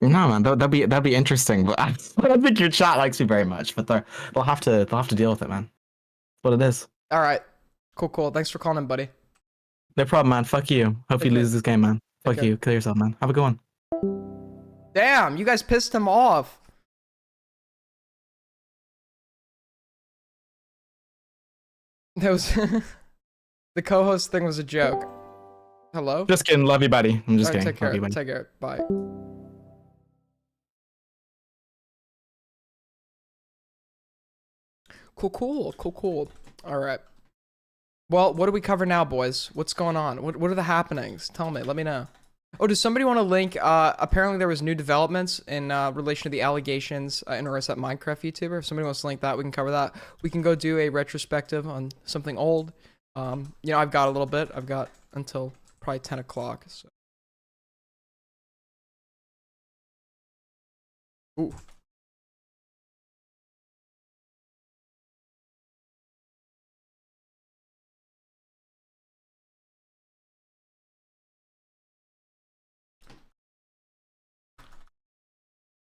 No, man, that'd be interesting, but I don't think your chat likes me very much. But they'll have to deal with it, man. That's what it is. All right, cool. Thanks for calling in, buddy. No problem, man. Fuck you. Hope you lose this game, man. Fuck you. Kill yourself, man. Have a good one. Damn, you guys pissed him off. That was the co-host thing was a joke. Hello? Just kidding. Love you, buddy. I'm just All right, kidding. take care. Love you, buddy. Take care. Bye. Cool. All right. Well, what do we cover now, boys? What's going on? What are the happenings? Tell me. Let me know. Oh, does somebody want to link? Apparently there was new developments in relation to the allegations in RS at Minecraft YouTuber. If somebody wants to link that, we can cover that. We can go do a retrospective on something old. You know, I've got a little bit. I've got until probably 10 o'clock. So. Ooh.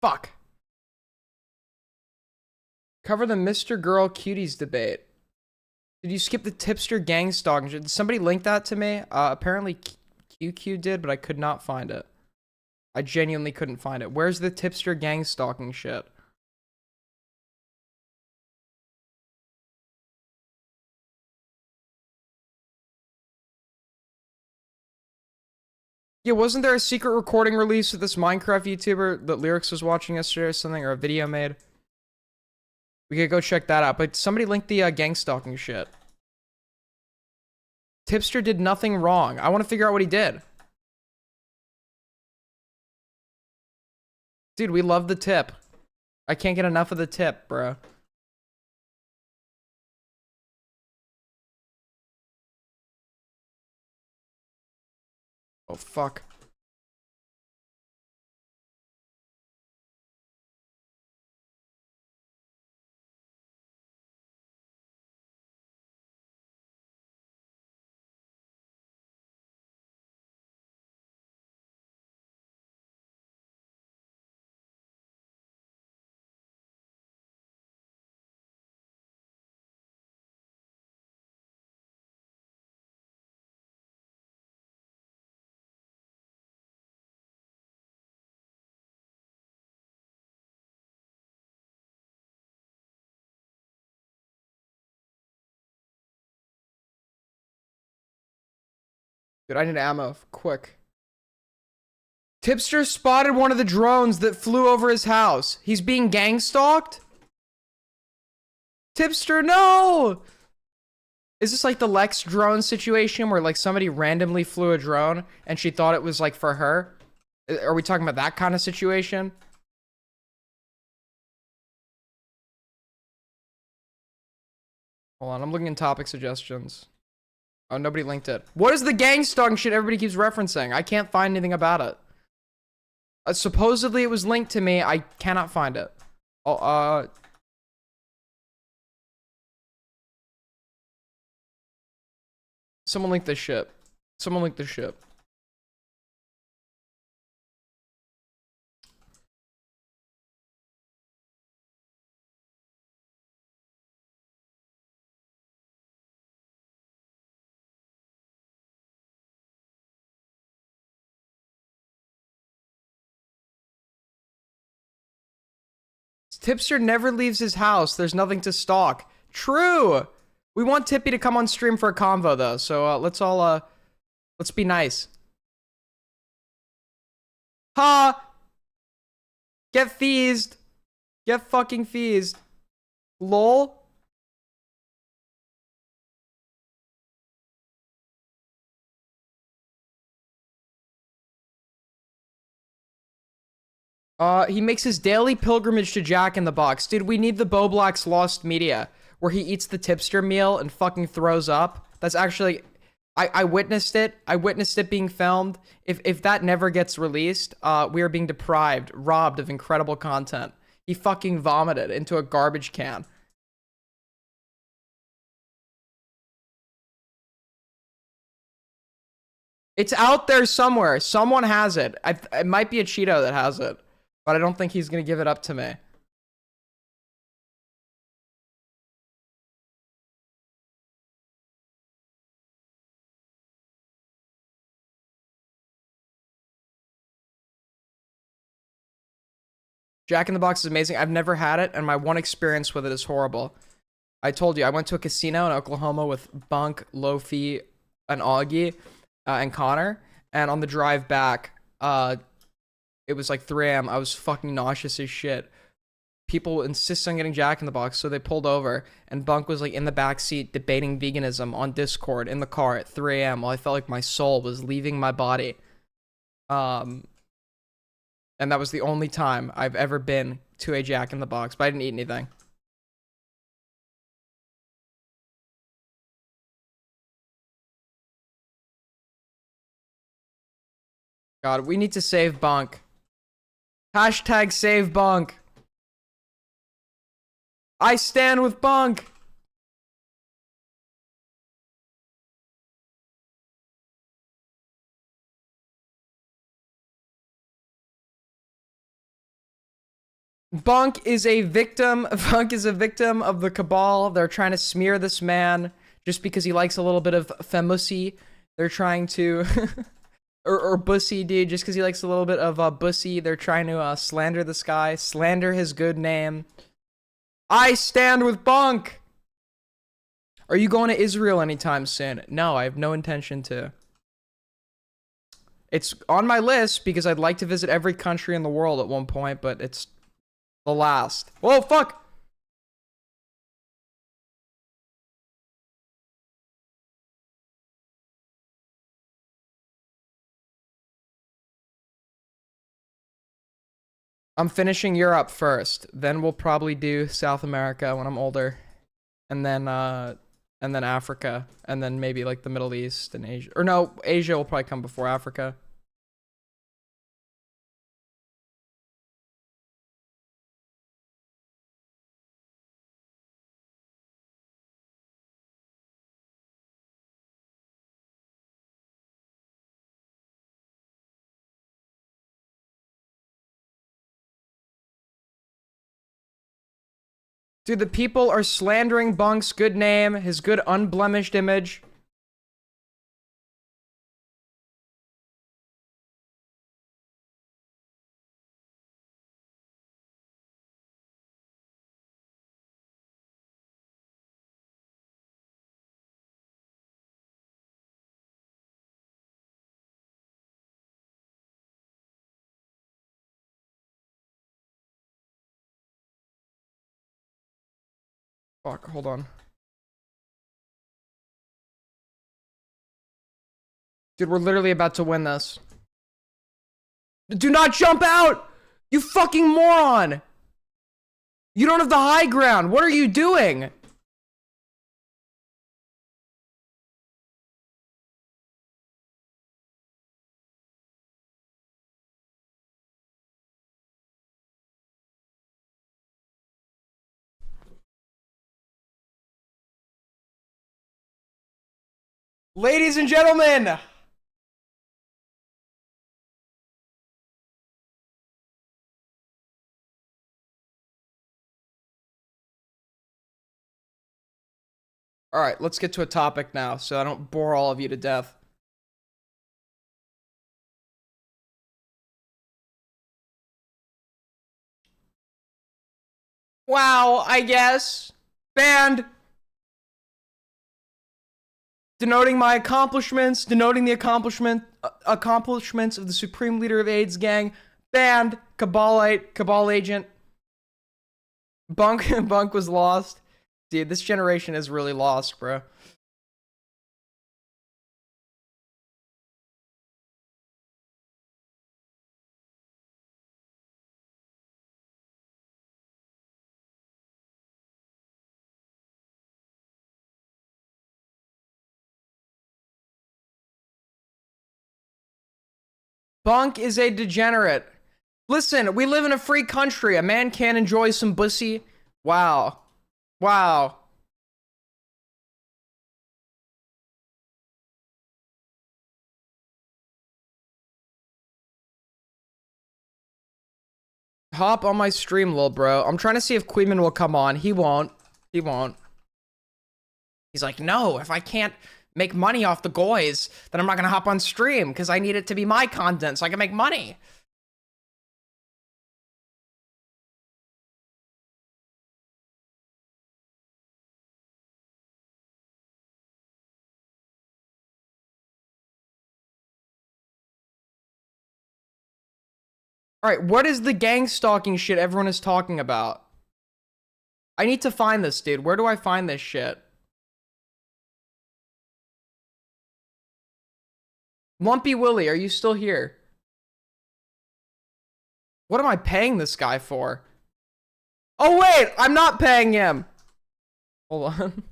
Fuck. Cover the Mr. Girl Cuties debate. Did you skip the tipster gang stalking? Did somebody link that to me? Apparently QQ did, but I could not find it. I genuinely couldn't find it. Where's the tipster gang stalking shit? Yeah, wasn't there a secret recording release of this Minecraft YouTuber that Lyrics was watching yesterday or something, or a video made? We could go check that out, but somebody linked the gang stalking shit. Tipster did nothing wrong. I want to figure out what he did. Dude, we love the tip. I can't get enough of the tip, bro. Oh, fuck. Dude, I need ammo. Quick. Tipster spotted one of the drones that flew over his house. He's being gang stalked? Tipster, no! Is this like the Lex drone situation where like somebody randomly flew a drone and she thought it was like for her? Are we talking about that kind of situation? Hold on, I'm looking in topic suggestions. Oh, nobody linked it. What is the gang stalking shit everybody keeps referencing? I can't find anything about it. Supposedly it was linked to me. I cannot find it. Oh, someone link this shit. Someone link this shit. Tipster never leaves his house. There's nothing to stalk. True. We want Tippy to come on stream for a convo though. So let's all let's be nice. Ha! Get feezed. Get fucking feezed. Lol. He makes his daily pilgrimage to Jack in the Box. Dude, we need the Boblax Lost Media. where he eats the tipster meal and fucking throws up. That's actually, I witnessed it. I witnessed it being filmed. If that never gets released, we are being deprived, robbed of incredible content. He fucking vomited into a garbage can. It's out there somewhere. Someone has it. It might be a Cheeto that has it, but I don't think he's gonna give it up to me. Jack in the Box is amazing. I've never had it, and my one experience with it is horrible. I told you, I went to a casino in Oklahoma with Bunk, Lofi, and Augie, and Connor, and on the drive back, it was like 3 a.m. I was fucking nauseous as shit. People insist on getting Jack in the Box, so they pulled over, and Bunk was like in the back seat debating veganism on Discord in the car at 3 a.m. while I felt like my soul was leaving my body. And that was the only time I've ever been to a Jack in the Box, but I didn't eat anything. God, we need to save Bunk. Hashtag save Bunk. I stand with Bunk. Bunk is a victim. Bunk is a victim of the cabal. They're trying to smear this man just because he likes a little bit of femussy. They're trying to, or bussy, dude, just because he likes a little bit of bussy. They're trying to slander this guy, slander his good name. I stand with Bunk. Are you going to Israel anytime soon? No, I have no intention to. It's on my list because I'd like to visit every country in the world at one point, but it's the last. Whoa, fuck! I'm finishing Europe first. Then we'll probably do South America when I'm older. And then Africa. And then maybe like the Middle East and Asia. Or no, Asia will probably come before Africa. Dude, the people are slandering Bunk's good name, his good unblemished image. Fuck, hold on. Dude, we're literally about to win this. Do not jump out! You fucking moron! You don't have the high ground. What are you doing? Ladies and gentlemen! Alright, let's get to a topic now so I don't bore all of you to death. Wow, I guess. Banned. Denoting my accomplishments, denoting the accomplishments of the supreme leader of AIDS gang. Banned. Cabalite, Cabal agent. Bunk was lost. Dude, this generation is really lost, bro. Bunk is a degenerate. Listen, we live in a free country. A man can enjoy some pussy. Wow. Wow. Hop on my stream, lil bro. I'm trying to see if Queenman will come on. He won't. He won't. He's like, no, if I can't make money off the goys, then I'm not gonna hop on stream because I need it to be my content so I can make money. Alright, what is the gang stalking shit everyone is talking about? I need to find this, dude. Where do I find this shit? Lumpy Willie, are you still here? What am I paying this guy for? Oh wait, I'm not paying him. Hold on.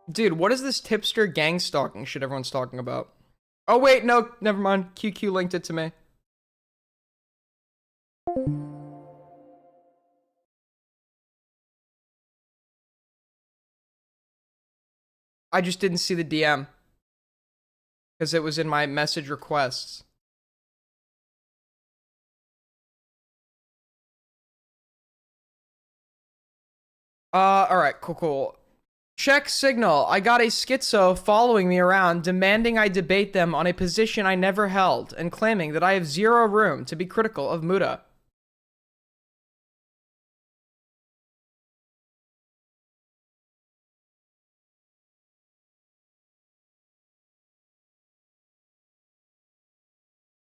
Dude, what is this tipster gang stalking shit everyone's talking about? Oh wait, no, never mind. QQ linked it to me. I just didn't see the DM. Because it was in my message requests. Alright, cool. Check signal. I got a schizo following me around, demanding I debate them on a position I never held, and claiming that I have zero room to be critical of Muda.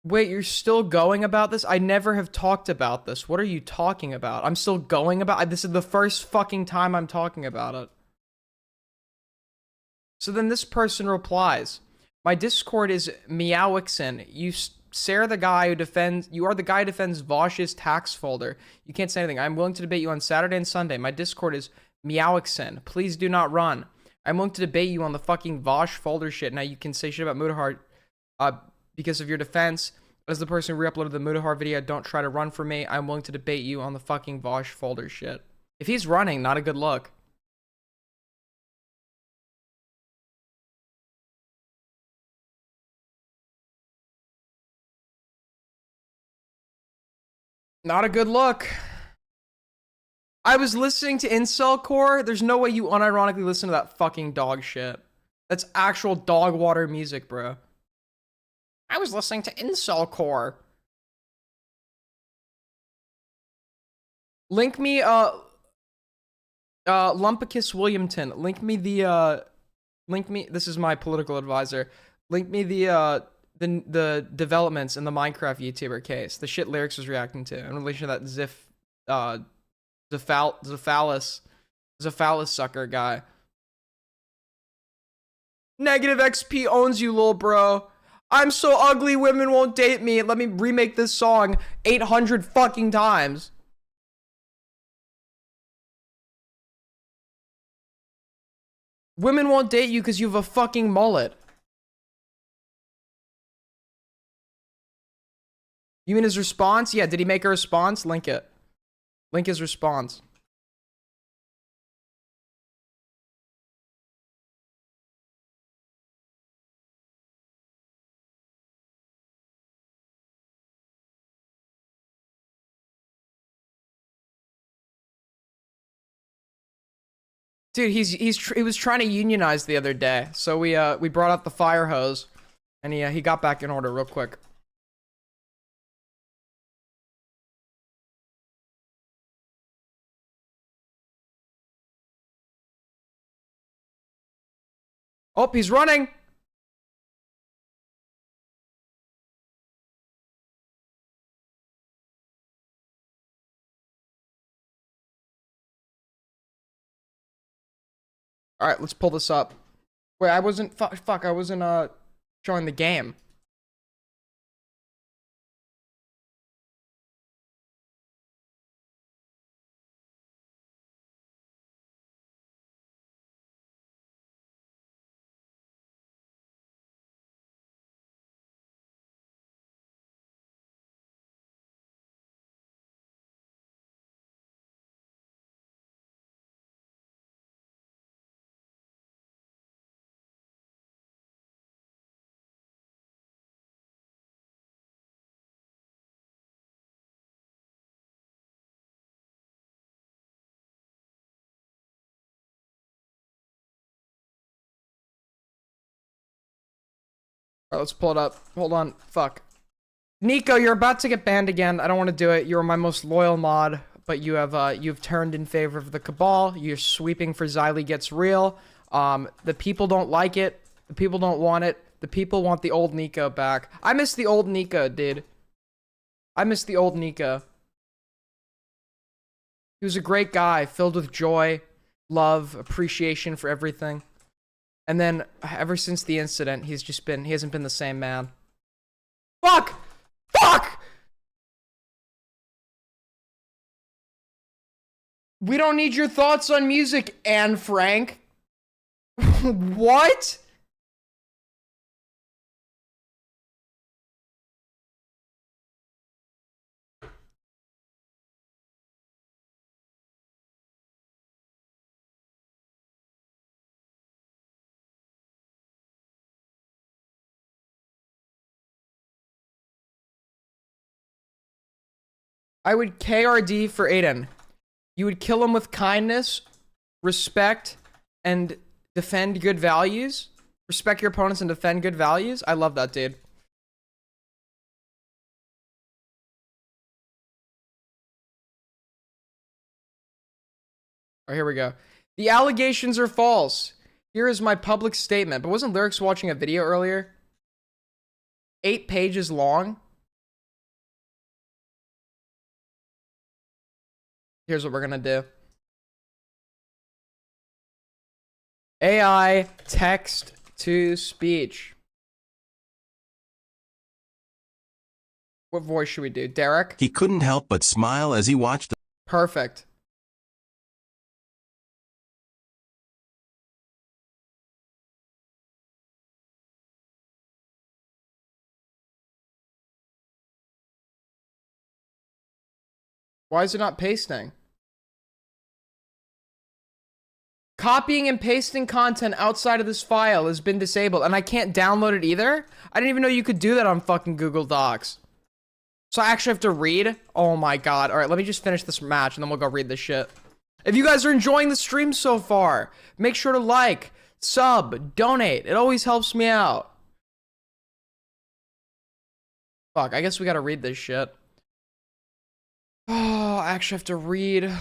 Wait, you're still going about this? I never have talked about this. What are you talking about? I'm still going about this is the first fucking time I'm talking about it. So then this person replies, my Discord is Meowixen. You are the guy who defends Vosh's tax folder. You can't say anything. I'm willing to debate you on Saturday and Sunday. My Discord is Meowixen. Please do not run. I'm willing to debate you on the fucking Vosh folder shit. Now you can say shit about Mutahar because of your defense. As the person who re-uploaded the Mutahar video, don't try to run for me. I'm willing to debate you on the fucking Vosh folder shit. If he's running, not a good look. Not a good look. I was listening to Incel Core. There's no way you unironically listen to that fucking dog shit. That's actual dog water music, bro. I was listening to Incel Core. Link me, Lumpicus Williamton. Link me, this is my political advisor. Link me the developments in the Minecraft YouTuber case. The shit Lyrics was reacting to in relation to that Zephallus sucker guy. Negative XP owns you, lil bro. I'm so ugly, women won't date me. Let me remake this song 800 fucking times. Women won't date you because you have a fucking mullet. You mean his response? Yeah, did he make a response? Link it. Link his response. Dude, he was trying to unionize the other day, so we brought out the fire hose, and he got back in order real quick. Oh, he's running. All right, let's pull this up. Wait, I wasn't fuck. I wasn't showing the game. All right, let's pull it up. Hold on. Fuck. Nico, you're about to get banned again. I don't want to do it. You're my most loyal mod, but you've turned in favor of the Cabal. You're sweeping for Xylee Gets Real. The people don't like it. The people don't want it. The people want the old Nico back. I miss the old Nico, dude. I miss the old Nico. He was a great guy, filled with joy, love, appreciation for everything. And then, ever since the incident, he hasn't been the same man. Fuck! Fuck! We don't need your thoughts on music, Anne Frank. What? I would KRD for Aiden. You would kill him with kindness, respect, and defend good values. Respect your opponents and defend good values. I love that, dude. All right, here we go. The allegations are false. Here is my public statement. But wasn't Lyrics watching a video earlier? 8 pages long. Here's what we're gonna do. AI text to speech. What voice should we do? Derek? He couldn't help but smile as he watched. Perfect. Why is it not pasting? Copying and pasting content outside of this file has been disabled, and I can't download it either? I didn't even know you could do that on fucking Google Docs. So I actually have to read? Oh my god. Alright, let me just finish this match, and then we'll go read this shit. If you guys are enjoying the stream so far, make sure to like, sub, donate. It always helps me out. Fuck, I guess we gotta read this shit. Oh, I actually have to read.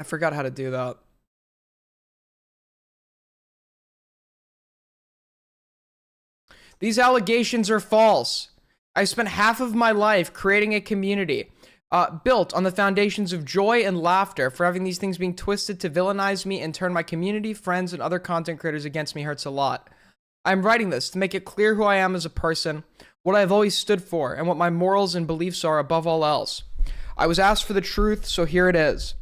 I forgot how to do that. These allegations are false. I spent half of my life creating a community built on the foundations of joy and laughter. For having these things being twisted to villainize me and turn my community, friends, and other content creators against me hurts a lot. I'm writing this to make it clear who I am as a person, what I've always stood for, and what my morals and beliefs are above all else. I was asked for the truth, so here it is.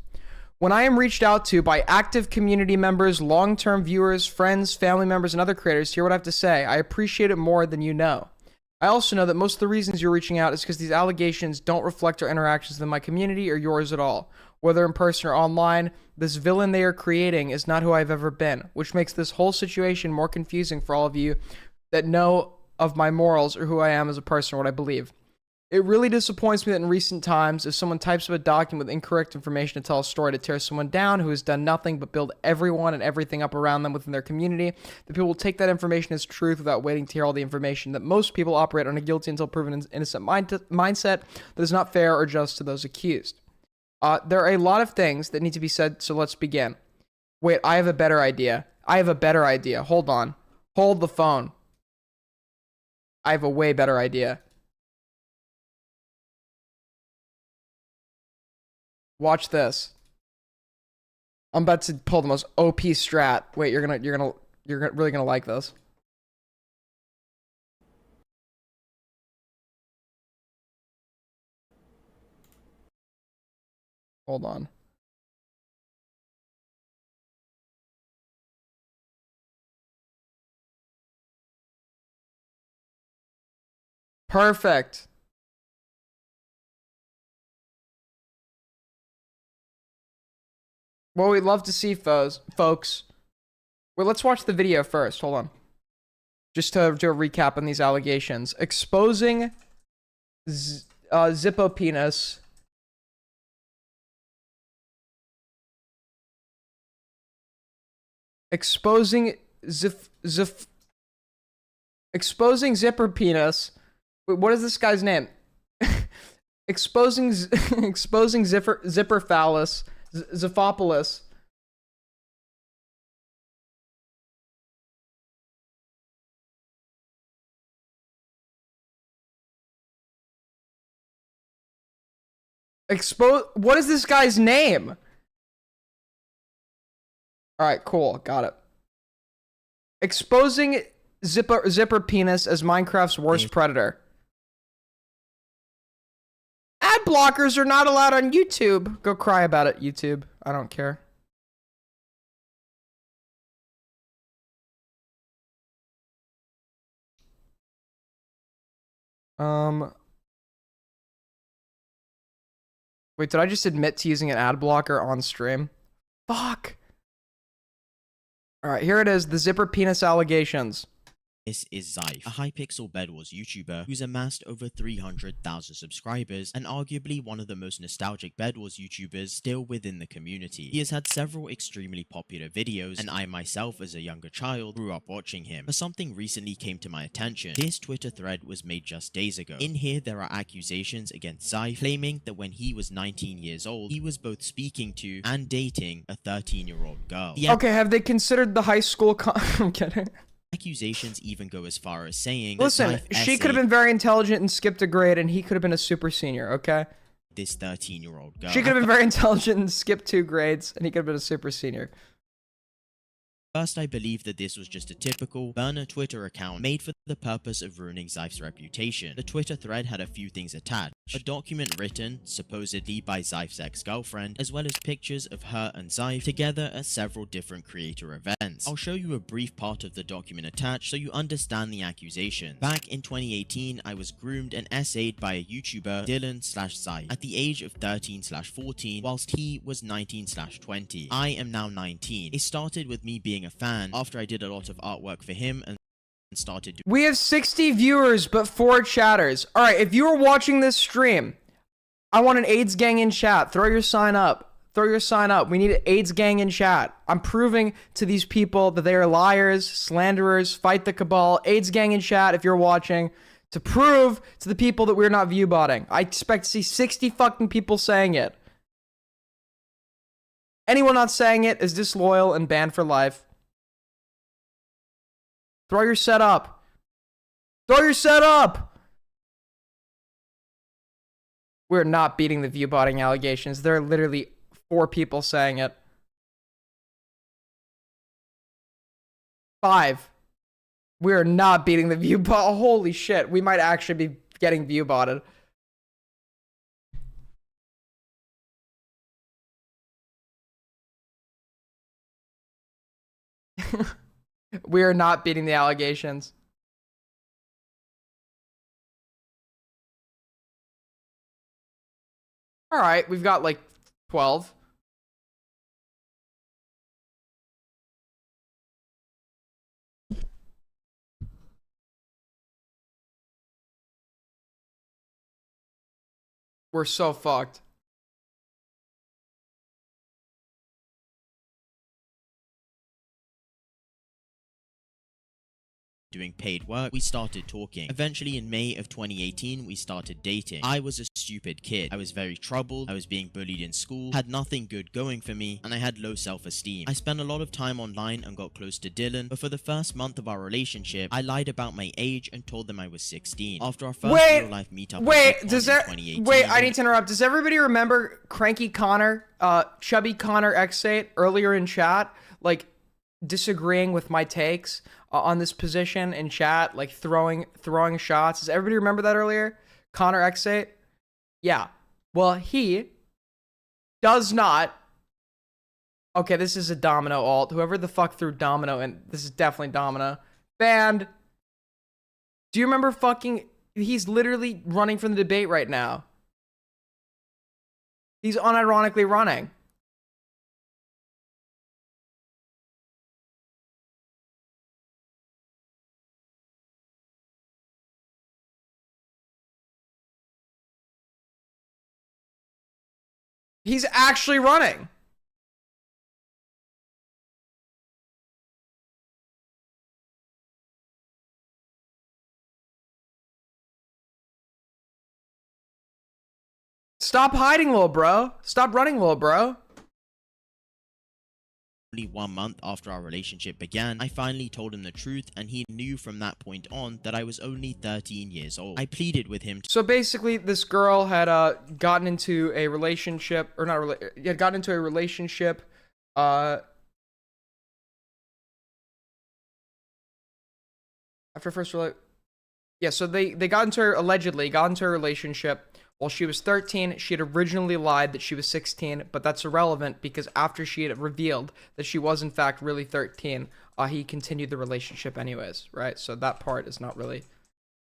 When I am reached out to by active community members, long-term viewers, friends, family members, and other creators, hear what I have to say. I appreciate it more than you know. I also know that most of the reasons you're reaching out is because these allegations don't reflect our interactions with my community or yours at all. Whether in person or online, this villain they are creating is not who I've ever been, which makes this whole situation more confusing for all of you that know of my morals or who I am as a person or what I believe. It really disappoints me that in recent times, if someone types up a document with incorrect information to tell a story to tear someone down who has done nothing but build everyone and everything up around them within their community, that people will take that information as truth without waiting to hear all the information, that most people operate on a guilty until proven innocent mindset that is not fair or just to those accused. There are a lot of things that need to be said, so let's begin. Wait, I have a better idea. I have a better idea. Hold on. Hold the phone. I have a way better idea. Watch this. I'm about to pull the most OP strat. Wait, you're really gonna like this. Hold on. Perfect. Well, we'd love to see folks. Well, let's watch the video first. Hold on. Just to do a recap on these allegations. Exposing Zippo Penis. Exposing Exposing zipper penis. Wait, what is this guy's name? exposing zipper phallus. Ziphopoulos. What is this guy's name? All right, cool, got it. Exposing zipper penis as Minecraft's worst predator. Ad blockers are not allowed on YouTube. Go cry about it, YouTube. I don't care. Wait, did I just admit to using an ad blocker on stream? Fuck. All right, here it is, the zipper penis allegations. This is Zyph, a Hypixel Bed Wars YouTuber who's amassed over 300,000 subscribers and arguably one of the most nostalgic Bed Wars YouTubers still within the community. He has had several extremely popular videos, and I myself as a younger child grew up watching him. But something recently came to my attention. This Twitter thread was made just days ago. In here there are accusations against Zyph claiming that when he was 19 years old, he was both speaking to and dating a 13-year-old girl. Okay, have they considered the high school I'm kidding. Accusations even go as far as saying, listen, she could have been very intelligent and skipped a grade, and he could have been a super senior, okay? This 13-year-old girl. She could have been very intelligent and skipped 2 grades, and he could have been a super senior. First, I believe that this was just a typical burner Twitter account made for the purpose of ruining Zyph's reputation. The Twitter thread had a few things attached. A document written, supposedly by Zyph's ex-girlfriend, as well as pictures of her and Zyph together at several different creator events. I'll show you a brief part of the document attached so you understand the accusation. Back in 2018, I was groomed and essayed by a YouTuber, Dylan/Zyph, at the age of 13/14, whilst he was 19/20. I am now 19. It started with me being a fan after I did a lot of artwork for him and started. We have 60 viewers, but 4 chatters. All right, if you are watching this stream, I want an AIDS gang in chat. Throw your sign up. Throw your sign up. We need an AIDS gang in chat. I'm proving to these people that they are liars, slanderers, fight the cabal. AIDS gang in chat if you're watching, to prove to the people that we're not view botting. I expect to see 60 fucking people saying it. Anyone not saying it is disloyal and banned for life. Throw your set up. Throw your set up. We're not beating the view botting allegations. There are literally 4 people saying it. 5. We're not beating the view bot. Holy shit. We might actually be getting view botted. We are not beating the allegations. All right, we've got like 12. We're so fucked. Doing paid work, we started talking. Eventually in May of 2018, we started dating. I was a stupid kid. I was very troubled. I was being bullied in school, had nothing good going for me, and I had low self-esteem. I spent a lot of time online and got close to Dylan, but for the first month of our relationship, I lied about my age and told them I was 16. After our first real-life meetup, I need to interrupt. Does everybody remember Cranky Connor, Chubby Connor X8 earlier in chat, like disagreeing with my takes on this position in chat, like throwing shots? Does everybody remember that earlier? Connor X8? Yeah. Well, he does not. Okay, this is a Domino alt. Whoever the fuck threw Domino, and this is definitely Domino. Banned. Do you remember fucking... He's literally running from the debate right now. He's unironically running. He's actually running. Stop hiding, little bro. Stop running, little bro. Only 1 month after our relationship began, I finally told him the truth, and he knew from that point on that I was only 13 years old. I pleaded with him. So basically, this girl had gotten into a relationship, or not, had gotten into a relationship. After first, yeah. So they allegedly got into a relationship. While she was 13, she had originally lied that she was 16, but that's irrelevant because after she had revealed that she was in fact really 13, he continued the relationship anyways, right? So that part is not really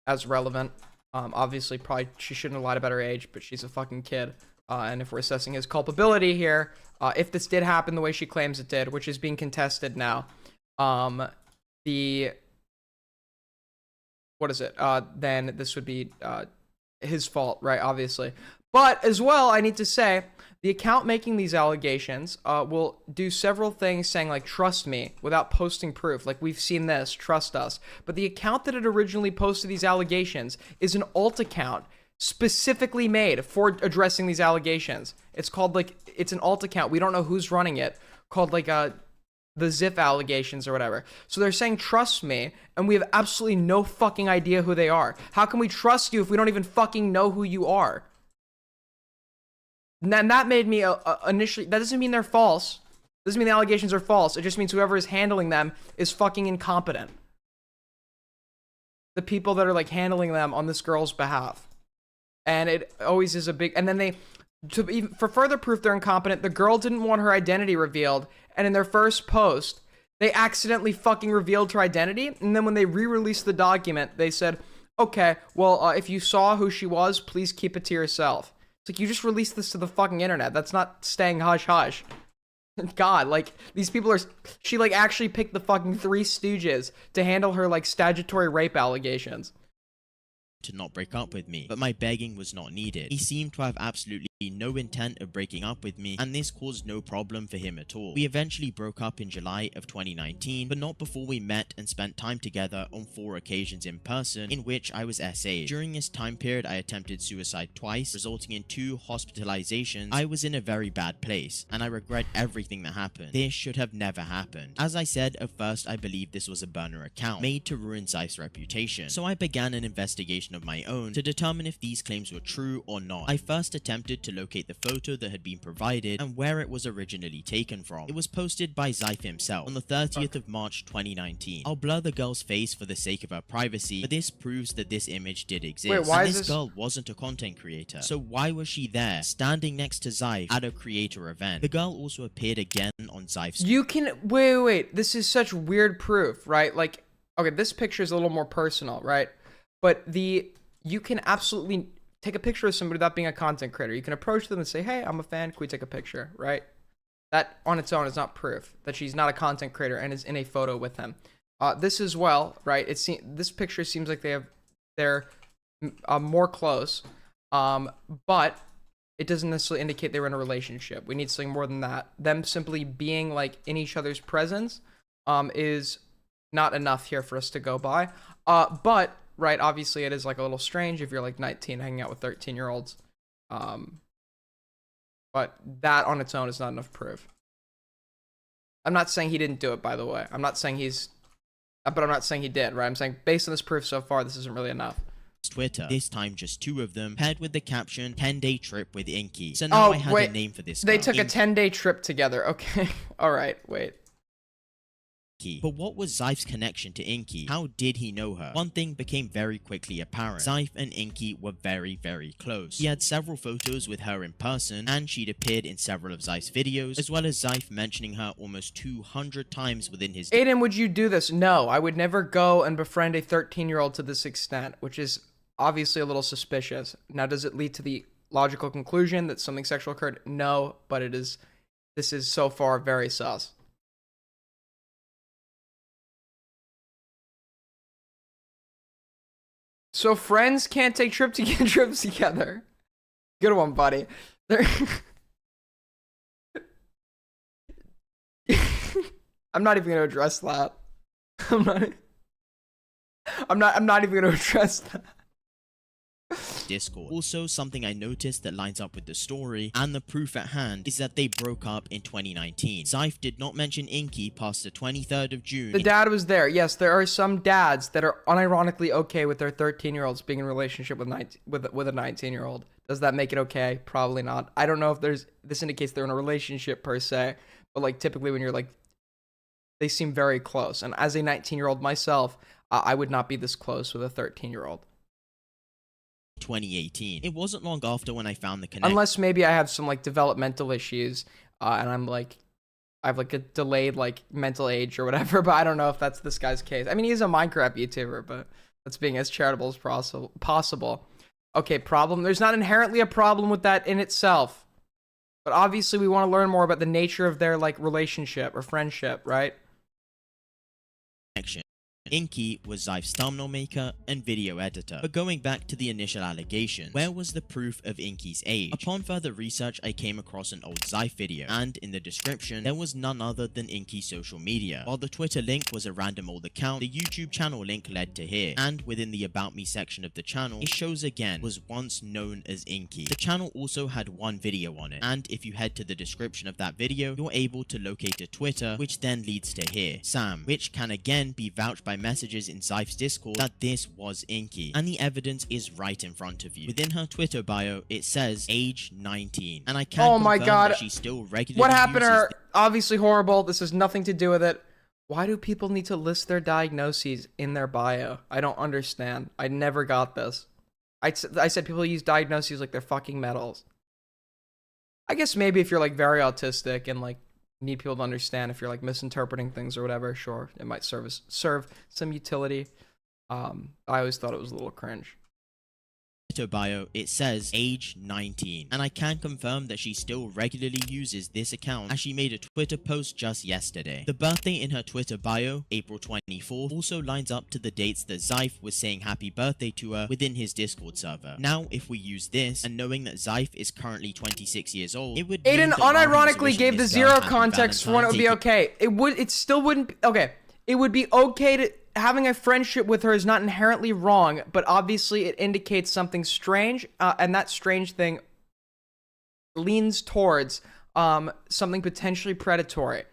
as relevant. Obviously, probably she shouldn't have lied about her age, but she's a fucking kid. And if we're assessing his culpability here, if this did happen the way she claims it did, which is being contested now, what is it? Then this would be his fault, right? Obviously. But as well, I need to say, the account making these allegations will do several things saying like, trust me, without posting proof. Like, we've seen this, trust us. But the account that had originally posted these allegations is an alt account specifically made for addressing these allegations. It's called like, it's an alt account. We don't know who's running it, called like the Ziff allegations or whatever. So they're saying, trust me, and we have absolutely no fucking idea who they are. How can we trust you if we don't even fucking know who you are? And that made me initially, that doesn't mean they're false. Doesn't mean the allegations are false. It just means whoever is handling them is fucking incompetent. The people that are like handling them on this girl's behalf. And it always is a big, and then for further proof they're incompetent, the girl didn't want her identity revealed, and in their first post, they accidentally fucking revealed her identity, and then when they re-released the document, they said, okay, well, if you saw who she was, please keep it to yourself. It's like, you just released this to the fucking internet. That's not staying hush-hush. God, like, these people are, she, like, actually picked the fucking Three Stooges to handle her, like, statutory rape allegations. To not break up with me, but my begging was not needed. He seemed to have absolutely no intent of breaking up with me, and this caused no problem for him at all. We eventually broke up in July of 2019, but not before we met and spent time together on 4 occasions in person, in which I was SA'd. During this time period, I attempted suicide twice, resulting in 2 hospitalizations. I was in a very bad place, and I regret everything that happened. This should have never happened. As I said, at first I believed this was a burner account, made to ruin Zeif's reputation, so I began an investigation of my own to determine if these claims were true or not. I first attempted to locate the photo that had been provided and where it was originally taken from. It was posted by Zeif himself on the 30th of March 2019. I'll blur the girl's face for the sake of her privacy, but this proves that this image did exist. Wait, why and is this girl wasn't a content creator, so why was she there, standing next to Zeif at a creator event? The girl also appeared again on Zeif's. You can, wait, this is such weird proof, right? Like, okay, this picture is a little more personal, right? But you can absolutely take a picture of somebody without being a content creator. You can approach them and say, hey, I'm a fan, can we take a picture, right? That on its own is not proof that she's not a content creator and is in a photo with him. This as well, right? This picture seems like they're more close, but it doesn't necessarily indicate they were in a relationship. We need something more than that. Them simply being like in each other's presence is not enough here for us to go by. But right, obviously it is like a little strange if you're like 19 hanging out with 13-year-olds. But that on its own is not enough proof. I'm not saying he didn't do it, by the way. I'm not saying but I'm not saying he did, right? I'm saying based on this proof so far, this isn't really enough. Twitter, this time just 2 of them, paired with the caption 10-day trip with Inky. So now I had a name for this girl. They took a 10-day trip together. Okay. All right, wait. But what was Zeif's connection to Inky? How did he know her? One thing became very quickly apparent. Zeif and Inky were very, very close. He had several photos with her in person, and she'd appeared in several of Zeif's videos, as well as Zeif mentioning her almost 200 times within his... Aiden, would you do this? No, I would never go and befriend a 13-year-old to this extent, which is obviously a little suspicious. Now, does it lead to the logical conclusion that something sexual occurred? No, but this is so far very sus. So friends can't take trips together. Good one, buddy. I'm not even gonna address that. I'm not even gonna address that. Discord. Also, something I noticed that lines up with the story and the proof at hand is that they broke up in 2019. Zyph did not mention Inky past the 23rd of June. The dad was there. Yes, there are some dads that are unironically okay with their 13-year-olds being in a relationship with a 19-year-old. Does that make it okay? Probably not. I don't know if this indicates they're in a relationship per se, but like typically when you're like, they seem very close. And as a 19-year-old myself, I would not be this close with a 13-year-old. 2018. It wasn't long after when I found the connection. Unless maybe I have some like developmental issues, and I'm like, I have like a delayed like mental age or whatever, but I don't know if that's this guy's case. I mean, he's a Minecraft YouTuber, but that's being as charitable as possible. Okay, problem. There's not inherently a problem with that in itself, but obviously we want to learn more about the nature of their like relationship or friendship, right? Inky was Zyph's thumbnail maker and video editor. But going back to the initial allegation, where was the proof of Inky's age? Upon further research, I came across an old Zyph video, and in the description, there was none other than Inky's social media. While the Twitter link was a random old account, the YouTube channel link led to here, and within the About Me section of the channel, it shows again, was once known as Inky. The channel also had one video on it, and if you head to the description of that video, you're able to locate a Twitter, which then leads to here, Sam, which can again be vouched by messages in Zyph's Discord that this was Inky, and the evidence is right in front of you. Within her Twitter bio, it says age 19, and I can't confirm that she still regularly What happened to uses her? Obviously horrible. This has nothing to do with it. Why do people need to list their diagnoses in their bio? I don't understand. I never got this. I said people use diagnoses like they're fucking medals. I guess maybe if you're like very autistic and like need people to understand, if you're like misinterpreting things or whatever, sure, it might serve some utility. I always thought it was a little cringe. Twitter bio, it says age 19, and I can confirm that she still regularly uses this account as she made a Twitter post just yesterday. The birthday in her Twitter bio, April 24th, also lines up to the dates that Zyph was saying happy birthday to her within his Discord server. Now, if we use this, and knowing that Zyph is currently 26 years old, it would Aiden unironically gave the zero context for when it would be okay. It still wouldn't, okay. It would be okay to, having a friendship with her is not inherently wrong, but obviously it indicates something strange, and that strange thing leans towards something potentially predatory.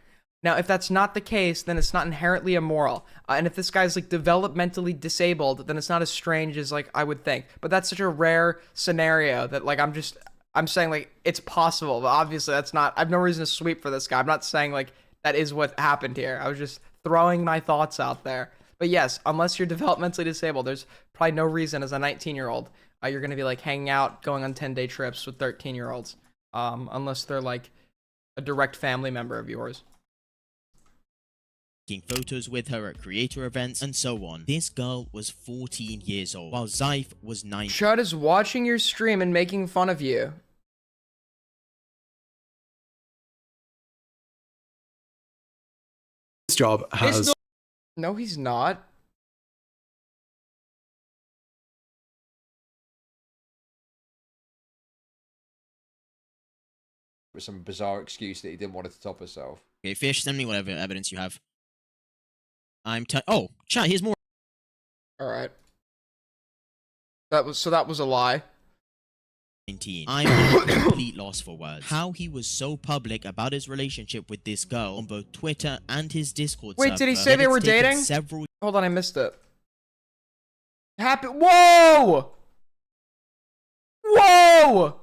Now, if that's not the case, then it's not inherently immoral. And if this guy's like developmentally disabled, then it's not as strange as like I would think. But that's such a rare scenario that like I'm saying like it's possible, but obviously that's not, I have no reason to sweep for this guy. I'm not saying like that is what happened here. I was just throwing my thoughts out there. But yes, unless you're developmentally disabled, there's probably no reason as a 19-year-old you're going to be like hanging out, going on 10-day trips with 13-year-olds, unless they're like a direct family member of yours. Taking photos with her at creator events and so on. This girl was 14 years old, while Zyph was 9. Chud is watching your stream and making fun of you. This job has... No, he's not. With some bizarre excuse that he didn't want her to top herself. Okay, Fish, send me whatever evidence you have. Oh, chat, here's more. Alright. That was a lie. 19. I'm at a complete loss for words. How he was so public about his relationship with this girl on both Twitter and his Discord server. Wait, did he say they were dating? Hold on, I missed it. Whoa! Whoa!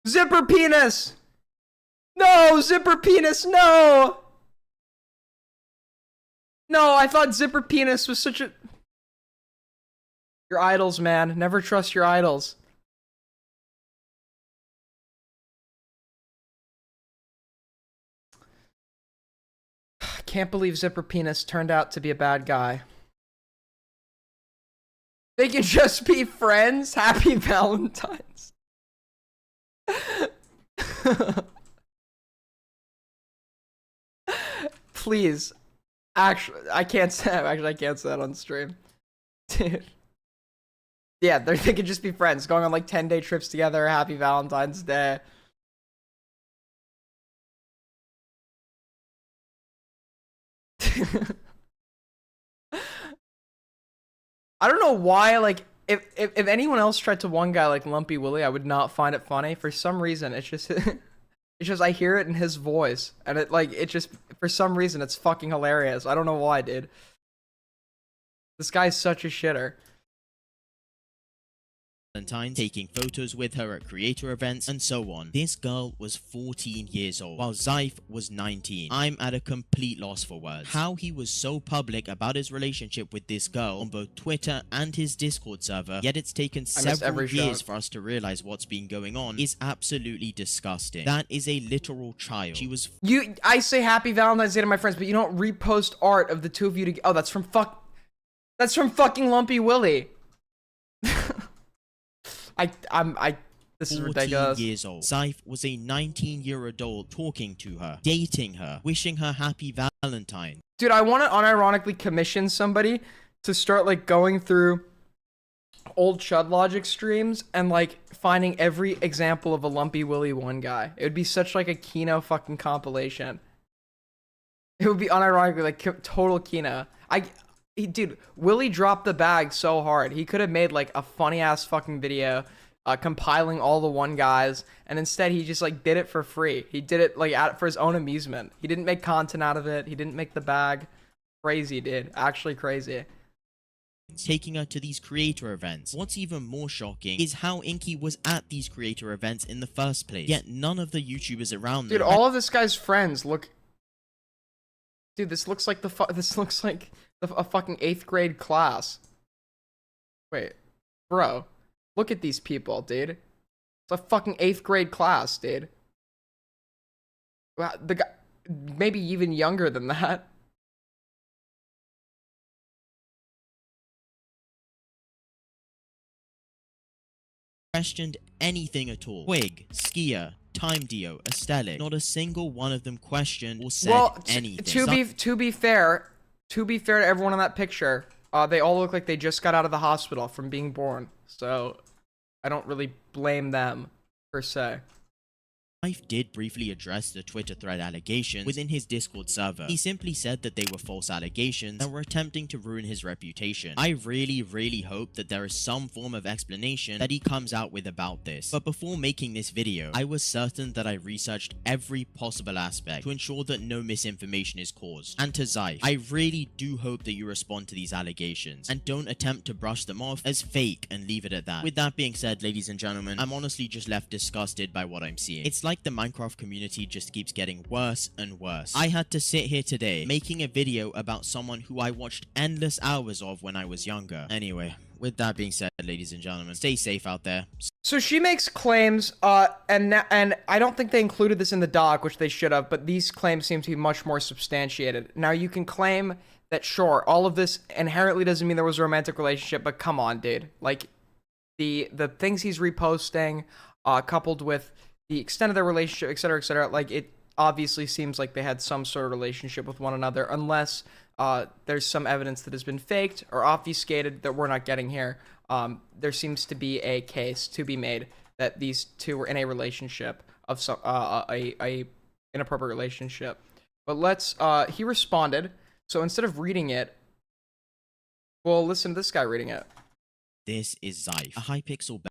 Zipper penis! No, zipper penis, no! No, I thought zipper penis was such a... Your idols, man. Never trust your idols. Can't believe Zipper Penis turned out to be a bad guy. They can just be friends. Happy Valentine's. Please. Actually, I can't say that on stream. Dude. Yeah, they could just be friends, going on like 10-day trips together. Happy Valentine's Day. I don't know why, like, if anyone else tried to one guy like Lumpy Willie, I would not find it funny. For some reason, it's just it's just I hear it in his voice, and it just for some reason it's fucking hilarious. I don't know why, dude. This guy's such a shitter. Valentine, taking photos with her at creator events, and so on. This girl was 14 years old, while Zyph was 19. I'm at a complete loss for words. How he was so public about his relationship with this girl on both Twitter and his Discord server, yet it's taken several years for us to realize what's been going on, is absolutely disgusting. That is a literal child. She was I say happy Valentine's Day to my friends, but you don't repost art of the two of you together. Oh, that's from fucking Lumpy Willie. This is ridiculous. 14 years old. Zyph was a 19-year adult talking to her, dating her, wishing her happy Valentine. Dude, I want to unironically commission somebody to start like going through old Chud Logic streams and like finding every example of a Lumpy Willie one guy. It would be such like a Kino fucking compilation. It would be unironically like total Kino. Dude, Willie dropped the bag so hard. He could have made like a funny ass fucking video compiling all the one guys, and instead he just like did it for free. He did it like for his own amusement. He didn't make content out of it. He didn't make the bag. Crazy, dude. Actually crazy. Taking her to these creator events. What's even more shocking is how Inky was at these creator events in the first place. Yet none of the YouTubers around them. Dude, all of this guy's friends look. Dude, this looks like a fucking 8th grade class. Wait, bro, look at these people, dude. It's a fucking 8th grade class, dude. Wow, the guy, maybe even younger than that. Questioned anything at all. Quig, Skia, Time Dio, Estelic. Not a single one of them questioned or said anything. To be fair to everyone in that picture, they all look like they just got out of the hospital from being born. So I don't really blame them per se. Zyph did briefly address the Twitter thread allegations within his Discord server. He simply said that they were false allegations that were attempting to ruin his reputation. I really hope that there is some form of explanation that he comes out with about this. But before making this video, I was certain that I researched every possible aspect to ensure that no misinformation is caused. And to Zyph, I really do hope that you respond to these allegations and don't attempt to brush them off as fake and leave it at that. With that being said, ladies and gentlemen, I'm honestly just left disgusted by what I'm seeing. It's like the Minecraft community just keeps getting worse and worse. I had to sit here today making a video about someone who I watched endless hours of when I was younger. Anyway, with that being said, ladies and gentlemen, stay safe out there. So she makes claims, and I don't think they included this in the doc, which they should have, but these claims seem to be much more substantiated. Now, you can claim that, sure, all of this inherently doesn't mean there was a romantic relationship, but come on, dude. Like, the things he's reposting, coupled with the extent of their relationship, etc., like, it obviously seems like they had some sort of relationship with one another, unless there's some evidence that has been faked or obfuscated that we're not getting here. There seems to be a case to be made that these two were in a relationship of some a inappropriate relationship. But let's he responded. So instead of reading it, well, listen to this guy reading it. This is Zyph, a Hypixel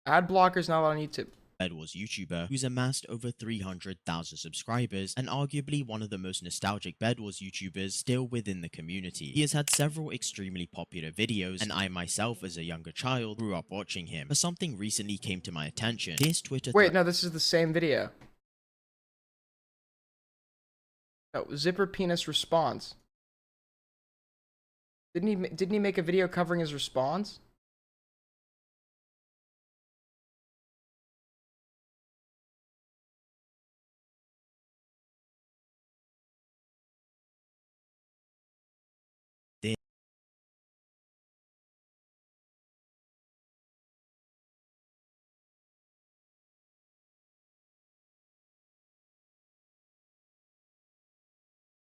ad blockers not allowed on YouTube. Bedwars YouTuber who's amassed over 300,000 subscribers and arguably one of the most nostalgic Bedwars YouTubers still within the community. He has had several extremely popular videos, and I myself as a younger child grew up watching him. But something recently came to my attention. This Twitter Wait, no, this is the same video. No, Zipper Penis response. Didn't he make a video covering his response?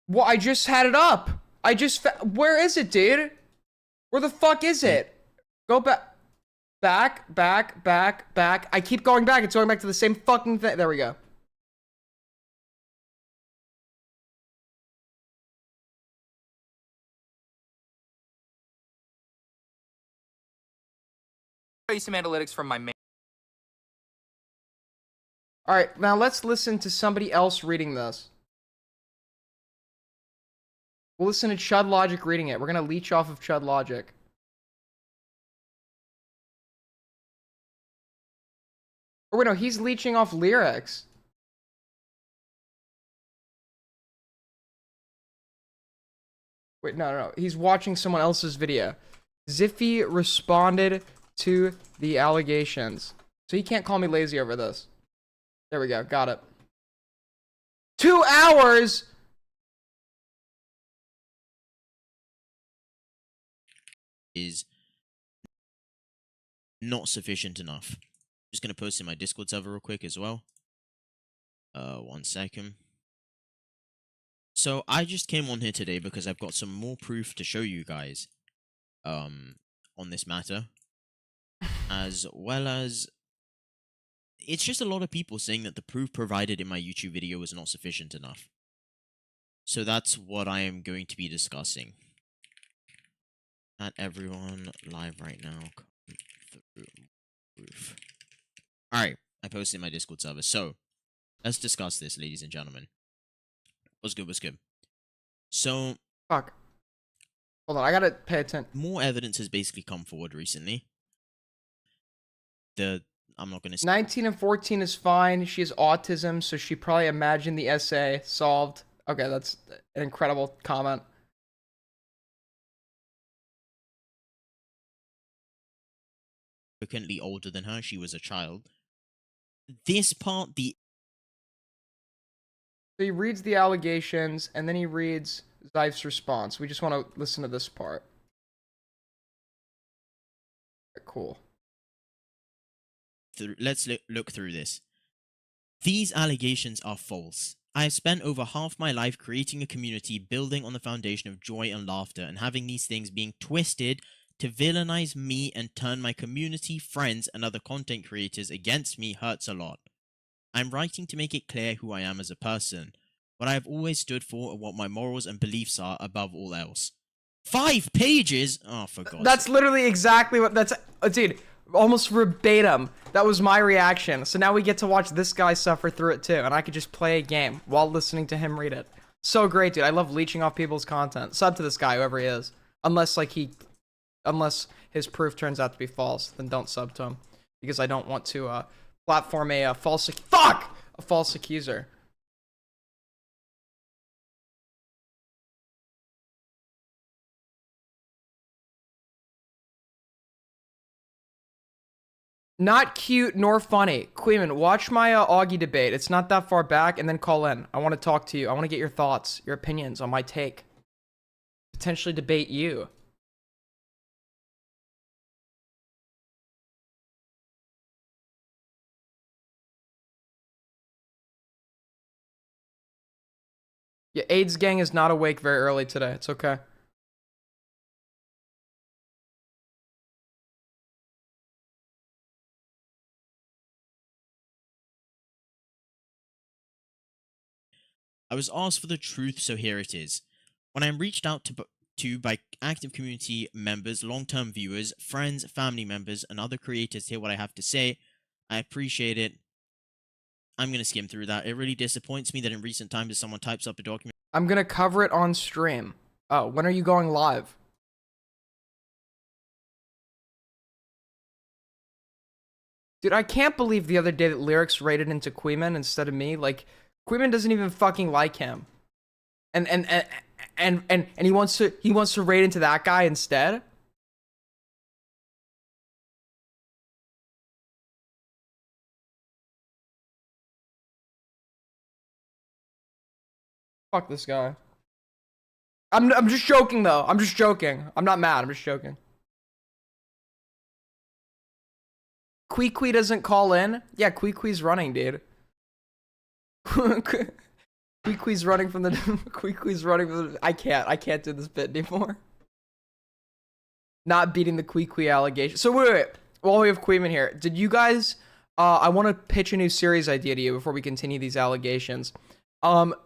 Well, I just had it up. Where is it, dude? Where the fuck is it? Go back. Back. I keep going back. It's going back to the same fucking thing. There we go. show you some analytics from my main. All right, now let's listen to somebody else reading this. We'll listen to Chud Logic reading it. We're gonna leech off of Chud Logic. Or wait, no, he's leeching off lyrics. Wait, no. He's watching someone else's video. Ziffy responded to the allegations. So he can't call me lazy over this. There we go. Got it. 2 hours? Is not sufficient enough. Just gonna post in my Discord server real quick as well. 1 second. So I just came on here today because I've got some more proof to show you guys on this matter, as well as it's just a lot of people saying that the proof provided in my YouTube video was not sufficient enough. So that's what I am going to be discussing. At everyone live right now. Proof. Alright, I posted in my Discord server. So let's discuss this, ladies and gentlemen. What's good? So, fuck. Hold on, I gotta pay attention. More evidence has basically come forward recently. I'm not gonna say 19 and 14 is fine. She has autism, so she probably imagined the essay solved. Okay, that's an incredible comment. significantly older than her. She was a child. This part, So he reads the allegations, and then he reads Zeif's response. We just want to listen to this part. Cool. Let's look through this. These allegations are false. I have spent over half my life creating a community building on the foundation of joy and laughter, and having these things being twisted to villainize me and turn my community, friends, and other content creators against me hurts a lot. I'm writing to make it clear who I am as a person, what I have always stood for, and what my morals and beliefs are above all else. 5 pages? Oh, for God's That's literally exactly what that's... dude, almost verbatim. That was my reaction. So now we get to watch this guy suffer through it too, and I could just play a game while listening to him read it. So great, dude. I love leeching off people's content. Sub to this guy, whoever he is. Unless his proof turns out to be false, then don't sub to him. Because I don't want to platform a false accuser. Not cute nor funny. Queeman, watch my Augie debate. It's not that far back, and then call in. I want to talk to you. I want to get your thoughts, your opinions on my take. Potentially debate you. Yeah, AIDS gang is not awake very early today. It's okay. I was asked for the truth, so here it is. When I'm reached out to by active community members, long-term viewers, friends, family members, and other creators to hear what I have to say, I appreciate it. I'm going to skim through that. It really disappoints me that in recent times if someone types up a document... I'm going to cover it on stream. Oh, when are you going live? Dude, I can't believe the other day that Lyrics raided into Queeman instead of me. Like, Queeman doesn't even fucking like him. And he wants to raid into that guy instead? Fuck this guy. I'm just joking though. I'm just joking. I'm not mad. I'm just joking. Quee doesn't call in? Yeah, Quee's running, dude. Quee's running from the Quee's running from the I can't do this bit anymore. Not beating the Quee allegation. So wait. While we have Queeman here, did you guys I want to pitch a new series idea to you before we continue these allegations.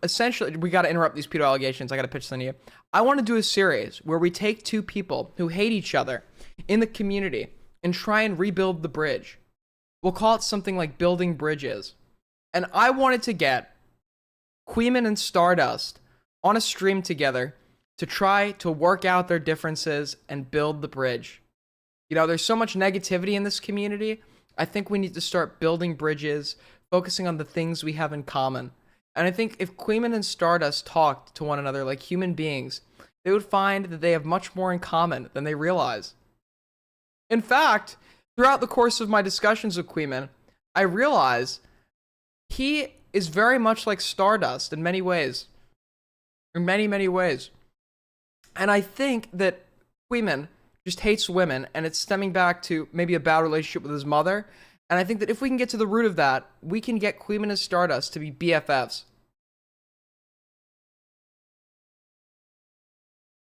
Essentially, we got to interrupt these pedo allegations. I got to pitch something to you. I want to do a series where we take two people who hate each other in the community. and try and rebuild the bridge. We'll call it something like building bridges. And I wanted to get Queeman and Stardust on a stream together to try to work out their differences and build the bridge. You know, there's so much negativity in this community. I think we need to start building bridges, focusing on the things we have in common. And I think if Queeman and Stardust talked to one another like human beings, they would find that they have much more in common than they realize. In fact, throughout the course of my discussions with Queeman, I realize he is very much like Stardust in many ways. In many, many ways. And I think that Queeman just hates women, and it's stemming back to maybe a bad relationship with his mother. And I think that if we can get to the root of that, we can get Queeman and Stardust to be BFFs.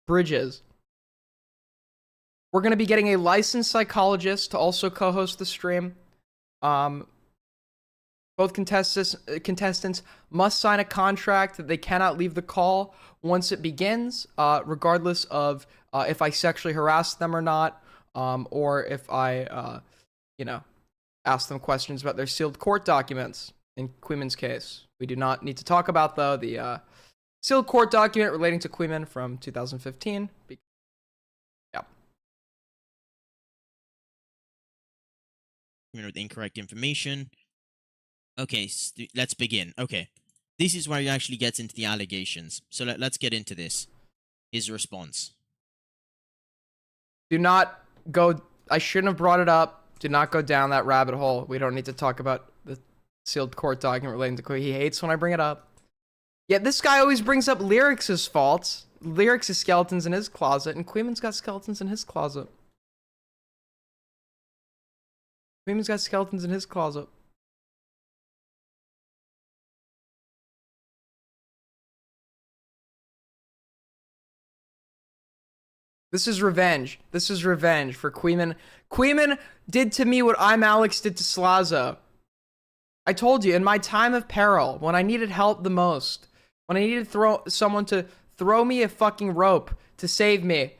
Bridges. We're going to be getting a licensed psychologist to also co-host the stream. Both contestants must sign a contract that they cannot leave the call once it begins, regardless of if I sexually harass them or not, or if I, ask them questions about their sealed court documents. In Queeman's case, we do not need to talk about, though, the sealed court document relating to Queeman from 2015. With incorrect information. Okay, let's begin. Okay, this is where he actually gets into the allegations. So let's get into this. His response. Do not go... I shouldn't have brought it up. Do not go down that rabbit hole. We don't need to talk about the sealed court document relating to Queeman. He hates when I bring it up. Yet this guy always brings up Lyrics' faults. Lyrics' skeletons in his closet, and Queeman's got skeletons in his closet. Queeman's got skeletons in his closet. This is revenge. This is revenge for Queeman. Queeman did to me what Alex did to Slazo. I told you, in my time of peril, when I needed help the most, when I needed someone to throw me a fucking rope to save me,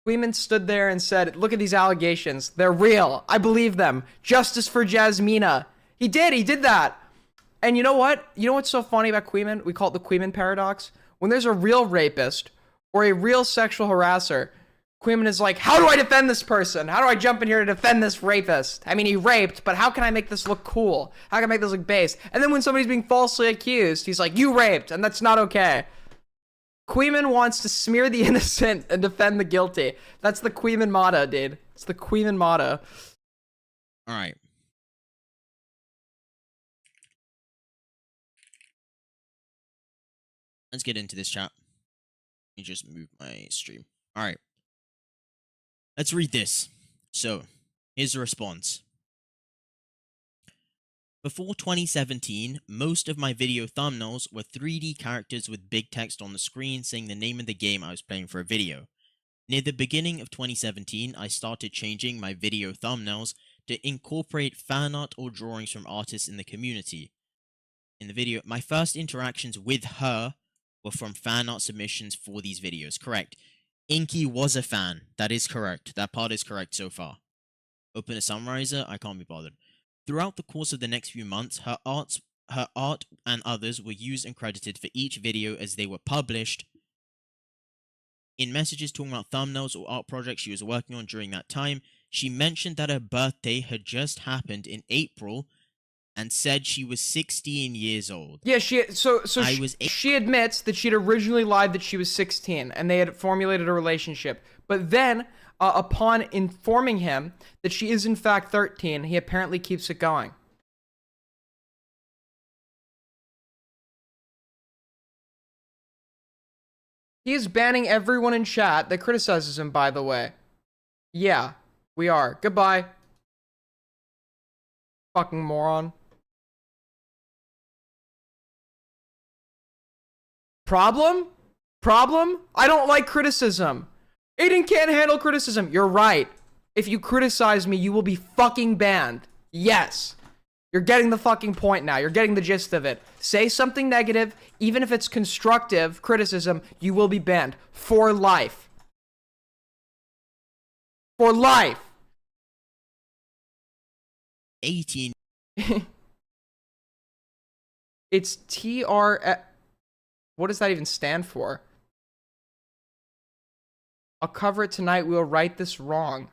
Queeman stood there and said, look at these allegations. They're real. I believe them. Justice for Jasmina. He did that. And you know what? You know what's so funny about Queeman? We call it the Queeman paradox. When there's a real rapist or a real sexual harasser, Queeman is like, how do I defend this person? How do I jump in here to defend this rapist? I mean, he raped, but how can I make this look cool? How can I make this look base? And then when somebody's being falsely accused, he's like, you raped, and that's not okay. Queeman wants to smear the innocent and defend the guilty. That's the Queeman motto, dude. It's the Queeman motto. All right. Let's get into this chat. Let me just move my stream. All right. Let's read this. So, here's a response. Before 2017, most of my video thumbnails were 3D characters with big text on the screen saying the name of the game I was playing for a video. Near the beginning of 2017, I started changing my video thumbnails to incorporate fan art or drawings from artists in the community. In the video, my first interactions with her were from fan art submissions for these videos. Correct. Inky was a fan. That is correct. That part is correct so far. Open a summarizer. I can't be bothered. Throughout the course of the next few months, her art and others were used and credited for each video as they were published. In messages talking about thumbnails or art projects she was working on during that time, she mentioned that her birthday had just happened in April and said she was 16 years old. Yeah, she admits that she had originally lied that she was 16 and they had formulated a relationship. But then, upon informing him that she is in fact 13, he apparently keeps it going. He is banning everyone in chat that criticizes him, by the way. Yeah, we are. Goodbye. Fucking moron. Problem? I don't like criticism. Aiden can't handle criticism. You're right. If you criticize me, you will be fucking banned. Yes. You're getting the fucking point now. You're getting the gist of it. Say something negative, even if it's constructive criticism, you will be banned. For life. For life. 18. It's TR. What does that even stand for? I'll cover it tonight. We'll right this wrong.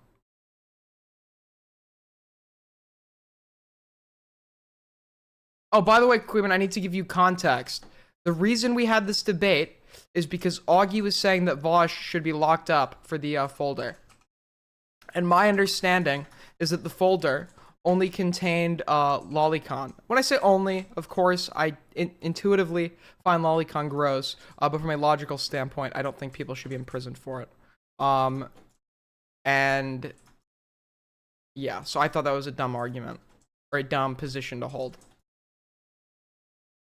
Oh, by the way, Queeman, I need to give you context. The reason we had this debate is because Augie was saying that Vosh should be locked up for the folder. And my understanding is that the folder only contained Lolicon. When I say only, of course, I intuitively find Lolicon gross, but from a logical standpoint, I don't think people should be imprisoned for it. And yeah, so I thought that was a dumb argument, or a dumb position to hold.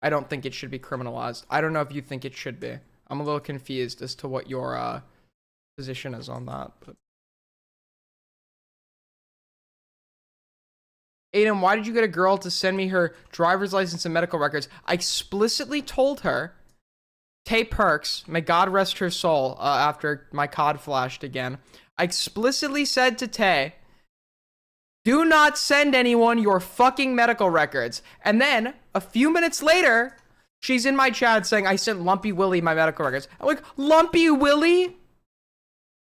I don't think it should be criminalized. I don't know if you think it should be. I'm a little confused as to what your position is on that. But Aiden, why did you get a girl to send me her driver's license and medical records? I explicitly told her, Tay Perks, may God rest her soul, after my COD flashed again. I explicitly said to Tay, do not send anyone your fucking medical records. And then, a few minutes later, she's in my chat saying, I sent Lumpy Willie my medical records. I'm like, Lumpy Willie?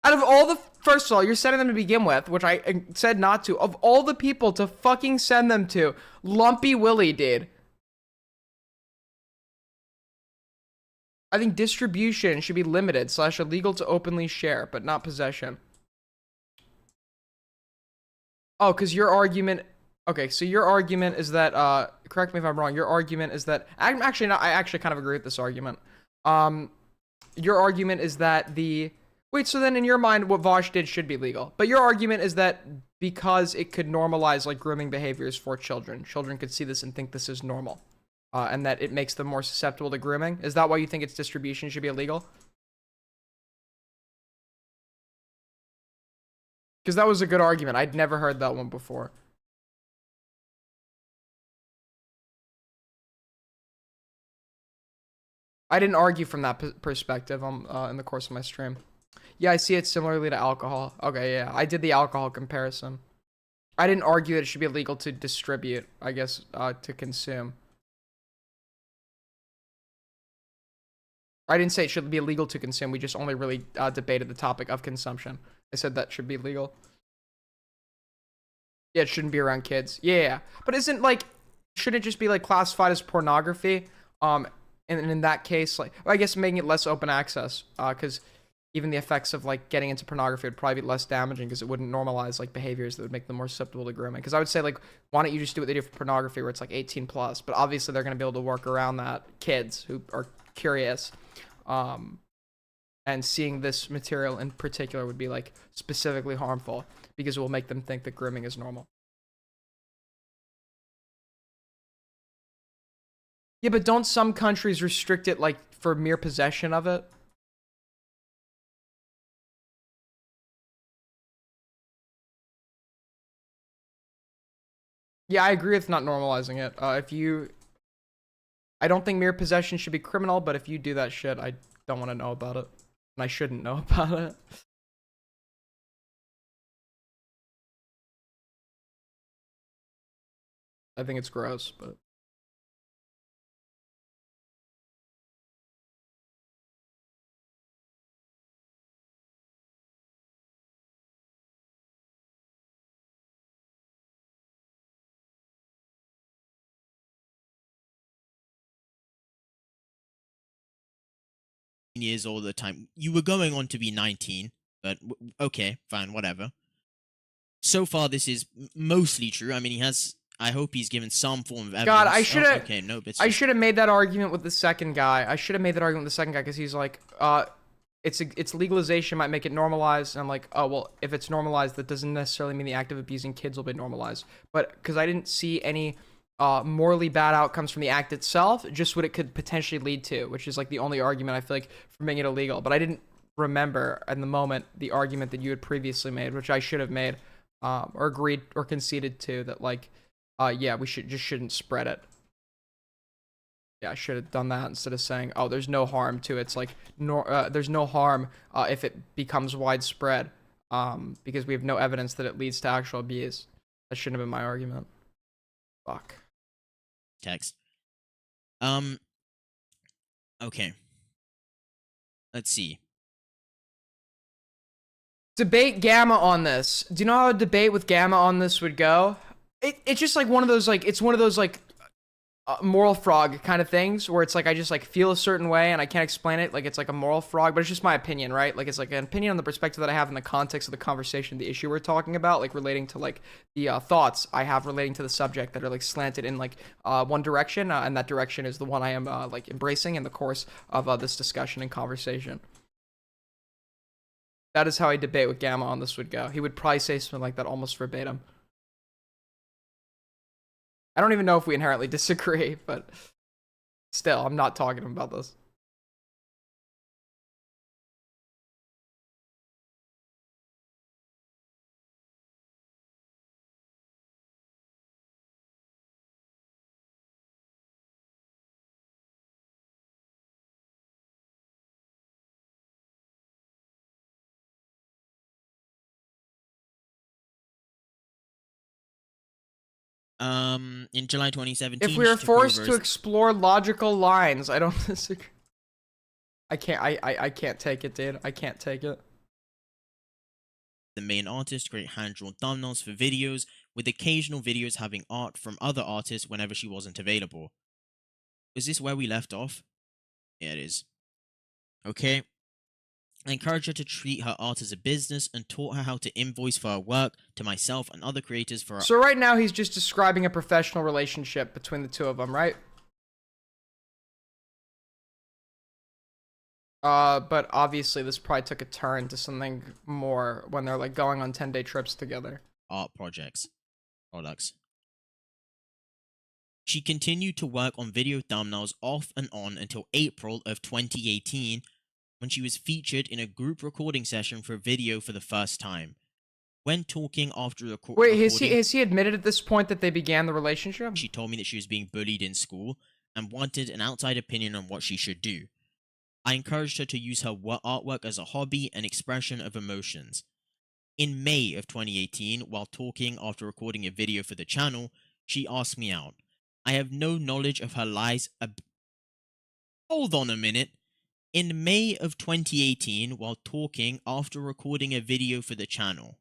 Out of all the, first of all, you're sending them to begin with, which I said not to. Of all the people to fucking send them to, Lumpy Willie did. I think distribution should be limited / illegal to openly share, but not possession. Oh, because your argument... Okay, so your argument is that... correct me if I'm wrong. Your argument is that... I actually kind of agree with this argument. Your argument is that the... Wait, so then in your mind, what Vosh did should be legal. But your argument is that because it could normalize, like, grooming behaviors for children, children could see this and think this is normal. And that it makes them more susceptible to grooming. Is that why you think its distribution should be illegal? Because that was a good argument. I'd never heard that one before. I didn't argue from that perspective in the course of my stream. Yeah, I see it similarly to alcohol. Okay, yeah, I did the alcohol comparison. I didn't argue that it should be illegal to distribute, I guess, to consume. I didn't say it should be illegal to consume. We just only really debated the topic of consumption. I said that should be legal. Yeah, it shouldn't be around kids. Yeah. But isn't, like, shouldn't it just be, like, classified as pornography? And in that case, like, I guess making it less open access. Because even the effects of, like, getting into pornography would probably be less damaging because it wouldn't normalize, like, behaviors that would make them more susceptible to grooming. Because I would say, like, why don't you just do what they do for pornography where it's, like, 18 plus? But obviously they're going to be able to work around that. Kids who are curious. And seeing this material in particular would be, like, specifically harmful because it will make them think that grooming is normal. Yeah, but don't some countries restrict it, like, for mere possession of it? Yeah, I agree with not normalizing it. I don't think mere possession should be criminal, but if you do that shit, I don't want to know about it. And I shouldn't know about it. I think it's gross, but... Years all the time. You were going on to be 19, but okay, fine, whatever. So far, this is mostly true. I mean, he has. I hope he's given some form of evidence. God, I should have. Okay, no, but I should have made that argument with the second guy. Because he's like, it's legalization might make it normalized. And I'm like, oh well, if it's normalized, that doesn't necessarily mean the act of abusing kids will be normalized. But because I didn't see any morally bad outcomes from the act itself, just what it could potentially lead to, which is like the only argument I feel like for making it illegal. But I didn't remember in the moment the argument that you had previously made, which I should have made, or agreed or conceded to, that like, yeah, we shouldn't spread it. Yeah, I should have done that instead of saying, oh, there's no harm to it. It's like, there's no harm if it becomes widespread, because we have no evidence that it leads to actual abuse. That shouldn't have been my argument. Fuck. Text. Okay. Let's see. Debate Gamma on this. Do you know how a debate with Gamma on this would go? It's just like one of those moral frog kind of things where it's like I just like feel a certain way and I can't explain it. Like it's like a moral frog, but it's just my opinion, right? Like it's like an opinion on the perspective that I have in the context of the conversation, the issue we're talking about, like relating to like the thoughts I have relating to the subject that are like slanted in like one direction, and that direction is the one I am like embracing in the course of this discussion and conversation. That is how a debate with Gamma on this would go. He would probably say something like that almost verbatim. I don't even know if we inherently disagree, but still, I'm not talking to him about this. In July 2017, If we are she took forced over to as explore logical lines, I don't disagree. I can't take it, dude. I can't take it. the main artist, create hand-drawn thumbnails for videos, with occasional videos having art from other artists whenever she wasn't available. Is this where we left off? Yeah, it is. Okay. I encouraged her to treat her art as a business and taught her how to invoice for her work to myself and other creators for her. So right now he's just describing a professional relationship between the two of them, right? But obviously this probably took a turn to something more when they're like going on 10-day trips together. Art products. She continued to work on video thumbnails off and on until April of 2018, when she was featured in a group recording session for a video for the first time. When talking after the Wait, has he admitted at this point that they began the relationship? She told me that she was being bullied in school and wanted an outside opinion on what she should do. I encouraged her to use her artwork as a hobby and expression of emotions. In May of 2018, while talking after recording a video for the channel, she asked me out. I have no knowledge of her lies. Hold on a minute. In May of 2018, while talking after recording a video for the channel,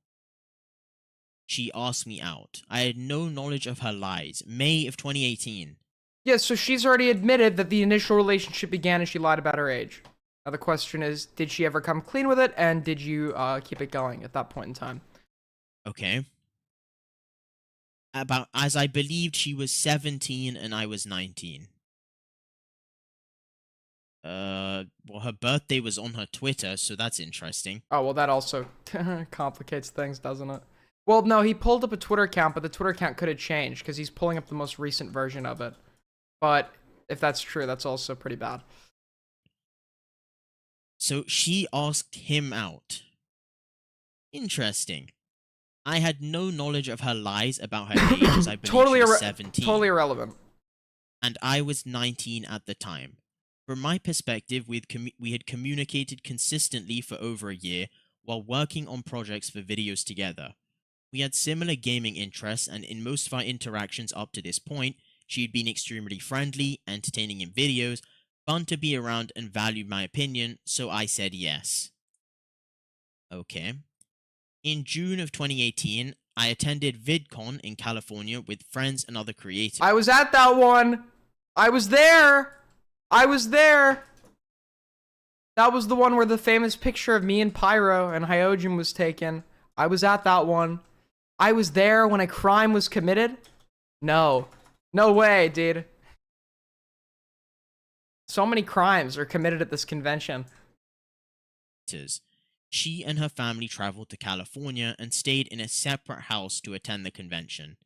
she asked me out. I had no knowledge of her lies. May of 2018. Yeah, so she's already admitted that the initial relationship began and she lied about her age. Now the question is, did she ever come clean with it, and did you keep it going at that point in time? Okay. As I believed she was 17 and I was 19. Well, her birthday was on her Twitter, so that's interesting. Oh, well, that also complicates things, doesn't it? Well, no, he pulled up a Twitter account, but the Twitter account could have changed because he's pulling up the most recent version of it. But if that's true, that's also pretty bad. So she asked him out. Interesting. I had no knowledge of her lies about her age, as I believe she was 17. Totally irrelevant. And I was 19 at the time. From my perspective, we had communicated consistently for over a year while working on projects for videos together. We had similar gaming interests, and in most of our interactions up to this point, she had been extremely friendly, entertaining in videos, fun to be around, and valued my opinion, so I said yes. Okay. In June of 2018, I attended VidCon in California with friends and other creators. I was at that one. I was there. I was there. That was the one where the famous picture of me and Pyro and Hyojin was taken. I was at that one. I was there when a crime was committed? No. No way, dude. So many crimes are committed at this convention. She and her family traveled to California and stayed in a separate house to attend the convention.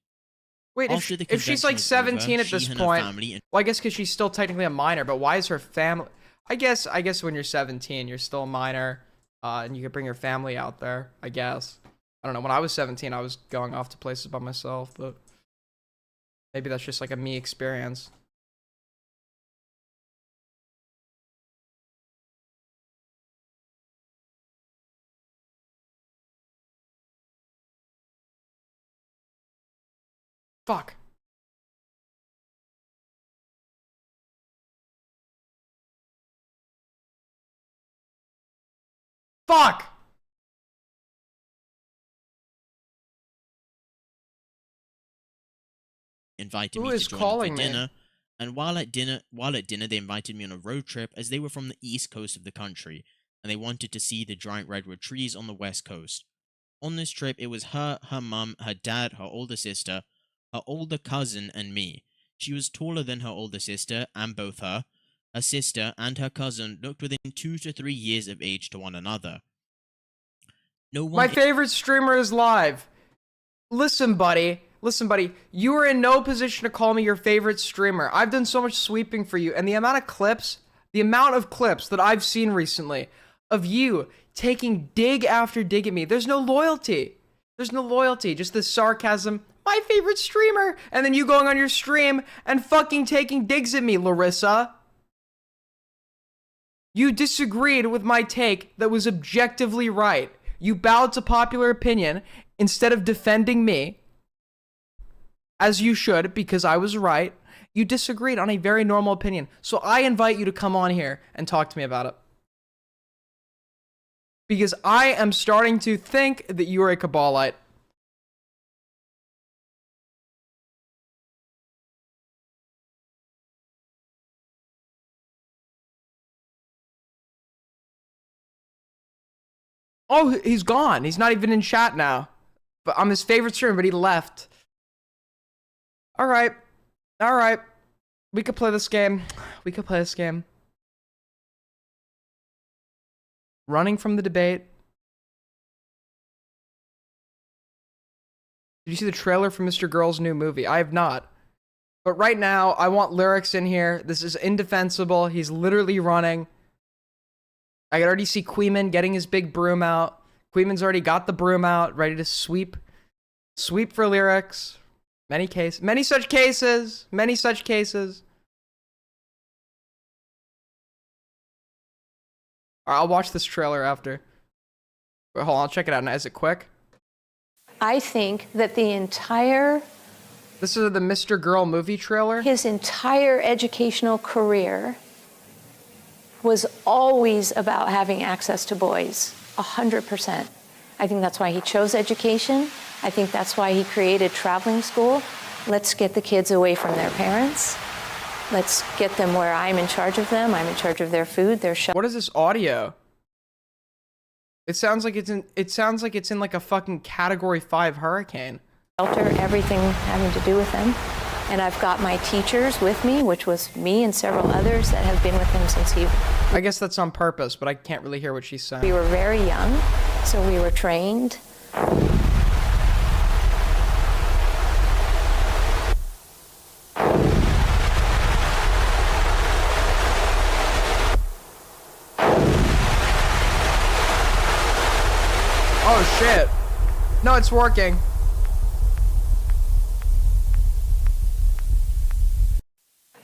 Wait, if she's like 17 at this point, well, I guess because she's still technically a minor, but why is her family... I guess when you're 17, you're still a minor, and you can bring your family out there, I guess. I don't know, when I was 17, I was going off to places by myself, but maybe that's just like a me experience. Fuck. Fuck! Invited Who me is to join them calling for me? dinner. And while at dinner, they invited me on a road trip as they were from the east coast of the country, and they wanted to see the giant redwood trees on the west coast. On this trip, it was her mum, her dad, her older sister, her older cousin, and me. She was taller than her older sister, and both her sister, and her cousin looked within 2 to 3 years of age to one another. No one. My favorite streamer is live. Listen, buddy. You are in no position to call me your favorite streamer. I've done so much sweeping for you, and the amount of clips that I've seen recently of you taking dig after dig at me, there's no loyalty. Just this sarcasm. My favorite streamer. And then you going on your stream and fucking taking digs at me, Larissa. You disagreed with my take that was objectively right. You bowed to popular opinion instead of defending me, as you should, because I was right. You disagreed on a very normal opinion. So I invite you to come on here and talk to me about it. Because I am starting to think that you are a Cabalite. Oh, he's gone. He's not even in chat now. But I'm his favorite streamer, but he left. All right. We could play this game. Running from the debate. Did you see the trailer for Mr. Girl's new movie? I have not. But right now, I want Lyrics in here. This is indefensible. He's literally running. I can already see Queeman getting his big broom out. Queeman's already got the broom out, ready to sweep. Sweep for Lyrics. Many such cases. Alright, I'll watch this trailer after. Wait, hold on, I'll check it out now. Is it quick? I think that the entire... This is the Mr. Girl movie trailer? His entire educational career was always about having access to boys. 100%. I think that's why he chose education. I think that's why he created traveling school. Let's get the kids away from their parents. Let's get them where I'm in charge of them. I'm in charge of their food, their shelter. What is this audio? It sounds like it's in like a fucking category 5 hurricane. Everything having to do with them. And I've got my teachers with me, which was me and several others that have been with him since he... I guess that's on purpose, but I can't really hear what she's saying. We were very young, so we were trained. Oh shit. No, it's working.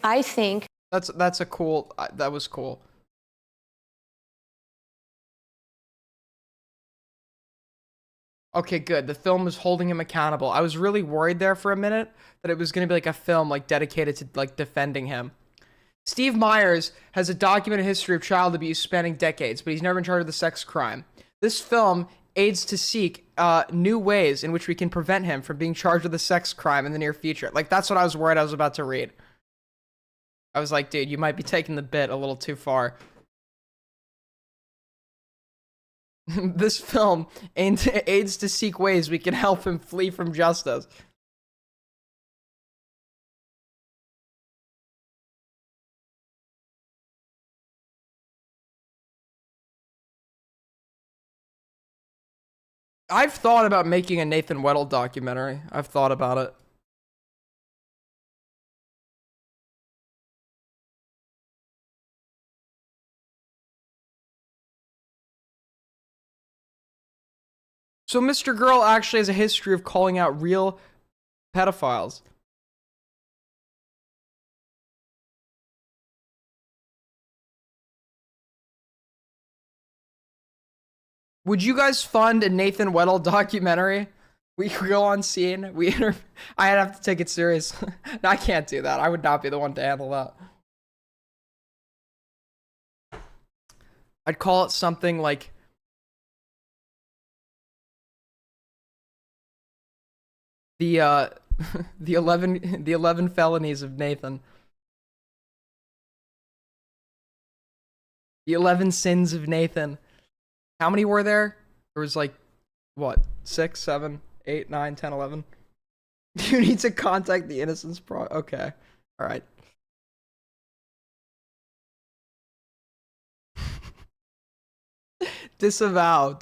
I think that's a cool. That was cool. Okay, good. The film is holding him accountable. I was really worried there for a minute that it was going to be like a film like dedicated to like defending him. Steve Myers has a documented history of child abuse spanning decades, but he's never been charged with a sex crime. This film aids to seek new ways in which we can prevent him from being charged with a sex crime in the near future. Like, that's what I was worried I was about to read. I was like, dude, you might be taking the bit a little too far. This film aids to seek ways we can help him flee from justice. I've thought about making a Nathan Weddle documentary. I've thought about it. So Mr. Girl actually has a history of calling out real pedophiles. Would you guys fund a Nathan Weddle documentary? We could go on scene. I'd have to take it serious. No, I can't do that. I would not be the one to handle that. I'd call it something like The the 11 felonies of Nathan. The 11 sins of Nathan. How many were there? There was like, what, 6, 7, 8, 9, 10, 11? You need to contact the Innocence Project. Okay. All right. Disavow.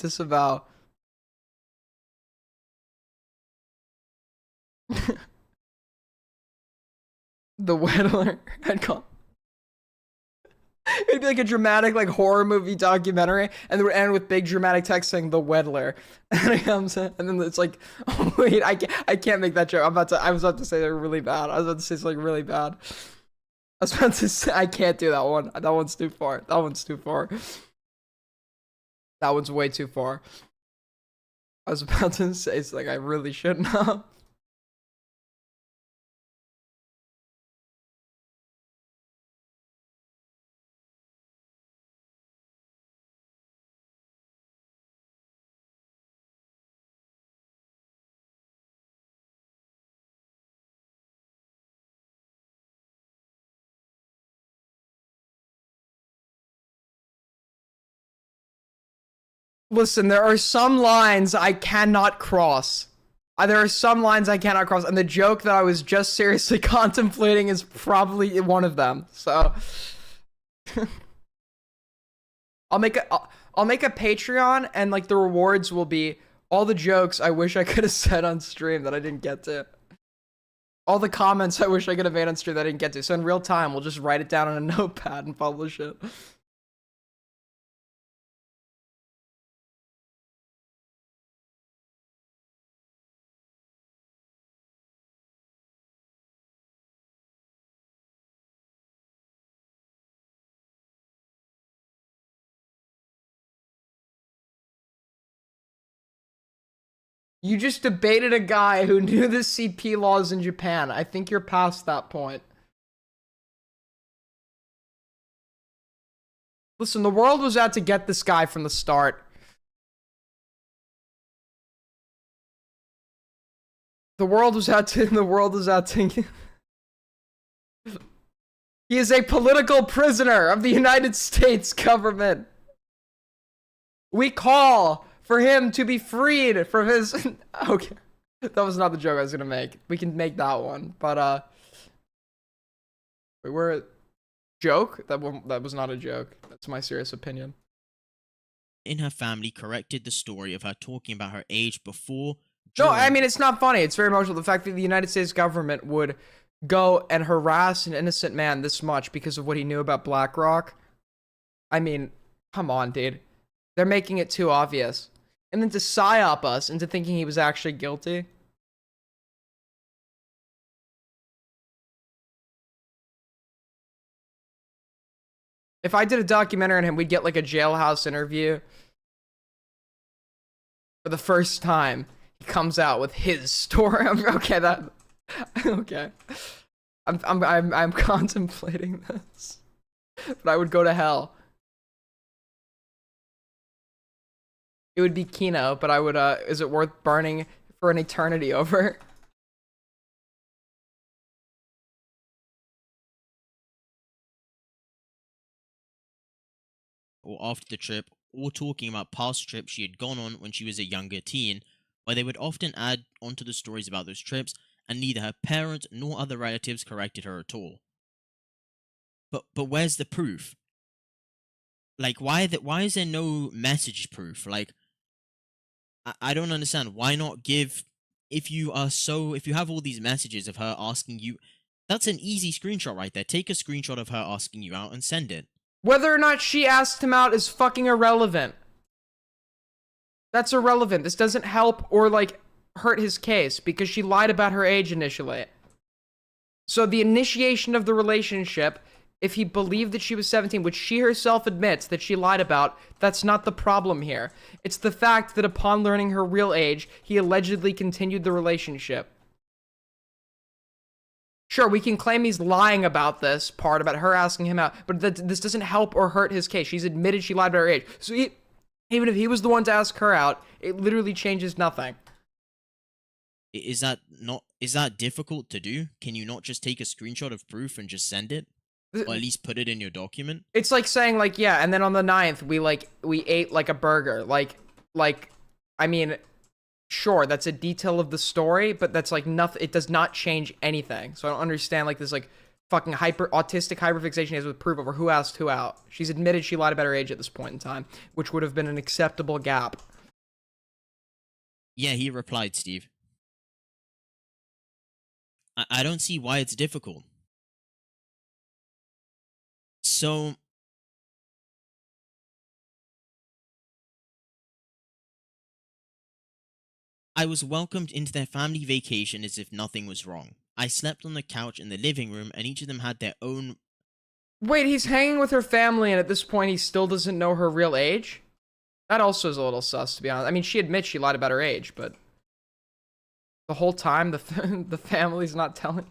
The Weddler had called. It'd be like a dramatic, like, horror movie documentary, and it would end with big dramatic text saying "The Weddler," and it comes in, and then it's like, oh wait, I can't make that joke. I was about to say they're really bad. I was about to say something really bad. I was about to say I can't do that one. That one's too far. That one's way too far. I was about to say something I really shouldn't have. Listen, there are some lines I cannot cross. There are some lines I cannot cross, and the joke that I was just seriously contemplating is probably one of them. So, I'll make a Patreon, and like the rewards will be all the jokes I wish I could have said on stream that I didn't get to. All the comments I wish I could have made on stream that I didn't get to. So in real time, we'll just write it down on a notepad and publish it. You just debated a guy who knew the CP laws in Japan. I think you're past that point. Listen, the world was out to get this guy from the start. The world was out to... He is a political prisoner of the United States government. We call for him to be freed from his... Okay. That was not the joke I was gonna make. We can make that one. But, wait, we're... Joke? That was not a joke. That's my serious opinion. In her family corrected the story of her talking about her age before... No, I mean, it's not funny. It's very emotional. The fact that the United States government would go and harass an innocent man this much because of what he knew about BlackRock. I mean, come on, dude. They're making it too obvious. And then to psyop us into thinking he was actually guilty. If I did a documentary on him, we'd get like a jailhouse interview. For the first time, he comes out with his story. Okay, that... Okay. I'm contemplating this. But I would go to hell. It would be Kino, but I would, is it worth burning for an eternity over? Or after the trip, or talking about past trips she had gone on when she was a younger teen, where they would often add onto the stories about those trips, and neither her parents nor other relatives corrected her at all. But where's the proof? Like, why is there no message proof? Like, I don't understand. Why not give, if you have all these messages of her asking you, that's an easy screenshot right there. Take a screenshot of her asking you out and send it. Whether or not she asked him out is fucking irrelevant. That's irrelevant. This doesn't help or, like, hurt his case because she lied about her age initially. So the initiation of the relationship, if he believed that she was 17, which she herself admits that she lied about, that's not the problem here. It's the fact that upon learning her real age, he allegedly continued the relationship. Sure, we can claim he's lying about this part, about her asking him out, but this doesn't help or hurt his case. She's admitted she lied about her age. So even if he was the one to ask her out, it literally changes nothing. Is that difficult to do? Can you not just take a screenshot of proof and just send it? Or at least put it in your document? It's like saying like, yeah, and then on the 9th we ate like a burger. Like I mean, sure, that's a detail of the story, but that's like nothing. It does not change anything. So I don't understand like this like fucking autistic hyperfixation is with proof over who asked who out. She's admitted she lied about her age at this point in time, which would have been an acceptable gap. Yeah, he replied, Steve. I don't see why it's difficult. So, I was welcomed into their family vacation as if nothing was wrong. I slept on the couch in the living room, and each of them had their own... Wait, he's hanging with her family, and at this point he still doesn't know her real age? That also is a little sus, to be honest. I mean, she admits she lied about her age, but... the whole time, the family's not telling...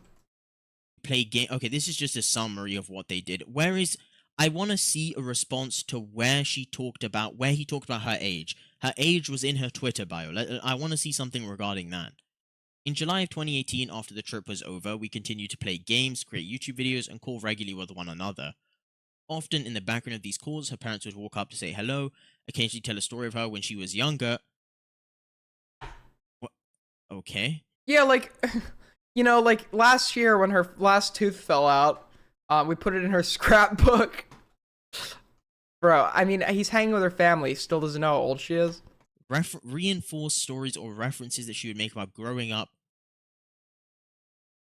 Play game. Okay, this is just a summary of what they did. Whereas I want to see a response to where he talked about her age. Her age was in her Twitter bio. I want to see something regarding that. In July of 2018, after the trip was over, we continued to play games, create YouTube videos, and call regularly with one another. Often in the background of these calls, her parents would walk up to say hello, occasionally tell a story of her when she was younger. What? Okay. Yeah, like, you know, like last year when her last tooth fell out, we put it in her scrapbook. Bro, I mean, he's hanging with her family, still doesn't know how old she is. Reinforce stories or references that she would make about growing up.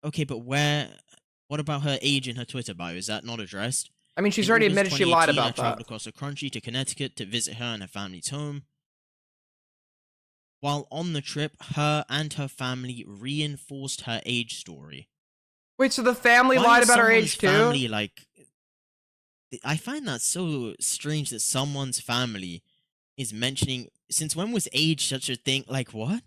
Okay, but what about her age in her Twitter bio? Is that not addressed? I mean, she's In already August admitted she lied 2018, about I traveled that. across the country to Connecticut to visit her and her family's home. While on the trip, her and her family reinforced her age story. Wait, so the family Why lied is about her someone's age too? family, like, I find that so strange that someone's family is mentioning. Since when was age such a thing? Like, what?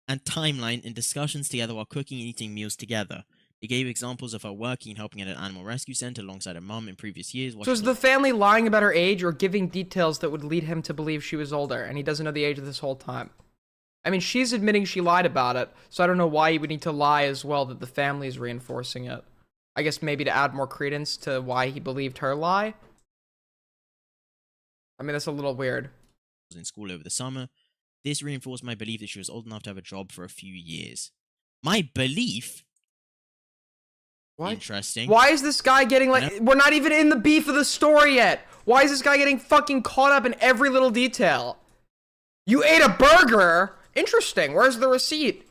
And timeline in discussions together while cooking and eating meals together. They gave examples of her working and helping at an animal rescue center alongside her mum in previous years. So is the family lying about her age or giving details that would lead him to believe she was older and he doesn't know the age of this whole time? I mean, she's admitting she lied about it, so I don't know why he would need to lie as well that the family is reinforcing it. I guess maybe to add more credence to why he believed her lie? I mean, that's a little weird. In school over the summer. This reinforced my belief that she was old enough to have a job for a few years. My belief? What? Interesting. Why is this guy getting like... We're not even in the beef of the story yet. Why is this guy getting fucking caught up in every little detail? You ate a burger? Interesting. Where's the receipt?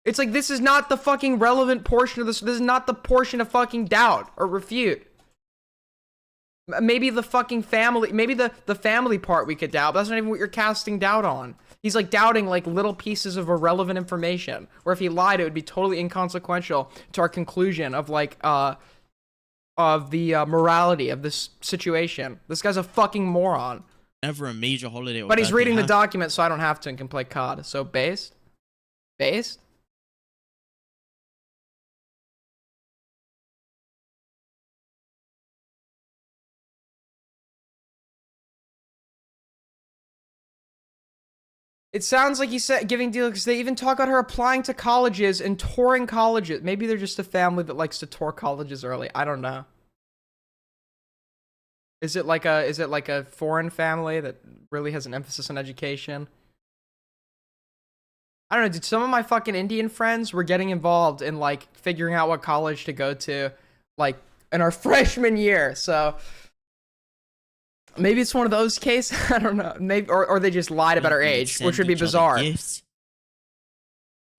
It's like, this is not the fucking relevant portion of this. This is not the portion of fucking doubt or refute. Maybe the fucking family, maybe the family part we could doubt, but that's not even what you're casting doubt on. He's like doubting like little pieces of irrelevant information, where if he lied, it would be totally inconsequential to our conclusion of like, of the morality of this situation. This guy's a fucking moron. Never a major holiday or But he's birthday reading the happened. document, so I don't have to and can play COD. So based? Based? It sounds like he's giving deals because they even talk about her applying to colleges and touring colleges. Maybe they're just a family that likes to tour colleges early. I don't know. Is it like a foreign family that really has an emphasis on education? I don't know, dude. Some of my fucking Indian friends were getting involved in like figuring out what college to go to, like in our freshman year. So maybe it's one of those cases. I don't know. Maybe or they just lied about her age, which would be bizarre.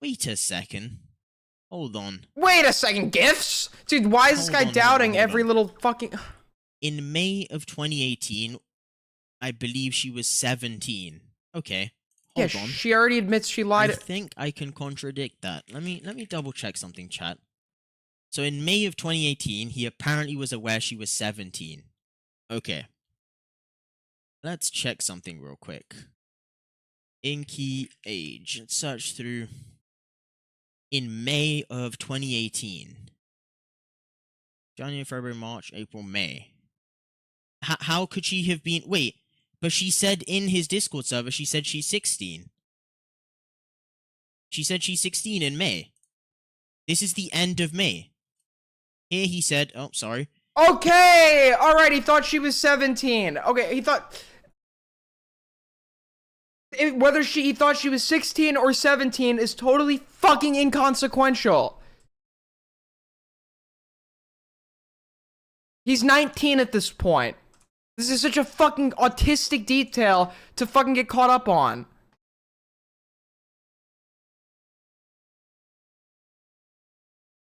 Wait a second. Hold on. Wait a second, gifts? Dude, why is this guy doubting every little fucking... In May of 2018, I believe she was 17. Okay. Yeah, Hold on. she already admits she lied. I think I can contradict that. Let me double check something, chat. So in May of 2018, he apparently was aware she was 17. Okay. Let's check something real quick. Inky age. Let's search through. In May of 2018. January, February, March, April, May. How could she have been... Wait, but she said in his Discord server, she said she's 16. She said she's 16 in May. This is the end of May. Here he said, oh, sorry. Okay, all right, he thought she was 17. Okay, he thought... Whether he thought she was 16 or 17 is totally fucking inconsequential. He's 19 at this point. This is such a fucking autistic detail to fucking get caught up on.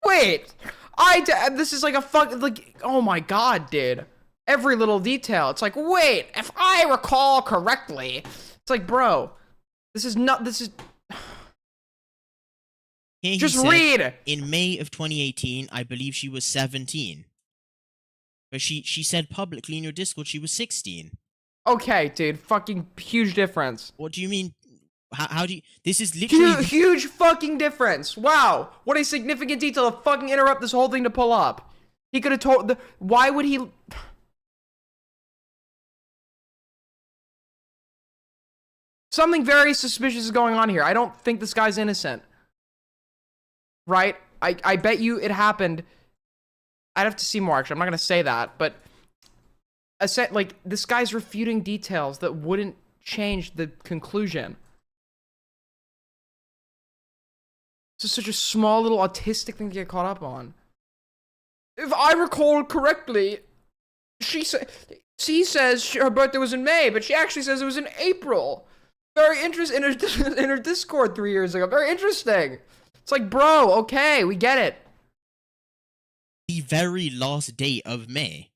Wait, this is like a oh my god, dude. Every little detail. It's like, wait, if I recall correctly. It's like, bro, this is... Here Just said, read! In May of 2018, I believe she was 17. But she said publicly in your Discord she was 16. Okay, dude, fucking huge difference. What do you mean? How do you... This is literally... Huge fucking difference. Wow, what a significant detail to fucking interrupt this whole thing to pull up. He could have told... Why would he... Something very suspicious is going on here. I don't think this guy's innocent. Right? I bet you it happened. I'd have to see more, actually. I'm not going to say that, but... like, this guy's refuting details that wouldn't change the conclusion. This is such a small little autistic thing to get caught up on. If I recall correctly, she says her birthday was in May, but she actually says it was in April. Very interesting in her Discord 3 years ago. Very interesting. It's like, bro, okay, we get it. The very last day of May.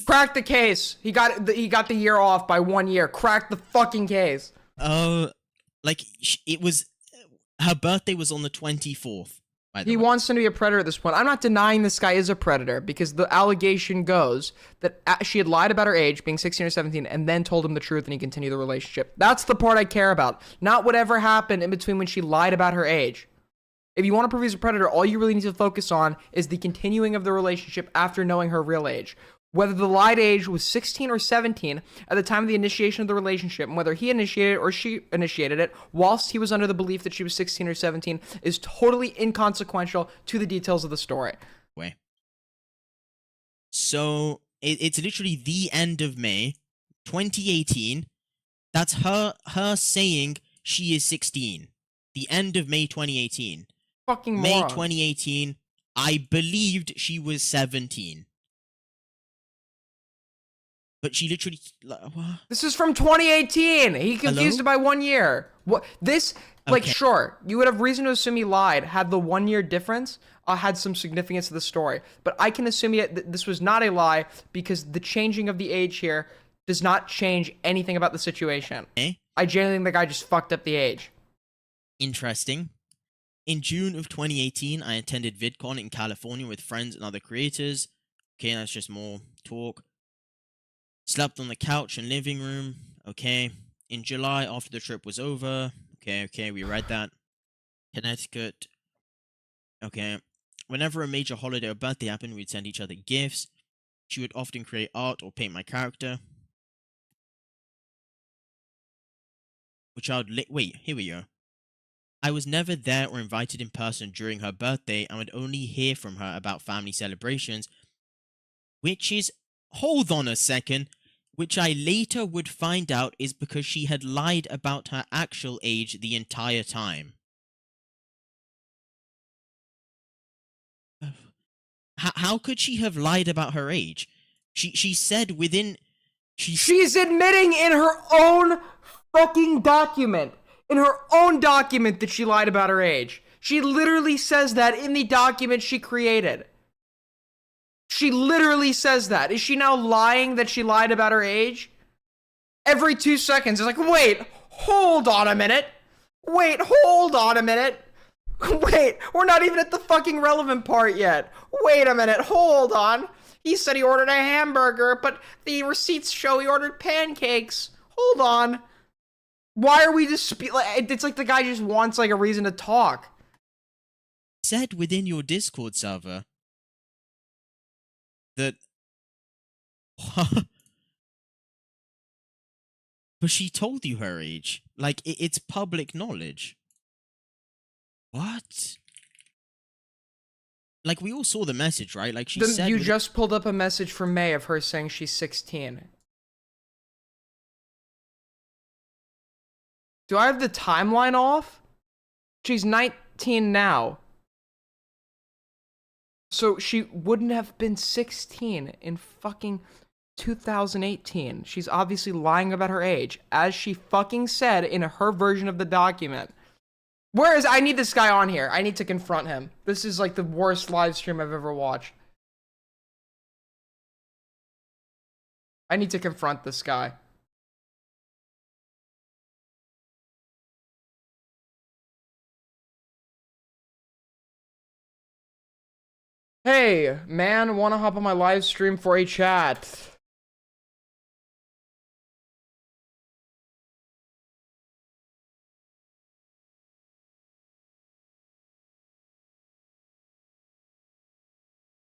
Crack the case. He got the year off by 1 year. Crack the fucking case. Like it was her birthday was on the 24th. He wants him to be a predator at this point. I'm not denying this guy is a predator because the allegation goes that she had lied about her age, being 16 or 17, and then told him the truth and he continued the relationship. That's the part I care about, not whatever happened in between when she lied about her age. If you want to prove he's a predator, all you really need to focus on is the continuing of the relationship after knowing her real age. Whether the lied age was 16 or 17 at the time of the initiation of the relationship, and whether he initiated it or she initiated it, whilst he was under the belief that she was 16 or 17, is totally inconsequential to the details of the story. Wait. So, it's literally the end of May, 2018. That's her saying she is 16. The end of May 2018. Fucking May morons. 2018, I believed she was 17. But she literally... What? This is from 2018. He confused it by 1 year. What this? Like, Okay. sure, you would have reason to assume he lied had the 1 year difference had some significance to the story. But I can assume this was not a lie because the changing of the age here does not change anything about the situation. I genuinely think the guy just fucked up the age. Interesting. In June of 2018, I attended VidCon in California with friends and other creators. Okay, that's just more talk. Slept on the couch and living room. Okay. In July, after the trip was over. Okay, we read that. Connecticut. Okay. Whenever a major holiday or birthday happened, we'd send each other gifts. She would often create art or paint my character. Which I would... Wait, here we go. I was never there or invited in person during her birthday and would only hear from her about family celebrations. Which is... Hold on a second. Which I later would find out is because she had lied about her actual age the entire time. How could she have lied about her age? She said within... She's admitting in her own fucking document. In her own document that she lied about her age. She literally says that in the document she created. She literally says that. Is she now lying that she lied about her age? Every 2 seconds, it's like, wait, hold on a minute. Wait, hold on a minute. Wait, we're not even at the fucking relevant part yet. Wait a minute, hold on. He said he ordered a hamburger, but the receipts show he ordered pancakes. Hold on. Why are we just... It's like the guy just wants like a reason to talk. Said within your Discord server that But she told you her age. Like, it's public knowledge. What? Like, we all saw the message, right? Like, she said... You just pulled up a message from May of her saying she's 16. Do I have the timeline off? She's 19 now. So she wouldn't have been 16 in fucking 2018. She's obviously lying about her age, as she fucking said in her version of the document. Whereas I need this guy on here. I need to confront him. This is like the worst live stream I've ever watched. I need to confront this guy. Hey, man, wanna hop on my live stream for a chat?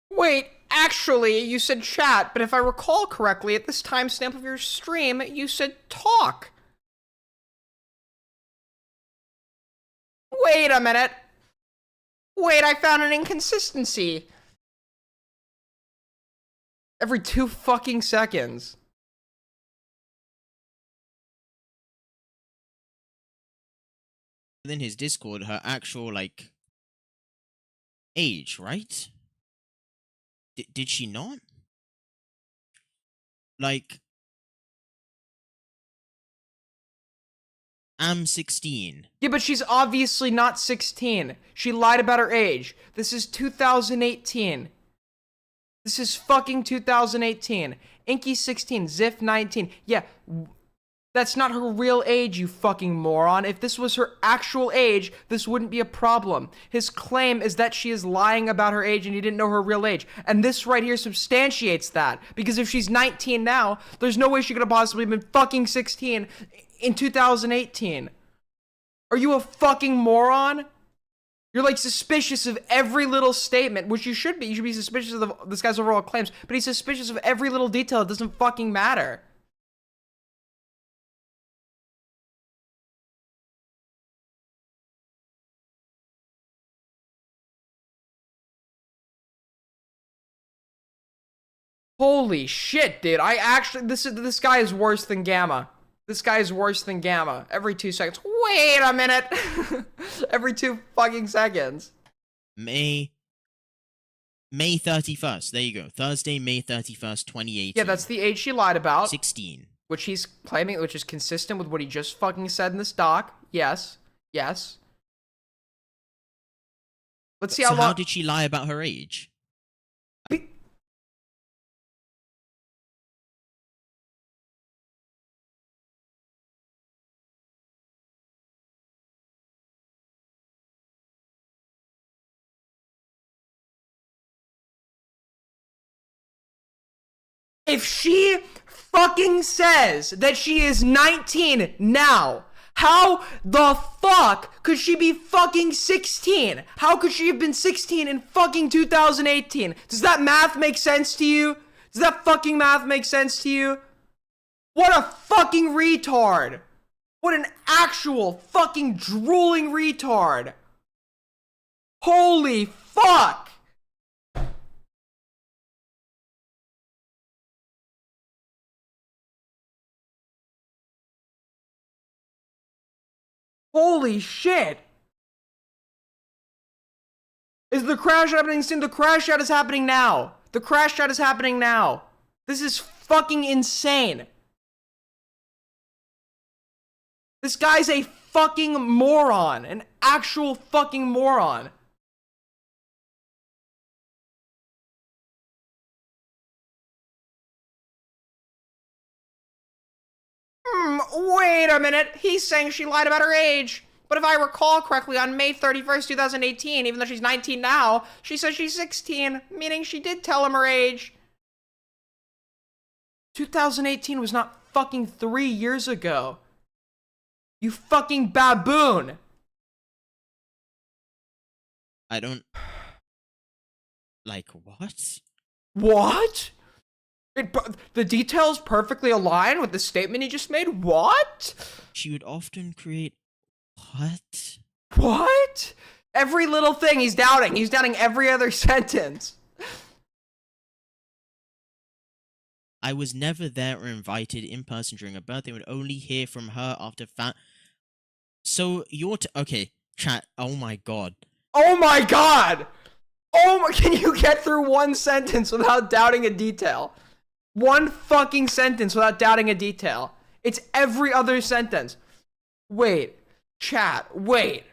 Wait, actually, you said chat, but if I recall correctly, at this timestamp of your stream, you said talk. Wait a minute. Wait, I found an inconsistency. Every 2 fucking seconds. Within his Discord, her actual, like, age, right? Did she not? Like, I'm 16. Yeah, but she's obviously not 16. She lied about her age. This is 2018. This is fucking 2018. Inky 16, Ziff 19. Yeah, that's not her real age, you fucking moron. If this was her actual age, this wouldn't be a problem. His claim is that she is lying about her age and he didn't know her real age. And this right here substantiates that. Because if she's 19 now, there's no way she could have possibly been fucking 16 in 2018. Are you a fucking moron? You're like suspicious of every little statement, which you should be. You should be suspicious of this guy's overall claims, but he's suspicious of every little detail. It doesn't fucking matter. Holy shit, dude. I actually, this guy is worse than Gamma. This guy is worse than Gamma. Every 2 seconds. Wait a minute. Every 2 fucking seconds. May 31st. There you go. Thursday, May 31st, 2018. Yeah, that's the age she lied about. 16. Which he's claiming, which is consistent with what he just fucking said in this doc. Yes. Yes. Let's see how long. How did she lie about her age? If she fucking says that she is 19 now, how the fuck could she be fucking 16? How could she have been 16 in fucking 2018? Does that math make sense to you? Does that fucking math make sense to you? What a fucking retard. What an actual fucking drooling retard. Holy fuck. Holy shit! Is the crash happening soon? The crash out is happening now! The crash out is happening now! This is fucking insane! This guy's a fucking moron! An actual fucking moron! Wait a minute. He's saying she lied about her age. But if I recall correctly, on May 31st, 2018, even though she's 19 now, she says she's 16, meaning she did tell him her age. 2018 was not fucking 3 years ago. You fucking baboon. I don't... Like, what? What? The details perfectly align with the statement he just made? What? She would often create... What? What? Every little thing he's doubting. He's doubting every other sentence. I was never there or invited in person during her birthday. Would only hear from her after So you're okay, chat. Oh my god. Oh my god. Oh my, can you get through one sentence without doubting a detail? One fucking sentence without doubting a detail. It's every other sentence. Wait, chat, wait.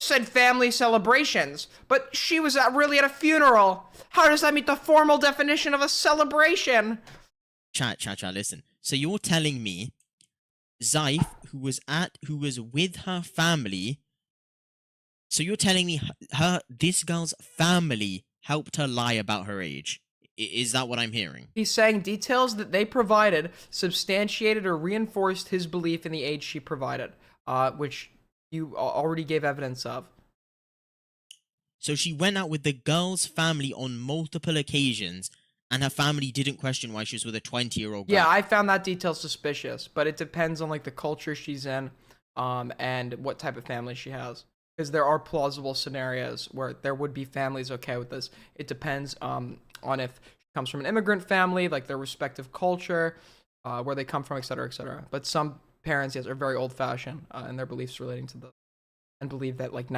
Said family celebrations, but she was really at a funeral. How does that meet the formal definition of a celebration? Chat, listen. So you're telling me Zyph, who was with her family, so you're telling me this girl's family helped her lie about her age? Is that what I'm hearing? He's saying details that they provided substantiated or reinforced his belief in the age she provided, which you already gave evidence of. So she went out with the girl's family on multiple occasions, and her family didn't question why she was with a 20-year-old girl. Yeah, I found that detail suspicious, but it depends on like the culture she's in, and what type of family she has. Because there are plausible scenarios where there would be families okay with this. It depends on if she comes from an immigrant family, like their respective culture, where they come from, etc., etc. But some parents, yes, are very old-fashioned in their beliefs relating to this, and believe that like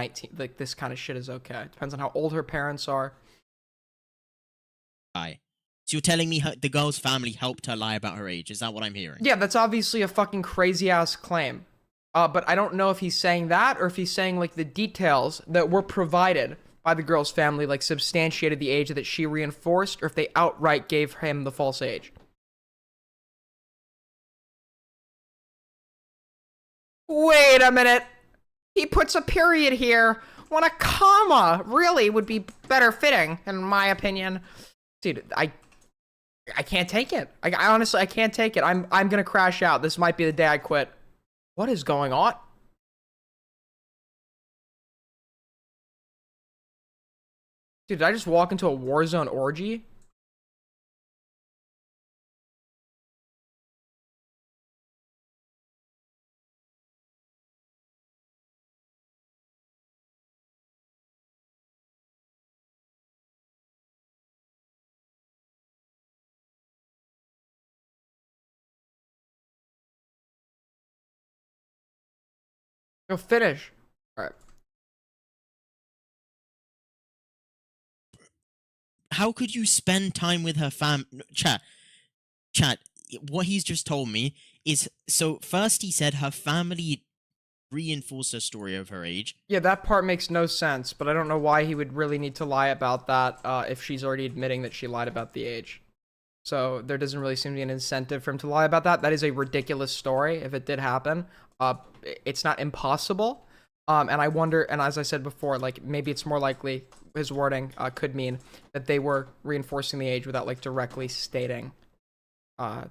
this kind of shit is okay. It depends on how old her parents are. So you're telling me the girl's family helped her lie about her age? Is that what I'm hearing? Yeah, that's obviously a fucking crazy-ass claim. But I don't know if he's saying that, or if he's saying like the details that were provided by the girl's family like substantiated the age that she reinforced, or if they outright gave him the false age. Wait a minute. He puts a period here when a comma really would be better fitting, in my opinion. Dude, I can't take it. I honestly, I can't take it. I'm gonna crash out. This might be the day I quit. What is going on? Dude, did I just walk into a Warzone orgy? Go finish. All right. How could you spend time with her chat, what he's just told me is, so first he said her family reinforced her story of her age. Yeah, that part makes no sense, but I don't know why he would really need to lie about that if she's already admitting that she lied about the age. So there doesn't really seem to be an incentive for him to lie about that. That is a ridiculous story if it did happen. It's not impossible. And I wonder, and as I said before, like maybe it's more likely his wording could mean that they were reinforcing the age without like directly stating that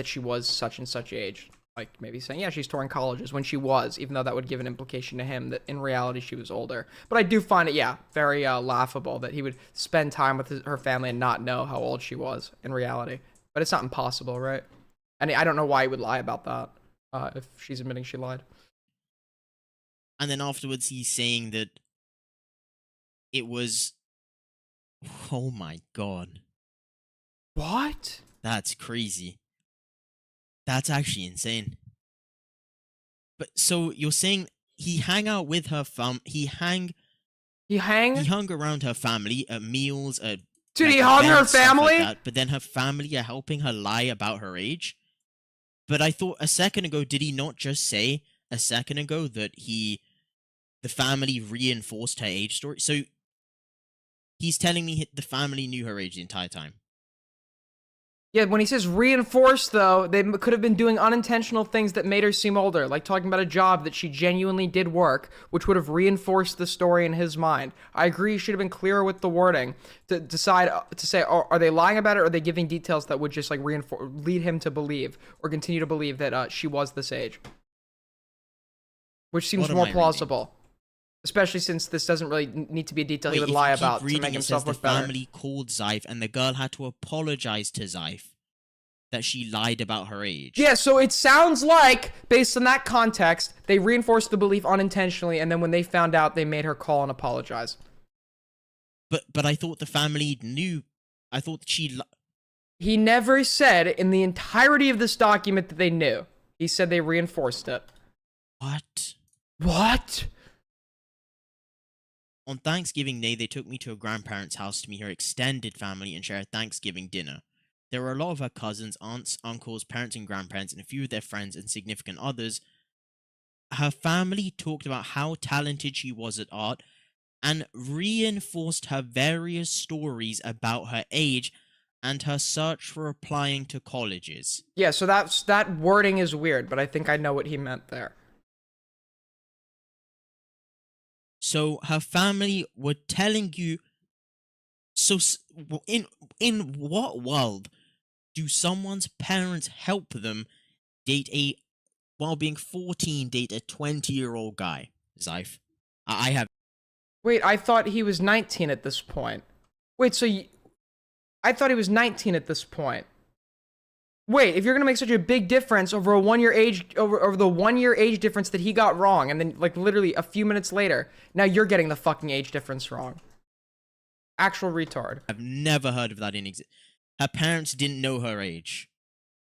she was such and such age. Like maybe saying, yeah, she's touring colleges when she was, even though that would give an implication to him that in reality she was older. But I do find it, yeah, very laughable that he would spend time with her family and not know how old she was in reality. But it's not impossible, right? And I don't know why he would lie about that if she's admitting she lied. And then afterwards he's saying that it was... Oh my god. What? That's crazy. That's actually insane. But so you're saying he hung out with her he hung around her family at meals, at dude, like, he hung her family? Like that, but then her family are helping her lie about her age. But I thought a second ago, did he not just say a second ago that the family reinforced her age story? So he's telling me the family knew her age the entire time. Yeah, when he says reinforced, though, they could have been doing unintentional things that made her seem older, like talking about a job that she genuinely did work, which would have reinforced the story in his mind. I agree, he should have been clearer with the wording to decide to say, oh, are they lying about it, or are they giving details that would just like lead him to believe or continue to believe that she was this age, which seems more plausible. Especially since this doesn't really need to be a detail he Wait, would if lie you keep about to reading, make it himself says the look better. family called Zyfe and the girl had to apologize to Zyfe that she lied about her age. Yeah, so it sounds like, based on that context, they reinforced the belief unintentionally, and then when they found out, they made her call and apologize. But I thought the family knew. I thought He never said in the entirety of this document that they knew. He said they reinforced it. What? What? On Thanksgiving Day, they took me to her grandparents' house to meet her extended family and share a Thanksgiving dinner. There were a lot of her cousins, aunts, uncles, parents and grandparents, and a few of their friends and significant others. Her family talked about how talented she was at art and reinforced her various stories about her age and her search for applying to colleges. Yeah, so that wording is weird, but I think I know what he meant there. So her family were telling you. So in what world do someone's parents help them while being 14 date a 20-year-old guy? Zyfe, I have. Wait, I thought he was 19 at this point. Wait, so I thought he was 19 at this point. Wait, if you're gonna make such a big difference over a 1 year age, over the 1 year age difference that he got wrong, and then like literally a few minutes later, now you're getting the fucking age difference wrong. Actual retard. I've never heard of that in existence. Her parents didn't know her age.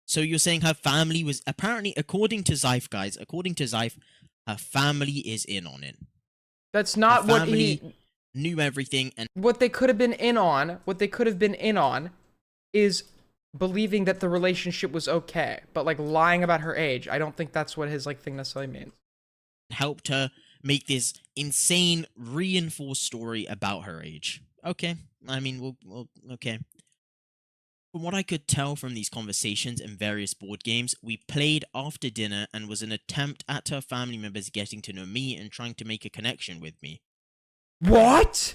So you're saying her family was apparently, according to Zyfe, guys, according to Zyfe, her family is in on it. That's not her what family he knew everything, and what they could have been in on. What they could have been in on is believing that the relationship was okay, but like lying about her age. I don't think that's what his like thing necessarily means. helped her make this insane reinforced story about her age. Okay, I mean, okay. From what I could tell from these conversations and various board games, we played after dinner and was an attempt at her family members getting to know me and trying to make a connection with me. What?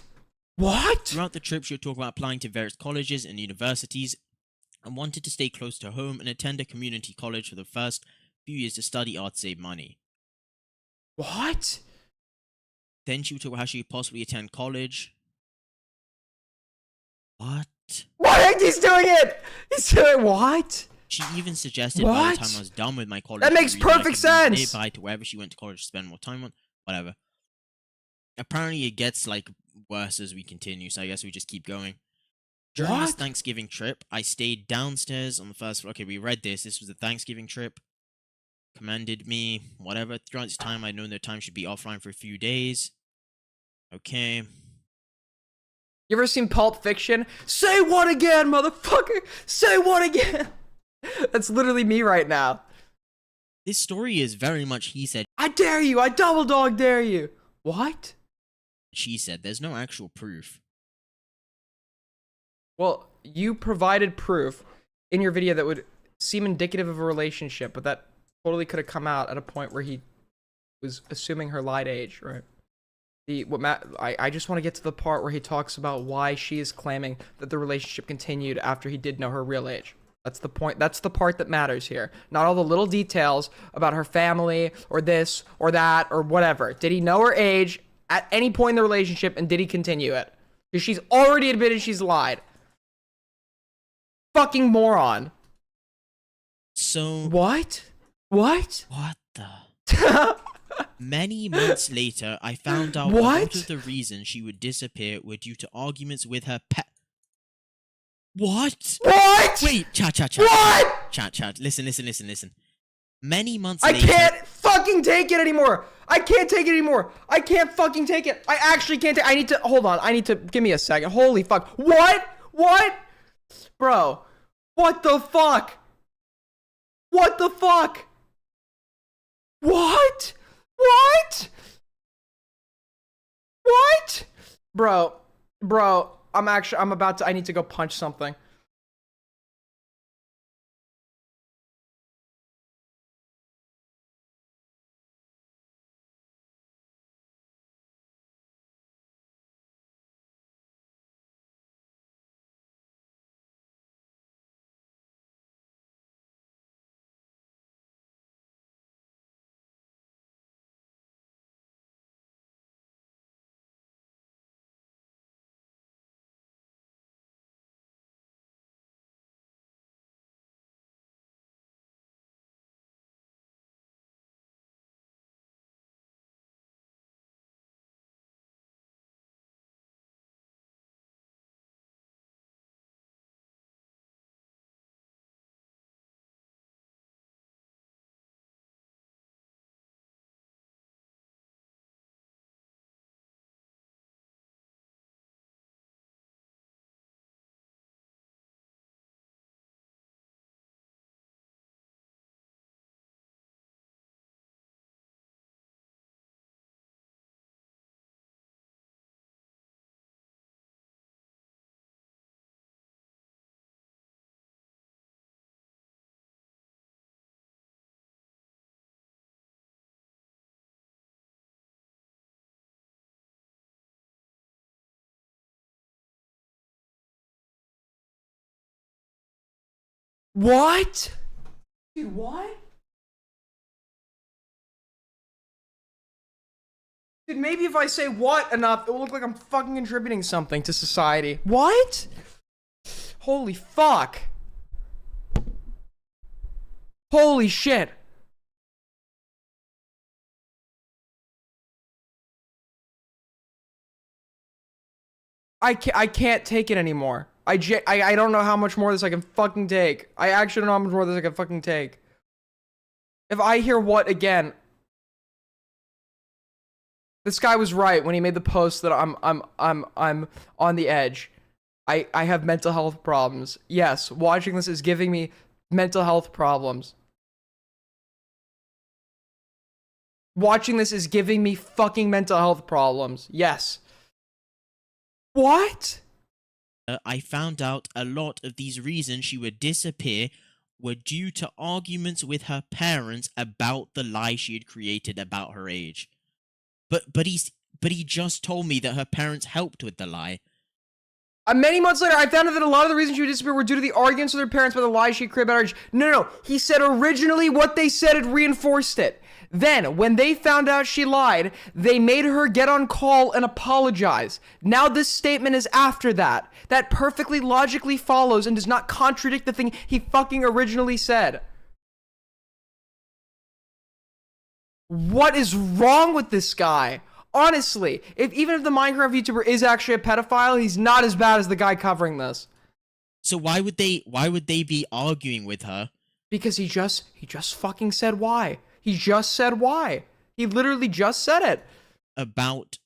What? Throughout the trip, she would talk about applying to various colleges and universities and wanted to stay close to home and attend a community college for the first few years to study art, save money. What? Then she would talk about how she could possibly attend college. What? What? He's doing it! He's doing what? She even suggested by the What? time I was done with my college, That makes degree, I perfect could move sense! nearby to wherever she went to college to spend more time on. Whatever. Apparently, it gets like worse as we continue, so I guess we just keep going. During this What? Thanksgiving trip, I stayed downstairs on the first floor. Okay, we read this. This was the Thanksgiving trip. Commended me, whatever. Throughout this time, I'd known their time should be offline for a few days. Okay. You ever seen Pulp Fiction? Say what again, motherfucker? Say what again? That's literally me right now. This story is very much he said, I dare you. I double dog dare you. What? she said. There's no actual proof. Well, you provided proof in your video that would seem indicative of a relationship, but that totally could have come out at a point where he was assuming her lied age, right? I just want to get to the part where he talks about why she is claiming that the relationship continued after he did know her real age. That's the point. That's the part that matters here. Not all the little details about her family or this or that or whatever. Did he know her age at any point in the relationship, and did he continue it? Because she's already admitted she's lied. Fucking moron. So What? What? What the? Many months later, I found out a lot What? of the reasons she would disappear were due to arguments with her pet. What? What? Wait, chat. What? Chat. Listen. Many months I later. can't fucking take it anymore. I can't take it anymore. I can't fucking take it. I actually can't take. I need to hold on. I need to give me a second. Holy fuck. What? Bro. What the fuck? What? Bro, I need to go punch something. What? Dude, what? Dude, maybe if I say what enough, it will look like I'm fucking contributing something to society. What? Holy fuck. Holy shit. I can't take it anymore. I don't know how much more of this I can fucking take. I actually don't know how much more of this I can fucking take. If I hear what again, this guy was right when he made the post that I'm on the edge. I have mental health problems. Yes, watching this is giving me mental health problems. Watching this is giving me fucking mental health problems. Yes. What? I found out a lot of these reasons she would disappear were due to arguments with her parents about the lie she had created about her age. But he just told me that her parents helped with the lie. Many months later, I found out that a lot of the reasons she would disappear were due to the arguments with her parents about the lie she created about her age. No. He said originally what they said had reinforced it. Then, when they found out she lied, they made her get on call and apologize. Now this statement is after that. That perfectly logically follows and does not contradict the thing he fucking originally said. What is wrong with this guy? Honestly, even if the Minecraft YouTuber is actually a pedophile, he's not as bad as the guy covering this. So why would they be arguing with her? Because he just fucking said why. He just said why. He literally just said it. About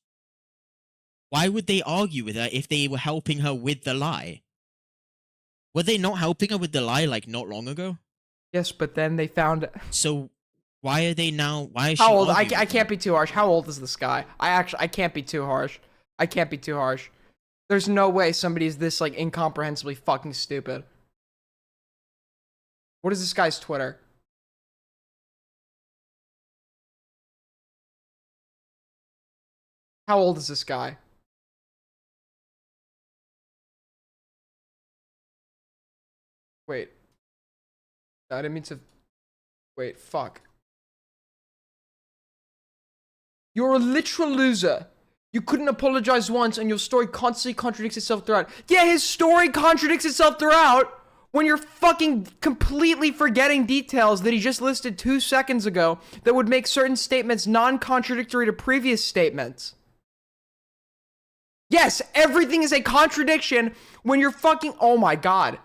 why would they argue with her if they were helping her with the lie? Were they not helping her with the lie like not long ago? Yes, but then they found. So why are they now? Why is How she old? I arguing with can't be too harsh. How old is this guy? I can't be too harsh. I can't be too harsh. There's no way somebody's this like incomprehensibly fucking stupid. What is this guy's Twitter? How old is this guy? Wait. I didn't mean to. Wait, fuck. You're a literal loser. You couldn't apologize once and your story constantly contradicts itself throughout. Yeah, his story contradicts itself throughout when you're fucking completely forgetting details that he just listed 2 seconds ago that would make certain statements non-contradictory to previous statements. Yes, everything is a contradiction when you're fucking. Oh my god.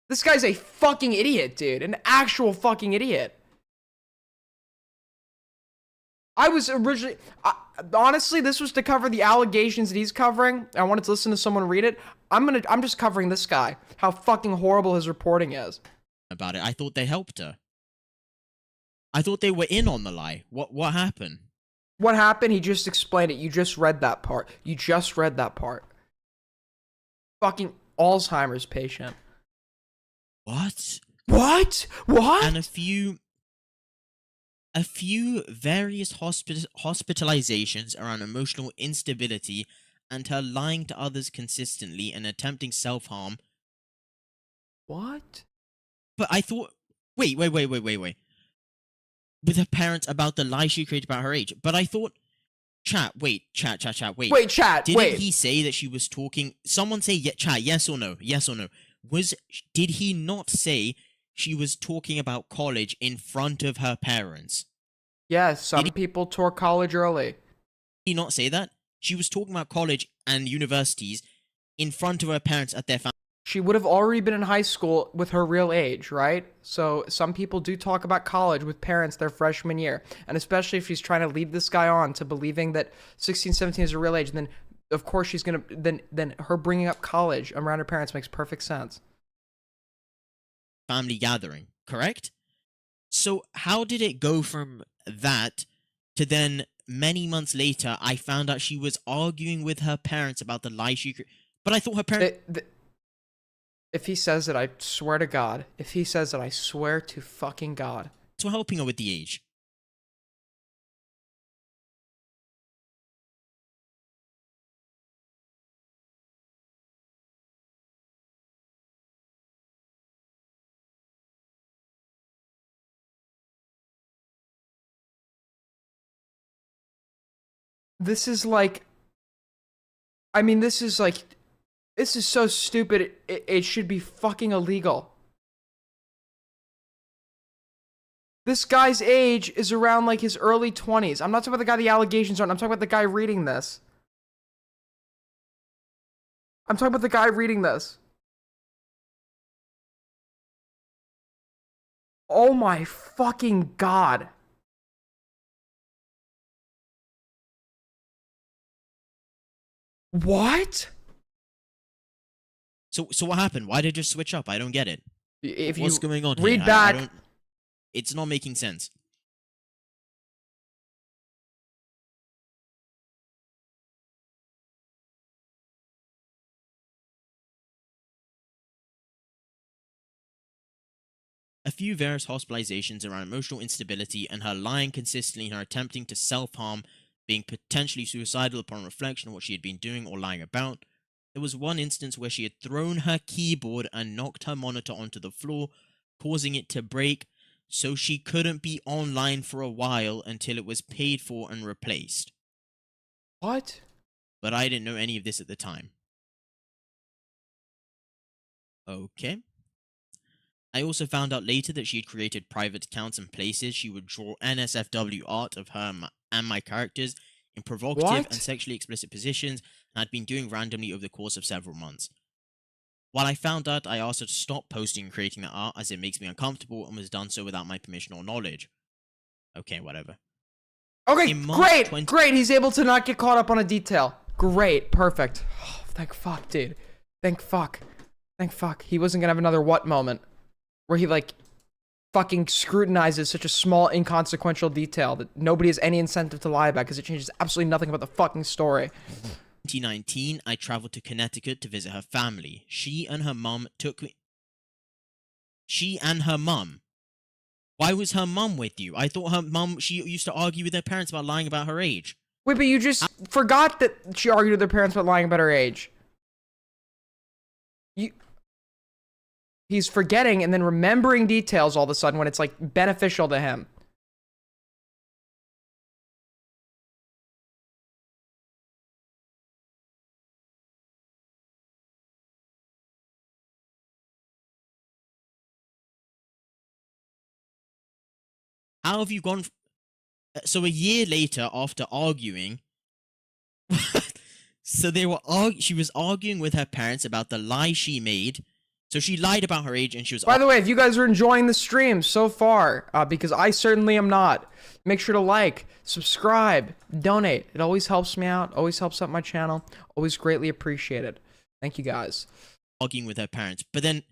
This guy's a fucking idiot, dude. An actual fucking idiot. I was originally. Honestly, this was to cover the allegations that he's covering. I wanted to listen to someone read it. I'm just covering this guy. How fucking horrible his reporting is. about it? I thought they helped her. I thought they were in on the lie. What happened? What happened? He just explained it. You just read that part. You just read that part. Fucking Alzheimer's patient. What? What? What? And a few various hospitalizations around emotional instability and her lying to others consistently and attempting self-harm. What? But I thought... Wait. With her parents about the lie she created about her age. But I thought... Chat, wait. Wait, chat, Didn't he say that she was talking... Someone say, chat, yes or no? Yes or no? Did he not say she was talking about college in front of her parents? Yes, some people tour college early. Did he not say that? She was talking about college and universities in front of her parents at their family. She would have already been in high school with her real age, right? So some people do talk about college with parents their freshman year. And especially if she's trying to lead this guy on to believing that 16, 17 is her real age, then of course she's going to, then her bringing up college around her parents makes perfect sense. Family gathering, correct? So how did it go from that to then many months later, I found out she was arguing with her parents about the lie she created. But I thought her parents... If he says it, I swear to God. If he says it, I swear to fucking God. So helping her with the age. This is like, I mean, this is so stupid. It should be fucking illegal. This guy's age is around like his early 20s. I'm not talking about the guy the allegations are on. I'm talking about the guy reading this. Oh my fucking god. What? So what happened? Why did it just switch up? I don't get it. What's going on read here? back. It's not making sense. A few various hospitalizations around emotional instability and her lying consistently in her attempting to self-harm, being potentially suicidal upon reflection on what she had been doing or lying about. There was one instance where she had thrown her keyboard and knocked her monitor onto the floor, causing it to break, so she couldn't be online for a while until it was paid for and replaced. What? But I didn't know any of this at the time. Okay. I also found out later that she had created private accounts and places she would draw NSFW art of her and my characters in provocative and sexually explicit positions, and had been doing randomly over the course of several months. While I found out, I asked her to stop posting and creating that art as it makes me uncomfortable and was done so without my permission or knowledge. Okay, whatever. Okay, great. He's able to not get caught up on a detail. Great, perfect. Oh, thank fuck, dude. Thank fuck. He wasn't gonna have another what moment where he like fucking scrutinizes such a small inconsequential detail that nobody has any incentive to lie about because it changes absolutely nothing about the fucking story. 2019, I traveled to Connecticut to visit her family. She and her mum. Why was her mum with you? I thought her mum, she used to argue with her parents about lying about her age. Wait, but you just forgot that she argued with her parents about lying about her age. He's forgetting and then remembering details all of a sudden when it's like beneficial to him. How have you gone? So a year later, after arguing, so she was arguing with her parents about the lie she made. So she lied about her age, and she was. By the way, if you guys are enjoying the stream so far, because I certainly am not, make sure to like, subscribe, donate. It always helps me out. Always helps out my channel. Always greatly appreciated. Thank you guys. Arguing with her parents, but then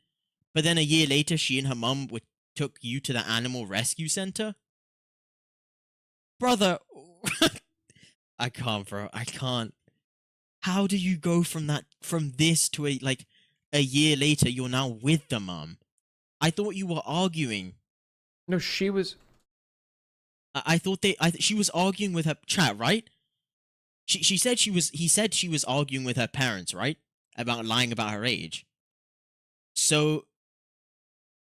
a year later, she and her mum took you to the animal rescue center. Brother, I can't, bro. I can't. How do you go from this to a year later, you're now with the mum? I thought you were arguing. No, she was. I thought she was arguing with her chat, right? He said she was arguing with her parents, right? About lying about her age. So,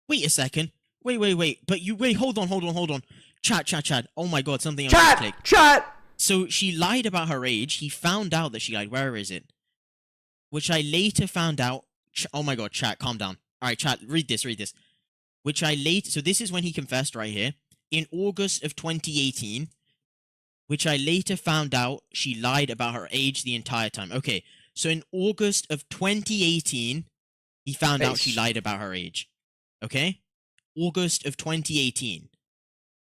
wait a second. Wait. But hold on. Chat. Oh my god, something. Chat! So she lied about her age. He found out that she lied. Where is it? Which I later found out. Oh my god, chat, calm down. Alright, chat, read this. So this is when he confessed right here. In August of 2018, which I later found out she lied about her age the entire time. Okay, so in August of 2018, he found out she lied about her age. Okay? August of 2018.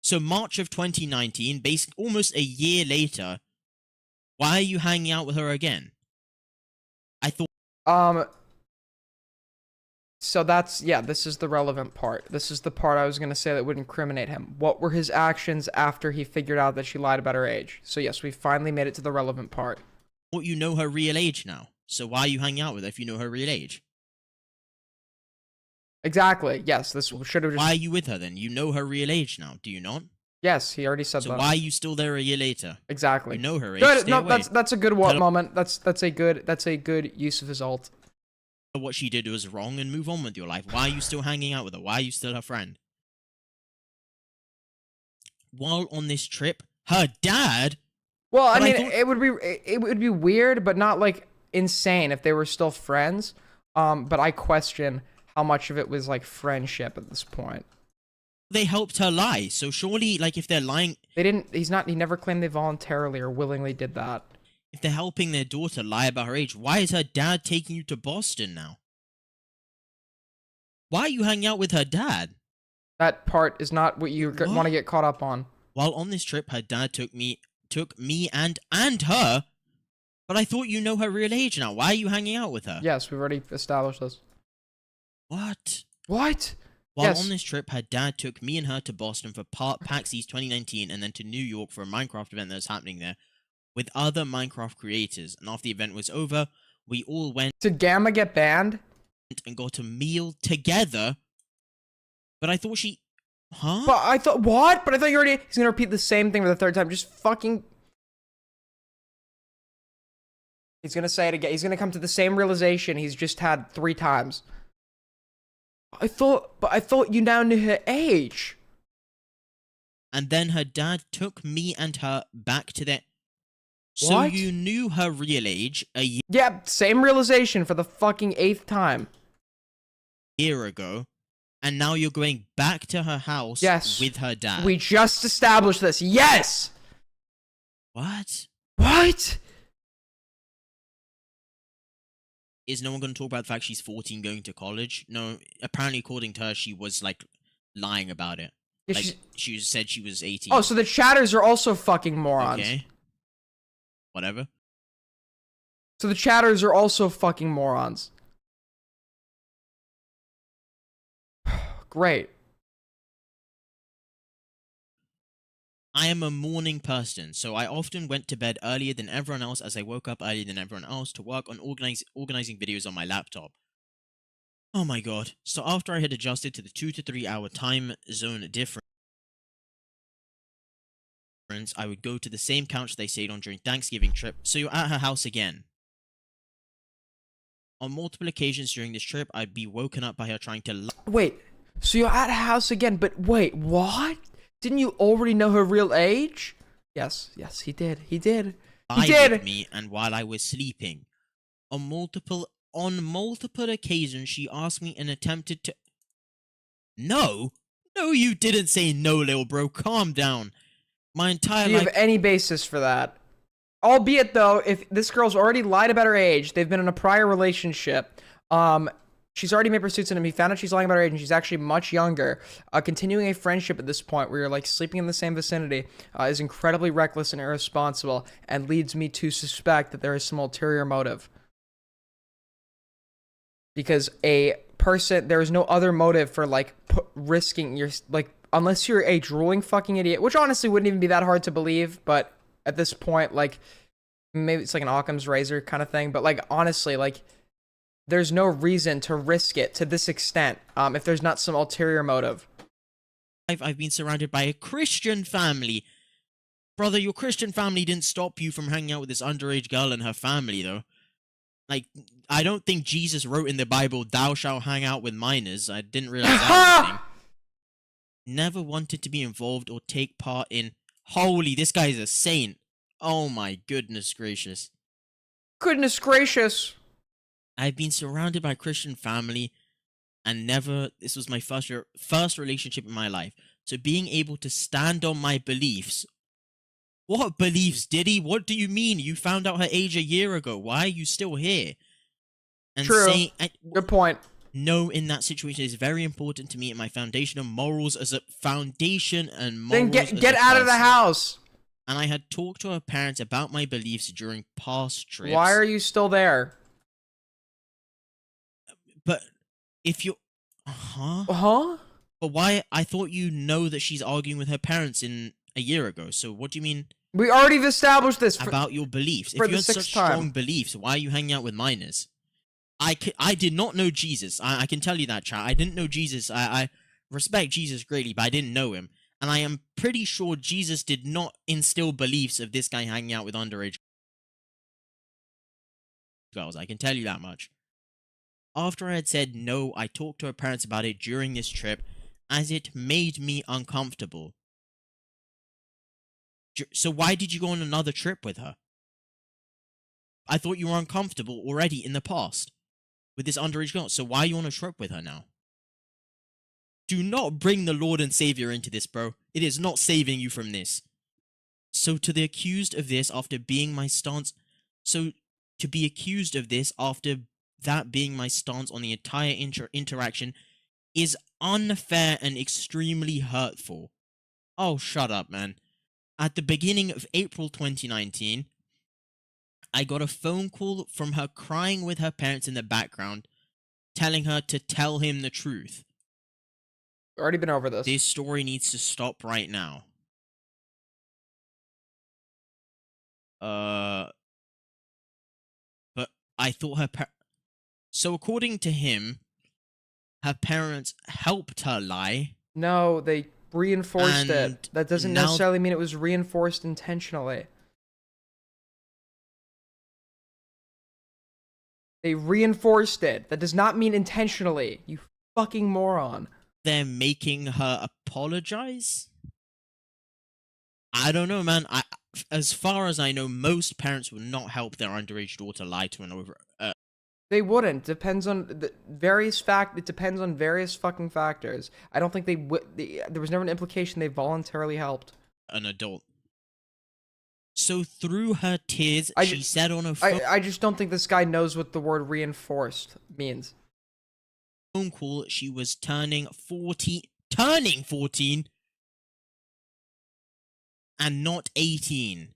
So March of 2019, basically almost a year later, why are you hanging out with her again? I thought... So this is the relevant part. This is the part I was going to say that would incriminate him. What were his actions after he figured out that she lied about her age? So yes, we finally made it to the relevant part. Well, you know her real age now. So why are you hanging out with her if you know her real age? Exactly. Yes, this should have just... Why are you with her then? You know her real age now, do you not? Yes, he already said that. So why are you still there a year later? Exactly. You know her age. Good. Stay No, away. that's a good moment. That's a good use of his ult. What she did was wrong and move on with your life. Why are you still hanging out with her? Why are you still her friend? While on this trip, her dad Well, I But I mean, it would be weird, but not like insane if they were still friends. But I question how much of it was like friendship at this point. They helped her lie, so surely, like, if they're lying, They didn't. He never claimed they voluntarily or willingly did that. if they're helping their daughter lie about her age, why is her dad taking you to Boston now? Why are you hanging out with her dad? That part is not what you want to get caught up on. While on this trip, her dad took me and her. But I thought you know her real age now. Why are you hanging out with her? Yes, we've already established this. What? What? While Yes. on this trip, her dad took me and her to Boston for PAX East 2019 and then to New York for a Minecraft event that was happening there with other Minecraft creators. And after the event was over, we all went. Did Gamma get banned? And got a meal together. But I thought she. Huh? But I thought what? But I thought you already. He's gonna repeat the same thing for the third time. Just fucking. He's gonna say it again. He's gonna come to the same realization he's just had 3 times. I thought you now knew her age. And then her dad took me and her back to their. So What? you knew her real age a Yeah, same realization for the fucking 8th time. year ago, and now you're going back to her house Yes. with her dad. We just established this. Yes. What? What? Is no one going to talk about the fact she's 14 going to college? No, apparently according to her, she was, like, lying about it. Yeah, Like, she said she was 18. Oh, so the chatters are also fucking morons. Okay. Whatever. So the chatters are also fucking morons. Great. I am a morning person, so I often went to bed earlier than everyone else as I woke up earlier than everyone else to work on organizing videos on my laptop. Oh my god. So after I had adjusted to the 2 to 3 hour time zone difference, I would go to the same couch they stayed on during Thanksgiving trip, so you're at her house again. On multiple occasions during this trip, I'd be woken up by her trying to Wait, so you're at her house again, but wait, what? Didn't you already know her real age? Yes, he did. He did. lie with me and while I was sleeping. On multiple occasions, she asked me and attempted to. No, you didn't say no, little bro. Calm down. My entire Do you life. have any basis for that? Albeit, though, if this girl's already lied about her age, they've been in a prior relationship, she's already made pursuits on him, he found out she's lying about her age, and she's actually much younger, continuing a friendship at this point where you're, like, sleeping in the same vicinity, is incredibly reckless and irresponsible, and leads me to suspect that there is some ulterior motive. Because there is no other motive for, like, risking your, like, unless you're a drooling fucking idiot, which honestly wouldn't even be that hard to believe, but at this point, like, maybe it's like an Occam's razor kind of thing, but, like, honestly, like, there's no reason to risk it to this extent, if there's not some ulterior motive. I've been surrounded by a Christian family. Brother, your Christian family didn't stop you from hanging out with this underage girl and her family, though. Like, I don't think Jesus wrote in the Bible, "Thou shalt hang out with minors." I didn't realize that was a thing. Never wanted to be involved or take part in. Holy, this guy's a saint. Oh my goodness gracious. Goodness gracious. I've been surrounded by a Christian family and this was my first relationship in my life. So being able to stand on my beliefs. What beliefs, Diddy? What do you mean? You found out her age a year ago. Why are you still here? And True. Good point. No, in that situation is very important to me and my foundational morals as a foundation and morals. Then get out of the house. And I had talked to her parents about my beliefs during past trips. Why are you still there? But if you, huh? But why? I thought you know that she's arguing with her parents a year ago. So what do you mean? We already established this about your beliefs. for If you the had such 6th time. strong beliefs, why are you hanging out with minors? I did not know Jesus. I can tell you that, chat. I didn't know Jesus. I respect Jesus greatly, but I didn't know him. And I am pretty sure Jesus did not instill beliefs of this guy hanging out with underage girls. I can tell you that much. After I had said no, I talked to her parents about it during this trip, as it made me uncomfortable. So why did you go on another trip with her? I thought you were uncomfortable already in the past with this underage girl. So why are you on a trip with her now? Do not bring the Lord and Savior into this, bro. It is not saving you from this. So to the accused of this after being my stance... So to be accused of this after that being my stance on the entire interaction is unfair and extremely hurtful. Oh, shut up, man. At the beginning of April 2019, I got a phone call from her crying with her parents in the background, telling her to tell him the truth. Already been over this. This story needs to stop right now. But I thought her so according to him, her parents helped her lie. No, they reinforced And it. That doesn't now- necessarily mean it was reinforced intentionally. They reinforced it. That does not mean intentionally. You fucking moron. They're making her apologize? I don't know, man. As far as I know, most parents would not help their underage daughter lie to an over... They wouldn't. Depends on the various It depends on various fucking factors. I don't think they would. There was never an implication they voluntarily helped an adult. So through her tears, she said on her I just don't think this guy knows what the word reinforced means. phone call she was turning 14 and not 18.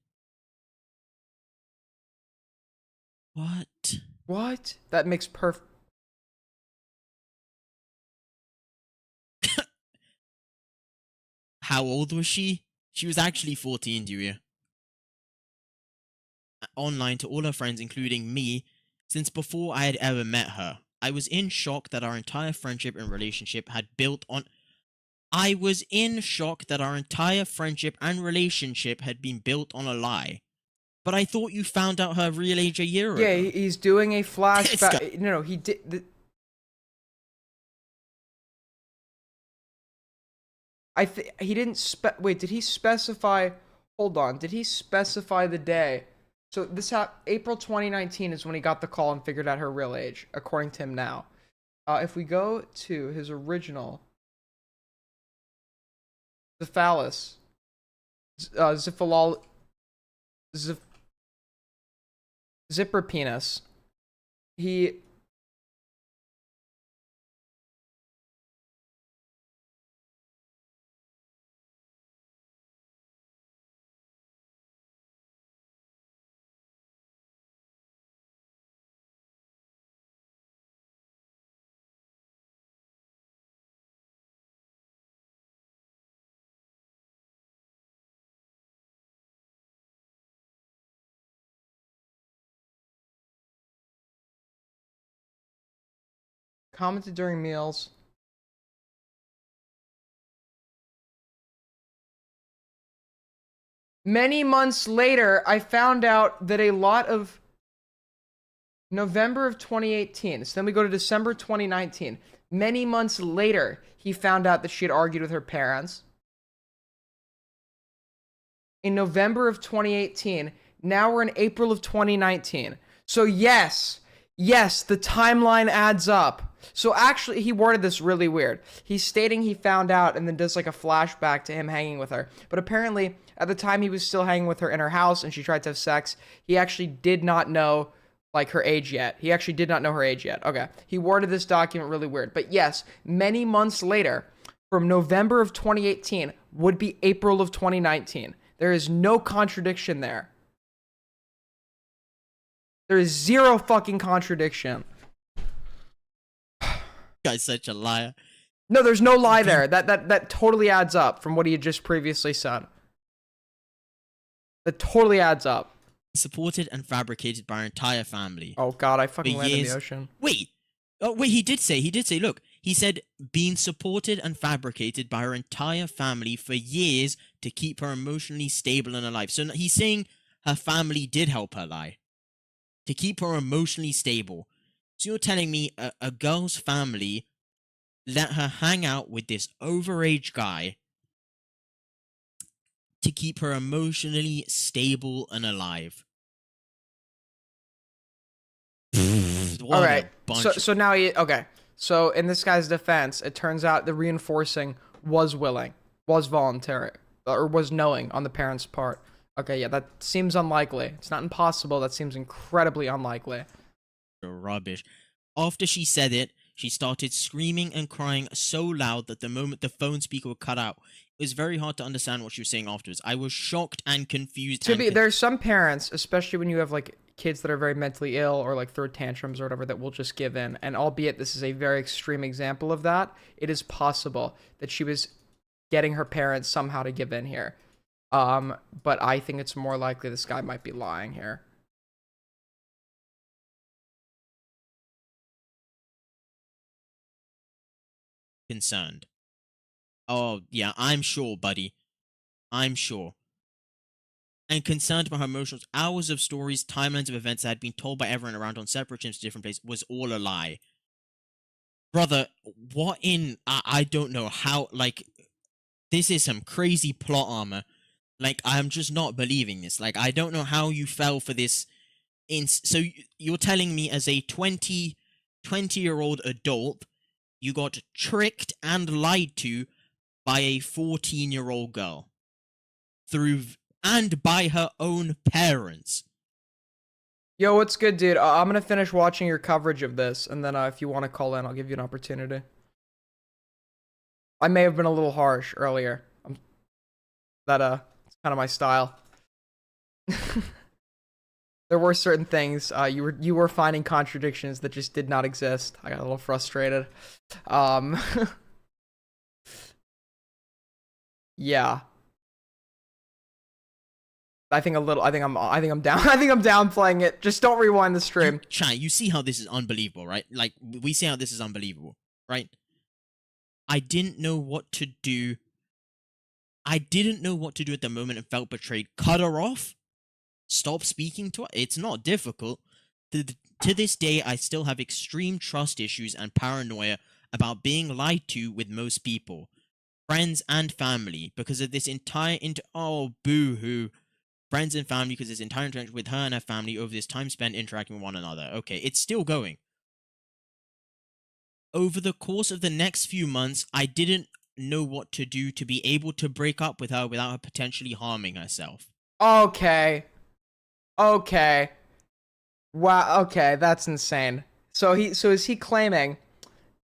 What? That makes perfect. How old was she? She was actually 14, Dewey. Online to all her friends, including me, since before I had ever met her. I was in shock that our entire friendship and relationship had built on... I was in shock that our entire friendship and relationship had been built on a lie. But I thought you found out her real age a year ago. Yeah, he's doing a flashback. No, he did. He didn't wait, did he specify? Hold on, did he specify the day? So this April 2019 is when he got the call and figured out her real age, according to him now. If we go to his original, Ziphalus, Zipper penis. He commented during meals. Many months later, I found out that a lot of November of 2018. So then we go to December 2019. Many months later, he found out that she had argued with her parents. In November of 2018. Now we're in April of 2019. So yes, the timeline adds up. So actually, he worded this really weird. He's stating he found out and then does like a flashback to him hanging with her. But apparently, at the time he was still hanging with her in her house and she tried to have sex, he actually did not know like her age yet. He actually did not know her age yet. Okay. He worded this document really weird. But yes, many months later, from November of 2018 would be April of 2019. There is no contradiction there. There is zero fucking contradiction. Guy's such a liar. No, there's no lie there. That totally adds up from what he had just previously said. That totally adds up. Supported and fabricated by our entire family. Oh god, I fucking For landed in years- the ocean. Wait. Oh, wait, he did say, look, he said, being supported and fabricated by her entire family for years to keep her emotionally stable and alive. So he's saying her family did help her lie. To keep her emotionally stable. So you're telling me a girl's family let her hang out with this overage guy to keep her emotionally stable and alive. What All a right. bunch So of- so now okay. So in this guy's defense, it turns out the reinforcing was willing, was voluntary, or was knowing on the parents' part. Okay, yeah, that seems unlikely. It's not impossible. That seems incredibly unlikely. Rubbish. After she said it, she started screaming and crying so loud that the moment the phone speaker would cut out, it was very hard to understand what she was saying afterwards. I was shocked and confused. There's some parents, especially when you have like kids that are very mentally ill or like throw tantrums or whatever, that will just give in. And albeit this is a very extreme example of that, it is possible that she was getting her parents somehow to give in here. But I think it's more likely this guy might be lying here. Concerned. Oh, yeah, I'm sure, buddy. I'm sure. And concerned about her emotions, hours of stories, timelines of events that had been told by everyone around on separate trips to different places was all a lie. Brother, what in... I don't know how, like... This is some crazy plot armor. Like, I'm just not believing this. Like, I don't know how you fell for this... So, you're telling me as a 20-year-old adult, you got tricked and lied to by a 14-year-old girl. And by her own parents. Yo, what's good, dude? I'm gonna finish watching your coverage of this, and then if you want to call in, I'll give you an opportunity. I may have been a little harsh earlier. It's kind of my style. There were certain things you were finding contradictions that just did not exist. I got a little frustrated. Yeah. I think I'm downplaying it. Just don't rewind the stream. You see how this is unbelievable, right? Like, we see how this is unbelievable, right? I didn't know what to do. I didn't know what to do at the moment and felt betrayed. Cut her off? Stop speaking to her? It's not difficult. To this day, I still have extreme trust issues and paranoia about being lied to with most people. Friends and family, because of this entire oh, boo-hoo. Friends and family, because this entire interaction with her and her family over this time spent interacting with one another. Okay, it's still going. Over the course of the next few months, I didn't know what to do to be able to break up with her without her potentially harming herself. Okay. Okay. Wow, okay, that's insane. So is he claiming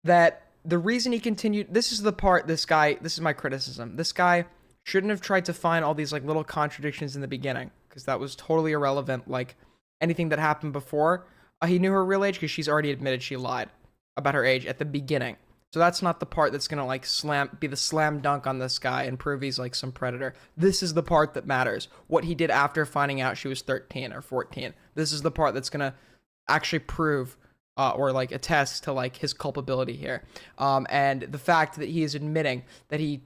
that the reason he continued... This is my criticism. This guy shouldn't have tried to find all these like little contradictions in the beginning, because that was totally irrelevant. Like anything that happened before, he knew her real age because she's already admitted she lied about her age at the beginning. So that's not the part that's gonna like be the slam dunk on this guy and prove he's like some predator. This is the part that matters. What he did after finding out she was 13 or 14. This is the part that's gonna actually prove or like attest to like his culpability here. And the fact that he is admitting that he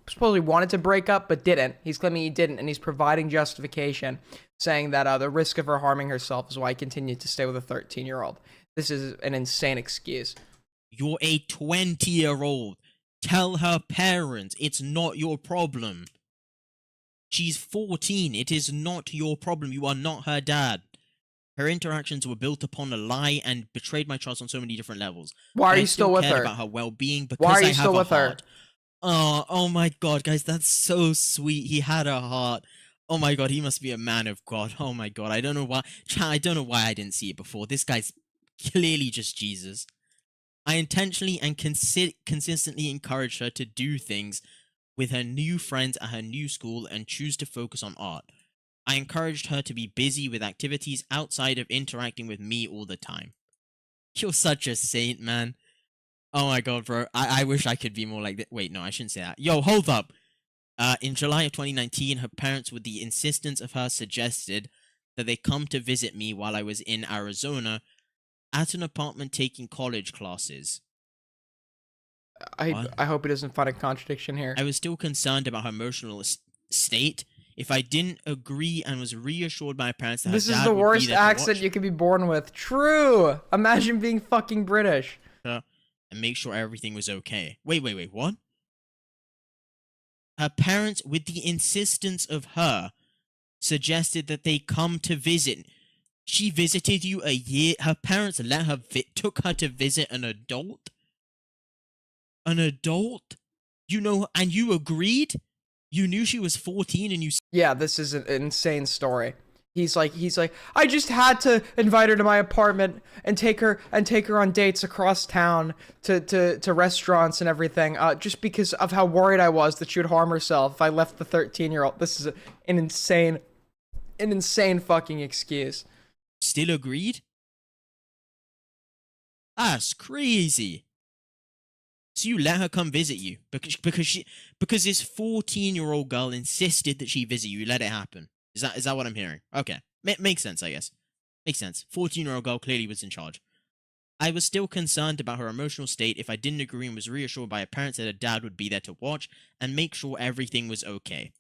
supposedly wanted to break up but didn't. He's claiming he didn't, and he's providing justification saying that the risk of her harming herself is why he continued to stay with a 13-year-old. This is an insane excuse. You're a 20-year-old. Tell her parents it's not your problem. She's 14. It is not your problem. You are not her dad. Her interactions were built upon a lie and betrayed my trust on so many different levels. Why are you still with her? About her well-being because Why are you I have still a with her? heart. Oh my God, guys, that's so sweet. He had a heart. Oh my God, he must be a man of God. Oh my God, I don't know why. I don't know why I didn't see it before. This guy's clearly just Jesus. I intentionally and consistently encouraged her to do things with her new friends at her new school and choose to focus on art. I encouraged her to be busy with activities outside of interacting with me all the time. You're such a saint, man. Oh my God, bro. I wish I could be more like that. Wait, no, I shouldn't say that. Yo, hold up. In July of 2019, her parents, with the insistence of her, suggested that they come to visit me while I was in Arizona at an apartment taking college classes. I hope he doesn't find a contradiction here. I was still concerned about her emotional state. If I didn't agree and was reassured by my parents that This her is dad the would be worst there to accent watch you could be born with. True. Imagine being fucking British. her and make sure everything was okay. Wait, what? Her parents, with the insistence of her, suggested that they come to visit. She visited you a year. Her parents let her took her to visit an adult. An adult, you know, and you agreed. You knew she was 14, and you. Yeah, this is an insane story. He's like, I just had to invite her to my apartment and take her on dates across town to restaurants and everything, just because of how worried I was that she would harm herself if I left the 13-year-old. This is an insane fucking excuse. Still agreed? That's crazy. So you let her come visit you because this 14-year-old girl insisted that she visit you. You let it happen. Is that what I'm hearing? Okay. Makes sense, I guess. Makes sense. 14-year-old girl clearly was in charge. I was still concerned about her emotional state if I didn't agree and was reassured by her parents that her dad would be there to watch and make sure everything was okay.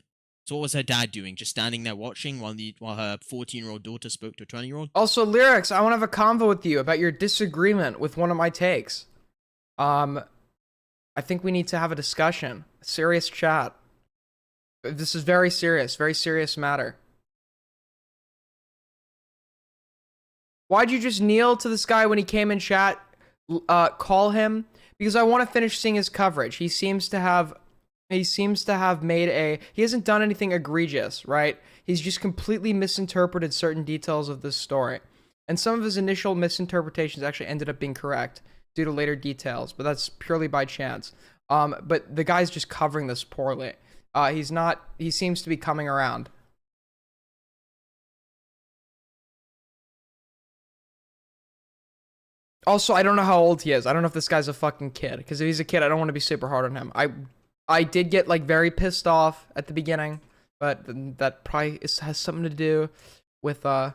So what was her dad doing? Just standing there watching while her 14-year-old daughter spoke to a 20-year-old? Also, Lyrics, I want to have a convo with you about your disagreement with one of my takes. I think we need to have a discussion. A serious chat. This is very serious matter. Why'd you just kneel to this guy when he came in chat? Call him? Because I want to finish seeing his coverage. He seems to have made he hasn't done anything egregious, right? He's just completely misinterpreted certain details of this story. And some of his initial misinterpretations actually ended up being correct due to later details, but that's purely by chance. But the guy's just covering this poorly. He seems to be coming around. Also, I don't know how old he is. I don't know if this guy's a fucking kid, because if he's a kid, I don't want to be super hard on him. I did get like very pissed off at the beginning, but that probably has something to do with the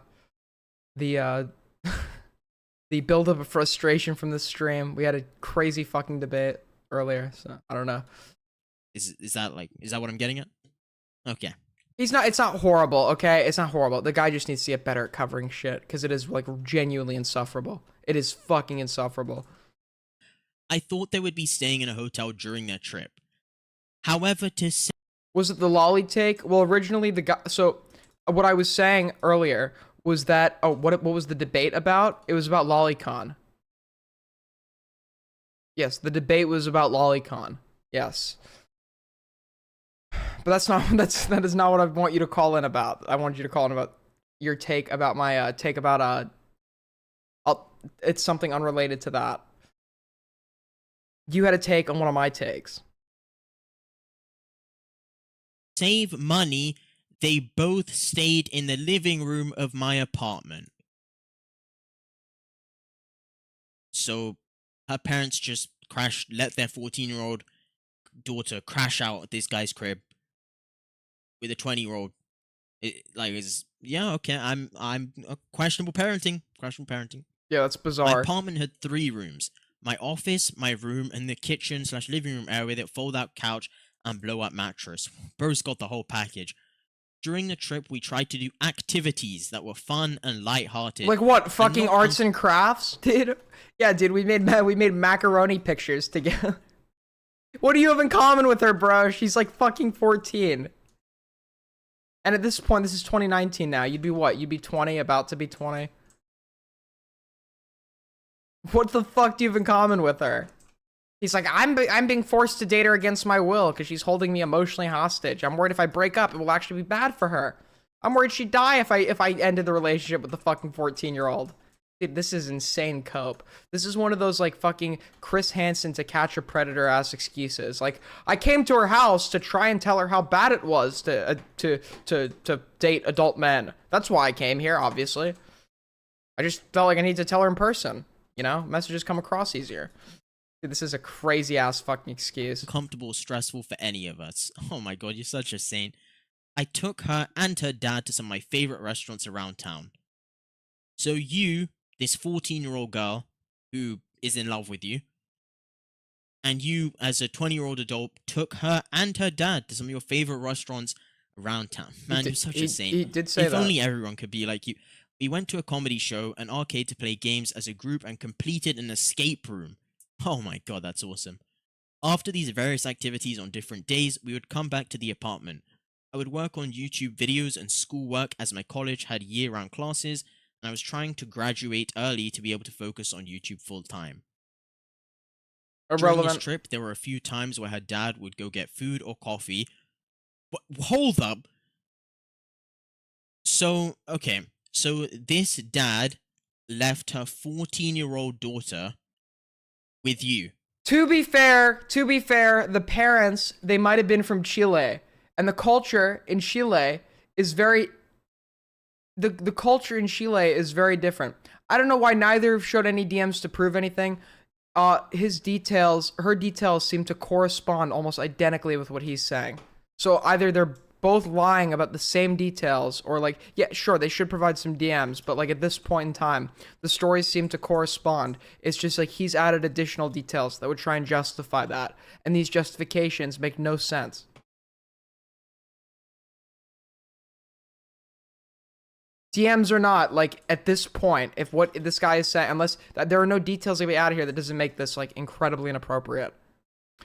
the buildup of frustration from the stream. We had a crazy fucking debate earlier, so I don't know. Is that what I'm getting at? Okay. It's not horrible, okay? It's not horrible. The guy just needs to get better at covering shit, because it is like genuinely insufferable. It is fucking insufferable. I thought they would be staying in a hotel during their trip. However, was it the lolly take? Well, originally the guy. So, what I was saying earlier was that what was the debate about? It was about LollyCon. Yes, the debate was about LollyCon. Yes. But that is not what I want you to call in about. I want you to call in about your take about my take about it's something unrelated to that. You had a take on one of my takes. Save money, they both stayed in the living room of my apartment. So her parents just let their 14-year-old daughter crash out at this guy's crib with a 20-year-old. I'm questionable parenting. Yeah, that's bizarre. My apartment had 3 rooms: my office, my room, and the kitchen/living room area with a fold-out couch and blow-up mattress. Bro's got the whole package. During the trip, we tried to do activities that were fun and lighthearted. Like what? Fucking arts and crafts, dude? Yeah, dude. We made macaroni pictures together. What do you have in common with her, bro? She's like fucking 14. And at this point, this is 2019 now. You'd be what? You'd be 20, about to be 20. What the fuck do you have in common with her? He's like, I'm being forced to date her against my will because she's holding me emotionally hostage. I'm worried if I break up, it will actually be bad for her. I'm worried she'd die if I ended the relationship with the fucking 14-year-old. Dude, this is insane cope. This is one of those like fucking Chris Hansen To Catch a Predator ass excuses. Like, I came to her house to try and tell her how bad it was to date adult men. That's why I came here, obviously. I just felt like I need to tell her in person. You know, messages come across easier. Dude, this is a crazy ass fucking excuse. Comfortable, stressful for any of us. Oh my god, you're such a saint. I took her and her dad to some of my favorite restaurants around town. So you, this 14-year-old girl who is in love with you, and you as a 20-year-old adult took her and her dad to some of your favorite restaurants around town. Man, you're such a saint. He did say that. If only everyone could be like you. We went to a comedy show, an arcade to play games as a group, and completed an escape room. Oh my god, that's awesome. After these various activities on different days, we would come back to the apartment. I would work on YouTube videos and schoolwork as my college had year-round classes, and I was trying to graduate early to be able to focus on YouTube full-time. During this Irrelevant. trip, there were a few times where her dad would go get food or coffee. But hold up. So, okay. So this dad left her 14-year-old daughter with you. To be fair, the parents, they might have been from Chile. And the culture in Chile is very... The culture in Chile is very different. I don't know why neither have showed any DMs to prove anything. Her details seem to correspond almost identically with what he's saying. So either they're both lying about the same details, or like, yeah, sure, they should provide some DMs, but like at this point in time, the stories seem to correspond. It's just like he's added additional details that would try and justify that. And these justifications make no sense. DMs or not, like at this point, if what this guy is saying, unless there are no details that we add here, that doesn't make this like incredibly inappropriate.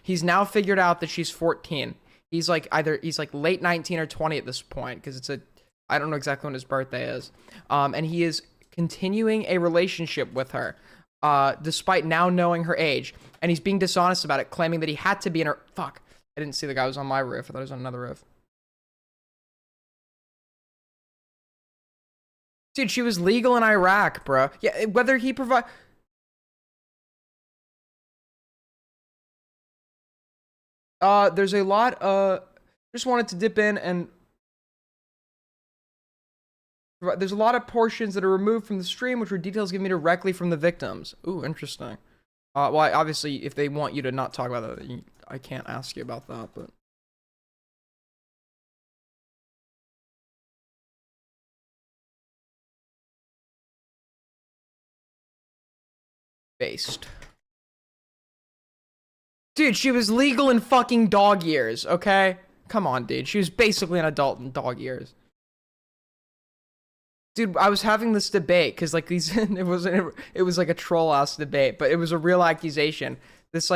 He's now figured out that she's 14. He's like late 19 or 20 at this point, because I don't know exactly when his birthday is. And he is continuing a relationship with her, despite now knowing her age. And he's being dishonest about it, claiming that he had to be in her... Fuck. I didn't see the guy was on my roof. I thought he was on another roof. Dude, she was legal in Iraq, bro. Yeah, whether he provide... There's a lot, just wanted to dip in and... There's a lot of portions that are removed from the stream, which were details given me directly from the victims. Ooh, interesting. Well, obviously, if they want you to not talk about that, I can't ask you about that, but... Based. Dude, she was legal in fucking dog years, okay? Come on, dude. She was basically an adult in dog years. Dude, I was having this debate, because, like, these... it was like a troll-ass debate, but it was a real accusation. This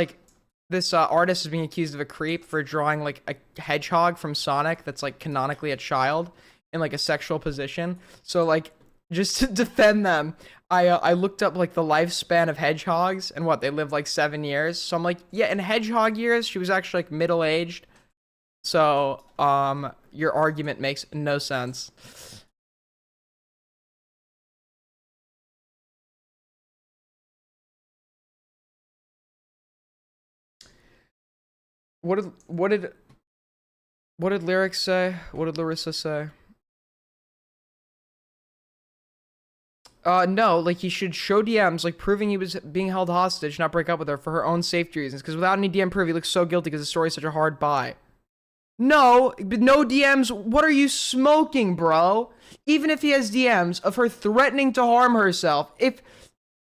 artist is being accused of a creep for drawing, like, a hedgehog from Sonic that's, like, canonically a child in, like, a sexual position. So, like, just to defend them, I looked up like the lifespan of hedgehogs and what they live like 7 years. So I'm like, yeah, in hedgehog years, she was actually like middle-aged. So your argument makes no sense. What did Lyrics say? What did Larissa say? No, like he should show DMs, like proving he was being held hostage, not break up with her for her own safety reasons. Because without any DM proof, he looks so guilty because the story is such a hard buy. No, but no DMs. What are you smoking, bro? Even if he has DMs of her threatening to harm herself, even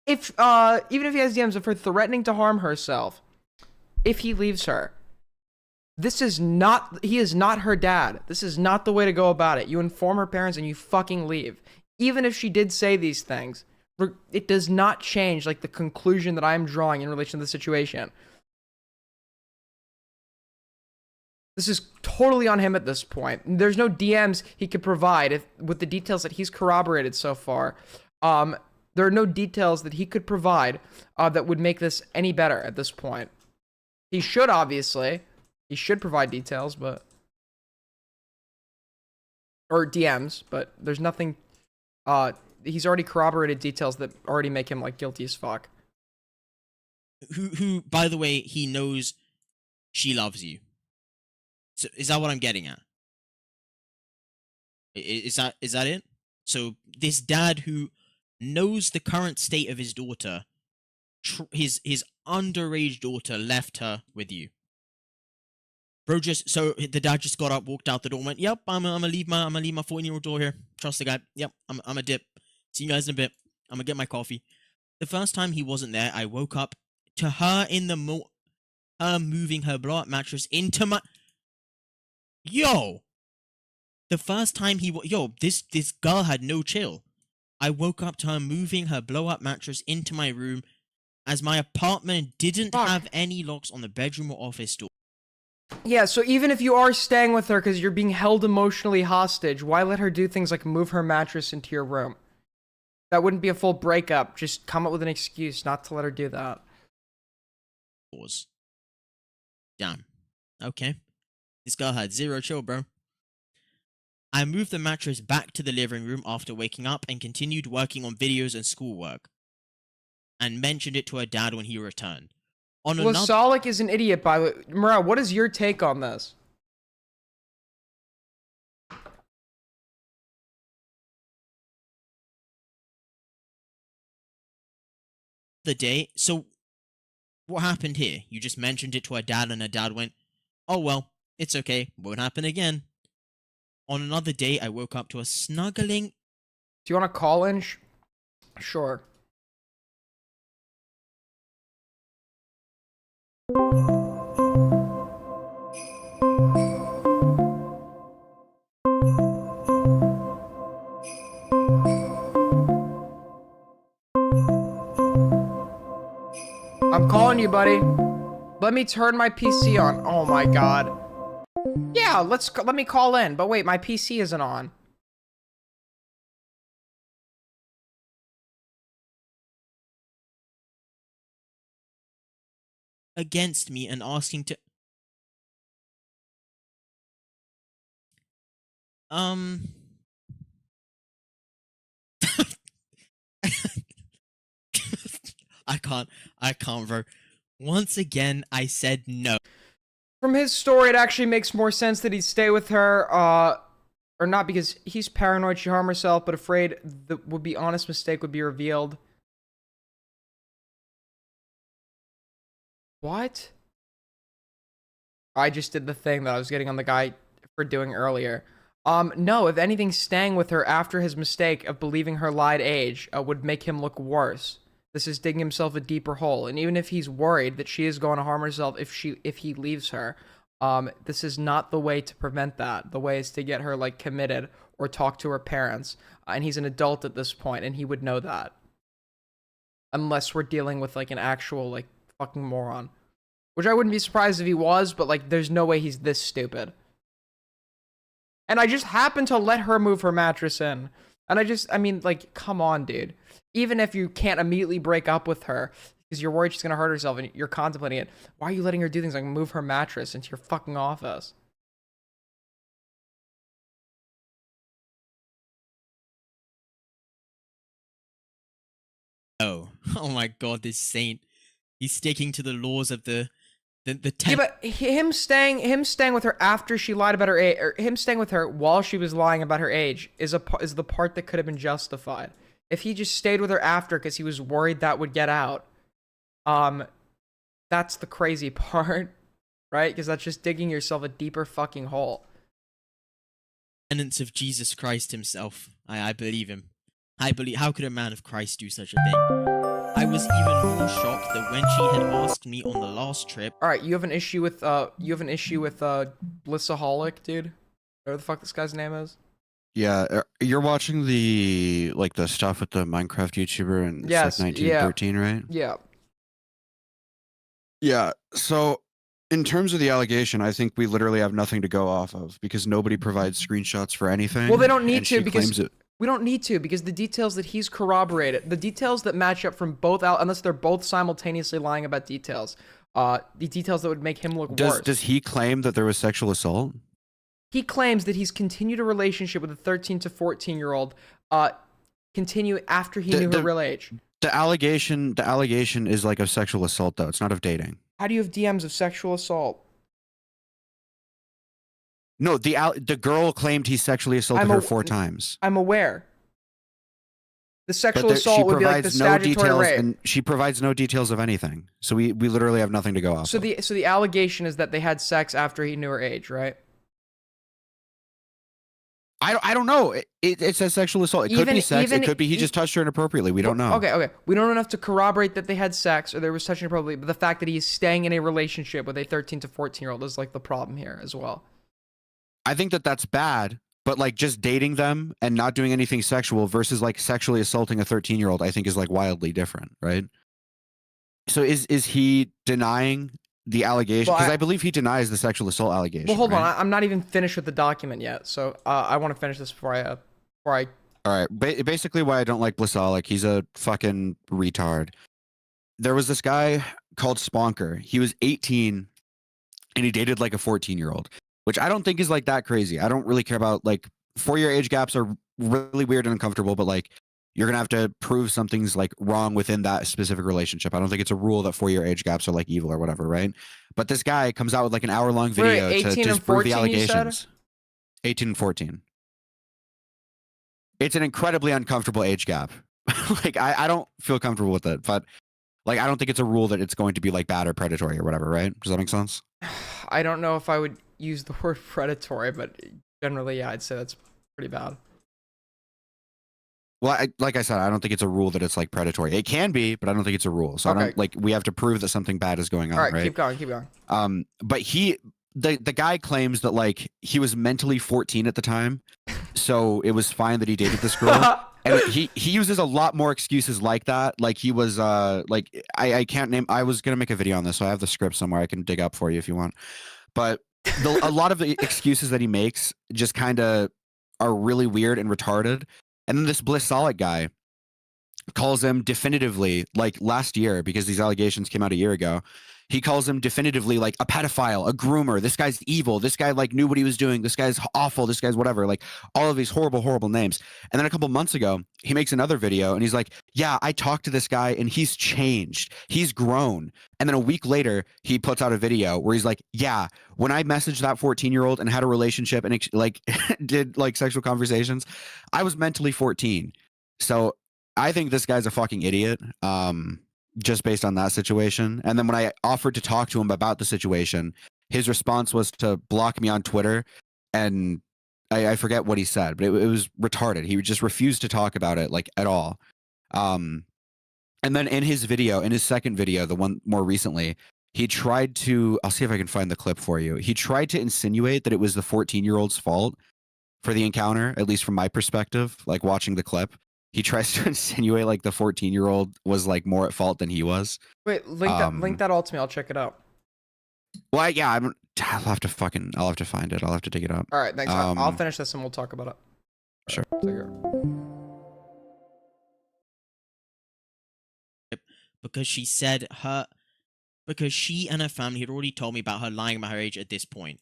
if he has DMs of her threatening to harm herself, if he leaves her, he is not her dad. This is not the way to go about it. You inform her parents and you fucking leave. Even if she did say these things, it does not change like the conclusion that I'm drawing in relation to the situation. This is totally on him at this point. There's no DMs he could provide with the details that he's corroborated so far. There are no details that he could provide that would make this any better at this point. He should, obviously. He should provide details, but... Or DMs, but there's nothing... he's already corroborated details that already make him, like, guilty as fuck. Who, by the way, he knows she loves you. So, is that what I'm getting at? Is that it? So, this dad who knows the current state of his daughter, his underage daughter left her with you. Bro, so the dad just got up, walked out the door, and went, "Yep, I'm gonna leave my 14-year-old daughter here. Trust the guy. Yep, I'm a dip. See you guys in a bit. I'm gonna get my coffee." The first time he wasn't there, I woke up to her in the her moving her blow-up mattress into my... Yo! The first time this girl had no chill. I woke up to her moving her blow-up mattress into my room, as my apartment didn't have any locks on the bedroom or office door. Yeah, so even if you are staying with her because you're being held emotionally hostage, why let her do things like move her mattress into your room? That wouldn't be a full breakup. Just come up with an excuse not to let her do that. Damn. Okay. This girl had zero chill, bro. I moved the mattress back to the living room after waking up and continued working on videos and schoolwork. And mentioned it to her dad when he returned. On another Lasalik is an idiot, by the way. Murrah, what is your take on this? day, so what happened here? You just mentioned it to her dad and her dad went, oh well, it's okay, won't happen again. On another day, I woke up to a snuggling. Do you want to call in? Sure. I'm calling you, buddy. Let me turn my PC on. Oh my god. Yeah, let me call in. But wait, my PC isn't on. Against me and asking to I can't, bro. Once again, I said no. From his story, it actually makes more sense that he'd stay with her, or not, because he's paranoid she'd harm herself, but afraid the would-be honest mistake would be revealed. What? I just did the thing that I was getting on the guy for doing earlier. No, if anything, staying with her after his mistake of believing her lied age would make him look worse. This is digging himself a deeper hole, and even if he's worried that she is going to harm herself if he leaves her, this is not the way to prevent that. The way is to get her like committed or talk to her parents, and he's an adult at this point, and he would know that. Unless we're dealing with like an actual like fucking moron, which I wouldn't be surprised if he was, but like there's no way he's this stupid. And I just happened to let her move her mattress in. And I mean, like, come on, dude. Even if you can't immediately break up with her because you're worried she's going to hurt herself and you're contemplating it, why are you letting her do things like move her mattress into your fucking office? Oh my god, this saint. He's sticking to the laws of the Yeah, but him staying with her after she lied about her age, or him staying with her while she was lying about her age is the part that could have been justified. If he just stayed with her after because he was worried that would get out, that's the crazy part, right? Because that's just digging yourself a deeper fucking hole. Tenets of Jesus Christ himself. I believe him. I believe. How could a man of Christ do such a thing? I was even more shocked that when she had asked me on the last trip. All right, you have an issue with Blissaholic, dude. Whatever the fuck this guy's name is. Yeah, you're watching the stuff with the Minecraft YouTuber and yes, like 1913, yeah. right? Yeah. Yeah. So, in terms of the allegation, I think we literally have nothing to go off of because nobody provides screenshots for anything. Well, they don't need and to she because claims it. we don't need to because the details that he's corroborated, the details that match up from both out, unless they're both simultaneously lying about details, the details that would make him look worse. Does he claim that there was sexual assault? He claims that he's continued a relationship with a 13 to 14-year-old, continue after he knew her real age. The allegation is like of sexual assault, though. It's not of dating. How do you have DMs of sexual assault? No, the girl claimed he sexually assaulted her 4 times. I'm aware. The sexual assault would be like the statutory rape. And she provides no details of anything. So we literally have nothing to go off. So the allegation is that they had sex after he knew her age, right? I don't know. It says sexual assault. It could be sex. It could be he just touched her inappropriately. We don't know. Okay. We don't know enough to corroborate that they had sex or there was touching inappropriately, but the fact that he's staying in a relationship with a 13 to 14-year-old is like the problem here as well. I think that that's bad, but like just dating them and not doing anything sexual versus like sexually assaulting a 13-year-old, I think is like wildly different, right? So is he denying the allegation? Well, Because I believe he denies the sexual assault allegation. Well, hold on. right? I'm not even finished with the document yet, so I want to finish this before I. All right. Basically, why I don't like Blisolic, he's a fucking retard. There was this guy called Sponker. He was 18, and he dated like a 14-year-old, which I don't think is like that crazy. I don't really care about like 4-year age gaps are really weird and uncomfortable, but like you're gonna have to prove something's like wrong within that specific relationship. I don't think it's a rule that 4-year age gaps are like evil or whatever, right? But this guy comes out with like an hour-long video Wait, to 18 and disprove the 14 you said? allegations. 18 and 14. It's an incredibly uncomfortable age gap. Like I don't feel comfortable with it, but like I don't think it's a rule that it's going to be like bad or predatory or whatever, right? Does that make sense? I don't know if I would use the word predatory, but generally, yeah, I'd say that's pretty bad. Well, like I said, I don't think it's a rule that it's like predatory. It can be, but I don't think it's a rule. So I Okay. don't like we have to prove that something bad is going on, All right, right? keep going. But the guy claims that like he was mentally 14 at the time, so it was fine that he dated this girl. And he uses a lot more excuses like that. Like he was like I can't name. I was gonna make a video on this, so I have the script somewhere I can dig up for you if you want. But a lot of the excuses that he makes just kind of are really weird and retarded. And then this Blisolic guy calls him definitively, like last year, because these allegations came out a year ago. He calls him definitively like a pedophile, a groomer. This guy's evil. This guy like knew what he was doing. This guy's awful. This guy's whatever. Like all of these horrible, horrible names. And then a couple months ago, he makes another video and he's like, yeah, I talked to this guy and he's changed. He's grown. And then a week later, he puts out a video where he's like, yeah, when I messaged that 14-year-old and had a relationship and like did like sexual conversations, I was mentally 14. So I think this guy's a fucking idiot. Just based on that situation. And then when I offered to talk to him about the situation, his response was to block me on Twitter. And I forget what he said, but it was retarded. He just refused to talk about it like at all. And then in his video, in his second video, the one more recently, he tried to, I'll see if I can find the clip for you. He tried to insinuate that it was the 14-year-old's fault for the encounter, at least from my perspective, like watching the clip. He tries to insinuate like the 14-year-old was like more at fault than he was. Wait, link that all to me. I'll check it out. Well, yeah, I'll have to find it. I'll have to dig it up. All right, thanks. I'll finish this and we'll talk about it. Sure. Take care. Because she and her family had already told me about her lying about her age at this point.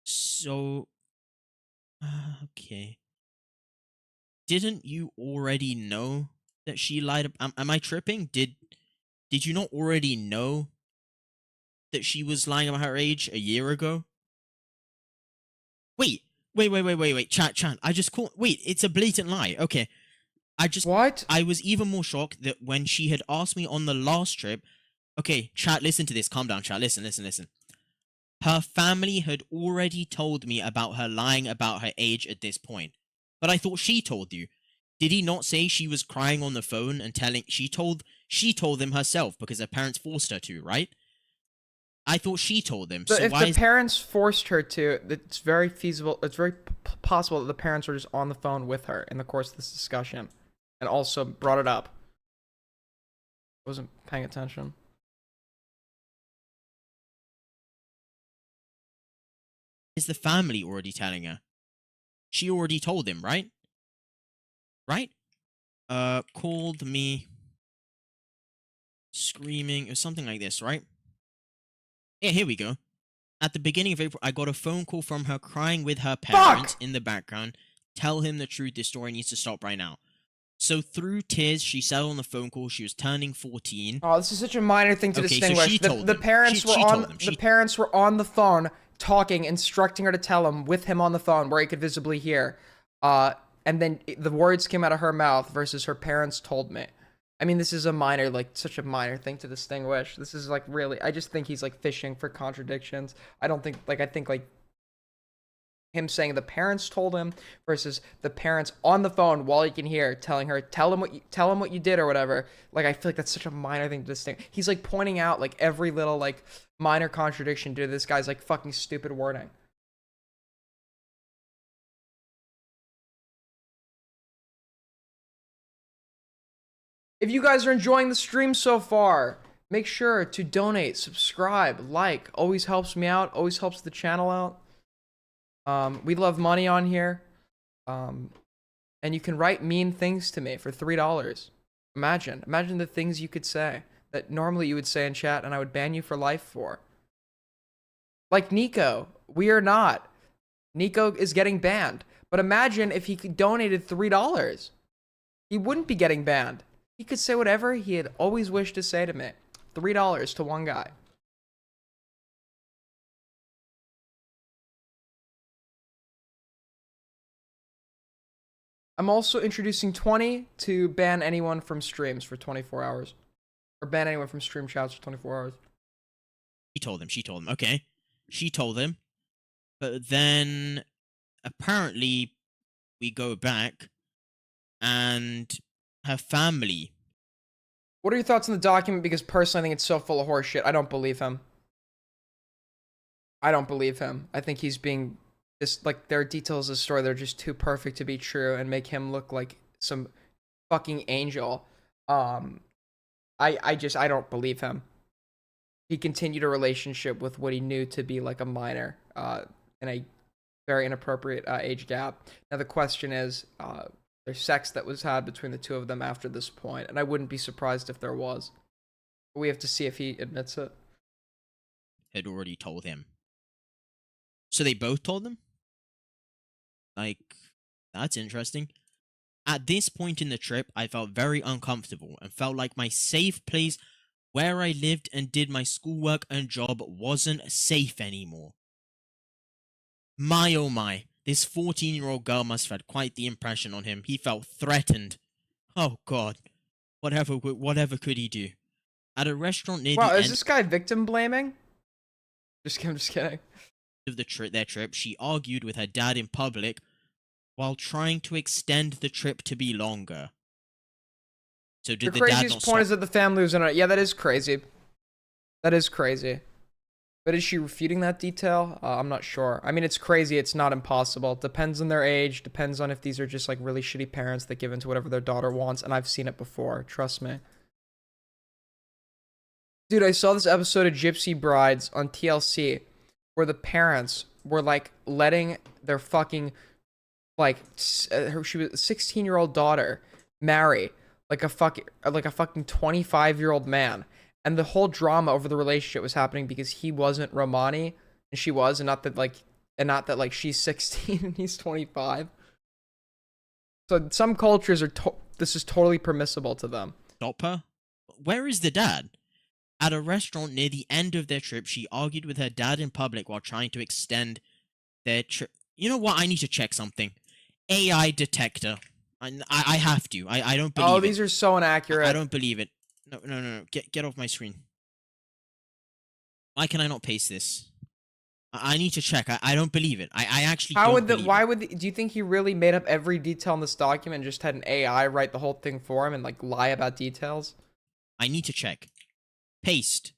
So, okay. Didn't you already know that she lied? Am I tripping? Did you not already know that she was lying about her age a year ago? Wait. Chat. Wait, it's a blatant lie. Okay. What? I was even more shocked that when she had asked me on the last trip. Okay, chat, listen to this. Calm down, chat. Listen. Her family had already told me about her lying about her age at this point. But I thought she told you. Did he not say she was crying on the phone and she told them herself because her parents forced her to, right? I thought she told them. So so if why the parents forced her to, it's very feasible. It's very possible that the parents were just on the phone with her in the course of this discussion, and also brought it up. Wasn't paying attention. is the family already telling her? She already told him, right? Right? Called me screaming or something like this, right? Yeah, here we go. At the beginning of April, I got a phone call from her crying with her parents in the background. Tell him the truth, this story needs to stop right now. So through tears, she said on the phone call she was turning 14. Oh, this is such a minor thing to Okay, so distinguish. she told The them. parents She were told on them. the parents were on the phone talking, instructing her to tell him with him on the phone where he could visibly hear. And then the words came out of her mouth versus her parents told me. I mean, this is a minor, like, such a minor thing to distinguish. This is, like, really, I just think he's, like, fishing for contradictions. I don't think, like, I think, like, him saying the parents told him versus the parents on the phone while he can hear telling her, tell him what you did or whatever. Like, I feel like that's such a minor thing to distinguish. He's, like, pointing out, like, every little, like, minor contradiction to this guy's, like, fucking stupid wording. If you guys are enjoying the stream so far, make sure to donate, subscribe, like. Always helps me out. Always helps the channel out. We love money on here. And you can write mean things to me for $3. Imagine the things you could say that normally you would say in chat and I would ban you for life for. Like Nico. We are not. Nico is getting banned. But imagine if he donated $3. He wouldn't be getting banned. He could say whatever he had always wished to say to me. $3 to one guy. I'm also introducing 20 to ban anyone from streams for 24 hours. Or ban anyone from stream chats for 24 hours. She told him. Okay. She told him. But then apparently we go back and her family. What are your thoughts on the document? Because personally I think it's so full of horse shit. I don't believe him. I think he's being like there are details of the story that are just too perfect to be true and make him look like some fucking angel. I don't believe him. He continued a relationship with what he knew to be like a minor in a very inappropriate age gap. Now the question is, there's sex that was had between the two of them after this point, and I wouldn't be surprised if there was. But we have to see if he admits it. Had already told him. So they both told him? Like, that's interesting. At this point in the trip, I felt very uncomfortable and felt like my safe place where I lived and did my schoolwork and job wasn't safe anymore. My oh my, this 14-year-old girl must have had quite the impression on him. He felt threatened. Oh god. Whatever could he do? At a restaurant near wow, the is end this guy victim blaming? I'm just kidding. Of their trip, she argued with her dad in public while trying to extend the trip to be longer. So did The the dad craziest not point is stop? that the family was in it. Yeah, that is crazy. That is crazy. But is she refuting that detail? I'm not sure. I mean, it's crazy. It's not impossible. It depends on their age. Depends on if these are just like really shitty parents that give into whatever their daughter wants. And I've seen it before. Trust me. Dude, I saw this episode of Gypsy Brides on TLC where the parents were like letting their fucking like she was a 16-year-old daughter marry like a fucking 25-year-old man, and the whole drama over the relationship was happening because he wasn't Romani and she was, and not that like she's 16 and he's 25. So some cultures are this is totally permissible to them. Stop her? Where is the dad? At a restaurant near the end of their trip, she argued with her dad in public while trying to extend their trip. You know what? I need to check something. AI detector. I have to. I don't believe it. Oh, these are so inaccurate. I don't believe it. No. Get off my screen. Why can I not paste this? I need to check. I don't believe it. I actually don't believe it. Do you think he really made up every detail in this document and just had an AI write the whole thing for him and like lie about details? I need to check. Paste.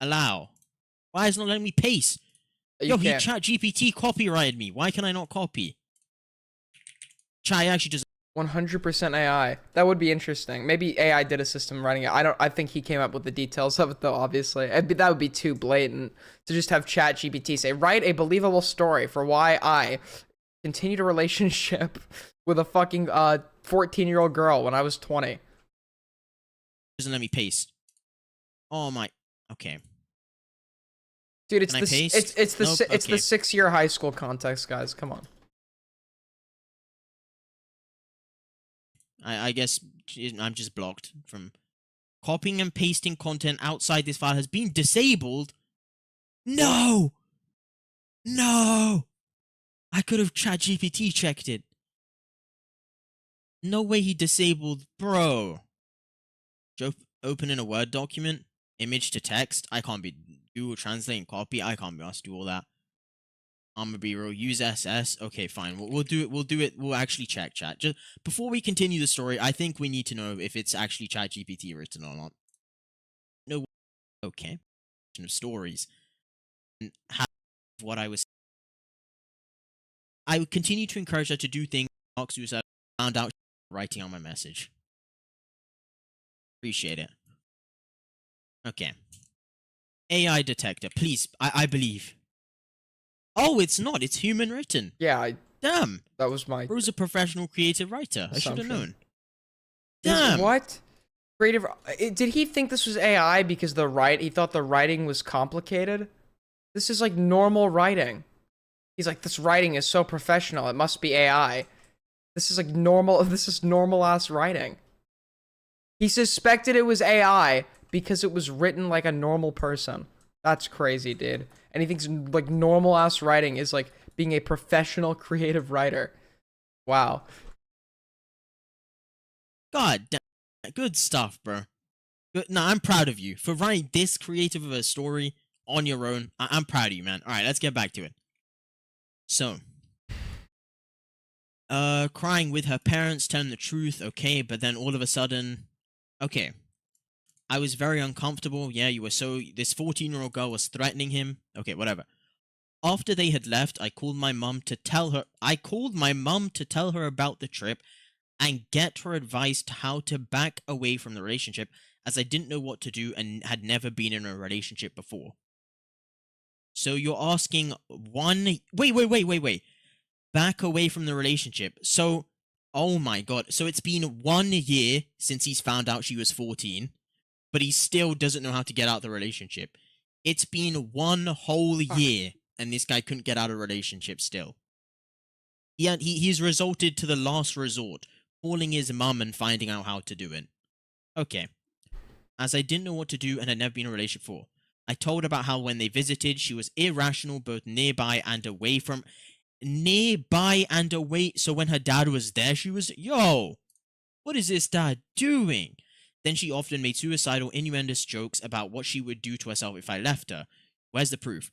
Allow. Why is it not letting me paste? Yo, he ChatGPT copyrighted me. Why can I not copy? Chat actually just 100% AI. That would be interesting. Maybe AI did a system writing it. I think he came up with the details of it though, obviously. That would be too blatant to just have ChatGPT say, write a believable story for why I continued a relationship with a fucking 14-year-old girl when I was 20. doesn't let me paste. Oh my. Okay. Dude, it's Can I paste? it's the Nope, it's okay. the 6-year high school context, guys. Come on. I guess I'm just blocked from copying and pasting content outside this file has been disabled. No! No! I could have ChatGPT checked it. No way he disabled, bro. Open in a Word document, image to text. I can't be Google Translate and copy. I can't be asked to do all that. I'm gonna be real. Use SS. Okay, fine. We'll do it. We'll do it. We'll actually check chat. Just before we continue the story, I think we need to know if it's actually ChatGPT written or not. No. Okay. Of stories. And what I was. I would continue to encourage her to do things. Found out writing on my message. Appreciate it. Okay. AI detector, please. I believe. Oh, it's not. It's human written. Yeah, Damn. that was my Bro's a professional creative writer. I should have assumption. known. Damn. What? Creative. Did he think this was AI because he thought the writing was complicated? This is like normal writing. He's like, this writing is so professional. It must be AI. This is like normal. This is normal ass writing. He suspected it was AI because it was written like a normal person. That's crazy, dude. And he thinks like normal ass writing is like being a professional creative writer. Wow. God damn. Good stuff, bro. Good. No, I'm proud of you for writing this creative of a story on your own. I'm proud of you, man. All right, let's get back to it. So, crying with her parents, telling the truth, okay, but then all of a sudden, okay, I was very uncomfortable. Yeah, you were this 14-year-old girl was threatening him. Okay, whatever. After they had left, I called my mum to tell her about the trip and get her advice to how to back away from the relationship, as I didn't know what to do and had never been in a relationship before. So you're asking wait. Back away from the relationship. So, oh my god. So it's been 1 year since he's found out she was 14, but he still doesn't know how to get out of the relationship. It's been 1 whole year, and this guy couldn't get out of a relationship still. He's resorted to the last resort, calling his mum and finding out how to do it. Okay. As I didn't know what to do and had never been in a relationship before, I told about how when they visited, she was irrational both nearby and away. So when her dad was there, she was, yo, what is this dad doing? Then she often made suicidal, innuendous jokes about what she would do to herself if I left her. Where's the proof?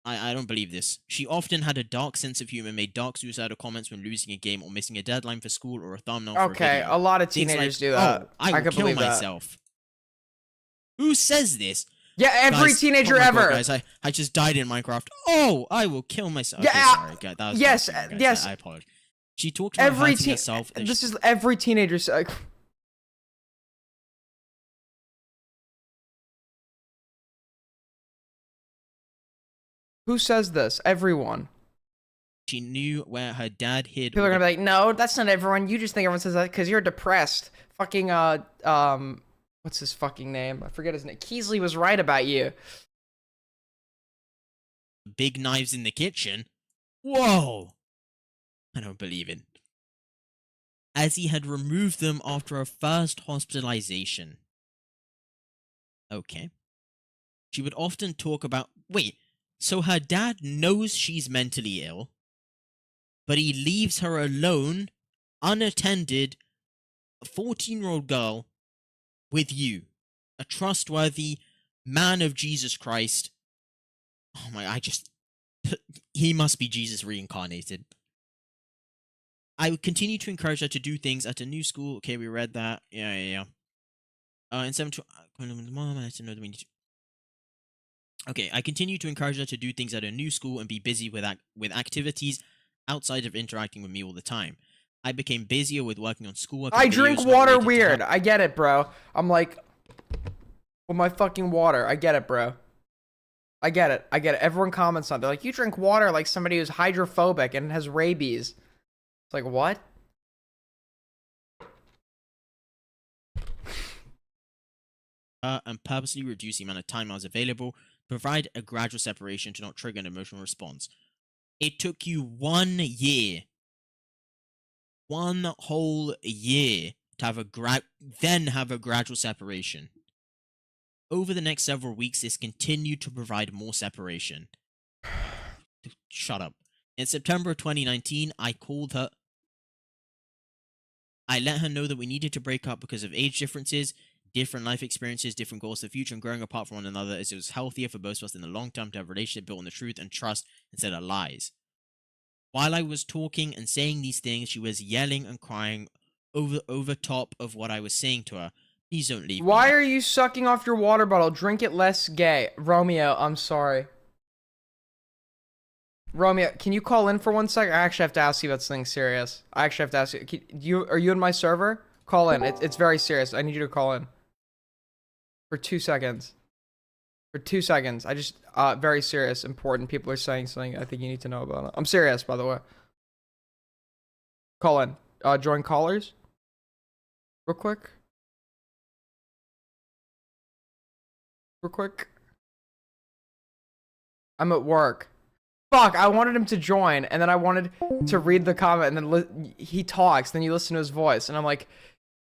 I don't believe this. She often had a dark sense of humor, made dark suicidal comments when losing a game or missing a deadline for school or a thumbnail for a video. A lot of Things teenagers like, do that. Oh, I will kill myself. Who says this? Yeah, every Guys, teenager oh my ever. God, guys, I just died in Minecraft. Oh, I will kill myself. Yeah, Okay, sorry, guys, that was yes, bad, guys. yes. I apologize. She talked about hurting herself. This is every teenager's. Who says this? Everyone. She knew where her dad hid. People are gonna be like, no, that's not everyone. You just think everyone says that because you're depressed. Fucking what's his fucking name? I forget his name. Keasley was right about you. Big knives in the kitchen. Whoa! I don't believe it. As he had removed them after her first hospitalization. Okay. She would often talk about. Wait, so her dad knows she's mentally ill, but he leaves her alone, unattended, a 14-year-old girl, with you, a trustworthy man of Jesus Christ. Oh my, he must be Jesus reincarnated. I would continue to encourage her to do things at a new school. Okay, we read that. Yeah. In 7 to mom, I know that we need to. Okay, I continue to encourage her to do things at a new school and be busy with activities outside of interacting with me all the time. I became busier with working on schoolwork. I drink water weird. I get it, bro. I'm like, with my fucking water. I get it, bro. I get it. Everyone comments on it. They're like, you drink water like somebody who's hydrophobic and has rabies. It's like, what? And purposely reduce the amount of time I was available, provide a gradual separation to not trigger an emotional response. It took you 1 year. 1 whole year to have a gradual separation. Over the next several weeks, this continued to provide more separation. Shut up. In September of 2019, I called her. I let her know that we needed to break up because of age differences, different life experiences, different goals for the future, and growing apart from one another, as it was healthier for both of us in the long term to have a relationship built on the truth and trust instead of lies. While I was talking and saying these things, she was yelling and crying over top of what I was saying to her. Please don't leave. Why are you sucking off your water bottle? Drink it less gay. Romeo, I'm sorry. Romeo, can you call in for 1 second? I actually have to ask you about something serious. I actually have to ask you. Are you in my server? Call in. It's very serious. I need you to call in. For 2 seconds. For 2 seconds. I just, very serious, important. People are saying something I think you need to know about it. I'm serious, by the way. Call in. Join callers. Real quick. Real quick. I'm at work. Fuck, I wanted him to join, and then I wanted to read the comment, and then he talks, then you listen to his voice, and I'm like,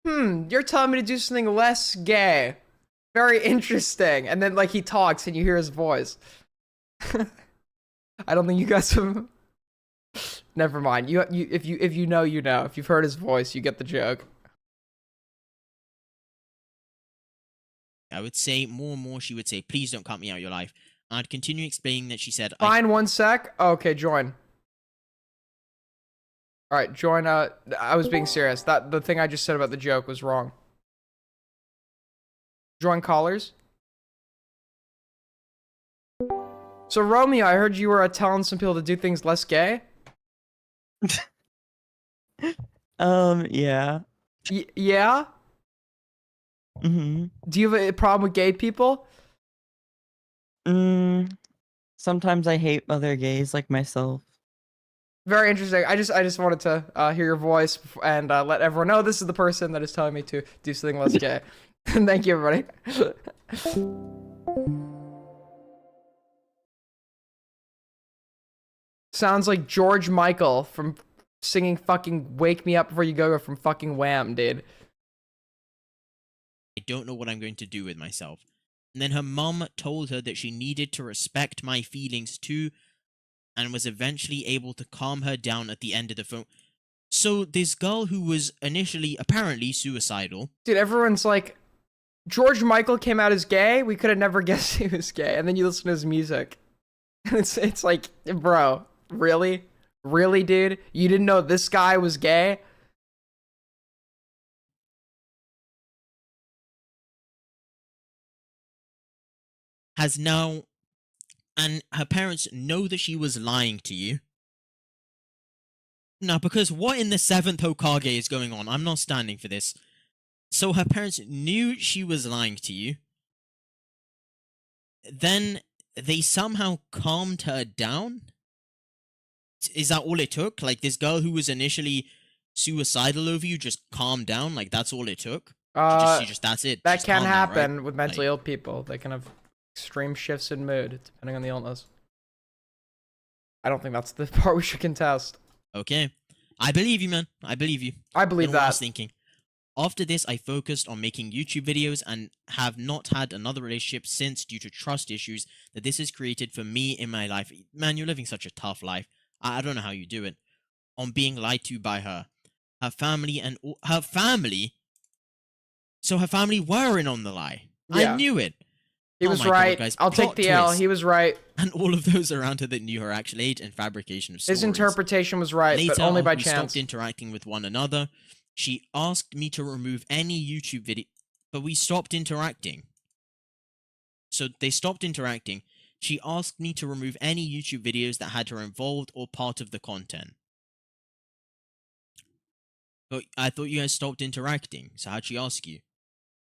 you're telling me to do something less gay. Very interesting. And then, like, he talks, and you hear his voice. I don't think you guys have... Never mind. If you know, you know. If you've heard his voice, you get the joke. I would say more and more she would say, please don't cut me out of your life. I'd continue explaining that she said... Fine, 1 sec. Okay, join. Alright, join, I was being serious. The thing I just said about the joke was wrong. Join callers. So, Romeo, I heard you were telling some people to do things less gay? Yeah. Yeah? Mm-hmm. Do you have a problem with gay people? Sometimes I hate other gays like myself. Very interesting. I just wanted to hear your voice and let everyone know this is the person that is telling me to do something less gay. Thank you, everybody. Sounds like George Michael from singing fucking Wake Me Up Before You Go from fucking Wham, dude. I don't know what I'm going to do with myself. And then her mum told her that she needed to respect my feelings too, and was eventually able to calm her down at the end of the phone. So this girl who was initially apparently suicidal... Dude, everyone's like, George Michael came out as gay? We could have never guessed he was gay. And then you listen to his music. It's like, bro, really? Really, dude? You didn't know this guy was gay? Has now... And her parents know that she was lying to you. Now, because what in the 7th Hokage is going on? I'm not standing for this. So her parents knew she was lying to you. Then they somehow calmed her down? Is that all it took? Like, this girl who was initially suicidal over you just calmed down? Like, that's all it took? She just that's it? That Just can calm down, happen right? with mentally ill people. They can have extreme shifts in mood, depending on the illness. I don't think that's the part we should contest. Okay. I believe you, man. I believe you. I believe Then what I that. was thinking. After this, I focused on making YouTube videos and have not had another relationship since due to trust issues that this has created for me in my life. Man, you're living such a tough life. I don't know how you do it. On being lied to by her. Her family and... Her family? So her family were in on the lie. Yeah. I knew it. He Oh was my God, right. guys. I'll take Plot the L. twist. He was right. And all of those around her that knew her actual age and fabrication of stories. His interpretation was right, Later, but only by we chance. stopped interacting with one another. She asked me to remove any YouTube video, but we stopped interacting. So they stopped interacting. She asked me to remove any YouTube videos that had her involved or part of the content. But I thought you guys stopped interacting, so how'd she ask you?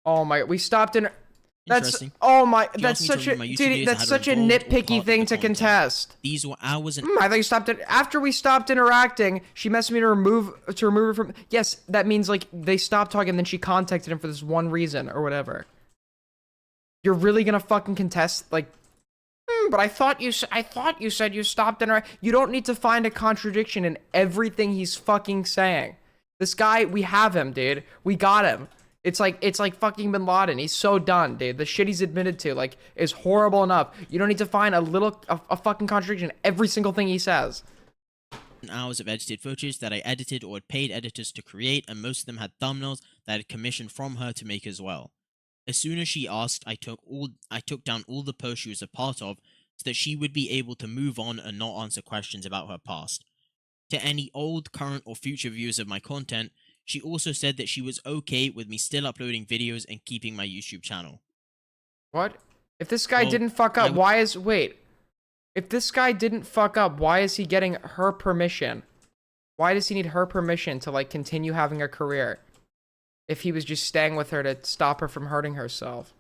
Oh my, we stopped in. That's Interesting. oh my, She that's asked me to such a remove my YouTube dude, videos that's that had such a her involved or part nitpicky of thing the to content. contest. These were hours and I thought you stopped it after we stopped interacting. She messaged me to remove her from. Yes, that means like they stopped talking, and then she contacted him for this one reason or whatever. You're really gonna fucking contest like? But I thought you said you stopped interacting. You don't need to find a contradiction in everything he's fucking saying. This guy, we have him, dude. We got him. It's like fucking Bin Laden. He's so done, dude. The shit he's admitted to, like, is horrible enough. You don't need to find a fucking contradiction in every single thing he says. Hours of edited footage that I edited or had paid editors to create, and most of them had thumbnails that I had commissioned from her to make as well. As soon as she asked, I took down all the posts she was a part of, so that she would be able to move on and not answer questions about her past. To any old, current, or future viewers of my content, she also said that she was okay with me still uploading videos and keeping my YouTube channel. What? If this guy Well, didn't fuck up, If this guy didn't fuck up, why is he getting her permission? Why does he need her permission to, like, continue having a career? if he was just staying with her to stop her from hurting herself.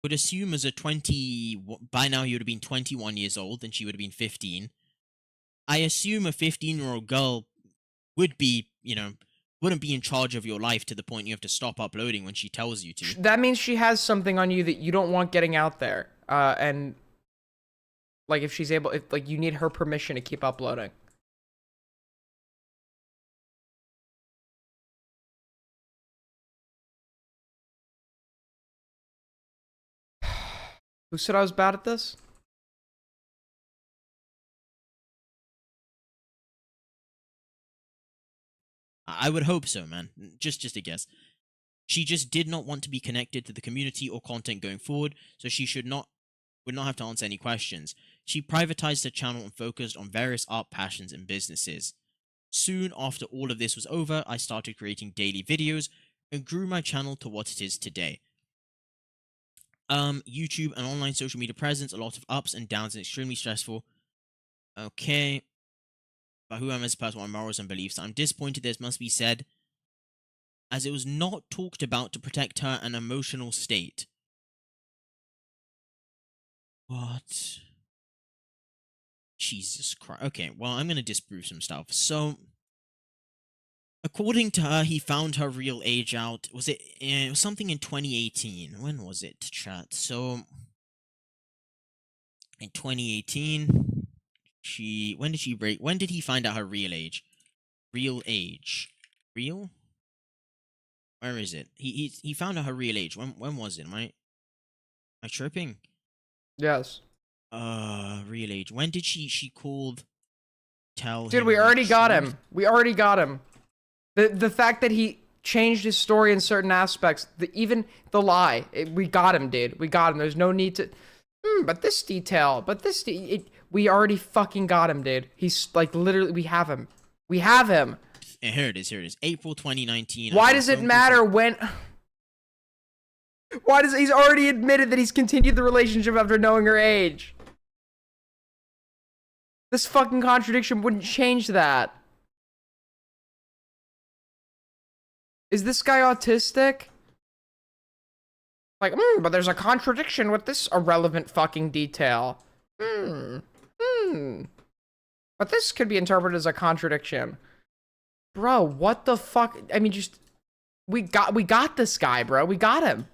Would assume as a 20, by now he would have been 21 years old and she would have been 15. I assume a 15-year-old girl would be, you know, wouldn't be in charge of your life to the point you have to stop uploading when she tells you to. That means she has something on you that you don't want getting out there. And like if she's able, if like you need her permission to keep uploading. Who said I was bad at this? I would hope so, man. Just a guess. She just did not want to be connected to the community or content going forward, so she would not have to answer any questions. She privatized her channel and focused on various art passions and businesses. Soon after all of this was over, I started creating daily videos and grew my channel to what it is today. YouTube and online social media presence, a lot of ups and downs and extremely stressful. Okay. But who am I as a person, my morals and beliefs? I'm disappointed this must be said, as it was not talked about to protect her an emotional state. What? Jesus Christ. Okay, well, I'm gonna disprove some stuff. So, according to her, he found her real age out. It was something in 2018. When was it, chat? So, in 2018, when did he find out her real age? Real age. Real? Where is it? He found out her real age. When was it? Am I tripping? Yes. Real age. When did she called tell Dude, him we the already got truth? him. We already got him. The fact that he changed his story in certain aspects, even the lie, we got him, dude. We got him. There's no need to. But this detail, we already fucking got him, dude. He's like literally, we have him. We have him. And here it is. April 2019. Why does it matter when? Why does he's already admitted that he's continued the relationship after knowing her age? This fucking contradiction wouldn't change that. Is this guy autistic? Like, but there's a contradiction with this irrelevant fucking detail. But this could be interpreted as a contradiction. Bro, what the fuck? I mean, just we got this guy, bro. We got him.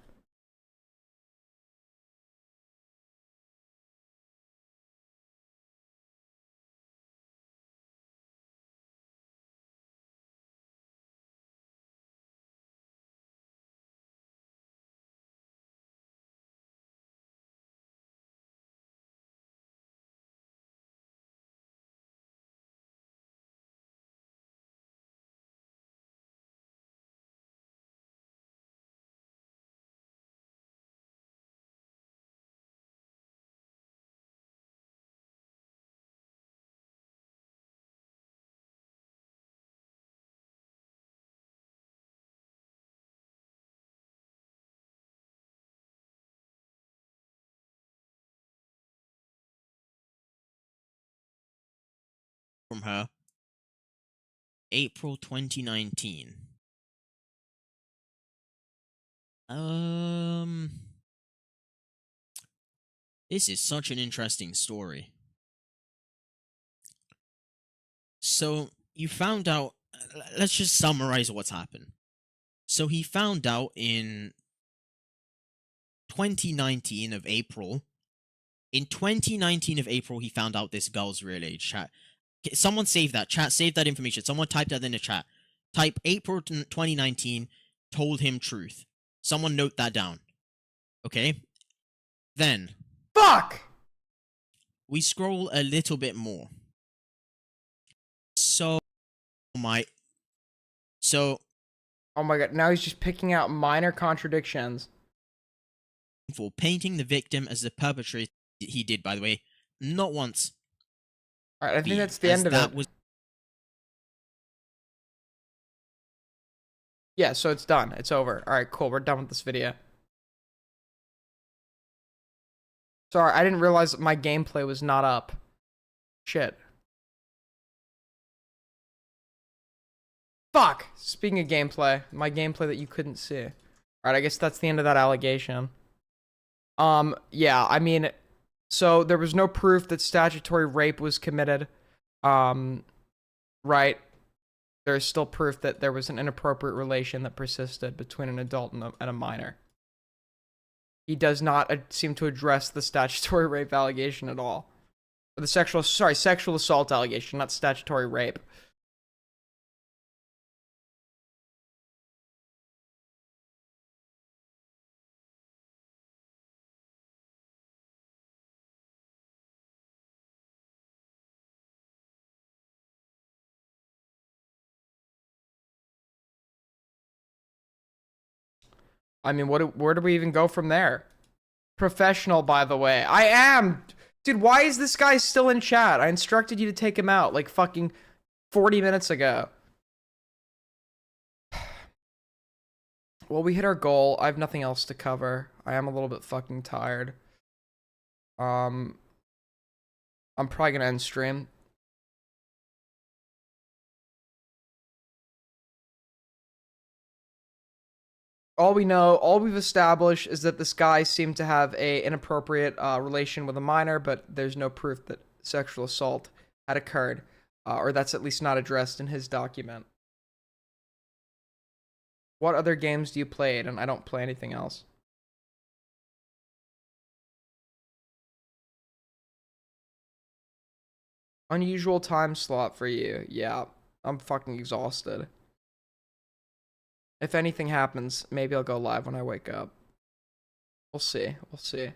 From her. April 2019. This is such an interesting story. So, you found out, let's just summarize what's happened. So he found out in 2019 of April. In 2019 of April, he found out this girl's real age. Chat. Someone save that. Chat, save that information. Someone type that in the chat. Type April 2019, told him truth. Someone note that down. Okay? Then. Fuck! We scroll a little bit more. So. Oh my god, now he's just picking out minor contradictions. For painting the victim as the perpetrator, he did, by the way, not once. Alright, I think that's the end of it. Yeah, so it's done. It's over. Alright, cool. We're done with this video. Sorry, I didn't realize my gameplay was not up. Shit. Fuck! Speaking of gameplay, my gameplay that you couldn't see. Alright, I guess that's the end of that allegation. Yeah, I mean, so there was no proof that statutory rape was committed. Right? There's still proof that there was an inappropriate relation that persisted between an adult and a minor. He does not seem to address the statutory rape allegation at all. Or the sexual assault allegation, not statutory rape. I mean, where do we even go from there? Professional, by the way. I am! Dude, why is this guy still in chat? I instructed you to take him out like fucking 40 minutes ago. Well, we hit our goal. I have nothing else to cover. I am a little bit fucking tired. I'm probably gonna end stream. All we've established is that this guy seemed to have an inappropriate relation with a minor, but there's no proof that sexual assault had occurred, or that's at least not addressed in his document. What other games do you play? And I don't play anything else. Unusual time slot for you. Yeah, I'm fucking exhausted. If anything happens, maybe I'll go live when I wake up. We'll see. We'll see. Should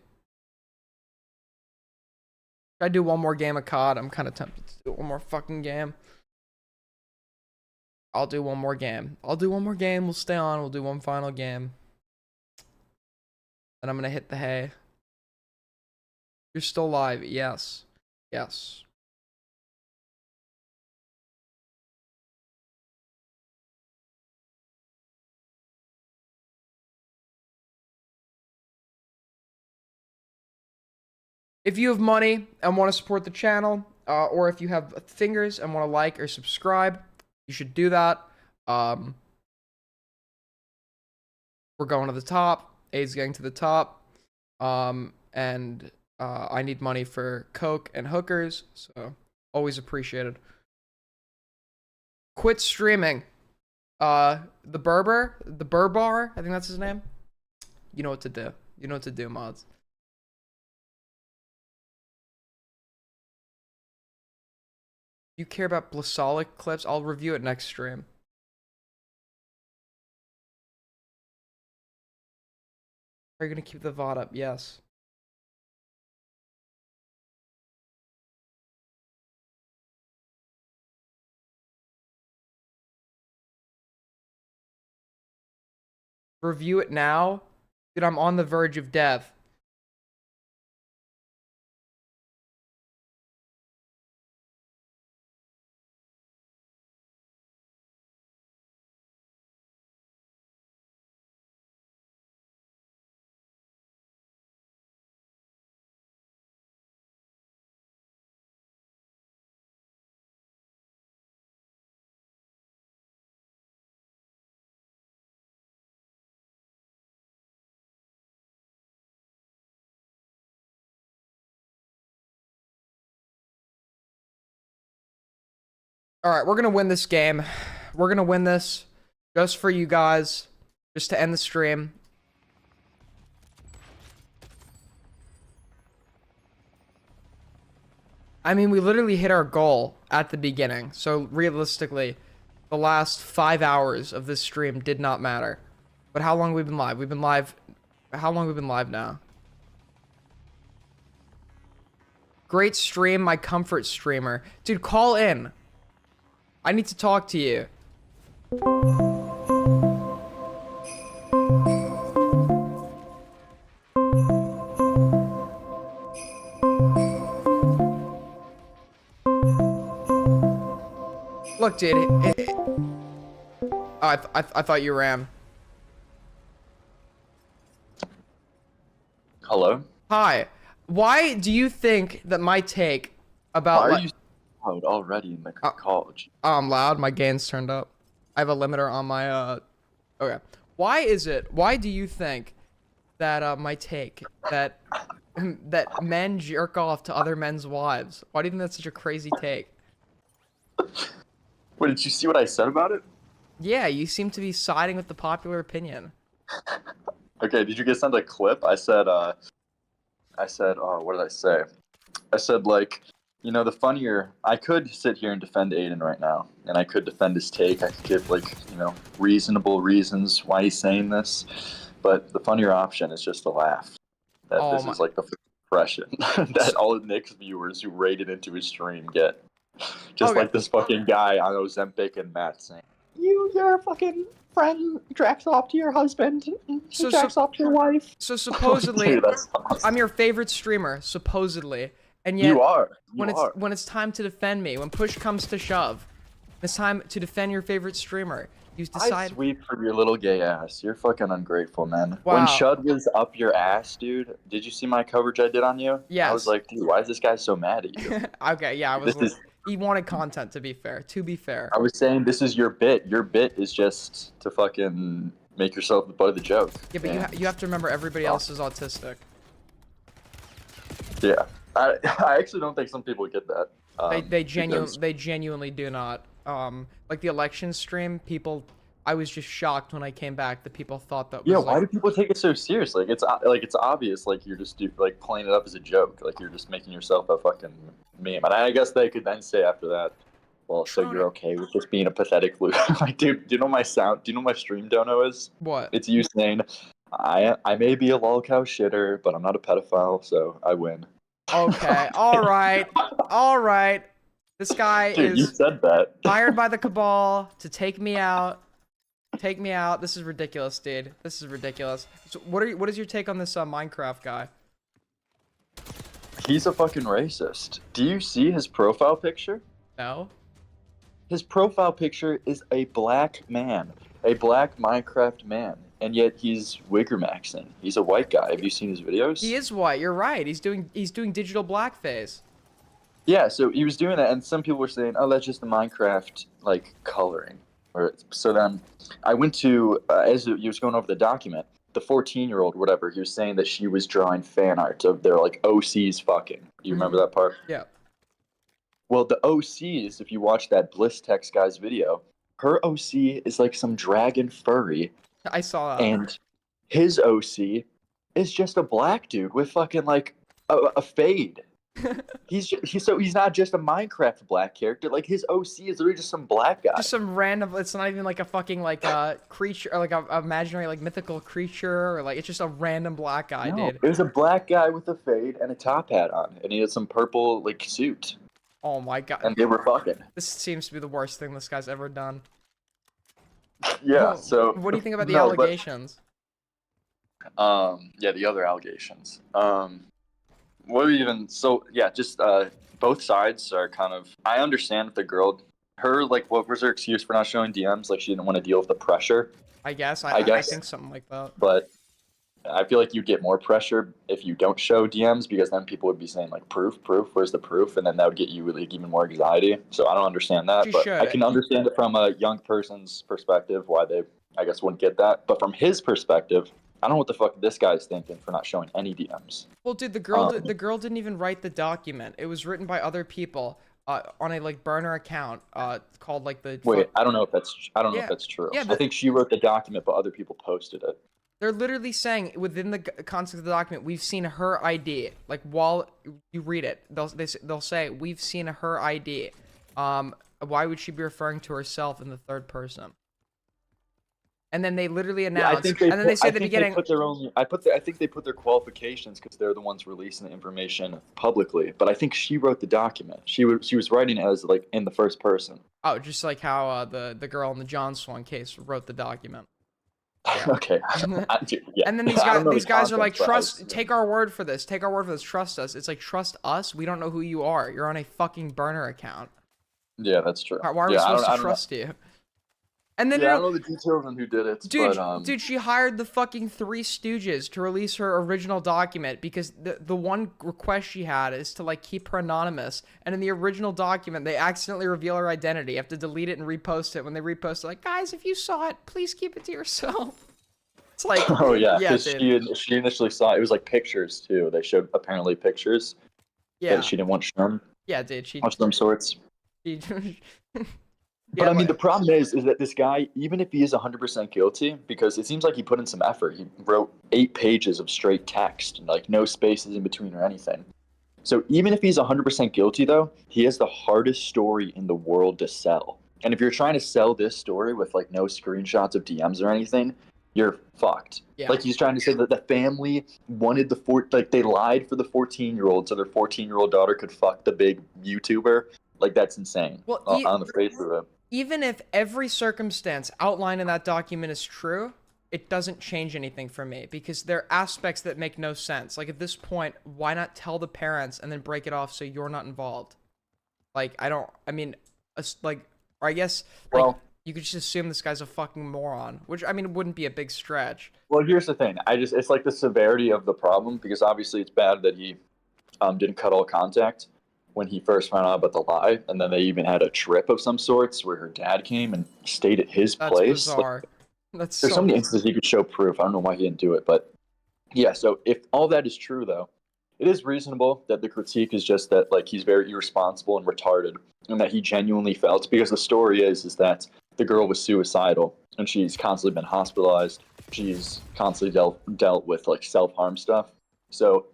I do one more game of COD? I'm kind of tempted to do one more fucking game. I'll do one more game. We'll stay on. We'll do one final game. Then I'm going to hit the hay. You're still live. Yes. Yes. If you have money and want to support the channel, or if you have fingers and want to like or subscribe, you should do that. We're going to the top. Aid's getting to the top. And I need money for coke and hookers, so always appreciated. Quit streaming. The Burbar, I think that's his name. You know what to do. You know what to do, mods. You care about Blasolic clips? I'll review it next stream. Are you gonna keep the VOD up? Yes. Review it now? Dude, I'm on the verge of death. All right, we're going to win this game. We're going to win this just for you guys, just to end the stream. I mean, we literally hit our goal at the beginning. So realistically, the last 5 hours of this stream did not matter. But how long have we been live? We've been live... How long have we been live now? Great stream, my comfort streamer. Dude, call in. I need to talk to you. Look, dude. I thought you ran. Hello? Hi. Why do you think that my take about... Why are you loud already in the college? I'm loud. My gain's turned up. I have a limiter on my okay. Why do you think that my take that that men jerk off to other men's wives? Why do you think that's such a crazy take? Wait, did you see what I said about it? Yeah, you seem to be siding with the popular opinion. Okay, did you get sent a clip? I said, oh, what did I say? I said, like, you know, the funnier, I could sit here and defend Aiden right now, and I could defend his take. I could give, like, you know, reasonable reasons why he's saying this, but the funnier option is just to laugh. That this is, like, the impression that all of Nick's viewers who raided into his stream get. Just like this fucking guy on Ozempic and Matt saying, your fucking friend jacks off to your husband, he jacks off to your wife. So supposedly, Dude, that's awesome. I'm your favorite streamer, supposedly, and yet You are. when it's time to defend me, when push comes to shove, it's time to defend your favorite streamer. You I decide. sweep for your little gay ass. You're fucking ungrateful, man. Wow. When Shud was up your ass, dude, did you see my coverage I did on you? Yes. I was like, dude, why is this guy so mad at you? Okay, yeah, This is- he wanted content, to be fair. To be fair. I was saying this is your bit. Your bit is just to fucking make yourself the butt of the joke. Yeah, but you have to remember everybody else is autistic. Yeah. I actually don't think some people get that. They because- genuinely do not. Like the election stream, people. I was just shocked when I came back that people thought that. Yeah, was why like, do people take it so seriously? Like it's obvious. Like you're just like playing it up as a joke. Like you're just making yourself a fucking meme. And I guess they could then say after that, well, so you're okay with just being a pathetic loser. Like, dude, do you know my sound? Do you know my stream dono is? What? It's you saying, I may be a lolcow shitter, but I'm not a pedophile, so I win. Okay, all right. This guy Dude, you is said that. hired by the cabal to take me out. Take me out. This is ridiculous, dude. This is ridiculous. So what is your take on this Minecraft guy? He's a fucking racist. Do you see his profile picture? No. His profile picture is a black man, a black Minecraft man, and yet he's wigger maxing. He's a white guy. Have you seen his videos? He is white. You're right. He's doing digital blackface. Yeah, so he was doing that, and some people were saying, "Oh, that's just the Minecraft like coloring." Or so then, I went to as he was going over the document, the 14-year-old, whatever, he was saying that she was drawing fan art of their like OCs fucking. Do you remember that part? Yeah. Well, the OCs, if you watch that Bliss Text guy's video, her OC is like some dragon furry, I saw that. and his OC is just a black dude with fucking like a fade. He's not just a Minecraft black character. Like his OC is literally just some black guy. Just some random. It's not even like a fucking like creature or like a imaginary like mythical creature or like it's just a random black guy, No, dude. it was a black guy with a fade and a top hat on, and he had some purple like suit, Oh my god. and they were fucking. This seems to be the worst thing this guy's ever done. Yeah. Well, So what do you think about the no, but- allegations? Yeah, the other allegations. What do we even? So yeah, just both sides are kind of. I understand if the girl, her like, what was her excuse for not showing DMs? Like she didn't want to deal with the pressure. I guess. I guess. I think something like that. But I feel like you get more pressure if you don't show DMs because then people would be saying like proof, where's the proof, and then that would get you like even more anxiety. So I don't understand that, You but should. I can understand it from a young person's perspective why they, I guess, wouldn't get that. But from his perspective, I don't know what the fuck this guy's thinking for not showing any DMs. Well, dude, the girl didn't even write the document. It was written by other people on a like burner account called like the. Wait, I don't know if that's know Yeah. if that's true. Yeah, I but- think she wrote the document, but other people posted it. They're literally saying within the context of the document, we've seen her ID. Like while you read it, they'll say we've seen her ID. Why would she be referring to herself in the third person? And then they literally announce, and then they say at the beginning. They put their own. I think they put their qualifications because they're the ones releasing the information publicly. But I think she wrote the document. She was writing it as like in the first person. Oh, just like how the girl in the John Swan case wrote the document. Okay. Yeah. And then these I don't know guys the are like, context, but take our word for this. Take our word for this. Trust us. It's like, trust us. We don't know who you are. You're on a fucking burner account. Yeah, that's true. Why are we Yeah, I supposed don't to know. trust you? And then Yeah, I don't know the details on who did it, Dude, but dude, she hired the fucking Three Stooges to release her original document because the one request she had is to like keep her anonymous. And in the original document, they accidentally reveal her identity. You have to delete it and repost it. When they repost it, like, guys, if you saw it, please keep it to yourself. It's like, oh yeah, yeah, because she initially saw it was like pictures too. They showed apparently pictures Yeah. that she didn't want shown Yeah, dude, she. of some sorts. she But I mean, the problem is that this guy, even if he is 100% guilty, because it seems like he put in some effort. He wrote 8 pages of straight text, like no spaces in between or anything. So even if he's 100% guilty, though, he has the hardest story in the world to sell. And if you're trying to sell this story with like no screenshots of DMs or anything, you're fucked. Yeah. Like he's trying to say that the family wanted they lied for the 14-year-old so their 14-year-old daughter could fuck the big YouTuber. Like that's insane. Well, on the face of it. Even if every circumstance outlined in that document is true, it doesn't change anything for me because there are aspects that make no sense. Like at this point, why not tell the parents and then break it off so you're not involved? Like, I guess, like, you could just assume this guy's a fucking moron, which, I mean, wouldn't be a big stretch. Well, here's the thing. It's like the severity of the problem because obviously it's bad that he didn't cut all contact when he first found out about the lie, and then they even had a trip of some sorts where her dad came and stayed at his That's place. bizarre. There's so many instances he could show proof. I don't know why he didn't do it, but yeah. So if all that is true, though, it is reasonable that the critique is just that like he's very irresponsible and retarded, and that he genuinely felt because the story is that the girl was suicidal and she's constantly been hospitalized. She's constantly dealt with like self-harm stuff. So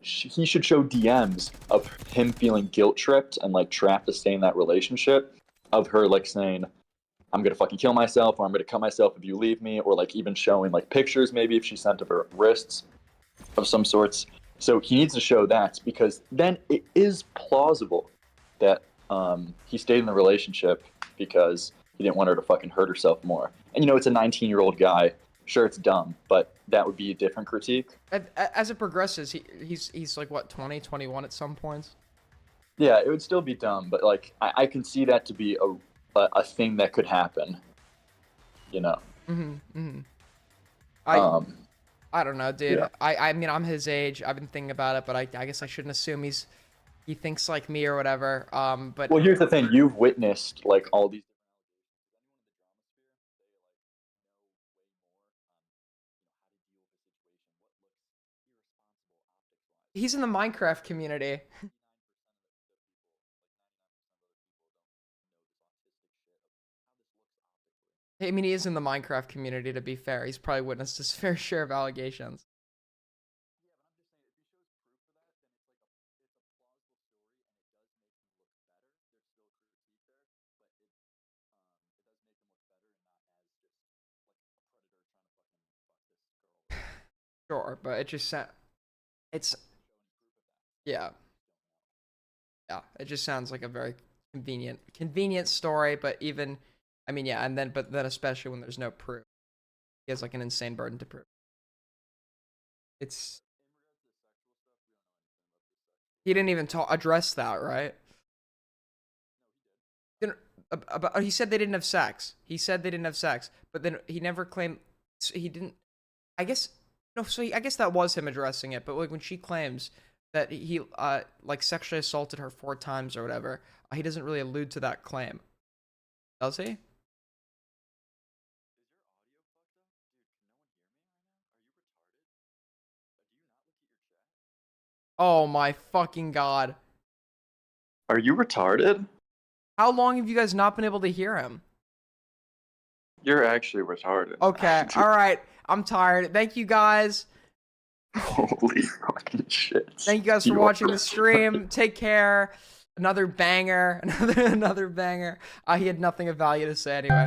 he should show DMs of him feeling guilt tripped and like trapped to stay in that relationship, of her like saying, I'm gonna fucking kill myself, or I'm gonna cut myself if you leave me, or like even showing like pictures maybe if she sent of her wrists of some sorts. So he needs to show that because then it is plausible that he stayed in the relationship because he didn't want her to fucking hurt herself more. And it's a 19-year-old guy. Sure, it's dumb, but that would be a different critique. As it progresses, he's like, what, 20, 21 at some points? Yeah, it would still be dumb, but like I can see that to be a thing that could happen. I don't know, dude. Yeah. I mean, I'm his age. I've been thinking about it, but I guess I shouldn't assume he thinks like me or whatever. But well, here's the thing: you've witnessed like all these. He's in the Minecraft community. I mean, he is in the Minecraft community, to be fair. He's probably witnessed his fair share of allegations. Sure, but it just yeah, it just sounds like a very convenient story, but even, I mean, yeah, but then especially when there's no proof, he has like an insane burden to prove. He didn't even address that, right? He said they didn't have sex. But then he never claimed he didn't. I guess no. So I guess that was him addressing it. But like when she claims that he like sexually assaulted her 4 times or whatever, he doesn't really allude to that claim, does he? Oh my fucking god. Are you retarded? How long have you guys not been able to hear him? You're actually retarded. Okay, alright. I'm tired. Thank you guys. Holy fucking shit. Thank you guys for watching the stream. Take care. Another banger. Another banger. He had nothing of value to say anyway.